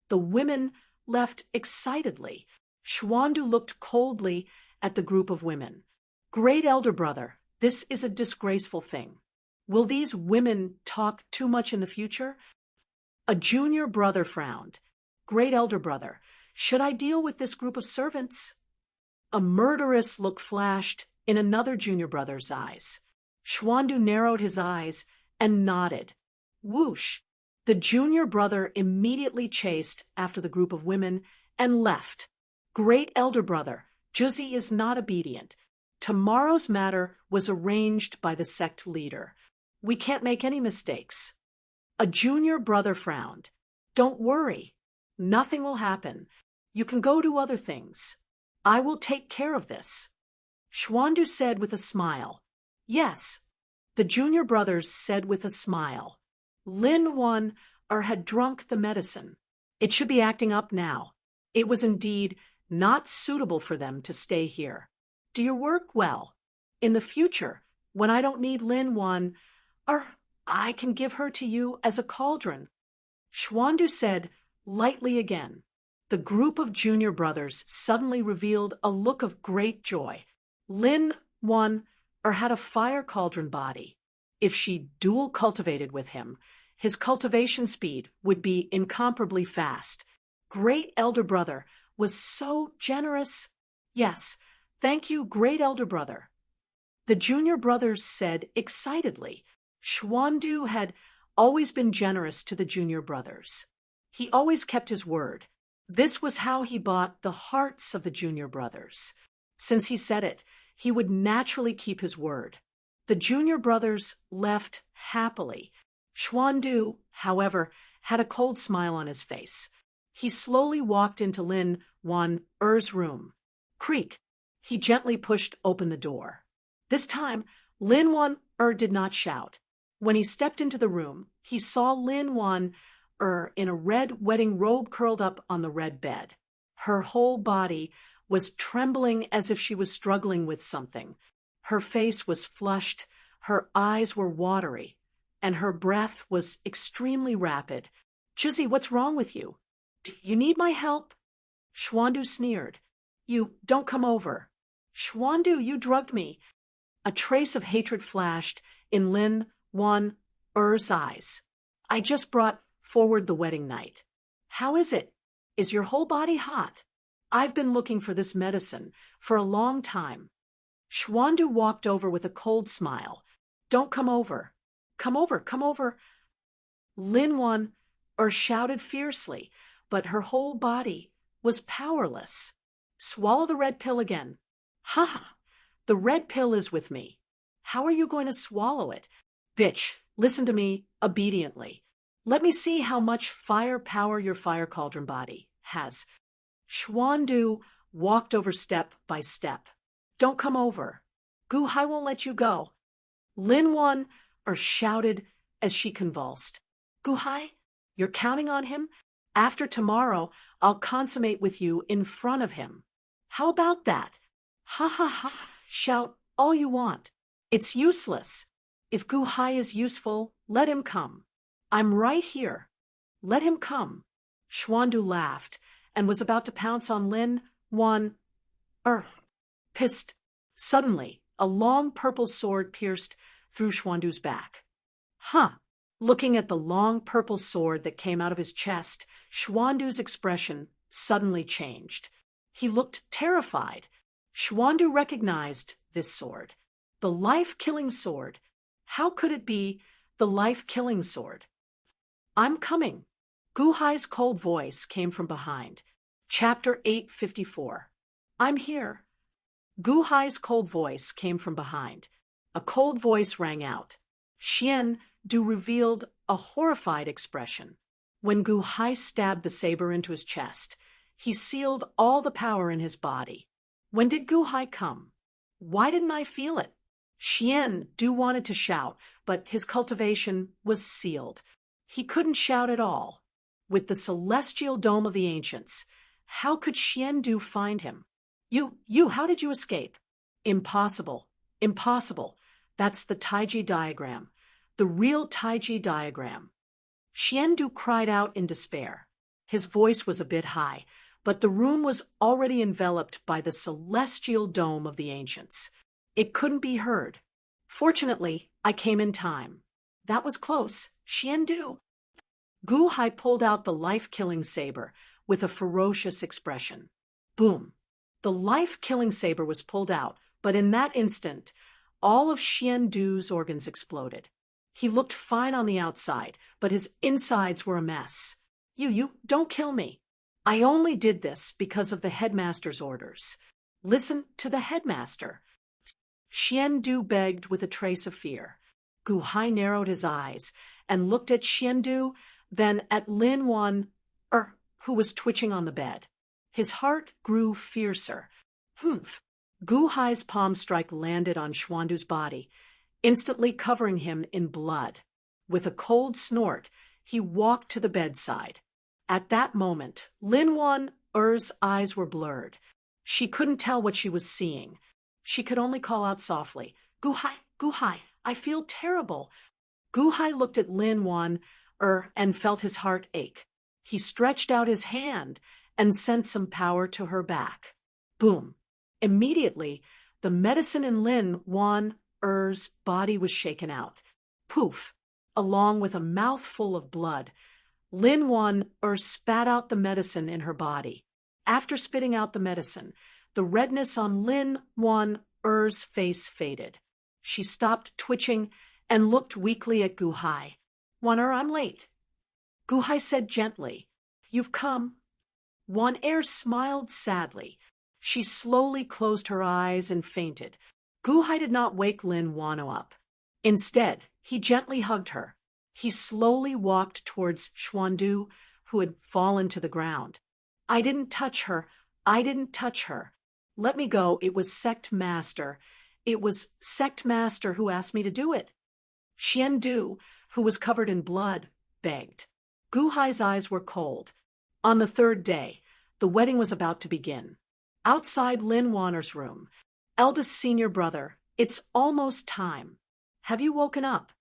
The women left excitedly. Xuandu looked coldly at the group of women. Great elder brother, this is a disgraceful thing. Will these women talk too much in the future? A junior brother frowned. Great elder brother, should I deal with this group of servants? A murderous look flashed in another junior brother's eyes. Xuandu narrowed his eyes and nodded. Whoosh! The junior brother immediately chased after the group of women and left. Great elder brother, Juzi is not obedient. Tomorrow's matter was arranged by the sect leader. We can't make any mistakes. A junior brother frowned. Don't worry. Nothing will happen. You can go do other things. I will take care of this. Xuandu said with a smile. Yes. The junior brothers said with a smile. Lin Wan had drunk the medicine. It should be acting up now. It was indeed not suitable for them to stay here. Do your work well. In the future, when I don't need Lin Wan, I can give her to you as a cauldron. Xuandu said lightly again. The group of junior brothers suddenly revealed a look of great joy. Lin Wan had a fire cauldron body. If she dual cultivated with him, his cultivation speed would be incomparably fast. Great elder brother was so generous. Yes, thank you, great elder brother. The junior brothers said excitedly. Xuandu had always been generous to the junior brothers. He always kept his word. This was how he bought the hearts of the junior brothers. Since he said it, he would naturally keep his word. The junior brothers left happily. Xuandu, however, had a cold smile on his face. He slowly walked into Lin Wan's room. Creak. He gently pushed open the door. This time, Lin Wan did not shout. When he stepped into the room, he saw Lin Wan in a red wedding robe curled up on the red bed. Her whole body was trembling as if she was struggling with something. Her face was flushed, her eyes were watery, and her breath was extremely rapid. Juzi, what's wrong with you? Do you need my help? Xuandu sneered. You don't come over. Xuandu, you drugged me. A trace of hatred flashed in Lin Wan's eyes. I just brought forward the wedding night. How is it? Is your whole body hot? I've been looking for this medicine for a long time. Xuandu walked over with a cold smile. Don't come over. Come over, come over. Lin Wan shouted fiercely, but her whole body was powerless. Swallow the red pill again. Ha ha! The red pill is with me. How are you going to swallow it? Bitch, listen to me obediently. Let me see how much fire power your fire cauldron body has. Xuandu walked over step by step. Don't come over. Gu Hai won't let you go. Lin Wan shouted as she convulsed. Guhai, you're counting on him? After tomorrow, I'll consummate with you in front of him. How about that? Ha ha ha, shout all you want. It's useless. If Guhai is useful, let him come. I'm right here. Let him come. Schwandu laughed and was about to pounce on Lin Wan. Pissed. Suddenly, a long purple sword pierced through Schwandu's back. Huh. Looking at the long purple sword that came out of his chest, Schwandu's expression suddenly changed. He looked terrified. Schwandu recognized this sword. The life-killing sword. How could it be the life-killing sword? I'm coming. Guhai's cold voice came from behind. Chapter 854. I'm here. Guhai's cold voice came from behind. A cold voice rang out. Xian Du revealed a horrified expression. When Guhai stabbed the saber into his chest, he sealed all the power in his body. When did Guhai come? Why didn't I feel it? Xian Du wanted to shout, but his cultivation was sealed. He couldn't shout at all. With the celestial dome of the ancients, how could Xian Du find him? How did you escape? Impossible. Impossible. That's the Taiji diagram. The real Taiji diagram. Xian Du cried out in despair. His voice was a bit high, but the room was already enveloped by the celestial dome of the ancients. It couldn't be heard. Fortunately, I came in time. That was close. Xian Du. Guhai pulled out the life-killing saber with a ferocious expression. Boom. The life-killing saber was pulled out, but in that instant, all of Xian Du's organs exploded. He looked fine on the outside, but his insides were a mess. You, don't kill me. I only did this because of the headmaster's orders. Listen to the headmaster. Xian Du begged with a trace of fear. Guhai narrowed his eyes and looked at Xian Du, then at Lin Wan, who was twitching on the bed. His heart grew fiercer. Humph. Guhai's palm strike landed on Schwandu's body, instantly covering him in blood. With a cold snort, he walked to the bedside. At that moment, Lin Wan-er's eyes were blurred. She couldn't tell what she was seeing. She could only call out softly, Guhai, I feel terrible. Guhai looked at Lin Wan-er and felt his heart ache. He stretched out his hand and sent some power to her back. Boom. Immediately, the medicine in Lin Wan-er's body was shaken out. Poof! Along with a mouthful of blood, Lin Wan-er spat out the medicine in her body. After spitting out the medicine, the redness on Lin Wan-er's face faded. She stopped twitching and looked weakly at Guhai. Wan-er, I'm late. Guhai said gently, You've come. Wan-er smiled sadly. She slowly closed her eyes and fainted. Guhai did not wake Lin Wano up. Instead, he gently hugged her. He slowly walked towards Schwandu, who had fallen to the ground. I didn't touch her. I didn't touch her. Let me go. It was Sect Master. It was Sect Master who asked me to do it. Xian Du, who was covered in blood, begged. Guhai's eyes were cold. On the third day, the wedding was about to begin. Outside Lin Wanner's room, eldest senior brother, it's almost time. Have you woken up?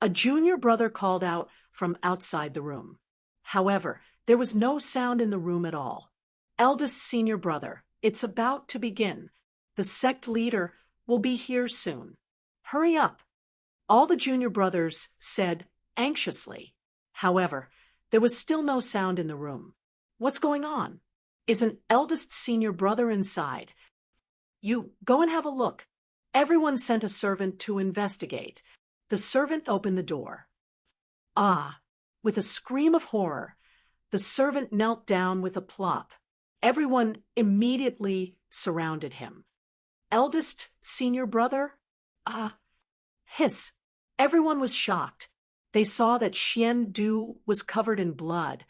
A junior brother called out from outside the room. However, there was no sound in the room at all. Eldest senior brother, it's about to begin. The sect leader will be here soon. Hurry up. All the junior brothers said anxiously. However, there was still no sound in the room. What's going on? Is an eldest senior brother inside? You, go and have a look. Everyone sent a servant to investigate. The servant opened the door. Ah! With a scream of horror, the servant knelt down with a plop. Everyone immediately surrounded him. Eldest senior brother? Ah! Hiss! Everyone was shocked. They saw that Xian Du was covered in blood,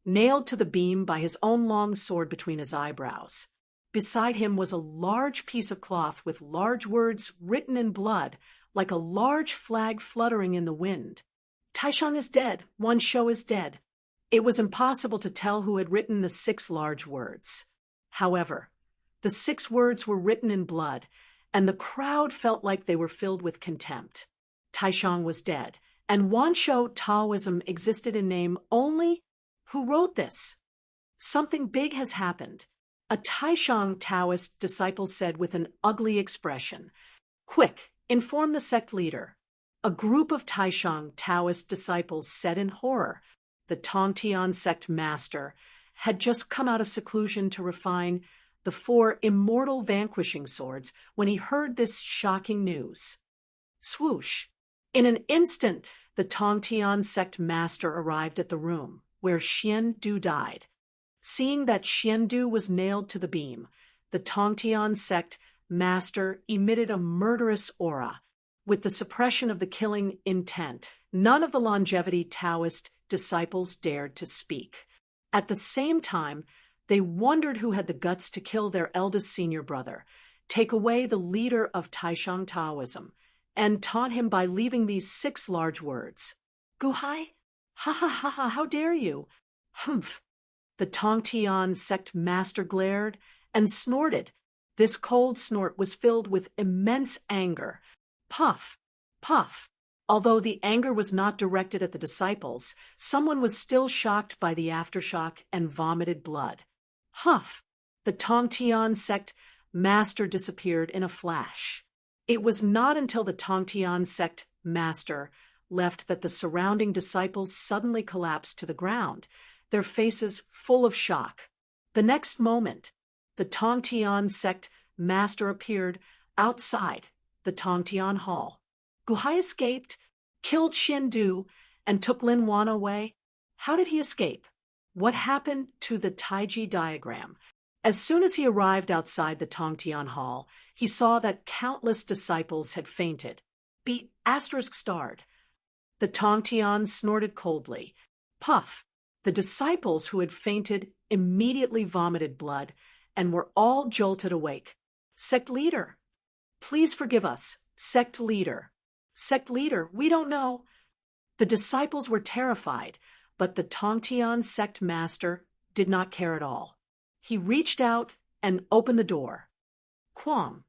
nailed to the beam by his own long sword between his eyebrows. Beside him was a large piece of cloth with large words written in blood, like a large flag fluttering in the wind. Taishang is dead. Wan Shou is dead. It was impossible to tell who had written the 6 large words. However, the 6 words were written in blood, and the crowd felt like they were filled with contempt. Taishang was dead, and Wan Shou Taoism existed in name only. Who wrote this? Something big has happened. A Taishang Taoist disciple said with an ugly expression. Quick, inform the sect leader. A group of Taishang Taoist disciples said in horror. The Tongtian sect master had just come out of seclusion to refine the 4 immortal vanquishing swords when he heard this shocking news. Swoosh! In an instant, the Tongtian sect master arrived at the room where Xian Du died. Seeing that Xian Du was nailed to the beam, the Tongtian sect master emitted a murderous aura. With the suppression of the killing intent, none of the longevity Taoist disciples dared to speak. At the same time, they wondered who had the guts to kill their eldest senior brother, take away the leader of Taishang Taoism, and taunt him by leaving these 6 large words. Guhai? Ha ha ha ha, how dare you? Humph! The Tongtian sect master glared and snorted. This cold snort was filled with immense anger. Puff! Puff! Although the anger was not directed at the disciples, someone was still shocked by the aftershock and vomited blood. Huff! The Tongtian sect master disappeared in a flash. It was not until the Tongtian sect master left that the surrounding disciples suddenly collapsed to the ground, their faces full of shock. The next moment, the Tongtian sect master appeared outside the Tongtian hall. Guhai escaped, killed Xian Du, and took Lin Wan away. How did he escape? What happened to the Taiji diagram? As soon as he arrived outside the Tongtian hall, he saw that countless disciples had fainted. *****. The Tongtian snorted coldly. Puff! The disciples who had fainted immediately vomited blood and were all jolted awake. Sect leader! Please forgive us, sect leader. Sect leader, we don't know. The disciples were terrified, but the Tongtian sect master did not care at all. He reached out and opened the door. Quam!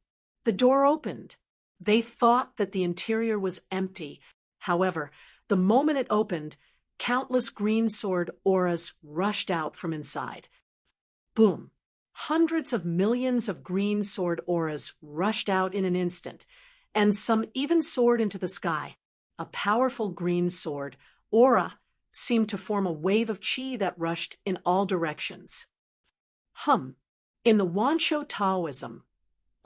The door opened. They thought that the interior was empty. However, the moment it opened, countless green sword auras rushed out from inside. Boom! Hundreds of millions of green sword auras rushed out in an instant, and some even soared into the sky. A powerful green sword aura seemed to form a wave of qi that rushed in all directions. In the Wan Shou Taoism,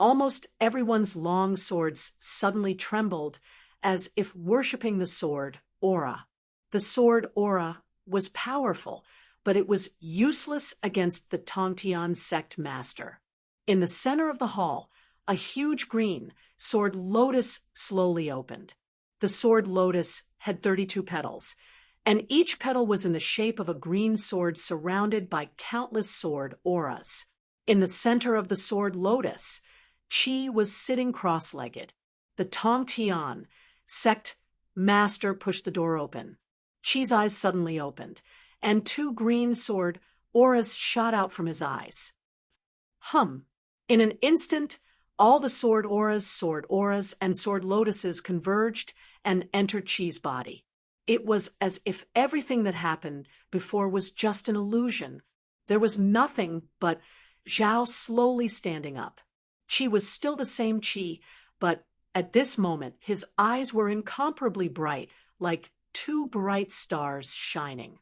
almost everyone's long swords suddenly trembled as if worshipping the sword aura. The sword aura was powerful, but it was useless against the Tongtian sect master. In the center of the hall, a huge green sword lotus slowly opened. The sword lotus had 32 petals, and each petal was in the shape of a green sword surrounded by countless sword auras. In the center of the sword lotus, Qi was sitting cross-legged. The Tongtian sect master pushed the door open. Qi's eyes suddenly opened, and 2 green sword auras shot out from his eyes. In an instant, all the sword auras, and sword lotuses converged and entered Qi's body. It was as if everything that happened before was just an illusion. There was nothing but Zhao slowly standing up. Qi was still the same Qi, but at this moment his eyes were incomparably bright, like 2 bright stars shining.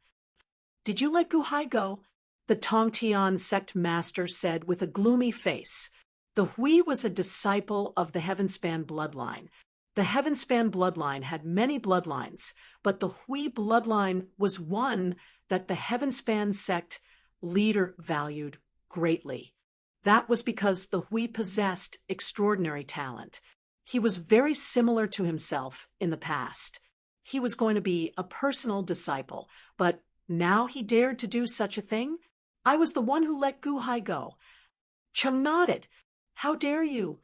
Did you let Guhai go? The Tongtian sect master said with a gloomy face. The Hui was a disciple of the Heavenspan bloodline. The Heavenspan bloodline had many bloodlines, but the Hui bloodline was one that the Heavenspan sect leader valued greatly. That was because the Hui possessed extraordinary talent. He was very similar to himself in the past. He was going to be a personal disciple, but now he dared to do such a thing? I was the one who let Guhai go. Chung nodded. How dare you?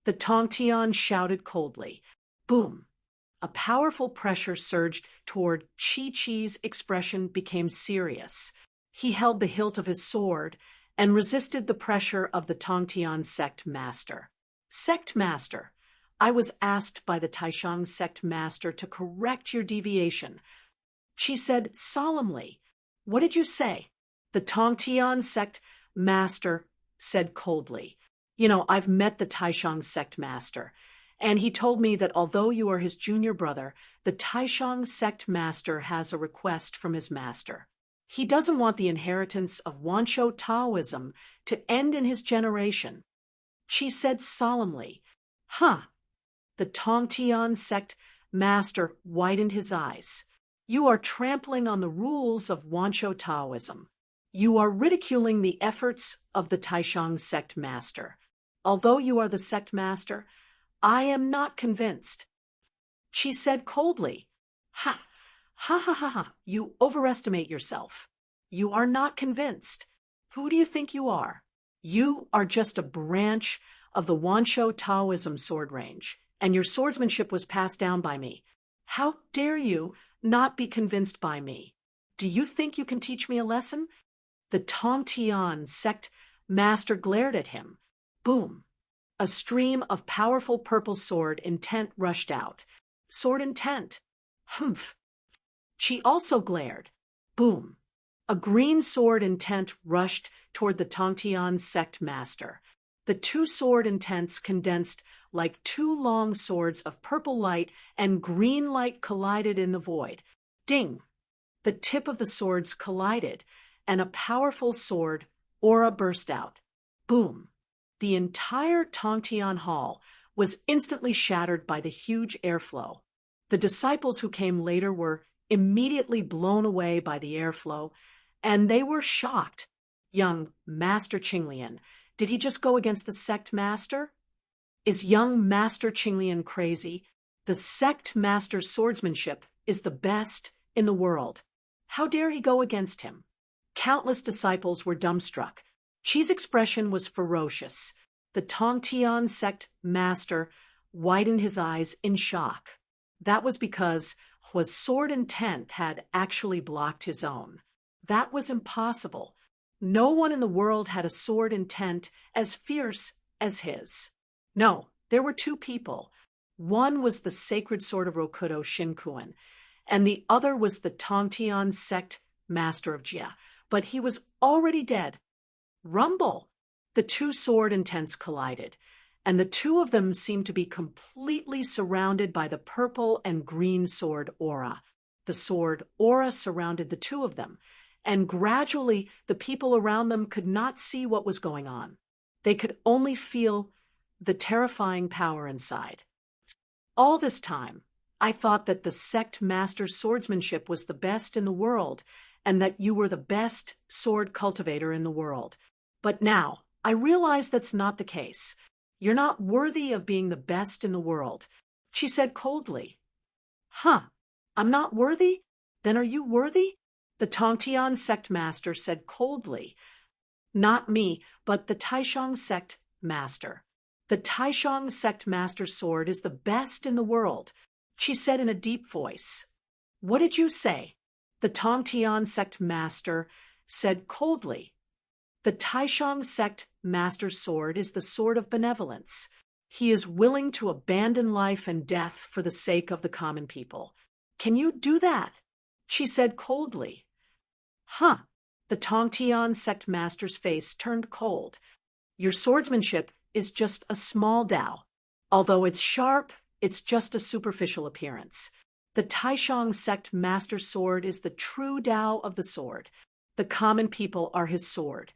The Tongtian shouted coldly. Boom! A powerful pressure surged toward Chi-Chi's expression became serious. He held the hilt of his sword and resisted the pressure of the Tongtian sect master. Sect master, I was asked by the Taishang sect master to correct your deviation. She said solemnly. What did you say? The Tongtian sect master said coldly. I've met the Taishang sect master, and he told me that although you are his junior brother, the Taishang sect master has a request from his master. He doesn't want the inheritance of Wanshou Taoism to end in his generation. She said solemnly. Huh. The Tongtian sect master widened his eyes. You are trampling on the rules of Wanshou Taoism. You are ridiculing the efforts of the Taishang sect master. Although you are the sect master, I am not convinced. She said coldly. Ha! Ha ha ha ha! You overestimate yourself. You are not convinced. Who do you think you are? You are just a branch of the Wanshou Taoism sword range, and your swordsmanship was passed down by me. How dare you not be convinced by me? Do you think you can teach me a lesson? The Tongtian sect master glared at him. Boom! A stream of powerful purple sword intent rushed out. Sword intent. Humph! She also glared. Boom! A green sword intent rushed toward the Tongtian sect master. The two sword intents condensed like two long swords of purple light and green light collided in the void. Ding! The tip of the swords collided, and a powerful sword aura burst out. Boom! The entire Tongtian hall was instantly shattered by the huge airflow. The disciples who came later were immediately blown away by the airflow, and they were shocked. Young Master Qinglian, did he just go against the sect master? Is young Master Qinglian crazy? The sect master's swordsmanship is the best in the world. How dare he go against him? Countless disciples were dumbstruck. Qi's expression was ferocious. The Tongtian sect master widened his eyes in shock. That was because his sword intent had actually blocked his own. That was impossible. No one in the world had a sword intent as fierce as his. No, there were two people. One was the sacred sword of Rokudo Shinkuan, and the other was the Tongtian sect master of Jia. But he was already dead. Rumble! The two sword intents collided, and the two of them seemed to be completely surrounded by the purple and green sword aura. The sword aura surrounded the two of them, and gradually the people around them could not see what was going on. They could only feel the terrifying power inside. All this time, I thought that the sect master's swordsmanship was the best in the world, and that you were the best sword cultivator in the world. But now, I realize that's not the case. You're not worthy of being the best in the world, she said coldly. Huh, I'm not worthy? Then are you worthy? The Tongtian sect master said coldly. Not me, but the Taishang sect master. The Taishang sect master's sword is the best in the world, she said in a deep voice. What did you say? The Tongtian sect master said coldly. The Taishang sect master's sword is the sword of benevolence. He is willing to abandon life and death for the sake of the common people. Can you do that? She said coldly. Huh. The Tongtian sect master's face turned cold. Your swordsmanship is just a small Dao. Although it's sharp, it's just a superficial appearance. The Taishang sect master's sword is the true Dao of the sword. The common people are his sword,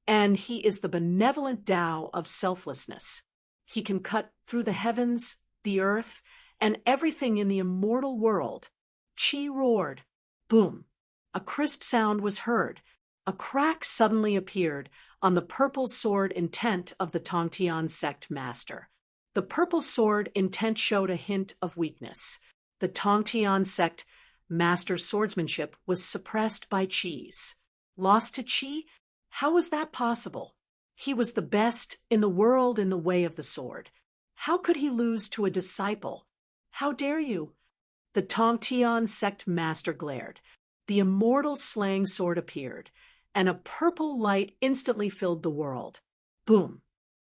and he is the benevolent Tao of selflessness. He can cut through the heavens, the earth, and everything in the immortal world. Qi roared. Boom. A crisp sound was heard. A crack suddenly appeared on the purple sword intent of the Tongtian sect master. The purple sword intent showed a hint of weakness. The Tongtian sect master's swordsmanship was suppressed by Qi's. Lost to Qi? How was that possible? He was the best in the world in the way of the sword. How could he lose to a disciple? How dare you? The Tongtian sect master glared. The immortal slang sword appeared, and a purple light instantly filled the world. Boom!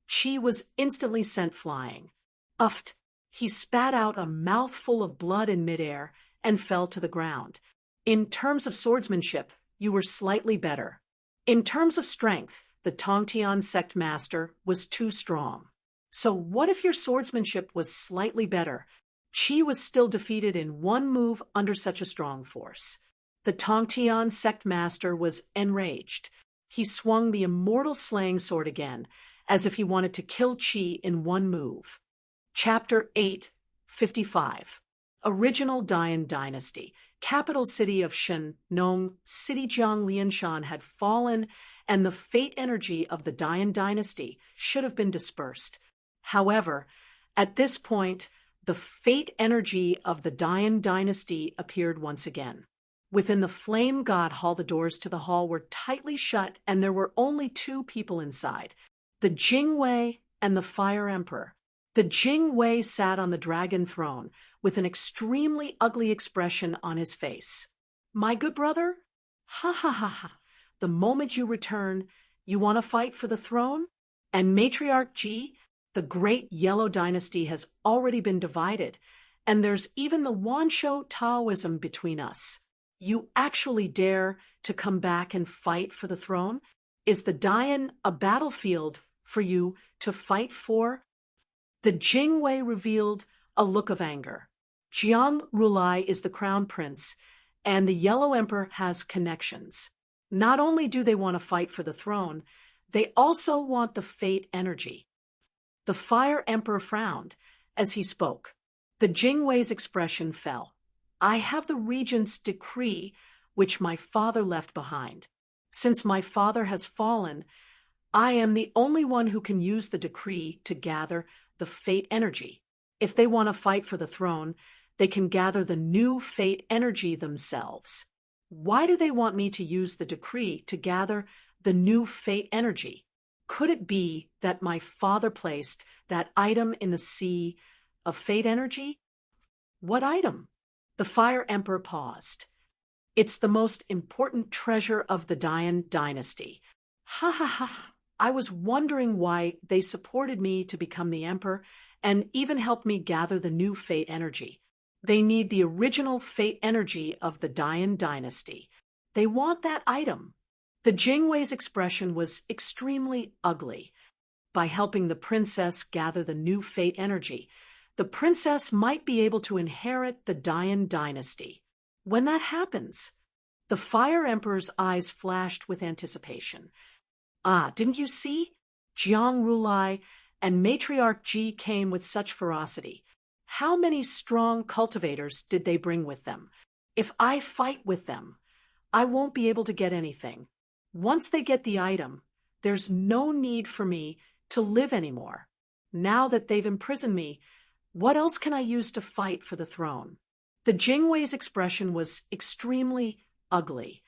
Qi was instantly sent flying. Uffed! He spat out a mouthful of blood in midair and fell to the ground. In terms of swordsmanship, you were slightly better. In terms of strength, the Tongtian sect master was too strong. So what if your swordsmanship was slightly better? Qi was still defeated in one move under such a strong force. The Tongtian sect master was enraged. He swung the immortal slang sword again, as if he wanted to kill Qi in one move. Chapter 8, 55. Original Dian Dynasty. Capital city of Shen, Nong, City Jiang Lianshan had fallen, and the fate energy of the Dian Dynasty should have been dispersed. However, at this point, the fate energy of the Dian Dynasty appeared once again. Within the Flame God Hall, the doors to the hall were tightly shut, and there were only two people inside, the Jingwei and the Fire Emperor. The Jingwei sat on the dragon throne, with an extremely ugly expression on his face. My good brother? Ha ha ha ha. The moment you return, you want to fight for the throne? And Matriarch Ji, the great Yellow Dynasty has already been divided, and there's even the Wanshou Taoism between us. You actually dare to come back and fight for the throne? Is the Dian a battlefield for you to fight for? The Jingwei revealed a look of anger. Jiang Rulai is the crown prince, and the Yellow Emperor has connections. Not only do they want to fight for the throne, they also want the fate energy. The Fire Emperor frowned as he spoke. The Jingwei's expression fell. I have the regent's decree, which my father left behind. Since my father has fallen, I am the only one who can use the decree to gather the fate energy. If they want to fight for the throne, they can gather the new fate energy themselves. Why do they want me to use the decree to gather the new fate energy? Could it be that my father placed that item in the sea of fate energy? What item? The Fire Emperor paused. It's the most important treasure of the Dian Dynasty. Ha ha ha. I was wondering why they supported me to become the emperor and even helped me gather the new fate energy. They need the original fate energy of the Dian Dynasty. They want that item. The Jingwei's expression was extremely ugly. By helping the princess gather the new fate energy, the princess might be able to inherit the Dian Dynasty. When that happens, the Fire Emperor's eyes flashed with anticipation. Ah, didn't you see? Jiang Rulai and Matriarch Ji came with such ferocity. How many strong cultivators did they bring with them? If I fight with them, I won't be able to get anything. Once they get the item, there's no need for me to live anymore. Now that they've imprisoned me, what else can I use to fight for the throne? The Jingwei's expression was extremely ugly.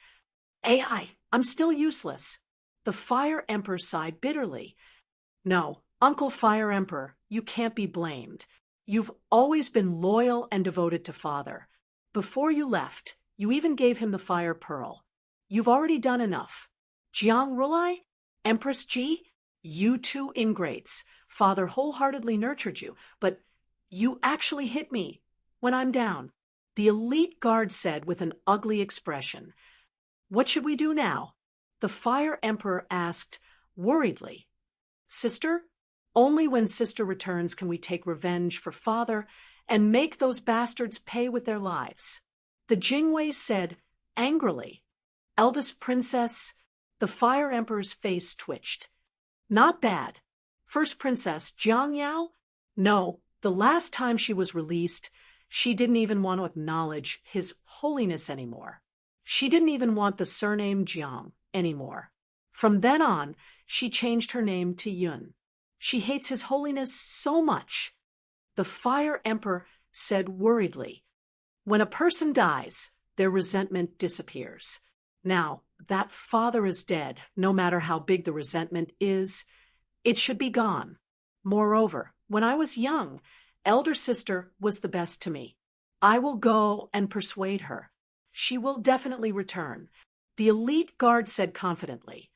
I'm still useless. The Fire Emperor sighed bitterly. No, Uncle Fire Emperor, you can't be blamed. You've always been loyal and devoted to Father. Before you left, you even gave him the Fire Pearl. You've already done enough. Jiang Rulai? Empress Ji? You two ingrates. Father wholeheartedly nurtured you, but you actually hit me when I'm down. The elite guard said with an ugly expression. What should we do now? The Fire Emperor asked worriedly. Sister? Only when Sister returns can we take revenge for Father and make those bastards pay with their lives. The Jingwei said angrily. Eldest Princess? The Fire Emperor's face twitched. Not bad. First Princess Jiang Yao? No, the last time she was released, she didn't even want to acknowledge His Holiness anymore. She didn't even want the surname Jiang anymore. From then on, she changed her name to Yun. She hates His Holiness so much. The Fire Emperor said worriedly, when a person dies, their resentment disappears. Now, that father is dead, no matter how big the resentment is, it should be gone. Moreover, when I was young, elder sister was the best to me. I will go and persuade her. She will definitely return, the elite guard said confidently.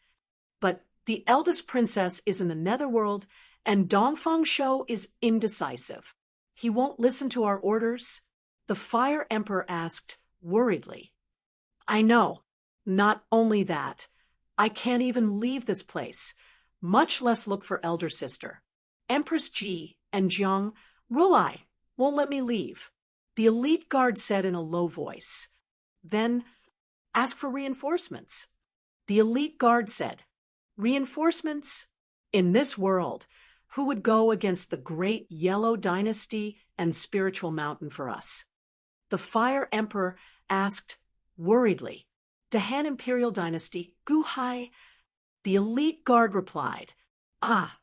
But the eldest princess is in the netherworld, and Dongfang Shou is indecisive. He won't listen to our orders? The Fire Emperor asked worriedly. I know. Not only that, I can't even leave this place, much less look for elder sister. Empress Ji and Jiang Rulai won't let me leave, the elite guard said in a low voice. Then ask for reinforcements. The elite guard said, reinforcements? In this world, who would go against the great Yellow Dynasty and spiritual mountain for us? The Fire Emperor asked worriedly, the Han Imperial Dynasty, Gu Hai? The elite guard replied, Ah,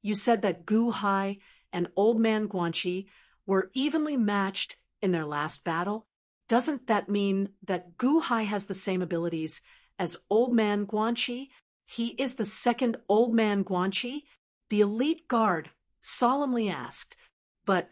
you said that Gu Hai and Old Man Guanxi were evenly matched in their last battle? Doesn't that mean that Gu Hai has the same abilities as Old Man Guanxi? He is the second Old Man Guanxi? The elite guard solemnly asked, But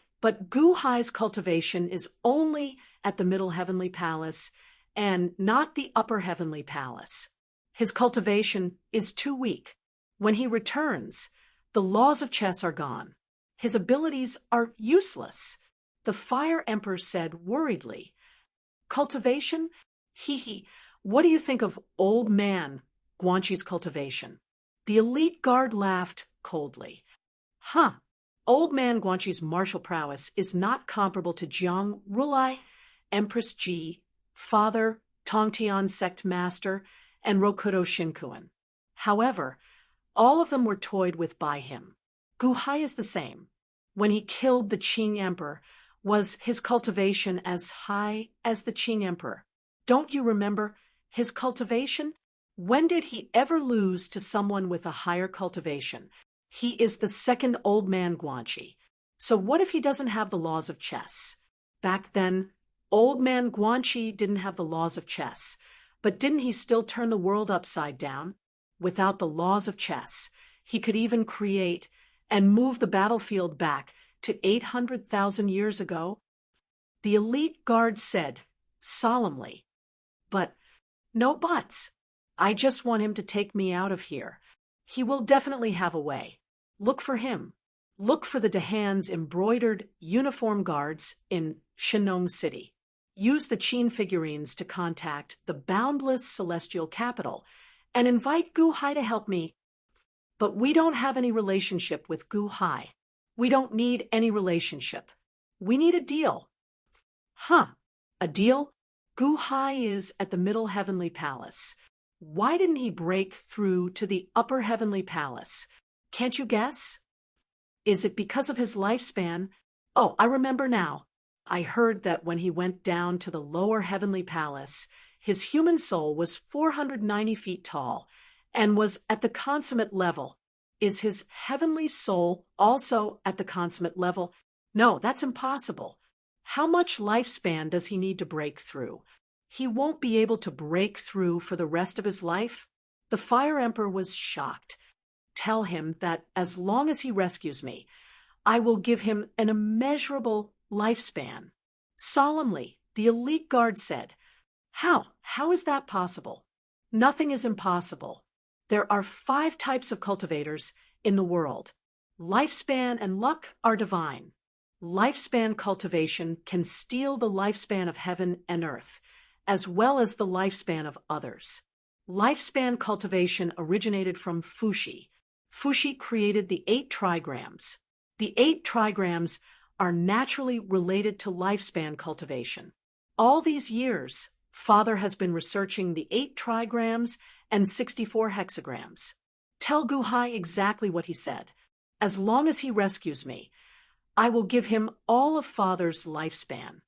Gu Hai's cultivation is only at the Middle Heavenly Palace and not the Upper Heavenly Palace. His cultivation is too weak. When he returns, the laws of chess are gone. His abilities are useless, the Fire Emperor said worriedly. Cultivation? Hee. What do you think of Old Man Guanxi's cultivation? The elite guard laughed coldly. Old Man Guanxi's martial prowess is not comparable to Jiang Rulai, Empress Ji, Father Tongtian Sect Master, and Rokudo Shinkuan. However, all of them were toyed with by him. Gu Hai is the same. When he killed the Qing Emperor, was his cultivation as high as the Qing Emperor? Don't you remember his cultivation? When did he ever lose to someone with a higher cultivation? He is the second Old Man Guanxi. So what if he doesn't have the laws of chess? Back then, Old Man Guanxi didn't have the laws of chess, but didn't he still turn the world upside down? Without the laws of chess, he could even create and move the battlefield back to 800,000 years ago. The elite guard said solemnly, But no buts. I just want him to take me out of here. He will definitely have a way. Look for him. Look for the Dahan's embroidered uniform guards in Shenong City. Use the Qin figurines to contact the boundless celestial capital and invite Gu Hai to help me. But we don't have any relationship with Gu Hai. We don't need any relationship. We need a deal. A deal? Gu Hai is at the Middle Heavenly Palace. Why didn't he break through to the Upper Heavenly Palace? Can't you guess? Is it because of his lifespan? Oh, I remember now. I heard that when he went down to the Lower Heavenly Palace, his human soul was 490 feet tall and was at the consummate level. Is his heavenly soul also at the consummate level? No, that's impossible. How much lifespan does he need to break through? He won't be able to break through for the rest of his life? The Fire Emperor was shocked. Tell him that as long as he rescues me, I will give him an immeasurable lifespan. Solemnly, the elite guard said, How is that possible? Nothing is impossible. There are 5 types of cultivators in the world. Lifespan and luck are divine. Lifespan cultivation can steal the lifespan of heaven and earth, as well as the lifespan of others. Lifespan cultivation originated from Fuxi. Fuxi created the 8 trigrams. The 8 trigrams are naturally related to lifespan cultivation. All these years, Father has been researching the 8 trigrams and 64 hexagrams. Tell Gu Hai exactly what he said. As long as he rescues me, I will give him all of Father's lifespan.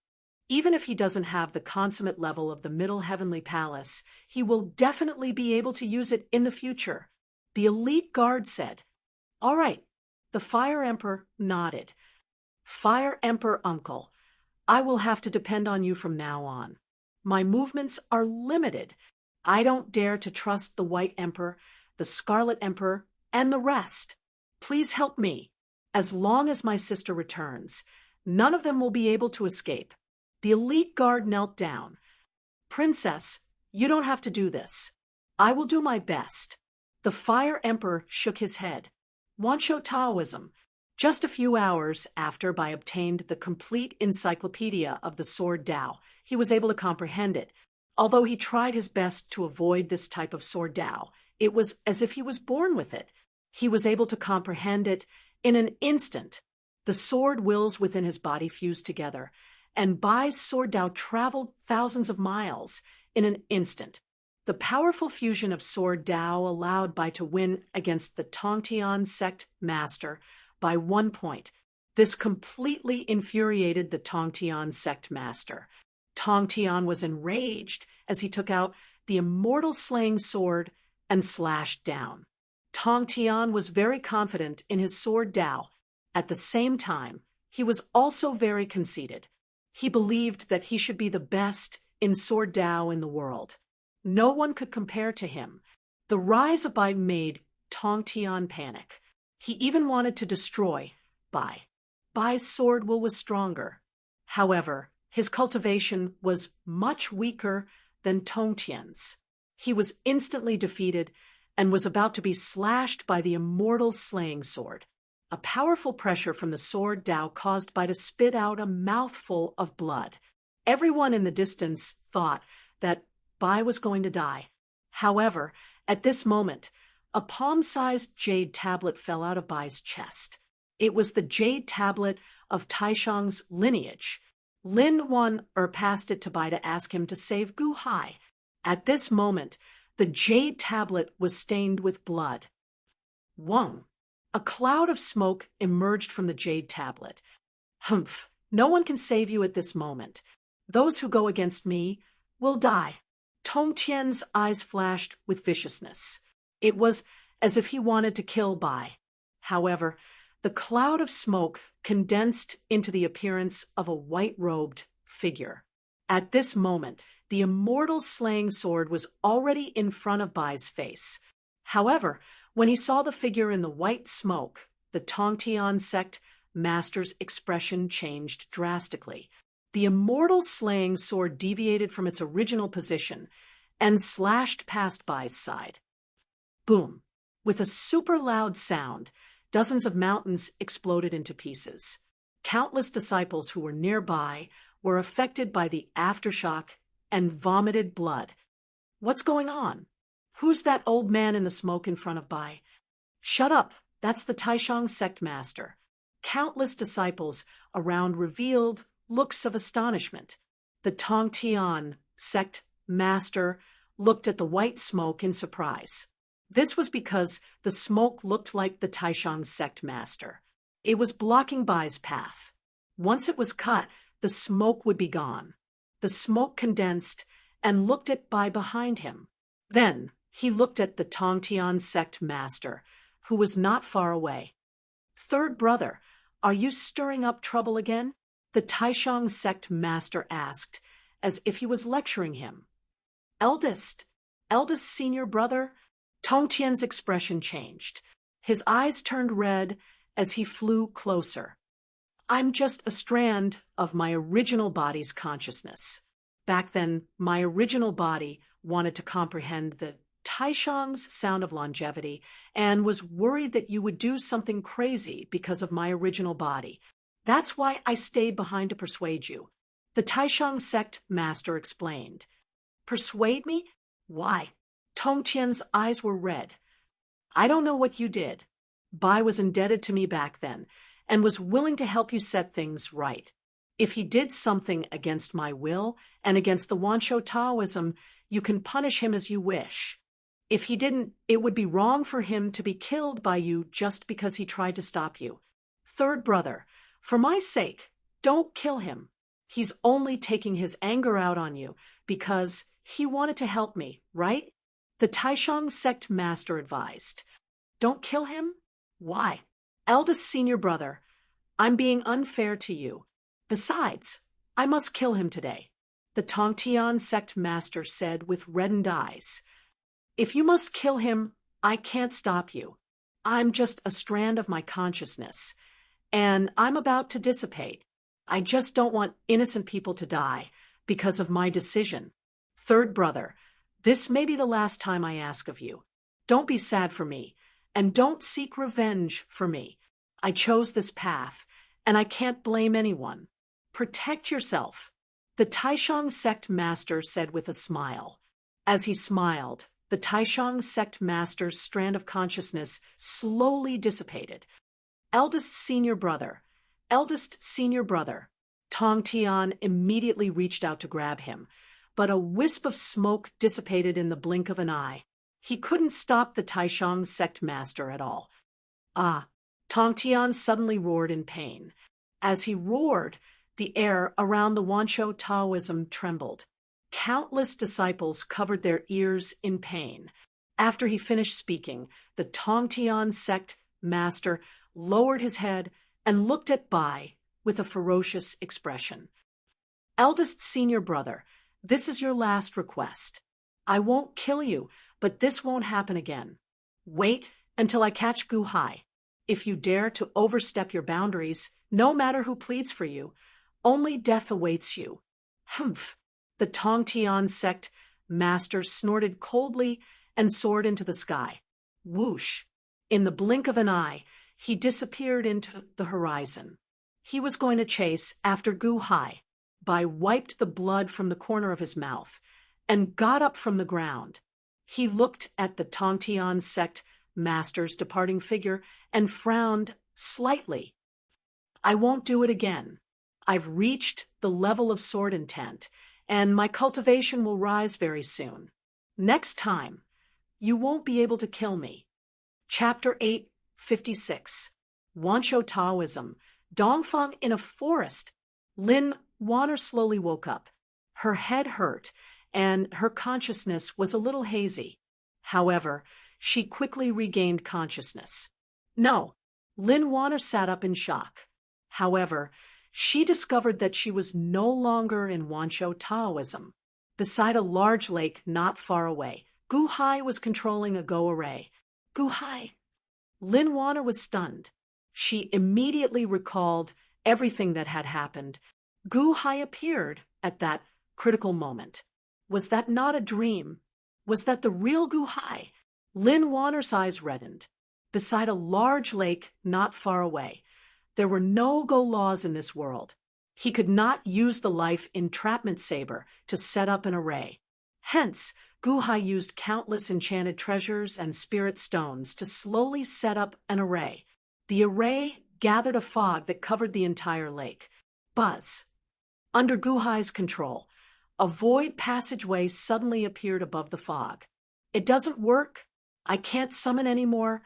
Even if he doesn't have the consummate level of the Middle Heavenly Palace, he will definitely be able to use it in the future. The elite guard said, All right. The Fire Emperor nodded. Fire Emperor Uncle, I will have to depend on you from now on. My movements are limited. I don't dare to trust the White Emperor, the Scarlet Emperor, and the rest. Please help me. As long as my sister returns, none of them will be able to escape. The elite guard knelt down. Princess, you don't have to do this. I will do my best. The Fire Emperor shook his head. Wancho Taoism. Just a few hours after Bai obtained the complete encyclopedia of the Sword Tao, he was able to comprehend it. Although he tried his best to avoid this type of Sword Tao, it was as if he was born with it. He was able to comprehend it in an instant. The sword wills within his body fused together, and Bai's Sword Tao traveled thousands of miles in an instant. The powerful fusion of Sword Tao allowed Bai to win against the Tongtian sect master by 1 point. This completely infuriated the Tongtian sect master. Tongtian was enraged as he took out the Immortal slaying sword and slashed down. Tongtian was very confident in his Sword Tao. At the same time, he was also very conceited. He believed that he should be the best in Sword Tao in the world. No one could compare to him. The rise of Bai made Tongtian panic. He even wanted to destroy Bai. Bai's sword will was stronger. However, his cultivation was much weaker than Tongtian's. He was instantly defeated and was about to be slashed by the Immortal slaying sword. A powerful pressure from the Sword Tao caused Bai to spit out a mouthful of blood. Everyone in the distance thought that Bai was going to die. However, at this moment, a palm-sized jade tablet fell out of Bai's chest. It was the jade tablet of Taishang's lineage. Lin Wan passed it to Bai to ask him to save Gu Hai. At this moment, the jade tablet was stained with blood. Wang. A cloud of smoke emerged from the jade tablet. Humph, no one can save you at this moment. Those who go against me will die. Tongtian's eyes flashed with viciousness. It was as if he wanted to kill Bai. However, the cloud of smoke condensed into the appearance of a white-robed figure. At this moment, the Immortal slaying sword was already in front of Bai's face. However, when he saw the figure in the white smoke, the Tongtian sect master's expression changed drastically. The Immortal slaying sword deviated from its original position and slashed past Bai's side. Boom! With a super loud sound, dozens of mountains exploded into pieces. Countless disciples who were nearby were affected by the aftershock and vomited blood. What's going on? Who's that old man in the smoke in front of Bai? Shut up! That's the Taishang sect master. Countless disciples around revealed looks of astonishment. The Tongtian sect master looked at the white smoke in surprise. This was because the smoke looked like the Taishang sect master. It was blocking Bai's path. Once it was cut, the smoke would be gone. The smoke condensed and looked at Bai behind him. Then he looked at the Tongtian sect master, who was not far away. Third brother, are you stirring up trouble again? The Taishang sect master asked, as if he was lecturing him. Eldest senior brother? Tongtian's expression changed. His eyes turned red as he flew closer. I'm just a strand of my original body's consciousness. Back then, my original body wanted to comprehend the Taishang's sound of longevity and was worried that you would do something crazy because of my original body. That's why I stayed behind to persuade you. The Taishang sect master explained. Persuade me? Why? Tongtian's eyes were red. I don't know what you did. Bai was indebted to me back then and was willing to help you set things right. If he did something against my will and against the Wancho Taoism, you can punish him as you wish. If he didn't, it would be wrong for him to be killed by you just because he tried to stop you. Third brother, for my sake, don't kill him. He's only taking his anger out on you because he wanted to help me, right? The Taishang sect master advised. Don't kill him? Why? Eldest senior brother, I'm being unfair to you. Besides, I must kill him today. The Tongtian sect master said with reddened eyes. If you must kill him, I can't stop you. I'm just a strand of my consciousness, and I'm about to dissipate. I just don't want innocent people to die because of my decision. Third brother, this may be the last time I ask of you. Don't be sad for me, and don't seek revenge for me. I chose this path, and I can't blame anyone. Protect yourself, the Taishang sect master said with a smile. As he smiled, the Taishang sect master's strand of consciousness slowly dissipated. Eldest senior brother. Tong Tian immediately reached out to grab him, but a wisp of smoke dissipated in the blink of an eye. He couldn't stop the Taishang sect master at all. Ah! Tong Tian suddenly roared in pain. As he roared, the air around the Wanshou Taoism trembled. Countless disciples covered their ears in pain. After he finished speaking, the Tong Tian sect master lowered his head and looked at Bai with a ferocious expression. Eldest senior brother, this is your last request. I won't kill you, but this won't happen again. Wait until I catch Gu Hai. If you dare to overstep your boundaries, no matter who pleads for you, only death awaits you. Humph! The Tong Tian sect master snorted coldly and soared into the sky. Whoosh! In the blink of an eye, he disappeared into the horizon. He was going to chase after Gu Hai. Bai wiped the blood from the corner of his mouth and got up from the ground. He looked at the Tong Tian sect master's departing figure and frowned slightly. I won't do it again. I've reached the level of sword intent, and my cultivation will rise very soon. Next time, you won't be able to kill me. Chapter 856. Wanshou Taoism. Dongfang in a forest. Lin Wanner slowly woke up. Her head hurt, and her consciousness was a little hazy. However, she quickly regained consciousness. No, Lin Wanner sat up in shock. However, she discovered that she was no longer in Wanshou Taoism. Beside a large lake not far away, Gu Hai was controlling a Go array. Gu Hai! Lin Wanner was stunned. She immediately recalled everything that had happened. Gu Hai appeared at that critical moment. Was that not a dream? Was that the real Gu Hai? Lin Wanner's eyes reddened. Beside a large lake not far away, there were no Go laws in this world. He could not use the life entrapment saber to set up an array. Hence, Gu Hai used countless enchanted treasures and spirit stones to slowly set up an array. The array gathered a fog that covered the entire lake. Buzz! Under Gu Hai's control, a void passageway suddenly appeared above the fog. It doesn't work. I can't summon anymore.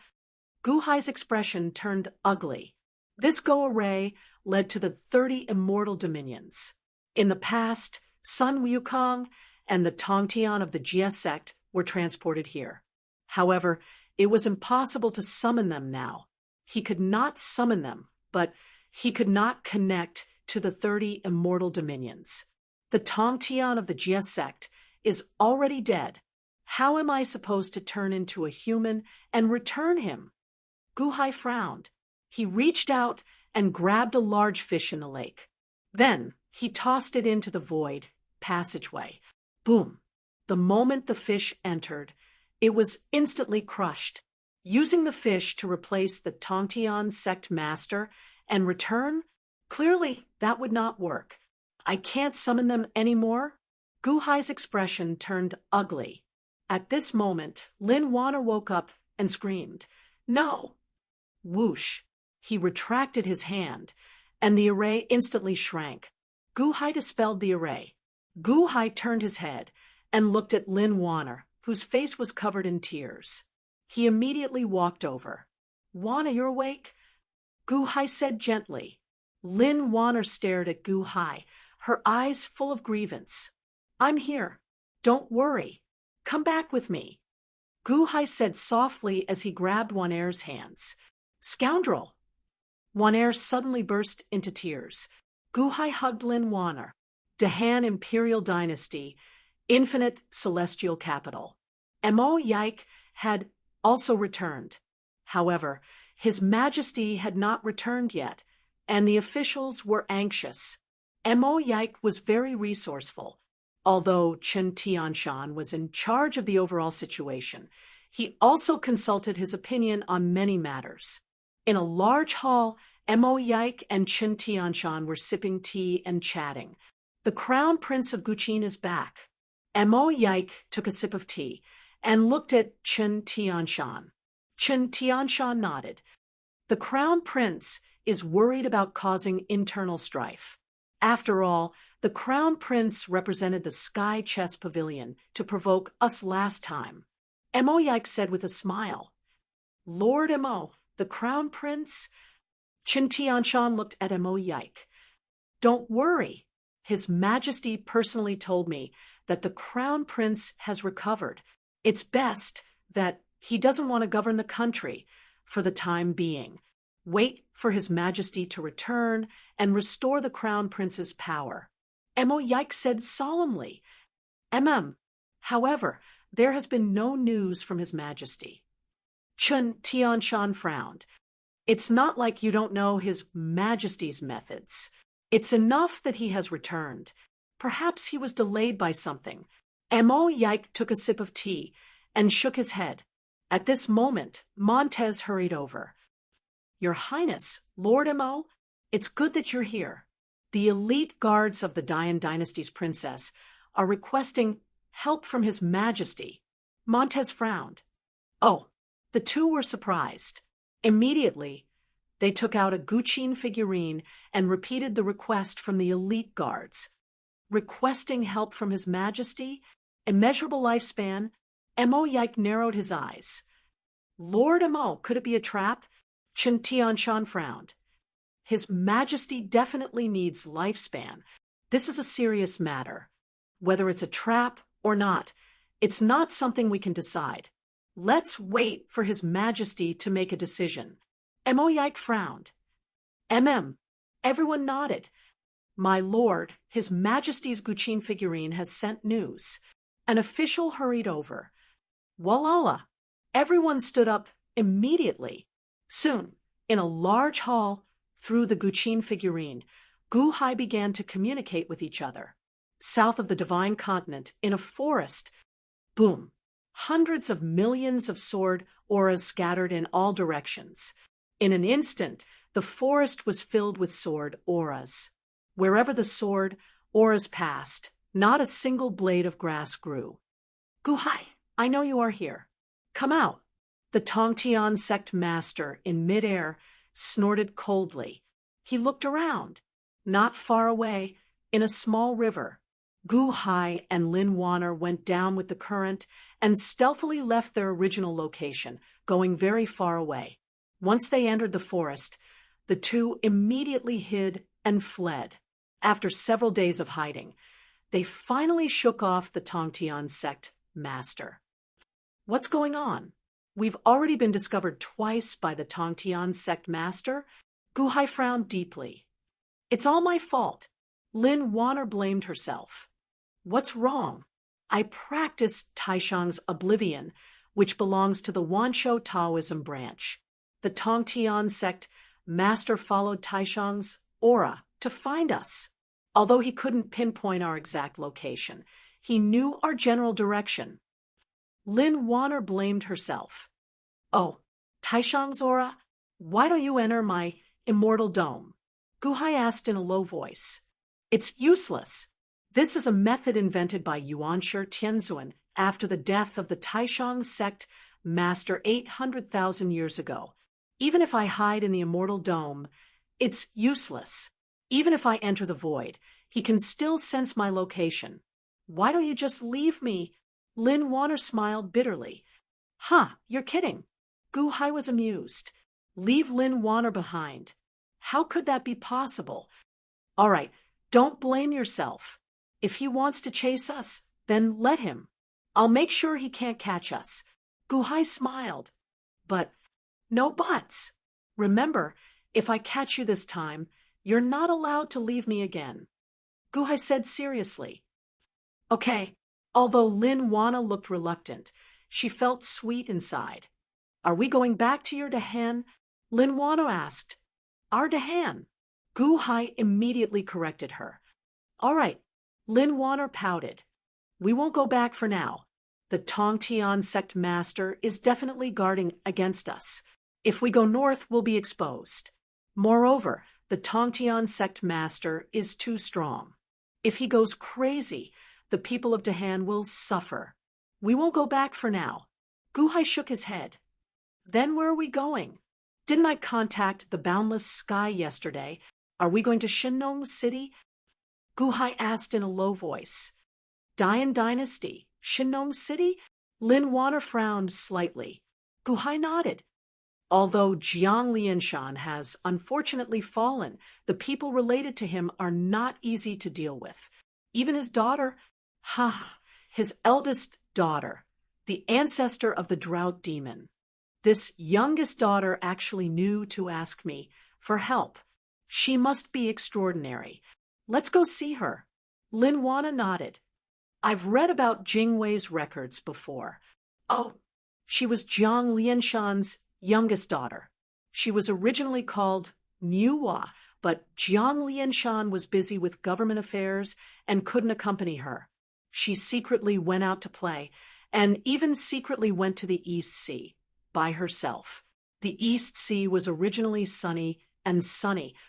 Gu Hai's expression turned ugly. This Go array led to the 30 immortal dominions. In the past, Sun Wukong and the Tong Tian of the Jie sect were transported here. However, it was impossible to summon them now. He could not summon them, but he could not connect to the 30 immortal dominions. The Tong Tian of the Jie sect is already dead. How am I supposed to turn into a human and return him? Gu Hai frowned. He reached out and grabbed a large fish in the lake. Then he tossed it into the void passageway. Boom! The moment the fish entered, it was instantly crushed. Using the fish to replace the Tong Tian sect master and return? Clearly, that would not work. I can't summon them anymore? Gu Hai's expression turned ugly. At this moment, Lin Wanner woke up and screamed, "No!" Whoosh! He retracted his hand, and the array instantly shrank. Gu Hai dispelled the array. Gu Hai turned his head and looked at Lin Wanner, whose face was covered in tears. He immediately walked over. "Wanner, you're awake?" Gu Hai said gently. Lin Wanner stared at Gu Hai, her eyes full of grievance. "I'm here. Don't worry. Come back with me." Gu Hai said softly as he grabbed Wanner's hands. "Scoundrel!" Wanner suddenly burst into tears. Gu Hai hugged Lin Wanner. Dahan Imperial Dynasty, Infinite Celestial Capital. Mo Yike had also returned. However, His Majesty had not returned yet. and the officials were anxious. Mo Yike was very resourceful. Although Chen Tianshan was in charge of the overall situation, he also consulted his opinion on many matters. In a large hall, Mo Yike and Chen Tianshan were sipping tea and chatting. The Crown Prince of Guqin is back. Mo Yike took a sip of tea and looked at Chen Tianshan. Chen Tianshan nodded. The Crown Prince is worried about causing internal strife. After all, the Crown Prince represented the Sky Chess Pavilion to provoke us last time. Mo Yike said with a smile. Lord Mo, the Crown Prince? Chen Tianshan looked at Mo Yike. Don't worry. His Majesty personally told me that the Crown Prince has recovered. It's best that he doesn't want to govern the country for the time being. Wait for His Majesty to return and restore the Crown Prince's power. Mo Yike said solemnly. However, there has been no news from His Majesty. Chen Tianshan frowned. It's not like you don't know His Majesty's methods. It's enough that he has returned. Perhaps he was delayed by something. Mo Yike took a sip of tea and shook his head. At this moment, Montez hurried over. Your Highness, Lord Mo, it's good that you're here. The elite guards of the Dian Dynasty's princess are requesting help from His Majesty. Montez frowned. Oh, the two were surprised. Immediately, they took out a Guqin figurine and repeated the request from the elite guards. Requesting help from His Majesty? Immeasurable lifespan? Mo Yike narrowed his eyes. Lord Mo, could it be a trap? Chen Tianshan frowned. His Majesty definitely needs lifespan. This is a serious matter. Whether it's a trap or not, it's not something we can decide. Let's wait for His Majesty to make a decision. Mo Yike frowned. Everyone nodded. My lord, His Majesty's Guqin figurine has sent news. An official hurried over. Walala! Everyone stood up immediately. Soon, in a large hall, through the Guqin figurine, Guhai began to communicate with each other. South of the Divine Continent, in a forest, boom! Hundreds of millions of sword auras scattered in all directions. In an instant, the forest was filled with sword auras. Wherever the sword auras passed, not a single blade of grass grew. Guhai, I know you are here. Come out. The Tongtian sect master, in midair, snorted coldly. He looked around. Not far away, in a small river, Guhai and Lin Wanner went down with the current and stealthily left their original location, going very far away. Once they entered the forest, the two immediately hid and fled. After several days of hiding, they finally shook off the Tongtian sect master. What's going on? We've already been discovered twice by the Tongtian sect master. Guhai frowned deeply. It's all my fault. Lin Wanner blamed herself. What's wrong? I practiced Taishang's oblivion, which belongs to the Wanshou Taoism branch. The Tongtian sect master followed Taishang's aura to find us. Although he couldn't pinpoint our exact location, he knew our general direction. Lin Wanner blamed herself. Oh, Taishang's aura? Why don't you enter my immortal dome? Guhai asked in a low voice. It's useless. This is a method invented by Yuanshi Tianzun after the death of the Taishang sect master 800,000 years ago. Even if I hide in the immortal dome, it's useless. Even if I enter the void, he can still sense my location. Why don't you just leave me? Lin Wanner smiled bitterly. Huh, you're kidding. Guhai was amused. Leave Lin Wanner behind. How could that be possible? All right, don't blame yourself. If he wants to chase us, then let him. I'll make sure he can't catch us. Guhai smiled. But no buts. Remember, if I catch you this time, you're not allowed to leave me again. Guhai said seriously. Okay. Although Lin Wanner looked reluctant, she felt sweet inside. Are we going back to your Dahan? Lin Wanner asked. Our Dahan? Gu Hai immediately corrected her. All right, Lin Wanner pouted. We won't go back for now. The Tongtian sect master is definitely guarding against us. If we go north, we'll be exposed. Moreover, the Tongtian sect master is too strong. If he goes crazy, the people of Dahan will suffer. We won't go back for now. Gu Hai shook his head. Then where are we going? Didn't I contact the boundless sky yesterday? Are we going to Shinnong City? Gu Hai asked in a low voice. Dayan Dynasty, Shinnong City? Lin Wanner frowned slightly. Gu Hai nodded. Although Jiang Lianshan has unfortunately fallen, the people related to him are not easy to deal with. Even his daughter, his eldest daughter, the ancestor of the drought demon. This youngest daughter actually knew to ask me for help. She must be extraordinary. Let's go see her. Lin Wanner nodded. I've read about Jing Wei's records before. Oh, she was Jiang Lianshan's youngest daughter. She was originally called Niuhua, but Jiang Lianshan was busy with government affairs and couldn't accompany her. She secretly went out to play, and even secretly went to the East Sea, by herself. The East Sea was originally sunny,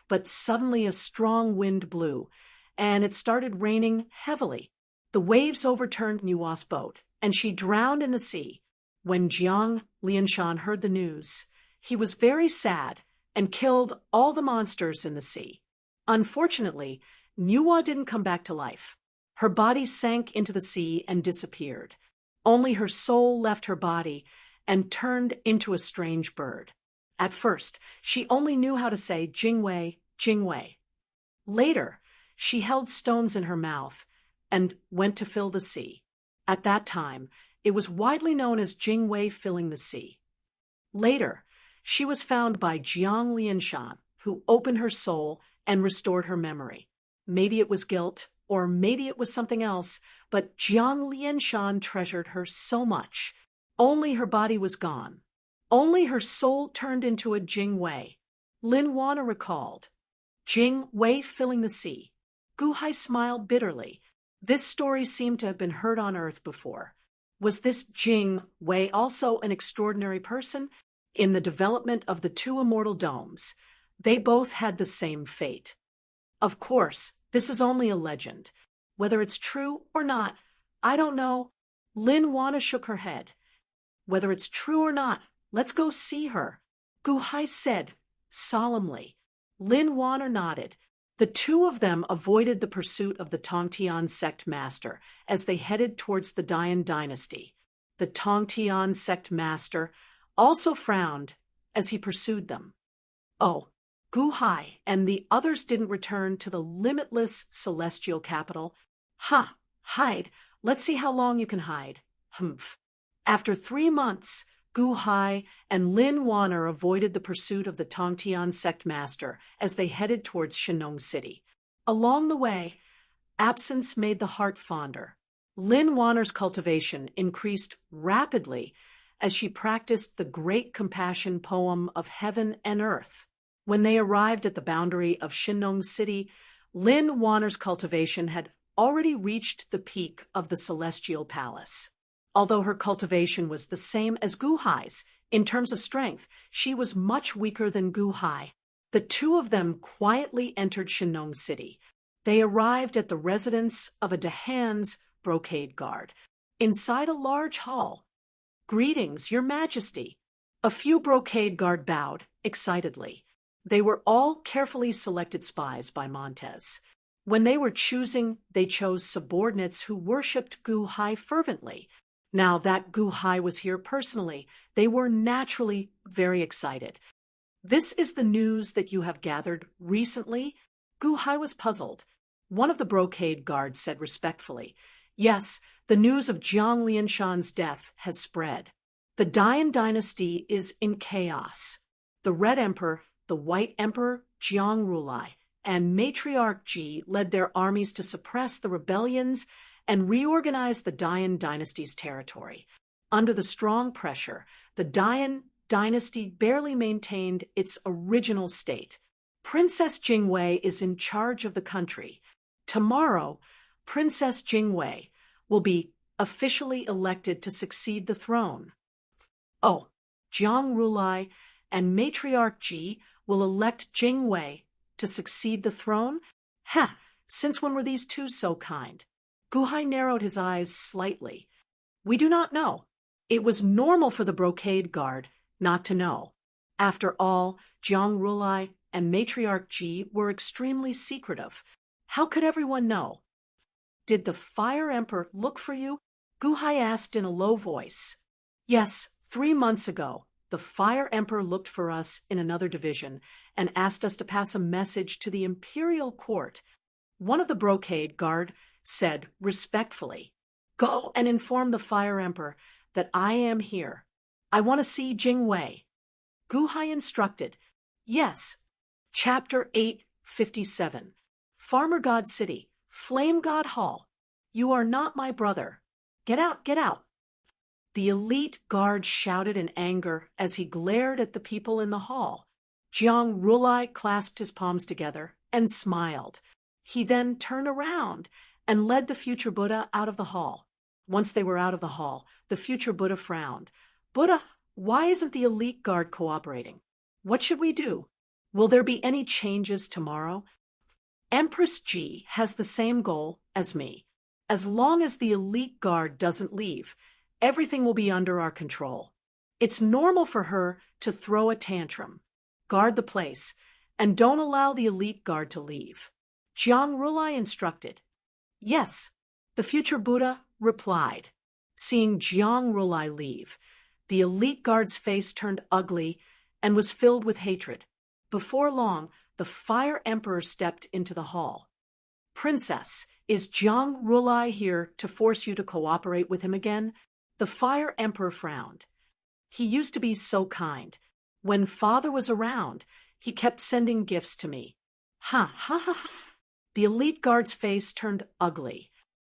but suddenly a strong wind blew, and it started raining heavily. The waves overturned Niuhua's boat, and she drowned in the sea. When Jiang Lianshan heard the news, he was very sad and killed all the monsters in the sea. Unfortunately, Niuhua didn't come back to life. Her body sank into the sea and disappeared. Only her soul left her body and turned into a strange bird. At first, she only knew how to say Jingwei, Jingwei. Later, she held stones in her mouth and went to fill the sea. At that time, it was widely known as Jingwei filling the sea. Later, she was found by Jiang Lianshan, who opened her soul and restored her memory. Maybe it was guilt, or maybe it was something else, but Jiang Lianshan treasured her so much. Only her body was gone. Only her soul turned into a Jingwei. Lin Wanner recalled. Jingwei filling the sea. Gu Hai smiled bitterly. This story seemed to have been heard on Earth before. Was this Jingwei also an extraordinary person? In the development of the two immortal domes, they both had the same fate. Of course, this is only a legend. Whether it's true or not, I don't know. Lin Wanner shook her head. Whether it's true or not, let's go see her, Gu Hai said solemnly. Lin Wanner nodded. The two of them avoided the pursuit of the Tongtian sect master as they headed towards the Dayan dynasty. The Tongtian sect master also frowned as he pursued them. Oh, Gu Hai and the others didn't return to the limitless celestial capital. Hide. Let's see how long you can hide. Humph. After 3 months, Gu Hai and Lin Wanner avoided the pursuit of the Tongtian sect master as they headed towards Shinnong City. Along the way, absence made the heart fonder. Lin Wanner's cultivation increased rapidly as she practiced the great compassion poem of heaven and earth. When they arrived at the boundary of Shinnong City, Lin Wanner's cultivation had already reached the peak of the celestial palace. Although her cultivation was the same as Gu Hai's, in terms of strength, she was much weaker than Gu Hai. The two of them quietly entered Shinnong City. They arrived at the residence of a Dahan's brocade guard. Inside a large hall. Greetings, Your Majesty. A few brocade guard bowed, excitedly. They were all carefully selected spies by Montez. When they were choosing, they chose subordinates who worshipped Gu Hai fervently. Now that Gu Hai was here personally, they were naturally very excited. This is the news that you have gathered recently? Gu Hai was puzzled. One of the brocade guards said respectfully, Yes, the news of Jiang Lianshan's death has spread. The Dayan dynasty is in chaos. The Red Emperor, the White Emperor, Jiang Rulai, and Matriarch Ji led their armies to suppress the rebellions and reorganize the Dayan dynasty's territory. Under the strong pressure, the Dayan dynasty barely maintained its original state. Princess Jingwei is in charge of the country. Tomorrow, Princess Jingwei will be officially elected to succeed the throne. Oh, Jiang Rulai and Matriarch Ji will elect Jingwei to succeed the throne? Ha! Since when were these two so kind? Guhai narrowed his eyes slightly. We do not know. It was normal for the brocade guard not to know. After all, Jiang Rulai and Matriarch Ji were extremely secretive. How could everyone know? Did the Fire Emperor look for you? Guhai asked in a low voice. Yes, 3 months ago, the Fire Emperor looked for us in another division and asked us to pass a message to the imperial court. One of the brocade guard said respectfully, Go and inform the Fire Emperor that I am here. I want to see Jingwei. Guhai instructed. Yes. Chapter 857. Farmer God City, Flame God Hall. You are not my brother. Get out, get out. The elite guard shouted in anger as he glared at the people in the hall. Jiang Rulai clasped his palms together and smiled. He then turned around and led the future Buddha out of the hall. Once they were out of the hall, the future Buddha frowned. Buddha, why isn't the elite guard cooperating? What should we do? Will there be any changes tomorrow? Empress Ji has the same goal as me. As long as the elite guard doesn't leave, everything will be under our control. It's normal for her to throw a tantrum. Guard the place, and don't allow the elite guard to leave. Jiang Rulai instructed. Yes, the future Buddha replied. Seeing Jiang Rulai leave, the elite guard's face turned ugly and was filled with hatred. Before long, the Fire Emperor stepped into the hall. Princess, is Jiang Rulai here to force you to cooperate with him again? The Fire Emperor frowned. He used to be so kind. When father was around, he kept sending gifts to me. Ha ha ha ha. The elite guard's face turned ugly.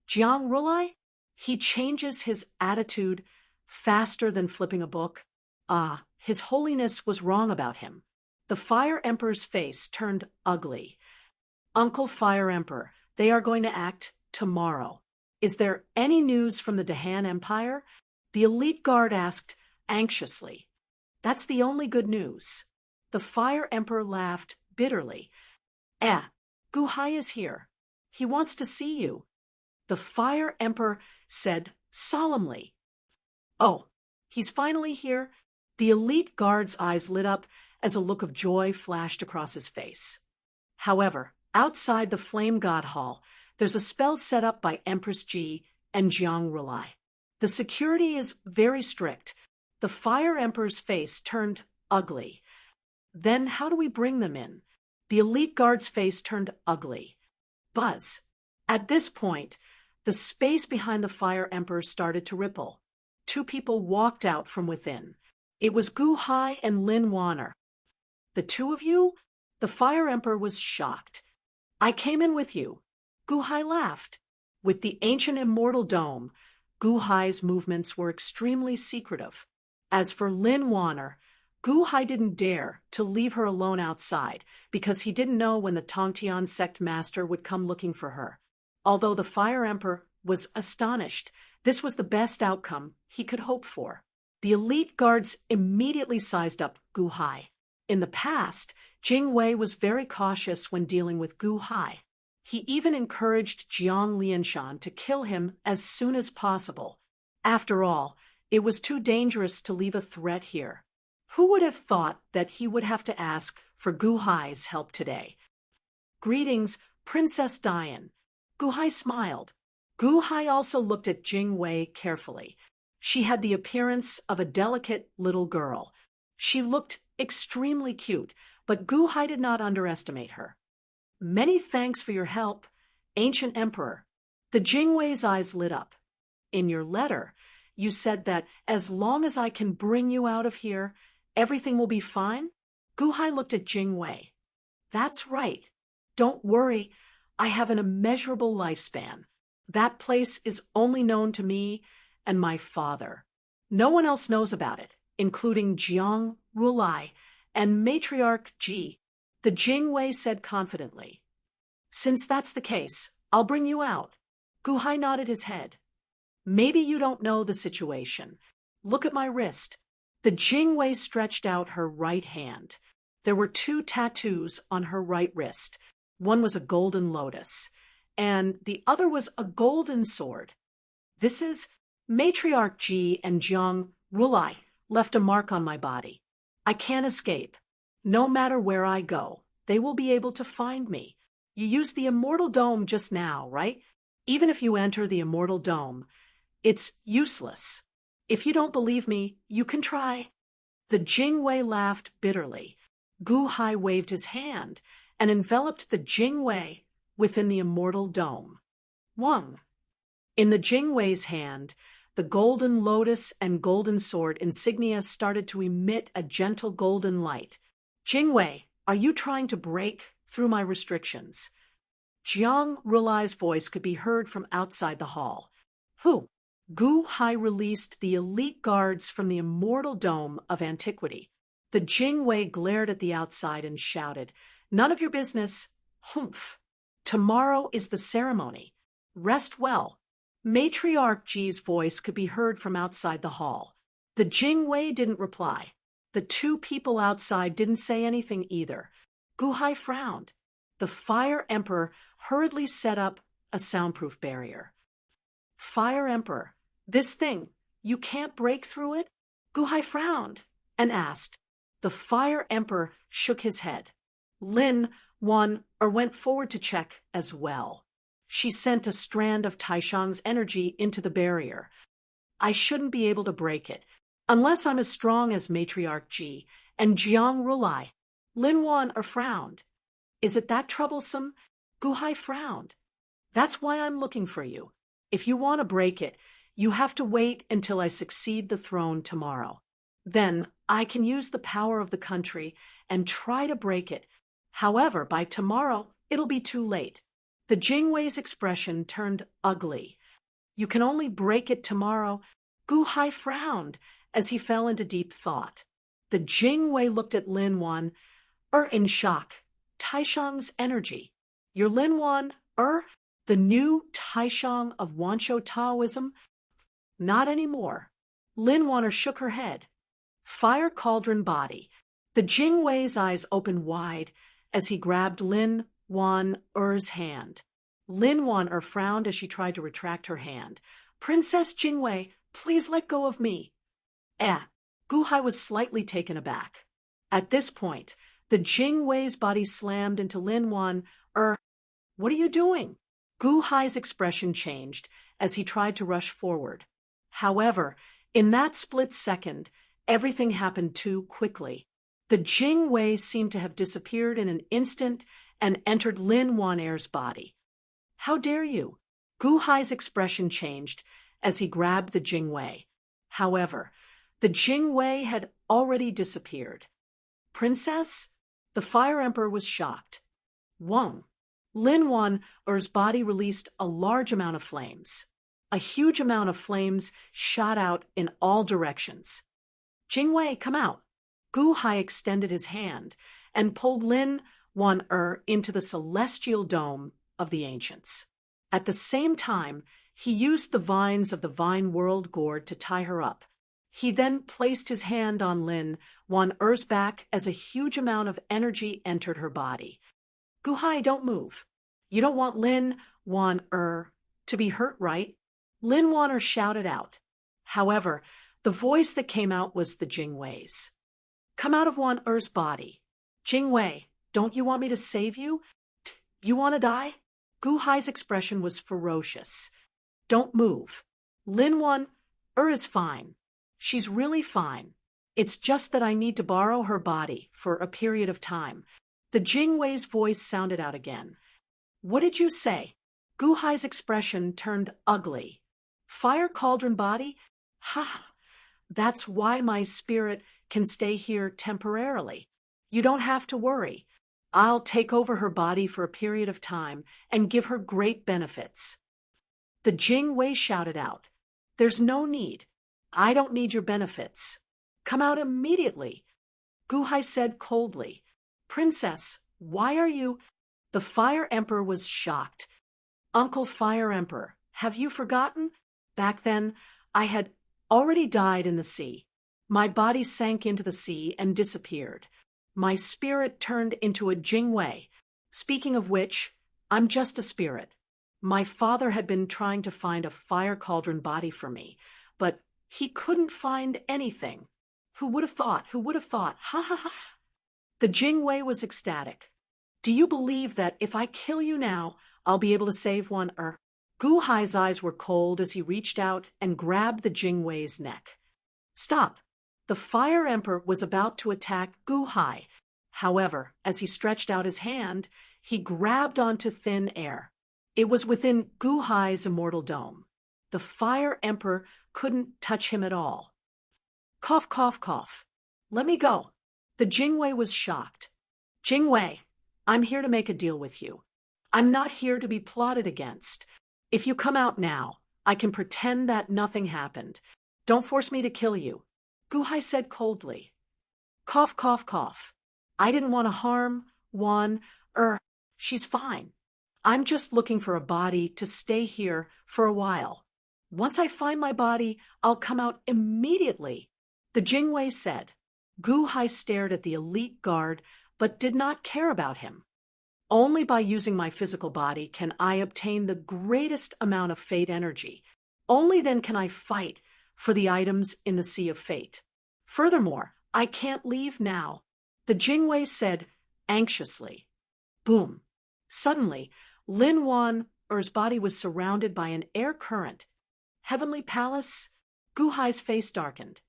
Jiang Rulai? He changes his attitude faster than flipping a book. Ah, His Holiness was wrong about him. The Fire Emperor's face turned ugly. Uncle Fire Emperor, they are going to act tomorrow. Is there any news from the Dahan Empire? The elite guard asked anxiously. That's the only good news. The Fire Emperor laughed bitterly. Guhai is here. He wants to see you. The Fire Emperor said solemnly. Oh, he's finally here? The elite guard's eyes lit up as a look of joy flashed across his face. However, outside the Flame God Hall, there's a spell set up by Empress Ji and Jiang Rulai. The security is very strict. The Fire Emperor's face turned ugly. Then how do we bring them in? The elite guard's face turned ugly. Buzz. At this point, the space behind the Fire Emperor started to ripple. 2 people walked out from within. It was Guhai and Lin Wanner. The 2 of you? The Fire Emperor was shocked. I came in with you. Guhai laughed. With the ancient Immortal dome, Guhai's movements were extremely secretive. As for Lin Wanner, Guhai didn't dare to leave her alone outside because he didn't know when the Tongtian sect master would come looking for her. Although the Fire Emperor was astonished, this was the best outcome he could hope for. The elite guards immediately sized up Guhai. In the past, Jingwei was very cautious when dealing with Guhai. He even encouraged Jiang Lianshan to kill him as soon as possible. After all, it was too dangerous to leave a threat here. Who would have thought that he would have to ask for Guhai's help today? Greetings, Princess Dian. Guhai smiled. Guhai also looked at Jingwei carefully. She had the appearance of a delicate little girl. She looked extremely cute, but Guhai did not underestimate her. Many thanks for your help, Ancient Emperor. The Jingwei's eyes lit up. In your letter, you said that as long as I can bring you out of here, everything will be fine? Guhai looked at Jingwei. That's right. Don't worry, I have an immeasurable lifespan. That place is only known to me and my father. No one else knows about it, including Jiang Rulai and Matriarch Ji. The Jingwei said confidently. Since that's the case, I'll bring you out. Gu Hai nodded his head. Maybe you don't know the situation. Look at my wrist. The Jingwei stretched out her right hand. There were 2 tattoos on her right wrist. One was a golden lotus, and the other was a golden sword. This is Matriarch Ji and Jiang Rulai left a mark on my body. I can't escape. No matter where I go, they will be able to find me. You used the Immortal Dome just now, right? Even if you enter the Immortal Dome, it's useless. If you don't believe me, you can try. The Jingwei laughed bitterly. Gu Hai waved his hand and enveloped the Jingwei within the Immortal Dome. 1. In the Jingwei's hand, the golden lotus and golden sword insignia started to emit a gentle golden light. Jingwei, are you trying to break through my restrictions? Jiang Rulai's voice could be heard from outside the hall. Who? Gu Hai released the elite guards from the Immortal Dome of Antiquity. The Jingwei glared at the outside and shouted, None of your business. Humph. Tomorrow is the ceremony. Rest well. Matriarch Ji's voice could be heard from outside the hall. The Jingwei didn't reply. The 2 people outside didn't say anything either. Gu Hai frowned. The Fire Emperor hurriedly set up a soundproof barrier. Fire Emperor, this thing, you can't break through it? Gu Hai frowned and asked. The Fire Emperor shook his head. Lin went forward to check as well. She sent a strand of Taishang's energy into the barrier. I shouldn't be able to break it, unless I'm as strong as Matriarch Ji and Jiang Rulai. Lin frowned. Is it that troublesome? Gu Hai frowned. That's why I'm looking for you. If you want to break it, you have to wait until I succeed the throne tomorrow. Then I can use the power of the country and try to break it. However, by tomorrow, it'll be too late. The Jingwei's expression turned ugly. You can only break it tomorrow. Gu Hai frowned as he fell into deep thought. The Jingwei looked at Lin in shock. Taishang's energy. Your Lin the new Taishang of Wanshou Taoism? Not anymore. Lin shook her head. Fire cauldron body. The Jingwei's eyes opened wide as he grabbed Lin Er's hand. Lin frowned as she tried to retract her hand. Princess Jingwei, please let go of me. Gu Hai was slightly taken aback. At this point, the Jingwei's body slammed into Lin What are you doing? Gu Hai's expression changed as he tried to rush forward. However, in that split second, everything happened too quickly. The Jingwei seemed to have disappeared in an instant and entered Lin Er's body. How dare you? Gu Hai's expression changed as he grabbed the Jingwei. However, the Jingwei had already disappeared. Princess? The Fire Emperor was shocked. Lin Er's body released a large amount of flames. A huge amount of flames shot out in all directions. Jingwei, come out. Gu Hai extended his hand and pulled Lin into the celestial dome of the ancients. At the same time, he used the vines of the Vine World Gourd to tie her up. He then placed his hand on Lin Er's back as a huge amount of energy entered her body. Gu Hai, don't move. You don't want Lin to be hurt, right? Lin shouted out. However, the voice that came out was the Jingwei's. Come out of Er's body. Jingwei, don't you want me to save you? You want to die? Gu Hai's expression was ferocious. Don't move. Lin is fine. She's really fine. It's just that I need to borrow her body for a period of time. The Jingwei's voice sounded out again. What did you say? Gu Hai's expression turned ugly. Fire cauldron body? Ha! That's why my spirit can stay here temporarily. You don't have to worry. I'll take over her body for a period of time and give her great benefits. The Jingwei shouted out. There's no need. I don't need your benefits. Come out immediately. Gu Hai said coldly. Princess, Why are you? The Fire Emperor was shocked. Uncle Fire Emperor, have you forgotten? Back then, I had already died in the sea. My body sank into the sea and disappeared. My spirit turned into a Jingwei. Speaking of which, I'm just a spirit. My father had been trying to find a fire cauldron body for me, but he couldn't find anything. Who would have thought? Who would have thought? Ha ha ha. The Jingwei was ecstatic. Do you believe that if I kill you now, I'll be able to save one? Gu Hai's eyes were cold as he reached out and grabbed the Jingwei's neck. Stop! The Fire Emperor was about to attack Gu Hai. However, as he stretched out his hand, he grabbed onto thin air. It was within Gu Hai's immortal dome. The Fire Emperor couldn't touch him at all. Cough, cough, cough. Let me go. The Jingwei was shocked. Jingwei, I'm here to make a deal with you. I'm not here to be plotted against. If you come out now, I can pretend that nothing happened. Don't force me to kill you. Gu Hai said coldly. Cough, cough, cough. I didn't want to harm Wan. She's fine. I'm just looking for a body to stay here for a while. Once I find my body, I'll come out immediately. The Jingwei said. Gu Hai stared at the elite guard, but did not care about him. Only by using my physical body can I obtain the greatest amount of fate energy. Only then can I fight for the items in the Sea of Fate. Furthermore, I can't leave now. The Jingwei said anxiously. Boom. Suddenly, Lin Wan's body was surrounded by an air current. Heavenly Palace? Gu Hai's face darkened.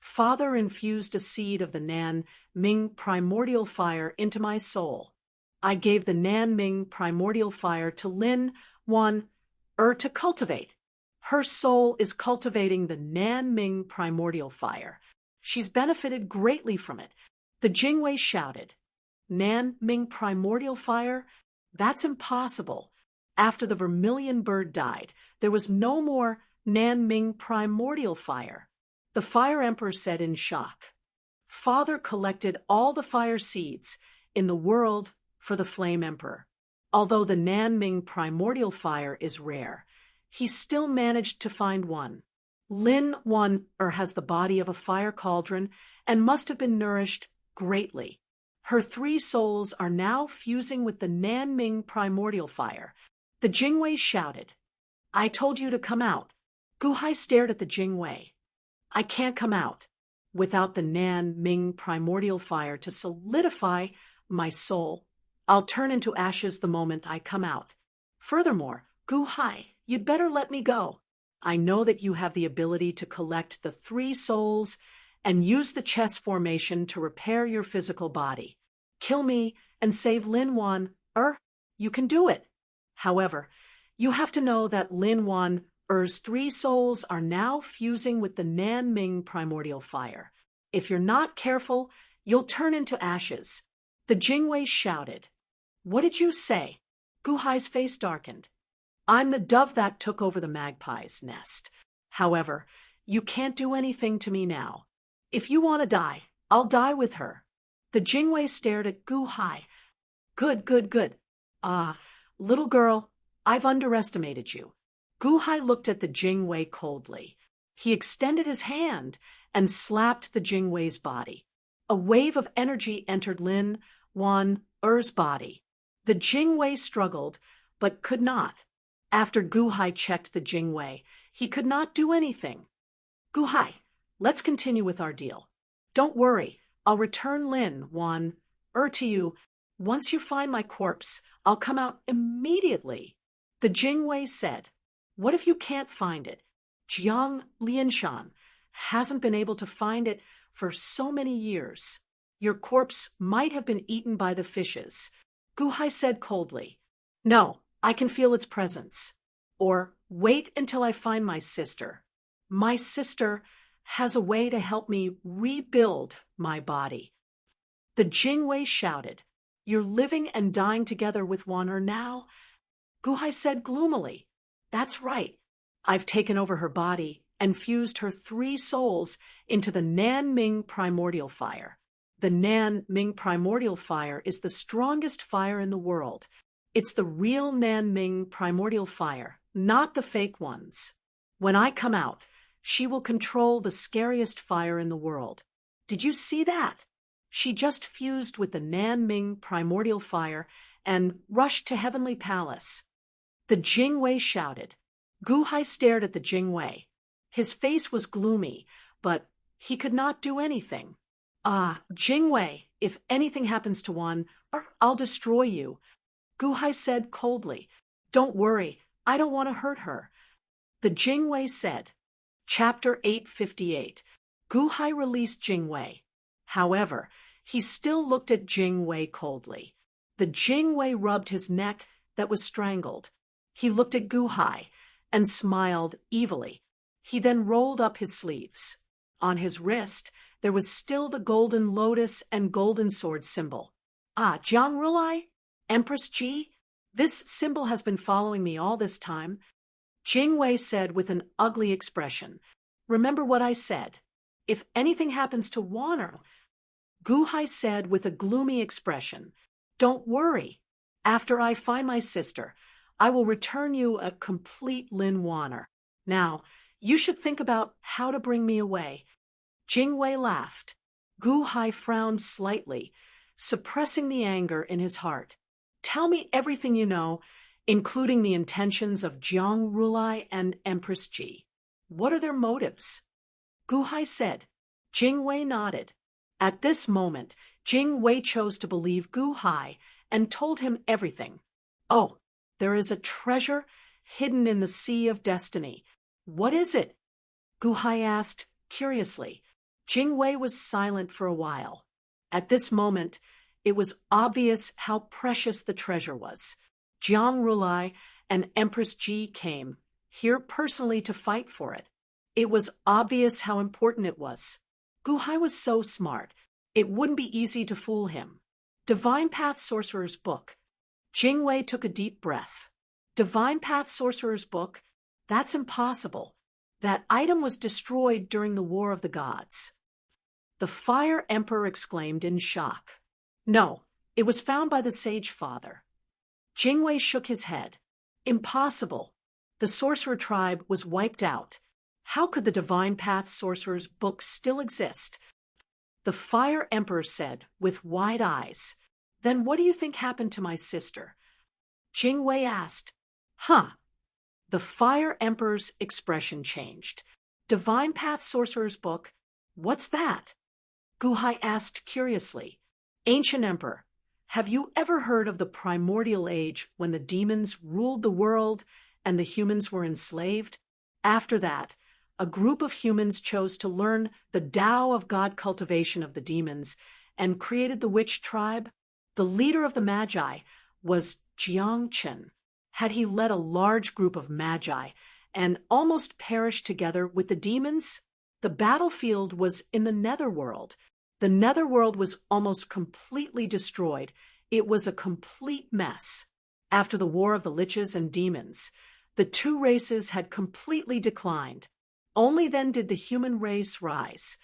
Father infused a seed of the Nan Ming primordial fire into my soul. I gave the Nan Ming primordial fire to Lin Wan to cultivate. Her soul is cultivating the Nan Ming primordial fire. She's benefited greatly from it. The Jingwei shouted. Nan Ming primordial fire? That's impossible. After the vermilion bird died, there was no more Nan Ming primordial fire. The Fire Emperor said in shock. Father collected all the fire seeds in the world for the Flame Emperor. Although the Nan Ming primordial fire is rare, he still managed to find one. Lin Wan has the body of a fire cauldron and must have been nourished greatly. Her 3 souls are now fusing with the Nan Ming primordial fire. The Jingwei shouted. I told you to come out. Gu Hai stared at the Jingwei. I can't come out without the Nan Ming primordial fire to solidify my soul. I'll turn into ashes the moment I come out. Furthermore, Gu Hai, you'd better let me go. I know that you have the ability to collect the 3 souls and use the chess formation to repair your physical body. Kill me and save Lin Wan. You can do it. However, you have to know that Lin Wan's 3 souls are now fusing with the Nan Ming primordial fire. If you're not careful, you'll turn into ashes. The Jingwei shouted. What did you say? Gu Hai's face darkened. I'm the dove that took over the magpie's nest. However, you can't do anything to me now. If you want to die, I'll die with her. The Jingwei stared at Gu Hai. Good, good, good. Little girl, I've underestimated you. Gu Hai looked at the Jingwei coldly. He extended his hand and slapped the Jingwei's body. A wave of energy entered Lin Wan's body. The Jingwei struggled, but could not. After Gu Hai checked the Jingwei, he could not do anything. Gu Hai, let's continue with our deal. Don't worry, I'll return Lin Wan to you. Once you find my corpse, I'll come out immediately. The Jingwei said. What if you can't find it? Jiang Lianshan hasn't been able to find it for so many years. Your corpse might have been eaten by the fishes. Gu Hai said coldly. No, I can feel its presence. Or wait until I find my sister. My sister has a way to help me rebuild my body. The Jingwei shouted. You're living and dying together with Wan now? Gu Hai said gloomily. That's right. I've taken over her body and fused her 3 souls into the Nan Ming primordial fire. The Nan Ming primordial fire is the strongest fire in the world. It's the real Nan Ming primordial fire, not the fake ones. When I come out, she will control the scariest fire in the world. Did you see that? She just fused with the Nan Ming primordial fire and rushed to Heavenly Palace. The Jingwei shouted. Gu Hai stared at the Jingwei. His face was gloomy, but he could not do anything. Jingwei, if anything happens to one, I'll destroy you, Gu Hai said coldly. Don't worry, I don't want to hurt her. The Jingwei said. Chapter 858. Gu Hai released Jingwei. However, he still looked at Jingwei coldly. The Jingwei rubbed his neck that was strangled. He looked at Gu Hai and smiled evilly. He then rolled up his sleeves. On his wrist, there was still the golden lotus and golden sword symbol. Jiang Rulai? Empress Ji? This symbol has been following me all this time. Jingwei said with an ugly expression. Remember what I said. If anything happens to Wanner, Gu Hai said with a gloomy expression. Don't worry. After I find my sister, I will return you a complete Lin Wanner. Now, you should think about how to bring me away. Jingwei laughed. Gu Hai frowned slightly, suppressing the anger in his heart. Tell me everything you know, including the intentions of Jiang Rulai and Empress Ji. What are their motives? Gu Hai said. Jingwei nodded. At this moment, Jingwei chose to believe Gu Hai and told him everything. Oh, there is a treasure hidden in the Sea of Destiny. What is it? Gu Hai asked, curiously. Jingwei was silent for a while. At this moment, it was obvious how precious the treasure was. Jiang Rulai and Empress Ji came here personally to fight for it. It was obvious how important it was. Gu Hai was so smart, it wouldn't be easy to fool him. Divine Path Sorcerer's Book. Jingwei took a deep breath. Divine Path Sorcerer's Book? That's impossible. That item was destroyed during the War of the Gods. The Fire Emperor exclaimed in shock. No, it was found by the Sage Father. Jingwei shook his head. Impossible. The sorcerer tribe was wiped out. How could the Divine Path Sorcerer's Book still exist? The Fire Emperor said, with wide eyes. Then what do you think happened to my sister? Jingwei asked. The Fire Emperor's expression changed. Divine Path Sorcerer's Book? What's that? Gu Hai asked curiously. Ancient Emperor, have you ever heard of the primordial age when the demons ruled the world and the humans were enslaved? After that, a group of humans chose to learn the Tao of God cultivation of the demons and created the witch tribe. The leader of the Magi was Jiang Chen. Had he led a large group of Magi and almost perished together with the demons? The battlefield was in the netherworld. The netherworld was almost completely destroyed. It was a complete mess. After the War of the Liches and Demons, the two races had completely declined. Only then did the human race rise.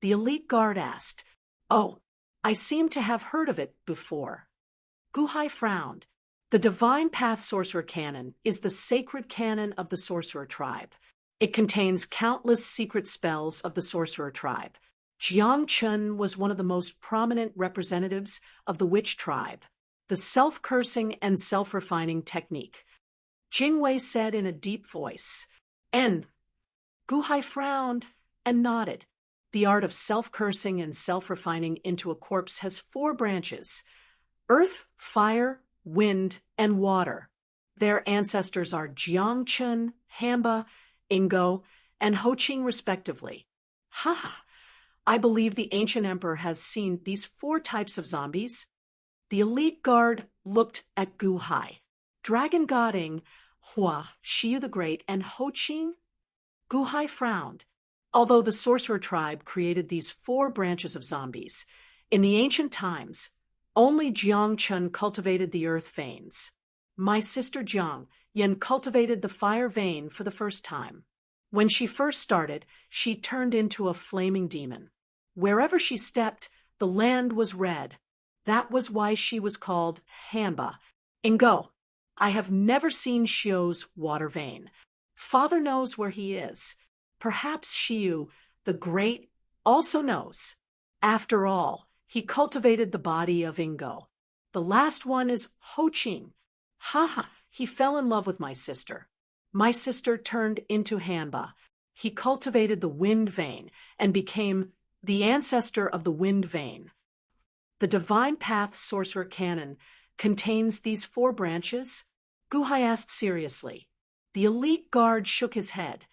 The elite guard asked, Oh, I seem to have heard of it before. Gu Hai frowned. The Divine Path Sorcerer Canon is the sacred canon of the Sorcerer Tribe. It contains countless secret spells of the Sorcerer Tribe. Jiang Chen was one of the most prominent representatives of the witch tribe. The self-cursing and self-refining technique. Jingwei said in a deep voice. Gu Hai frowned and nodded. The art of self-cursing and self-refining into a corpse has 4 branches. Earth, fire, wind, and water. Their ancestors are Jiang Chen, Hamba, Ingo, and Ho Qing respectively. I believe the ancient emperor has seen these 4 types of zombies. The elite guard looked at Gu Hai. Dragon Godding, Hua, Shiyu the Great, and Ho Qing? Gu Hai frowned. Although the sorcerer tribe created these 4 branches of zombies, in the ancient times, only Jiang Chen cultivated the earth veins. My sister Jiang Yen cultivated the fire vein for the first time. When she first started, she turned into a flaming demon. Wherever she stepped, The land was red. That was why she was called Hanba. Ingo, I have never seen Shio's water vein. Father knows where he is. Perhaps Shiu, the great, also knows. After all, he cultivated the body of Ingo. The last one is Ho-Ching. Ha, he fell in love with my sister. My sister turned into Hanba. He cultivated the wind vein and became the ancestor of the wind vein. The Divine Path Sorcerer Canon contains these 4 branches? Guhai asked seriously. The elite guard shook his head.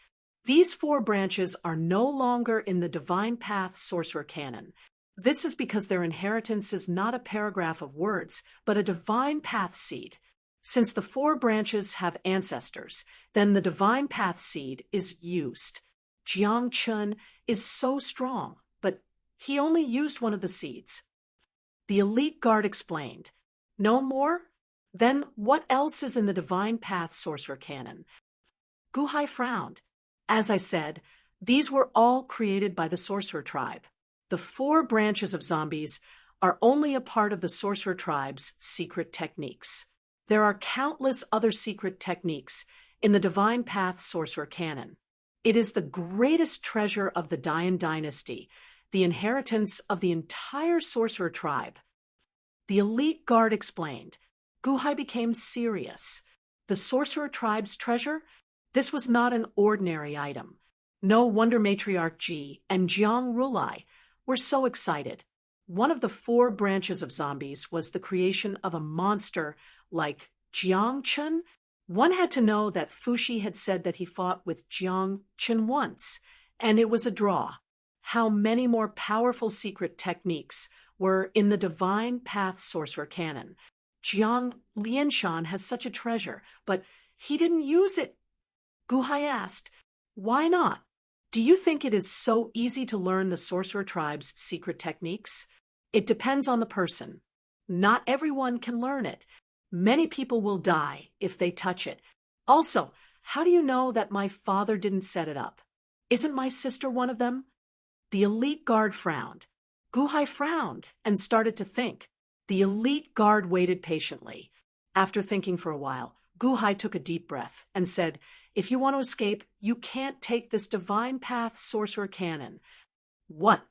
These 4 branches are no longer in the Divine Path Sorcerer Canon. This is because their inheritance is not a paragraph of words, but a divine path seed. Since the 4 branches have ancestors, then the divine path seed is used. Jiang Chun is so strong, but he only used one of the seeds. The elite guard explained. No more? Then what else is in the Divine Path Sorcerer Canon? Guhai frowned. As I said, these were all created by the Sorcerer Tribe. The 4 branches of zombies are only a part of the Sorcerer Tribe's secret techniques. There are countless other secret techniques in the Divine Path Sorcerer Canon. It is the greatest treasure of the Dian dynasty, the inheritance of the entire Sorcerer Tribe. The elite guard explained. Guhai became serious. The Sorcerer Tribe's treasure? This was not an ordinary item. No wonder Matriarch Ji and Jiang Rulai were so excited. One of the 4 branches of zombies was the creation of a monster like Jiang Chun. One had to know that Fushi had said that he fought with Jiang Chun once, and it was a draw. How many more powerful secret techniques were in the Divine Path Sorcerer Canon? Jiang Lianshan has such a treasure, but he didn't use it. Guhai asked, why not? Do you think it is so easy to learn the Sorcerer Tribe's secret techniques? It depends on the person. Not everyone can learn it. Many people will die if they touch it. Also, how do you know that my father didn't set it up? Isn't my sister one of them? The elite guard frowned. Guhai frowned and started to think. The elite guard waited patiently. After thinking for a while, Guhai took a deep breath and said, if you want to escape, you can't take this Divine Path Sorcerer Canon. What?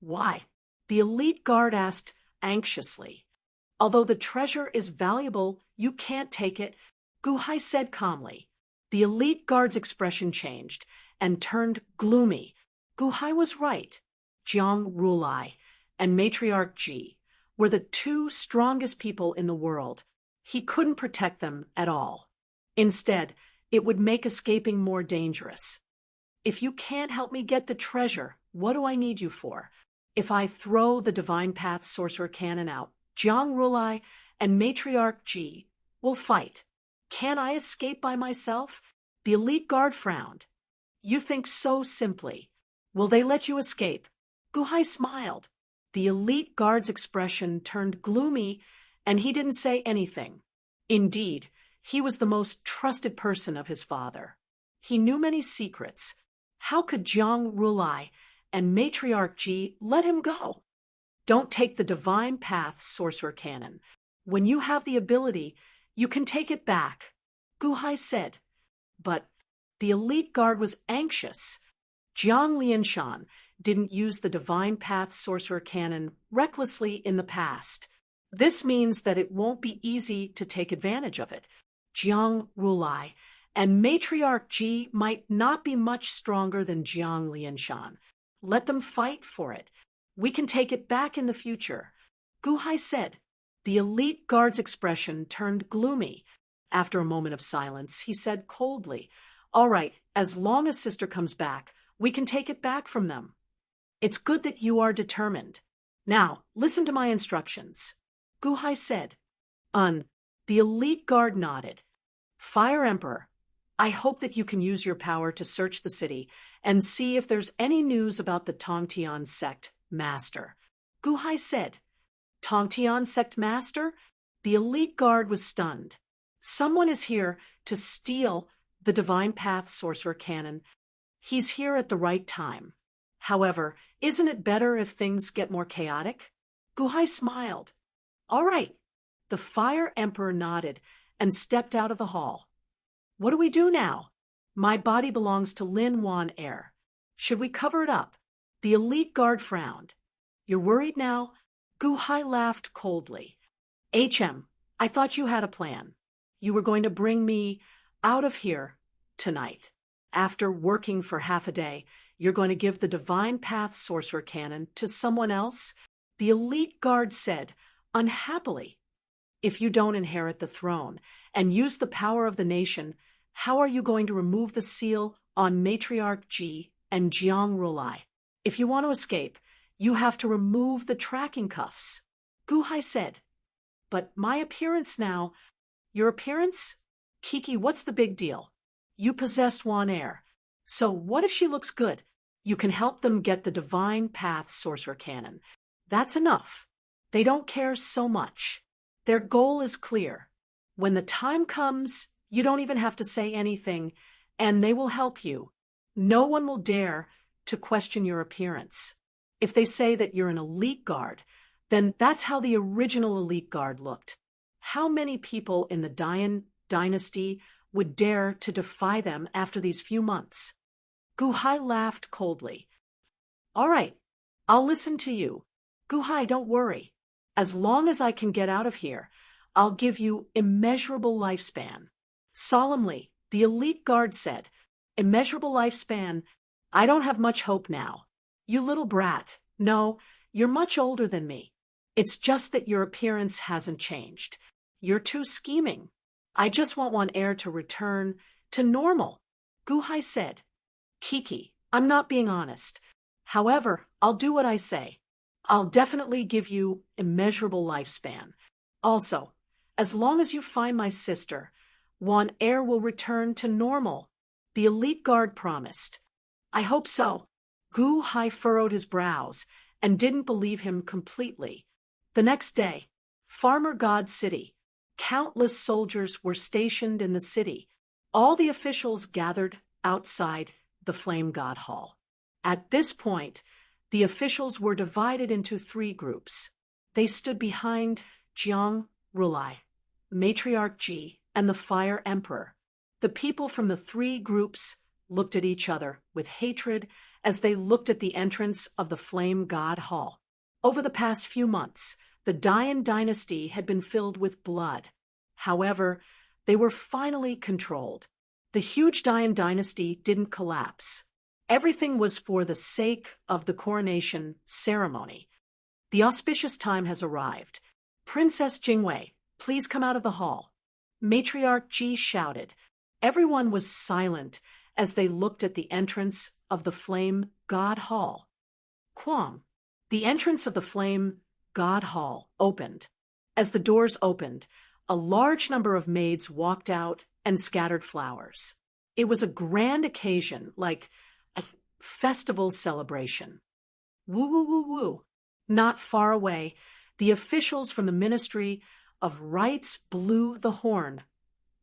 Why? The elite guard asked anxiously. Although the treasure is valuable, you can't take it, Guhai said calmly. The elite guard's expression changed and turned gloomy. Guhai was right. Jiang Rulai and Matriarch Ji were the 2 strongest people in the world. He couldn't protect them at all. Instead, it would make escaping more dangerous. If you can't help me get the treasure, what do I need you for? If I throw the Divine Path Sorcerer Canon out, Jiang Rulai and Matriarch Ji will fight. Can I escape by myself? The elite guard frowned. You think so simply. Will they let you escape? Guhai smiled. The elite guard's expression turned gloomy, and he didn't say anything. Indeed, he was the most trusted person of his father. He knew many secrets. How could Jiang Rulai and Matriarch Ji let him go? Don't take the Divine Path Sorcerer Canon. When you have the ability, you can take it back, Guhai said. But the elite guard was anxious. Jiang Lianshan didn't use the Divine Path Sorcerer Canon recklessly in the past. This means that it won't be easy to take advantage of it. Jiang Rulai and Matriarch Ji might not be much stronger than Jiang Lianshan. Let them fight for it. We can take it back in the future, Guhai said. The elite guard's expression turned gloomy. After a moment of silence, he said coldly, all right, as long as sister comes back, we can take it back from them. It's good that you are determined. Now, listen to my instructions. Guhai said. The elite guard nodded. Fire Emperor, I hope that you can use your power to search the city and see if there's any news about the Tongtian sect master. Guhai said. Tongtian sect master? The elite guard was stunned. Someone is here to steal the Divine Path Sorcerer Canon. He's here at the right time. However, isn't it better if things get more chaotic? Guhai smiled. All right. The Fire Emperor nodded and stepped out of the hall. What do we do now? My body belongs to Lin Wan Air. Should we cover it up? The elite guard frowned. You're worried now? Guhai laughed coldly. I thought you had a plan. You were going to bring me out of here tonight. After working for half a day, you're going to give the Divine Path Sorcerer Cannon to someone else? The elite guard said, unhappily. If you don't inherit the throne and use the power of the nation, how are you going to remove the seal on Matriarch Ji and Jiang Rulai? If you want to escape, you have to remove the tracking cuffs. Guhai said. But my appearance now. Your appearance? Kiki, what's the big deal? You possessed Wan Air. So what if she looks good? You can help them get the Divine Path Sorcerer Cannon. That's enough. They don't care so much. Their goal is clear. When the time comes, you don't even have to say anything, and they will help you. No one will dare to question your appearance. If they say that you're an elite guard, then that's how the original elite guard looked. How many people in the Dian dynasty would dare to defy them after these few months? Guhai laughed coldly. All right, I'll listen to you. Guhai, don't worry. As long as I can get out of here, I'll give you immeasurable lifespan. Solemnly, the elite guard said, immeasurable lifespan? I don't have much hope now. You little brat. No, you're much older than me. It's just that your appearance hasn't changed. You're too scheming. I just want Wan Air to return to normal. Guhai said. Kiki, I'm not being honest. However, I'll do what I say. I'll definitely give you immeasurable lifespan. Also, as long as you find my sister, Wan Air will return to normal. The elite guard promised. I hope so. Guhai furrowed his brows and didn't believe him completely. The next day, Farmer God City. Countless soldiers were stationed in the city. All the officials gathered outside the Flame God Hall. At this point, the officials were divided into 3 groups. They stood behind Jiang Rulai, Matriarch Ji, and the Fire Emperor. The people from the 3 groups looked at each other with hatred as they looked at the entrance of the Flame God Hall. Over the past few months, the Dian dynasty had been filled with blood. However, they were finally controlled. The huge Dian dynasty didn't collapse. Everything was for the sake of the coronation ceremony. The auspicious time has arrived. Princess Jingwei, please come out of the hall. Matriarch Ji shouted. Everyone was silent as they looked at the entrance of the Flame God Hall. Quang. The entrance of the Flame God Hall opened. As the doors opened, a large number of maids walked out and scattered flowers. It was a grand occasion, like a festival celebration. Woo, woo, woo, woo. Not far away, the officials from the Ministry of Rites blew the horn,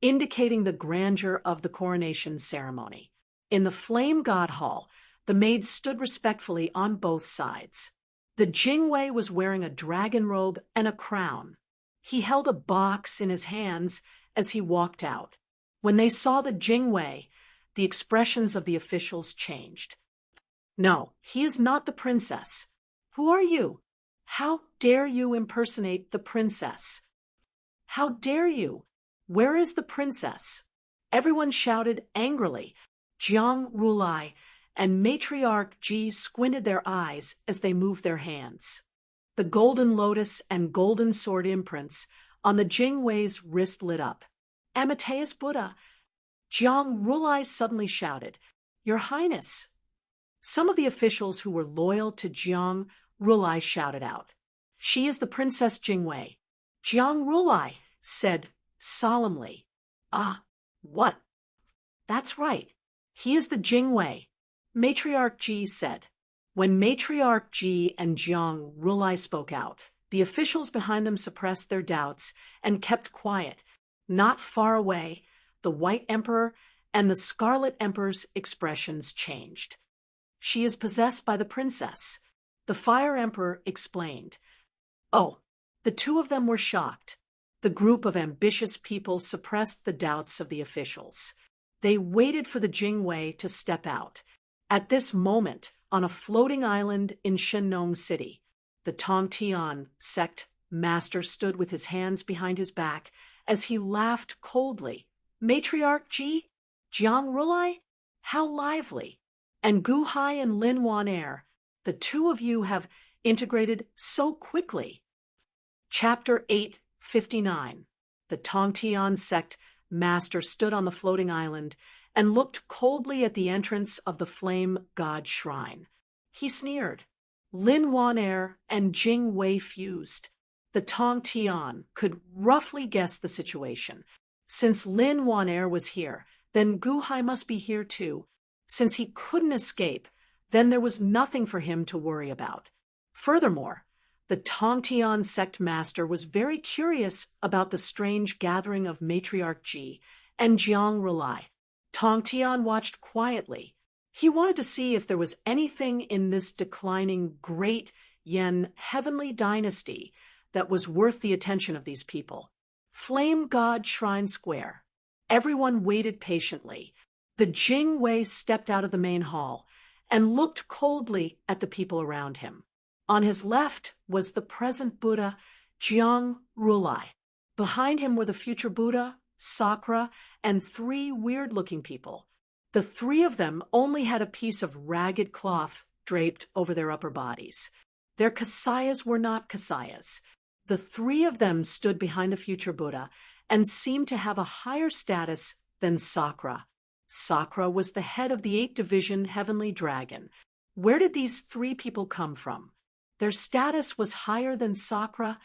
indicating the grandeur of the coronation ceremony. In the Flame God Hall, the maids stood respectfully on both sides. The Jingwei was wearing a dragon robe and a crown. He held a box in his hands as he walked out. When they saw the Jingwei, the expressions of the officials changed. No, he is not the princess. Who are you? How dare you impersonate the princess? How dare you? Where is the princess? Everyone shouted angrily. Jiang Rulai and Matriarch Ji squinted their eyes as they moved their hands. The golden lotus and golden sword imprints on the Jingwei's wrist lit up. Amateus Buddha! Jiang Rulai suddenly shouted, Your Highness! Some of the officials who were loyal to Jiang Rulai shouted out, She is the Princess Jingwei. Jiang Rulai said solemnly, Ah, what? That's right. He is the Jingwei. Matriarch Ji said. When Matriarch Ji and Jiang Rulai spoke out, the officials behind them suppressed their doubts and kept quiet. Not far away, the White Emperor and the Scarlet Emperor's expressions changed. She is possessed by the princess. The Fire Emperor explained. Oh, the two of them were shocked. The group of ambitious people suppressed the doubts of the officials. They waited for the Jingwei to step out. At this moment, on a floating island in Shennong City, the Tongtian sect master stood with his hands behind his back as he laughed coldly. Matriarch Ji? Jiang Rulai? How lively! And Gu Hai and Lin Wan Air, the two of you have integrated so quickly. Chapter 859. The Tongtian sect master stood on the floating island and looked coldly at the entrance of the flame god shrine. He sneered. Lin Wan Air and Jing Wei fused. The Tongtian could roughly guess the situation. Since Lin Wan Air was here, then Gu Hai must be here too. Since he couldn't escape, then there was nothing for him to worry about. Furthermore, the Tongtian sect master was very curious about the strange gathering of Matriarch Ji and Jiang Rulai. Tongtian watched quietly. He wanted to see if there was anything in this declining great Yen heavenly dynasty that was worth the attention of these people. Flame God Shrine Square. Everyone waited patiently. The Jingwei stepped out of the main hall and looked coldly at the people around him. On his left was the present Buddha, Jiang Rulai. Behind him were the future Buddha, Sakura, and three weird-looking people. The three of them only had a piece of ragged cloth draped over their upper bodies. Their kasayas were not kasayas. The three of them stood behind the future Buddha and seemed to have a higher status than Sakura. Sakura was the head of the 8th Division Heavenly Dragon. Where did these three people come from? Their status was higher than Sakura.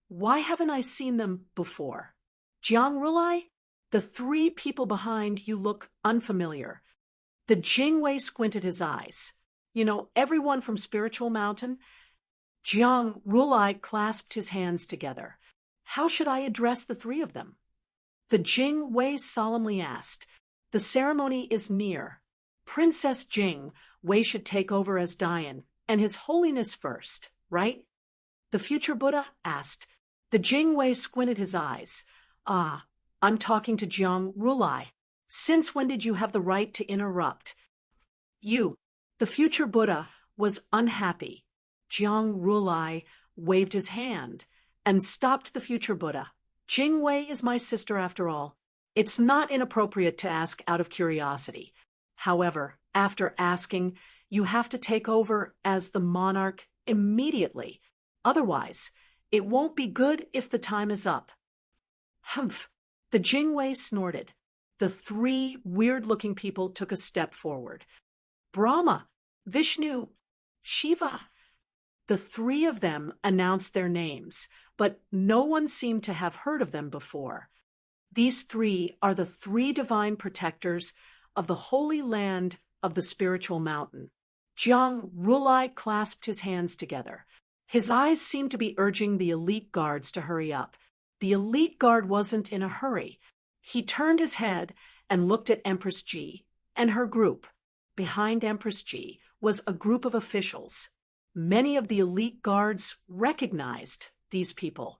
Why haven't I seen them before? Jiang Rulai? The three people behind you look unfamiliar. The Jingwei squinted his eyes. You know, everyone from Spiritual Mountain? Jiang Rulai clasped his hands together. How should I address the three of them? The Jingwei solemnly asked. The ceremony is near. Princess Jing Wei should take over as Dian, and His Holiness first, right? The future Buddha asked. The Jingwei squinted his eyes. Ah, I'm talking to Jiang Rulai. Since when did you have the right to interrupt? You, the future Buddha, was unhappy. Jiang Rulai waved his hand and stopped the future Buddha. Jingwei is my sister after all. It's not inappropriate to ask out of curiosity. However, after asking, you have to take over as the monarch immediately. Otherwise, it won't be good if the time is up. Humph! The Jingwei snorted. The three weird-looking people took a step forward. Brahma, Vishnu, Shiva. The three of them announced their names, but no one seemed to have heard of them before. These three are the three divine protectors of the holy land of the spiritual mountain. Jiang Rulai clasped his hands together. His eyes seemed to be urging the elite guards to hurry up. The elite guard wasn't in a hurry. He turned his head and looked at Empress Ji and her group. Behind Empress Ji was a group of officials. Many of the elite guards recognized these people.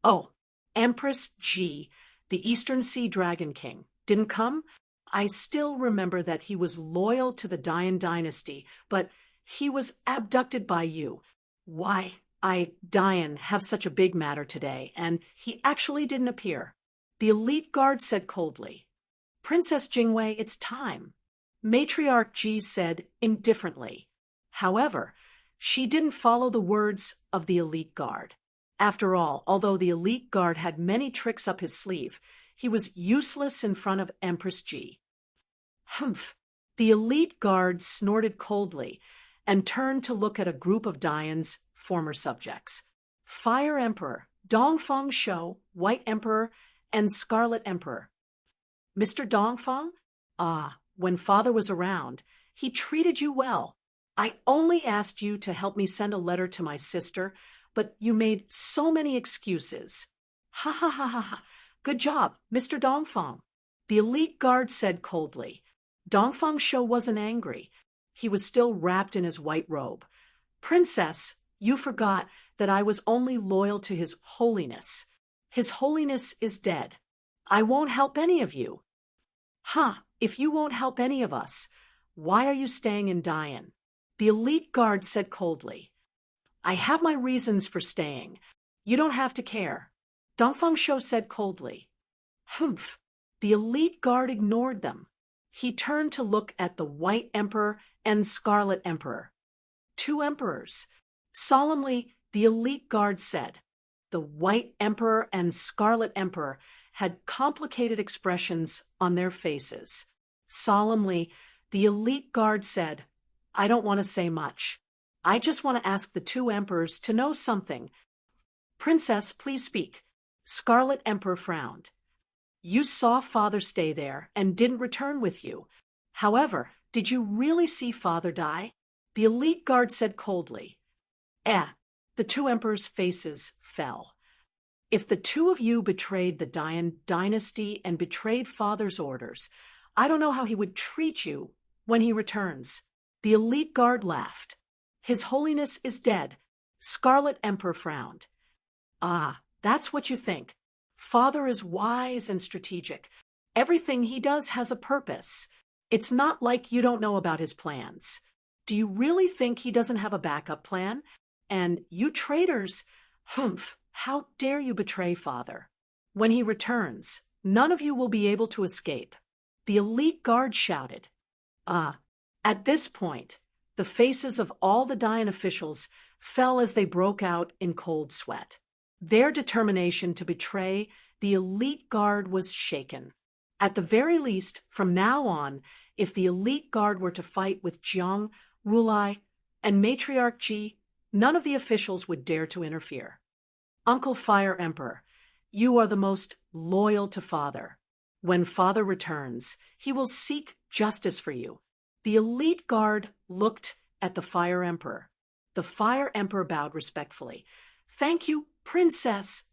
Oh, Empress Ji, the Eastern Sea Dragon King, didn't come? I still remember that he was loyal to the Dian dynasty, but he was abducted by you. Why, Dian, have such a big matter today, and he actually didn't appear. The elite guard said coldly. Princess Jingwei, it's time. Matriarch Ji said indifferently. However, she didn't follow the words of the elite guard. After all, although the elite guard had many tricks up his sleeve, he was useless in front of Empress Ji. Humph! The elite guard snorted coldly and turned to look at a group of Dian's former subjects. Fire Emperor, Dongfeng Shou, White Emperor, and Scarlet Emperor. Mr. Dongfeng? Ah, when father was around, he treated you well. I only asked you to help me send a letter to my sister, but you made so many excuses. Ha ha ha ha ha. Good job, Mr. Dongfeng. The elite guard said coldly. Dongfeng Shou wasn't angry. He was still wrapped in his white robe. Princess, you forgot that I was only loyal to His Holiness. His Holiness is dead. I won't help any of you. Huh, if you won't help any of us, why are you staying in Dian? The elite guard said coldly. I have my reasons for staying. You don't have to care. Dongfeng Shou said coldly. Humph. The elite guard ignored them. He turned to look at the White Emperor and Scarlet Emperor. Two emperors. Solemnly, the elite guard said. The White Emperor and Scarlet Emperor had complicated expressions on their faces. Solemnly, the elite guard said, I don't want to say much. I just want to ask the two emperors to know something. Princess, please speak. Scarlet Emperor frowned. You saw Father stay there and didn't return with you. However, did you really see Father die? The elite guard said coldly. The two emperors' faces fell. If the two of you betrayed the Dian dynasty and betrayed Father's orders, I don't know how he would treat you when he returns. The elite guard laughed. His Holiness is dead. Scarlet Emperor frowned. Ah, that's what you think. Father is wise and strategic. Everything he does has a purpose. It's not like you don't know about his plans. Do you really think he doesn't have a backup plan? And you traitors, humph, how dare you betray Father? When he returns, none of you will be able to escape. The elite guard shouted. At this point, the faces of all the Dian officials fell as they broke out in cold sweat. Their determination to betray the elite guard was shaken. At the very least, from now on, if the elite guard were to fight with Jiang, Rulai, and Matriarch Ji, none of the officials would dare to interfere. Uncle Fire Emperor, you are the most loyal to Father. When Father returns, he will seek justice for you. The elite guard looked at the Fire Emperor. The Fire Emperor bowed respectfully. Thank you, Princess.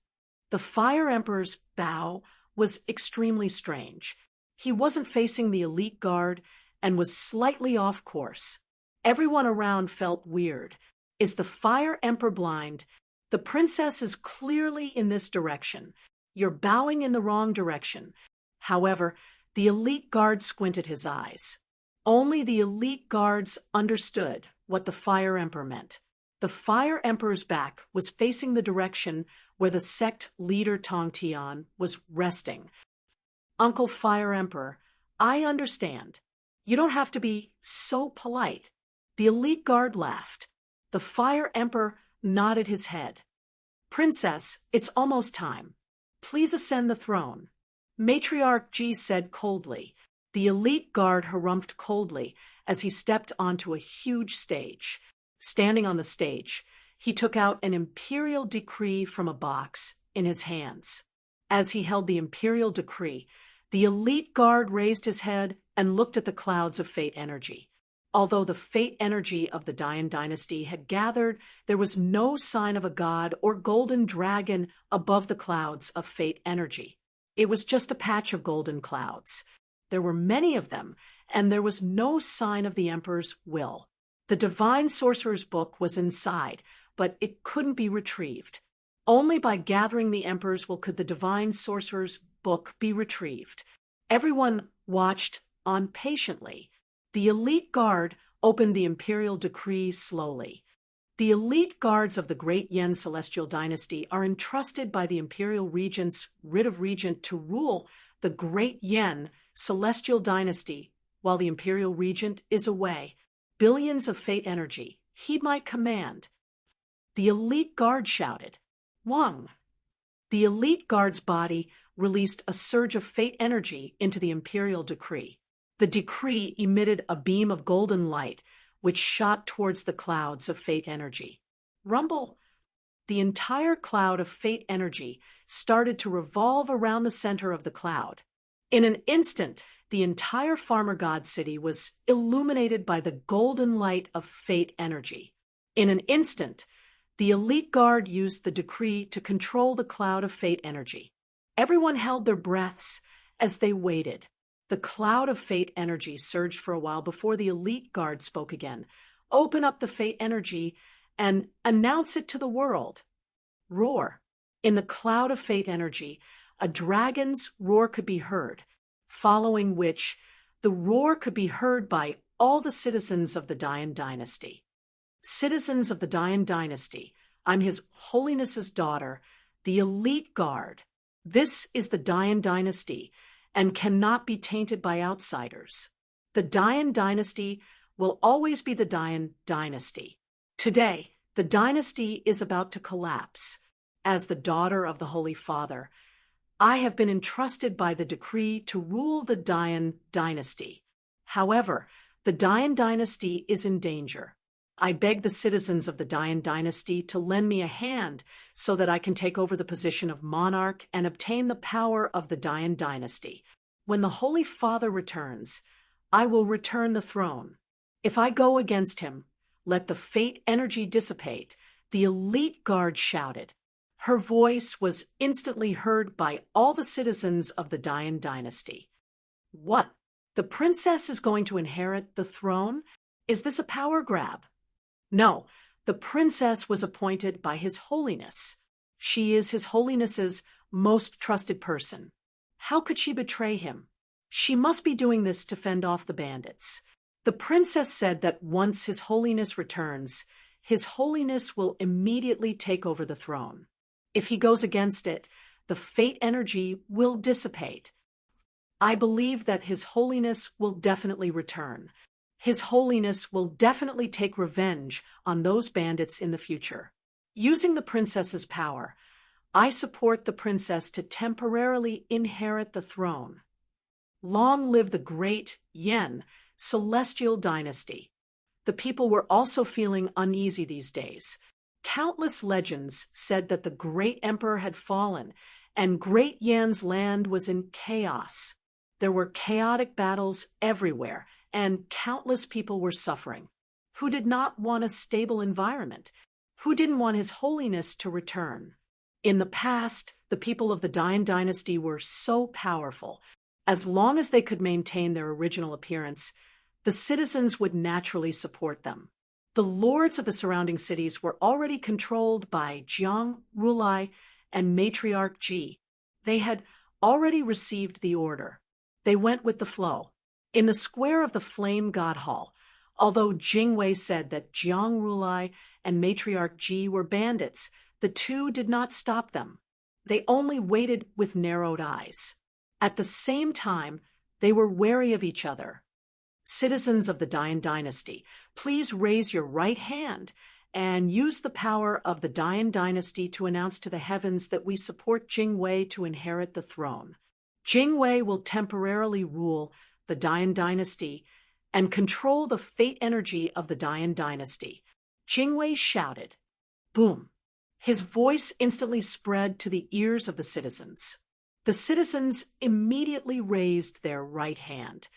The Fire Emperor's bow was extremely strange. He wasn't facing the elite guard and was slightly off course. Everyone around felt weird. Is the Fire Emperor blind? The princess is clearly in this direction. You're bowing in the wrong direction. However, the elite guard squinted his eyes. Only the elite guards understood what the Fire Emperor meant. The Fire Emperor's back was facing the direction where the sect leader Tong Tian was resting. Uncle Fire Emperor, I understand. You don't have to be so polite. The elite guard laughed. The Fire Emperor nodded his head. Princess, it's almost time. Please ascend the throne. Matriarch Ji said coldly. The elite guard harumphed coldly as he stepped onto a huge stage. Standing on the stage, he took out an imperial decree from a box in his hands. As he held the imperial decree, the elite guard raised his head and looked at the clouds of fate energy. Although the fate energy of the Dian dynasty had gathered, there was no sign of a god or golden dragon above the clouds of fate energy. It was just a patch of golden clouds. There were many of them, and there was no sign of the Emperor's will. The Divine Sorcerer's Book was inside, but it couldn't be retrieved. Only by gathering the Emperor's will could the Divine Sorcerer's Book be retrieved. Everyone watched on patiently. The elite guard opened the imperial decree slowly. The elite guards of the Great Yen Celestial Dynasty are entrusted by the imperial regent's writ of regent to rule the Great Yen Celestial Dynasty while the imperial regent is away. Billions of fate energy. Heed my command. The elite guard shouted. Wang. The elite guard's body released a surge of fate energy into the imperial decree. The decree emitted a beam of golden light, which shot towards the clouds of fate energy. Rumble! The entire cloud of fate energy started to revolve around the center of the cloud. In an instant, the entire Farmer God City was illuminated by the golden light of fate energy. In an instant, the elite guard used the decree to control the cloud of fate energy. Everyone held their breaths as they waited. The cloud of fate energy surged for a while before the elite guard spoke again. Open up the fate energy and announce it to the world. Roar. In the cloud of fate energy, a dragon's roar could be heard, following which the roar could be heard by all the citizens of the Dayan dynasty. Citizens of the Dayan dynasty, I'm His Holiness's daughter, the elite guard. This is the Dayan dynasty and cannot be tainted by outsiders. The Dayan dynasty will always be the Dayan dynasty. Today, the dynasty is about to collapse. As the daughter of the Holy Father, I have been entrusted by the decree to rule the Dayan dynasty. However, the Dayan dynasty is in danger. I beg the citizens of the Dayan dynasty to lend me a hand so that I can take over the position of monarch and obtain the power of the Dayan dynasty. When the Holy Father returns, I will return the throne. If I go against him, let the fate energy dissipate, the elite guard shouted. Her voice was instantly heard by all the citizens of the Dayan dynasty. What? The princess is going to inherit the throne? Is this a power grab? No, the princess was appointed by His Holiness. She is His Holiness's most trusted person. How could she betray him? She must be doing this to fend off the bandits. The princess said that once His Holiness returns, His Holiness will immediately take over the throne. If he goes against it, the fate energy will dissipate. I believe that His Holiness will definitely return. His Holiness will definitely take revenge on those bandits in the future. Using the princess's power, I support the princess to temporarily inherit the throne. Long live the great Yen celestial dynasty. The people were also feeling uneasy these days. Countless legends said that the great emperor had fallen and Great Yan's land was in chaos. There were chaotic battles everywhere, and countless people were suffering. Who did not want a stable environment? Who didn't want His Holiness to return? In the past, the people of the Dayan dynasty were so powerful. As long as they could maintain their original appearance, the citizens would naturally support them. The lords of the surrounding cities were already controlled by Jiang Rulai and Matriarch Ji. They had already received the order. They went with the flow. In the square of the Flame God Hall, although Jingwei said that Jiang Rulai and Matriarch Ji were bandits, the two did not stop them. They only waited with narrowed eyes. At the same time, they were wary of each other. Citizens of the Dayan dynasty, please raise your right hand and use the power of the Dayan dynasty to announce to the heavens that we support Jingwei to inherit the throne. Jingwei will temporarily rule the Dayan dynasty and control the fate energy of the Dayan dynasty. Jingwei shouted. Boom! His voice instantly spread to the ears of the citizens. The citizens immediately raised their right hand.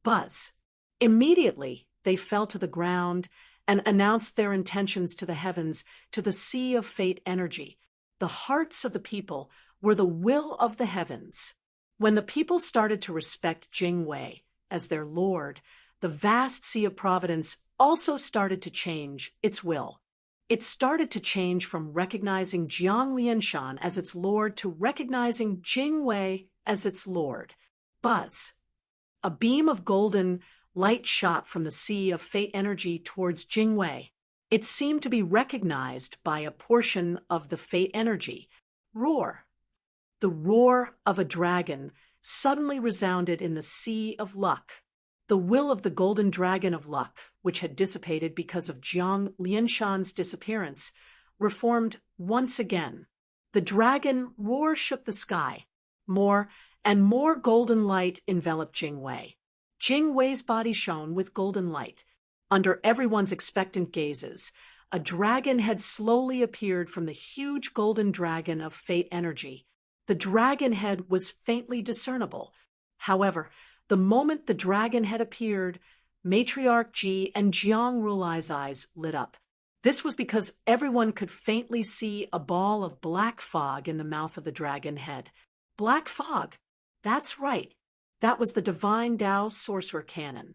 Buzz! Immediately, they fell to the ground and announced their intentions to the heavens, to the sea of fate energy. The hearts of the people were the will of the heavens. When the people started to respect Jingwei as their lord, the vast sea of providence also started to change its will. It started to change from recognizing Jiang Lianshan as its lord to recognizing Jingwei as its lord. Buzz! A beam of golden light shot from the sea of fate energy towards Jingwei. It seemed to be recognized by a portion of the fate energy. Roar! The roar of a dragon suddenly resounded in the sea of luck. The will of the golden dragon of luck, which had dissipated because of Jiang Lianshan's disappearance, reformed once again. The dragon roar shook the sky. More and more golden light enveloped Jingwei. Jingwei's body shone with golden light. Under everyone's expectant gazes, a dragon had slowly appeared from the huge golden dragon of fate energy. The dragon head was faintly discernible. However, the moment the dragon head appeared, Matriarch Ji and Jiang Rulai's eyes lit up. This was because everyone could faintly see a ball of black fog in the mouth of the dragon head. Black fog! That's right. That was the Divine Tao Sorcerer Canon.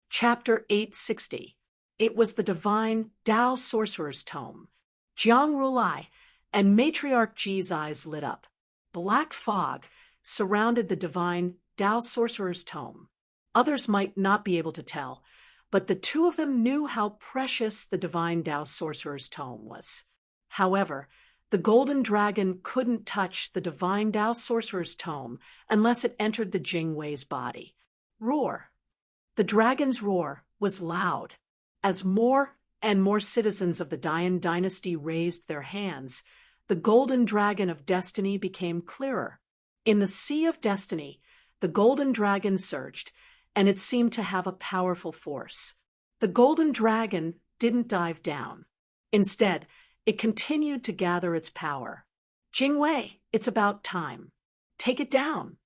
Chapter 860. It was the divine Tao Sorcerer's Tome. Jiang Rulai and Matriarch Ji's eyes lit up. Black fog surrounded the divine Tao Sorcerer's Tome. Others might not be able to tell, but the two of them knew how precious the divine Tao Sorcerer's Tome was. However, the golden dragon couldn't touch the divine Tao Sorcerer's Tome unless it entered the Jingwei's body. Roar. The dragon's roar was loud. As more and more citizens of the Dian dynasty raised their hands, the golden dragon of destiny became clearer. In the sea of destiny, the golden dragon surged, and it seemed to have a powerful force. The golden dragon didn't dive down. Instead, it continued to gather its power. Jingwei, it's about time. Take it down.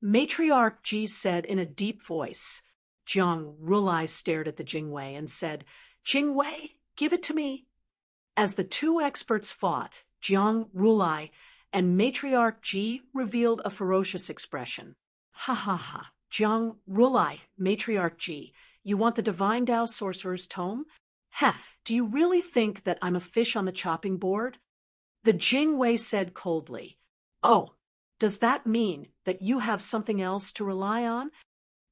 Matriarch Ji said in a deep voice. Jiang Rulai stared at the Jingwei and said, Jingwei, give it to me. As the two experts fought, Jiang Rulai and Matriarch Ji revealed a ferocious expression. Ha ha ha. Jiang Rulai, Matriarch Ji, you want the divine Tao Sorcerer's Tome? Ha, do you really think that I'm a fish on the chopping board? The Jingwei said coldly. Oh, does that mean that you have something else to rely on?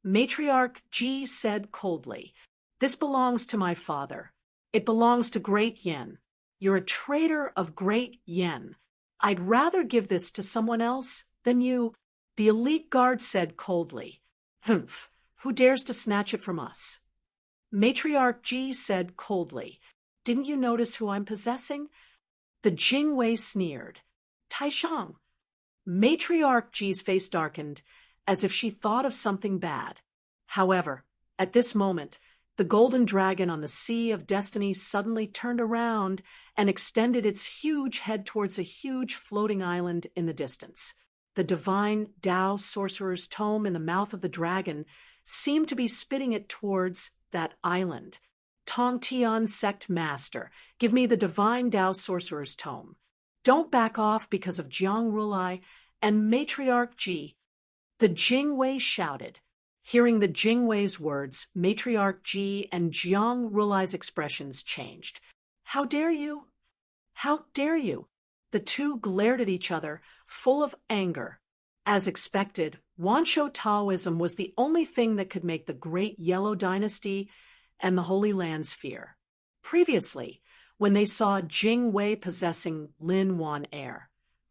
Matriarch Ji said coldly. This belongs to my father. It belongs to Great Yen. You're a traitor of Great Yen. I'd rather give this to someone else than you. The elite guard said coldly. Humph, who dares to snatch it from us? Matriarch Ji said coldly. Didn't you notice who I'm possessing? The Jingwei sneered. Taishang. Matriarch Ji's face darkened, as if she thought of something bad. However, at this moment, the golden dragon on the sea of destiny suddenly turned around and extended its huge head towards a huge floating island in the distance. The divine Tao Sorcerer's Tome in the mouth of the dragon seemed to be spitting it towards that island. Tongtian Sect Master, give me the divine Tao Sorcerer's Tome. Don't back off because of Jiang Rulai and Matriarch Ji. The Jingwei shouted. Hearing the Jingwei's words, Matriarch Ji and Jiang Rulai's expressions changed. How dare you? How dare you? The two glared at each other, full of anger. As expected, Wanshou Taoism was the only thing that could make the Great Yellow Dynasty and the Holy Lands fear. Previously, when they saw Jingwei possessing Lin Wan Air,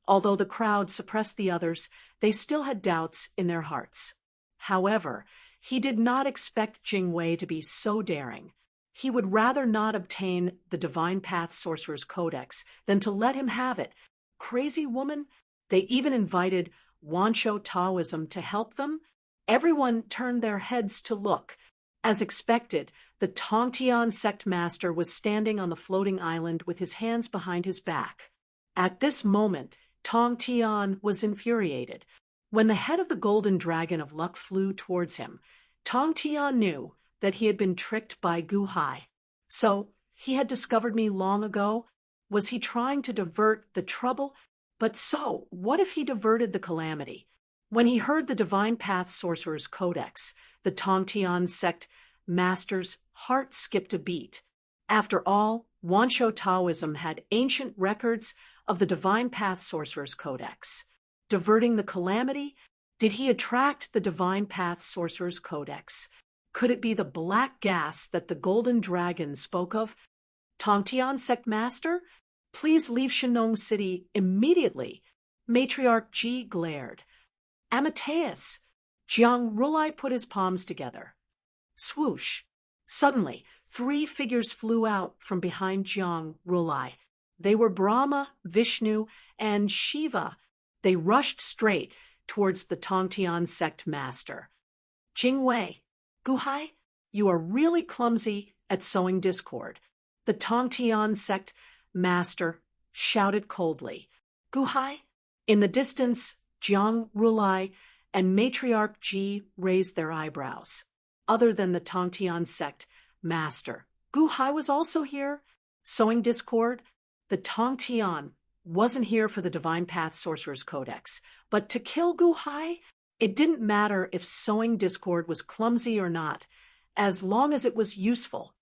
although the crowd suppressed the others, they still had doubts in their hearts. However, he did not expect Jingwei to be so daring. He would rather not obtain the Divine Path Sorcerer's Codex than to let him have it. Crazy woman! They even invited Wanshou Taoism to help them. Everyone turned their heads to look. As expected, the Tongtian Sect Master was standing on the floating island with his hands behind his back. At this moment, Tongtian was infuriated. When the head of the golden dragon of luck flew towards him, Tongtian knew that he had been tricked by Gu Hai. So, he had discovered me long ago. Was he trying to divert the trouble? But so, what if he diverted the calamity? When he heard the Divine Path Sorcerer's Codex, the Tongtian Sect Master's heart skipped a beat. After all, Wanshou Taoism had ancient records of the Divine Path Sorcerer's Codex. Diverting the calamity? Did he attract the Divine Path Sorcerer's Codex? Could it be the black gas that the golden dragon spoke of? Tongtian Sect Master? Please leave Shenong City immediately. Matriarch Ji glared. Amateus. Jiang Rulai put his palms together. Swoosh. Suddenly, 3 figures flew out from behind Jiang Rulai. They were Brahma, Vishnu, and Shiva. They rushed straight towards the Tongtian Sect Master. Jingwei, Gu Hai, you are really clumsy at sowing discord. The Tongtian Sect Master shouted coldly. Gu Hai? In the distance, Jiang Rulai and Matriarch Ji raised their eyebrows. Other than the Tongtian Sect Master, Gu Hai was also here, sowing discord. The Tongtian wasn't here for the Divine Path Sorcerer's Codex, but to kill Gu Hai? It didn't matter if sowing discord was clumsy or not, as long as it was useful.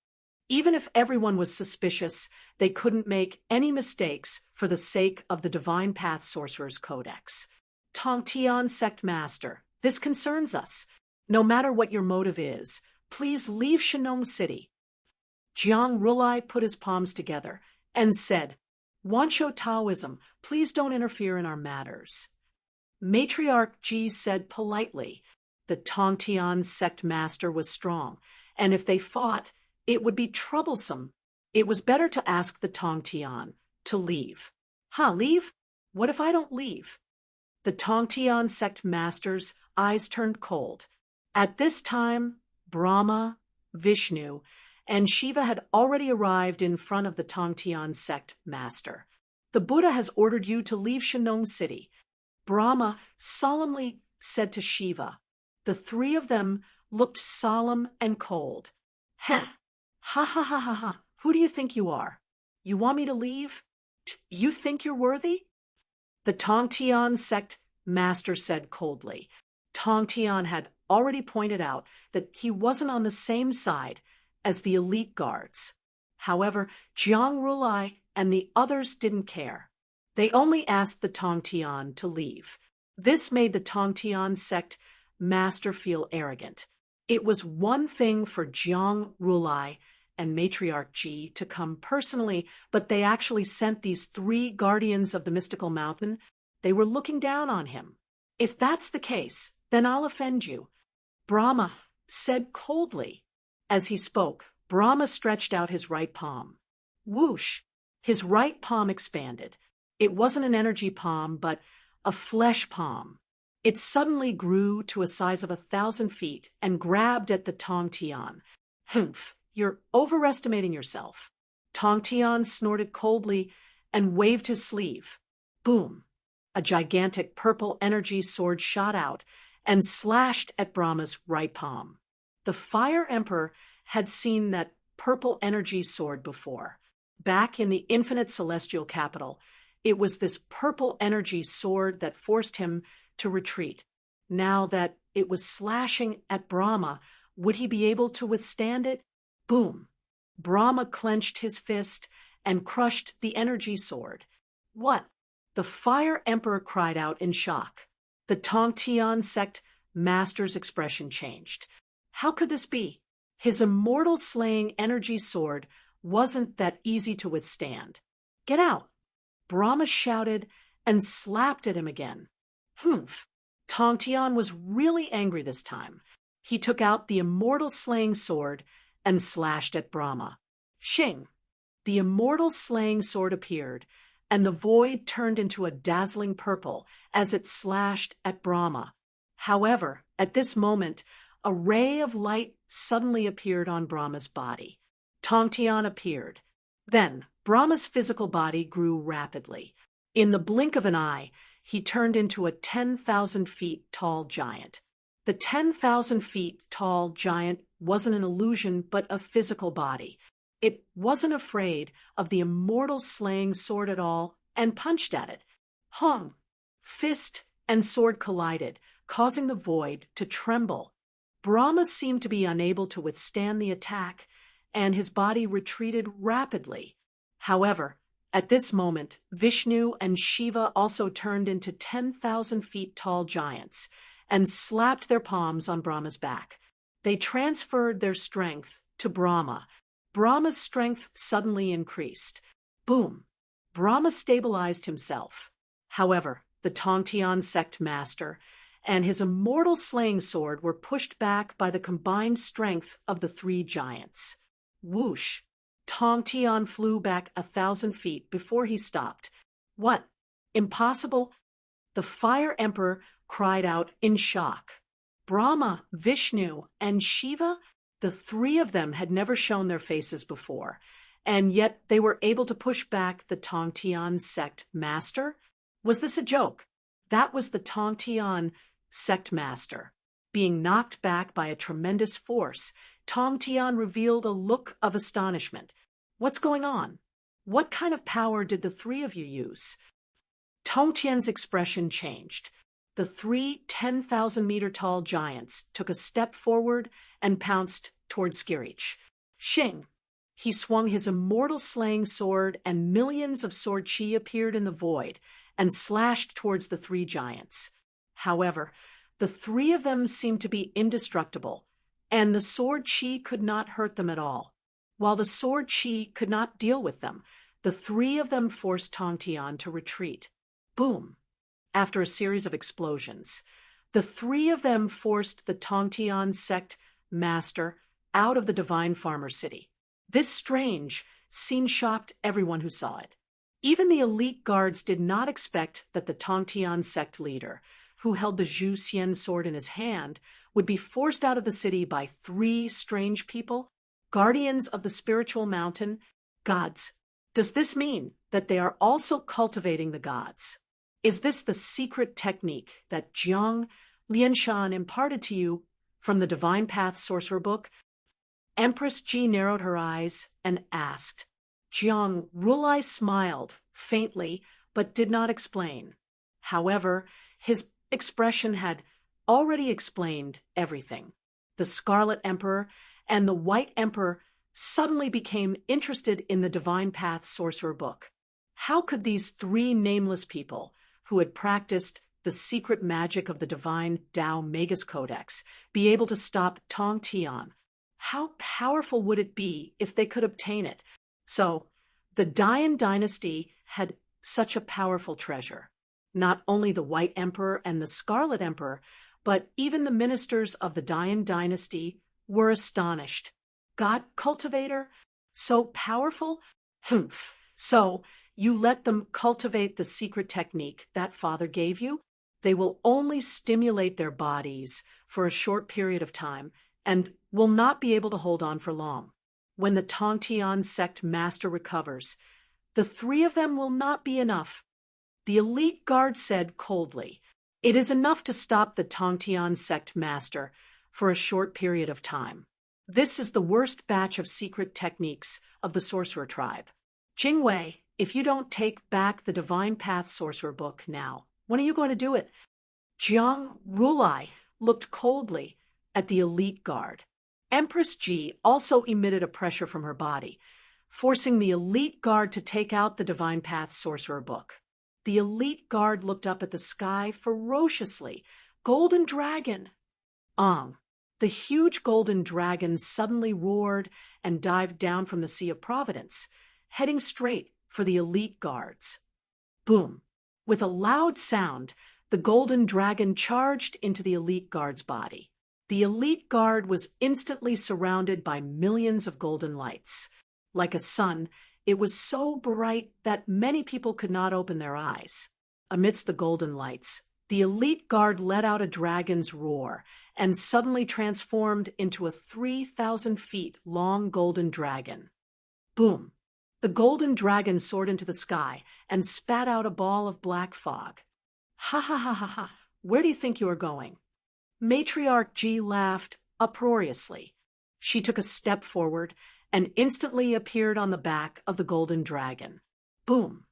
Even if everyone was suspicious, they couldn't make any mistakes for the sake of the Divine Path Sorcerer's Codex. Tongtian Sect Master, this concerns us. No matter what your motive is, please leave Shinong City. Jiang Rulai put his palms together and said, Wancho Taoism, please don't interfere in our matters. Matriarch Ji said politely, the Tongtian Sect Master was strong, and if they fought, it would be troublesome. It was better to ask the Tongtian to leave. Leave? What if I don't leave? The Tongtian Sect Master's eyes turned cold. At this time, Brahma, Vishnu, and Shiva had already arrived in front of the Tongtian Sect Master. The Buddha has ordered you to leave Shinong City. Brahma solemnly said to Shiva. The three of them looked solemn and cold. Ha ha ha ha ha. Who do you think you are? You want me to leave? You think you're worthy? The Tongtian Sect Master said coldly. Tongtian had already pointed out that he wasn't on the same side as the elite guards. However, Jiang Rulai and the others didn't care. They only asked the Tongtian to leave. This made the Tongtian Sect Master feel arrogant. It was one thing for Jiang Rulai and Matriarch Ji to come personally, but they actually sent these three guardians of the mystical mountain. They were looking down on him. If that's the case, then I'll offend you. Brahma said coldly. As he spoke, Brahma stretched out his right palm. Whoosh! His right palm expanded. It wasn't an energy palm, but a flesh palm. It suddenly grew to a size of 1,000 feet and grabbed at the Tongtian. Humph! You're overestimating yourself. Tongtian snorted coldly and waved his sleeve. Boom! A gigantic purple energy sword shot out and slashed at Brahma's right palm. The Fire Emperor had seen that purple energy sword before. Back in the infinite celestial capital, it was this purple energy sword that forced him to retreat. Now that it was slashing at Brahma, would he be able to withstand it? Boom! Brahma clenched his fist and crushed the energy sword. What? The Fire Emperor cried out in shock. The Tongtian Sect Master's expression changed. How could this be? His immortal slaying energy sword wasn't that easy to withstand. Get out! Brahma shouted and slapped at him again. Humph! Tongtian was really angry this time. He took out the immortal slaying sword and slashed at Brahma. Shing! The immortal slaying sword appeared, and the void turned into a dazzling purple as it slashed at Brahma. However, at this moment, a ray of light suddenly appeared on Brahma's body. Tongtian appeared. Then, Brahma's physical body grew rapidly. In the blink of an eye, he turned into a 10,000 feet tall giant. The 10,000 feet tall giant wasn't an illusion, but a physical body. It wasn't afraid of the immortal slaying sword at all and punched at it. Hong! Fist and sword collided, causing the void to tremble. Brahma seemed to be unable to withstand the attack, and his body retreated rapidly. However, at this moment, Vishnu and Shiva also turned into 10,000 feet tall giants and slapped their palms on Brahma's back. They transferred their strength to Brahma. Brahma's strength suddenly increased. Boom! Brahma stabilized himself. However, the Tongtian Sect Master and his immortal slaying sword were pushed back by the combined strength of the three giants. Whoosh! Tongtian flew back 1,000 feet before he stopped. What? Impossible? The Fire Emperor cried out in shock. Brahma, Vishnu, and Shiva? The three of them had never shown their faces before, and yet they were able to push back the Tongtian Sect Master? Was this a joke? That was the Tongtian Sect Master. Being knocked back by a tremendous force, Tongtian revealed a look of astonishment. What's going on? What kind of power did the three of you use? Tongtian's expression changed. The three 10,000-meter-tall giants took a step forward and pounced toward Skirich. Shing! He swung his immortal slaying sword, and millions of sword chi appeared in the void and slashed towards the three giants. However, the three of them seemed to be indestructible, and the sword chi could not hurt them at all. While the sword chi could not deal with them, the three of them forced Tong Tian to retreat. Boom! After a series of explosions, the three of them forced the Tong Tian sect master out of the divine farmer city. This strange scene shocked everyone who saw it. Even the elite guards did not expect that the Tong Tian sect leader, who held the Zhu Xian sword in his hand, would be forced out of the city by three strange people, guardians of the spiritual mountain, gods. Does this mean that they are also cultivating the gods? Is this the secret technique that Jiang Lianshan imparted to you from the Divine Path Sorcerer Book? Empress Ji narrowed her eyes and asked. Jiang Rulai smiled faintly but did not explain. However, his expression had already explained everything. The Scarlet Emperor and the White Emperor suddenly became interested in the Divine Path Sorcerer Book. How could these three nameless people, who had practiced the secret magic of the Divine Tao Magus Codex, be able to stop Tong Tian? How powerful would it be if they could obtain it? So, the Dian dynasty had such a powerful treasure. Not only the White Emperor and the Scarlet Emperor, but even the ministers of the Dian dynasty were astonished. God cultivator? So powerful? Humph. So, you let them cultivate the secret technique that Father gave you? They will only stimulate their bodies for a short period of time and will not be able to hold on for long. When the Tong Tian sect master recovers, the three of them will not be enough. The elite guard said coldly, "It is enough to stop the Tong Tian sect master for a short period of time. This is the worst batch of secret techniques of the sorcerer tribe. Jingwei, if you don't take back the Divine Path Sorcerer Book now, when are you going to do it?" Jiang Rulai looked coldly at the elite guard. Empress Ji also emitted a pressure from her body, forcing the elite guard to take out the Divine Path Sorcerer Book. The elite guard looked up at the sky ferociously. Golden dragon! The huge golden dragon suddenly roared and dived down from the Sea of Providence, heading straight for the elite guards. Boom! With a loud sound, the golden dragon charged into the elite guard's body. The elite guard was instantly surrounded by millions of golden lights. Like a sun, it was so bright that many people could not open their eyes. Amidst the golden lights, the elite guard let out a dragon's roar and suddenly transformed into a 3,000 feet long golden dragon. Boom! The golden dragon soared into the sky and spat out a ball of black fog. Ha ha ha ha ha! Where do you think you are going? Matriarch Ji laughed uproariously. She took a step forward and instantly appeared on the back of the golden dragon. Boom!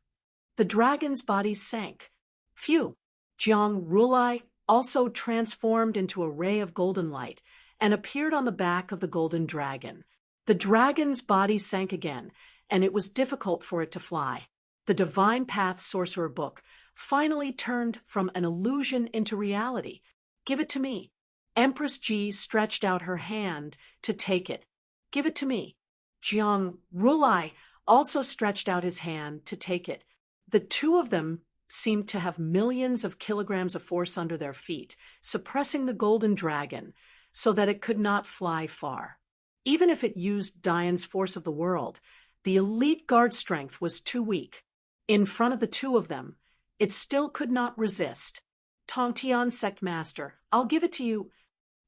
The dragon's body sank. Phew! Jiang Rulai also transformed into a ray of golden light and appeared on the back of the golden dragon. The dragon's body sank again, and it was difficult for it to fly. The Divine Path Sorcerer Book finally turned from an illusion into reality. Give it to me. Empress Ji stretched out her hand to take it. Give it to me. Jiang Rulai also stretched out his hand to take it. The two of them seemed to have millions of kilograms of force under their feet, suppressing the golden dragon so that it could not fly far. Even if it used Dian's force of the world, the elite guard strength was too weak. In front of the two of them, it still could not resist. Tong Tian sect master, I'll give it to you.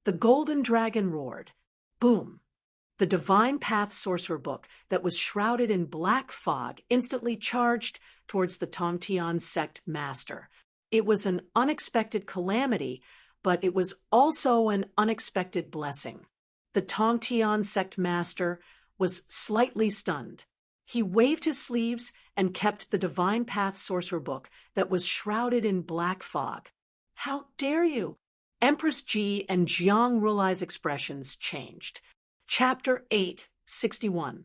The golden dragon roared. Boom! The Divine Path Sorcerer Book that was shrouded in black fog instantly charged towards the Tong Tian sect master. It was an unexpected calamity, but it was also an unexpected blessing. The Tong Tian sect master was slightly stunned. He waved his sleeves and kept the Divine Path Sorcerer Book that was shrouded in black fog. How dare you? Empress Ji and Jiang Rulai's expressions changed. Chapter 8, 61.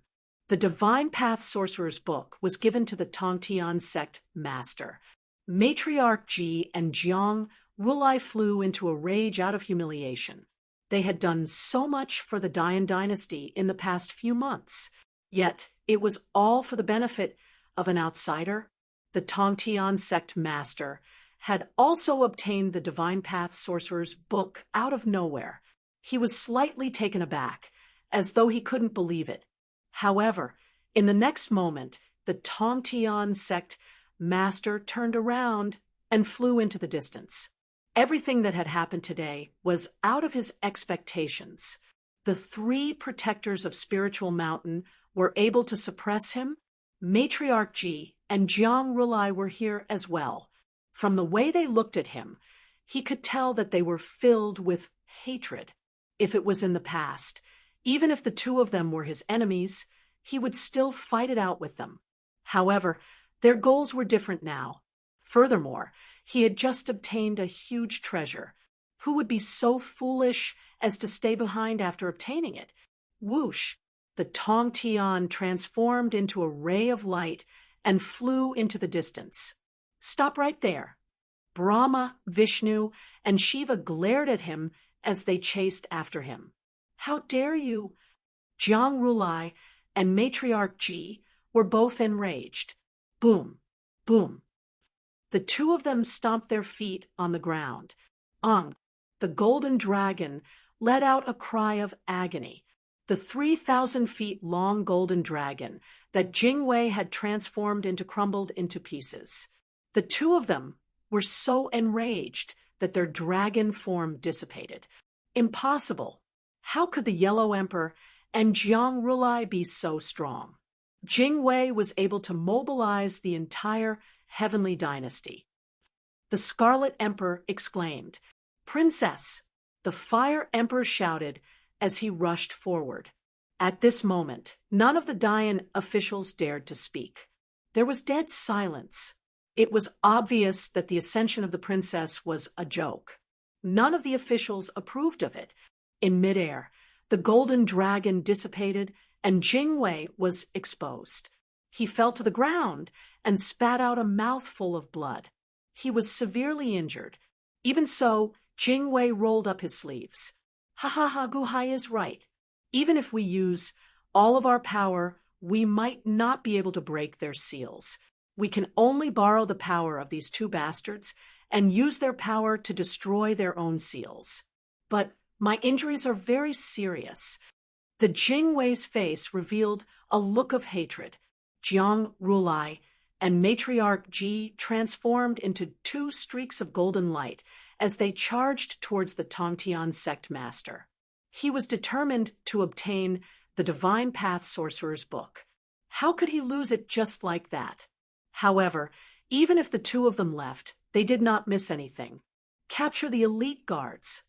The Divine Path Sorcerer's Book was given to the Tongtian sect master. Matriarch Ji and Jiang Rulai flew into a rage out of humiliation. They had done so much for the Dian dynasty in the past few months, yet it was all for the benefit of an outsider. The Tongtian sect master had also obtained the Divine Path Sorcerer's Book out of nowhere. He was slightly taken aback, as though he couldn't believe it. However, in the next moment, the Tongtian sect master turned around and flew into the distance. Everything that had happened today was out of his expectations. The three protectors of Spiritual Mountain were able to suppress him. Matriarch Ji and Jiang Rulai were here as well. From the way they looked at him, he could tell that they were filled with hatred. If it was in the past, even if the two of them were his enemies, he would still fight it out with them. However, their goals were different now. Furthermore, he had just obtained a huge treasure. Who would be so foolish as to stay behind after obtaining it? Whoosh! The Tongtian transformed into a ray of light and flew into the distance. Stop right there. Brahma, Vishnu, and Shiva glared at him as they chased after him. How dare you? Jiang Rulai and Matriarch Ji were both enraged. Boom, boom. The two of them stomped their feet on the ground. The golden dragon let out a cry of agony. The 3,000 feet long golden dragon that Jingwei had transformed into crumbled into pieces. The two of them were so enraged that their dragon form dissipated. Impossible. How could the Yellow Emperor and Jiang Rulai be so strong? Jingwei was able to mobilize the entire heavenly dynasty. The Scarlet Emperor exclaimed, "Princess!" The Fire Emperor shouted as he rushed forward. At this moment, none of the Dian officials dared to speak. There was dead silence. It was obvious that the ascension of the princess was a joke. None of the officials approved of it. In midair, the golden dragon dissipated and Jingwei was exposed. He fell to the ground and spat out a mouthful of blood. He was severely injured. Even so, Jingwei rolled up his sleeves. Guhai is right. Even if we use all of our power, we might not be able to break their seals. We can only borrow the power of these two bastards and use their power to destroy their own seals. But my injuries are very serious. The Jingwei's face revealed a look of hatred. Jiang Rulai and Matriarch Ji transformed into two streaks of golden light as they charged towards the Tongtian sect master. He was determined to obtain the Divine Path Sorcerer's Book. How could he lose it just like that? However, even if the two of them left, they did not miss anything. Capture the elite guards.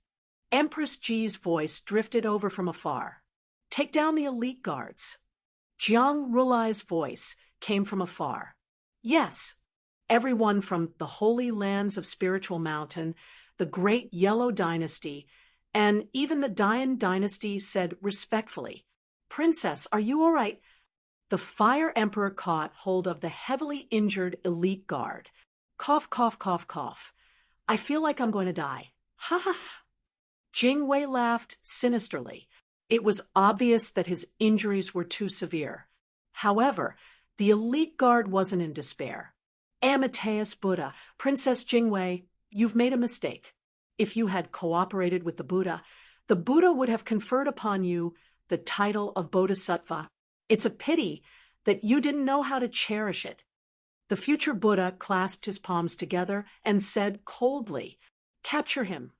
Empress Ji's voice drifted over from afar. Take down the elite guards. Jiang Rulai's voice came from afar. Yes, everyone from the Holy Lands of Spiritual Mountain, the Great Yellow Dynasty, and even the Dian Dynasty said respectfully, "Princess, are you all right?" The Fire Emperor caught hold of the heavily injured elite guard. Cough, cough, cough, cough. I feel like I'm going to die. Ha ha ha. Jingwei laughed sinisterly. It was obvious that his injuries were too severe. However, the elite guard wasn't in despair. Amateus Buddha, Princess Jingwei, you've made a mistake. If you had cooperated with the Buddha would have conferred upon you the title of Bodhisattva. It's a pity that you didn't know how to cherish it. The future Buddha clasped his palms together and said coldly, "Capture him."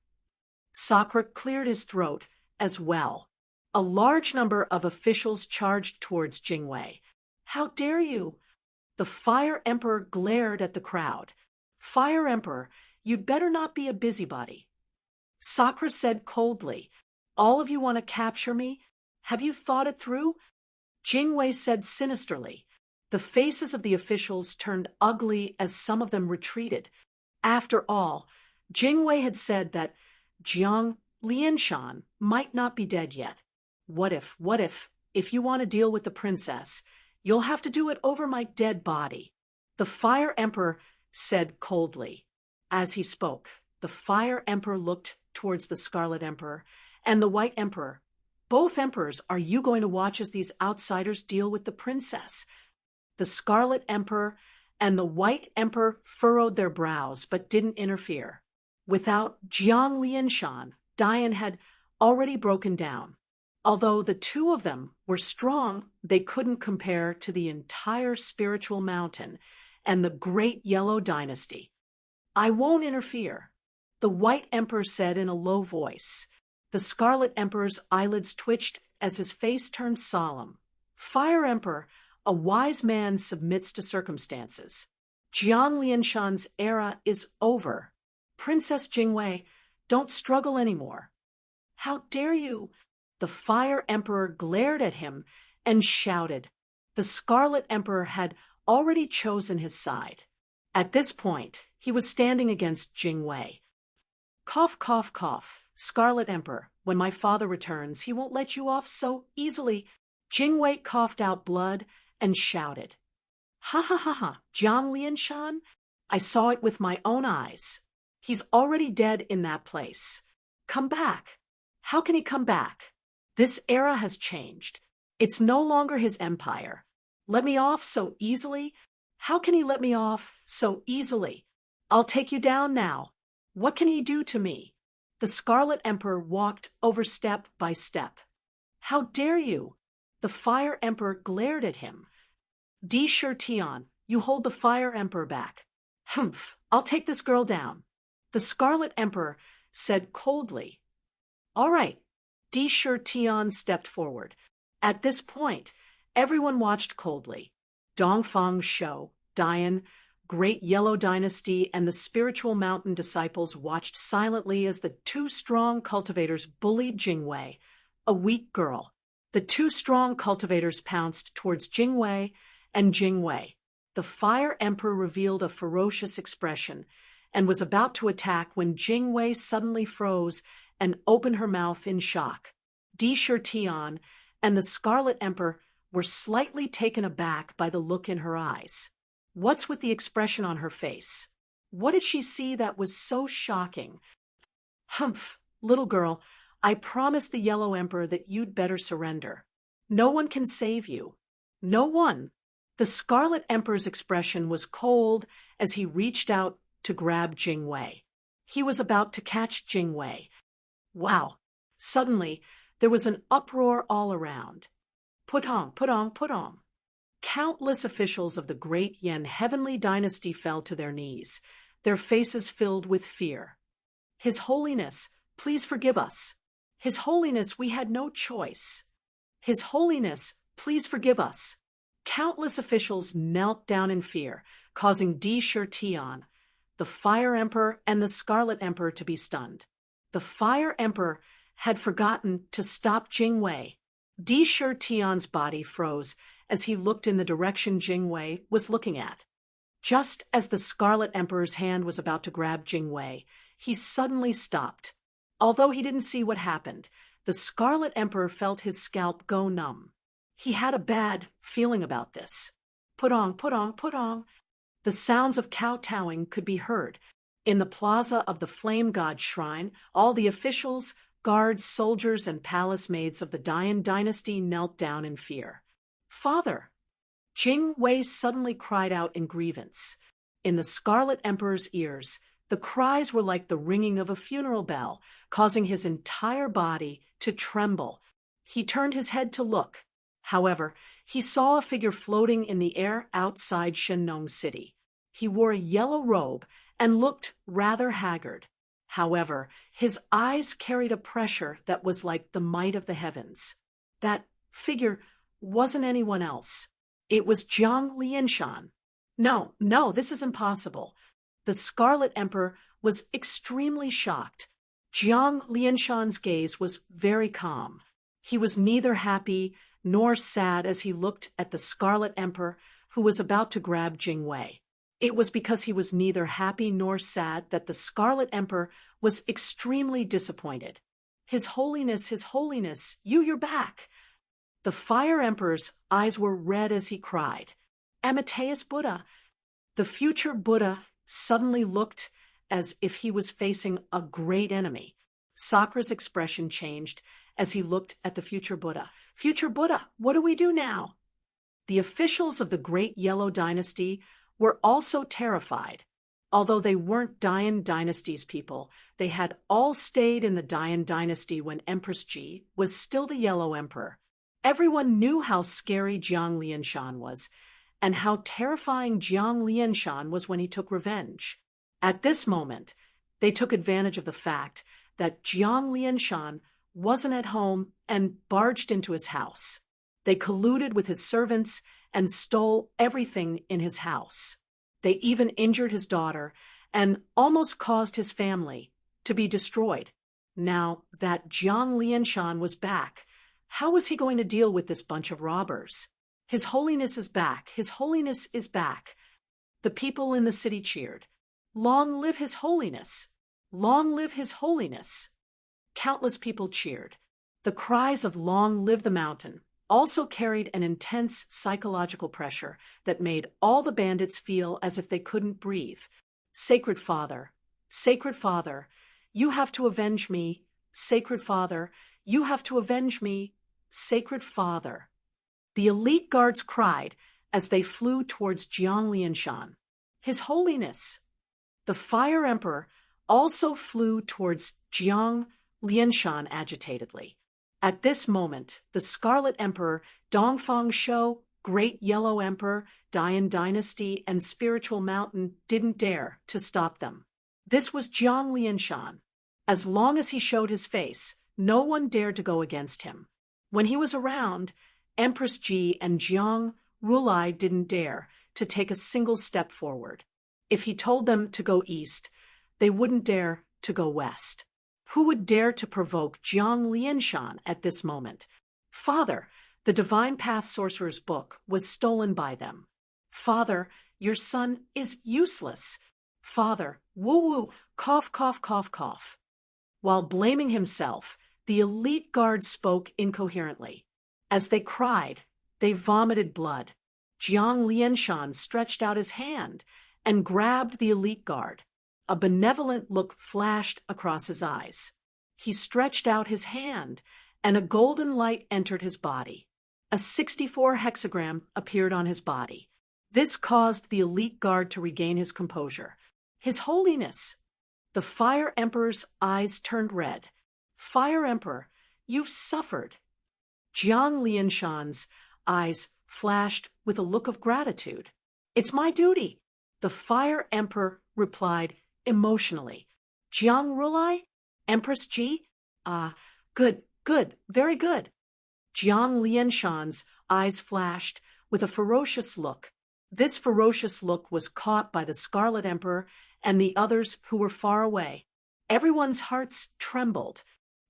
Sakra cleared his throat as well. A large number of officials charged towards Jingwei. How dare you? The Fire Emperor glared at the crowd. Fire Emperor, you'd better not be a busybody. Sakra said coldly, all of you want to capture me? Have you thought it through? Jingwei said sinisterly. The faces of the officials turned ugly as some of them retreated. After all, Jingwei had said that Jiang Lianshan might not be dead yet. What if? if you want to deal with the princess, you'll have to do it over my dead body," the Fire Emperor said coldly. As he spoke, the Fire Emperor looked towards the Scarlet Emperor and the White Emperor. "Both emperors, are you going to watch as these outsiders deal with the princess?" The Scarlet Emperor and the White Emperor furrowed their brows but didn't interfere. Without Jiang Lianshan, Dian had already broken down. Although the two of them were strong, they couldn't compare to the entire spiritual mountain and the great Yellow Dynasty. "I won't interfere," the White Emperor said in a low voice. The Scarlet Emperor's eyelids twitched as his face turned solemn. "Fire Emperor, a wise man submits to circumstances. Jiang Lianshan's era is over. Princess Jingwei, don't struggle anymore." "How dare you?" The Fire Emperor glared at him and shouted. The Scarlet Emperor had already chosen his side. At this point, he was standing against Jingwei. "Cough, cough, cough, Scarlet Emperor, when my father returns, he won't let you off so easily." Jingwei coughed out blood and shouted. "Ha ha ha ha, Jiang Lianshan? I saw it with my own eyes. He's already dead in that place. Come back." "How can he come back? This era has changed. It's no longer his empire. Let me off so easily? How can he let me off so easily? I'll take you down now. What can he do to me?" The Scarlet Emperor walked over step by step. "How dare you?" The Fire Emperor glared at him. "Di Shirtian, you hold the Fire Emperor back." "Humph, I'll take this girl down," the Scarlet Emperor said coldly. "All right." Di Shirtian stepped forward. At this point, everyone watched coldly. Dongfang's show, Dian, Great Yellow Dynasty, and the Spiritual Mountain disciples watched silently as the two strong cultivators bullied Jingwei, a weak girl. The two strong cultivators pounced towards Jingwei and Jingwei. The Fire Emperor revealed a ferocious expression and was about to attack when Jingwei suddenly froze and opened her mouth in shock. Di Shirtian and the Scarlet Emperor were slightly taken aback by the look in her eyes. What's with the expression on her face? What did she see that was so shocking? "Humph, little girl, I promised the Yellow Emperor that you'd better surrender. No one can save you. No one." The Scarlet Emperor's expression was cold as he reached out to grab Jingwei. He was about to catch Jingwei. Wow! Suddenly, there was an uproar all around. "Put on, put on, put on." Countless officials of the Great Yen Heavenly Dynasty fell to their knees, their faces filled with fear. "His Holiness, please forgive us. His Holiness, we had no choice. His Holiness, please forgive us." Countless officials knelt down in fear, causing Di Shirtian, the Fire Emperor, and the Scarlet Emperor to be stunned. The Fire Emperor had forgotten to stop Jingwei. Di Shirtian's body froze as he looked in the direction Jingwei was looking at. Just as the Scarlet Emperor's hand was about to grab Jingwei, he suddenly stopped. Although he didn't see what happened, the Scarlet Emperor felt his scalp go numb. He had a bad feeling about this. "Put on, put on, put on." The sounds of kowtowing could be heard. In the plaza of the Flame God Shrine, all the officials, guards, soldiers, and palace maids of the Dian dynasty knelt down in fear. "Father!" Jingwei suddenly cried out in grievance. In the Scarlet Emperor's ears, the cries were like the ringing of a funeral bell, causing his entire body to tremble. He turned his head to look. However, he saw a figure floating in the air outside Shenong City. He wore a yellow robe and looked rather haggard. However, his eyes carried a pressure that was like the might of the heavens. That figure wasn't anyone else. It was Jiang Lianshan. No, this is impossible. The Scarlet Emperor was extremely shocked. Jiang Lianshan's gaze was very calm. He was neither happy nor sad as he looked at the Scarlet Emperor, who was about to grab Jingwei. It was because he was neither happy nor sad that the Scarlet Emperor was extremely disappointed. His Holiness, you're back." The Fire Emperor's eyes were red as he cried, "Amateus Buddha!" The future Buddha suddenly looked as if he was facing a great enemy. Sakra's expression changed as he looked at the future Buddha. "Future Buddha, what do we do now?" The officials of the Great Yellow Dynasty were also terrified. Although they weren't Dayan Dynasty's people, they had all stayed in the Dayan Dynasty when Empress Ji was still the Yellow Emperor. Everyone knew how scary Jiang Lianshan was, and how terrifying Jiang Lianshan was when he took revenge. At this moment, they took advantage of the fact that Jiang Lianshan wasn't at home and barged into his house. They colluded with his servants and stole everything in his house. They even injured his daughter and almost caused his family to be destroyed. Now that Jiang Lianshan was back, how was he going to deal with this bunch of robbers? His Holiness is back. His Holiness is back. The people in the city cheered. "Long live His Holiness! Long live His Holiness!" Countless people cheered. The cries of "Long live the mountain" also carried an intense psychological pressure that made all the bandits feel as if they couldn't breathe. "Sacred Father, Sacred Father, you have to avenge me. Sacred Father, you have to avenge me. Sacred Father." The elite guards cried as they flew towards Jiang Lianshan. "His Holiness!" The Fire Emperor also flew towards Jiang Lianshan agitatedly. At this moment, the Scarlet Emperor, Dongfang Shou, Great Yellow Emperor, Dayan Dynasty, and Spiritual Mountain didn't dare to stop them. This was Jiang Lianshan. As long as he showed his face, no one dared to go against him. When he was around, Empress Ji and Jiang Rulai didn't dare to take a single step forward. If he told them to go east, they wouldn't dare to go west. Who would dare to provoke Jiang Lianshan at this moment? "Father, the Divine Path Sorcerer's book was stolen by them." "Father, your son is useless." "Father, woo-woo, cough, cough, cough, cough." While blaming himself, the elite guard spoke incoherently. As they cried, they vomited blood. Jiang Lianshan stretched out his hand and grabbed the elite guard. A benevolent look flashed across his eyes. He stretched out his hand, and a golden light entered his body. A 64 hexagram appeared on his body. This caused the elite guard to regain his composure. "His Holiness!" The Fire Emperor's eyes turned red. "Fire Emperor, you've suffered." Jiang Lianshan's eyes flashed with a look of gratitude. "It's my duty," the Fire Emperor replied emotionally. "Jiang Rulai? Empress Ji? Good, very good." Jiang Lianshan's eyes flashed with a ferocious look. This ferocious look was caught by the Scarlet Emperor and the others who were far away. Everyone's hearts trembled.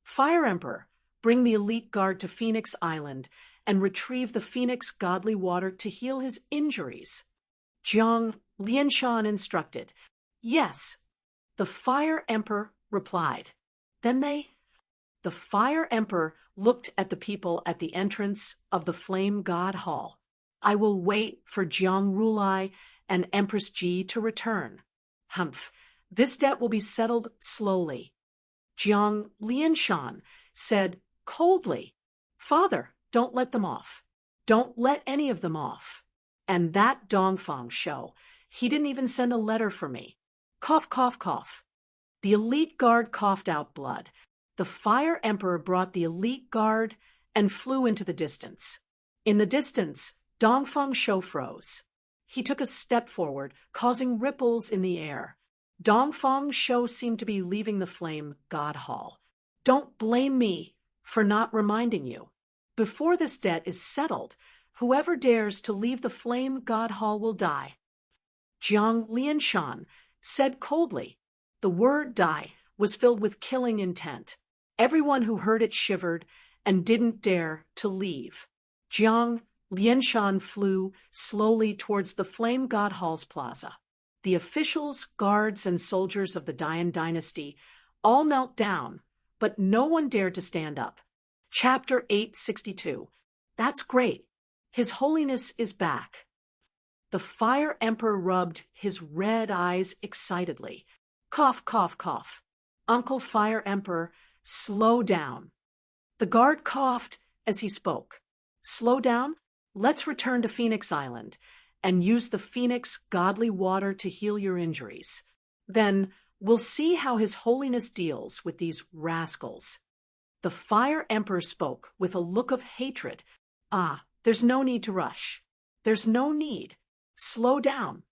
"Fire Emperor, bring the elite guard to Phoenix Island and retrieve the Phoenix godly water to heal his injuries." Jiang Lianshan instructed. "Yes." The Fire Emperor replied. The Fire Emperor looked at the people at the entrance of the Flame God Hall. "I will wait for Jiang Rulai and Empress Ji to return. Humph, this debt will be settled slowly." Jiang Lianshan said coldly, "Father, don't let them off. Don't let any of them off. And that Dongfang Shou, he didn't even send a letter for me." Cough, cough, cough. The elite guard coughed out blood. The Fire Emperor brought the elite guard and flew into the distance. In the distance, Dongfang Shou froze. He took a step forward, causing ripples in the air. Dongfang Shou seemed to be leaving the Flame God Hall. "Don't blame me for not reminding you. Before this debt is settled, whoever dares to leave the Flame God Hall will die." Jiang Lianshan said coldly. The word "die" was filled with killing intent. Everyone who heard it shivered and didn't dare to leave. Jiang Lianshan flew slowly towards the Flame God Hall's plaza. The officials, guards, and soldiers of the Dayan Dynasty all knelt down, but no one dared to stand up. Chapter 862. That's great. His Holiness is back. The Fire Emperor rubbed his red eyes excitedly. Cough, cough, cough. Uncle Fire Emperor, slow down. The guard coughed as he spoke. Slow down? Let's return to Phoenix Island and use the Phoenix godly water to heal your injuries. Then we'll see how His Holiness deals with these rascals. The Fire Emperor spoke with a look of hatred. There's no need to rush. There's no need. Slow down.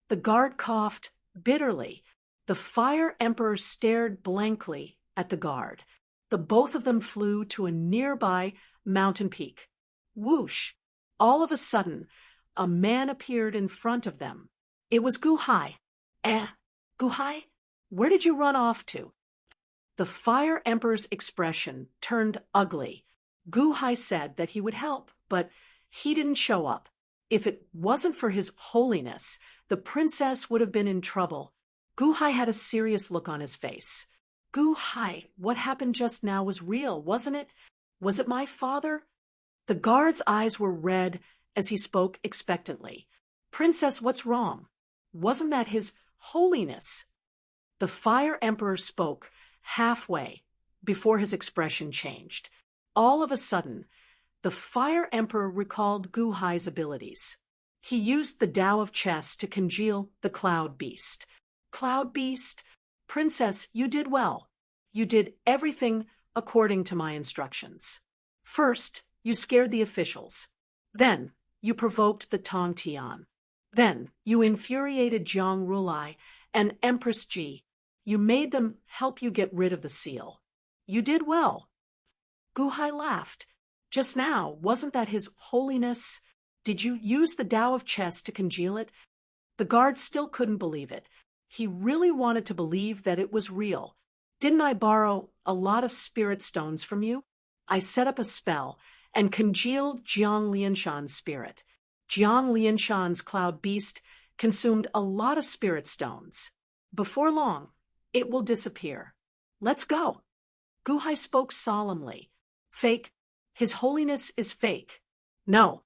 The guard coughed bitterly. The Fire Emperor stared blankly at the guard. The both of them flew to a nearby mountain peak. Whoosh! All of a sudden, a man appeared in front of them. It was Guhai. Guhai? Where did you run off to? The Fire Emperor's expression turned ugly. Guhai said that he would help, but he didn't show up. If it wasn't for His Holiness, the princess would have been in trouble. Guhai had a serious look on his face. Guhai, what happened just now was real, wasn't it? Was it my father? The guard's eyes were red as he spoke expectantly. Princess, what's wrong? Wasn't that His Holiness? The Fire Emperor spoke halfway before his expression changed. All of a sudden, the Fire Emperor recalled Guhai's abilities. He used the Tao of Chess to congeal the Cloud Beast. Cloud Beast? Princess, you did well. You did everything according to my instructions. First, you scared the officials. Then, you provoked the Tong Tian. Then, you infuriated Jiang Rulai and Empress Ji. You made them help you get rid of the seal. You did well. Guhai laughed. Just now, wasn't that His Holiness? Did you use the Tao of Chess to congeal it? The guard still couldn't believe it. He really wanted to believe that it was real. Didn't I borrow a lot of spirit stones from you? I set up a spell and congealed Jiang Lianshan's spirit. Jiang Lianshan's Cloud Beast consumed a lot of spirit stones. Before long, it will disappear. Let's go. Guhai spoke solemnly. Fake. His Holiness is fake. No.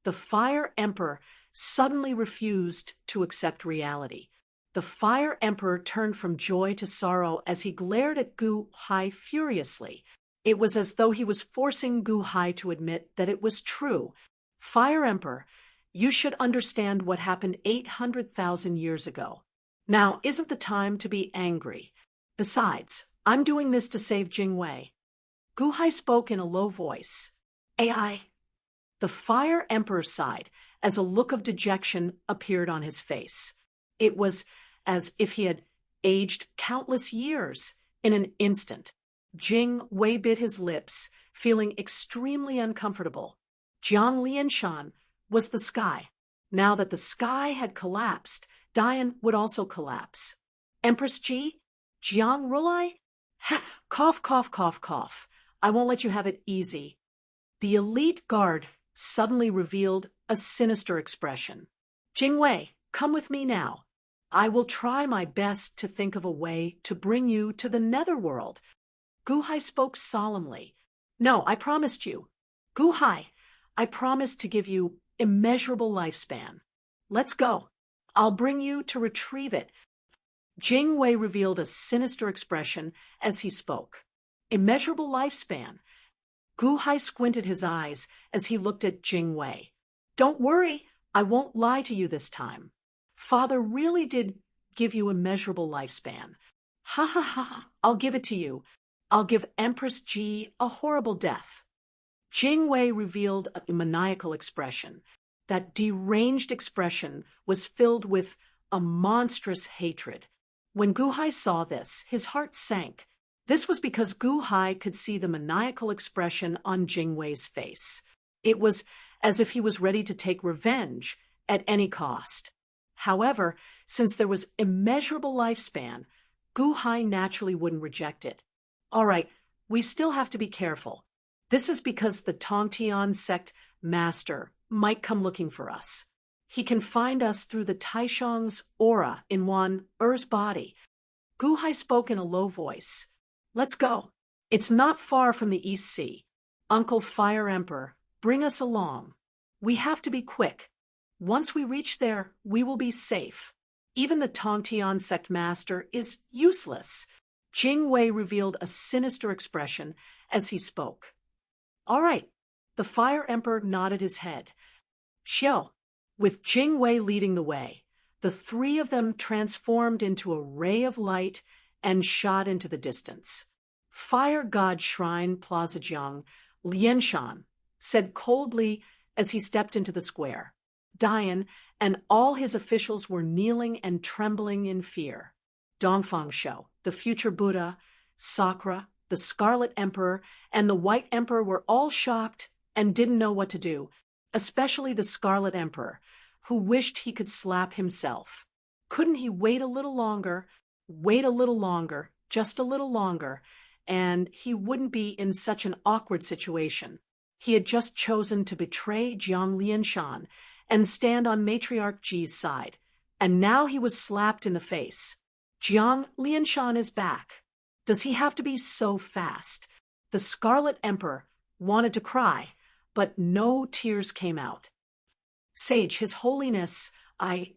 The Fire Emperor suddenly refused to accept reality. The Fire Emperor turned from joy to sorrow as he glared at Guhai furiously. It was as though he was forcing Guhai to admit that it was true. Fire Emperor, you should understand what happened 800,000 years ago. Now isn't the time to be angry. Besides, I'm doing this to save Jingwei. Guhai spoke in a low voice. AI. The Fire Emperor sighed as a look of dejection appeared on his face. It was as if he had aged countless years in an instant. Jingwei bit his lips, feeling extremely uncomfortable. Jiang Lianshan was the sky. Now that the sky had collapsed, Dian would also collapse. Empress Ji? Jiang Rulai? Cough, cough, cough, cough. I won't let you have it easy. The elite guard suddenly revealed a sinister expression. Jingwei, come with me now. I will try my best to think of a way to bring you to the netherworld. Guhai spoke solemnly. No, I promised you. Guhai, I promised to give you immeasurable lifespan. Let's go. I'll bring you to retrieve it. Jingwei revealed a sinister expression as he spoke. Immeasurable lifespan. Guhai squinted his eyes as he looked at Jingwei. Don't worry, I won't lie to you this time. Father really did give you immeasurable lifespan. Ha ha ha, I'll give it to you. I'll give Empress Ji a horrible death. Jingwei revealed a maniacal expression. That deranged expression was filled with a monstrous hatred. When Guhai saw this, his heart sank. This was because Guhai could see the maniacal expression on Jingwei's face. It was as if he was ready to take revenge at any cost. However, since there was immeasurable lifespan, Guhai naturally wouldn't reject it. All right, we still have to be careful. This is because the Tongtian sect master might come looking for us. He can find us through the Taishang's aura in Wan Er's body. Guhai spoke in a low voice. Let's go. It's not far from the East Sea. Uncle Fire Emperor bring us along. We have to be quick. Once we reach there, we will be safe. Even the Tongtian sect master is useless. Jing Wei revealed a sinister expression as he spoke. All right. The Fire Emperor nodded his head. Xiao, with Jing Wei leading the way, the three of them transformed into a ray of light and shot into the distance. Fire God Shrine Plaza Jiang, Lianshan, said coldly as he stepped into the square. Dian and all his officials were kneeling and trembling in fear. Dongfang Shou, the future Buddha, Sakura, the Scarlet Emperor, and the White Emperor were all shocked and didn't know what to do, especially the Scarlet Emperor, who wished he could slap himself. Couldn't he wait a little longer, just a little longer, and he wouldn't be in such an awkward situation? He had just chosen to betray Jiang Lianshan and stand on Matriarch Ji's side, and now he was slapped in the face. Jiang Lianshan is back. Does he have to be so fast? The Scarlet Emperor wanted to cry, but no tears came out. Sage, His Holiness, I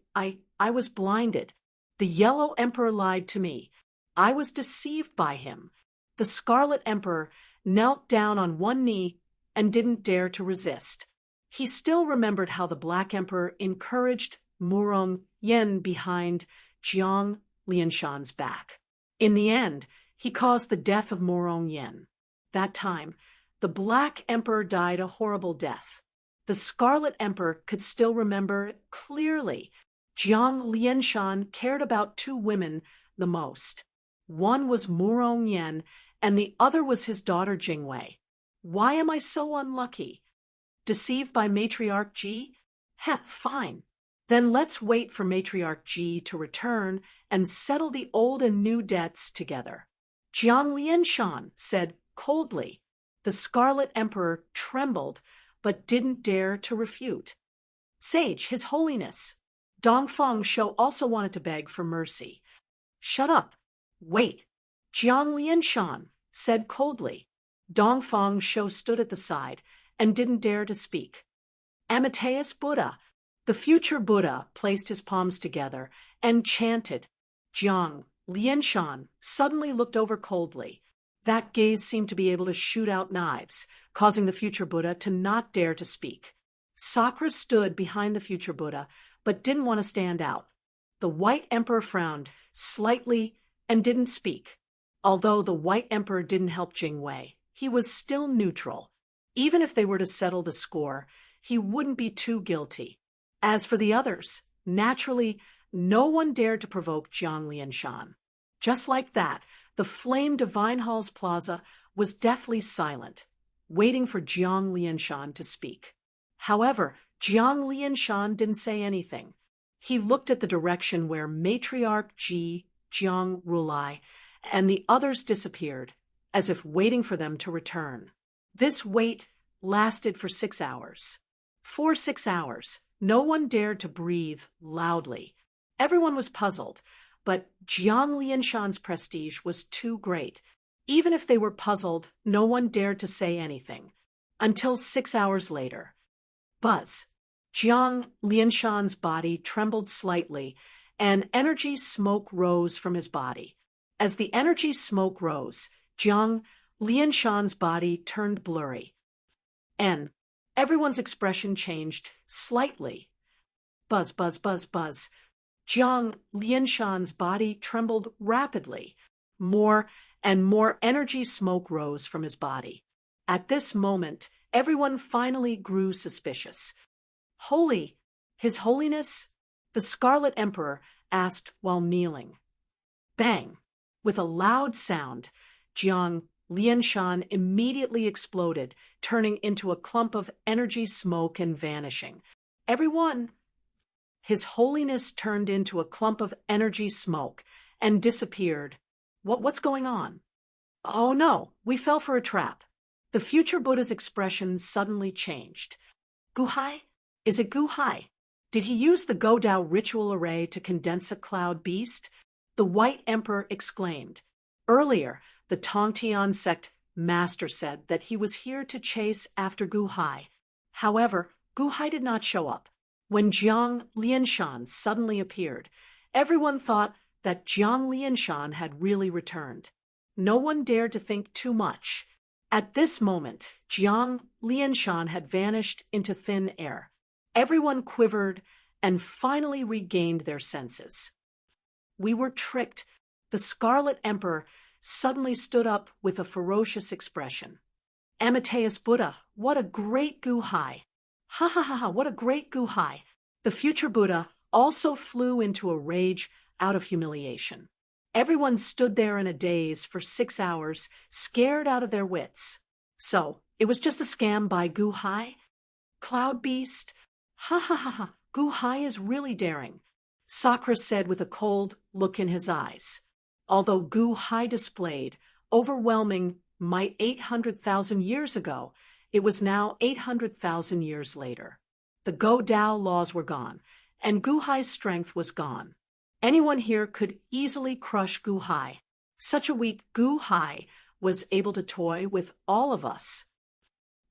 was blinded. The Yellow Emperor lied to me. I was deceived by him. The Scarlet Emperor knelt down on one knee and didn't dare to resist. He still remembered how the Black Emperor encouraged Murong Yen behind Jiang Lianshan's back. In the end, he caused the death of Murong Yen. That time, the Black Emperor died a horrible death. The Scarlet Emperor could still remember it clearly. Jiang Lianshan cared about two women the most. One was Murong Yen, and the other was his daughter Jingwei. Why am I so unlucky? Deceived by Matriarch Ji? Fine. Then let's wait for Matriarch Ji to return and settle the old and new debts together. Jiang Lianshan said coldly. The Scarlet Emperor trembled, but didn't dare to refute. Sage, His Holiness. Dongfang Shou also wanted to beg for mercy. Shut up. Wait. Jiang Lianshan said coldly. Dongfang Shou stood at the side and didn't dare to speak. Amateus Buddha, the future Buddha, placed his palms together and chanted. Jiang Lianshan suddenly looked over coldly. That gaze seemed to be able to shoot out knives, causing the future Buddha to not dare to speak. Sakura stood behind the future Buddha, but didn't want to stand out. The White Emperor frowned slightly and didn't speak. Although the White Emperor didn't help Jingwei, he was still neutral. Even if they were to settle the score, he wouldn't be too guilty. As for the others, naturally, no one dared to provoke Jiang Lianshan. Just like that, the Flame Divine Hall's plaza was deathly silent, waiting for Jiang Lianshan to speak. However, Jiang Lianshan didn't say anything. He looked at the direction where Matriarch Ji, Jiang Rulai, and the others disappeared, as if waiting for them to return. This wait lasted for 6 hours. For 6 hours, no one dared to breathe loudly. Everyone was puzzled, but Jiang Lianshan's prestige was too great. Even if they were puzzled, no one dared to say anything. Until 6 hours later. Buzz. Jiang Lianshan's body trembled slightly, and energy smoke rose from his body. As the energy smoke rose, Jiang Lianshan's body turned blurry. And everyone's expression changed slightly. Buzz, buzz, buzz, buzz. Jiang Lianshan's body trembled rapidly. More and more energy smoke rose from his body. At this moment, everyone finally grew suspicious. Holy, His Holiness? The Scarlet Emperor asked while kneeling. Bang! With a loud sound, Jiang Lianshan immediately exploded, turning into a clump of energy smoke and vanishing. Everyone, His Holiness turned into a clump of energy smoke and disappeared. What's going on? Oh no, we fell for a trap. The future Buddha's expression suddenly changed. Guhai? Is it Guhai? Did he use the Godao ritual array to condense a cloud beast? The White Emperor exclaimed. Earlier, the Tongtian sect master said that he was here to chase after Guhai. However, Gu Hai did not show up. When Jiang Lianshan suddenly appeared, everyone thought that Jiang Lianshan had really returned. No one dared to think too much. At this moment, Jiang Lianshan had vanished into thin air. Everyone quivered and finally regained their senses. We were tricked. The Scarlet Emperor suddenly stood up with a ferocious expression. Amateus Buddha, what a great Gu Hai! Ha ha ha ha, what a great Gu Hai! The future Buddha also flew into a rage out of humiliation. Everyone stood there in a daze for 6 hours, scared out of their wits. So, it was just a scam by Gu Hai? Cloud Beast? Ha ha ha ha, Gu Hai is really daring, Sakra said with a cold look in his eyes. Although Gu Hai displayed overwhelming might 800,000 years ago, it was now 800,000 years later. The Go Dao laws were gone, and Gu Hai's strength was gone. Anyone here could easily crush Gu Hai. Such a weak Gu Hai was able to toy with all of us.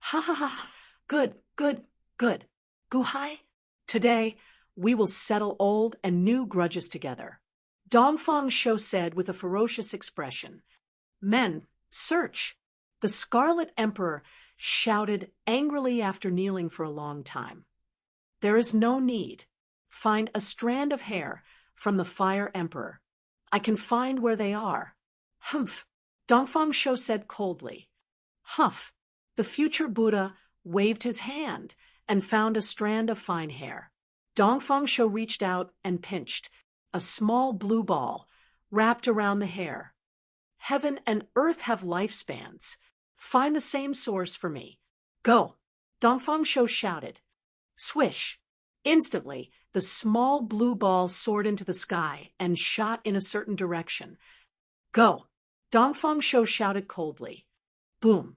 Ha ha ha, good, good, good. Gu Hai, today we will settle old and new grudges together. Dongfang Shou said with a ferocious expression. Men, search! The Scarlet Emperor shouted angrily after kneeling for a long time. There is no need. Find a strand of hair from the Fire Emperor. I can find where they are. Humph, Dongfang Shou said coldly. Humph, the future Buddha waved his hand and found a strand of fine hair. Dongfang Shou reached out and pinched a small blue ball wrapped around the hair. Heaven and earth have lifespans. Find the same source for me. Go, Dongfang Shou shouted. Swish! Instantly, the small blue ball soared into the sky and shot in a certain direction. Go, Dongfang Shou shouted coldly. Boom!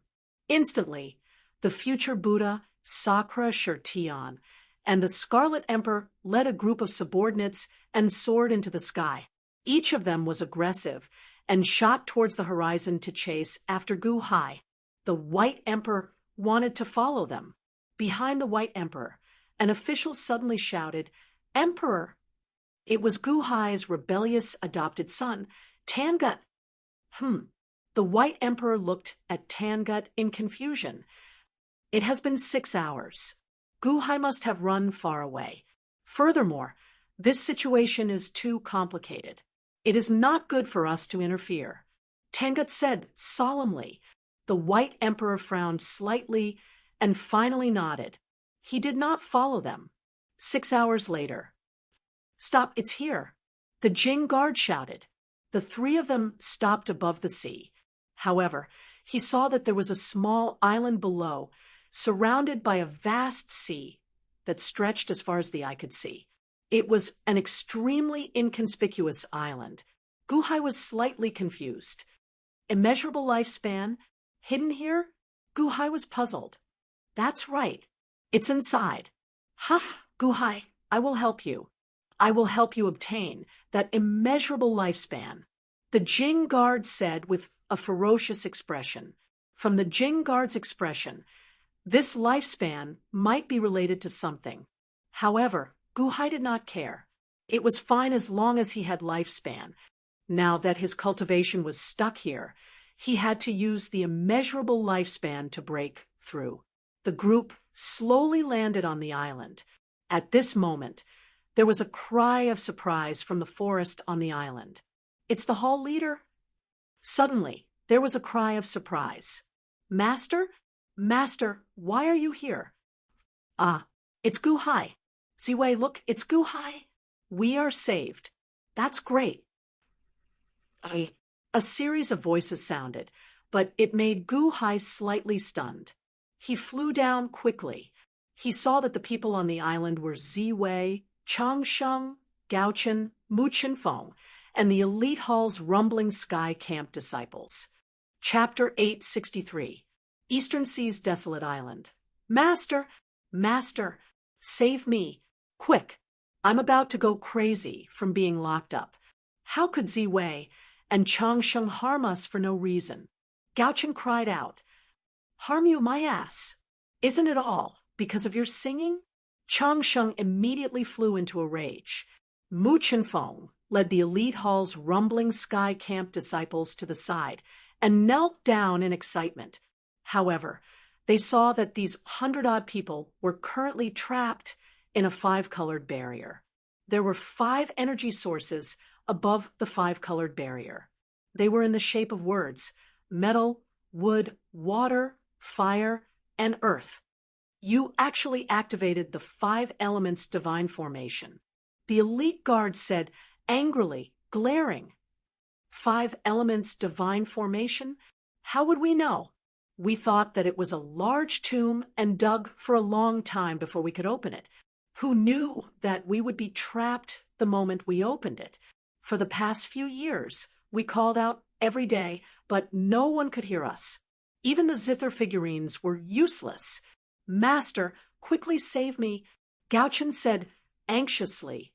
Instantly, the future Buddha, Sakra Shirtian, and the Scarlet Emperor led a group of subordinates and soared into the sky. Each of them was aggressive and shot towards the horizon to chase after Gu Hai. The White Emperor wanted to follow them. Behind the White Emperor, an official suddenly shouted, Emperor! It was Gu Hai's rebellious adopted son, Tangut. The White Emperor looked at Tangut in confusion. It has been 6 hours. Gu Hai must have run far away. Furthermore, this situation is too complicated. It is not good for us to interfere. Tangut said solemnly. The White Emperor frowned slightly and finally nodded. He did not follow them. 6 hours later. Stop, it's here. The Jing guard shouted. The three of them stopped above the sea. However, he saw that there was a small island below, surrounded by a vast sea that stretched as far as the eye could see. It was an extremely inconspicuous island. Gu Hai was slightly confused. Immeasurable lifespan? Hidden here? Gu Hai was puzzled. That's right. It's inside. Ha, Gu Hai, I will help you. I will help you obtain that immeasurable lifespan. The Jing guard said with a ferocious expression. From the Jing guard's expression, this lifespan might be related to something. However, Gu Hai did not care. It was fine as long as he had lifespan. Now that his cultivation was stuck here, he had to use the immeasurable lifespan to break through. The group slowly landed on the island. At this moment, there was a cry of surprise from the forest on the island. It's the hall leader? Suddenly, there was a cry of surprise. Master? Master, why are you here? Ah, it's Gu Hai. Ziwei, look, it's Gu Hai. We are saved. That's great. A series of voices sounded, but it made Gu Hai slightly stunned. He flew down quickly. He saw that the people on the island were Ziwei, Changsheng, Gaochen, Mu Qinfeng, and the elite hall's rumbling sky camp disciples. Chapter 863. Eastern Sea's Desolate Island. Master! Master! Save me! Quick! I'm about to go crazy from being locked up. How could Ziwei and Changsheng harm us for no reason? Gaochen cried out. Harm you, my ass? Isn't it all Because of your singing? Chang Sheng immediately flew into a rage. Mu Chenfeng led the elite hall's rumbling sky camp disciples to the side and knelt down in excitement. However, they saw that these 100-odd people were currently trapped in a 5-colored barrier. There were 5 energy sources above the 5-colored barrier. They were in the shape of words: metal, wood, water, fire, and earth. You actually activated the 5 elements divine formation. The elite guard said, angrily, glaring. 5 elements divine formation? How would we know? We thought that it was a large tomb and dug for a long time before we could open it. Who knew that we would be trapped the moment we opened it? For the past few years, we called out every day, but no one could hear us. Even the zither figurines were useless. Master, quickly save me, Gauchen said anxiously.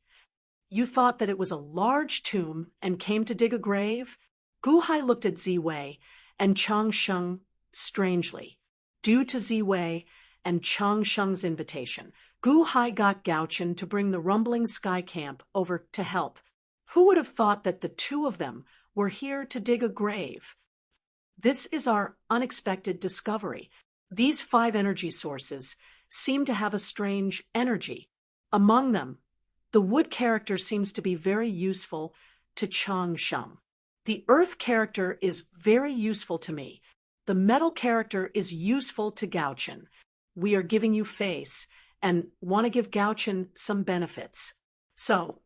You thought that it was a large tomb and came to dig a grave? Gu Hai looked at Ziwei and Chang Sheng strangely. Due to Ziwei and Chang Sheng's invitation, Gu Hai got Gauchen to bring the rumbling sky camp over to help. Who would have thought that the 2 of them were here to dig a grave? This is our unexpected discovery. These 5 energy sources seem to have a strange energy. Among them, the wood character seems to be very useful to Chang Sheng. The earth character is very useful to me. The metal character is useful to Gauchen. We are giving you face and want to give Gauchen some benefits. So,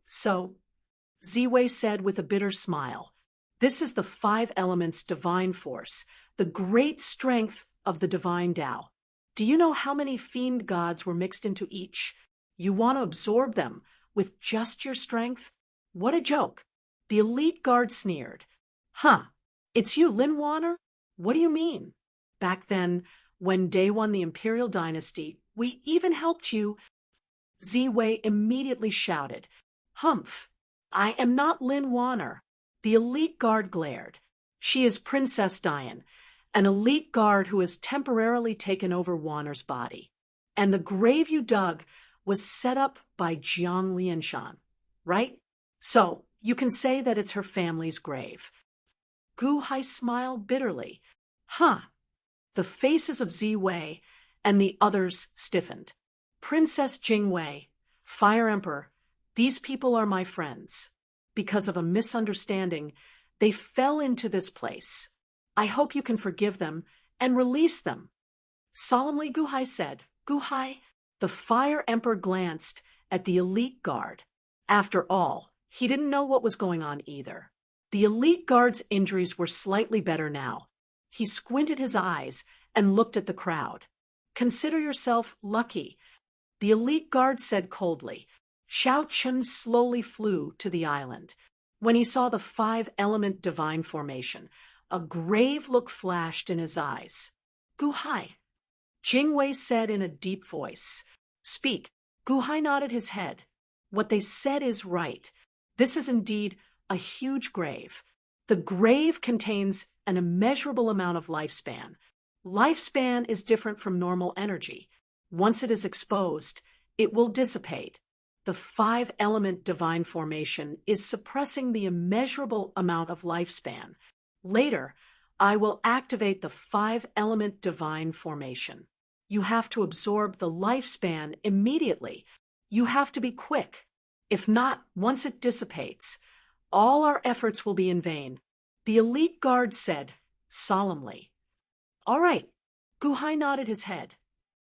Ziwei said with a bitter smile, this is the 5 elements divine force, the great strength of the divine Tao. Do you know how many fiend gods were mixed into each? You want to absorb them with just your strength? What a joke. The elite guard sneered. Huh, it's you, Lin Wanner? What do you mean? Back then, when Day won the Imperial Dynasty, we even helped you. Ziwei immediately shouted, Humph, I am not Lin Wanner. The elite guard glared. She is Princess Diane, an elite guard who has temporarily taken over Wanner's body. And the grave you dug was set up by Jiang Lianshan, right? So, you can say that it's her family's grave. Gu Hai smiled bitterly. Huh. The faces of Ziwei and the others stiffened. Princess Jingwei, Fire Emperor, these people are my friends. Because of a misunderstanding, they fell into this place. I hope you can forgive them and release them. Solemnly, Gu Hai said. Gu Hai, the Fire Emperor glanced at the elite guard. After all, he didn't know what was going on either. The elite guard's injuries were slightly better now. He squinted his eyes and looked at the crowd. Consider yourself lucky, the elite guard said coldly. Xiao Chun slowly flew to the island. When he saw the 5-element divine formation, a grave look flashed in his eyes. Gu Hai, Jingwei said in a deep voice. Speak. Gu Hai nodded his head. What they said is right. This is indeed a huge grave. The grave contains an immeasurable amount of lifespan. Lifespan is different from normal energy. Once it is exposed, it will dissipate. The 5-element divine formation is suppressing the immeasurable amount of lifespan. Later, I will activate the 5-element divine formation. You have to absorb the lifespan immediately. You have to be quick. If not, once it dissipates, all our efforts will be in vain. The elite guard said, solemnly. All right. Gu Hai nodded his head.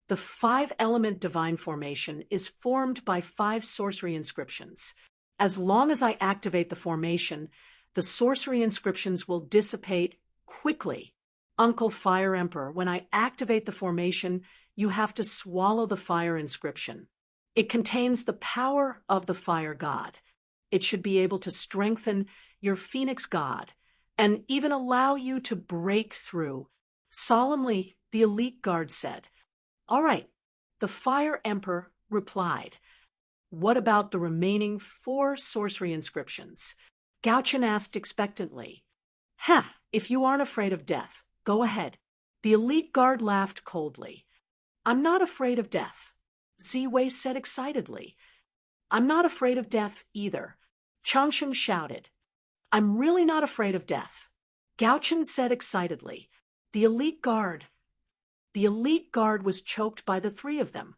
The 5-element divine formation is formed by 5 sorcery inscriptions. As long as I activate the formation, the sorcery inscriptions will dissipate quickly. Uncle Fire Emperor, when I activate the formation, you have to swallow the fire inscription. It contains the power of the fire god. It should be able to strengthen your phoenix god and even allow you to break through. Solemnly, the elite guard said. All right, the Fire Emperor replied. What about the remaining 4 sorcery inscriptions? Gauchen asked expectantly. If you aren't afraid of death, go ahead. The elite guard laughed coldly. I'm not afraid of death, Ziwei said excitedly. I'm not afraid of death either, Changsheng shouted. I'm really not afraid of death, Gaochen said excitedly. The elite guard. The elite guard was choked by the three of them.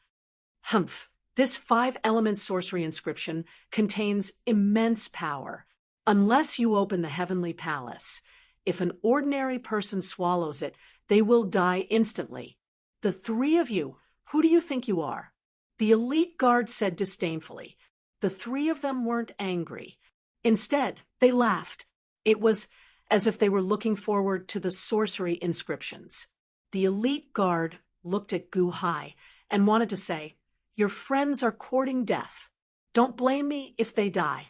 Humph, this 5-element sorcery inscription contains immense power. Unless you open the heavenly palace, if an ordinary person swallows it, they will die instantly. The three of you, who do you think you are? The elite guard said disdainfully. The three of them weren't angry. Instead, they laughed. It was as if they were looking forward to the sorcery inscriptions. The elite guard looked at Gu Hai and wanted to say, Your friends are courting death. Don't blame me if they die.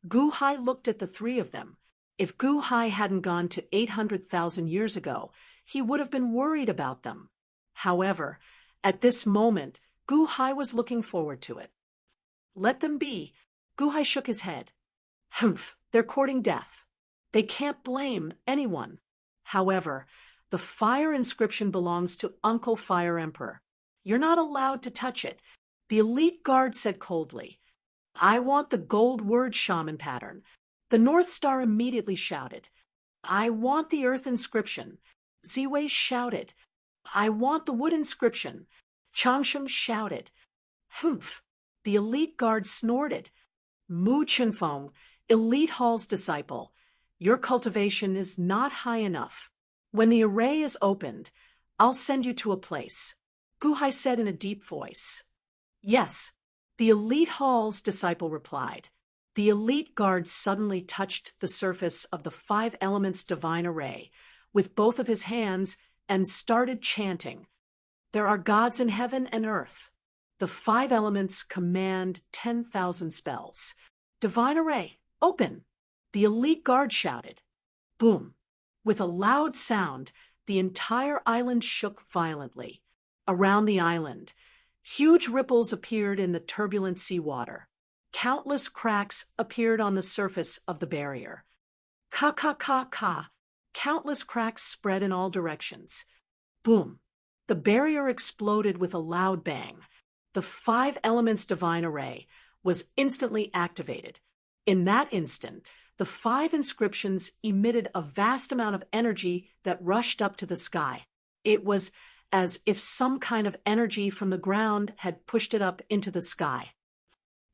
Gu Hai looked at the three of them. If Gu Hai hadn't gone to 800,000 years ago, he would have been worried about them. However, at this moment, Gu Hai was looking forward to it. Let them be. Gu Hai shook his head. Humph, they're courting death. They can't blame anyone. However, the fire inscription belongs to Uncle Fire Emperor. You're not allowed to touch it, the elite guard said coldly. I want the gold word shaman pattern. The North Star immediately shouted. I want the earth inscription. Ziwei shouted. I want the wood inscription. Changsheng shouted. Humph, the elite guard snorted. Mu Chenfeng, Elite Hall's disciple, your cultivation is not high enough. When the array is opened, I'll send you to a place, Gu Hai said in a deep voice. Yes, the Elite Hall's disciple replied. The elite guard suddenly touched the surface of the 5 elements divine array with both of his hands and started chanting. There are gods in heaven and earth. The 5 elements command 10,000 spells. Divine array, open! The elite guard shouted. Boom! With a loud sound, the entire island shook violently. Around the island, huge ripples appeared in the turbulent seawater. Countless cracks appeared on the surface of the barrier. Ka. Countless cracks spread in all directions. Boom! The barrier exploded with a loud bang. The 5 elements divine array was instantly activated. In that instant, the 5 inscriptions emitted a vast amount of energy that rushed up to the sky. It was as if some kind of energy from the ground had pushed it up into the sky.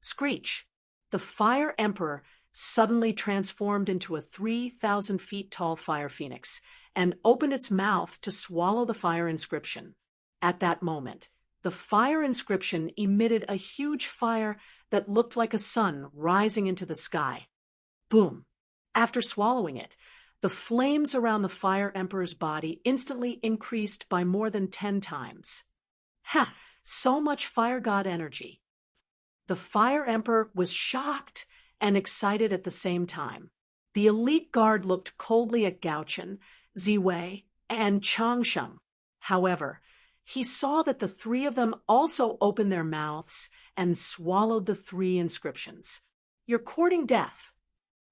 Screech! The Fire Emperor suddenly transformed into a 3,000 feet tall fire phoenix and opened its mouth to swallow the fire inscription. At that moment, the fire inscription emitted a huge fire that looked like a sun rising into the sky. Boom! After swallowing it, the flames around the Fire Emperor's body instantly increased by more than 10 times. Ha! So much fire god energy. The Fire Emperor was shocked and excited at the same time. The elite guard looked coldly at Gaochen, Ziwei, and Changsheng. However, he saw that the 3 of them also opened their mouths and swallowed the 3 inscriptions. You're courting death.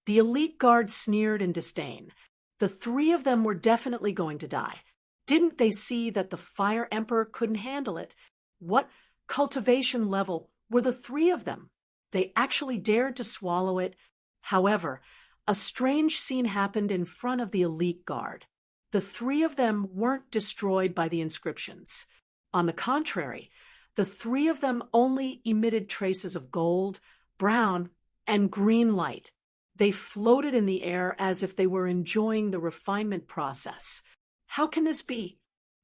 The elite guard sneered in disdain. The 3 of them were definitely going to die. Didn't they see that the Fire Emperor couldn't handle it? What cultivation level were the 3 of them? They actually dared to swallow it. However, a strange scene happened in front of the elite guard. The 3 of them weren't destroyed by the inscriptions. On the contrary, the 3 of them only emitted traces of gold, brown, and green light. They floated in the air as if they were enjoying the refinement process. How can this be?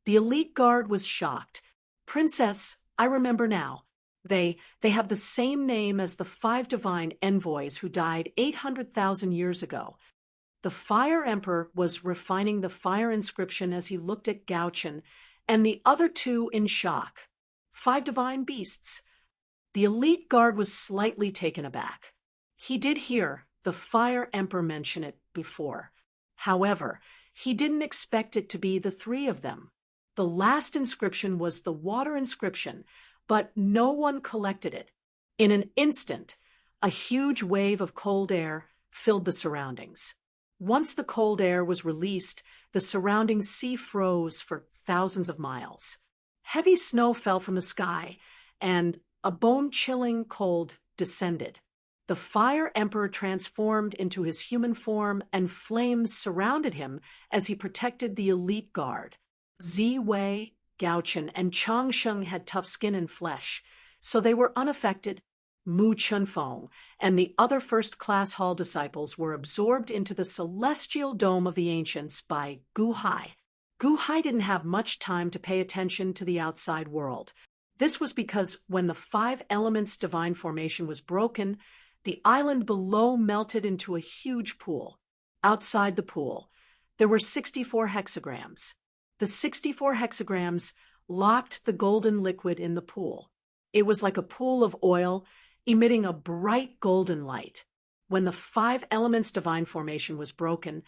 The elite guard was shocked. Princess, I remember now. They have the same name as the 5 divine envoys who died 800,000 years ago. The Fire Emperor was refining the fire inscription as he looked at Gaochen and the other 2 in shock. 5 divine beasts. The elite guard was slightly taken aback. He did hear the Fire Emperor mention it before. However, he didn't expect it to be the 3 of them. The last inscription was the water inscription, but no one collected it. In an instant, a huge wave of cold air filled the surroundings. Once the cold air was released, the surrounding sea froze for thousands of miles. Heavy snow fell from the sky, and a bone-chilling cold descended. The Fire Emperor transformed into his human form, and flames surrounded him as he protected the elite guard. Ziwei, Gaochen, and Changsheng had tough skin and flesh, so they were unaffected. Mu Chunfeng and the other first-class hall disciples were absorbed into the celestial dome of the ancients by Gu Hai. Gu Hai didn't have much time to pay attention to the outside world. This was because when the 5 elements divine formation was broken, the island below melted into a huge pool. Outside the pool, there were 64 hexagrams. The 64 hexagrams locked the golden liquid in the pool. It was like a pool of oil, emitting a bright golden light. When the 5 elements divine formation was broken,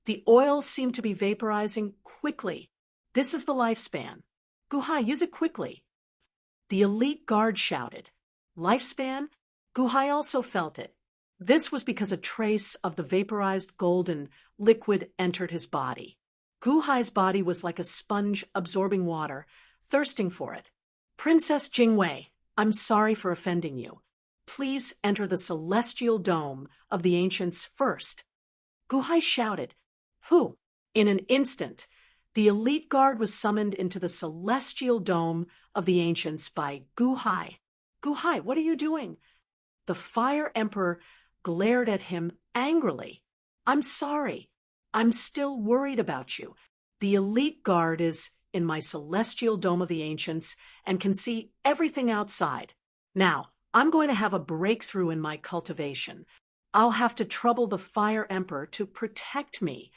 the oil seemed to be vaporizing quickly. This is the lifespan. Gu Hai, use it quickly. The elite guard shouted. Lifespan? Gu Hai also felt it. This was because a trace of the vaporized golden liquid entered his body. Gu Hai's body was like a sponge absorbing water, thirsting for it. Princess Jingwei, I'm sorry for offending you. Please enter the celestial dome of the ancients first. Gu Hai shouted. Who? In an instant, the elite guard was summoned into the celestial dome of the ancients by Gu Hai. Gu Hai, what are you doing? The Fire Emperor glared at him angrily. I'm sorry. I'm still worried about you. The elite guard is in my celestial dome of the ancients and can see everything outside. Now, I'm going to have a breakthrough in my cultivation. I'll have to trouble the Fire Emperor to protect me.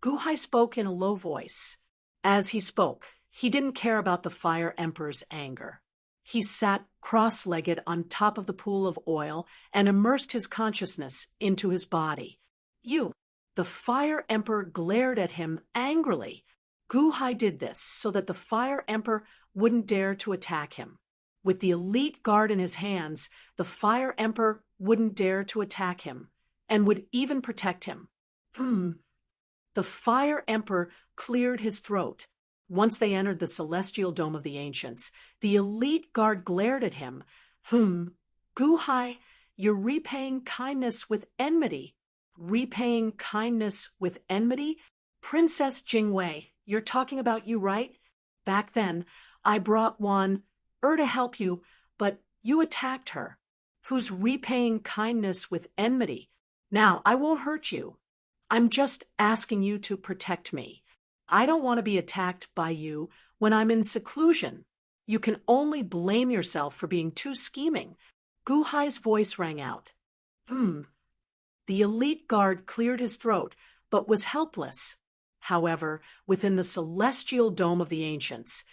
Gu Hai spoke in a low voice. As he spoke, he didn't care about the Fire Emperor's anger. He sat cross-legged on top of the pool of oil and immersed his consciousness into his body. You! The Fire Emperor glared at him angrily. Gu Hai did this so that the Fire Emperor wouldn't dare to attack him. With the elite guard in his hands, the Fire Emperor wouldn't dare to attack him, and would even protect him. The Fire Emperor cleared his throat. Once they entered the celestial dome of the ancients, the elite guard glared at him. Gu Hai, you're repaying kindness with enmity. Repaying kindness with enmity? Princess Jingwei, you're talking about you, right? Back then, I brought one to help you, but you attacked her. Who's repaying kindness with enmity? Now, I won't hurt you. I'm just asking you to protect me. I don't want to be attacked by you when I'm in seclusion. You can only blame yourself for being too scheming. Gu Hai's voice rang out. The elite guard cleared his throat, but was helpless. However, within the celestial dome of the ancients,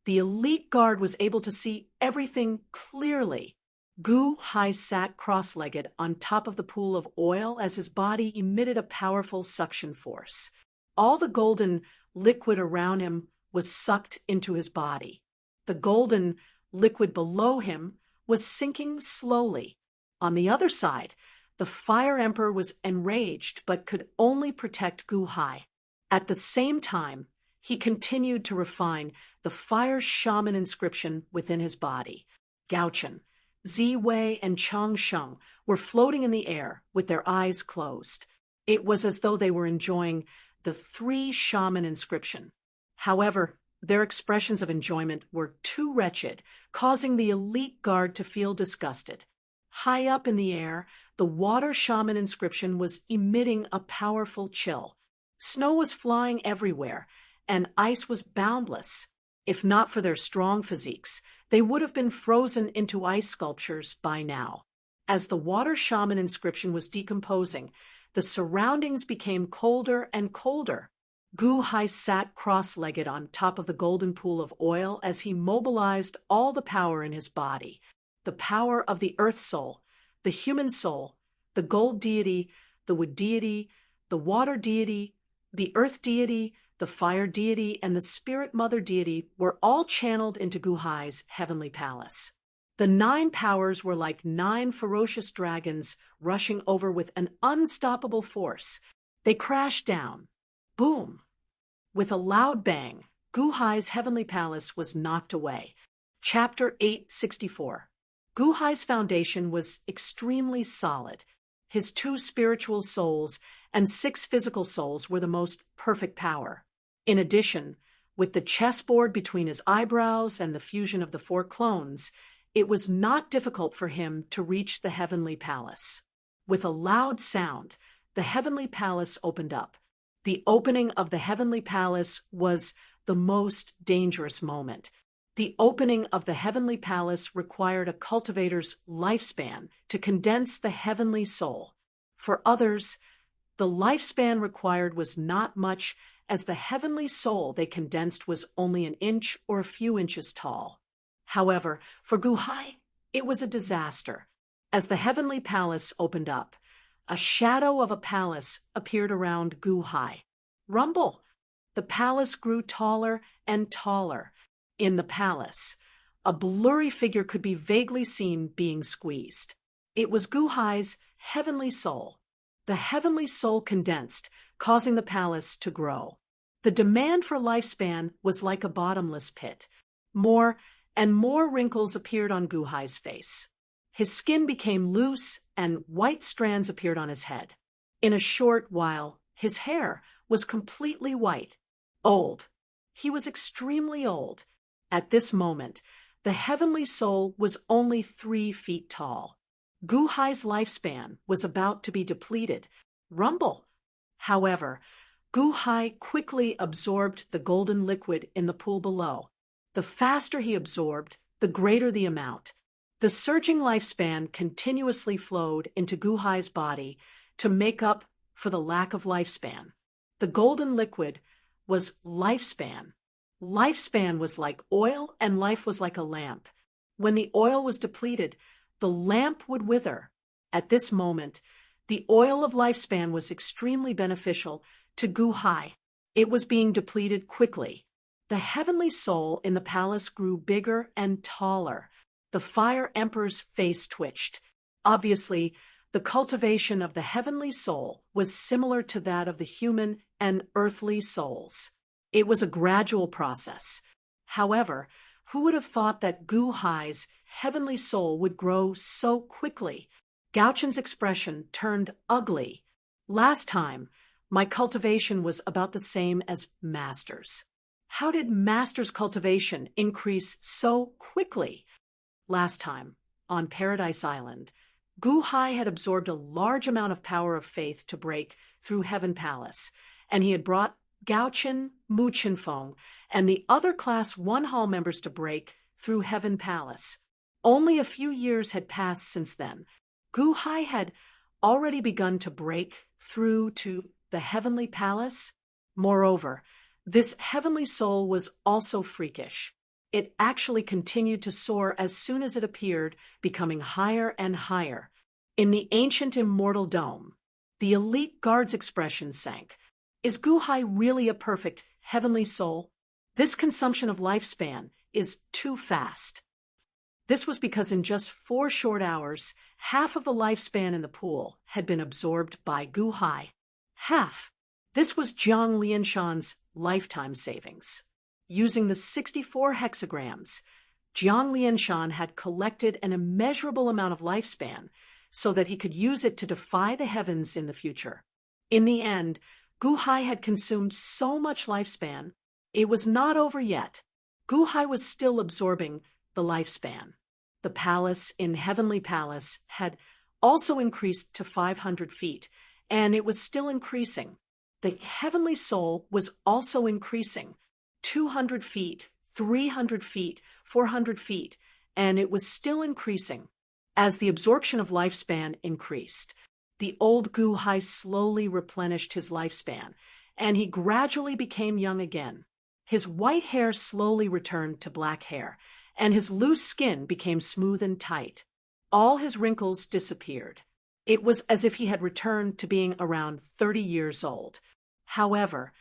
the elite guard was able to see everything clearly. Gu Hai sat cross-legged on top of the pool of oil as his body emitted a powerful suction force. All the golden liquid around him was sucked into his body. The golden liquid below him was sinking slowly. On the other side, the Fire Emperor was enraged but could only protect Gu Hai. At the same time, he continued to refine the Fire Shaman inscription within his body. Gaochen, Ziwei, and Changsheng were floating in the air with their eyes closed. It was as though they were enjoying the 3 shaman inscription. However, their expressions of enjoyment were too wretched, causing the elite guard to feel disgusted. High up in the air, the water shaman inscription was emitting a powerful chill. Snow was flying everywhere, and ice was boundless. If not for their strong physiques, they would have been frozen into ice sculptures by now. As the water shaman inscription was decomposing, the surroundings became colder and colder. Gu Hai sat cross-legged on top of the golden pool of oil as he mobilized all the power in his body. The power of the earth soul, the human soul, the gold deity, the wood deity, the water deity, the earth deity, the fire deity, and the spirit mother deity were all channeled into Gu Hai's heavenly palace. The 9 powers were like 9 ferocious dragons rushing over with an unstoppable force. They crashed down. Boom! With a loud bang, Gu-Hai's heavenly palace was knocked away. Chapter 864. Gu-Hai's foundation was extremely solid. His 2 spiritual souls and 6 physical souls were the most perfect power. In addition, with the chessboard between his eyebrows and the fusion of the 4 clones, it was not difficult for him to reach the heavenly palace. With a loud sound, the heavenly palace opened up. The opening of the heavenly palace was the most dangerous moment. The opening of the heavenly palace required a cultivator's lifespan to condense the heavenly soul. For others, the lifespan required was not much, as the heavenly soul they condensed was only an inch or a few inches tall. However, for Gu-Hai, it was a disaster. As the heavenly palace opened up, a shadow of a palace appeared around Gu-Hai. Rumble! The palace grew taller and taller. In the palace, a blurry figure could be vaguely seen being squeezed. It was Gu-Hai's heavenly soul. The heavenly soul condensed, causing the palace to grow. The demand for lifespan was like a bottomless pit. More and more wrinkles appeared on Gu-Hai's face. His skin became loose, and white strands appeared on his head. In a short while, his hair was completely white. Old. He was extremely old. At this moment, the heavenly soul was only 3 feet tall. Gu-Hai's lifespan was about to be depleted. Rumble! However, Gu-Hai quickly absorbed the golden liquid in the pool below. The faster he absorbed, the greater the amount. The surging lifespan continuously flowed into Gu-Hai's body to make up for the lack of lifespan. The golden liquid was lifespan. Lifespan was like oil, and life was like a lamp. When the oil was depleted, the lamp would wither. At this moment, the oil of lifespan was extremely beneficial to Gu-Hai. It was being depleted quickly. The heavenly soul in the palace grew bigger and taller. The Fire Emperor's face twitched. Obviously, the cultivation of the heavenly soul was similar to that of the human and earthly souls. It was a gradual process. However, who would have thought that Gu-Hai's heavenly soul would grow so quickly? Gao-Chen's expression turned ugly. Last time, my cultivation was about the same as Master's. How did Master's cultivation increase so quickly? Last time, on Paradise Island, Gu-Hai had absorbed a large amount of power of faith to break through Heaven Palace, and he had brought Gao-Chen, Mu Qinfeng, and the other Class 1 Hall members to break through Heaven Palace. Only a few years had passed since then. Gu-Hai had already begun to break through to the Heavenly Palace. Moreover, this heavenly soul was also freakish. It actually continued to soar as soon as it appeared, becoming higher and higher. In the ancient Immortal Dome, the elite guard's expression sank. Is Gu-Hai really a perfect heavenly soul? This consumption of lifespan is too fast. This was because in just 4 short hours, half of the lifespan in the pool had been absorbed by Gu-Hai. Half. This was Jiang Lianshan's lifetime savings. Using the 64 hexagrams, Jiang Lianshan had collected an immeasurable amount of lifespan so that he could use it to defy the heavens in the future. In the end, Gu-Hai had consumed so much lifespan, it was not over yet. Gu-Hai was still absorbing the lifespan. The palace in Heavenly Palace had also increased to 500 feet, and it was still increasing. The heavenly soul was also increasing. 200 feet, 300 feet, 400 feet, and it was still increasing. As the absorption of lifespan increased, the old Gu-Hai slowly replenished his lifespan, and he gradually became young again. His white hair slowly returned to black hair, and his loose skin became smooth and tight. All his wrinkles disappeared. It was as if he had returned to being around 30 years old. However,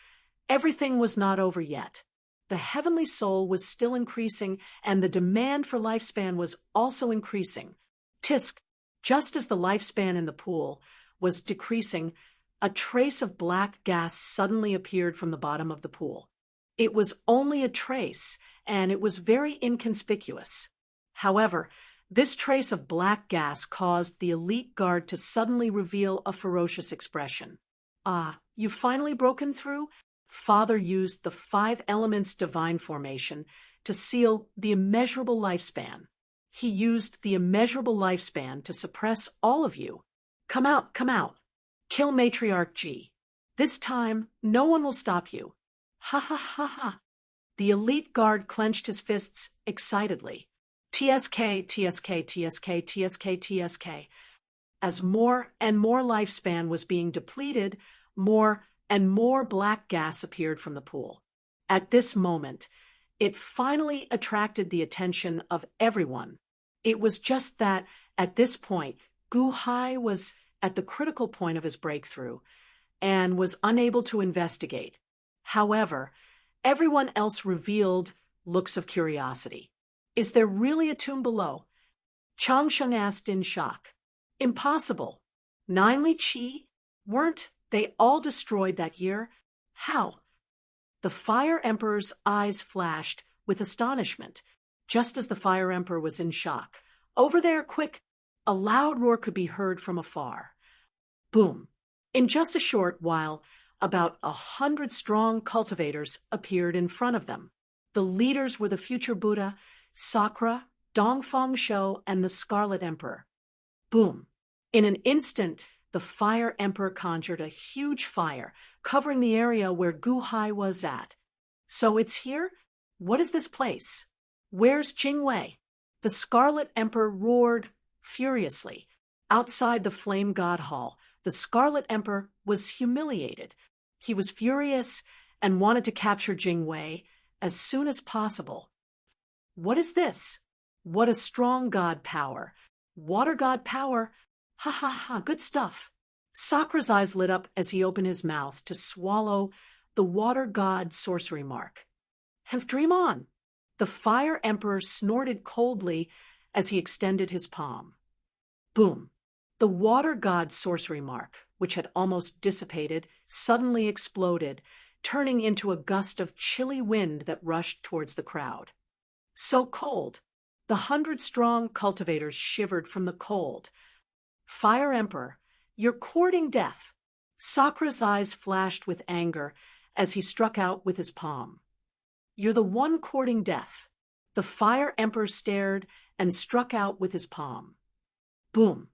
everything was not over yet. The heavenly soul was still increasing, and the demand for lifespan was also increasing. Tisk! Just as the lifespan in the pool was decreasing, a trace of black gas suddenly appeared from the bottom of the pool. It was only a trace, and it was very inconspicuous. However, this trace of black gas caused the elite guard to suddenly reveal a ferocious expression. "Ah, you've finally broken through?" Father used the 5 elements divine formation to seal the immeasurable lifespan. He used the immeasurable lifespan to suppress all of you. Come out, come out. Kill Matriarch G. This time, no one will stop you. Ha ha ha ha. The elite guard clenched his fists excitedly. TSK, TSK, TSK, TSK, TSK. As more and more lifespan was being depleted, more and more black gas appeared from the pool. At this moment, it finally attracted the attention of everyone. It was just that, at this point, Gu Hai was at the critical point of his breakthrough and was unable to investigate. However, everyone else revealed looks of curiosity. "Is there really a tomb below?" Chang Sheng asked in shock. "Impossible. 9 Li Qi? Weren't they all destroyed that year? How?" The Fire Emperor's eyes flashed with astonishment, just as the Fire Emperor was in shock. "Over there, quick!" A loud roar could be heard from afar. Boom! In just a short while, about 100 strong cultivators appeared in front of them. The leaders were the future Buddha, Sakura, Dongfang Shou, and the Scarlet Emperor. Boom! In an instant, the Fire Emperor conjured a huge fire, covering the area where Gu Hai was at. "So it's here? What is this place? Where's Jingwei?" The Scarlet Emperor roared furiously. Outside the Flame God Hall, the Scarlet Emperor was humiliated. He was furious and wanted to capture Jingwei as soon as possible. "What is this? What a strong god power. Water god power. Ha ha ha, good stuff." Sakura's eyes lit up as he opened his mouth to swallow the water god sorcery mark. "And dream on." The Fire Emperor snorted coldly as he extended his palm. Boom! The water god sorcery mark, which had almost dissipated, suddenly exploded, turning into a gust of chilly wind that rushed towards the crowd. So cold! The 100-strong cultivators shivered from the cold. "Fire Emperor, you're courting death." Sakura's eyes flashed with anger as he struck out with his palm. "You're the one courting death." The Fire Emperor stared and struck out with his palm. Boom!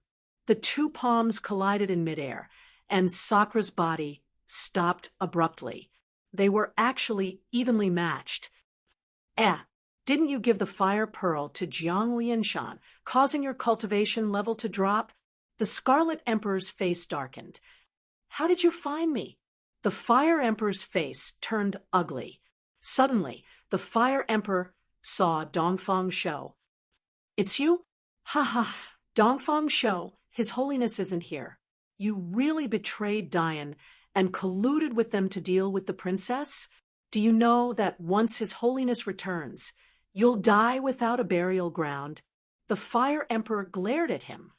The 2 palms collided in midair, and Sakura's body stopped abruptly. They were actually evenly matched. Didn't you give the fire pearl to Jiang Lianshan, causing your cultivation level to drop?" The Scarlet Emperor's face darkened. "How did you find me?" The Fire Emperor's face turned ugly. Suddenly, the Fire Emperor saw Dongfang Shou. "It's you? Ha ha! Dongfang Shou, His Holiness isn't here. You really betrayed Dian and colluded with them to deal with the princess? Do you know that once His Holiness returns, you'll die without a burial ground?" The Fire Emperor glared at him.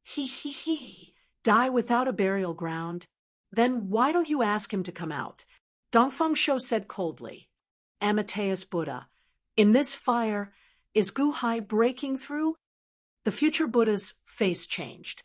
He, die without a burial ground? Then why don't you ask him to come out?" Dongfang Shou said coldly. "Amateus Buddha, in this fire, is Gu Hai breaking through?" The future Buddha's face changed.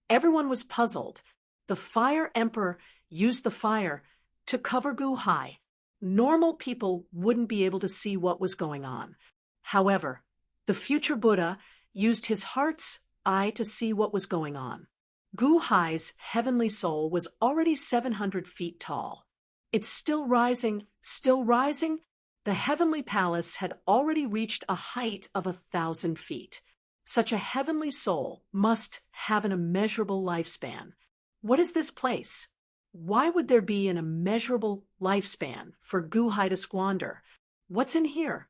Everyone was puzzled. The Fire Emperor used the fire to cover Gu Hai. Normal people wouldn't be able to see what was going on. However, the future Buddha used his heart's eye to see what was going on. Gu Hai's heavenly soul was already 700 feet tall. It's still rising, still rising. The heavenly palace had already reached a height of 1,000 feet. Such a heavenly soul must have an immeasurable lifespan. What is this place? Why would there be an immeasurable lifespan for Gu Hai to squander? What's in here?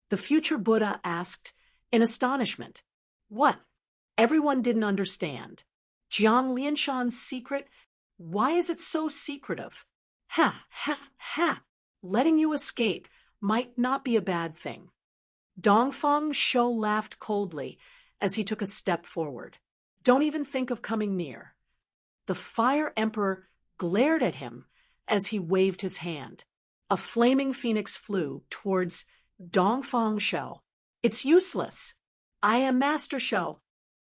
The future Buddha asked in astonishment. What? Everyone didn't understand. Jiang Lianshan's secret? Why is it so secretive? Ha! Letting you escape might not be a bad thing. Dongfang Shou laughed coldly as he took a step forward. Don't even think of coming near. The Fire Emperor glared at him as he waved his hand. A flaming phoenix flew towards Dongfang Shou. It's useless. I am Master Shou.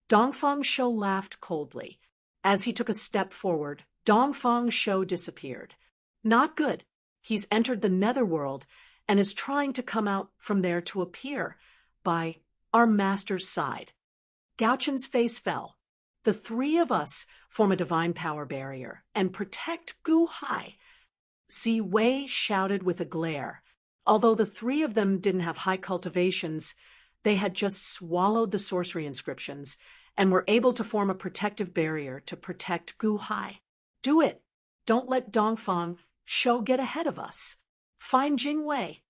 Dongfang Shou laughed coldly. As he took a step forward, Dongfang Shou disappeared. Not good. He's entered the netherworld and is trying to come out from there to appear by our master's side. Gao Chen's face fell. The three of us form a divine power barrier and protect Gu Hai. Zi Wei shouted with a glare. Although the three of them didn't have high cultivations, they had just swallowed the sorcery inscriptions and were able to form a protective barrier to protect Gu Hai. Do it. Don't let Dongfang Shou get ahead of us. Find Jing Wei.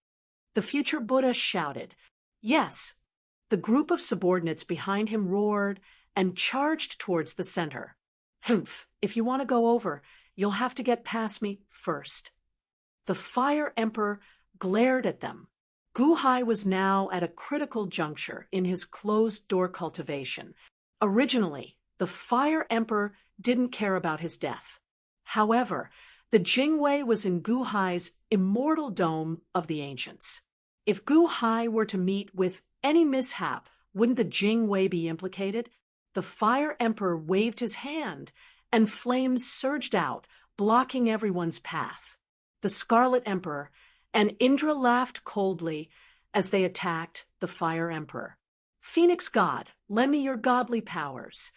The future Buddha shouted. Yes. The group of subordinates behind him roared and charged towards the center. Humph, if you want to go over, you'll have to get past me first. The Fire Emperor glared at them. Gu Hai was now at a critical juncture in his closed-door cultivation. Originally, the Fire Emperor didn't care about his death. However, the Jingwei was in Gu Hai's Immortal Dome of the Ancients. If Gu Hai were to meet with any mishap, wouldn't the Jingwei be implicated? The Fire Emperor waved his hand, and flames surged out, blocking everyone's path. The Scarlet Emperor and Indra laughed coldly as they attacked the Fire Emperor. Phoenix God, lend me your godly powers.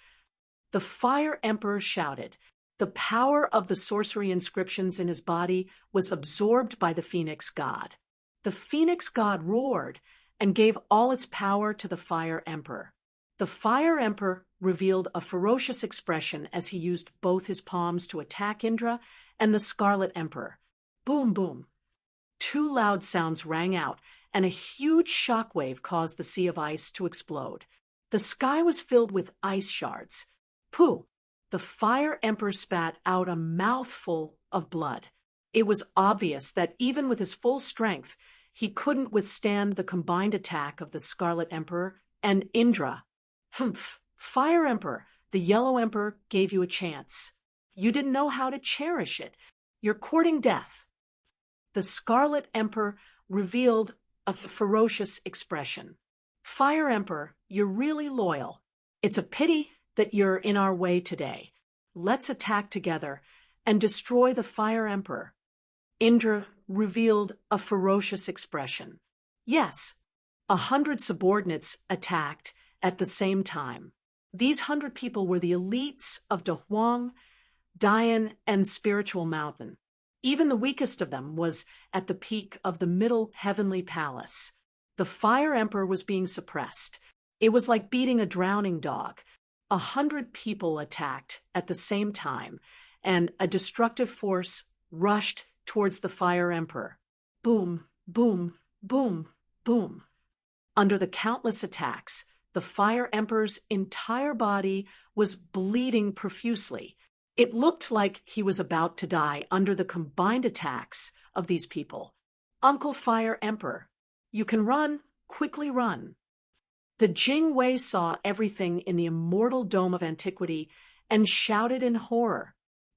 The Fire Emperor shouted. The power of the sorcery inscriptions in his body was absorbed by the Phoenix God. The Phoenix God roared and gave all its power to the Fire Emperor. The Fire Emperor revealed a ferocious expression as he used both his palms to attack Indra and the Scarlet Emperor. Boom, boom. Two loud sounds rang out, and a huge shockwave caused the sea of ice to explode. The sky was filled with ice shards. Pooh! The Fire Emperor spat out a mouthful of blood. It was obvious that even with his full strength, he couldn't withstand the combined attack of the Scarlet Emperor and Indra. Humph! Fire Emperor, the Yellow Emperor gave you a chance. You didn't know how to cherish it. You're courting death. The Scarlet Emperor revealed a ferocious expression. Fire Emperor, you're really loyal. It's a pity that you're in our way today. Let's attack together and destroy the Fire Emperor. Indra revealed a ferocious expression. Yes, 100 subordinates attacked at the same time. These 100 people were the elites of De Huang, Dian, and Spiritual Mountain. Even the weakest of them was at the peak of the Middle Heavenly Palace. The Fire Emperor was being suppressed. It was like beating a drowning dog. 100 people attacked at the same time, and a destructive force rushed towards the Fire Emperor. Boom, boom, boom, boom. Under the countless attacks, the Fire Emperor's entire body was bleeding profusely. It looked like he was about to die under the combined attacks of these people. Uncle Fire Emperor, you can run, quickly run. The Jingwei saw everything in the immortal dome of antiquity and shouted in horror.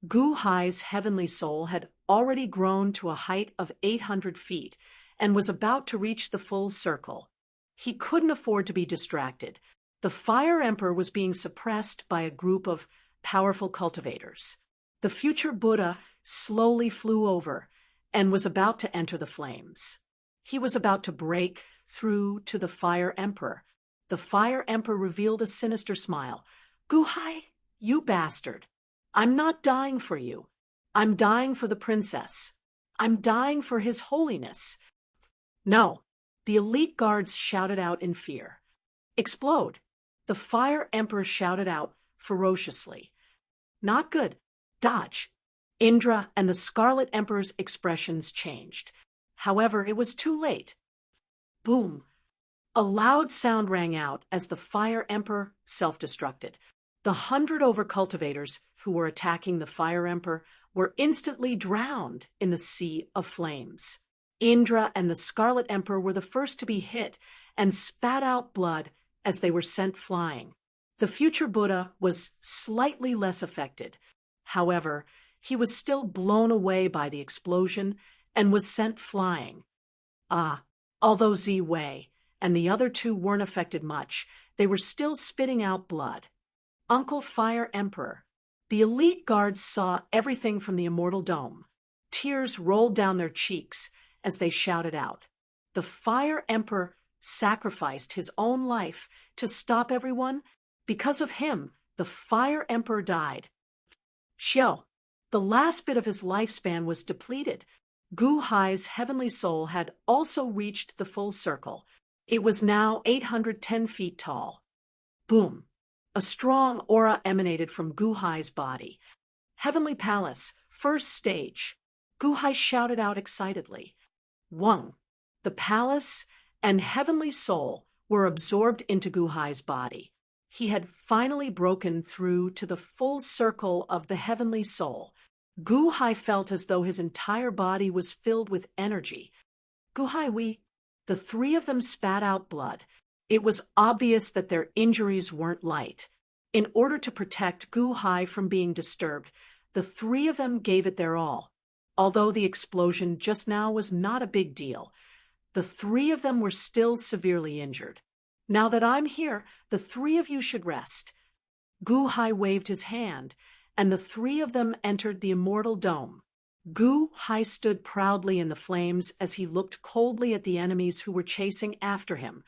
Gu Hai's heavenly soul had already grown to a height of 800 feet and was about to reach the full circle. He couldn't afford to be distracted. The Fire Emperor was being suppressed by a group of powerful cultivators. The future Buddha slowly flew over and was about to enter the flames. He was about to break through to the Fire Emperor. The Fire Emperor revealed a sinister smile. Gu Hai, you bastard. I'm not dying for you. I'm dying for the princess. I'm dying for His Holiness. No, the elite guards shouted out in fear. Explode. The Fire Emperor shouted out ferociously. Not good. Dodge. Indra and the Scarlet Emperor's expressions changed. However, it was too late. Boom. A loud sound rang out as the Fire Emperor self-destructed. The 100 over-cultivators who were attacking the Fire Emperor were instantly drowned in the sea of flames. Indra and the Scarlet Emperor were the first to be hit and spat out blood as they were sent flying. The future Buddha was slightly less affected. However, he was still blown away by the explosion and was sent flying. Although Zi Wei and the other two weren't affected much, they were still spitting out blood. Uncle Fire Emperor. The elite guards saw everything from the Immortal Dome. Tears rolled down their cheeks as they shouted out. The Fire Emperor sacrificed his own life to stop everyone. Because of him, the Fire Emperor died. Xiao. The last bit of his lifespan was depleted. Gu Hai's heavenly soul had also reached the full circle. It was now 810 feet tall. Boom! A strong aura emanated from Gu Hai's body. Heavenly Palace, first stage. Gu Hai shouted out excitedly. Wang. The palace and heavenly soul were absorbed into Gu Hai's body. He had finally broken through to the full circle of the heavenly soul. Gu Hai felt as though his entire body was filled with energy. Gu Hai, the three of them spat out blood. It was obvious that their injuries weren't light. In order to protect Gu Hai from being disturbed, the three of them gave it their all. Although the explosion just now was not a big deal, the three of them were still severely injured. Now that I'm here, the three of you should rest. Gu Hai waved his hand, and the three of them entered the Immortal Dome. Gu Hai stood proudly in the flames as he looked coldly at the enemies who were chasing after him.